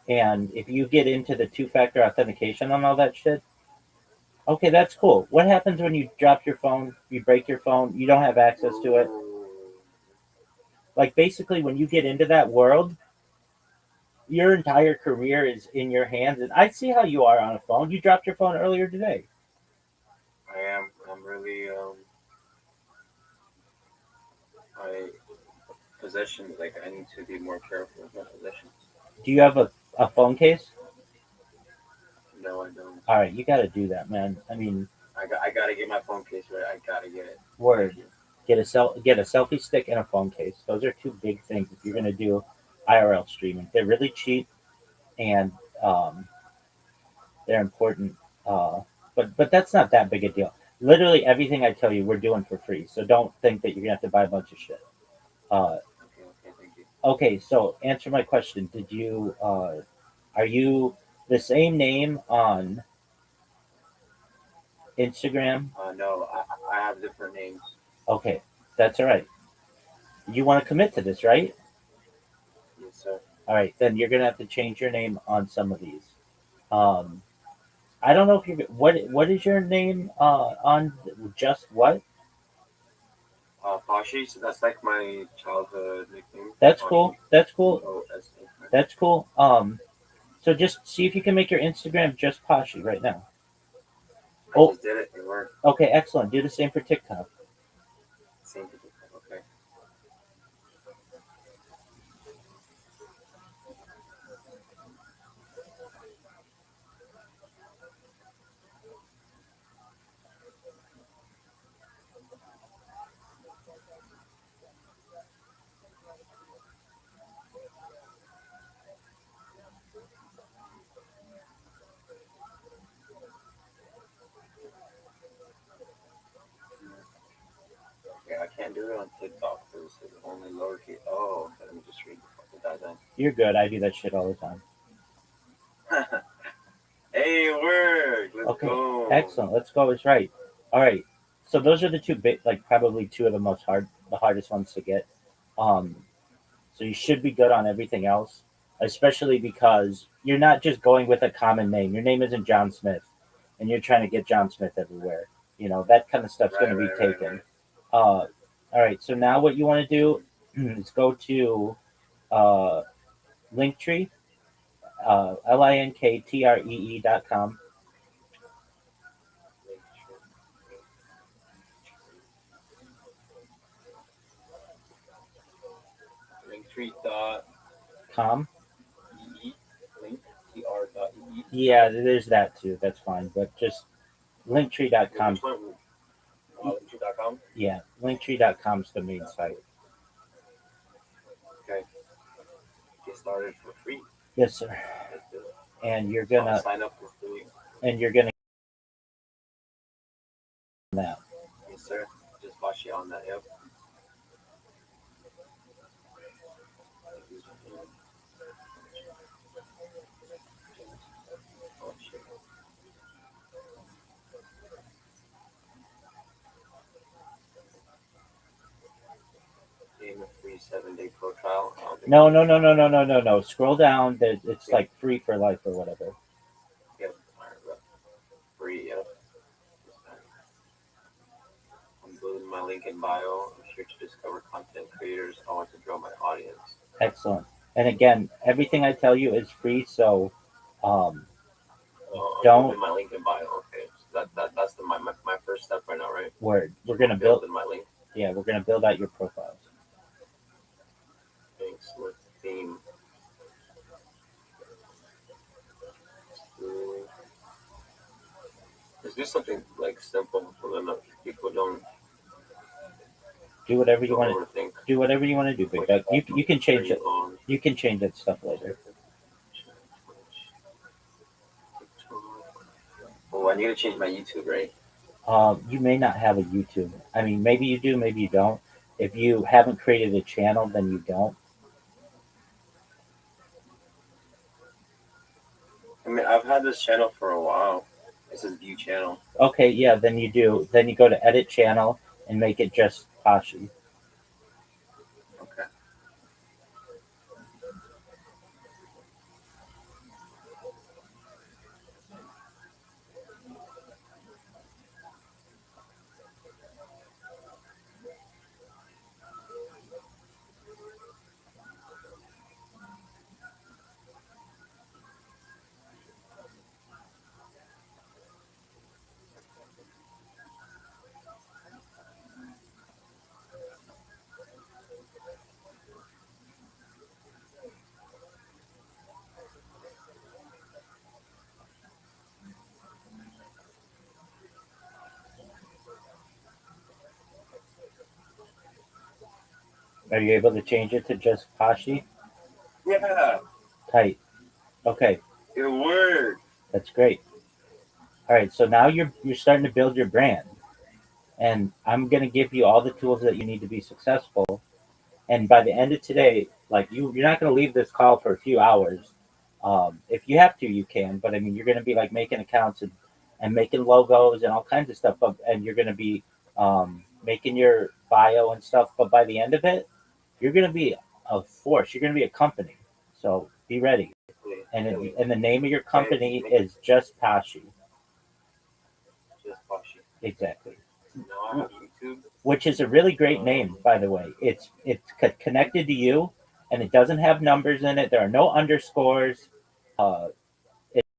And if you get into the two-factor authentication on all that shit, okay, that's cool. What happens when you drop your phone, you break your phone, you don't have access to it? Like basically when you get into that world, your entire career is in your hands. And I see how you are on a phone. You dropped your phone earlier today. I am. I'm really my possessions. Like I need to be more careful with my possessions. Do you have a phone case? No, I don't. All right, you got to do that, man. I mean, I gotta get my phone case right. I gotta get it. Word. Get a selfie stick and a phone case. Those are two big things if you're gonna do IRL streaming. They're really cheap and they're important. But that's not that big a deal. Literally everything I tell you, we're doing for free. So don't think that you're gonna have to buy a bunch of shit. Thank you. Okay, so answer my question. Did you are you the same name on Instagram? No, I have different names. Okay, that's all right. You want to commit to this, right? Yes, sir. All right, then you're gonna have to change your name on some of these. Um, I don't know if you what is your name on just what? Pashi. So that's like my childhood nickname. That's Pashi. cool. That's cool. P-O-S-H. That's cool. So just see if you can make your Instagram just Pashi right now. I just did it. It worked. Okay, excellent. Do the same for TikTok. Same for TikTok. Okay. Yeah, I can't do it on TikTok because it's only lowercase. Oh, okay, let me just read that then. You're good. I do that shit all the time. Hey, it worked. Let's Okay, go. excellent. Let's go. It's right. All right. So those are the two big, like probably two of the hardest ones to get. Um, so you should be good on everything else, especially because you're not just going with a common name. Your name isn't John Smith, and you're trying to get John Smith everywhere. You know that kind of stuff's going to be taken. All right. So now what you want to do is go to Linktree, linkttree.com. Linktree.com. Link, T-R.E-E. Yeah, there's that too. That's fine. But just linktree.com. Linktree.com? Yeah, linktree.com is the main site. Okay. Get started for free. Yes, sir. And you're gonna sign up for free. And you're gonna that. Yes, sir. Just watch it on that. Yep. Free 7-day pro trial. No. Scroll down. It's like free for life or whatever. Yep. Free. Yep. I'm building my link in bio. I'm here to discover content creators. I want to grow my audience. Excellent. And again, everything I tell you is free, so um, Oh, I'm don't building my link in bio. Okay, so that's my first step right now, right? we're gonna build. Building my link. Yeah, we're gonna build out your profiles. Thanks with theme. Let's do something like simple so that people don't Do whatever you want to overthink. do. Whatever you want to do, Big Doug. You can change it. On. You can change that stuff later. Oh, I need to change my YouTube, right? You may not have a YouTube. I mean, maybe you do, maybe you don't. If you haven't created a channel, then you don't. I mean, I've had this channel for a while. It says view channel. Okay, yeah, then you do. Then you go to edit channel and make it just Pashi. Okay. Are you able to change it to just Pashi? Yeah. Tight. Okay. It worked. That's great. All right, so now you're starting to build your brand, and I'm gonna give you all the tools that you need to be successful. And by the end of today, like you're not gonna leave this call for a few hours. If you have to, you can, but I mean, you're gonna be like making accounts and making logos and all kinds of stuff. And you're gonna be making your bio and stuff. But by the end of it, you're gonna be a force. You're gonna be a company. So be ready. And the name of your company is Just Pashi. Just Pashi. Exactly. No, I have YouTube. Which is a really great name, by the way. It's connected to you, and it doesn't have numbers in it. There are no underscores. Uh,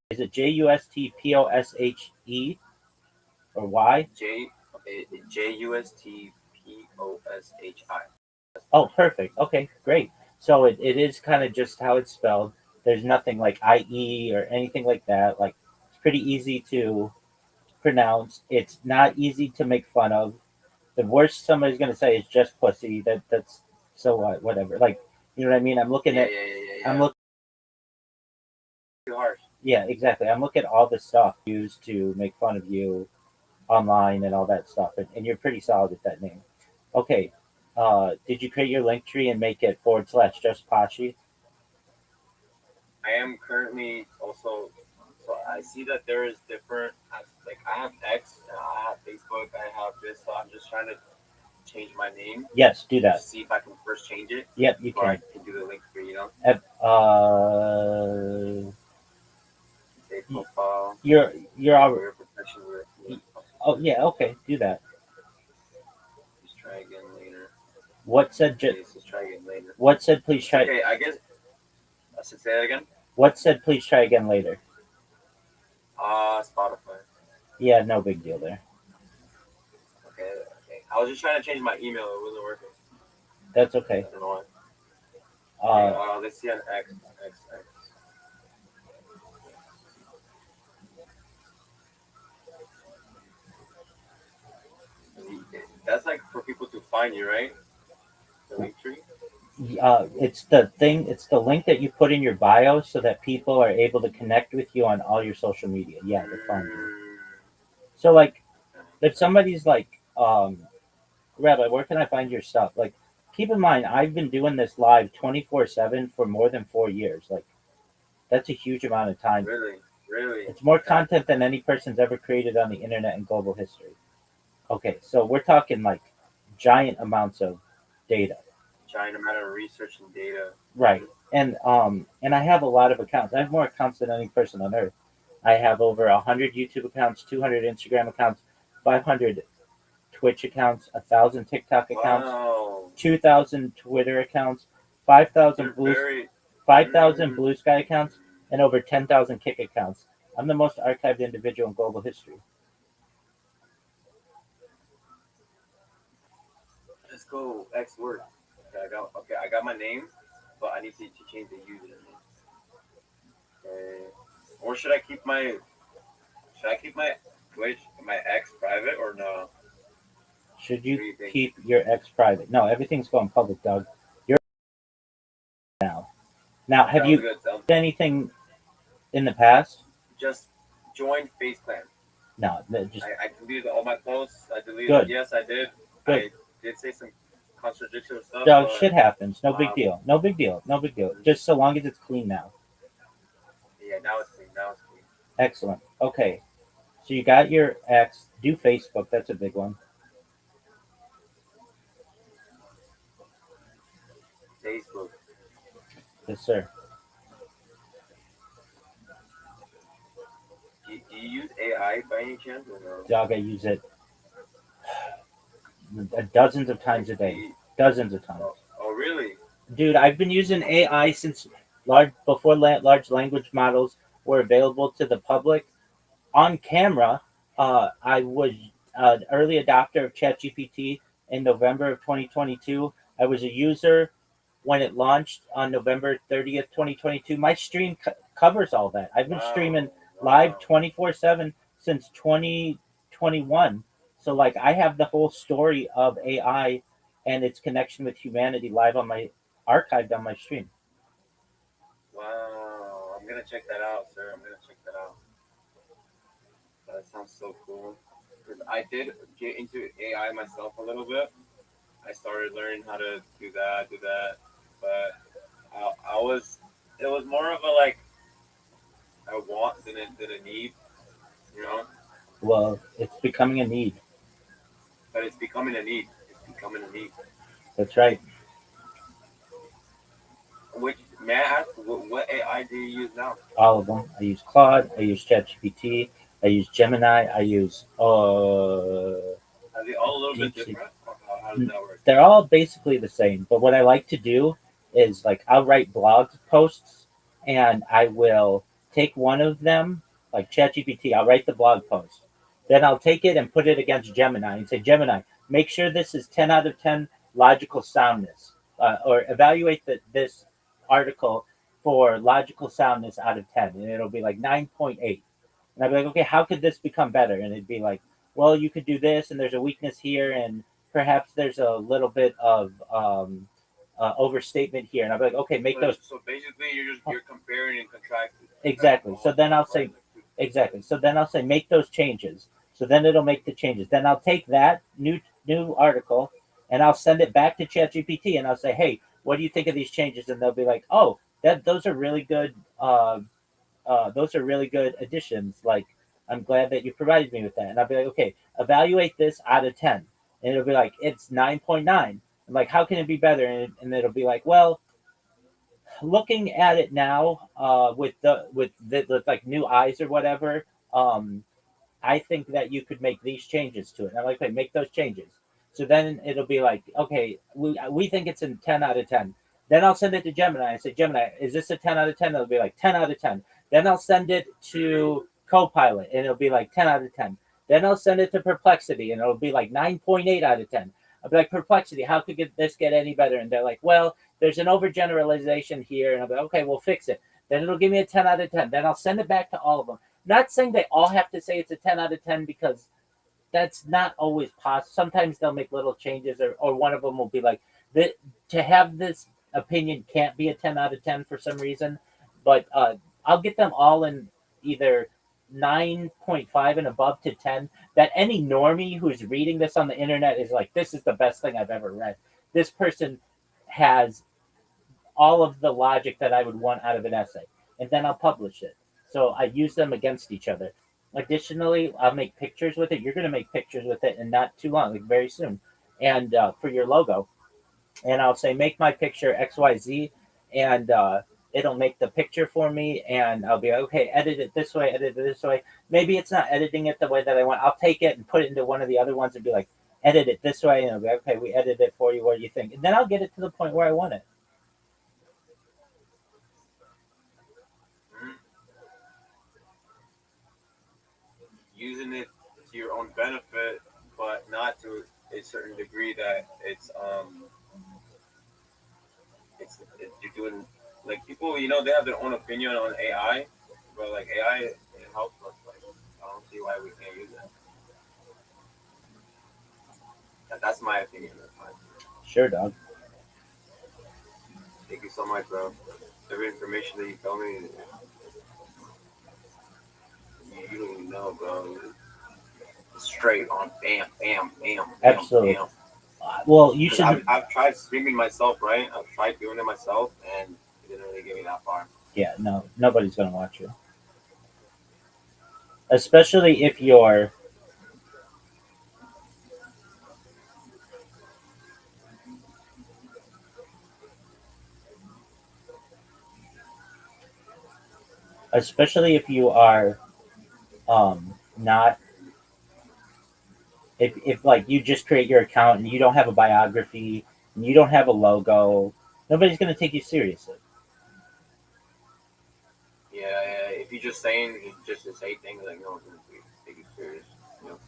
is it JUSTPOSHE or Y? JUSTPOSHI. Oh, perfect. Okay, great. So it is kind of just how it's spelled. There's nothing like IE or anything like that. Like it's pretty easy to pronounce. It's not easy to make fun of. The worst somebody's gonna say is just pussy. That's so what? Whatever. Like you know what I mean? I'm looking at. I'm looking. Too harsh. Yeah, exactly. I'm looking at all the stuff used to make fun of you online and all that stuff, and you're pretty solid at that name. Okay. Did you create your link tree and make it / just Pashi? I am currently also. So I see that there is different. Like I have X, I have Facebook, I have this. So I'm just trying to change my name. Yes, do that. See if I can first change it. Yep, you Or I can. can do the link tree. You know. Save profile. You're already. Career protection. Oh yeah, okay, do that. Just try again later. What said? Just try again later. What said? Please try. Okay, I guess. I should say that again. What said? Please try again later. Spotify. Yeah, no big deal there. Okay. I was just trying to change my email. It wasn't working. That's okay. I don't know why. Let's see on X. That's like for people to find you, right? The link tree. It's the thing. It's the link that you put in your bio so that people are able to connect with you on all your social media. Yeah, to find you. So like, if somebody's like, Rabbi, where can I find your stuff? Like, keep in mind, I've been doing this live 24/7 for more than 4 years. Like, that's a huge amount of time. Really. It's more content than any person's ever created on the internet in global history. Okay, so we're talking like giant amounts of data. Giant amount of research and data. Right. And I have a lot of accounts. I have more accounts than any person on earth. I have over 100 YouTube accounts, 200 Instagram accounts, 500 Twitch accounts, 1,000 TikTok accounts, 2,000 Twitter accounts, 5,000 Blue. 5,000 Blue Sky accounts, and over 10,000 Kick accounts. I'm the most archived individual in global history. Let's go. X word. Okay, I got my name, but I need to change the username. Okay. Or should I keep my Twitch, my X private or no? Should you keep your X private? No, everything's going public, Doug. You're now. Now, have you done anything in the past? Just join Face Clan. No, just I deleted all my posts. I deleted. Good. Yes, I did. Good. I did say some contradictory stuff. Doug, shit happens. No big deal. No big deal. No big deal. Just so long as it's clean now. Yeah, now it's clean. Now it's clean. Excellent. Okay. So you got your X. Do Facebook. That's a big one. Facebook. Yes, sir. Do you use AI by any chance or no? Doug, I use it dozens of times a day. Dozens of times. Oh, really? Dude, I've been using AI since before large language models were available to the public. On camera, I was an early adopter of ChatGPT in November of 2022. I was a user when it launched on November 30th, 2022. My stream covers all that. I've been streaming live 24/7 since 2021. So like I have the whole story of AI and its connection with humanity live on my archived on my stream. Wow, I'm gonna check that out, sir. I'm gonna check that out. That sounds so cool. Because I did get into AI myself a little bit. I started learning how to do that, but it was more of a like a want than a need, you know. Well, it's becoming a need. But it's becoming a need. It's becoming a need. That's right. Which may I ask, what AI do you use now? All of them. I use Claude. I use ChatGPT. I use Gemini. I use Are they all a little bit different? Or how does that work? They're all basically the same. But what I like to do is like I'll write blog posts and I will take one of them, like ChatGPT, I'll write the blog post. Then I'll take it and put it against Gemini and say, Gemini, make sure this is 10 out of 10 logical soundness, or evaluate this article for logical soundness out of 10. And it'll be like 9.8. And I'd be like, okay, how could this become better? And it'd be like, well, you could do this, and there's a weakness here, and perhaps there's a little bit of overstatement here. And I'll be like, okay, make those. So basically, you're comparing and contrasting. Exactly. So then I'll say, exactly. So then I'll say, make those changes. So then it'll make the changes. Then I'll take that new article and I'll send it back to ChatGPT and I'll say, hey, what do you think of these changes? And they'll be like, oh, those are really good. Those are really good additions. Like, I'm glad that you provided me with that. And I'll be like, okay, evaluate this out of 10. And it'll be like, it's 9.9. I'm like, how can it be better? And it'll be like, well, looking at it now, with like new eyes or whatever, I think that you could make these changes to it. And I'm like, okay, make those changes. So then it'll be like, okay, we think it's a 10 out of 10. Then I'll send it to Gemini and say, Gemini, is this a 10 out of 10? It'll be like 10 out of 10. Then I'll send it to Copilot and it'll be like 10 out of 10. Then I'll send it to Perplexity and it'll be like 9.8 out of 10. I'll be like, Perplexity, how could this get any better? And they're like, well, there's an overgeneralization here. And I'll be like, okay, we'll fix it. Then it'll give me a 10 out of 10. Then I'll send it back to all of them. Not saying they all have to say it's a 10 out of 10 because that's not always possible. Sometimes they'll make little changes or one of them will be like, to have this opinion can't be a 10 out of 10 for some reason. But I'll get them all in either 9.5 and above to 10, that any normie who's reading this on the internet is like, this is the best thing I've ever read. This person has all of the logic that I would want out of an essay. And then I'll publish it. So I use them against each other. Additionally, I'll make pictures with it. You're going to make pictures with it in not too long, like very soon. And for your logo. And I'll say, make my picture XYZ. And it'll make the picture for me. And I'll be like, okay, edit it this way, edit it this way. Maybe it's not editing it the way that I want. I'll take it and put it into one of the other ones and be like, edit it this way. And I'll be like, okay, we edited it for you. What do you think? And then I'll get it to the point where I want it. using it to your own benefit, but not to a certain degree that you're doing like people, they have their own opinion on AI, but like AI it helps us. Like I don't see why we can't use it. That's my opinion. That's my opinion. Sure, dog. Thank you so much, bro. Every information that you tell me, you don't even know, bro. Straight on, bam, bam, bam, bam, Absolutely. bam. Well, you should. I've tried streaming myself, right? I've tried doing it myself, and it didn't really get me that far. Yeah, no, nobody's gonna watch you, especially if you're. Especially if you are, not. If like you just create your account and you don't have a biography and you don't have a logo, nobody's gonna take you seriously. Yeah, if you're just saying, just to say things, like no one's gonna take you serious. You know?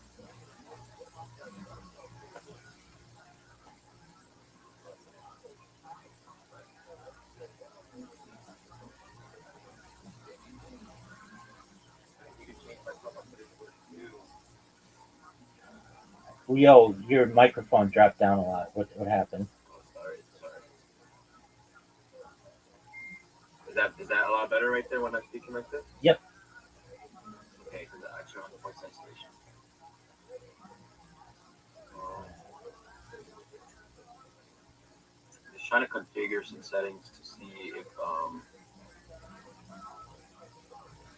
Yo, your microphone dropped down a lot. What happened? Oh, sorry. Is that a lot better right there when I'm speaking like this? Yep. Okay, because I actually on the voice isolation. Just trying to configure some settings to see if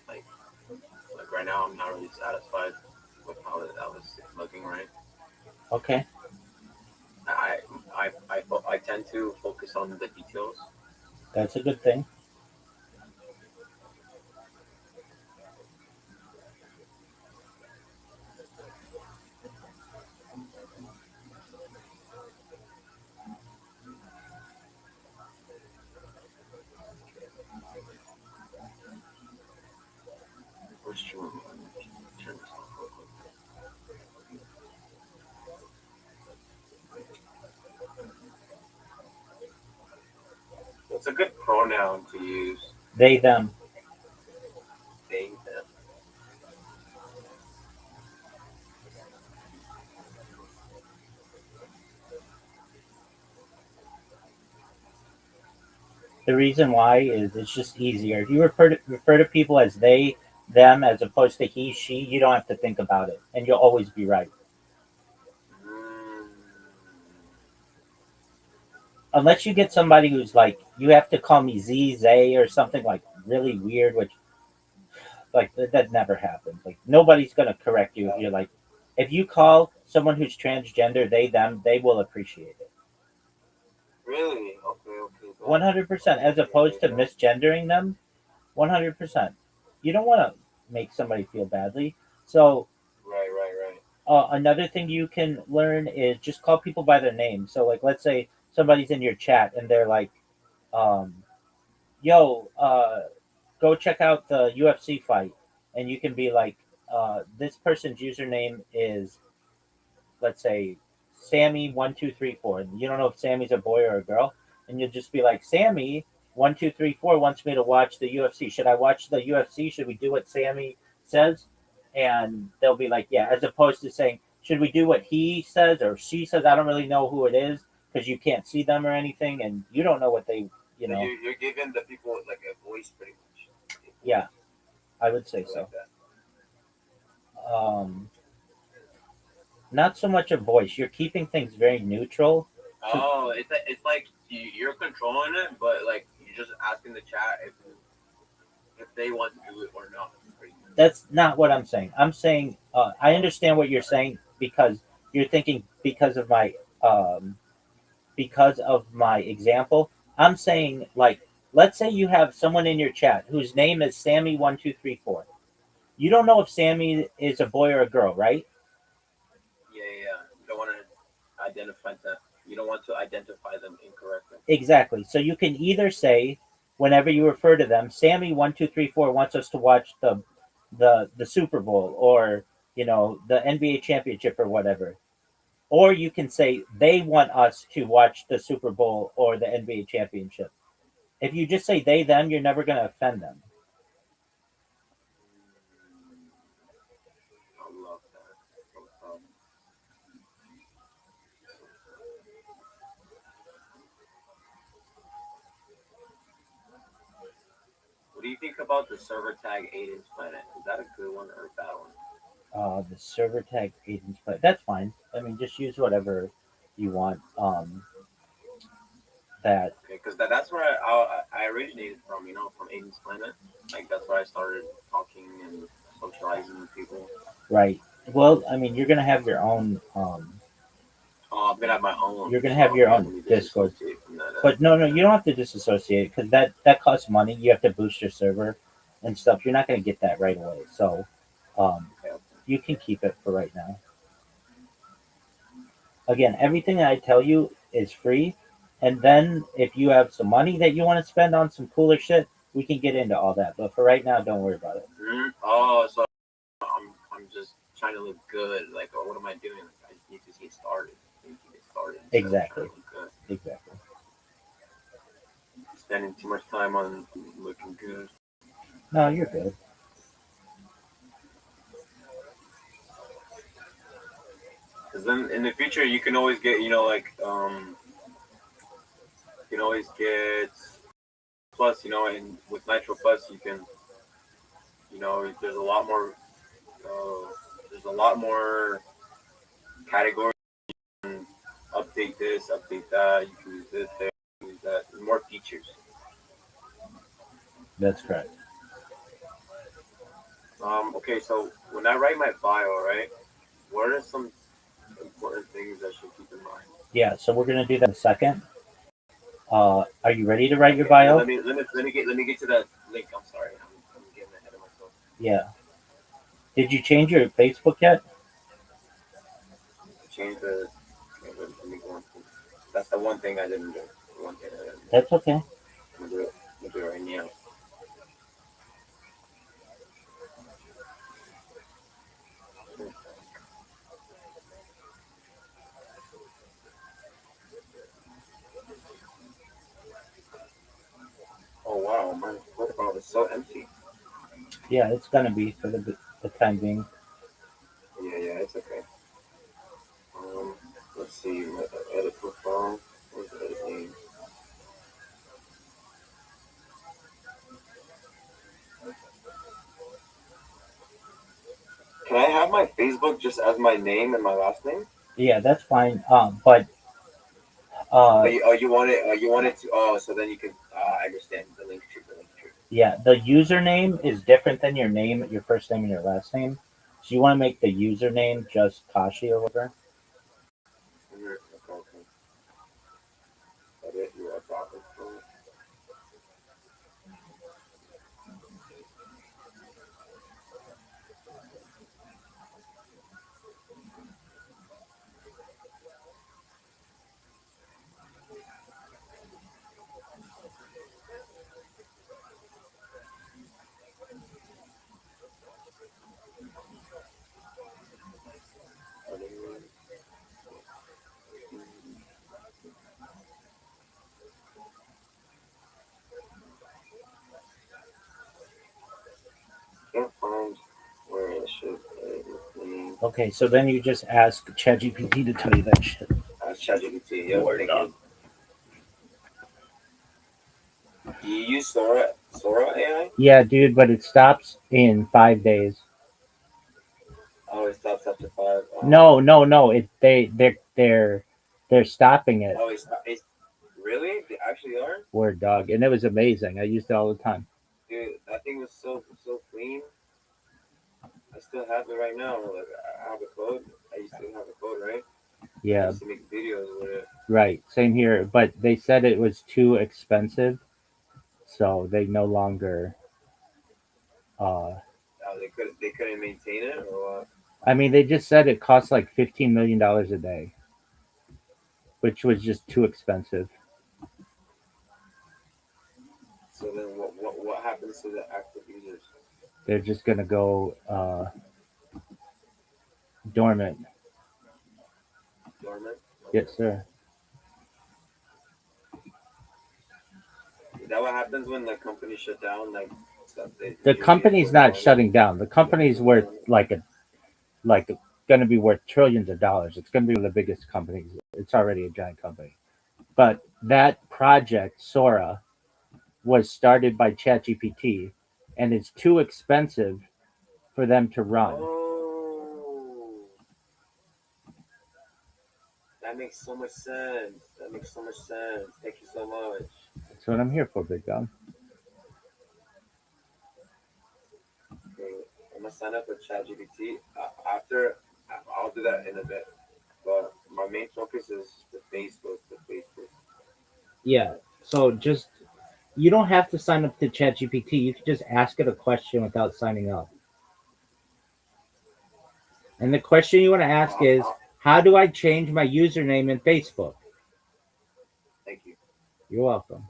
like right now I'm not really satisfied with how that was looking, right? Okay. I tend to focus on the details. That's a good thing. What's a good pronoun to use? They, them. They, them. The reason why is it's just easier. If you refer to people as they, them, as opposed to he, she, you don't have to think about it, and you'll always be right. Unless you get somebody who's like, you have to call me Z, Zay, or something like really weird, which like that never happens. Like nobody's gonna correct you if you're like, if you call someone who's transgender they, them, they will appreciate it. Really? Okay. 100%, as opposed to misgendering them. 100%. You don't want to make somebody feel badly. So, Right. another thing you can learn is just call people by their name. So, like, let's say somebody's in your chat and they're like, um, yo, go check out the UFC fight. And you can be like, this person's username is, let's say, Sammy1234. You don't know if Sammy's a boy or a girl. And you'll just be like, Sammy1234 wants me to watch the UFC. Should I watch the UFC? Should we do what Sammy says? And they'll be like, yeah, as opposed to saying, should we do what he says or she says? I don't really know who it is because you can't see them or anything. And you don't know what they, you know. You're giving the people like a voice pretty much. Yeah, I would say so. Like that. Not so much a voice. You're keeping things very neutral. Oh, it's like you're controlling it, but like you're just asking the chat if they want to do it or not. That's not what I'm saying. I'm saying I understand what you're saying because you're thinking because of my example. I'm saying like let's say you have someone in your chat whose name is Sammy1234. You don't know if Sammy is a boy or a girl, right? Yeah. You don't want to identify them. You don't want to identify them incorrectly. Exactly. So you can either say, whenever you refer to them, Sammy1234 wants us to watch the Super Bowl, or the NBA championship or whatever. Or you can say they want us to watch the Super Bowl or the NBA championship. If you just say they them, you're never going to offend them. I love that. What do you think about the server tag Aiden's Planet? Is that a good one or a bad one? The server tag agents play. That's fine. I mean, just use whatever you want. That Okay, because that's where I originated from, from Aiden's Planet. Like, that's where I started talking and socializing with people. right. Well, I mean, you're gonna have your own. Oh, I'm gonna have my own. You're gonna have your own Discord. But no, you don't have to disassociate because that costs money. You have to boost your server and stuff. You're not gonna get that right away. So, you can keep it for right now. Again, everything I tell you is free. And then if you have some money that you want to spend on some cooler shit, we can get into all that. But for right now, don't worry about it. Mm-hmm. Oh, so I'm just trying to look good. Like, oh, what am I doing? I just need to get started. Exactly. Exactly. Spending too much time on looking good. No, you're good. Because then in the future, you can always get, you can always get plus, and with Nitro Plus, you can, there's a lot more, there's a lot more categories. You can update this, update that. You can use this, there, use that. There's more features. That's correct. Okay, so when I write my bio, right, what are some important things I should keep in mind? Yeah, so we're gonna do that in a second. Are you ready to write your bio? Let me get to that link. I'm sorry, I'm getting ahead of myself. Yeah. Did you change your Facebook yet? Change the. Let me go on. That's the one thing I didn't do. One thing I didn't do. That's okay. I'm gonna do it. I'm gonna do it right now. Oh wow, my profile is so empty. Yeah, it's gonna be for the time being. Yeah, it's okay. Let's see. Edit profile. Where's the edit name? Can I have my Facebook just as my name and my last name? Yeah, that's fine. But you want it? You want it to? Oh, so then you can. I understand the link tree. yeah, the username is different than your name, your first name and your last name. So you want to make the username just Kashi or whatever. Okay. Edit your profile. Can't find where it should be. Okay, so then you just ask ChatGPT to tell you that shit. Ask ChatGPT. Yeah, Word up. Do you use Sora AI? Yeah, dude, but it stops in 5 days. Oh, it stops after 5. No. They're stopping it. Oh, it's really? They actually are? Word dog, and it was amazing. I used it all the time. Dude, that thing was so clean. I still have it right now. Like, I have a code. I used to have a code, right? I Yeah, used to make videos with it. right. Same here, but they said it was too expensive, so they no longer. They couldn't maintain it, or what? I mean, they just said it costs like $15 million a day, which was just too expensive. So then, what happens to the active users? They're just gonna go. Dormant. Dormant? Yes, sir. Is that what happens when the company shut down? Like, stuff they The usually company's put not dormant? shutting down. The company's worth like going to be worth trillions of dollars. It's going to be one of the biggest companies. It's already a giant company. But that project, Sora, was started by ChatGPT, and it's too expensive for them to run. Oh, that makes so much sense. That makes so much sense. Thank you so much. That's what I'm here for, big dog. Okay, I'm gonna sign up with ChatGPT. After, I'll do that in a bit. But my main focus is the Facebook. The Facebook. Yeah. So just you don't have to sign up to ChatGPT. You can just ask it a question without signing up. And the question you want to ask is, how do I change my username in Facebook? Thank you. You're welcome.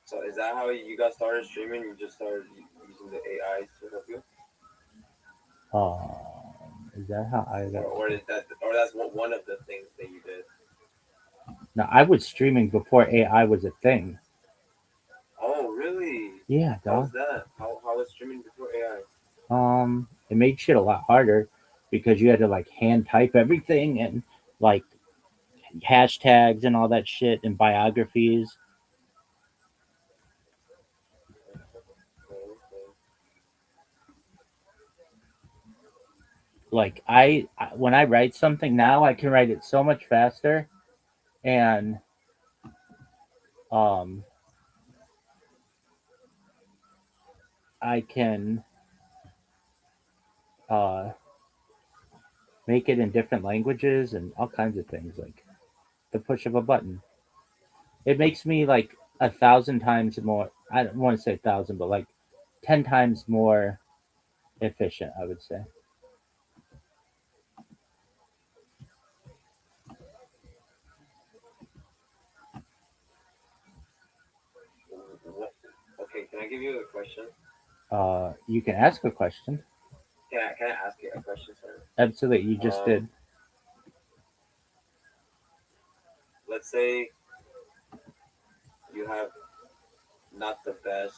So is that how you got started streaming? You just started using the AI to help you? Is that how I got? Or that's one of the things that you did. Now I was streaming before AI was a thing. Oh, really? Yeah, How was dog. that? How was streaming before AI? It made shit a lot harder because you had to like hand type everything and like hashtags and all that shit and biographies. Like when I write something now, I can write it so much faster, and um, I can uh, make it in different languages and all kinds of things, like the push of a button. It makes me like 1,000 times more. I don't want to say 1,000, but like 10 times more efficient, I would say. Okay, can I give you a question? You can ask a question. Can I ask you a question, sir? Absolutely, you just did. Let's say you have not the best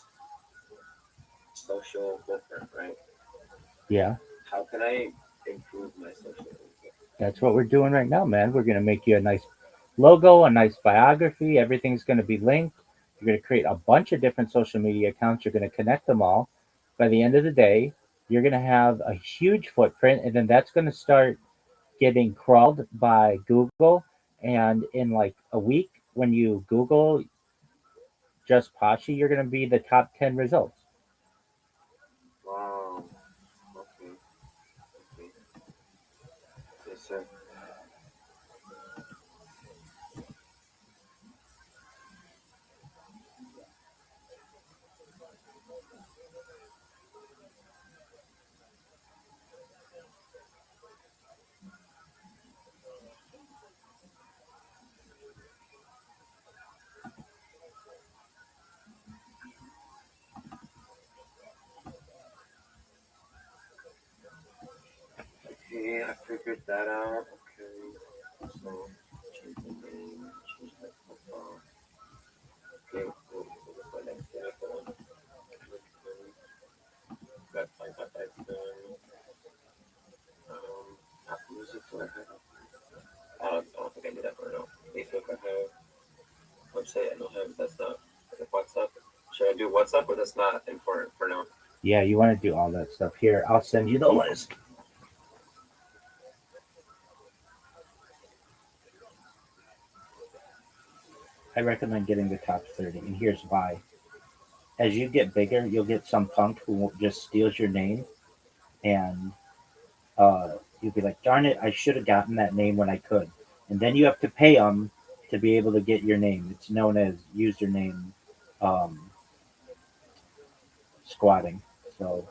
social footprint, right? Yeah, How can I improve my social footprint? that's what we're doing right now, man. We're gonna make you a nice logo, a nice biography. Everything's gonna be linked. You're gonna create a bunch of different social media accounts. You're gonna connect them all. By the end of the day, you're gonna have a huge footprint, and then that's gonna start getting crawled by Google. And in like a week, when you Google just Pashi, you're gonna be the top 10 results. Wow. Okay. Okay. Yes, sir. Okay, I figured that out. Okay. So change the name, change the profile. Okay, cool. What's my next step? That's done. Apple Music, do I have? I don't think I did that for now. Facebook, I have. Website, I don't have. That's not. Like WhatsApp. Should I do WhatsApp or that's not important for now? Yeah, you want to do all that stuff. Here, I'll send you the list. I recommend getting the top 30, and here's why. As you get bigger, you'll get some punk who just steals your name, and you'll be like, darn it, I should have gotten that name when I could. And then you have to pay them to be able to get your name. It's known as username um, squatting. So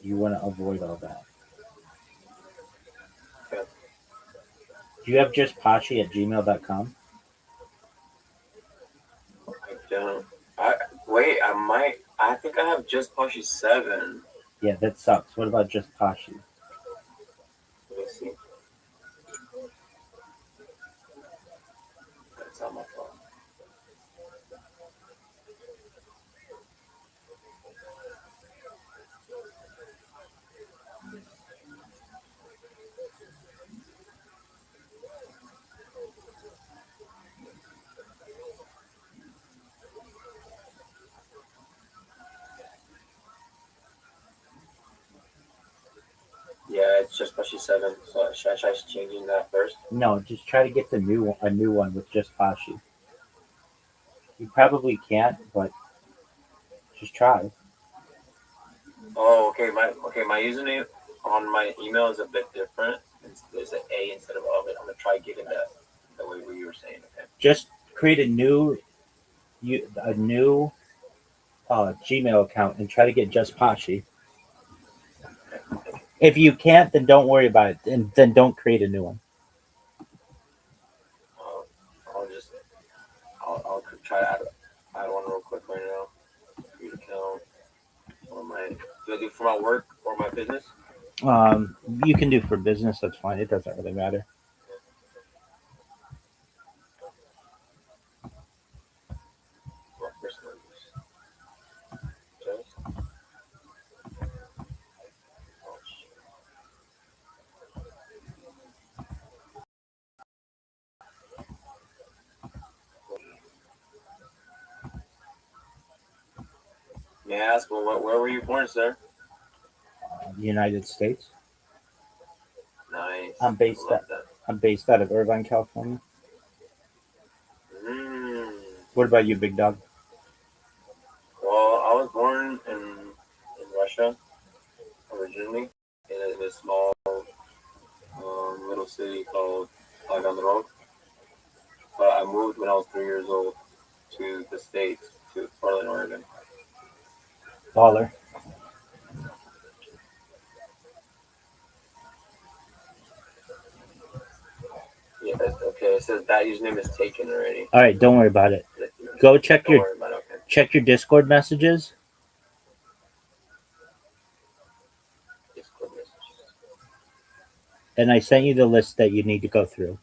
you want to avoid all that. Okay. Do you have just Pashi at gmail.com? don't. I think I have just Poshy 7. Yeah, that sucks. What about just Pashi? Let me see. That's on my phone. Yeah, it's just Poshy 7. So should I try changing that first? No, just try to get a new one with just Pashi. You probably can't, but just try. Oh, okay. My username on my email is a bit different. There's an A instead of it. I'm gonna try getting that the way you were saying. Okay. Just create a new Gmail account and try to get just Pashi. If you can't, then don't worry about it, and then don't create a new one. I'll try to add one real quick right now. Create account. Do I do for my work or my business? You can do for business. That's fine. It doesn't really matter. May I ask, where were you born, sir? United States. Nice. I'm based out of Irvine, California. What about you, big dog? Well, I was born in Russia originally, in a small little city called Road. But I moved when I was 3 years old to the States, to Portland, Oregon. Baller. Yeah, okay. It says that username is taken already. All right, don't worry about it. Go check check your Discord messages. And I sent you the list that you need to go through.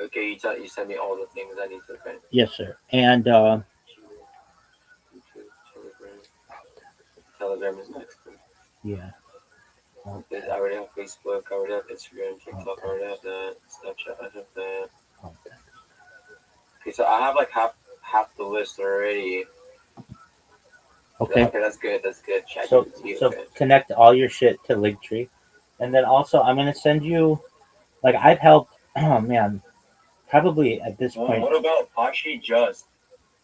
Okay, you sent me all the things I need to print. Yes, sir. And Telegram is next. Yeah. Okay. I already have Facebook. I already have Instagram, TikTok. I already have that. Snapchat. I have that. Okay, so I have like half the list already. Okay. Okay, that's good. That's good. So connect all your shit to Linktree, and then also I'm gonna send you, like I've helped. Oh man, probably at this point. What about Pashi Just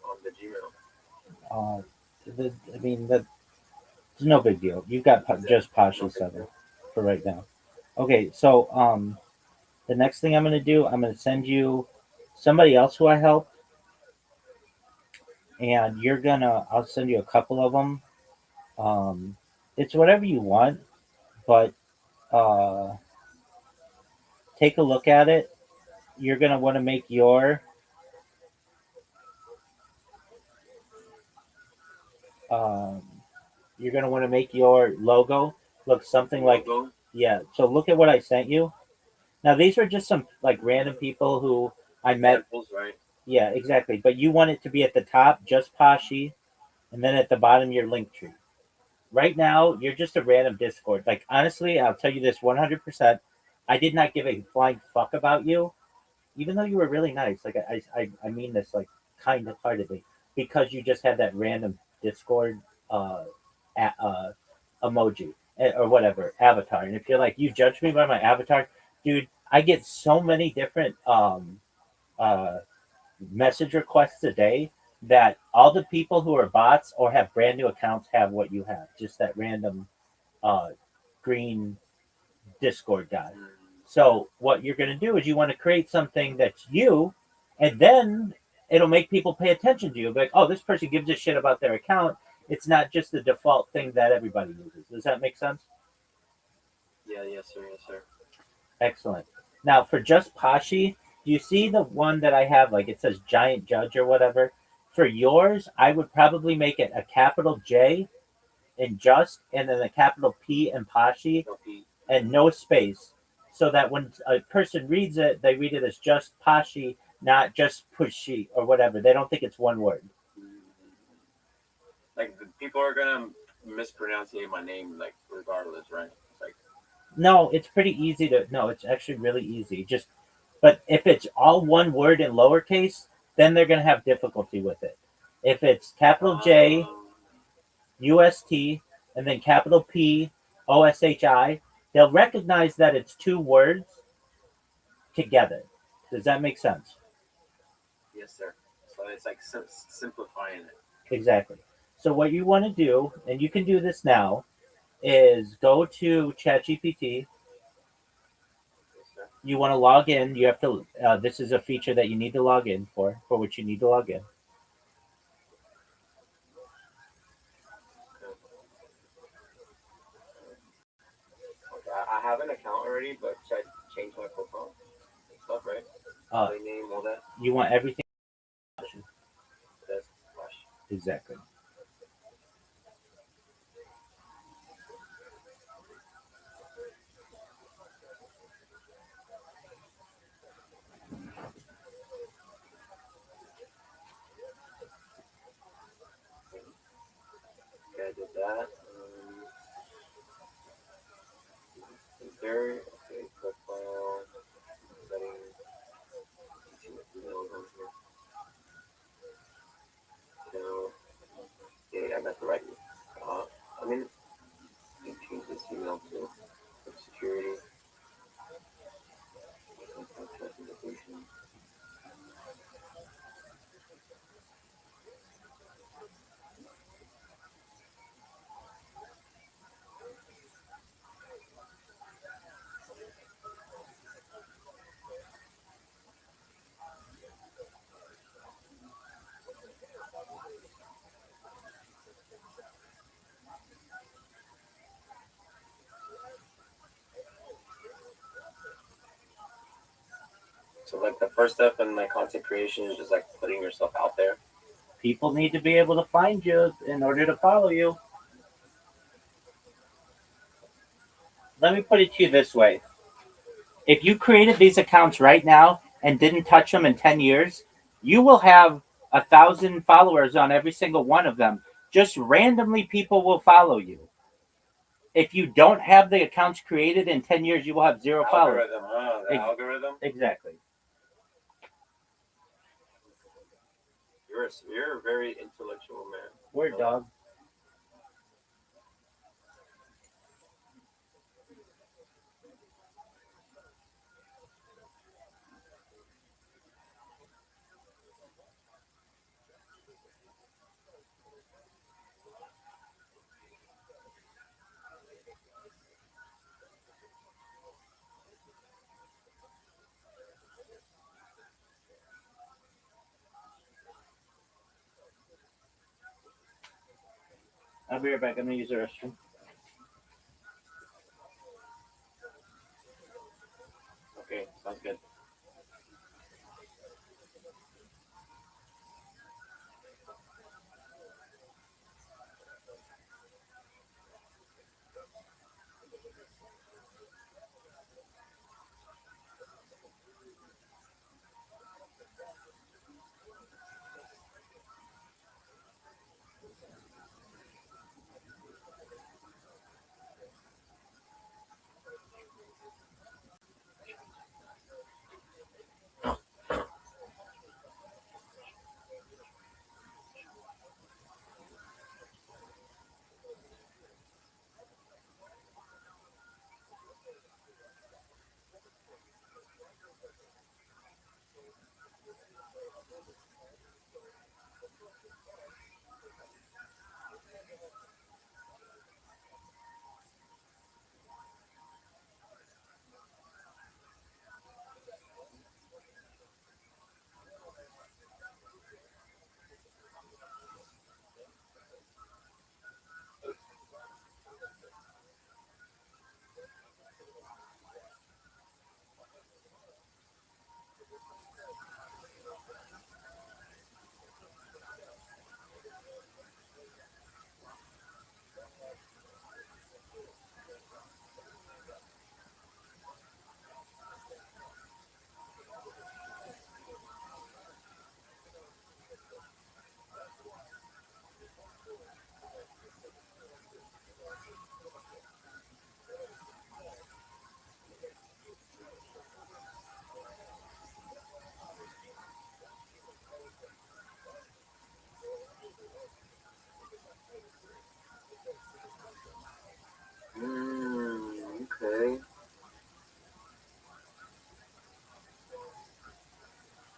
on the Gmail? That's no big deal. You've got just Pashi 7 for right now. Okay, so the next thing I'm gonna do, I'm gonna send you somebody else who I helped, and I'll send you a couple of them. It's whatever you want, but take a look at it. You're gonna want to make your logo look something like, yeah. So look at what I sent you. Now these are just some like random people who I met. Right. Yeah, exactly. But you want it to be at the top, just Pashi, and then at the bottom your link tree. Right now, you're just a random Discord. Like honestly, I'll tell you this 100%. I did not give a flying fuck about you, even though you were really nice. Like I mean this like kind of heartedly, because you just had that random Discord emoji or whatever avatar. And if you're like, you judge me by my avatar, dude, I get so many different message requests a day that all the people who are bots or have brand new accounts have what you have, just that random green Discord guy. So what you're going to do is you want to create something that's you, and then it'll make people pay attention to you. Like, oh, this person gives a shit about their account. It's not just the default thing that everybody uses. Does that make sense? Yeah, yes, sir. Yes, sir. Excellent. Now, for just Pashi, do you see the one that I have? Like, it says Giant Judge or whatever. For yours, I would probably make it a capital J in just, and then a capital P in Pashi, and no space, so that when a person reads it, they read it as just Pashi, not just Pushi or whatever. They don't think it's one word. Like people are gonna mispronounce my name, like regardless, right? It's like No, it's pretty easy to. No, it's actually really easy. Just, but if it's all one word in lowercase, then they're gonna have difficulty with it. If it's capital J, UST, and then capital P, OSHI, they'll recognize that it's two words together. Does that make sense? yes, sir. So it's like simplifying it. Exactly. So what you want to do, and you can do this now, is go to ChatGPT. You want to log in. You have to. This is a feature that you need to log in for which you need to log in. I have an account already, but should I change my profile and stuff, right? My name, all that. You want everything. That's the question. Exactly. Okay, I did that. There. Okay, profile. Settings. No. Yeah, I got the right. I mean, you change this email to security. So, like, the first step in like content creation is just like putting yourself out there. People need to be able to find you in order to follow you. Let me put it to you this way. If you created these accounts right now and didn't touch them in 10 years, you will have 1,000 followers on every single one of them. Just randomly, people will follow you. If you don't have the accounts created in 10 years, you will have zero followers. Algorithm, huh? The algorithm? Exactly. You're a very intellectual man. Word, dog. I'll be right back. I'm going to use the restroom. Okay, sounds good.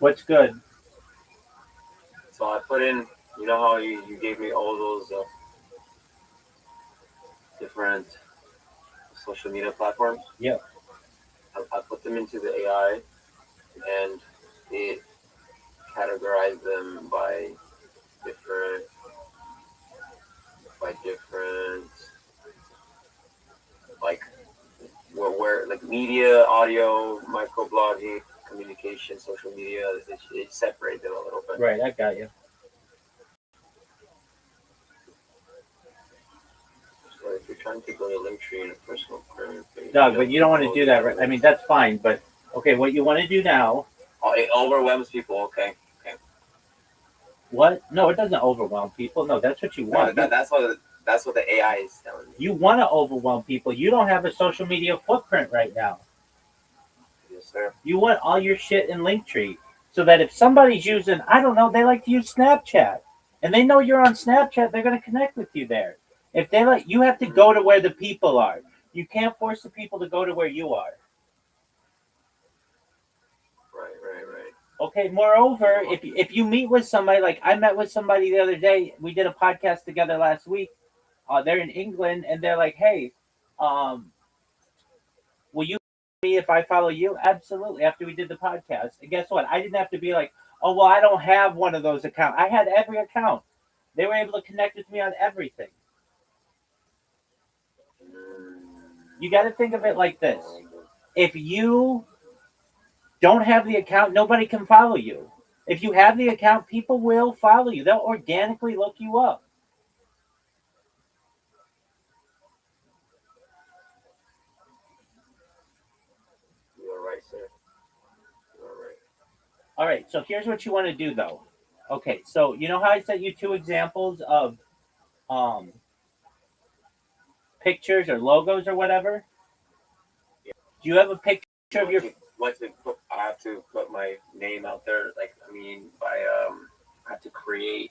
What's good? So I put in, you know how you gave me all those different social media platforms? Yeah. I put them into the AI and it categorized them by different like where like media, audio, microblogging, communication, social media. It separated them a little bit. Right, I got you. So if you're trying to go to Linktree in a personal page, Doug, but you don't want to do that, right? I mean, that's fine, but okay, what you want to do now? Oh, it overwhelms people. Okay. What? No, it doesn't overwhelm people. No, that's what you want. No, that's what the AI is telling me. You want to overwhelm people. You don't have a social media footprint right now. Yes, sir. You want all your shit in Linktree so that if somebody's using, I don't know, they like to use Snapchat and they know you're on Snapchat, they're going to connect with you there. If they like, you have to go to where the people are. You can't force the people to go to where you are. Right. Okay, moreover, if you meet with somebody, like I met with somebody the other day, we did a podcast together last week. They're in England, and they're like, hey, will you me if I follow you? Absolutely, after we did the podcast. And guess what? I didn't have to be like, oh, well, I don't have one of those accounts. I had every account. They were able to connect with me on everything. You got to think of it like this. If you don't have the account, nobody can follow you. If you have the account, people will follow you. They'll organically look you up. You're right, sir. You're right. All right, so here's what you want to do, though. Okay, so you know how I sent you two examples of pictures or logos or whatever? Yeah. Do you have a picture of your... I have to put my name out there. Like, I mean, I have to create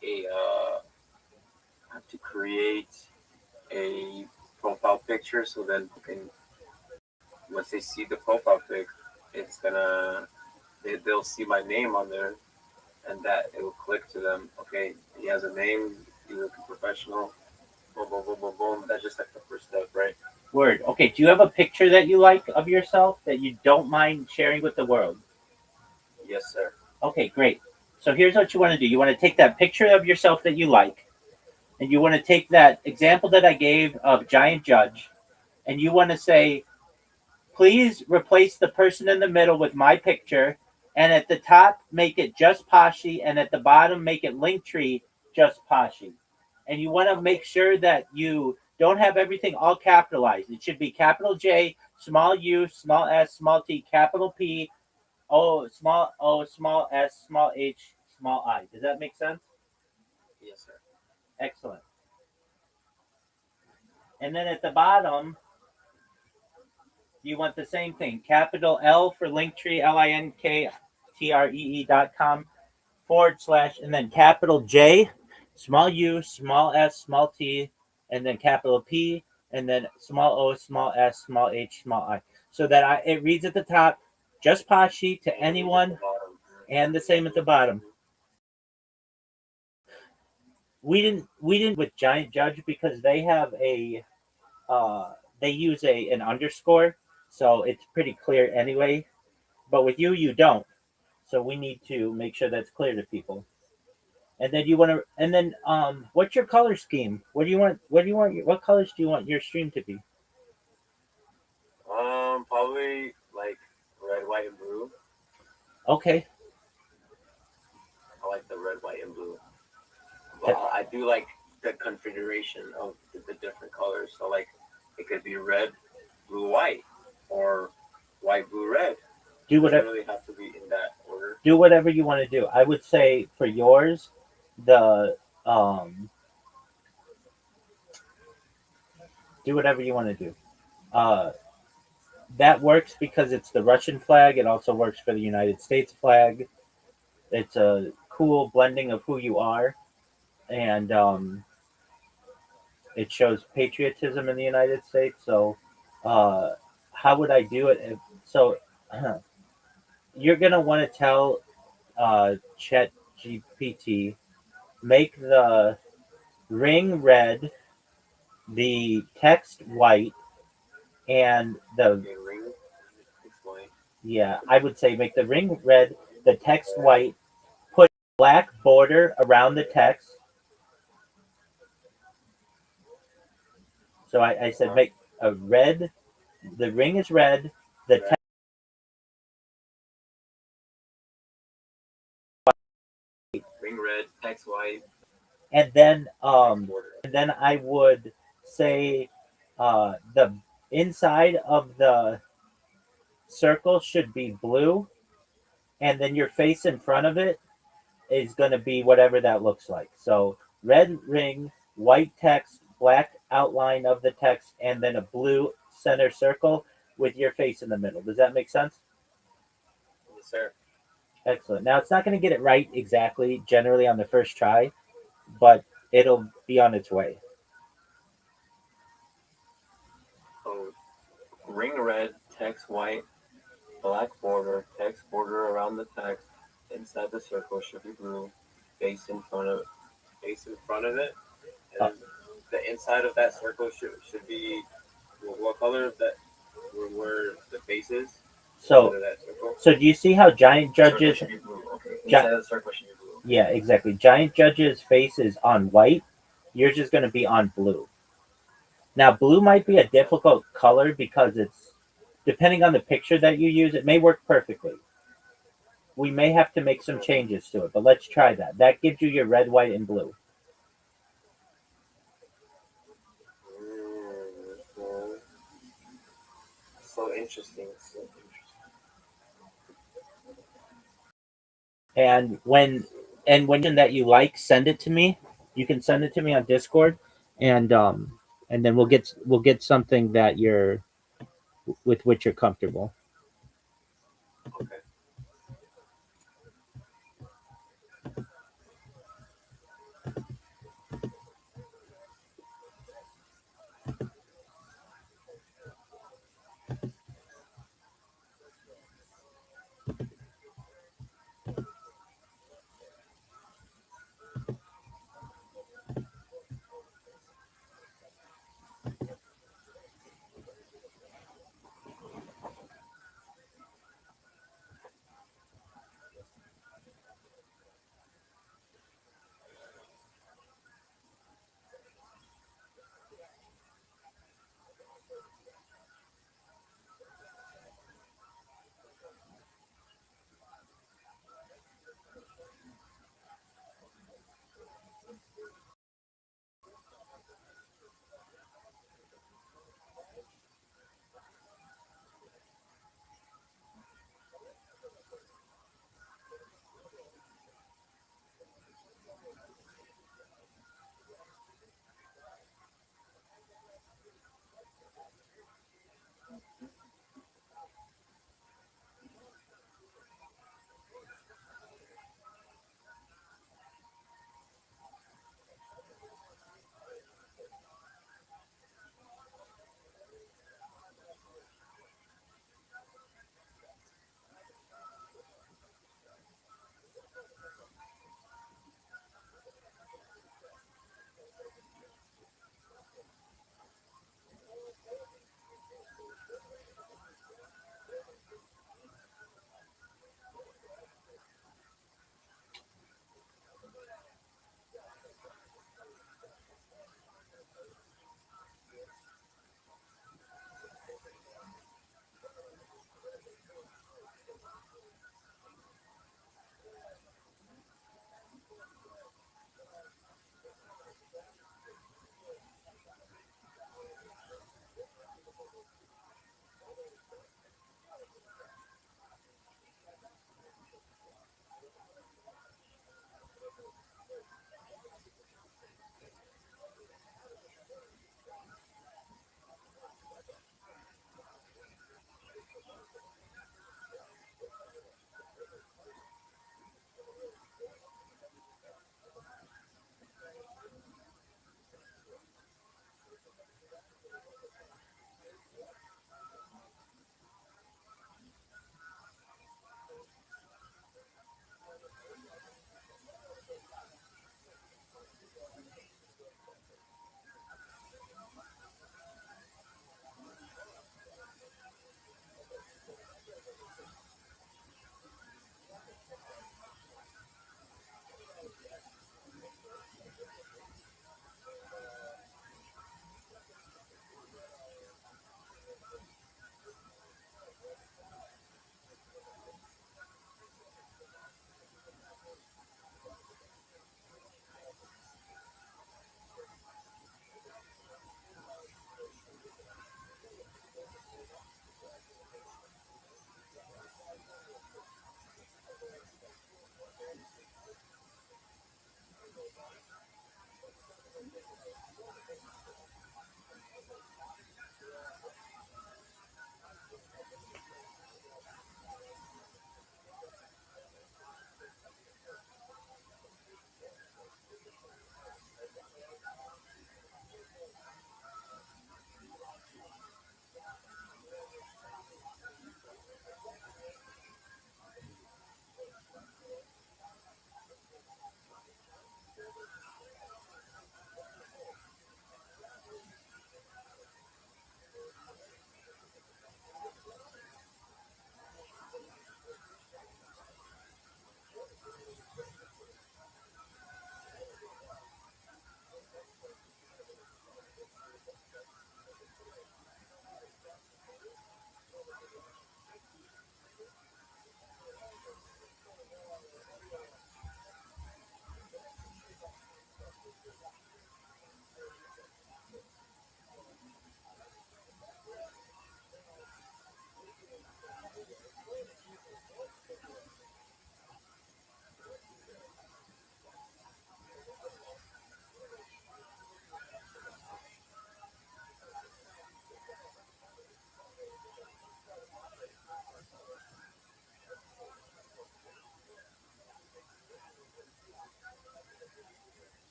a profile picture, so then once they see the profile pic, it's gonna they'll see my name on there, and that it will click to them. Okay, he has a name. He's a professional. Boom, boom, boom, boom, boom. That's just like the first step, right? Word. Okay, do you have a picture that you like of yourself that you don't mind sharing with the world? Yes, sir. Okay, great. So here's what you want to do. You want to take that picture of yourself that you like, and you want to take that example that I gave of Giant Judge, and you want to say, please replace the person in the middle with my picture, and at the top, make it just Pashi, and at the bottom, make it Linktree just Pashi. And you want to make sure that you don't have everything all capitalized. It should be capital J, small u, small s, small t, capital P, O, small s, small h, small I. Does that make sense? Yes, sir. Excellent. And then at the bottom, you want the same thing. Capital L for Linktree, linkttree.com / and then capital J, small u, small s, small t, and then capital P, and then small o, small s, small h, small I. So that it reads at the top, just Pashi to anyone, and the same at the bottom. We didn't with Giant Judge because they have they use an underscore, so it's pretty clear anyway. But with you don't. So we need to make sure that's clear to people. And then what's your color scheme? What colors do you want your stream to be? Probably like red, white, and blue. Okay. I like the red, white, and blue. But I do like the configuration of the different colors. So like it could be red, blue, white, or white, blue, red. Do whatever. It doesn't really have to be in that order. Do whatever you want to do. I would say for yours, do whatever you want to do. That works because it's the Russian flag. It also works for the United States flag. It's a cool blending of who you are, and it shows patriotism in the United States. So, how would I do it? So, you're gonna want to tell Chat GPT, make the ring red, the text white, and the Okay, ring. Explain. yeah, I would say make the ring red, the text white, put black border around the text. So I said make a red, the ring is red, the text Ring red, text white, and then I would say the inside of the circle should be blue, and then your face in front of it is going to be whatever that looks like. So red ring, white text, black outline of the text, and then a blue center circle with your face in the middle. Does that make sense? Yes, sir. Excellent. Now it's not going to get it right exactly generally on the first try, but it'll be on its way. Oh, ring red, text white, black border, text border around the text. Inside the circle should be blue. Face in front of it. Uh, And the inside of that circle should be what color is that? Where the face is? So, Inside of that circle. so do you see how giant judges? Circle should be blue. Okay. Inside of the circle should be blue. Yeah, exactly. Giant judge's face is on white. Yours is going to be on blue. Now, blue might be a difficult color because it's depending on the picture that you use. It may work perfectly. We may have to make some changes to it, but let's try that. That gives you your red, white, and blue. So interesting. So interesting. And when that you like, send it to me. You can send it to me on Discord, and then we'll get something that you're with which you're comfortable. Okay.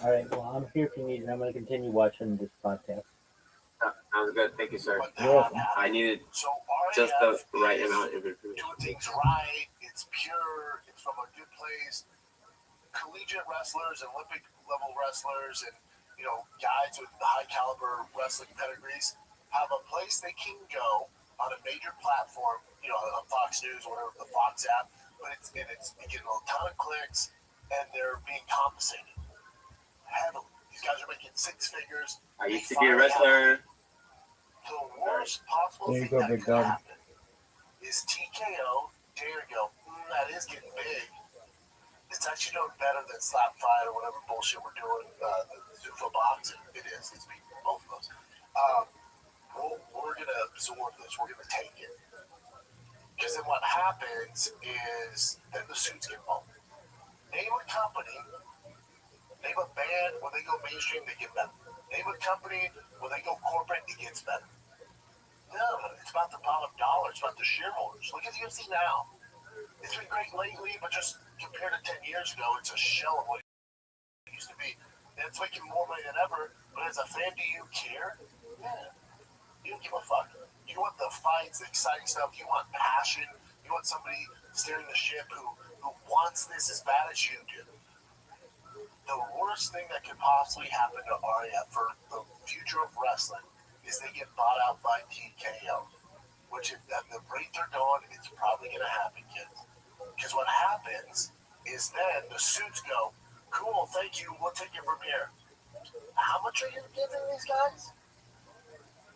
All right. Well, I'm here if you need it. I'm going to continue watching this podcast. Sounds good. Thank you, sir. You're welcome. I needed So just RAF the right is amount of information. doing things right. It's pure. It's from a good place. Collegiate wrestlers, Olympic level wrestlers, and guys with high caliber wrestling pedigrees have a place they can go on a major platform. On Fox News or whatever, the Fox app. But it's getting a ton of clicks, and they're being compensated heavily. These guys are making six figures. I used to be a wrestler. The worst possible There you thing go, that big could dog. happen is TKO. There you go. That is getting big. It's actually doing better than slap fight or whatever bullshit we're doing. The Zuffa boxing. It is. It's beating both of those. We're gonna absorb this. We're gonna take it. Because then what happens is then the suits get involved. Name a company. Name a band. When they go mainstream, they get better. Name a company. When they go corporate, it gets better. No, it's about the bottom dollar. It's about the shareholders. Look at the UFC now. It's been great lately, but just compared to 10 years ago, it's a shell of what it used to be. And it's making more money than ever, but as a fan, do you care? Yeah. You don't give a fuck. You want the fights, the exciting stuff. You want passion. You want somebody steering the ship who wants this as bad as you do. The worst thing that could possibly happen to RAF for the future of wrestling is they get bought out by TKO. Which, at the rate they're going, it's probably going to happen, kids. Because what happens is then the suits go, cool, thank you, we'll take it from here. How much are you giving these guys?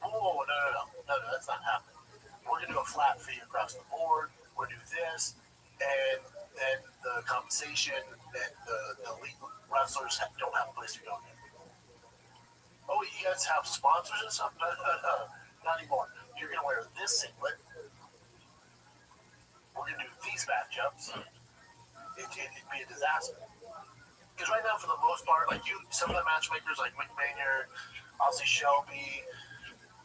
Oh, no, that's not happening. We're going to do a flat fee across the board. We're going to do this. And then the compensation and the elite wrestlers don't have a place to go yet. Oh, you guys have sponsors and stuff? No, not anymore. You're going to wear this singlet. We're going to do these matchups. It'd be a disaster. Because right now, for the most part, some of the matchmakers like McMahon, Ozzy Shelby,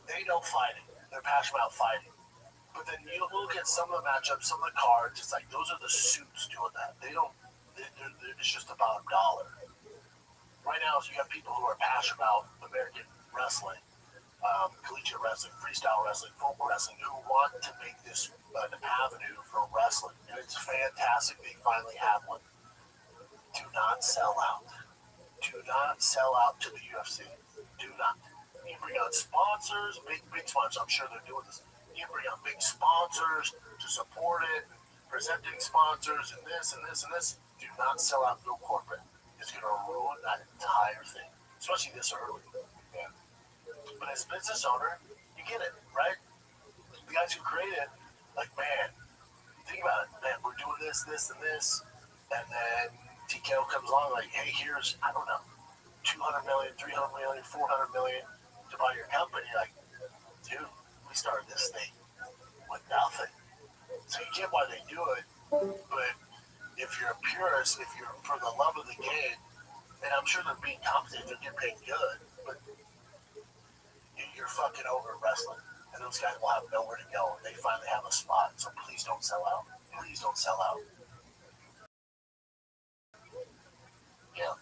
they don't fight it. They're passionate about fighting. But then you look at some of the matchups, some of the cards, it's like those are the suits doing that. It's just about a dollar. Right now, so you have people who are passionate about American wrestling, collegiate wrestling, freestyle wrestling, folk wrestling, who want to make this an avenue for wrestling. And it's fantastic they finally have one. Do not sell out. Do not sell out to the UFC. Do not. You bring on sponsors, big sponsors. I'm sure they're doing this. You bring on big sponsors to support it, presenting sponsors, and this and this and this. Do not sell out, go corporate. It's going to ruin that entire thing, especially this early. Yeah. But as a business owner, you get it, right? The guys who created it, man, think about it. Man, we're doing this, this, and this. And then TKO comes along hey, here's, I don't know, 200 million, 300 million, 400 million to buy your company. Dude, we started this thing with nothing. So you get why they do it. But if you're a purist, if you're for the love of the game, and I'm sure they're being compensated, they're getting paid good, but you're fucking over wrestling. And those guys will have nowhere to go. They finally have a spot. So please don't sell out. Please don't sell out. Yeah.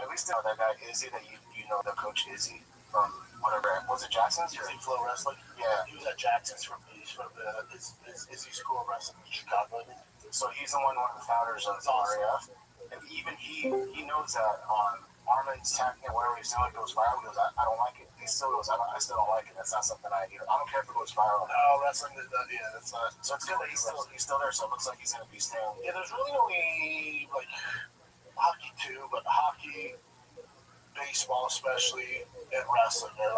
At least that guy Izzy, that you know, the coach Izzy from whatever, was it Jackson's? Izzy Flow Wrestling? Yeah. He was at Jackson's he's from Izzy School of Wrestling in Chicago. So he's one of the founders of RAF. And even he knows that Armin's technique, whatever he's doing, goes viral. He goes, I don't like it. He still goes, I still don't like it. That's not something I hear. I don't care if it goes viral. No, wrestling, that's not. So it's good that he's still there. So it looks like he's going to be staying. Yeah, there's really only, hockey too, but hockey, baseball especially, and wrestling, they're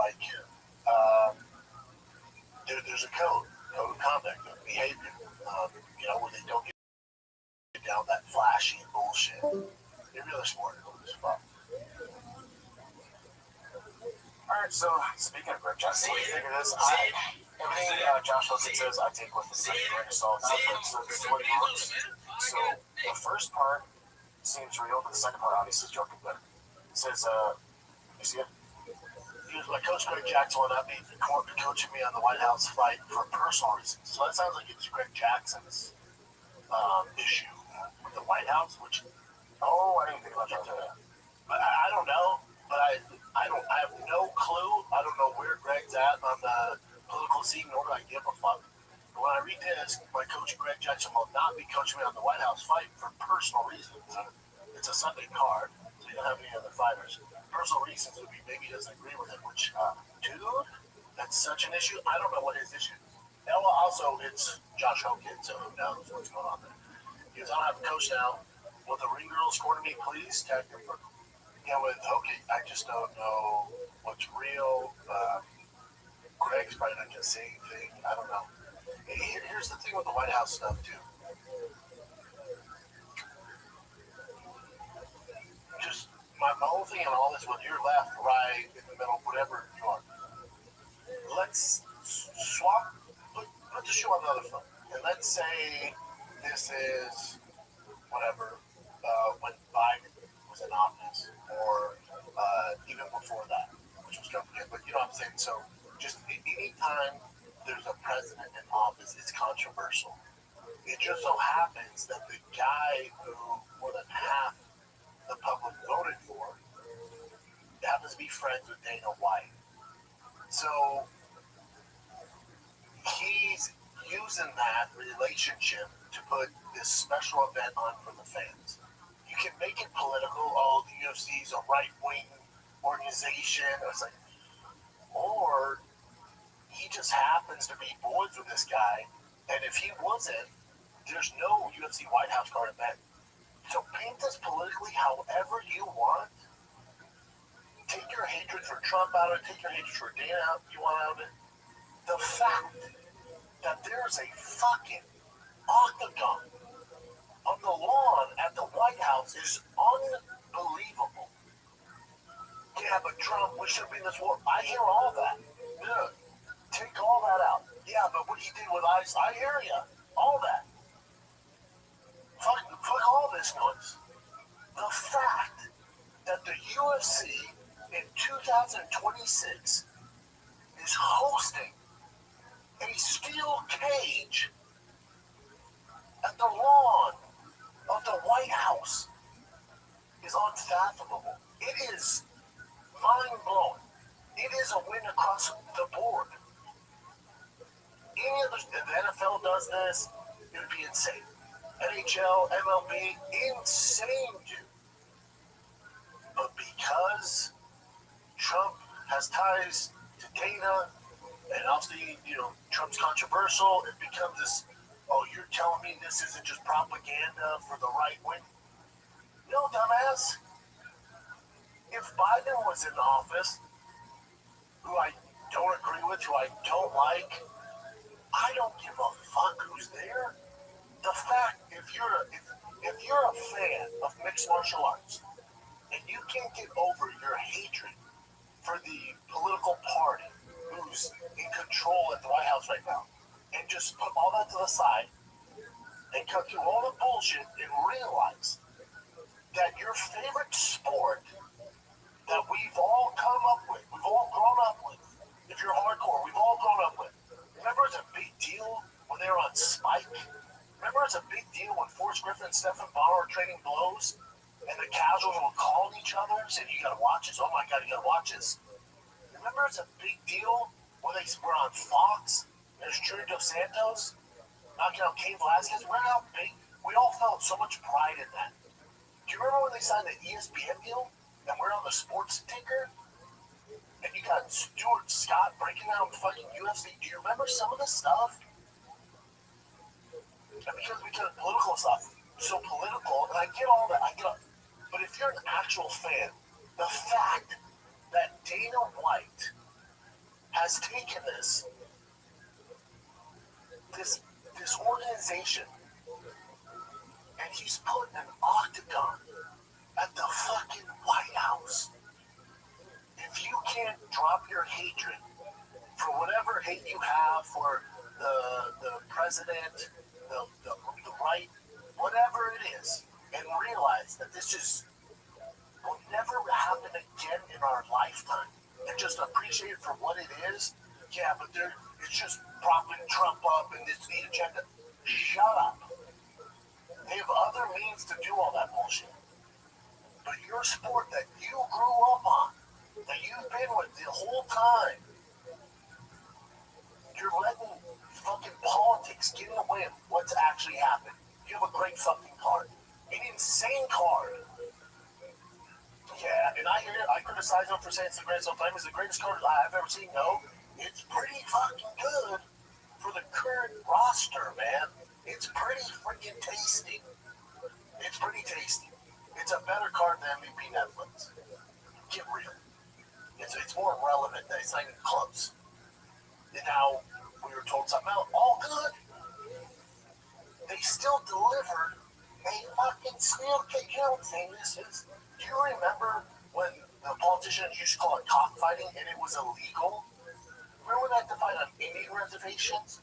there's a code of conduct, of behavior, where they don't get down that flashy bullshit. Maybe they're smarter as fuck. Alright, so speaking of Greg Jackson, what do you think of this? Everything Josh Wilson says, I take with a grain of salt. So this is what he looks. So the first part seems real, but the second part obviously is joking. But it says, you see it? My coach Greg Jackson will not be coaching me on the White House fight for personal reasons. So that sounds like it's Greg Jackson's issue with the White House, which. Oh, I didn't think about that. But I don't know. But I have no clue. I don't know where Greg's at on the political scene, nor do I give a fuck. But when I read this, my coach Greg Jackson will not be coaching me on the White House fight for personal reasons. It's a Sunday card, so you don't have any other fighters. Personal reasons would be maybe he doesn't agree with it, which, dude, that's such an issue. I don't know what his issue is. Ella also, it's Josh Hogan, so who knows what's going on there. He goes, I don't have a coach now. Will the ring girls score to me, please? Tag your first. Yeah, with Hogan, I just don't know what's real. Greg's probably not going to say anything. I don't know. Here's the thing with the White House stuff, too. Just my whole thing on all this, whether you're left, right, in the middle, whatever you are, let's swap, put the shoe on the other foot. And let's say this is whatever, when Biden was in office, or even before that, which was don't forget, but you know what I'm saying? So just anytime there's a president in office, it's controversial. It just so happens that the guy who more than half the public voted for happens to be friends with Dana White. So he's using that relationship to put this special event on for the fans. You can make it political. Oh, the UFC is a right-wing organization. It's like, or he just happens to be boys with this guy, and if he wasn't, there's no UFC White House card event. So paint this politically however you want. Take your hatred for Trump out of it. Take your hatred for Dana out you want out of it. The fact that there's a fucking octagon on the lawn at the White House is unbelievable. Yeah, but Trump, we should be in this war. I hear all that. Dude, take all that out. Yeah, but what he did with ICE, I hear you. All that. Fuck all this noise. The fact that the UFC in 2026 is hosting a steel cage at the lawn of the White House is unfathomable. It is mind-blowing. It is a win across the board. Any other, if the NFL does this, it would be insane. NHL, MLB, insane, dude. But because Trump has ties to Dana, and obviously, you know, Trump's controversial, it becomes this, oh, you're telling me this isn't just propaganda for the right wing? No, dumbass. If Biden was in office, who I don't agree with, who I don't like, I don't give a fuck who's there. The fact, if you're a fan of mixed martial arts, and you can't get over your hatred for the political party who's in control at the White House right now, and just put all that to the side and cut through all the bullshit and realize that your favorite sport that we've all come up with, we've all grown up with, if you're hardcore, we've all grown up with. Remember it's a big deal when they were on Spike? Remember it's a big deal when Forrest Griffin and Stephen Bauer were trading blows and the casuals were calling each other saying, you gotta watch this, oh my god, you gotta watch this. Remember it's a big deal when they were on Fox, there's Trudy Dos Santos knocking out Cain Velasquez? Remember how big? We all felt so much pride in that. Do you remember when they signed the ESPN deal and we're on the sports ticker? And you got Stuart Scott breaking down fucking UFC. Do you remember some of the stuff? And because we get political stuff, so political, and I get all that, I get all, but if you're an actual fan, the fact that Dana White has taken this organization and he's putting an octagon at the fucking White House. If you can't drop your hatred for whatever hate you have for the president, the right, whatever it is, and realize that this just will never happen again in our lifetime, and just appreciate it for what it is. Yeah, but it's just propping Trump up and it's the agenda. Shut up. They have other means to do all that bullshit. But your sport that you grew up on, that you've been with the whole time, you're letting fucking politics get in the way of what's actually happened. You have a great fucking card. An insane card. Yeah, and I criticize him for saying it's the greatest of all time. It's the greatest card I've ever seen. No, it's pretty fucking good for the current roster, man. It's pretty freaking tasty. It's pretty tasty. It's a better card than MVP Netflix. Get real. It's more relevant than it's not even close. And now we were told something else. All good. They still delivered a fucking snail cake. You know what this is? Do you remember when the politicians used to call it cockfighting and it was illegal? Remember that to fight on Indian reservations?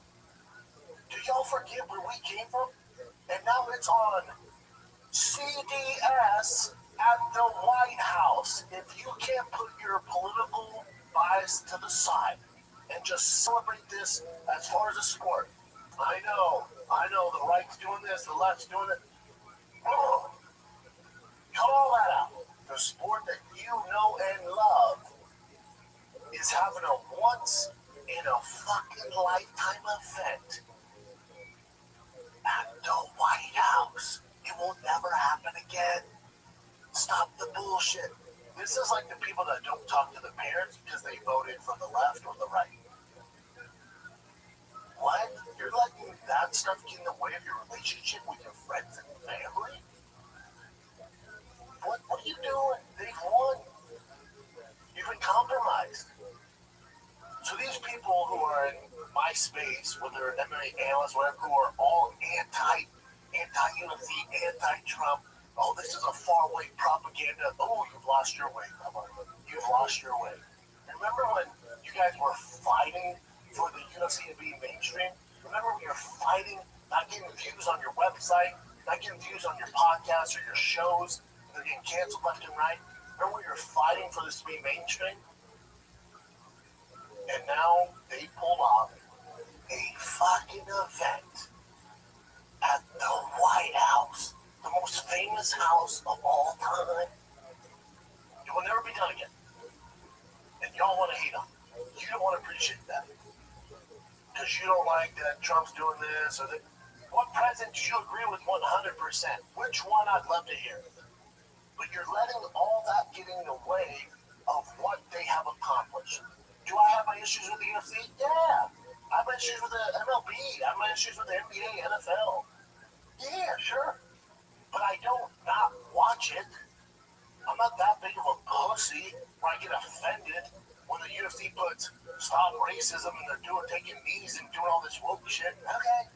Do y'all forget where we came from? And now it's on CDS at the White House. If you can't put your political bias to the side and just celebrate this as far as a sport. I know, the right's doing this, the left's doing it. Oh, call that out. The sport that you know and love is having a once in a fucking lifetime event at the White House. It will never happen again. Stop the bullshit. This is like the people that don't talk to the parents because they voted for the left or the right. What? You're letting that stuff get in the way of your relationship with your friends and family? What are you doing? They've won. You've been compromised. So these people who are in my space, whether they're MMA analysts, whatever, who are all anti-UFC, anti-Trump, oh, this is a far-right propaganda. Oh, you've lost your way. You've lost your way. Remember when you guys were fighting for the UFC to be mainstream? Remember when you're fighting, not getting views on your website, not getting views on your podcasts or your shows, they're getting canceled left and right? Remember when you're fighting for this to be mainstream? And now they pulled off a fucking event at the White House, the most famous house of all time. It will never be done again. And y'all want to hate on it. You don't want to appreciate that. Because you don't like that Trump's doing this or that. What president do you agree with 100%? Which one I'd love to hear? But you're letting all that get in the way of what they have accomplished. Do I have my issues with the UFC? Yeah. I have my issues with the MLB. I have my issues with the NBA, NFL. Yeah, sure. But I don't not watch it. I'm not that big of a pussy where I get offended when the UFC puts stop racism and they're taking knees and doing all this woke shit. Okay.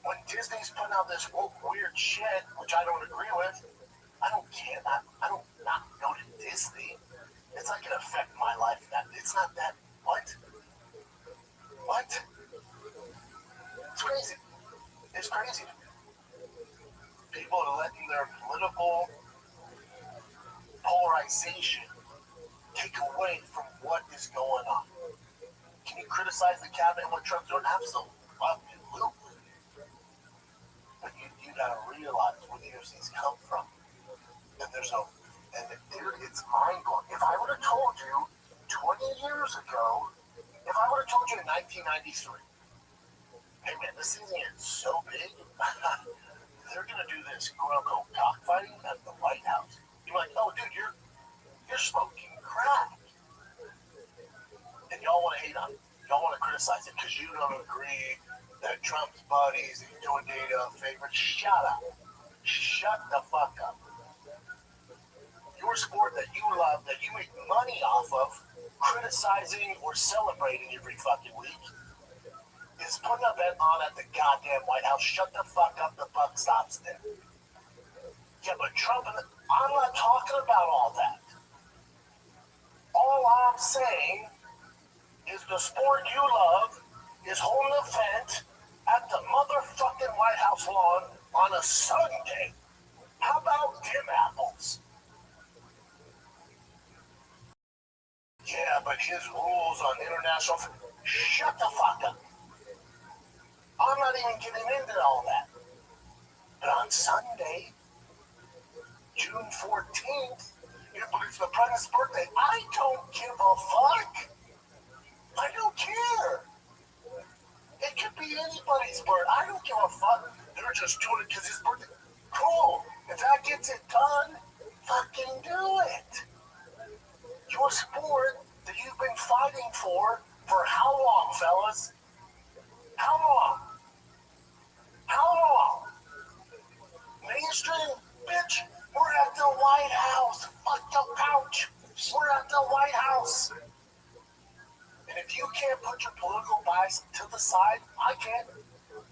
When Disney's putting out this woke weird shit, which I don't agree with, I don't care. I don't not go to Disney. It's not gonna affect my life. It's not that. What? It's crazy. It's crazy. People are letting their political polarization take away from what is going on. Can you criticize the cabinet and what Trump's doing? Absolutely. But you gotta realize where the UFC's come from. And it's mind-blowing. If I would have told you 20 years ago, if I would have told you in 1993, hey man, this thing is so big, they're gonna do this quote-unquote cockfighting at the White House. You're like, oh dude, you're smoking crack. And y'all wanna hate on it. Y'all wanna criticize it because you don't agree that Trump's buddies and doing data favorites. Shut up. Shut the fuck up. Your sport that you love, that you make money off of, criticizing or celebrating every fucking week, is putting an event on at the goddamn White House. Shut the fuck up, the buck stops there. Yeah, but Trump I'm not talking about all that. All I'm saying is the sport you love is holding an event at the motherfucking White House lawn on a Sunday. How about dim apples? Yeah, but his rules on international... Shut the fuck up. I'm not even getting into all that. But on Sunday, June 14th, if it's the president's birthday, I don't give a fuck. I don't care. It could be anybody's birthday. I don't give a fuck. They're just doing it because his birthday. Cool. If that gets it done, fucking do it. Your sport that you've been fighting for how long, fellas? How long? How long? Mainstream, bitch, we're at the White House. Fuck your couch. We're at the White House. And if you can't put your political bias to the side, I can.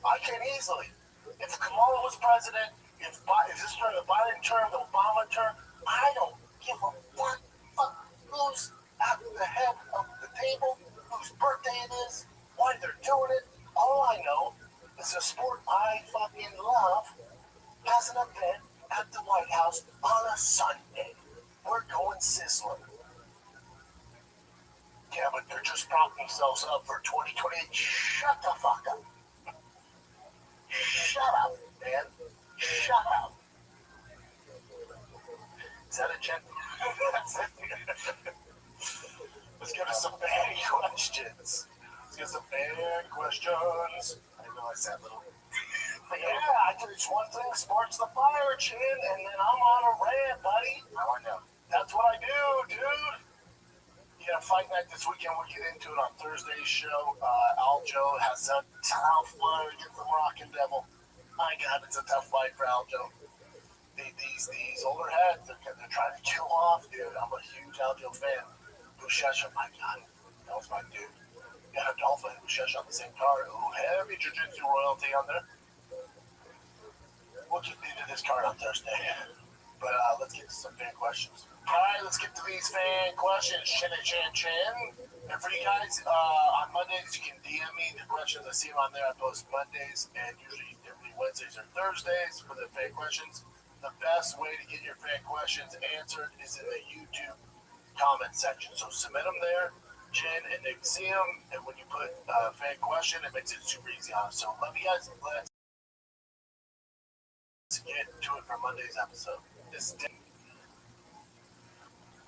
I can easily. If Kamala was president, if this term, the Biden term, the Obama term, I don't give a fuck who's at the head of the table, whose birthday it is, why they're doing it. All I know is a sport I fucking love has an event at the White House on a Sunday. We're going sizzling. Yeah, but they're just propping themselves up for 2028. Shut the fuck up. Shut up, man. Shut up. Is that a check? Let's get to some fan questions. I know I said little. But yeah, I did just one thing, sparks the fire, Chin, and then I'm on a rant, buddy. How I know? That's what I do, dude. Yeah, fight night this weekend. We'll get into it on Thursday's show. Aljo has a tough fight against the Moroccan Devil. My God, it's a tough fight for Aljo. These older heads, they're trying to kill off, dude. I'm a huge Aljo fan. Bushesha, my God, that was my dude. Yeah, Dolphin and Bushesha on the same card. Ooh, heavy jiu-jitsu royalty on there. We'll get into this card on Thursday. But let's get to some fan questions. All right, let's get to these fan questions. Chin. And for you guys, on Mondays, you can DM me the questions. I see them on there. I post Mondays and usually every Wednesdays or Thursdays for the fan questions. The best way to get your fan questions answered is in the YouTube comment section. So submit them there. Chin and Nick see them. And when you put a fan question, it makes it super easy on us. So love you guys. Let's get to it for Monday's episode.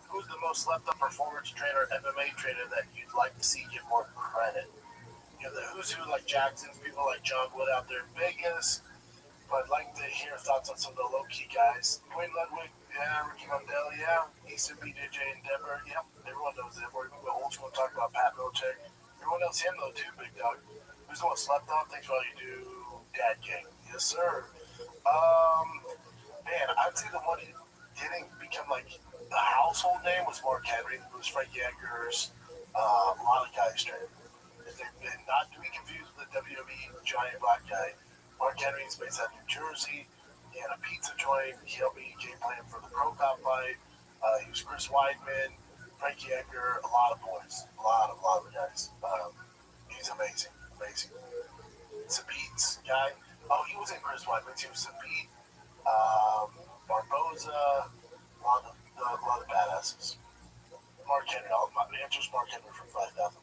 Who's the most slept up performance trainer, MMA trainer that you'd like to see get more credit? You know, the who's who like Jackson's, people like John Wood out there in Vegas. But I'd like to hear thoughts on some of the low key guys. Dwayne Ludwig, yeah, Ricky Mondell, yeah. Easton BJJ Endeavor, yep. Everyone knows that. We're going to go old school and talk about Pat Belichick. Everyone knows him though too, big dog. Who's the one slept on? Thanks for all you do, Dad King. Yes, sir. Man, I'd say the one who didn't become like the household name was Mark Henry. It was Frank Yeager's, a lot of guys trained. And not to be confused with the WWE giant black guy. Mark Henry is based out of New Jersey. He had a pizza joint. He helped me game plan for the Pro Cop fight. He was Chris Weidman, Frank Yeager, a lot of boys. A lot of guys. He's amazing. Sabit's guy. Oh, he wasn't Chris Weidman. He was Sabit. Barboza, a lot of badasses. Mark Henry, my answer's Mark Henry for 5,000.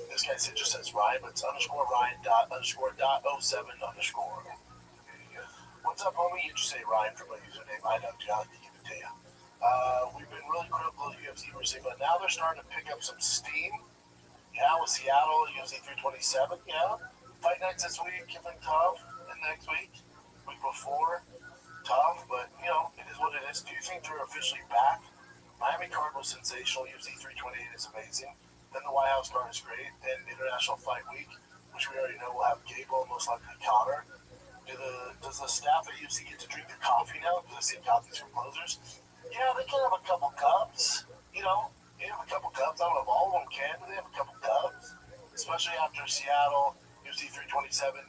This guy just says Ryan, but it's _Ryan _.07_. What's up, homie? You just say Ryan for my username. I know, dude. I'll give it to you. We've been really critical of UFC recently, but now they're starting to pick up some steam. Yeah, with Seattle, UFC 327, yeah. Fight nights this week, Kevin tough, and next week before, tough, but, you know, it is what it is. Do you think they're officially back? Miami card was sensational, UFC 328 is amazing, then the White House card is great, and International Fight Week, which we already know will have Gable, most likely Connor. Does the staff at UFC get to drink the coffee now? Because I see coffees from closers. Yeah, they can have a couple cups, you know. They have a couple cups. I don't know if all of them can, but they have a couple cups. Especially after Seattle, UFC 327.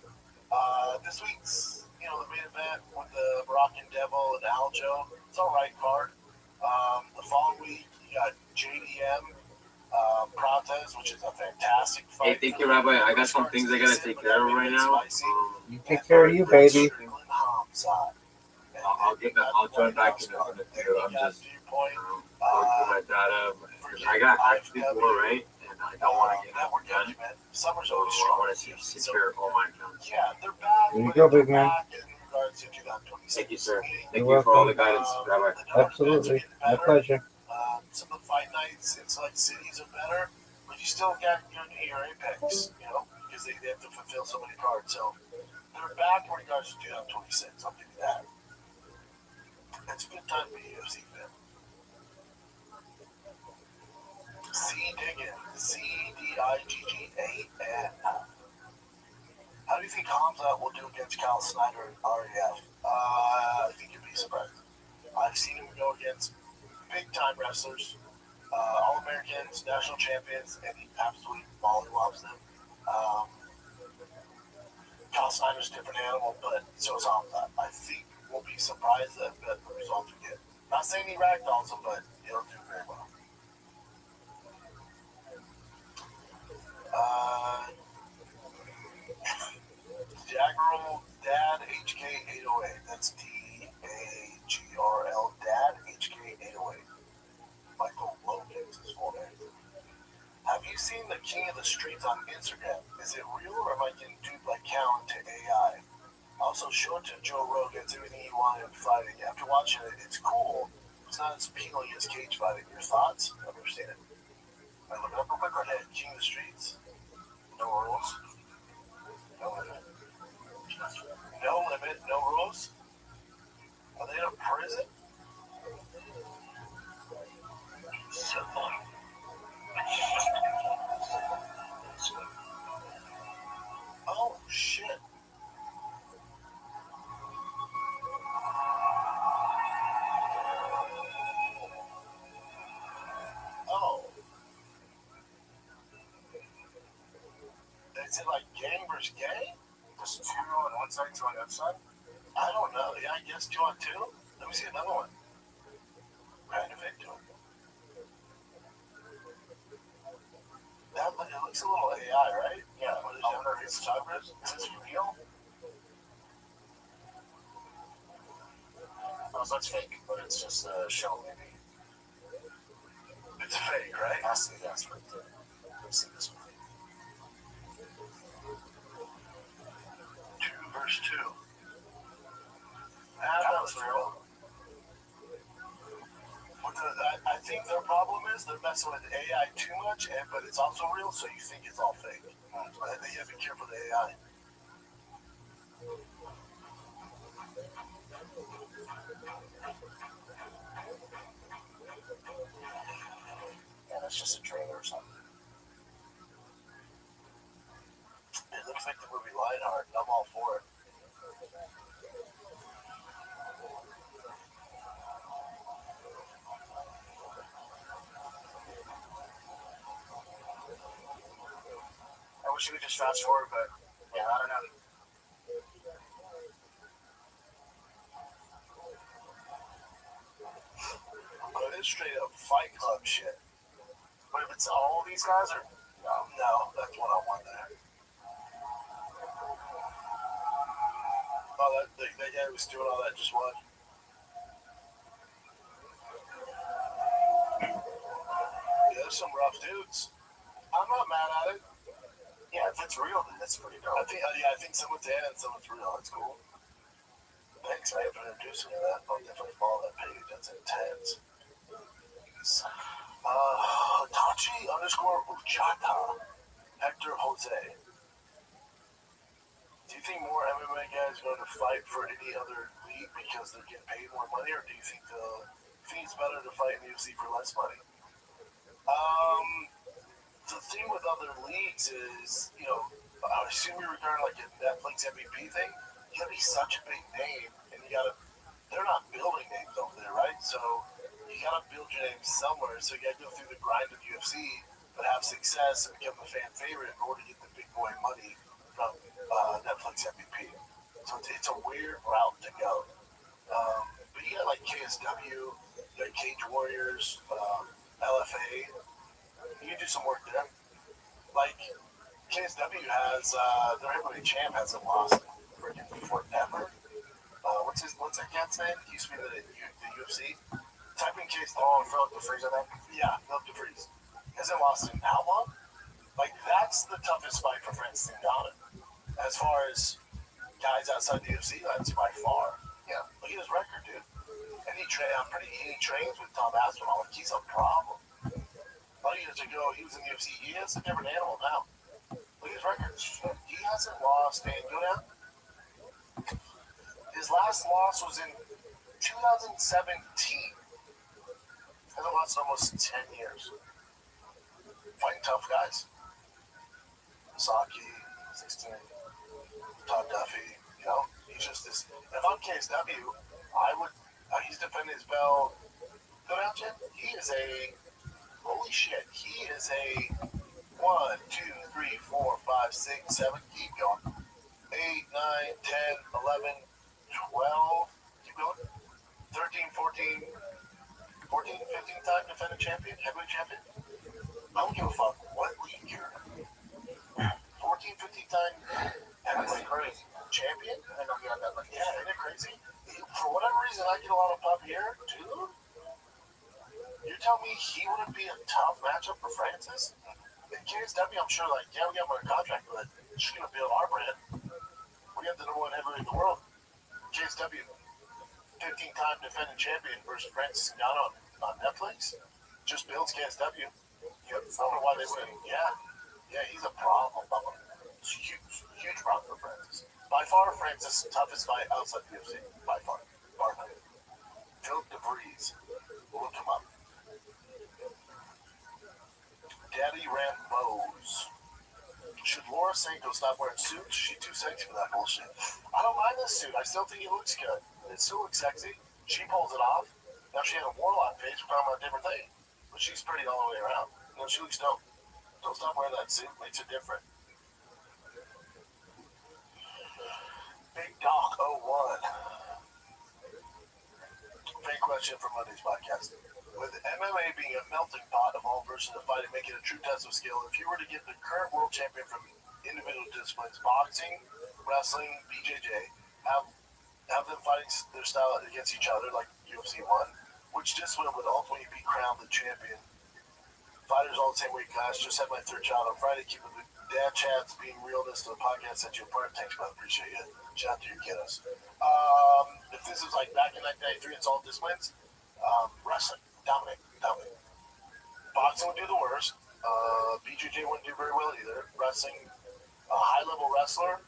This week's, you know, the main event with the Moroccan Devil and Aljo. It's all right card. The following week, you got JDM, Prates, which is a fantastic fight. Hey, thank you, Rabbi. I got some things I gotta take care of right now. You take care of you, baby. I'll join back in a minute. I'm just going through my data. I got actually more, right? And I I don't want to get that we're done. good, man. Summer's So always I strong. want to secure all my accounts. Yeah, they're back. There you but go, they're big man. back in regards to 2026. Thank you, sir. Thank You're you for all the welcome. guidance, Rabbi. The number of events are Absolutely. getting My better. pleasure. Some of the fight nights in select cities are better, but you still got your apex, because they have to fulfill so many cards. So they're back in regards to 2026. I'll give you that. It's a good time to be a UFC fan. C Diggin, CDIGGAN. How do you think Hamza will do against Kyle Snyder and RAF? I think you'd be surprised. I've seen him go against big time wrestlers, All Americans, national champions, and he absolutely mollywops them. Kyle Snyder's a different animal, but so is Hamza. I think we'll be surprised at the results we get. Not saying he ragdolls him, but he'll do very well. Dagrel Dad HK808. That's DAGRL Dad HK808. Michael Logan is his full name. Have you seen the King of the Streets on Instagram? Is it real or am I getting duped like Callan to AI? Also, short to Joe Rogan. It's everything you want in fighting. After watching it, it's cool. It's not as appealing as cage fighting. Your thoughts? I've never seen it. I look up real quick right ahead. King of the Streets. No rules. No limit. No limit. No rules. Are they in a prison? Oh, shit. Oh. Is it like gang versus gang? Just two on one side, two on the other side? I don't know. Yeah, I guess 2 on 2. Let me see another one. Right into it. That it looks a little AI, right? Yeah. What is that? It's Tigers. Is this real? Oh, so it's fake, but it's just a show, maybe. It's fake, right? I see. That's right there. Let's see this one. 2 versus 2. That was real. I think their problem is they're messing with AI too much, but it's also real, so you think it's all fake. You have to be careful with the AI. Yeah, that's just a trailer or something. It looks like the movie Lionheart, and I'm all for it. I wish you could just fast forward, but yeah, I don't know. But it is straight up Fight Club shit. But if it's all these guys or no, that's one on one there. Oh, that guy who was doing all that just what? Yeah, there's some rough dudes. I'm not mad at it. Yeah, if it's real, then that's pretty dope. I think some with Dan and some with real. That's cool. Thanks, man, for introducing me to that. I'll definitely follow that page. That's intense. Hitachi _ Uchata. Hector Jose. Do you think more MMA guys are going to fight for any other league because they're getting paid more money, or do you think it's better to fight in the UFC for less money? The thing with other leagues is, I assume you're regarding like a Netflix MVP thing. You gotta be such a big name, and they're not building names over there, right? So you gotta build your name somewhere. So you gotta go through the grind of UFC, but have success and become a fan favorite in order to get the big boy money from Netflix MVP. So it's a weird route to go. But you got like KSW, you got Cage Warriors, LFA. You can do some work there. Like KSW has their heavyweight champ hasn't lost freaking forever. What's that cat's name? He used to be the UFC. Type in KSW. Oh, Philip DeFreeze, I think. Yeah, Philip DeFreeze. Hasn't lost in how long? that's the toughest fight for Francis Ngannou. As far as guys outside the UFC, that's by far. Yeah, look at his record, dude. And he trains with Tom Aspinall. Like, he's a problem. A lot of years ago, he was in the UFC. He is a different animal now. Look at his record. He hasn't lost. And go down. His last loss was in 2017. Hasn't lost in almost 10 years. Fighting tough guys. Saki, 16. Todd Duffy, you know, he's just this. If I'm KSW, I would. He's defending his belt. Go down, Jim. He is a. Holy shit. He is a 1, 2, 3, 4, 5, 6, 7. Keep going. 8, 9, 10, 11, 12. Keep going. 13, 14, 15 time defending champion, heavyweight champion. I don't give a fuck what league you're in. 14, 15 time heavyweight crazy champion. I know he got that. Yeah, isn't it crazy? For whatever reason, I get a lot of pub here, dude. You tell me he wouldn't be a tough matchup for Francis? In KSW, I'm sure, like, yeah, we got him on a contract, but she's going to build our brand. We got the number one heavyweight in the world. KSW, 15-time defending champion versus Francis Ngannou on Netflix. Just builds KSW. I don't know why they wouldn't. Yeah, he's a problem. It's a huge problem for Francis. By far, Francis' toughest fight outside the UFC. By far. Philip DeVries. Look him up. Daddy Rambos. Should Laura Sanko stop wearing suits? She's too sexy for that bullshit. I don't mind this suit. I still think it looks good. It still looks sexy. She pulls it off. Now she had a warlock face. We're talking about a different thing. But she's pretty all the way around. No, she looks dope. Don't stop wearing that suit. Makes it different. Big Doc 01. Fake question from Monday's podcast. With MMA being a melting pot of all versions of fighting, making it a true test of skill, if you were to get the current world champion from individual disciplines, boxing, wrestling, BJJ, have them fighting their style against each other like UFC 1, which discipline would ultimately be crowned the champion? Fighters all the same weight class. Just had my third child on Friday. Keeping the dad chats, being realness to the podcast. Sent you a part. Thanks, man. Appreciate it. Shout out to your kiddos. If this is like back in 1993, it's all disciplines. Wrestling. Dominate. Boxing would do the worst. BJJ wouldn't do very well either. Wrestling, a high-level wrestler,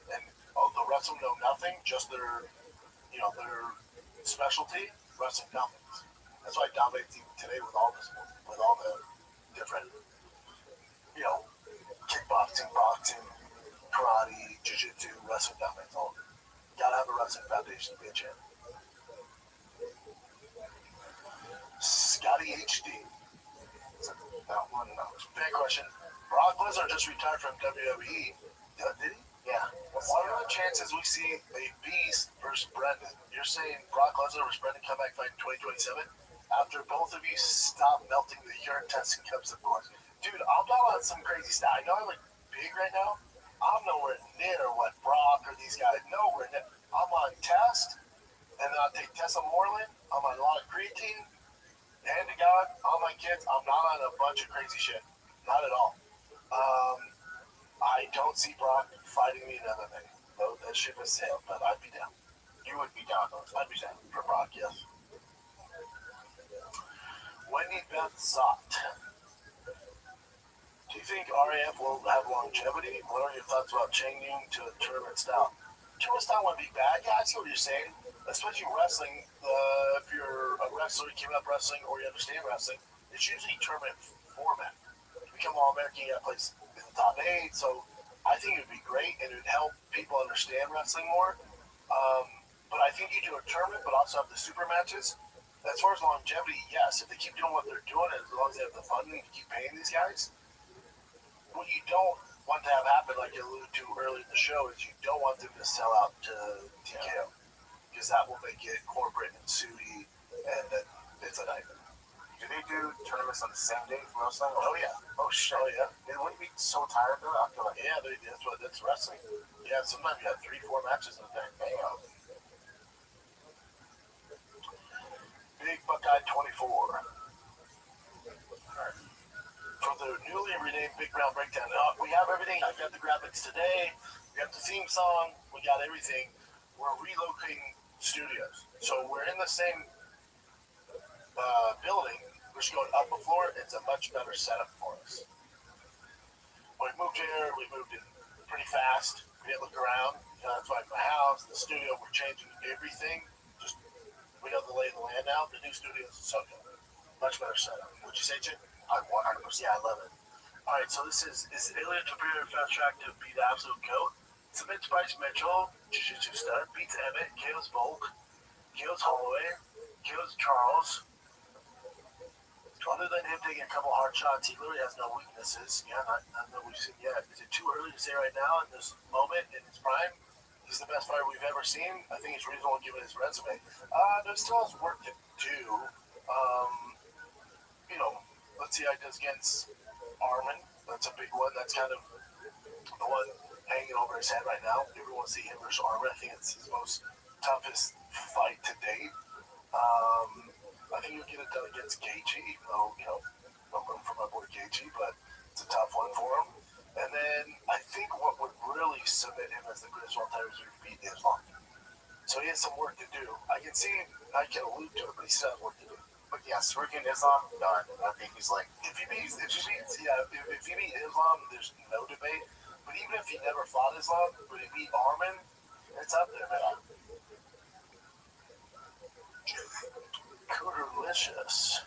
and the rest of them know nothing, just their specialty. Wrestling dominates. That's why it dominates today with all the different, kickboxing, boxing, karate, jiu-jitsu, wrestling dominates all of it. Gotta have a wrestling foundation to be a champ. Scotty HD. Fan question. Brock Lesnar just retired from WWE. Did he? Yeah. What are the chances we see a Beast versus Brendan? You're saying Brock Lesnar versus Brendan come back fight in 2027? After both of you stop melting the urine testing cups, of course. Dude, I'm not on some crazy stuff. I know I look big right now. I'm nowhere near what Brock or these guys. Nowhere near. I'm on test, and then I'll take Moreland. I'm on a lot of creatine. Hand to God, all my kids, I'm not on a bunch of crazy shit. Not at all. I don't see Brock fighting me in MMA. No, that ship has sailed, but I'd be down. You would be down, though. I'd be down for Brock, yes. Wendy Beth Zott. Do you think RAF will have longevity? What are your thoughts about changing to a tournament style? Tournament style would be bad. Yeah, I see what you're saying. Especially wrestling, if you're a wrestler, you keep up wrestling, or you understand wrestling, it's usually tournament format. To become All-American, you got to play in the top 8, so I think it would be great, and it would help people understand wrestling more. But I think you do a tournament, but also have the super matches. As far as longevity, yes, if they keep doing what they're doing, as long as they have the funding to keep paying these guys, what you don't want to have happen, like you alluded to earlier in the show, is you don't want them to sell out to TKO. Because that will make it corporate and sooty, and then it's a nightmare. Do they do tournaments on the same day for wrestling? Oh yeah. Oh shit. Oh yeah. They wouldn't be so tired though. I feel like that's wrestling. Yeah, sometimes you have 3-4 matches in a day. Damn. Big Buckeye 24. For the newly renamed Big Brown Breakdown, we have Netflix today. We got the theme song. We got everything. We're relocating studios. So we're in the same building. We're just going up a floor. It's a much better setup for us. When we moved here, we moved in pretty fast. We didn't look around. That's why my house, the studio, we're changing everything. Just we know the lay of the land now. The new studio is so good. Much better setup. Would you say, Jim? I 100%. Yeah, I love it. All right, so this is Alien Superior Fast Track to be the absolute GOAT. Submits Bryce Mitchell, Jiu-Jitsu stud, beats Emmett, KO's Volk, KO's Holloway, KO's Charles. Other than him taking a couple hard shots, he literally has no weaknesses. Yeah, not that we've seen yet. Is it too early to say right now in this moment, in his prime? He's the best fighter we've ever seen. I think it's reasonable given his resume. There still has work to do. Let's see how he does against Armin. That's a big one. That's kind of the one hanging over his head right now. Everyone see him versus Armin. I think it's his most toughest fight to date. I think he'll get it done against Gaethje, even though, no room for my boy Gaethje, but it's a tough one for him. And then I think what would really submit him as the greatest all time is to beat Islam. So he has some work to do. I can allude to it, but he still has work to do. But yes, freaking Islam, done. I think he's like, if he beats Islam, there's no debate. But even if he never fought Islam, but he beat Armin, it's up there, man. Cooterlicious.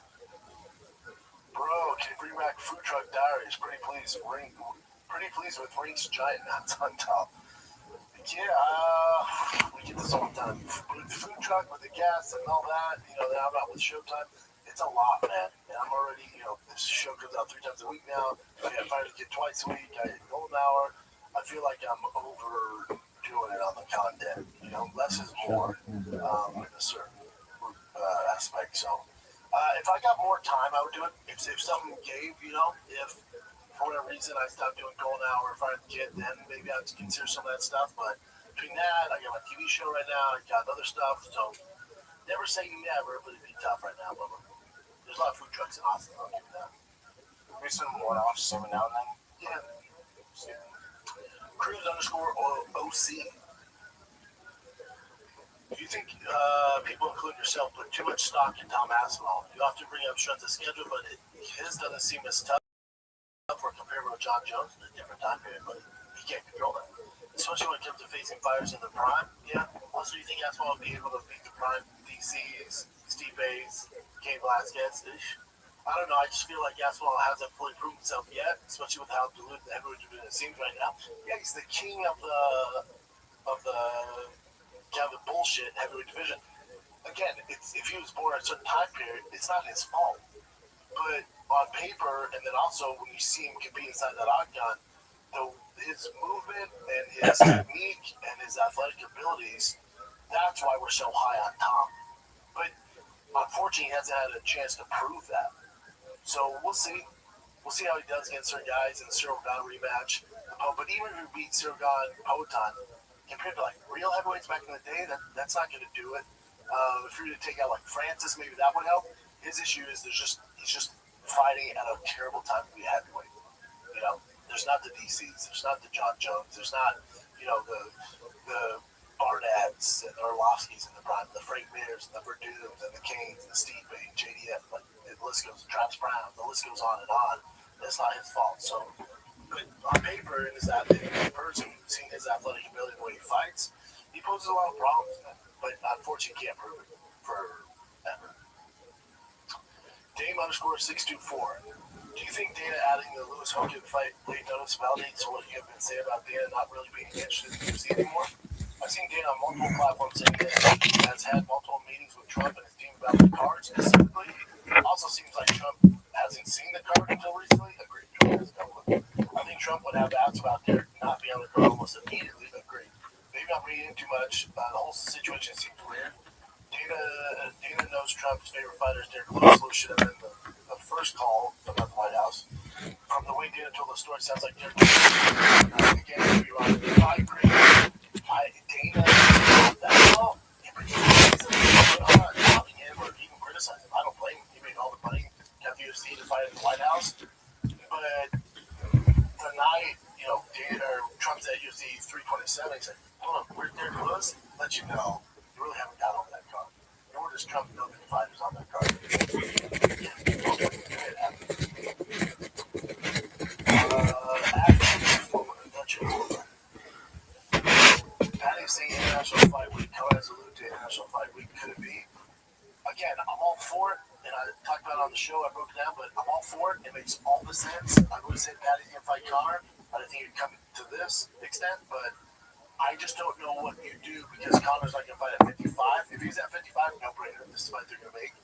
Bro, can you bring back Food Truck Diaries? Pretty pleased with Rink's giant nuts on top. Yeah, we get this all the time. With the food truck, with the gas and all that, I'm out with Showtime. It's a lot, man. And I'm already, this show comes out 3 times a week now. I got Fire to Kid twice a week. I get Golden Hour. I feel like I'm overdoing it on the content. Less is more in a certain aspect. So, if I got more time, I would do it. If something gave, if for whatever reason I stopped doing Golden Hour or Fire the Kid, then maybe I'd consider some of that stuff. But between that, I got my TV show right now. I got other stuff. So never say never, but it'd be tough right now. But there's a lot of food trucks in Austin. I'll give you that. Maybe some one-offs every now and then. Yeah. Cruz _OC. Do you think people, including yourself, put too much stock in Tom Aspinall? You often bring up strength of schedule, but his doesn't seem as tough or comparable to John Jones in a different time period, but he can't control that. Especially when it comes to facing fighters in the prime. Yeah. Also, you think Aspinall will be able to beat the prime DCs, Steve Bays, Cain Velasquez? I don't know. I just feel like Aspinall hasn't fully proven himself yet, especially with how diluted the heavyweight division seems right now. Yeah, he's the king of the kind of bullshit heavyweight division. Again, if he was born at a certain time period, it's not his fault. But on paper, and then also when you see him compete inside that octagon, his movement and his technique and his athletic abilities, that's why we're so high on Tom. But unfortunately, he hasn't had a chance to prove that. So we'll see. We'll see how he does against certain guys in the Cyril Gane rematch. But even if he beats Cyril Gane Poatan, compared to like real heavyweights back in the day, that's not going to do it. If you're going to take out like Francis, maybe that would help. His issue is he's just fighting at a terrible time to be a heavyweight. There's not the DCs, there's not the John Jones, there's not the Barnetts and the Orlovskis in the prime, the Frank Mirs and the Verdums and the Canes and the Steve Bay, JDF, like the list goes, Travis Brown, the list goes on and on. That's not his fault. So, but on paper, and as a person seeing his athletic ability and the way he fights, he poses a lot of problems, man. But unfortunately, can't prove it forever. Dame _624. Do you think Dana adding the Lewis Hogan fight late notice validates what you have been saying about Dana not really being interested in UFC anymore? I've seen Dana on multiple platforms saying that he has had multiple meetings with Trump and his team about the card specifically. Also seems like Trump hasn't seen the card until recently. Agreed. I think Trump would have asked about Derek not being on the card almost immediately. Agreed. Maybe I'm reading too much. The whole situation seems weird. Dana knows Trump's favorite fighter is Derek Lewis. Lewis should have been the first call about the White House. From the way Dana told the story, sounds like Derek Lewis. Again, maybe wrong. I agree. Dana that well. He pretends mobbing him or even criticizing him. I don't blame him. He made all the money, got the UFC to fight at the White House. But tonight, Trump let you know you really haven't got over that card. You know, we're just trying to build the fighters on that card. Patty's saying International Fight Week. Co-has alluded to International Fight Week. Could it be? Again, I'm all for it, and I talked about it on the show. I broke it down, but I'm all for it. It makes all the sense. I would have said Patty's gonna fight Connor. I didn't think it'd come to this extent, but I just don't know what you do because Connor's not gonna fight at 55. If he's at 55, no brainer. This is the fight they're gonna make.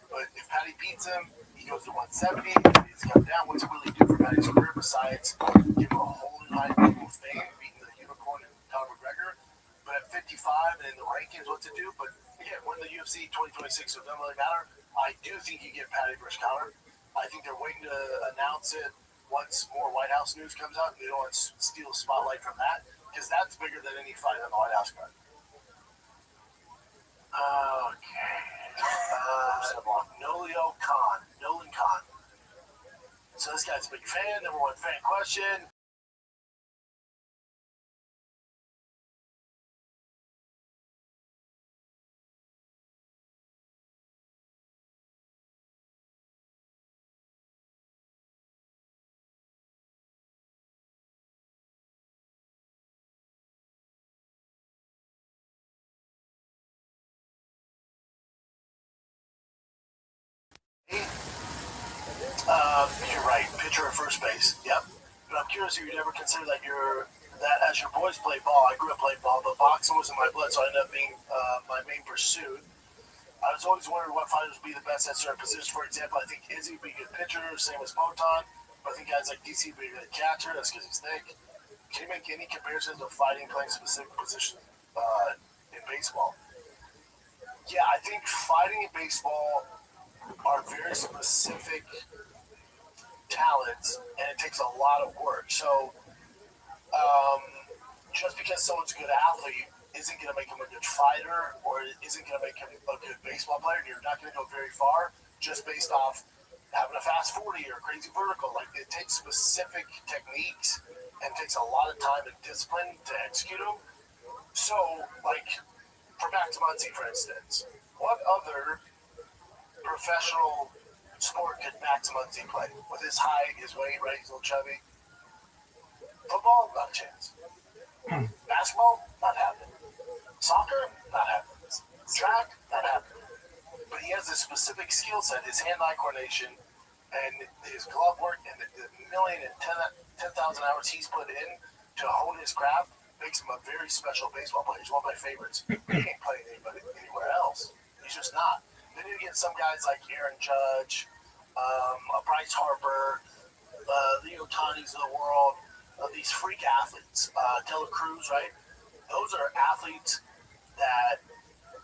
But if Patty beats him, he goes to 170. If he's come down, what's it really do for Patty's career besides give him a whole new high level of fame, beating the unicorn and Conor McGregor? But at 55 and in the rankings, what's it do? But again, when the UFC 2026, so it doesn't really matter. I do think you get Patty versus Conor. I think they're waiting to announce it once more White House news comes out. They don't want to steal a spotlight from that because that's bigger than any fight on the White House card. Okay. Nolan Khan. So this guy's a big fan. Number one fan question. You're right. Pitcher or first base. Yep. But I'm curious if you'd ever consider that as your boys play ball. I grew up playing ball, but boxing was in my blood, so I ended up being my main pursuit. I was always wondering what fighters would be the best at certain positions. For example, I think Izzy would be a good pitcher, same as Poton. But I think guys like DC would be a good catcher. That's because he's thick. Can you make any comparisons of fighting playing specific positions in baseball? Yeah, I think fighting in baseball are very specific talents, and it takes a lot of work. So, just because someone's a good athlete isn't going to make him a good fighter, or isn't going to make him a good baseball player. You're not going to go very far just based off having a fast 40 or crazy vertical. Like, it takes specific techniques and it takes a lot of time and discipline to execute them. So, like, for Max Muncy, for instance, what other professional sport could Max Muncy play? With his height, his weight, right? He's a little chubby. Football, not a chance. Basketball, not happening. Soccer, not happening. Track, not happening. But he has this specific skill set, his hand-eye coordination, and his glove work, and the 10,000 hours he's put in to hone his craft makes him a very special baseball player. He's one of my favorites. He ain't playing anybody anywhere else. He's just not. Then you get some guys like Aaron Judge, Bryce Harper, the Otanis of the world, these freak athletes, Taylor Cruz, right? Those are athletes that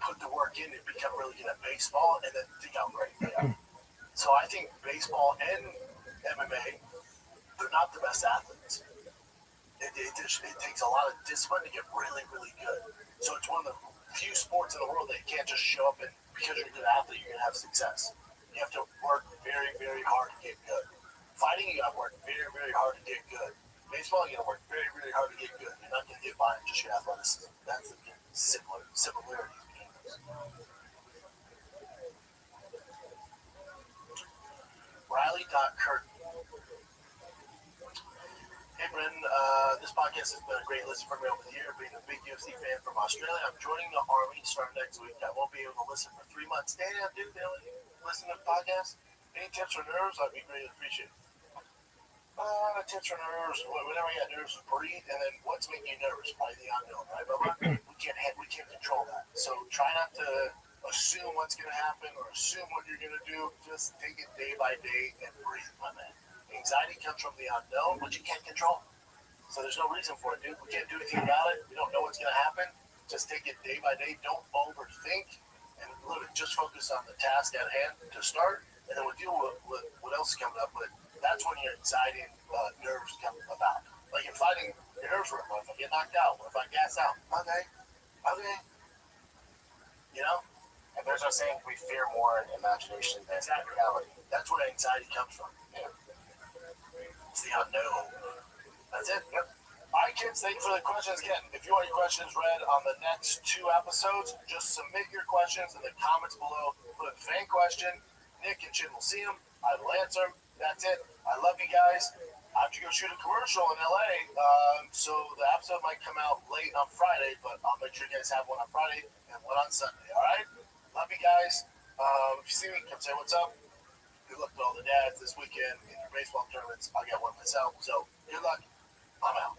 put the work in and become really good at baseball, and then think how great they are. So I think baseball and MMA, they're not the best athletes. It takes a lot of discipline to get really, really good. So it's one of the few sports in the world that you can't just show up and because you're a good athlete, you're going to have success. You have to work very, very hard to get good. Fighting, you got to work very, very hard to get good. Baseball, you got to work very, very hard to get good. You're not going to get by in just your athleticism. That's the similarity between those. Riley.Curtin. Hey, Brendan, this podcast has been a great listen for me over the year. Being a big UFC fan from Australia, I'm joining the Army starting next week. I won't be able to listen for 3 months. Damn, dude, they only listen to the podcast. Any tips or nerves? I'd be greatly appreciated. Tips or nerves? Whenever I get nerves, breathe. And then what's making you nervous? Probably the unknown, right, Bubba? We can't control that. So try not to assume what's going to happen or assume what you're going to do. Just take it day by day and breathe, my man. Anxiety comes from the unknown, which you can't control. So there's no reason for it, dude. We can't do anything about it. We don't know what's going to happen. Just take it day by day. Don't overthink. And literally just focus on the task at hand to start. And then we'll deal with what else is coming up. But that's when your anxiety and nerves come about. Like in fighting, your nerves are, what if I get knocked out? What if I gas out? Okay. You know? And there's no saying we fear more in imagination than reality. That's where anxiety comes from. Yeah. It's the unknown. That's it. Yep. All right, kids, thank you for the questions again. If you want your questions read on the next 2 episodes, just submit your questions in the comments below. Put fan question. Nick and Chin will see them. I will answer them. That's it. I love you guys. I have to go shoot a commercial in LA, so the episode might come out late on Friday, but I'll make sure you guys have one on Friday and one on Sunday. All right? Love you guys. If you see me, come say what's up. Good luck to all the dads this weekend in your baseball tournaments. I got one myself, so good luck. I'm out.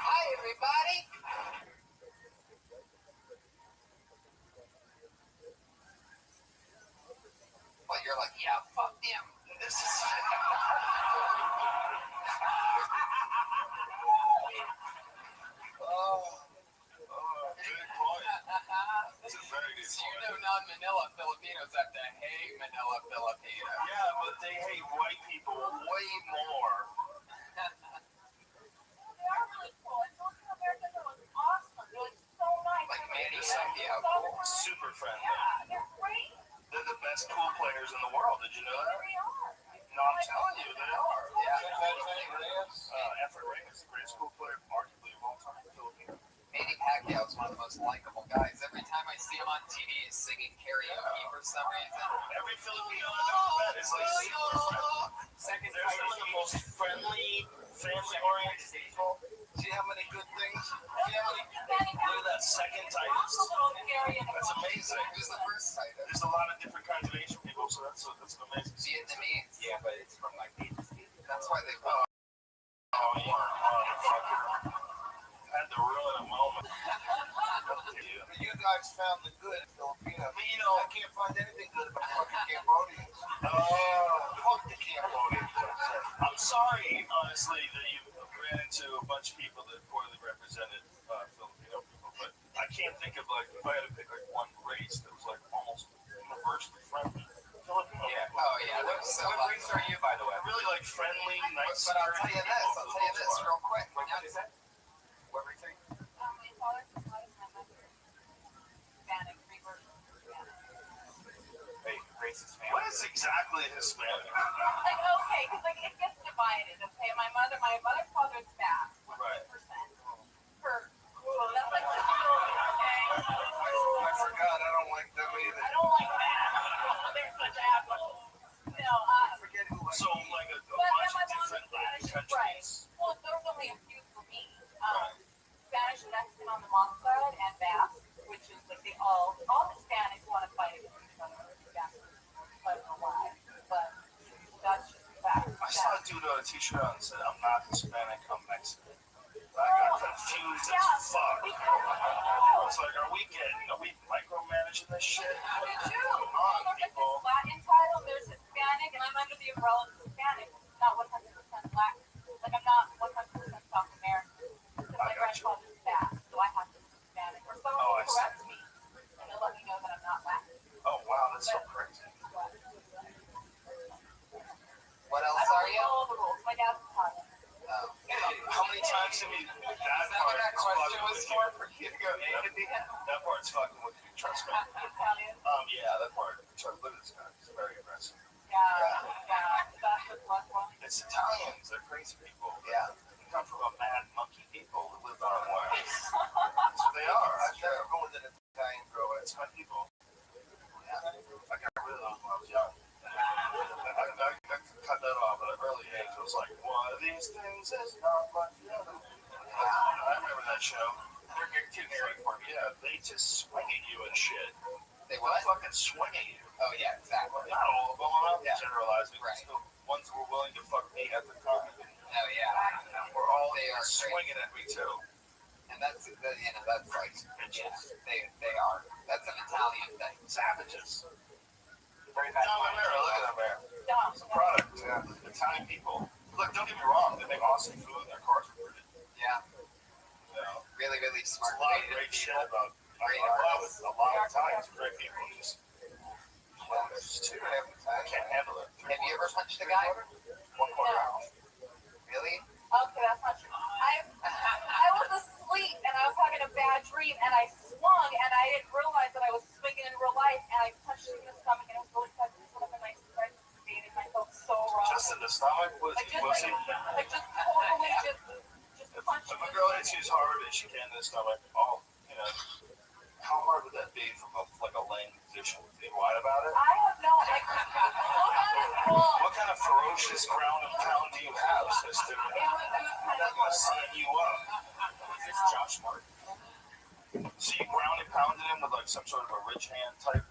Hi, everybody. Well, you're like, yeah, fuck him. This is. Good point. It's a very good point. You know, non-Manila Filipinos have to hate Manila Filipinos. Yeah, but they hate white people way more. They are really cool. And those Americans are like awesome. They're like so nice. Like Manny Everything. Sunday, how cool. Super friendly. Yeah, they're great. They're the best pool players in the world. Did you know that? They are. No, I'm telling you, they are. Yeah. Effort Reyes, the greatest pool player, arguably of all time, Filipino. Manny Pacquiao is one of the most likable guys. Every time I see him on TV, he's singing karaoke for some reason. Every Filipino I've ever met is like super friendly. Second, They're some of the most friendly, family-oriented people. See how many good things? See how many? Look at that second tightest. That's amazing. Who's the first tightest? There's a lot of different kinds of Asian people, so that's an amazing. Vietnamese. Yeah, but it's from like agency. That's why they. Oh, you motherfucker. Had to ruin a moment. You guys found the good in Filipino. But you know, I can't find anything good about fucking Cambodians. Fuck the Cambodians. I'm sorry, honestly, that you ran into a bunch of people that poorly represented Filipino people, but I can't think of like if I had to pick like one race that was like almost universally friendly. Filipino. Yeah. Oh yeah. What race are you, by the way? Really like friendly, nice. But I'll tell you this. I'll tell you this real quick. What did you say? What race are you? My father's Italian, my mother's Hispanic, reverse Hispanic. Wait, racist family. What is exactly Hispanic? Like, okay, because like it gets divided. Okay, my mother's father's Basque, 100%. Right. Her, well, that's like the okay. like them either. I don't like that. They're such assholes. No, Forget who So like a but bunch my of mom different is Latin Spanish, right? countries. Well, there was only a few for me. Spanish and Mexican on the mom's side, and Basque, which is like all Hispanics want to fight against each other. I don't know why, but that's just fact. I saw a dude on a t-shirt and said, "I'm not Hispanic, I'm Mexican." I got confused as fuck. I was like, are we micromanaging this shit? Me too. Come on, There's like people. this Latin title, there's Hispanic, and I'm under the umbrella of Hispanic, not 100% Latin. Like, I'm not 100% South American. Because my grandfather's Basque, so I have to be Hispanic. Or someone will correct me, and they'll let me know that I'm not Latin. Oh, wow, that's so crazy. What else are you? All the rules. My dad's Italian. How many times have you... Is that what that question was for you to go A to B? That part's fucking with you, trust me. Italian? Yeah, that part. Look at this guy. He's very aggressive. Yeah. That's the plus one. It's Italians. They're crazy people. Yeah. They come from a mad monkey people who live on wires. That's what they are. I've never been with an Italian girl. It's my people. Yeah. I got rid of them when I was young. I cut that off at an early age. I was like, one of these things is not like the other. I remember that show. They're generic for me. Yeah, they just swing at you and shit. They what? They fucking swing at you. Oh, yeah, exactly. Not all of them. I'm not Yeah. generalizing. Right. The ones who were willing to fuck me at the time. Oh, yeah. We're all They are swinging at me too. And that's like, Bitches. they are. That's an Italian thing. Savages. John Romero, look at that man. It's a product. Yeah. Italian people. Look, don't get me wrong. They make awesome food. Their cars are pretty. Yeah. You know, Really, really there's smart. a lot of great shit about. Great I love artists. it. A lot of Italians are great people. Just I can't handle it. Have you ever punched a guy? 1/4 hour. Really? Okay, that's not true. I was asleep and I was having a bad dream and I swung and I didn't realize that I was swinging in real life and I punched him in the stomach and it was really tough. It was one of my friends dated and I felt so wrong. Just in the stomach? Was Like he just pussy? like just totally just punched If him. a girl hits you as hard as she can in the stomach, you know, how hard would that be from a laying position? Be wide about it? I have no like look on his wall. What kind of ferocious ground and pound do you have, sister? It was kind I'm of gonna sign you up. It's Josh Martin. So you ground and pounded him with like some sort of a rich hand type?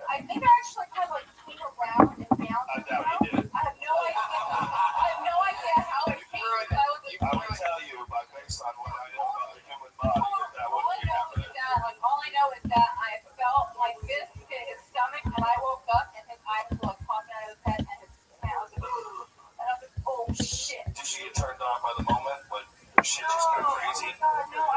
I think I actually kind of like came around and bounced. I doubt you did. I have no idea how it came. I would tell you, but based on what I know about the human body, that wouldn't be happening. All I know is that I felt my fist hit his stomach, and I woke up, and his eyes were like popping out of his head, and I was like, oh shit. Did you get turned on by the moment? Like, shit just went crazy?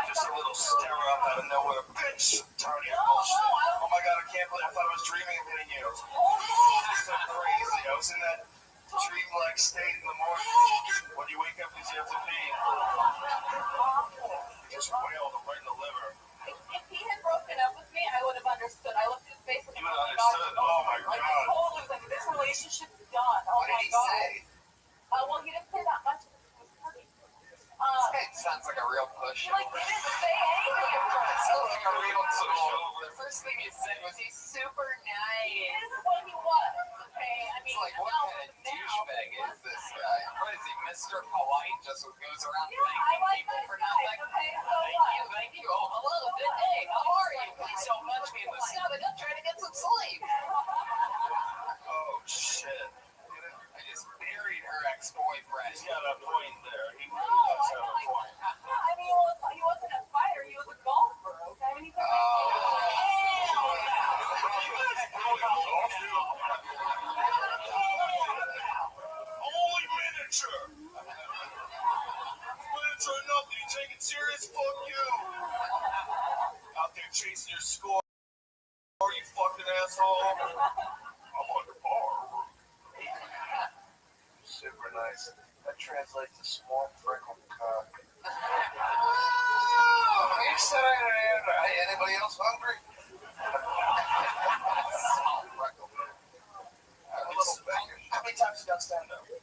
Just a little stare up out of nowhere. Bitch! Turn your bullshit. Oh my god, I can't believe I thought I was dreaming of hitting you. It's so crazy. I was in that dream-like state in the morning. When you wake up because you have to pee. You just wailed right in the liver. If he had broken up with me, I would have understood. I looked at his face and You would have understood. Oh my like, god. I totally was like, this relationship's done. Oh What did my he god. say? Well, he didn't say that much. It sounds like a real push. He like didn't say anything at first. Sounds like a real tool. The first thing he said was he's super nice. This is what he was. Okay, I mean, It's like, what kind of douchebag is this guy? What is he, Mr. Polite? Just goes around Yeah, I thanking like people nice for guys. nothing? Okay, so Thank you. Oh, hello, good day. How are you? Please don't punch me in the stomach. I'm trying to get some sleep. Oh shit. I just buried her ex-boyfriend. He's got a point there. He No, really does I have a know. point. I mean, he wasn't a fighter. He was a golfer. Okay, I mean, he's a Holy miniature! Miniature nothing, you take it serious? Fuck you! Out there chasing your score, you fucking asshole! I'm under par. Super nice. That translates to small freckled cock. You said I didn't. Hey, anybody else hungry? Small freckled. How many times you done stand up? 20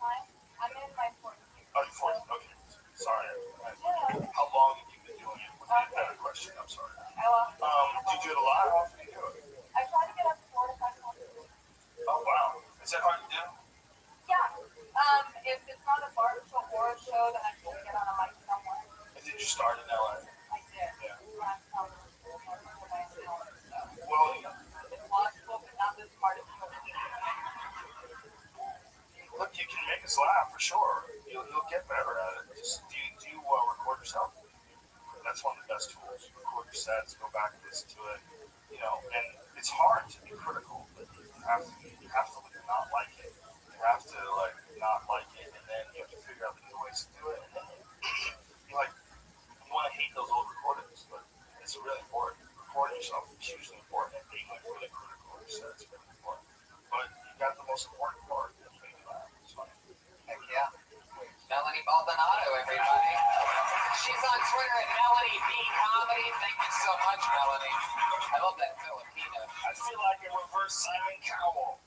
times. I'm in my 40s. Oh, you're 40. Okay. Sorry. Yeah. How long have you been doing it? Was that a question? I'm sorry. I lost. Do you do it a lot? How often do you do you start in LA? I did. Yeah. Last summer, when I was doing stuff. Well, It's logical, but not this part of the look, you can make us laugh for sure. You'll get better at it. Just do you record yourself? That's one of the best tools. Record your sets, go back and listen to it. You know, and it's hard to be critical, but you have to like, not like it. You have to like not like it, and then you have to figure out the new ways to do it. And then you like you want to hate those old recordings, but it's really important. Recording yourself is hugely important, and being like really critical of your sets is really important. But you got the most important part. That's making you laugh. It's funny. Heck yeah. Melanie Baldonado, everybody. She's on Twitter at Melanie B Comedy. Thank you so much, Melanie. I love that Filipino. I feel like a reverse Simon Cowell.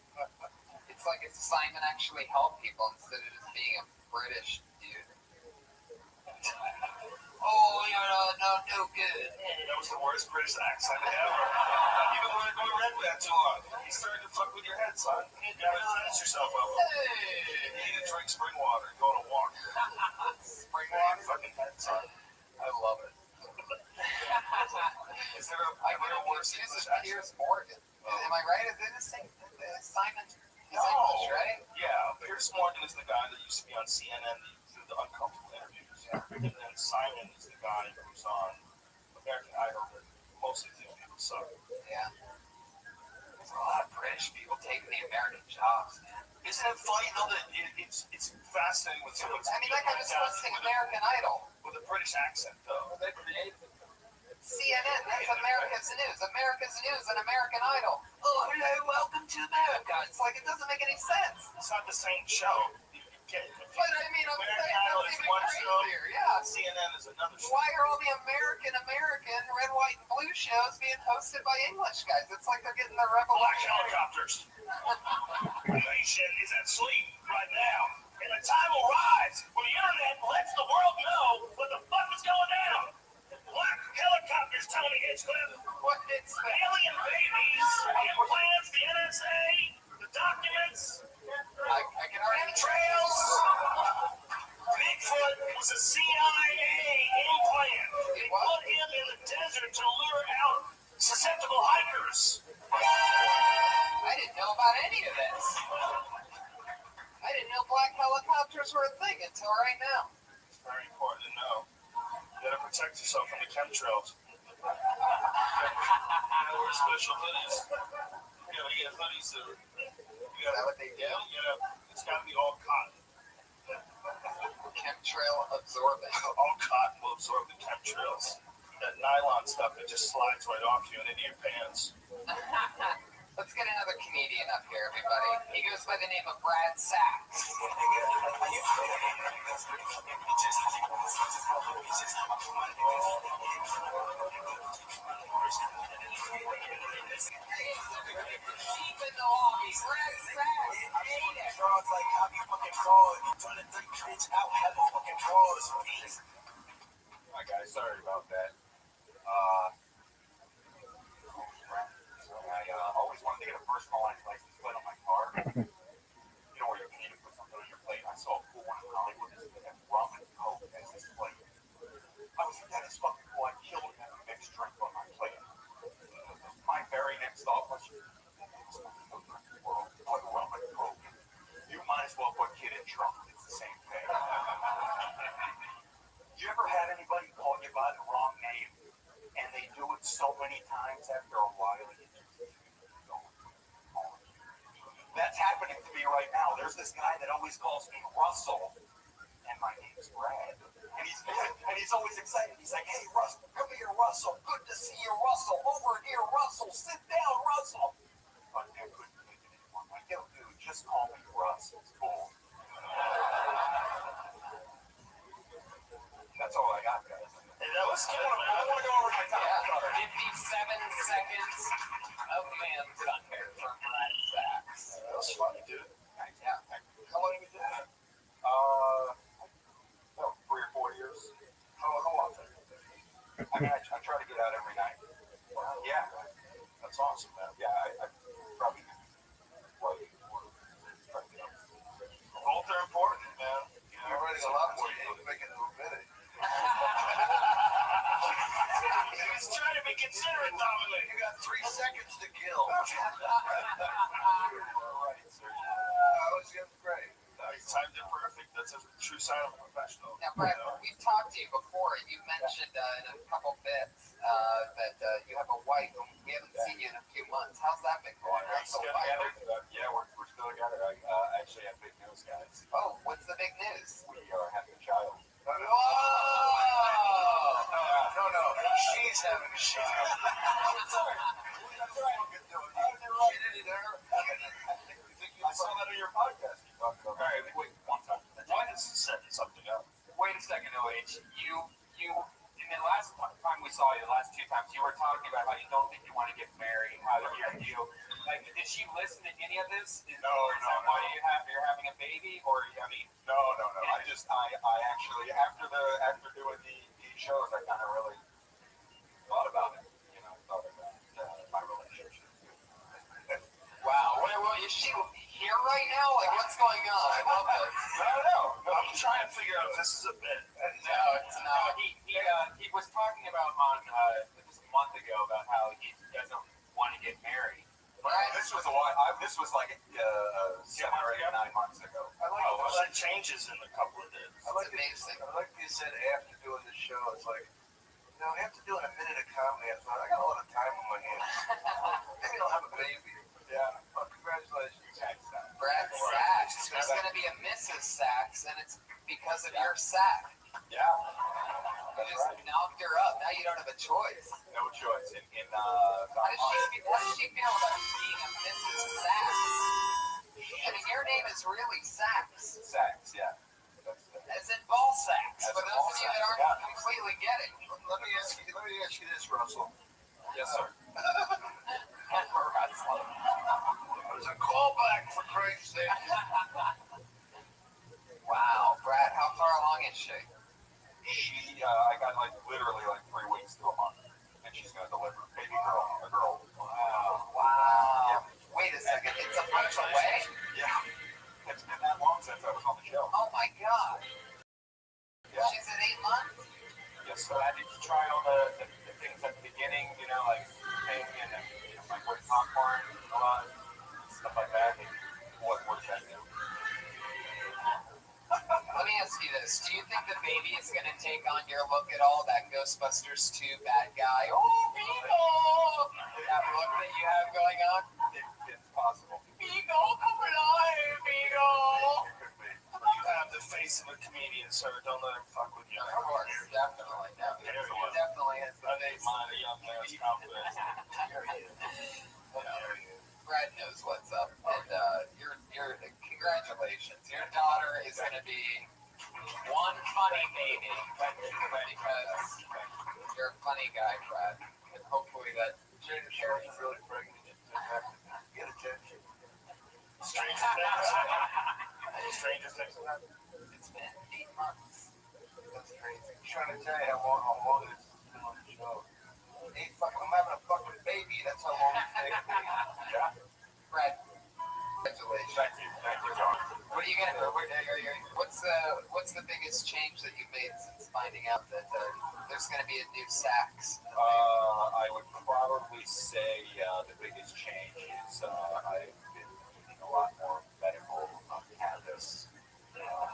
It's like it's Simon actually helped people instead of just being a British dude. Oh, you're no good. That was the worst British accent ever. You've been wearing red that too long. He's starting to fuck with your head, son. You gotta cleanse yourself up. You need to drink spring water and go on a walk. Spring Your water? fucking head, son. I love it. Is there a worse This English is accent? Piers Morgan. Am I right? Is it the same? Simon? He's No. English, right? Yeah, Piers Morgan is the guy that used to be on CNN do the uncomfortable interviews. And then Simon is the guy who's on American Idol that mostly thinks people suck. Yeah. There's a lot of British people taking the American jobs, man. Isn't it funny though that it's fascinating when someone's I mean, that guy was hosting American Idol. with a British accent though. They created it. CNN, that's America's News. America's News and American Idol. Oh, hello, welcome to America. It's like, it doesn't make any sense. It's not the same show. But I mean, I'm American saying Idol that's is even one show. crazier. Yeah. CNN is another show. Why are all the American red, white, and blue shows being hosted by English guys? It's like they're getting the Black revolution. helicopters. The nation is asleep right now, and the time will rise when the internet lets the world know what the fuck is going down. Black helicopters, Tony Hinchcliffe. What it's Alien babies, implants, the NSA, the documents, I can already trails. Bigfoot was a CIA implant. They put him in the desert to lure out susceptible hikers. I didn't know about any of this. I didn't know black helicopters were a thing until right now. It's very important to know. You gotta protect yourself from the chemtrails. You gotta wear special hoodies. You gotta get hoodies that are, Is that what they do? it's gotta be all cotton. Chemtrail absorbent. All cotton will absorb the chemtrails. That nylon stuff that just slides right off you and into your pants. Let's get another comedian up here, everybody. He goes by the name of Brad Sachs. Deep in the lobby, Brad Sachs. I hate it. Like how you fucking fraud. Trying to think bitch out, have a fucking frauds. Alright guys, sorry about that. I always wanted to get a personal license plate on my car. You know where you can put something on your plate. I saw a cool one in Hollywood that had rum and coke as his plate. I was like, that is fucking cool. I killed him a mixed drink on my plate. My very next thought was, put rum and coke. You might as well put kid in trunk. It's the same thing. You ever had anybody call you by the wrong name and they do it so many times after a while? That's happening to me right now. There's this guy that always calls me Russell, and my name's Brad. And he's always excited. He's like, hey, Russell, come here, Russell. Good to see you, Russell. Over here, Russell. Sit down, Russell. But I couldn't take it anymore. I'm like, yo, dude, just call me Russ. It's cool. That's all I got, guys. Hey, let's keep on. I want to go over my top. Yeah, 57 seconds of man thunder from Brad Sachs. That was funny, dude. Yeah. How long have you been doing that? About 3 or 4 years. How often? I mean, I try to get out every night. Yeah, that's awesome, man. Yeah, I probably both are important, man. You know, You're writing a lot more. You need to make it a little minute. that's a true sign of a professional. Now, Brad, we've talked to you before, and you mentioned in a couple bits that you have a wife, and we haven't seen you in a few months. How's that been going? We're still together. Yeah, we're still together. I actually have big news, guys. Oh, what's the big news? We are having a child. Whoa! No. She's having a shot. That's right. I saw that on your podcast. You talked about. All right, wait, one time. Why is setting something up? Wait a second, OH. You, in the last time we saw you, the last two times, you were talking about how you don't think you want to get married, how you, like, did she listen to any of this? Is that why you're having a baby, or, I mean? No. I actually, after doing the shows, I kind of really thought about it. Thought about my relationship. Wow. Well, is she here right now? Like, what's going on? I love this. No. I'm trying to figure out if this is a bit. No, it's not. He was talking about just a month ago about how he doesn't want to get married. Right. This was a while. This was like 7 or 8, 9 months ago. I like that changes in a couple of days. I like amazing. I like you said after doing the show, it's like, after doing a minute of comedy, I thought I got a lot of time on my hands. Maybe I'll have a baby. Yeah. Well, congratulations. Brad Sachs. There's going to be a Mrs. Sachs, and it's because of your sack. Yeah. You just knocked her up. Now you don't have a choice. No choice. How does she feel about being a Mrs. Sachs? I mean, your name is really Sachs. Sachs, yeah. As in ball sacks. For those of you that aren't completely getting. Let me ask you this, Russell. Yes, sir. Russell. There's a callback, for Christ's sake. Wow, Brad, how far along is she? I got literally 3 weeks to a month, and she's gonna deliver a baby girl, a girl. Wow. Yeah. Wait a second, it's a month away? Yeah. It's been that long since I was on the show. Oh my God. Yeah. She's at 8 months? Yes, sir. Did you try all the things at the beginning, like pink and microwave popcorn, a lot, stuff like that? What does that do? Let me ask you this. Do you think the baby is going to take on your look at all, that Ghostbusters 2 bad guy? Oh, Beagle! That look that you have going on? It's possible. Beagle, come alive, Beagle! You have the face of a comedian, sir. Don't let him fuck with you. Of course, definitely. Definitely has the face. My young man's confidence. Brad knows what's up, and congratulations. Your daughter is going to be one funny baby because you're a funny guy, Brad, and hopefully that Sherry's really pregnant. Get attention. Strangest things have happened. It's been 8 months. That's crazy. I'm trying to tell you how long it's been on the show. I'm having a fucking baby. That's how long it's taken me. Yeah. Brad, congratulations. Thank you, John. What are you gonna do? What's the biggest change that you've made since finding out that there's gonna be a new sax? I would probably say the biggest change is I've been eating a lot more medical cannabis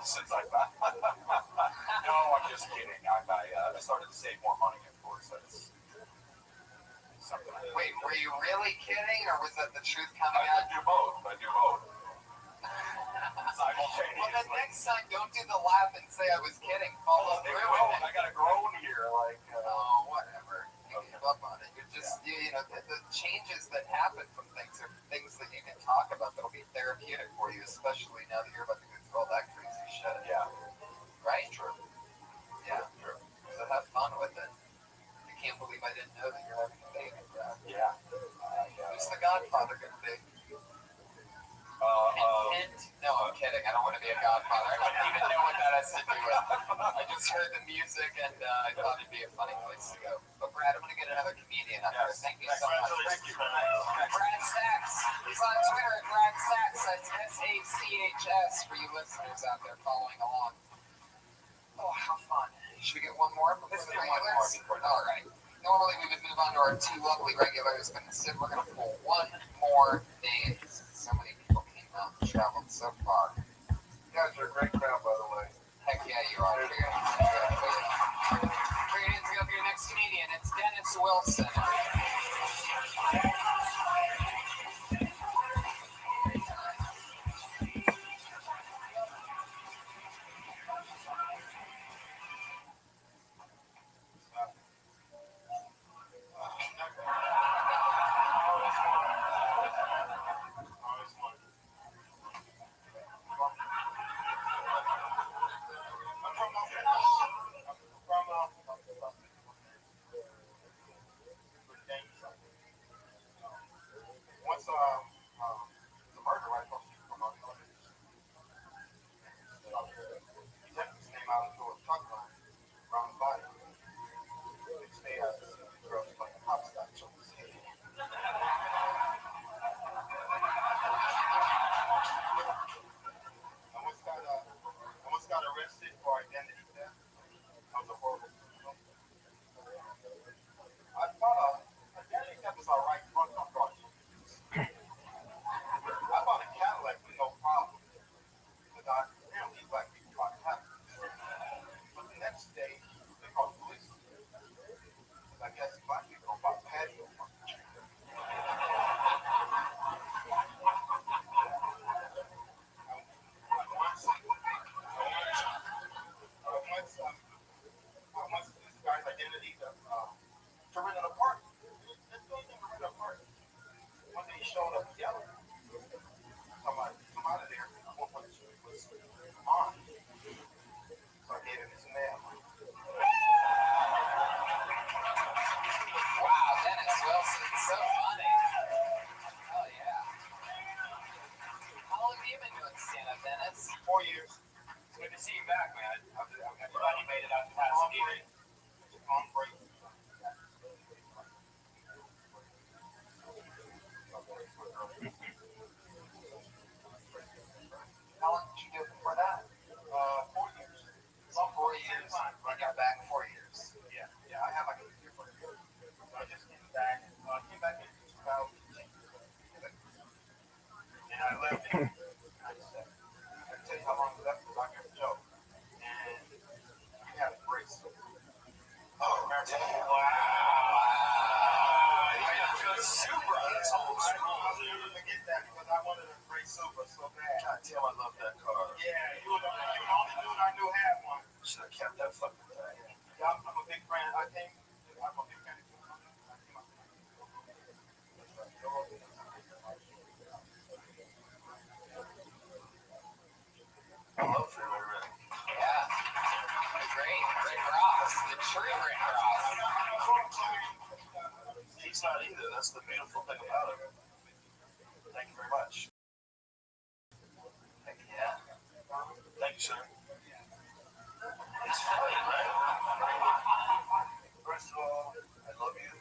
since I found. No, I'm just kidding. I started to save more money, of course. That's something. Wait, were you really kidding, or was that the truth coming I out? do both. Simultaneously. Well, then next time, don't do the laugh and say I was kidding. Follow through with it. I got a groan here, Oh, whatever. You give up on it. You're just, the changes that happen from things are things that you can talk about that'll be therapeutic for you, especially now that you're about to go through all that crazy shit. Yeah. Right? True. Yeah. True. So have fun with it. I can't believe I didn't know that you're having a baby, Brad. Yeah. Who's the godfather going to be? Hint? No, I'm kidding. I don't want to be a godfather. I don't even know what that has to do with. I just heard the music and I thought it'd be a funny place to go. But Brad, I'm going to get another comedian up here. Thank you so much. Thank you. Brad Sachs. He's on Twitter at Brad Sachs. That's SACHS for you listeners out there following along. Oh, how fun. Should we get one more before the regulars? All right. Normally we would move on to our 2 lovely regulars, but instead we're going to pull one more name. So many people came out and traveled so far. You guys are a great crowd, by the way. Heck yeah, you are. Bring it in up your next comedian. It's Dennis Wilson. Once the murder right from our television, detectives came out and threw a truck line around the body. Next day, I see the girls playing hopscotch on the scene. I once got arrested for identity theft. That was a horrible criminal. I thought identity theft was all right front on fraud. I bought a Cadillac with no problem. But apparently black people bought Cadillacs. But the next day, they called the police. I guess black people bought patio furniture. Once this guy's identity to rent an apartment. Let's go to rent an apartment. One day he showed up yelling. Somebody come out of there. What was on? So I gave him his mail. Wow, Dennis Wilson, so funny. Oh yeah. How long have you been doing stand-up, Dennis? 4 years. It's good to see you back, man. I'm glad you made it out to Pasadena. On break. How long did you do it before that? 4 years. So 4 years. I got back 4 years. Yeah, I have like a year for it. I just came back. Came back in 2010. And I left in 97. I can tell you how long I left because I got a joke. And we had a brace. Oh, damn. Wow. Super. That's old school. I'll never forget that because I wanted a gray Supra so bad. God damn, I love that car. Yeah, you were the only dude I knew had one. Should have kept that fucking thing. Yeah, I'm a big fan. I'm a big fan of I love Freeway Rick. Yeah. Great. Rick Ross. The true Rick Ross. He's not either. That's the beautiful thing about him. Thank you very much. Heck yeah. Thank you, sir. It's funny, right? First of all, I love you.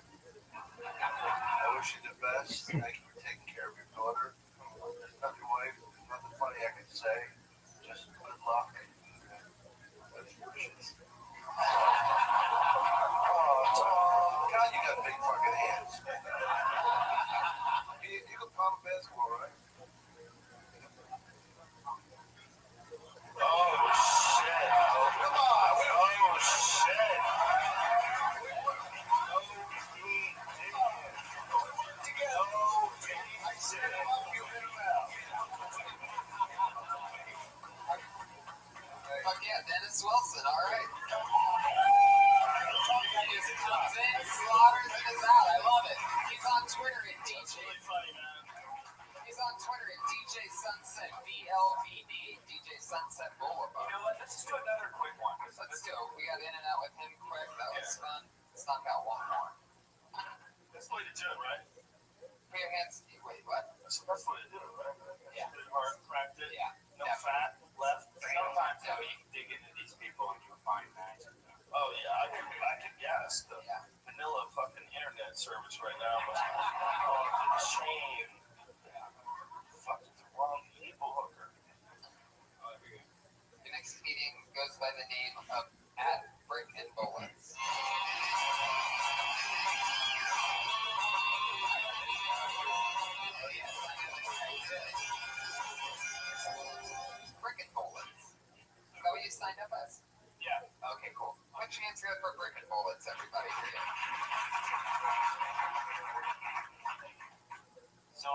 I wish you the best. Thank you for taking care of your daughter. There's nothing, wife. There's nothing funny I can say. Just good luck. Best wishes. Oh, God, you got big fucking hands. You can pop a basketball, right? Oh, shit. Come on. Oh, shit. I said, you hit him out. Fuck yeah, Dennis Wilson, all right. He just comes in, slaughters, and is out. I love it. He's on Twitter at DJ. He's on Twitter at DJ Sunset, BLVD, DJ Sunset Boulevard. You know what? Let's just do another quick one. Let's go. We got in and out with him quick. That was fun. Let's knock out one more. That's the way to do it, right? Put your hands. Wait, what? That's the way to do it, right? Yeah. Good heart, cracked it. Yeah. No fat left. Sometimes you can dig into these people and you find magic. Oh, yeah. I can guess. The vanilla fucking internet service right now. The chain. Fucking the wrong people hooker. The next meeting goes by the name of Brick and Bullets. Oh, yes. chance here for brick and bullets, everybody. So,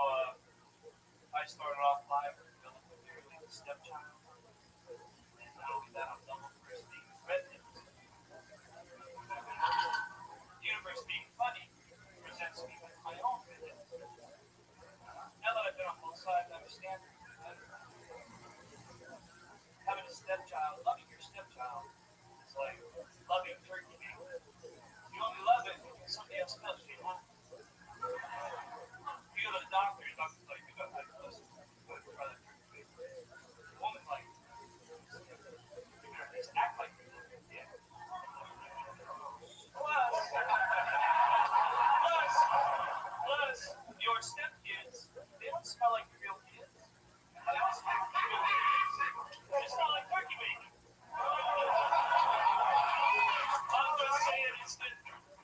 I started off live building with your stepchild. And not only that, I'm done with Chris being threatening. The universe being funny presents me with my own vision. Now that I've been on both sides, I understand that having a stepchild, loving your stepchild, is like loving turkey meat. You only love it when somebody else tells you not. You go to the doctor's like, you got like this. Try that turkey meat. The woman's like, just act like you love it. Yeah. Plus, your stepkids, they don't smell like real kids. They don't smell like real kids. They smell like turkey meat.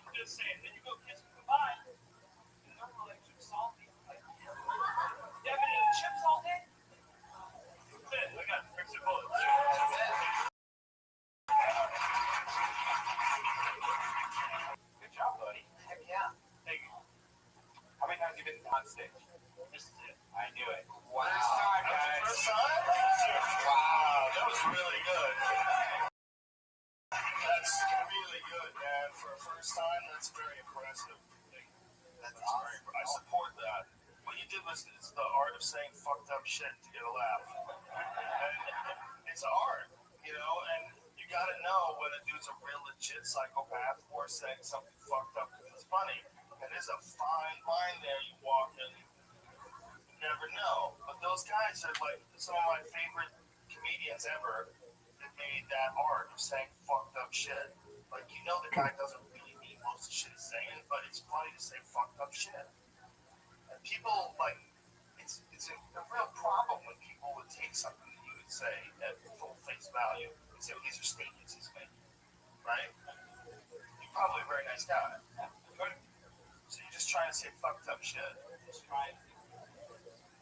I'm just saying, then you go kiss them goodbye, and they're like salty. Like, you haven't eaten chips all day? I got bricks and bullets. Good job, buddy. Heck yeah. Thank you. How many times have you been on stage? This is it. I knew it. Wow. First time, That was guys. the first time? Wow, that was really good. That's really good, man. For a first time, that's very impressive. That's awesome. I support that. What you did was it's the art of saying fucked up shit to get a laugh. And it's art, you know, and you gotta know when a dude's a real legit psychopath or saying something fucked up because it's funny. And there's a fine line there you walk and you never know. But those guys are like some of my favorite comedians ever that made that art of saying fucked up shit. Like, you know, the guy doesn't really mean most of the shit he's saying, but it's funny to say fucked up shit. And people, like, it's a real problem when people would take something that you would say at full face value and say, well, these are statements he's making, right? You're probably a very nice guy. So you're just trying to say fucked up shit. Just trying to.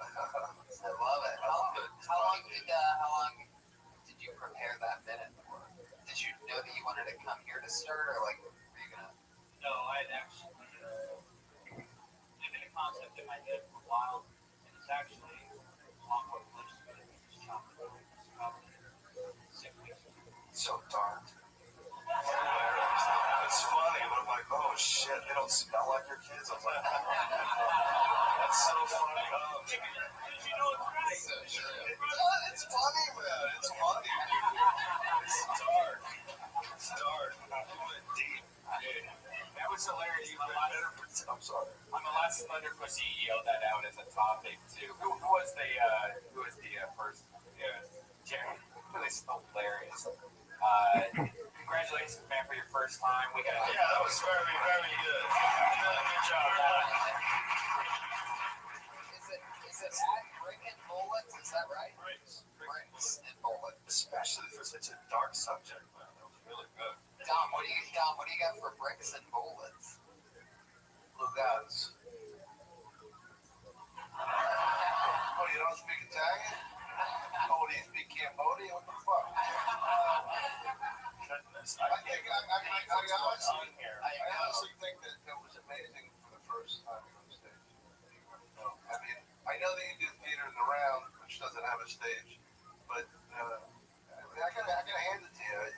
I love it. How long did you prepare that minute for? Did you know that you wanted to come here to start, or like, were you gonna? No, I had actually lived in a concept in my head for a while, and it's actually a lot more delicious than it is chocolate. It's probably 6 weeks. So dark. It's funny, but I'm like, oh shit, they don't smell like your kids. I was like, that's so funny. Did you know it's right? So true. It's funny, man. It's funny, dude. It's dark. It's dark. You went deep. That was hilarious. I'm sorry. On the last Thunder Pussy, he yelled that out as a topic too. Who was the first? Jerry. It was hilarious. Congratulations, man, for your first time. We got. Yeah, that was very, very good. Really good job. Is it brick and bullets? Is that right? Bricks and bullets. Especially for such a dark subject, man. That was really good. Dom, what do you got for bricks and bullets? Lugados. Oh, you don't speak Italian? Oh, do you speak Cambodian? What the fuck? Goodness. I honestly think that it was amazing for the first time on stage. I mean, I know that you do theater in the round, which doesn't have a stage, but I gotta hand it to you.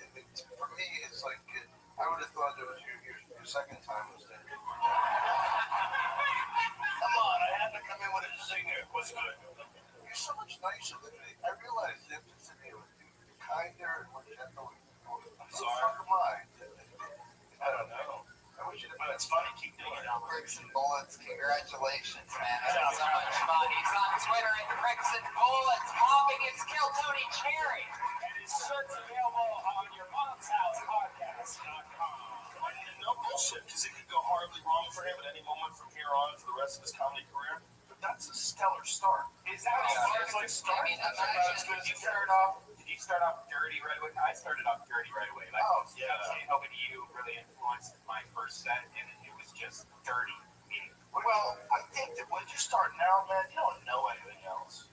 For me, it's like I would have thought it was your second time on stage. Come on, I had to come in with a singer. What's good? You're so much nicer than me. I realize that to me, you're kinder and more gentle. I'm sorry. What the fuck am I? I don't know. But it's funny, keep doing it. Bricks and bullets, congratulations, man. That's so much fun. He's on Twitter at Bricks and Bullets, popping his Kill Tony Cherry. And his shirt's available on your mom's house podcast.com. No bullshit, because it could go horribly wrong for him at any moment from here on for the rest of his comedy career. But that's a stellar start. Is that Yeah. like start? I mean, imagine Did you start off dirty right away? I started off dirty right away. Like, Oh, yeah. Helping you really influenced my first set, and it was just dirty. Well, I think that when you start now, man, you don't know anything else.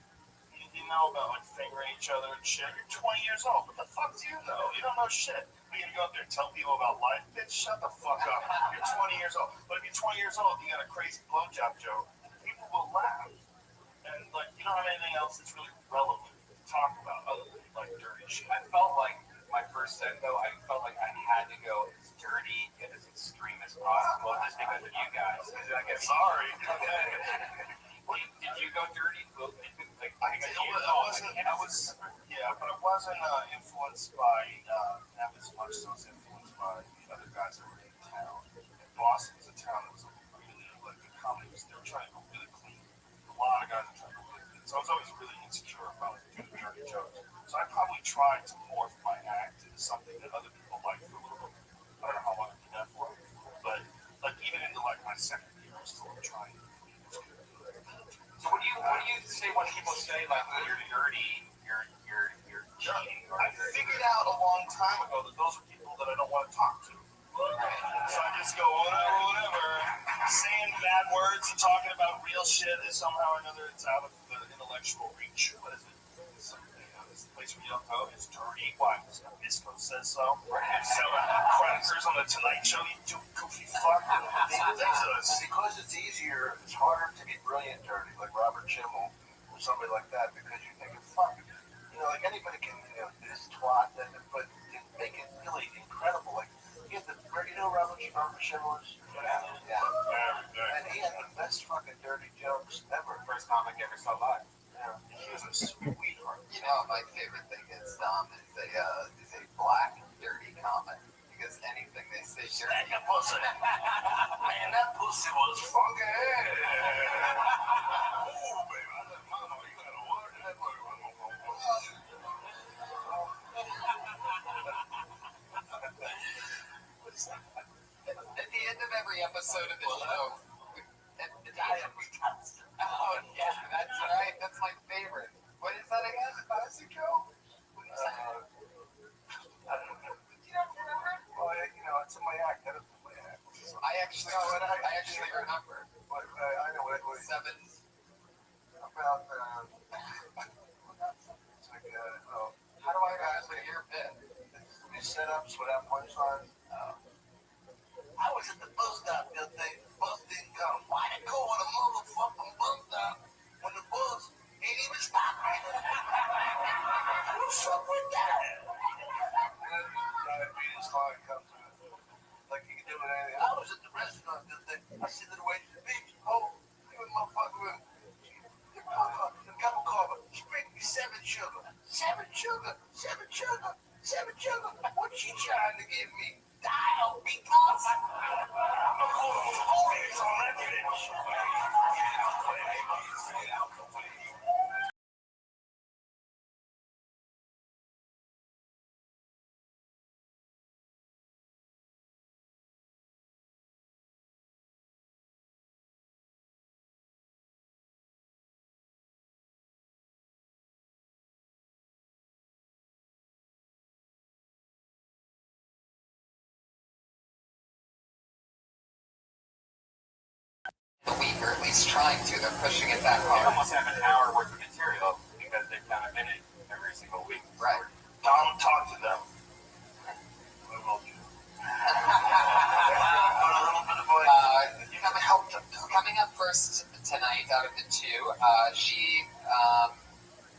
You know about like fingering each other and shit. You're 20 years old. What the fuck do you know? You don't know shit. You're gonna go up there and tell people about life? Bitch, shut the fuck up. You're 20 years old. But if you're 20 years old, you got a crazy blowjob joke, people will laugh. And like, you don't have anything else that's really relevant to talk about other than like dirty shit. I felt like my first set though, I felt like I had to go as dirty and as extreme as possible just because of you guys. I guess Sorry. Did you go dirty? Like, I was, yeah, but I wasn't influenced by them as much as I was influenced by the other guys that were in town. And Boston was a town that was really, like, the comedy was, they were trying to go really clean. A lot of guys were trying to go really clean. So I was always really insecure about doing dirty jokes. So I probably tried to morph my act into something that other people liked for a little bit. I don't know how long I did that for, but like even into like my second year, I was still trying. So what do you say when people say like, oh, you're dirty, you're cheating? I figured out a long time ago that those are people that I don't want to talk to. So I just go whatever. Saying bad words and talking about real shit is somehow or another it's out of the intellectual reach. What is it? It's the place where you don't go. It's dirty. Why? Because Misco says so. Selling crackers on the Tonight Show. You goofy fuck. Because it's easier, it's harder to get brilliant dirty, like Robert Schimmel or somebody like that, because you think it's fuck. You know, like anybody can, you know, this twat, but make it really incredible. Like, you know Robert Schimmel is? Yeah. And he had the best fucking dirty jokes ever. First comic ever saw live. Yeah. He was a sweetheart. You know, my favorite thing is a black dirty comic. Because anything they say dirty. That pussy. Man, that pussy was funky. Oh, baby. I said, Mama, you gotta work that At the end of every episode of the show, oh yeah, that's right. That's my favorite. What is that again? Mexico? What is that? I don't know. You don't remember? Well, you know, it's in my act. That is in my act. I actually remember. I know what it was. Sevens. About, it's like, How do I actually hear it? These setups without punchline. I was at the bus stop the other day. Bus didn't come. Why didn't go on a motherfucking bus stop when the bus ain't even stopping? What's up with that? And then diabetes line comes in. Like you can do it anything. I was at the restaurant the other day. I said to the waitress, bitch, oh, you motherfucker, the cup of coffee. Bring me 7 sugar. 7 sugar. 7 sugar. 7 sugar. What's she trying to give me? Dial because always on that bitch. A week, or at least trying to. They're pushing it that They hard. almost have an hour worth of material because they've kind of been it every single week. Right. Don't talk to them. Coming up first tonight out of the two, she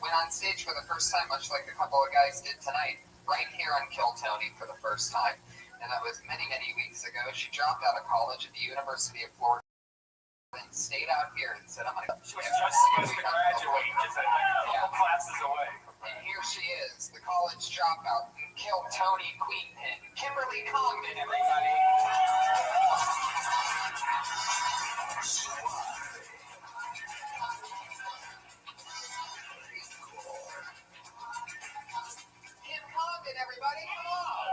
went on stage for the first time, much like a couple of guys did tonight, right here on Kill Tony for the first time. And that was many, many weeks ago. She dropped out of college at the University of Florida and stayed out here and said, I'm going to... She was just supposed to graduate just a couple classes away. And here she is, the college dropout, Kill Tony Queenpin, Kimberly Congdon, everybody. Kim Congdon, everybody, come on!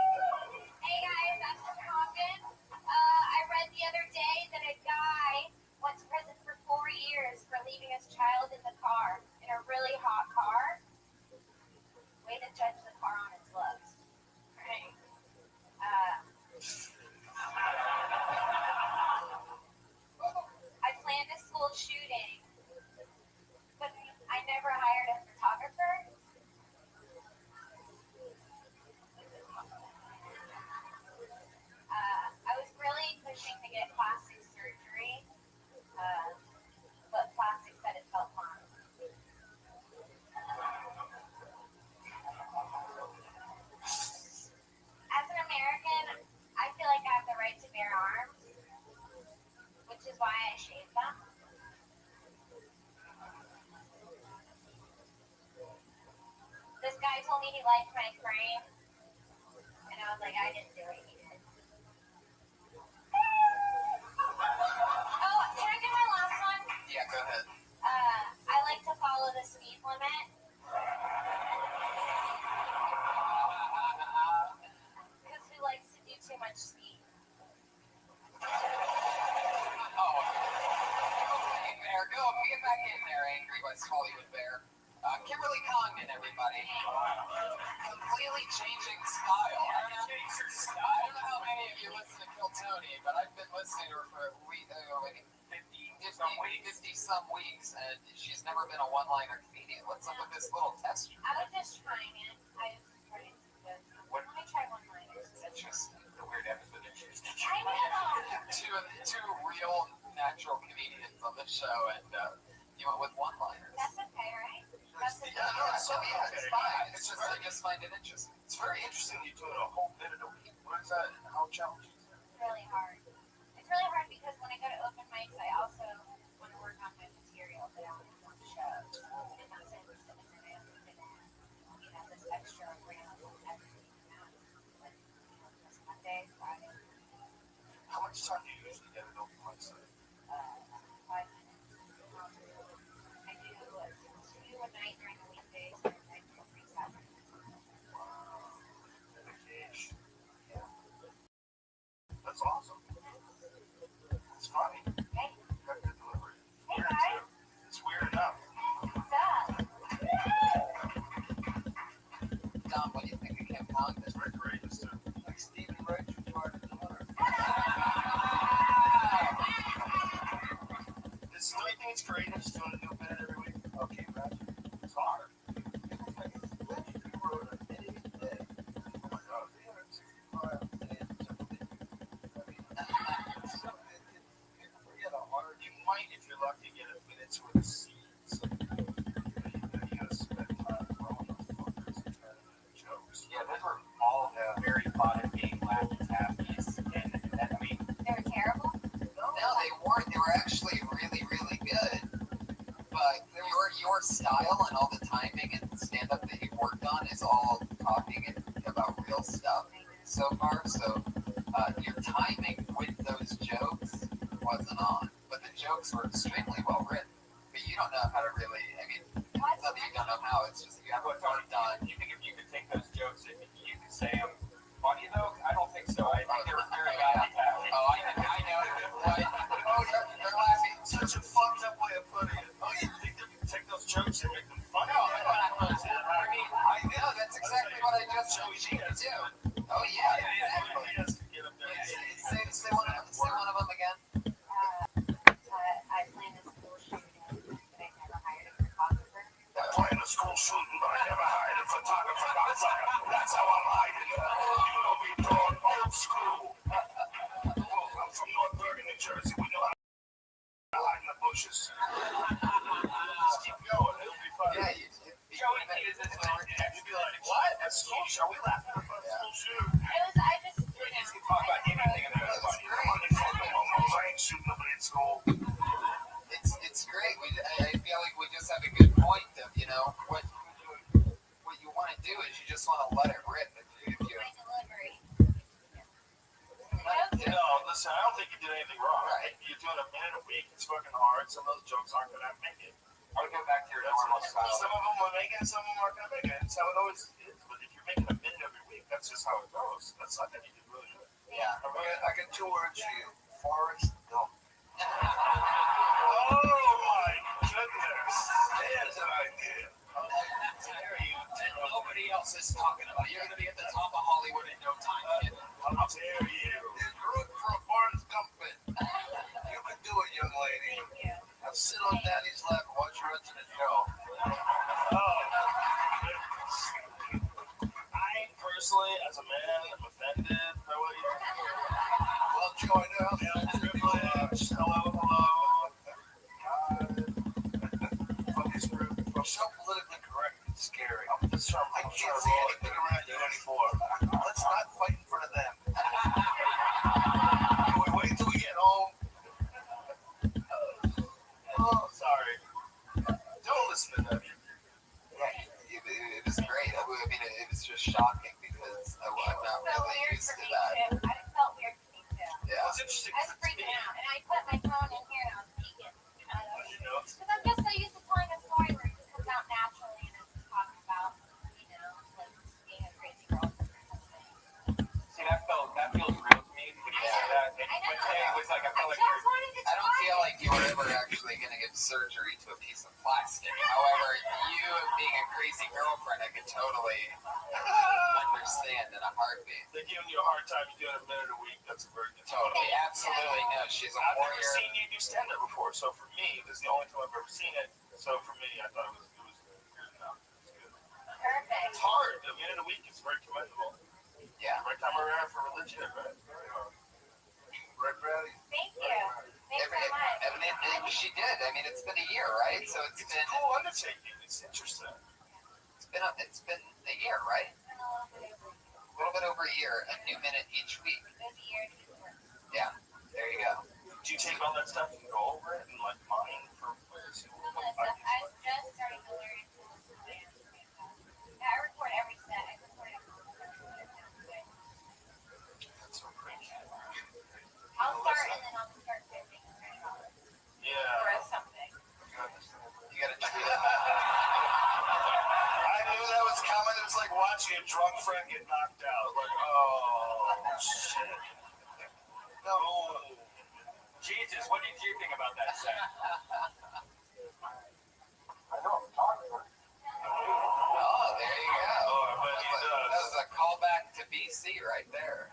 Hey guys, I'm from Compton. I read the other day that a guy went to prison for 4 years for leaving his child in the car, in a really hot car. Way to judge the car on its looks. Right. I plan to told me he liked my frame, and I was like, I didn't do it. He did. Oh, can I do my last one? Yeah, go ahead. I like to follow the speed limit. Because who likes to do too much speed? Oh, there. Go, get back in there, Angry West Hollywood Bear. Kimberly Condon, everybody. Completely changing style. I don't know how many of you listen to Kill Tony, but I've been listening to her for 50 some weeks, and she's never been a one-liner comedian. What's up with this little test? I was just trying it. I was just trying to. Let me try one-liners. Interesting. The weird episode of interesting. I know. Two real natural comedians on the show, and you went with one-liners. That's okay, right? That's okay. It's fine. It's just I just find it interesting. It's very interesting you doing a whole minute a week. What is that? How challenging? It's really hard. It's really hard because when I go to open mics, I also want to work on my material that I want to show. And that's interesting. And then I have to get, this extra round of everything out. Like, this Monday, Friday. How much time do you usually get an open mic set? 5 minutes. I do 2 a night during the weekdays, and I do 3 Saturdays. Wow. Dedication. Yeah. That's awesome. It's funny. Hey. Got good delivery. Hey, guys. It's weird enough. What's up? Dom, what do you think of Kim Condon? It's very courageous too. Like Stevie Wright's retarded daughter. Don't you think it's courageous doing a new bit every week? Okay, imagine. It's hard. Imagine if you wrote a minute a day. Oh my God, 365 days. Forget how hard. You might, if you're lucky, get a minute with the seeds. You gotta spend time growing those fuckers and turning into jokes. Yeah, those were all very fun and being laughed at happies. And that, I mean, They were terrible? No, they weren't. They were actually really, really good. But your style and all the timing and stand-up that you've worked on is all talking about real stuff so far. So your timing with those jokes wasn't on. But the jokes were extremely well written. But you don't know how to really, I mean, it's not that you don't know how, it's just you haven't done. you think if you could take those jokes and you could say them funny though? I don't think so. I think they were very bad. Oh, I know. What? Oh, they're laughing. Such a fucked up way of putting it. Oh, you think they can take those jokes and make them funny? No, I know. That's exactly what I just showed you to do. Oh, yeah. Exactly. Say one of them again. I planned a school shooting, but I never hired a photographer. I planned a school shooting, but I never hired a photographer. That's how I'm hiding. You know me, dog. Old school. I'm from North Bergen, New Jersey. We know how to hide in the bushes. Just keep going. It'll be fun. Yeah, Joey needed this one. You'd be like, what? A school shoot? Are we laughing at a school shoot? I just, You guys can talk about anything in there. I ain't shooting nobody at school. It's great. I feel like we just have a good point of, what you want to do is you just want to let it rip. If you, my delivery. No, listen, I don't think you did anything wrong. Right. You're doing a minute a week. It's fucking hard. Some of those jokes aren't going to make it. I would go back to your normal style. Some of them will make it, some of them aren't going to make it. It's how it always is. But if you're making a minute every week, that's just how it goes. That's I think you did really good. yeah. I got 2 words for you. Forrest Gump. Oh my goodness. There's an idea. How dare you? Nobody else is talking about it. You're going to be at the top of Hollywood in no time, kid. How dare you? Root for a Forrest Gump bit. You can do it, young lady. Thank you. Now sit on Daddy's lap and watch her into the show. I personally, as a man, am offended by what you did. Well, join us. Privilege. Hello. So politically correct and scary. I can't say anything around you anymore. Let's not fight in front of them. Can we wait till we get home? Oh, sorry. Don't listen to them. Yeah, it was great. I mean, was shocking because I'm not really used to that. I felt weird for me too. Yeah. It's interesting. I was freaking out, and I put my phone in here and I was peeking. Because I'm just so used to telling a story where it just comes out naturally and I'm just talking about, like being a crazy girl or something. See, that feels real to me when you say that. And when it was like, I felt like I don't feel like you were ever actually going to give surgery to a piece of plastic. However, you being a crazy girlfriend, I could totally understand in a heartbeat. They're giving you a hard time. You do it a minute a week. That's a very good. Totally, absolutely. No, she's a I've warrior. never seen you do stand up before, so for me, this is the only time I've ever seen it. So for me, I thought it was good enough. Perfect. It's hard. A minute a week is very commendable. Yeah. Right time we're out for religion, right? Very hard. Right, Brady? Thank you. Thanks so much. She did. I mean, it's been a year, right? So it's been a cool undertaking. It's interesting. It's been a year, right? A little bit over a year. A new minute each week. Yeah. There you go. Do you take all that stuff and go over it and like mine for players? I just started to learn to listen to it. I record every set. I record every set. That's so crazy. I'll start and then I'll start fixing it. Yeah. Or something. You gotta treat it. I knew that was coming. It was like watching a drunk friend get knocked out. Like, oh, shit. No. Jesus, what did you think about that set? I know I'm talking. Oh, there you go. Oh, I bet he does. That was a callback to BC right there.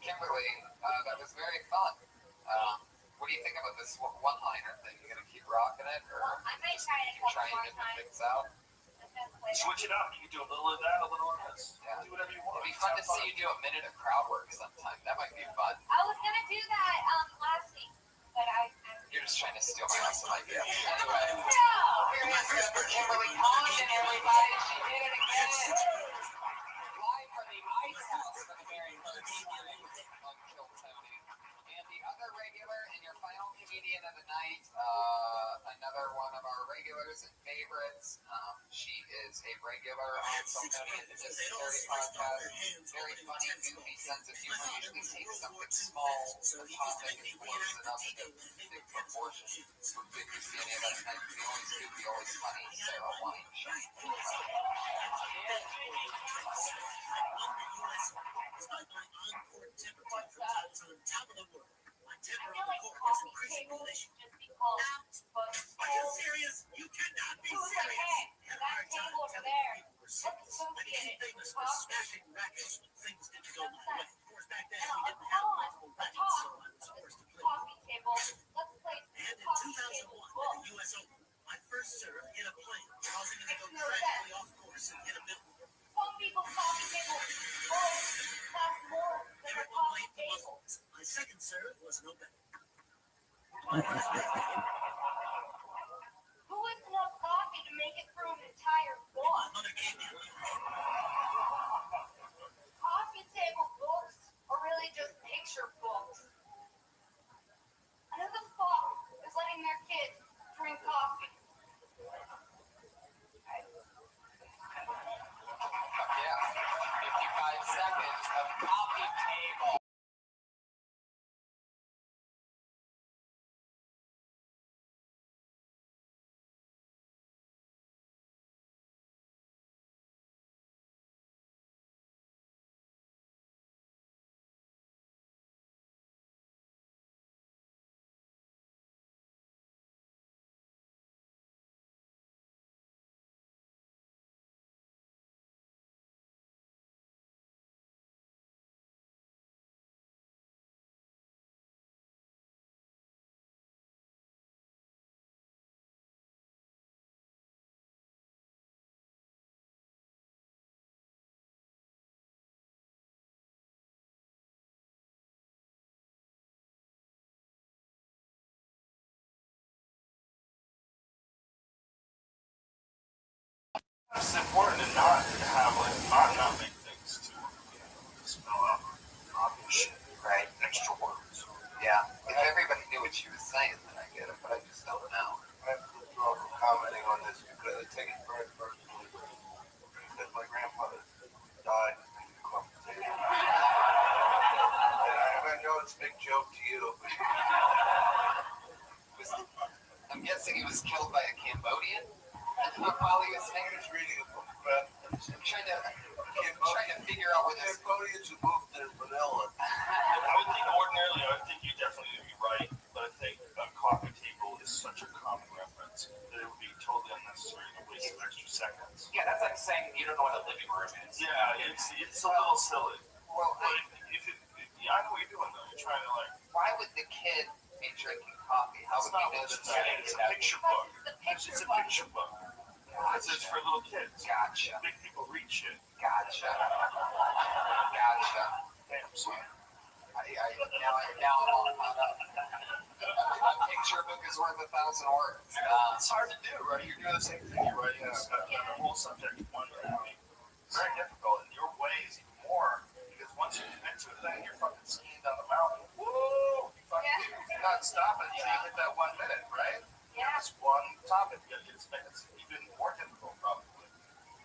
Kimberly, that was very fun. What do you think about this one-liner thing? You gonna keep rocking it, or I might try it a couple more times. things out? Switch it up. You can do a little of that, a little of this. Yeah. Do whatever you want. It'd be fun to see you do a minute of crowd work sometime. That might be fun. I was gonna do that last week, but You're just trying to steal my awesome idea. Anyway, No. here is Mr. Kimberly Condon, everybody. She did it again. Live from the Ice House for the very first time on Kill Tony. And the other regular and your final comedian of the night, another one of our regulars and favorites. She is a regular on Kill Tony and the Dysentery podcast. Very funny, goofy sense of humor. Usually takes something small, a topic, and blows it up into big proportions. We're good to see any of that tonight. He's always goofy, always funny. So why don't you shine? I feel like coffee table should just be called bookstore. Are you serious? You cannot be Who's like, hey, that table over there, let's associate it with coffee. smashing rackets when things didn't go my way. Of course, back then we didn't Come have on, multiple let's rackets, so I was talk. forced to play. Coffee table, let's play And in coffee 2001, table at book. the U.S. Open, my first serve hit a plane, causing it to go know tragically off course and hit a middle. Some people's coffee table books cost more than a Everyone coffee blamed the table. Muslims. My second serve was no better. Who has enough coffee to make it through an entire book? My mother gave me a little. Coffee table books are really just picture books. And who the fuck is letting their kids drink coffee? Yeah, 55 seconds of coffee table. It's important to not have like not make things too spell out obvious shit, Right. extra words. Yeah. If everybody knew what she was saying, then I get it, but I just don't know. I have to withdraw from commenting on this because I take it very personally. That joke to you. I'm guessing he was killed by a Cambodian while he was there. I was reading a book about I'm trying to figure out where this. Cambodians who moved to Manila. I would think ordinarily, I would think you definitely would be right, but I think coffee table is such a common reference that it would be totally unnecessary to waste some extra seconds. Yeah, that's like saying you don't know what a living room is. Yeah, it's a little silly. Well, I know what you're doing though. You're trying to like. why would the kid be drinking coffee? How It's would not he know what that it's saying. It's a picture book. It's It's a picture book. It's for little kids. Gotcha. Big people read shit. Gotcha. Damn, son. Now I'm all caught up. A picture book is worth 1,000 words. It's hard to do, right? You're doing the same thing. You're writing a whole subject in one movie. It's very difficult. And your way is even more because once you commit to it, then you're fucking skiing down the mountain. Woo! You're not stopping until you hit that 1 minute, right? Yeah. It's one topic. You gotta get it's even more difficult, probably.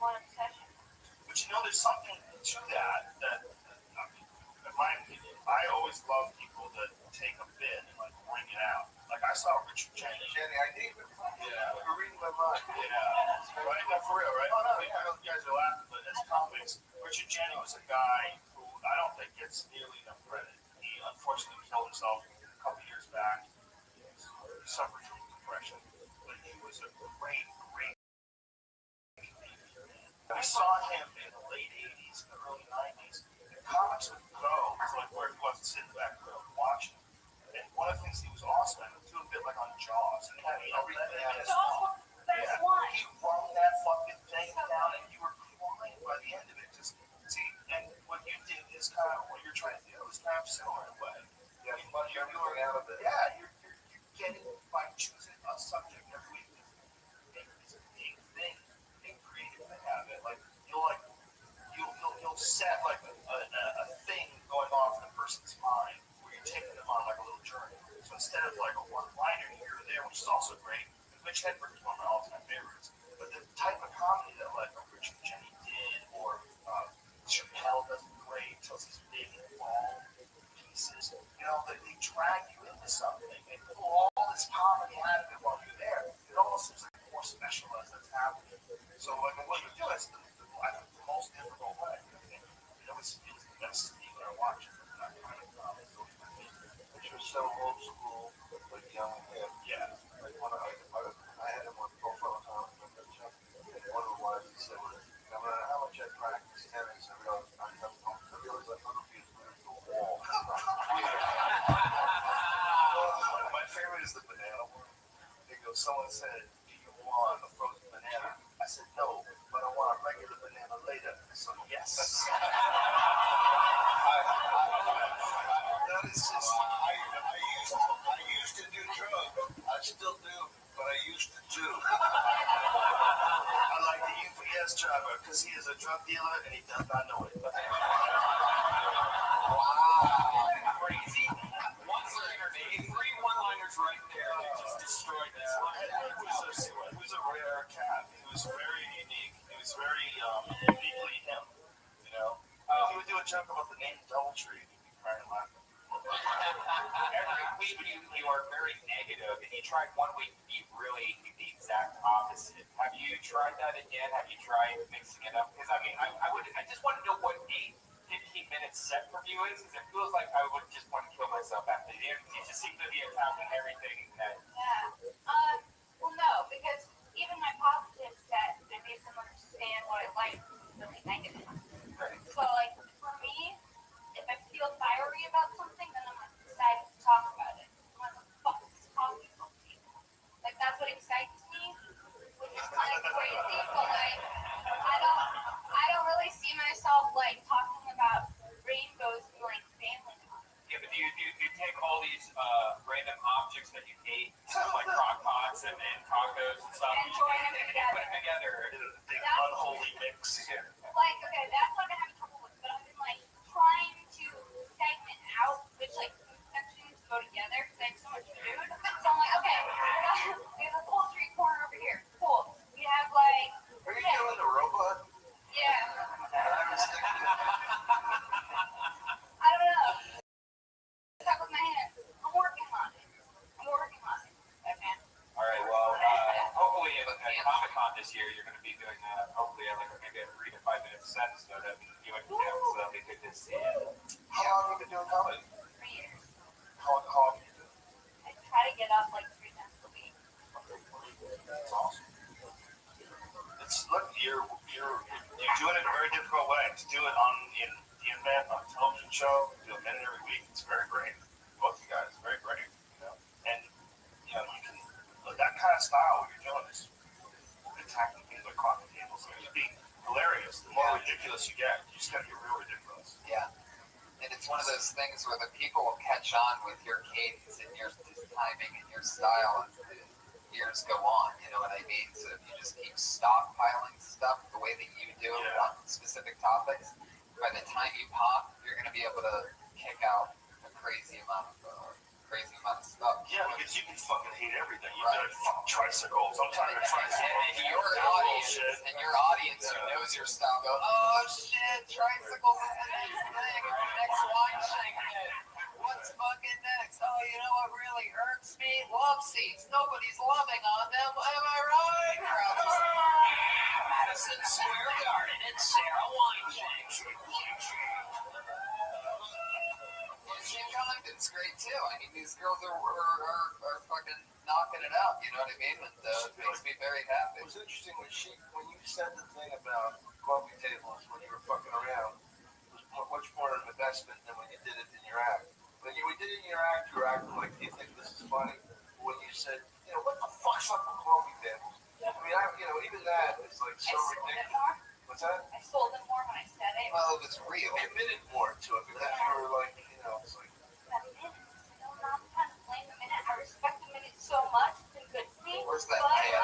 One obsession. But you know, there's something to that in my opinion, I always love people that take a bit and like bring it out. Like I saw Richard Jenny. I need it. Yeah. You're reading my mind. Yeah. Right? No, for real, right? Oh, no, yeah. I know you guys are laughing, but as comics, Richard Jenny was a guy who I don't think gets nearly enough credit. He unfortunately killed himself a couple years back. He suffered from depression, but he was a great I saw him in the late 80s, the early 90s. The comics would go to like where he was sitting back there watching. And one of the things he was awesome at, he was doing a bit like on Jaws. And he had everything on his Jaws was the best one. He wrung that fucking thing down and you were crying by the end of it. Just see, and what you did is kind of what you're trying to do is kind of similar in a way. Yeah, but you're doing out of it. Yeah, you're getting by choosing a subject every week. It's a big thing. Creative to have it. Like you'll set like a thing going off in a person's mind where you're taking them on like a little journey. So instead of like a one-liner here or there, which is also great, Mitch Hedberg is one of my all-time favorites. But the type of comedy that like Richard Jenny did, or Chappelle does great, tells these big long pieces. You know, they drag you into something and pull all this comedy out of it while you're there. It almost seems like more specialized that's happening. So like what you do is I think the most difficult way. It always feels the best thing when I watch it. That kind of comedy. Which was so old school, like young and hip. Yeah. Like I had him on profile time. And one of the lines he said was, no matter how much I practice tennis, I realize like other people to the wall. My favorite is the banana one. It goes, someone said, do you want a frozen banana? I said, no, but I want a regular banana later. So, yes. That is just, I used to do drugs. I still do, but I used to too. I like the UPS driver because he is a drug dealer and he does not know it. Wow. Crazy. One-liner, maybe 3 one-liners right there. They just destroyed this one. He was a rare cat. He was very unique. He was very uniquely him. You know? He would do a joke about the name Doubletree. He'd be crying laughing. Every week you are very negative, and you tried one week to be really the exact opposite. Have you tried that again? Have you tried mixing it up? Because I mean, I just want to know what a 15-minute set for you is, because it feels like I would just want to kill myself after the end. You just seem to be attacking everything that. Yeah. Well, no, because even my positive set, there needs to understand what I like really negative. Right. So, like, for me, if I feel fiery about something, then I'm excited to talk about it. What the fuck is this coffee from people? Like, that's what excites me, which is kind of crazy, but, like, I don't really see myself, like, talking about rainbows and, like, family time. Yeah, but do you take all these random objects that you hate, like crock pots and tacos and stuff, and join them together? sense to it. You went to him, so that'd be good to see it. How long have you been doing comedy? 3 years. How often you do? I try to get up like 3 times a week. That's awesome. It's look, you're doing it in a very difficult way. To do it on in the internet, on a television show, do a minute every week. It's very brave. Both you guys, very brave. You know, and you know you can that kind of style. What you're doing is attacking things like coffee tables. It can be hilarious. The more ridiculous you get, you just gotta get real ridiculous. Yeah. And it's one of those things where the people will catch on with your cadence and your timing and your style as the years go on. You know what I mean? So if you just keep stockpiling stuff the way that you do on specific topics, by the time you pop, you're going to be able to kick out a crazy amount of stuff. Yeah, because you can fucking hate everything. You gotta fuck tricycles. I'm tired of tricycles. And your audience who knows your style go, oh shit, tricycles is the next thing. Next wine shank hit. What's fucking next? Oh, you know what really irks me? Love seats. Nobody's loving on them. Am I right? Madison Square Garden and Sarah Wineshank. Jim Collington's great too. I mean, these girls are fucking knocking it out. You know what I mean? And it makes me very happy. It was interesting when you said the thing about coffee tables when you were fucking around. It was much more an investment than when you did it in your act. When you did it in your act, you were acting like, do you think this is funny? When you said, you know, what the fuck's up with coffee tables? I mean, even that is like so ridiculous. What's that? I sold it more when I said it. Well, it was real. You admitted more to it because you were like, you know, it's like. That minute, I'm not trying to blame the minute. I respect the minute so much. It's been good to me. Where's that bear?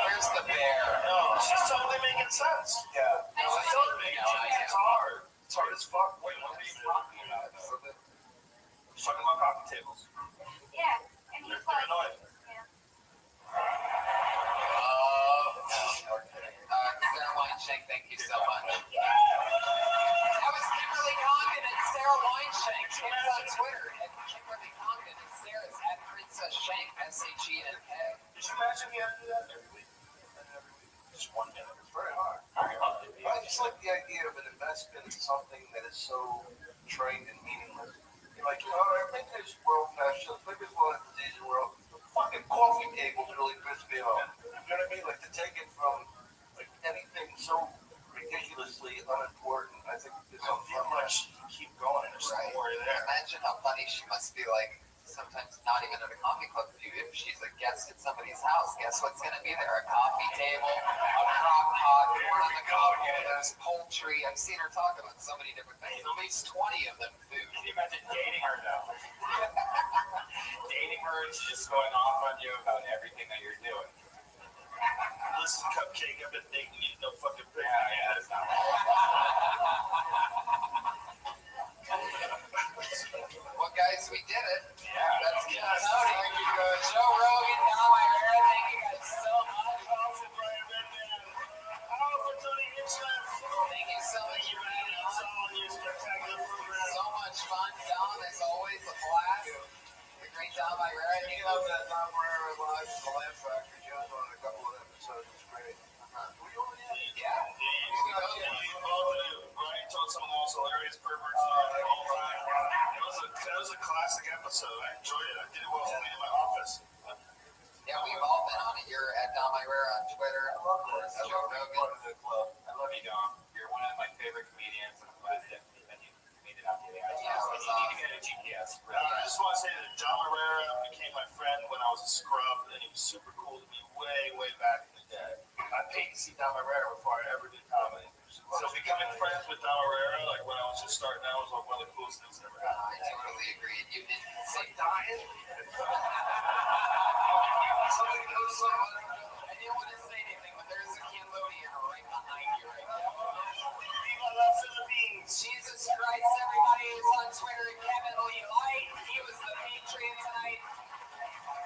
Where's the bear? No, she's totally making sense. Yeah. I She's totally making sense. It's hard. It's hard as fuck. Wait, what are you talking about? He's talking about coffee tables. Yeah, and he's They're like, annoying. yeah. Sarah Wineshank, thank you so much. That was Kimberly Condon and Sarah Wineshank. Kim's on Twitter. And Kimberly Condon and Sarah's at Princess Shank, SHENK. Did you imagine you have to do that every week? Just 1 minute. It's very hard. I just like the idea of an investment in something that is so trained and meaningless. You're like, you know, I think there's world fashion, I think there's one of the Asian world. The fucking coffee tables really piss me off. You know what I mean? Like to take it from like anything so ridiculously unimportant. I think there's so much keep going. There's more there. Imagine how funny she must be like. Sometimes not even at a coffee club view. If she's a guest at somebody's house, guess what's going to be there? A coffee table, a crock pot, corn on the cob, there's poultry. I've seen her talk about so many different things. At least 20 of them food. Can you imagine dating her now? Dating her and she's just going off on you about everything that you're doing. Listen, Cupcake, I've been dating you, no fucking picture. Yeah, that's not Well, guys, we did it. Yeah. That's Kim Cody. Thank you, guys. Joe Rogan, Dom Irera, thank you guys so much. Thank you so much for being on. So much fun, Dom, as always, a blast. The great Dom Irera. You know that Dom Irera live from the Laugh Factory. Joe's on a couple of episodes. It's great. Were you on the end? Yeah. Brian told some of the most hilarious perverts of all time. That was a classic episode. I enjoyed it. I did it while I was in my office. Yeah, we've all been on it. You're at Dom Irera on Twitter. I love this. Joe Rogan. I love you, Dom. You're one of my favorite comedians, and I'm glad that you made it out today. Yeah, it was You need to get a GPS. I just want to say that Dom Irera became my friend when I was a scrub, and he was super cool to me way back in the day. I paid to see Dom Irera before I ever did comedy. So becoming friends with Dom Irera, like when I was just starting out, was like one of the coolest things that ever happened. I totally agree. You did say dying. somebody knows someone. I didn't want to say anything, but there's a Cambodian right behind you right now. Viva la Philippines. Jesus Christ, everybody is on Twitter. Kevin Lee Light, he was the Patriot tonight.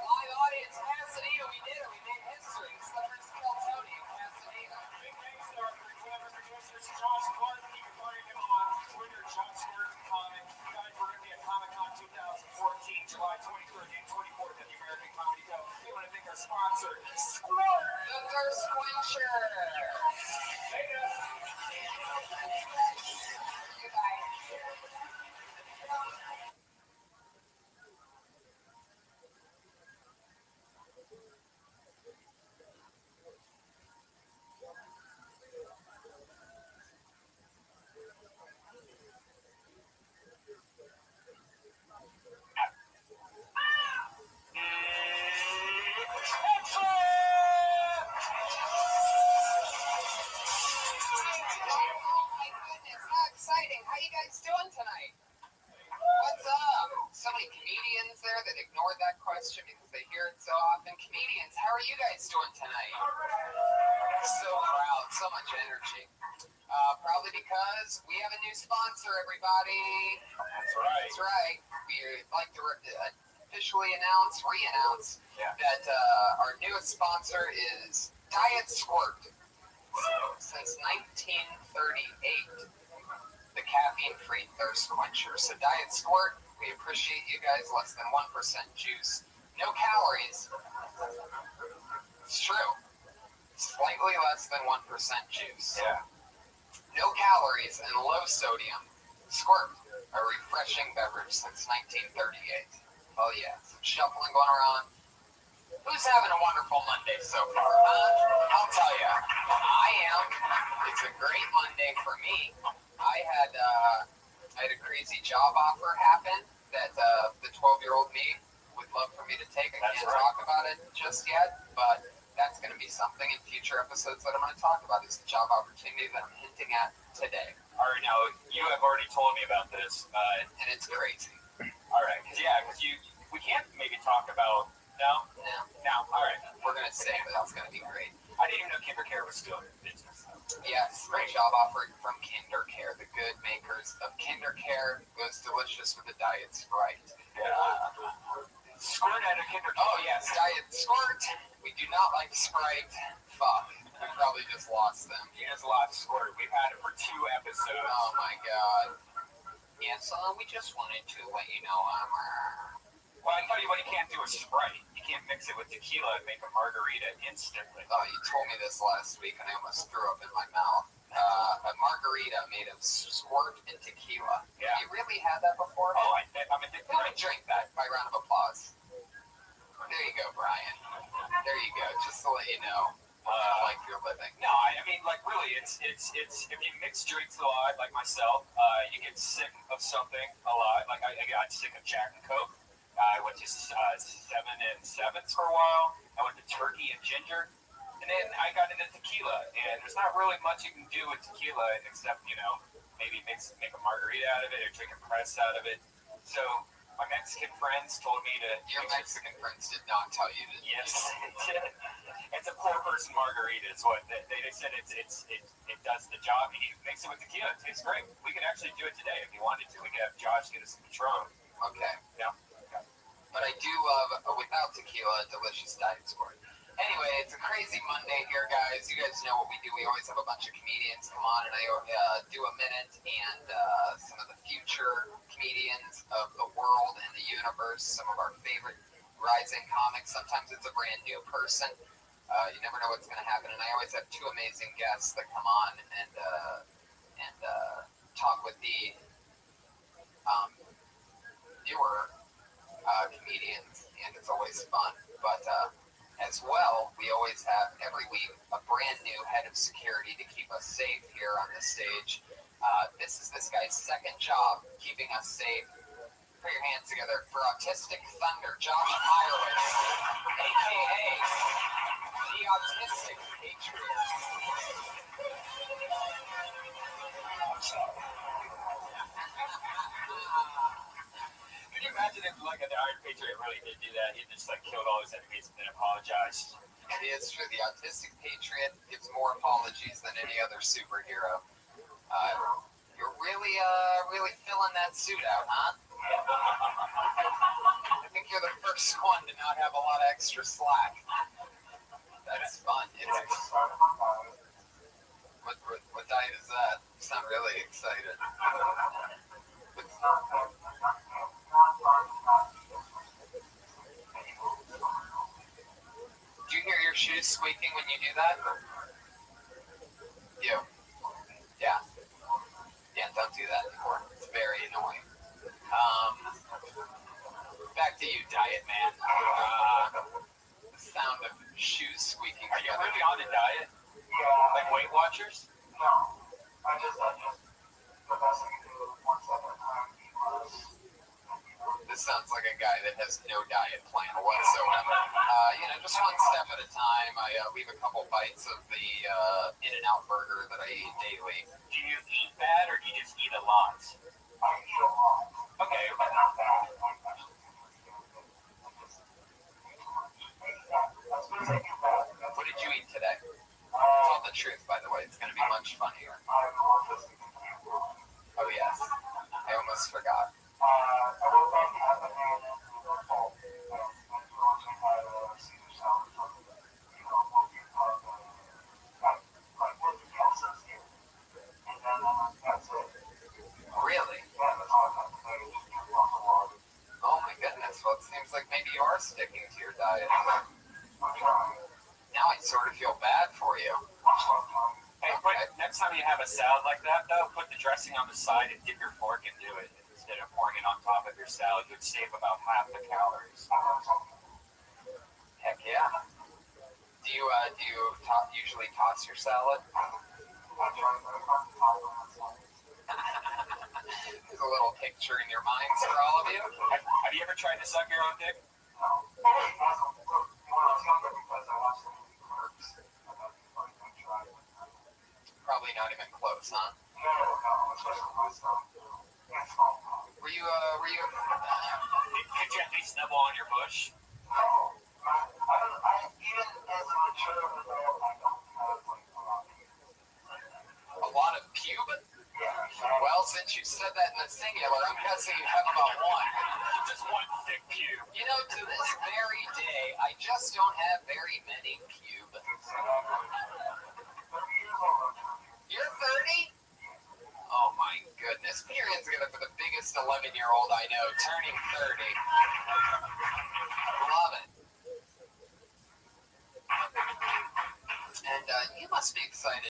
Live audience, Pasadena, we did it. We made history. Celebrity Skill Tony in Pasadena. Big thanks to our clever producers, Josh Gordon. You can find him on Twitter, Josh Gordon Comic. Guys, we're going to be at Comic-Con 2014, July 23rd and 24th at the American Comedy Club. We want to thank our sponsor, Squirt, The Thirst Quencher. Hey, guys. my goodness, how exciting. How you guys doing tonight? What's up? So many comedians there that ignored that question because they hear it so often. Comedians, how are you guys doing tonight? So proud, so much energy. Probably because we have a new sponsor, everybody. That's right. That's right. We'd like to officially re-announce that our newest sponsor is Diet Squirt. Since 1938, the caffeine-free thirst quencher. So Diet Squirt, we appreciate you guys. Less than 1% juice, no calories. It's true. Slightly less than 1% juice. Yeah. No calories and low sodium. Squirt, a refreshing beverage since 1938. Oh yeah, some shuffling going around. Who's having a wonderful Monday so far? I'll tell you, I am. It's a great Monday for me. I had a crazy job offer happen that the 12-year-old me would love for me to take. I can't talk about it just yet, but that's going to be something in future episodes that I'm going to talk about. It's the job opportunity that I'm hinting at today. All right, now you have already told me about this, and it's crazy. All right, because we can't maybe talk about. No. All right. We're gonna save it. It's gonna be great. I didn't even know KinderCare was still in business. Yes, great job offer from KinderCare, the good makers of KinderCare. Goes delicious with the Diet Sprite. Yeah. Squirt out of KinderCare. Oh yes, Diet Squirt. We do not like Sprite. Fuck. We probably just lost them. You just lost Squirt. We've had it for 2 episodes. Oh my god. Yeah, so we just wanted to let you know Well, I tell you what you can't do with Sprite. You can't mix it with tequila and make a margarita instantly. Oh, you told me this last week and I almost threw up in my mouth. A margarita made of squirt and tequila. Yeah. Have you really had that before? Oh, I'm addicted. Let me drink that by round of applause. There you go, Brian. There you go. Just to let you know like you're living. No, I mean, like, really, it's if you mix drinks a lot, like myself, you get sick of something a lot. Like, I got sick of Jack and Coke. I went to 7 and 7s for a while. I went to turkey and ginger. And then I got into tequila. And there's not really much you can do with tequila except, maybe make a margarita out of it or drink a press out of it. So my Mexican friends told me to... Your Mexican friends did not tell you to... Yes. It's a poor person margarita is what they said. It does the job. You mix it with tequila. It tastes great. We could actually do it today if you wanted to. We could have Josh get us some Patron. Okay. Yeah. But I do love, without tequila, a delicious Diet Squirt. Anyway, it's a crazy Monday here, guys. You guys know what we do. We always have a bunch of comedians come on, and I do a minute, and some of the future comedians of the world and the universe, some of our favorite rising comics. Sometimes it's a brand new person. You never know what's going to happen, and I always have 2 amazing guests that come on and talk with the newer comedians, and it's always fun. But as well, we always have every week a brand new head of security to keep us safe here on the stage. This is this guy's second job keeping us safe. Put your hands together for Autistic Thunder, Josh Meyerowitz, aka the Autistic Patriot. Can you imagine if, like, the Iron Patriot really did do that? He just, killed all his enemies and then apologized. It is true. The Autistic Patriot gives more apologies than any other superhero. You're really filling that suit out, huh? I think you're the first one to not have a lot of extra slack. That's fun. What diet is that? You sound really excited. Do you hear your shoes squeaking when you do that? Yeah. Yeah, don't do that anymore. It's very annoying. Back to you, Diet Man. The sound of shoes squeaking. Are you really on a diet? Like Weight Watchers? No. I just the best I can do is 1 step at a time, eat less. The This sounds like a guy that has no diet plan whatsoever. Just one step at a time. I leave a couple bites of the In-N-Out burger that I eat daily. Do you eat bad or do you just eat a lot? I eat a lot. Okay. But not bad. What did you eat today? Tell the truth, by the way. It's going to be much funnier. Oh, yes. I almost forgot. Really? Oh my goodness. Well, it seems like maybe you are sticking to your diet. Now I sort of feel bad for you. Hey, next time you have a salad like that, though, put the dressing on the side and dip your fork into it instead of pouring it on top of your salad. You'd save about half the calories. Heck yeah. Do you usually toss your salad? There's a little picture in your minds for all of you. Have you ever tried to suck your own dick? Probably not even close, huh? Were you Did you at least nibble on your bush? A lot of pube? Well, since you said that in the singular, I'm guessing you have about one. Just one thick pube. To this very day, I just don't have very many pube. You're 30? Oh my goodness. Period's gonna be the biggest 11-year-old I know, turning 30. Love it. And you must be excited